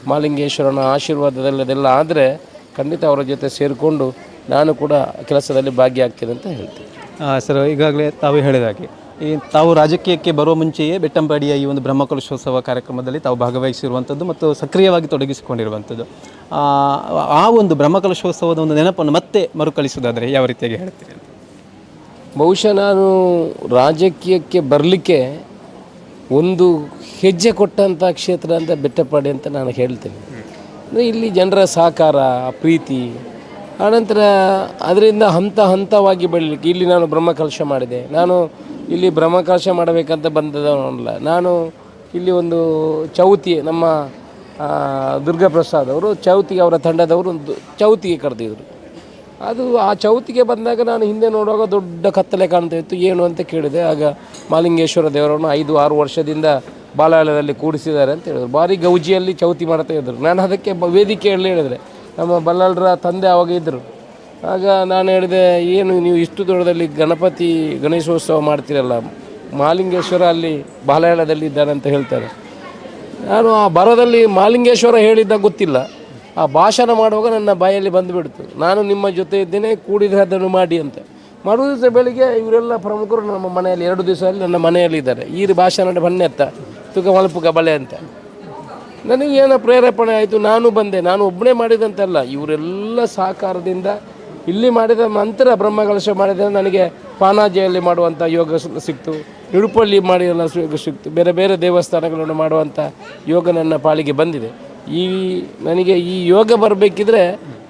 [SPEAKER 19] ಮಹಾಲಿಂಗೇಶ್ವರನ ಆಶೀರ್ವಾದದಲ್ಲಿ ಅದೆಲ್ಲ ಆದರೆ ಖಂಡಿತ ಅವರ ಜೊತೆ ಸೇರಿಕೊಂಡು ನಾನು ಕೂಡ ಕೆಲಸದಲ್ಲಿ ಭಾಗಿಯಾಗ್ತೀನಿ ಅಂತ ಹೇಳ್ತೀನಿ.
[SPEAKER 15] ಸರ್, ಈಗಾಗಲೇ ತಾವು ಹೇಳಿದಾಗೆ ತಾವು ರಾಜಕೀಯಕ್ಕೆ ಬರುವ ಮುಂಚೆಯೇ ಬೆಟ್ಟಂಪಾಡಿಯ ಈ ಒಂದು ಬ್ರಹ್ಮಕಲಶೋತ್ಸವ ಕಾರ್ಯಕ್ರಮದಲ್ಲಿ ತಾವು ಭಾಗವಹಿಸಿರುವಂಥದ್ದು ಮತ್ತು ಸಕ್ರಿಯವಾಗಿ ತೊಡಗಿಸಿಕೊಂಡಿರುವಂಥದ್ದು. ಆ ಒಂದು ಬ್ರಹ್ಮಕಲಶೋತ್ಸವದ ಒಂದು ನೆನಪನ್ನು ಮತ್ತೆ ಮರುಕಳಿಸುವುದಾದರೆ ಯಾವ ರೀತಿಯಾಗಿ ಹೇಳ್ತೀರಿ?
[SPEAKER 19] ಬಹುಶಃ ನಾನು ರಾಜಕೀಯಕ್ಕೆ ಬರಲಿಕ್ಕೆ ಒಂದು ಹೆಜ್ಜೆ ಕೊಟ್ಟಂಥ ಕ್ಷೇತ್ರ ಅಂತ ಬೆಟ್ಟಪಾಡಿ ಅಂತ ನಾನು ಹೇಳ್ತೇನೆ. ಅಂದರೆ ಇಲ್ಲಿ ಜನರ ಸಹಕಾರ, ಪ್ರೀತಿ, ಆನಂತರ ಅದರಿಂದ ಹಂತವಾಗಿ ಬೆಳಲಿಕ್ಕೆ ಇಲ್ಲಿ ನಾನು ಬ್ರಹ್ಮಕಲಶ ಮಾಡಿದೆ. ನಾನು ಇಲ್ಲಿ ಬ್ರಹ್ಮಕಲಶ ಮಾಡಬೇಕಂತ ಬಂದದವನಲ್ಲ. ನಾನು ಇಲ್ಲಿ ಒಂದು ಚೌತಿ, ನಮ್ಮ ದುರ್ಗಾಪ್ರಸಾದ್ ಅವರು ಚೌತಿಗೆ, ಅವರ ತಂಡದವರು ಒಂದು ಚೌತಿಗೆ ಕರೆದಿದ್ರು. ಅದು ಆ ಚೌತಿಗೆ ಬಂದಾಗ ನಾನು ಹಿಂದೆ ನೋಡುವಾಗ ದೊಡ್ಡ ಕತ್ತಲೆ ಕಾಣ್ತಾ ಇತ್ತು. ಏನು ಅಂತ ಕೇಳಿದೆ. ಆಗ ಮಹಾಲಿಂಗೇಶ್ವರ ದೇವರನ್ನು 5-6 ವರ್ಷದಿಂದ ಬಾಲಾಲಯದಲ್ಲಿ ಕೂಡಿಸಿದ್ದಾರೆ ಅಂತ ಹೇಳಿದ್ರು. ಭಾರಿ ಗೌಜಿಯಲ್ಲಿ ಚೌತಿ ಮಾಡ್ತಾ ಇದ್ದರು. ನಾನು ಅದಕ್ಕೆ ವೇದಿಕೆಯಲ್ಲಿ ಹೇಳಿದರೆ ನಮ್ಮ ಬಲ್ಲಾಳರ ತಂದೆ ಆವಾಗ ಇದ್ದರು. ಆಗ ನಾನು ಹೇಳಿದೆ, ಏನು ನೀವು ಇಷ್ಟು ದೂರದಲ್ಲಿ ಗಣೇಶೋತ್ಸವ ಮಾಡ್ತೀರಲ್ಲ, ಮಹಾಲಿಂಗೇಶ್ವರ ಅಲ್ಲಿ ಬಾಲಾಲಯದಲ್ಲಿ ಇದ್ದಾನೆ ಅಂತ ಹೇಳ್ತಾರೆ. ನಾನು ಆ ಬರದಲ್ಲಿ ಮಹಾಲಿಂಗೇಶ್ವರ ಹೇಳಿದ್ದ ಗೊತ್ತಿಲ್ಲ, ಆ ಭಾಷಣ ಮಾಡುವಾಗ ನನ್ನ ಬಾಯಲ್ಲಿ ಬಂದುಬಿಡ್ತು, ನಾನು ನಿಮ್ಮ ಜೊತೆ ಇದ್ದೇನೆ, ಕೂಡಿದರೆ ಅದನ್ನು ಮಾಡಿ ಅಂತ. ಮರು ದಿವಸ ಬೆಳಿಗ್ಗೆ ಇವರೆಲ್ಲ ಪ್ರಮುಖರು ನಮ್ಮ ಮನೆಯಲ್ಲಿ 2 ದಿವಸದಲ್ಲಿ ನನ್ನ ಮನೆಯಲ್ಲಿದ್ದಾರೆ. ಈ ಭಾಷಣ ಬನ್ನೆತ್ತ ತುಕ ಮಲ್ಪುಗ ಬಳೆ ಅಂತ ನನಗೇನೋ ಪ್ರೇರೇಪಣೆ ಆಯಿತು. ನಾನು ಬಂದೆ. ನಾನು ಒಬ್ಬನೇ ಮಾಡಿದಂತೆಲ್ಲ, ಇವರೆಲ್ಲ ಸಹಕಾರದಿಂದ ಇಲ್ಲಿ ಮಾಡಿದ ನಂತರ ಬ್ರಹ್ಮಕಲಶ ಮಾಡಿದರೆ ನನಗೆ ಪಾನಾಜಿಯಲ್ಲಿ ಮಾಡುವಂಥ ಯೋಗ ಸಿಕ್ತು, ನಿಡುಪಳ್ಳಿ ಮಾಡಿದ ಯೋಗ ಸಿಕ್ತು, ಬೇರೆ ಬೇರೆ ದೇವಸ್ಥಾನಗಳನ್ನು ಮಾಡುವಂಥ ಯೋಗ ನನ್ನ ಪಾಲಿಗೆ ಬಂದಿದೆ. ನನಗೆ ಈ ಯೋಗ ಬರಬೇಕಿದ್ರೆ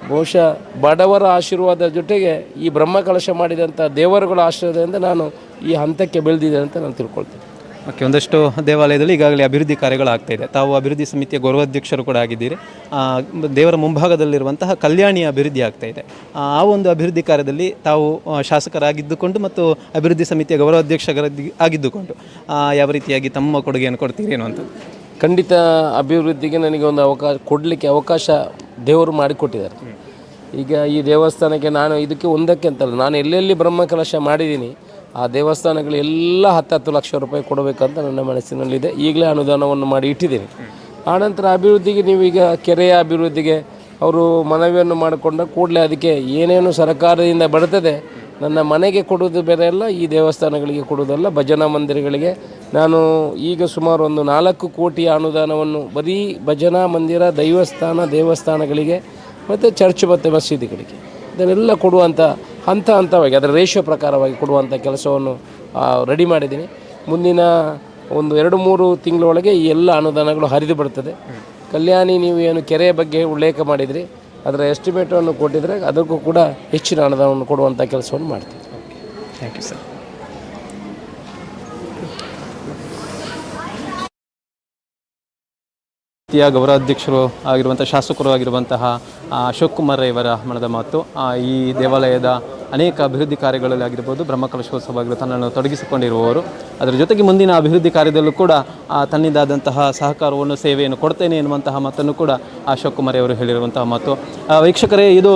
[SPEAKER 19] ಬಹುಶಃ ಬಡವರ ಆಶೀರ್ವಾದ ಜೊತೆಗೆ ಈ ಬ್ರಹ್ಮಕಲಶ ಮಾಡಿದಂಥ ದೇವರುಗಳ ಆಶೀರ್ವಾದದಿಂದ ನಾನು ಈ ಹಂತಕ್ಕೆ ಬೆಳೆದಿದೆ ಅಂತ ನಾನು ತಿಳ್ಕೊಳ್ತೀನಿ.
[SPEAKER 15] ಓಕೆ, ಒಂದಷ್ಟು ದೇವಾಲಯದಲ್ಲಿ ಈಗಾಗಲೇ ಅಭಿವೃದ್ಧಿ ಕಾರ್ಯಗಳು ಆಗ್ತಾಯಿದೆ. ತಾವು ಅಭಿವೃದ್ಧಿ ಸಮಿತಿಯ ಗೌರವಾಧ್ಯಕ್ಷರು ಕೂಡ ಆಗಿದ್ದೀರಿ. ದೇವರ ಮುಂಭಾಗದಲ್ಲಿರುವಂತಹ ಕಲ್ಯಾಣಿ ಅಭಿವೃದ್ಧಿ ಆಗ್ತಾಯಿದೆ. ಆ ಒಂದು ಅಭಿವೃದ್ಧಿ ಕಾರ್ಯದಲ್ಲಿ ತಾವು ಶಾಸಕರಾಗಿದ್ದುಕೊಂಡು ಮತ್ತು ಅಭಿವೃದ್ಧಿ ಸಮಿತಿಯ ಆಗಿದ್ದುಕೊಂಡು ಯಾವ ರೀತಿಯಾಗಿ ತಮ್ಮ ಕೊಡುಗೆಯನ್ನು ಕೊಡ್ತೀರಿ ಅನ್ನುವಂಥದ್ದು?
[SPEAKER 19] ಖಂಡಿತ ಅಭಿವೃದ್ಧಿಗೆ ನನಗೆ ಒಂದು ಕೊಡಲಿಕ್ಕೆ ಅವಕಾಶ ದೇವರು ಮಾಡಿಕೊಟ್ಟಿದ್ದಾರೆ. ಈಗ ಈ ದೇವಸ್ಥಾನಕ್ಕೆ ನಾನು ಇದಕ್ಕೆ ಒಂದಕ್ಕೆ ಅಂತಲ್ಲ, ನಾನು ಎಲ್ಲೆಲ್ಲಿ ಬ್ರಹ್ಮಕಲಶ ಮಾಡಿದ್ದೀನಿ ಆ ದೇವಸ್ಥಾನಗಳೆಲ್ಲ 10 ಲಕ್ಷ ರೂಪಾಯಿ ಕೊಡಬೇಕಂತ ನನ್ನ ಮನಸ್ಸಿನಲ್ಲಿದೆ. ಈಗಲೇ ಅನುದಾನವನ್ನು ಮಾಡಿ ಇಟ್ಟಿದ್ದೀನಿ. ಆನಂತರ ಅಭಿವೃದ್ಧಿಗೆ ನೀವೀಗ ಕೆರೆಯ ಅಭಿವೃದ್ಧಿಗೆ ಅವರು ಮನವಿಯನ್ನು ಮಾಡಿಕೊಂಡ ಕೂಡಲೇ ಅದಕ್ಕೆ ಏನೇನು ಸರ್ಕಾರದಿಂದ ಬರ್ತದೆ ನನ್ನ ಮನೆಗೆ ಕೊಡೋದು ಬೇರೆ ಅಲ್ಲ, ಈ ದೇವಸ್ಥಾನಗಳಿಗೆ ಕೊಡೋದಲ್ಲ, ಭಜನಾ ಮಂದಿರಗಳಿಗೆ ನಾನು ಈಗ ಸುಮಾರು ಒಂದು 4 ಕೋಟಿ ಅನುದಾನವನ್ನು ಬರೀ ಭಜನಾ ಮಂದಿರ ದೇವಸ್ಥಾನಗಳಿಗೆ ಮತ್ತು ಚರ್ಚ್ ಮತ್ತು ಮಸೀದಿಗಳಿಗೆ ಇದನ್ನೆಲ್ಲ ಕೊಡುವಂಥ ಹಂತವಾಗಿ ಅದರ ರೇಷಿಯೋ ಪ್ರಕಾರವಾಗಿ ಕೊಡುವಂಥ ಕೆಲಸವನ್ನು ರೆಡಿ ಮಾಡಿದ್ದೀನಿ. ಮುಂದಿನ ಒಂದು 2-3 ತಿಂಗಳೊಳಗೆ ಈ ಎಲ್ಲ ಅನುದಾನಗಳು ಹರಿದು ಬರ್ತದೆ. ಕಲ್ಯಾಣಿ ನೀವು ಏನು ಕೆರೆಯ ಬಗ್ಗೆ ಉಲ್ಲೇಖ ಮಾಡಿದ್ರಿ, ಅದರ ಎಸ್ಟಿಮೇಟನ್ನು ಕೊಟ್ಟಿದ್ರೆ ಅದಕ್ಕೂ ಕೂಡ ಹೆಚ್ಚಿನ ಅನುದಾನವನ್ನು ಕೊಡುವಂಥ ಕೆಲಸವನ್ನು ಮಾಡ್ತೀವಿ.
[SPEAKER 15] Thank you sir. ಗೌರವಾಧ್ಯಕ್ಷರು ಆಗಿರುವಂಥ ಶಾಸಕರು ಆಗಿರುವಂತಹ ಅಶೋಕ್ ಕುಮಾರ್ ಇವರ ಮನದ ಮಾತು. ಈ ದೇವಾಲಯದ ಅನೇಕ ಅಭಿವೃದ್ಧಿ ಕಾರ್ಯಗಳಲ್ಲಿ ಆಗಿರ್ಬೋದು, ಬ್ರಹ್ಮಕಲಶೋತ್ಸವ ತನ್ನನ್ನು ತೊಡಗಿಸಿಕೊಂಡಿರುವವರು, ಅದರ ಜೊತೆಗೆ ಮುಂದಿನ ಅಭಿವೃದ್ಧಿ ಕಾರ್ಯದಲ್ಲೂ ಕೂಡ ತನ್ನಿಂದಾದಂತಹ ಸಹಕಾರವನ್ನು ಸೇವೆಯನ್ನು ಕೊಡ್ತೇನೆ ಎನ್ನುವಂತಹ ಮಾತನ್ನು ಕೂಡ ಅಶೋಕ್ ಕುಮಾರ್ ಅವರು ಹೇಳಿರುವಂತಹ ಮಾತು. ವೀಕ್ಷಕರೇ, ಇದು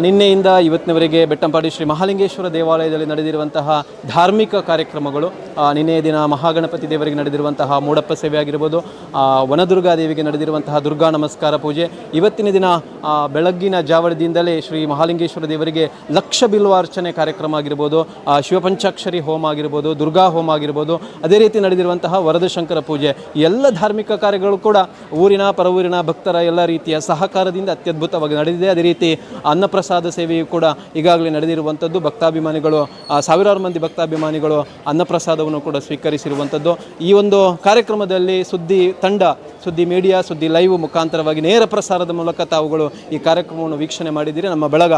[SPEAKER 15] ನಿನ್ನೆಯಿಂದ ಇವತ್ತಿನವರೆಗೆ ಬೆಟ್ಟಂಪಾಡಿ ಶ್ರೀ ಮಹಾಲಿಂಗೇಶ್ವರ ದೇವಾಲಯದಲ್ಲಿ ನಡೆದಿರುವಂತಹ ಧಾರ್ಮಿಕ ಕಾರ್ಯಕ್ರಮಗಳು. ನಿನ್ನೆಯ ದಿನ ಮಹಾಗಣಪತಿ ದೇವರಿಗೆ ನಡೆದಿರುವಂತಹ ಮೂಡಪ್ಪ ಸೇವೆ ಆಗಿರ್ಬೋದು, ವನದುರ್ಗಾ ದೇವಿಗೆ ನಡೆದಿರುವಂತಹ ದುರ್ಗಾ ನಮಸ್ಕಾರ ಪೂಜೆ, ಇವತ್ತಿನ ದಿನ ಬೆಳಗ್ಗಿನ ಜಾವಳದಿಂದಲೇ ಶ್ರೀ ಮಹಾಲಿಂಗೇಶ್ವರ ದೇವರಿಗೆ ಲಕ್ಷ ಬಿಲ್ವಾರ್ಚನೆ ಕಾರ್ಯಕ್ರಮ ಆಗಿರ್ಬೋದು, ಶಿವಪಂಚಾಕ್ಷರಿ ಹೋಮ ಆಗಿರ್ಬೋದು, ದುರ್ಗಾ ಹೋಮ ಆಗಿರ್ಬೋದು, ಅದೇ ರೀತಿ ನಡೆದಿರುವಂತಹ ವರದಶಂಕರ ಪೂಜೆ, ಎಲ್ಲ ಧಾರ್ಮಿಕ ಕಾರ್ಯಗಳು ಕೂಡ ಊರಿನ ಪರವೂರಿನ ಭಕ್ತರ ಎಲ್ಲ ರೀತಿಯ ಸಹಕಾರದಿಂದ ಅತ್ಯದ್ಭುತವಾಗಿ ನಡೆದಿದೆ. ಅದೇ ರೀತಿ ಅನ್ನಪ್ರಸಾದ ಸೇವೆಯು ಕೂಡ ಈಗಾಗಲೇ ನಡೆದಿರುವಂಥದ್ದು. ಭಕ್ತಾಭಿಮಾನಿಗಳು, ಸಾವಿರಾರು ಮಂದಿ ಭಕ್ತಾಭಿಮಾನಿಗಳು ಅನ್ನಪ್ರಸಾದವನ್ನು ಕೂಡ ಸ್ವೀಕರಿಸಿರುವಂಥದ್ದು. ಈ ಒಂದು ಕಾರ್ಯಕ್ರಮದಲ್ಲಿ ಸುದ್ದಿ ಮೀಡಿಯಾ, ಸುದ್ದಿ ಲೈವ್ ಮುಖಾಂತರವಾಗಿ ನೇರ ಪ್ರಸಾರದ ಮೂಲಕ ತಾವುಗಳು ಈ ಕಾರ್ಯಕ್ರಮವನ್ನು ವೀಕ್ಷಣೆ ಮಾಡಿದ್ದೀರಿ. ನಮ್ಮ ಬಳಗ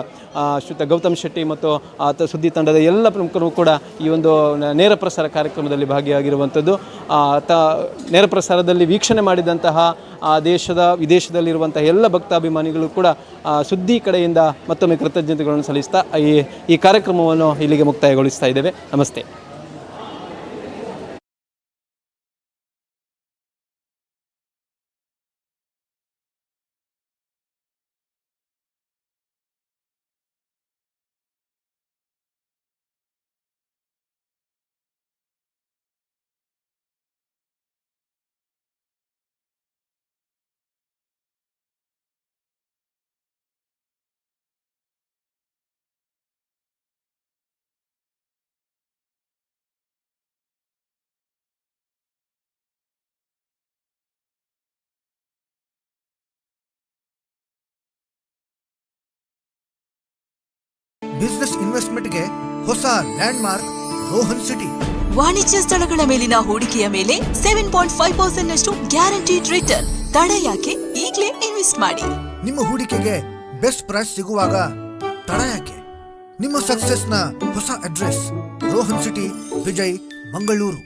[SPEAKER 15] ಗೌತಮ್ ಶೆಟ್ಟಿ ಮತ್ತು ಸುದ್ದಿ ತಂಡದ ಎಲ್ಲ ಪ್ರಮುಖರು ಕೂಡ ಈ ಒಂದು ನೇರ ಪ್ರಸಾರ ಕಾರ್ಯಕ್ರಮದಲ್ಲಿ ಭಾಗಿಯಾಗಿರುವಂಥದ್ದು. ನೇರ ಪ್ರಸಾರದಲ್ಲಿ ವೀಕ್ಷಣೆ ಮಾಡಿದಂತಹ ದೇಶದ ವಿದೇಶದಲ್ಲಿರುವಂಥ ಎಲ್ಲ ಭಕ್ತಾಭಿಮಾನಿಗಳು ಕೂಡ ಸುದ್ದಿ ಕಡೆಯಿಂದ ಮತ್ತೊಮ್ಮೆ ಕೃತಜ್ಞತೆಗಳನ್ನು ಸಲ್ಲಿಸ್ತಾ ಈ ಕಾರ್ಯಕ್ರಮವನ್ನು ಇಲ್ಲಿಗೆ ಮುಕ್ತಾಯಗೊಳಿಸ್ತಾ ಇದ್ದೇವೆ. ನಮಸ್ತೆ.
[SPEAKER 11] ಬಿಸಿನೆಸ್ ಇನ್ವೆಸ್ಟ್ಮೆಂಟ್ಗೆ ಹೊಸ ಲ್ಯಾಂಡ್ಮಾರ್ಕ್ ರೋಹನ್ ಸಿಟಿ.
[SPEAKER 8] ವಾಣಿಜ್ಯ ಸ್ಥಳಗಳ ಮೇಲಿನ ಹೂಡಿಕೆಯ ಮೇಲೆ 7.5% ನಷ್ಟು ಗ್ಯಾರಂಟಿಡ್ ರಿಟರ್ನ್. ತಡ ಯಾಕೆ? ಈಗಲೇ ಇನ್ವೆಸ್ಟ್ ಮಾಡಿ.
[SPEAKER 11] ನಿಮ್ಮ ಹೂಡಿಕೆಗೆ ಬೆಸ್ಟ್ ಪ್ರೈಸ್ ಸಿಗುವಾಗ ತಡ ಯಾಕೆ? ನಿಮ್ಮ ಸಕ್ಸೆಸ್ನ ಹೊಸ address Rohan city, Vijay, Mangaluru.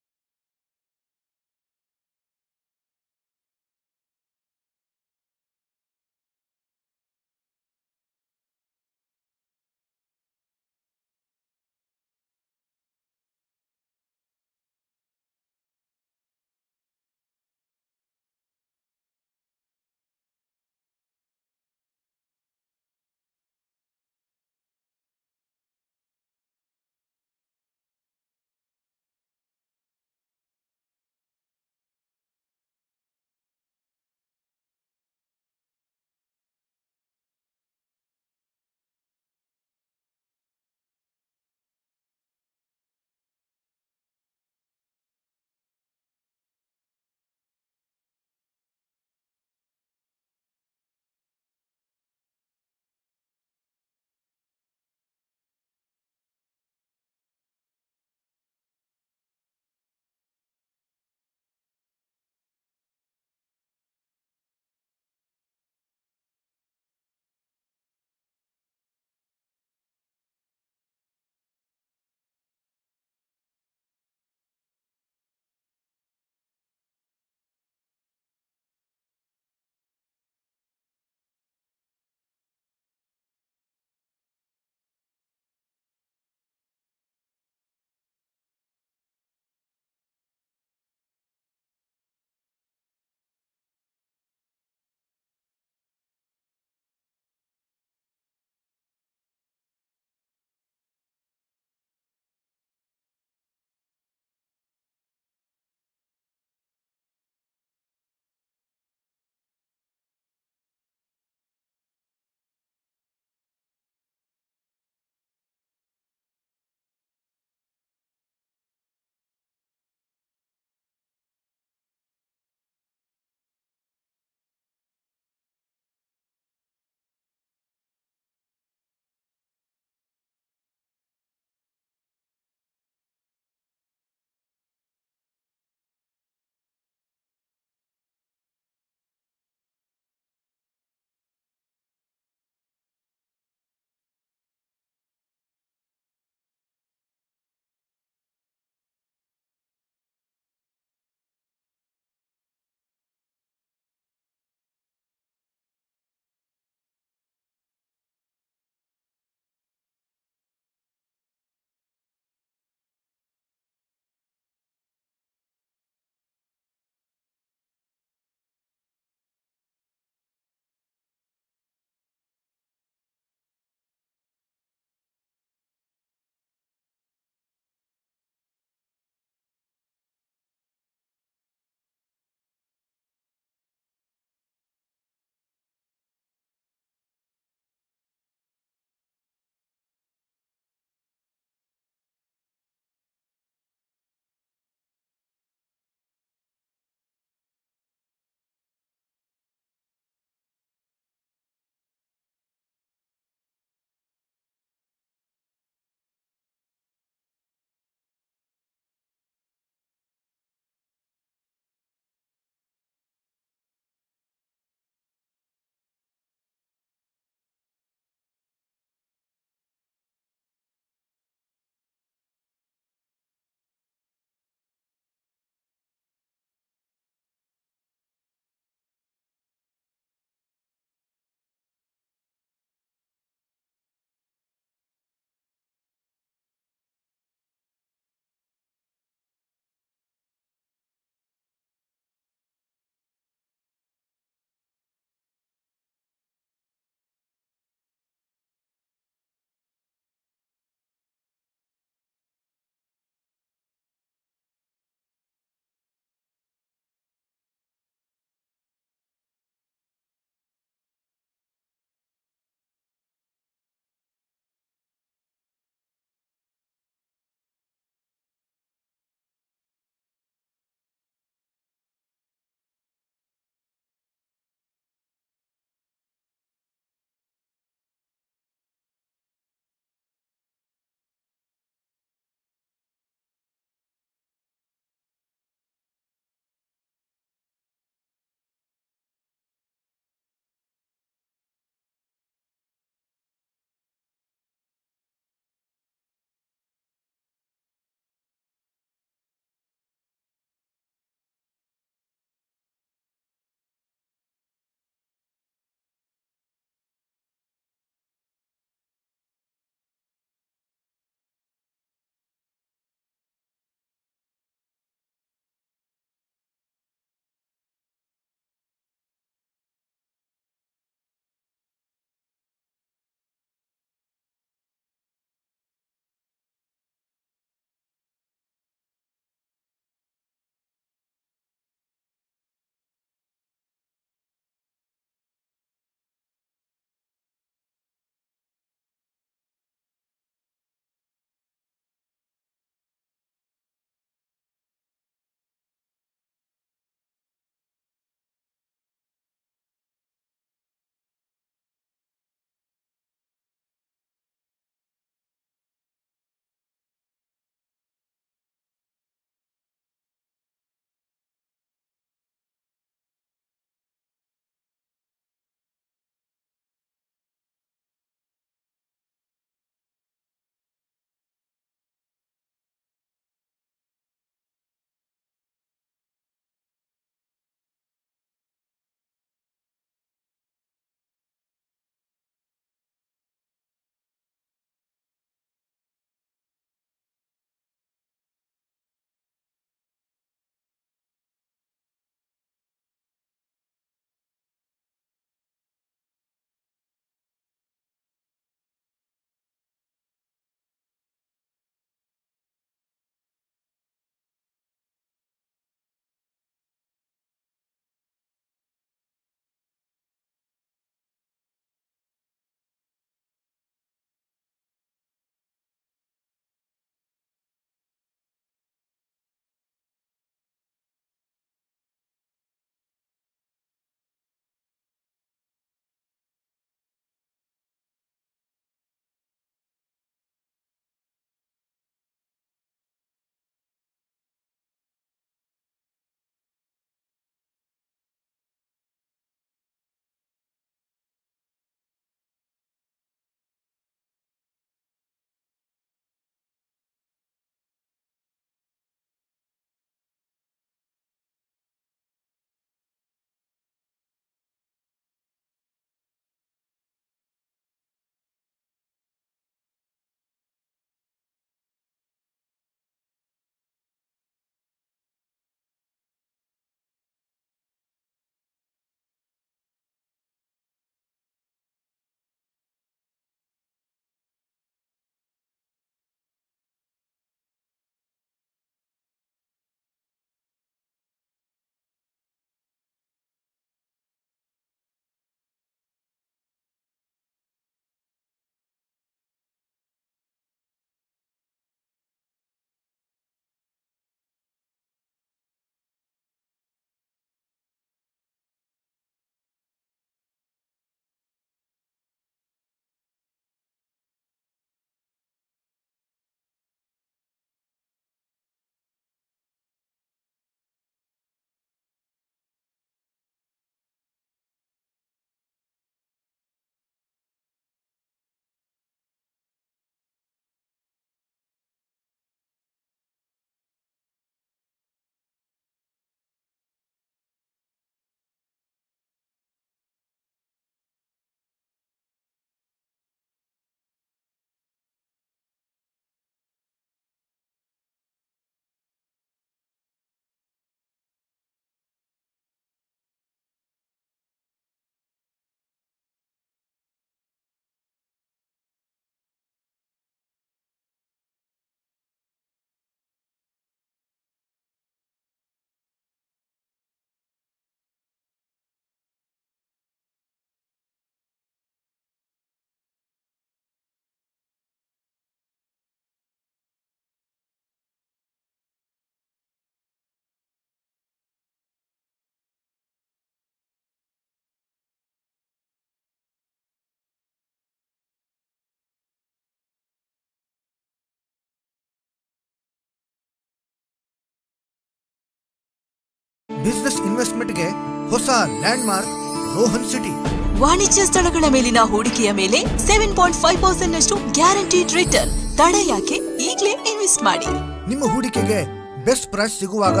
[SPEAKER 11] Business ಇನ್ವೆಸ್ಟ್ಮೆಂಟ್ಗೆ ಹೊಸ ಲ್ಯಾಂಡ್ ಮಾರ್ಕ್ ರೋಹನ್ ಸಿಟಿ.
[SPEAKER 8] ವಾಣಿಜ್ಯ ಸ್ಥಳಗಳ ಮೇಲಿನ ಹೂಡಿಕೆಯ ಮೇಲೆ 7.5% ನಷ್ಟು ಗ್ಯಾರಂಟಿಡ್ ರಿಟರ್ನ್. ತಡ ಯಾಕೆ? ಈಗಲೇ ಇನ್ವೆಸ್ಟ್ ಮಾಡಿ.
[SPEAKER 11] ನಿಮ್ಮ ಹೂಡಿಕೆಗೆ ಬೆಸ್ಟ್ ಪ್ರೈಸ್ ಸಿಗುವಾಗ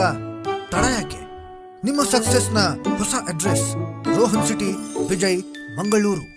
[SPEAKER 11] ತಡ ಯಾಕೆ? ನಿಮ್ಮ ಸಕ್ಸೆಸ್ನ ಹೊಸ ಅಡ್ರೆಸ್ ರೋಹನ್ ಸಿಟಿ, ವಿಜಯ್, ಮಂಗಳೂರು.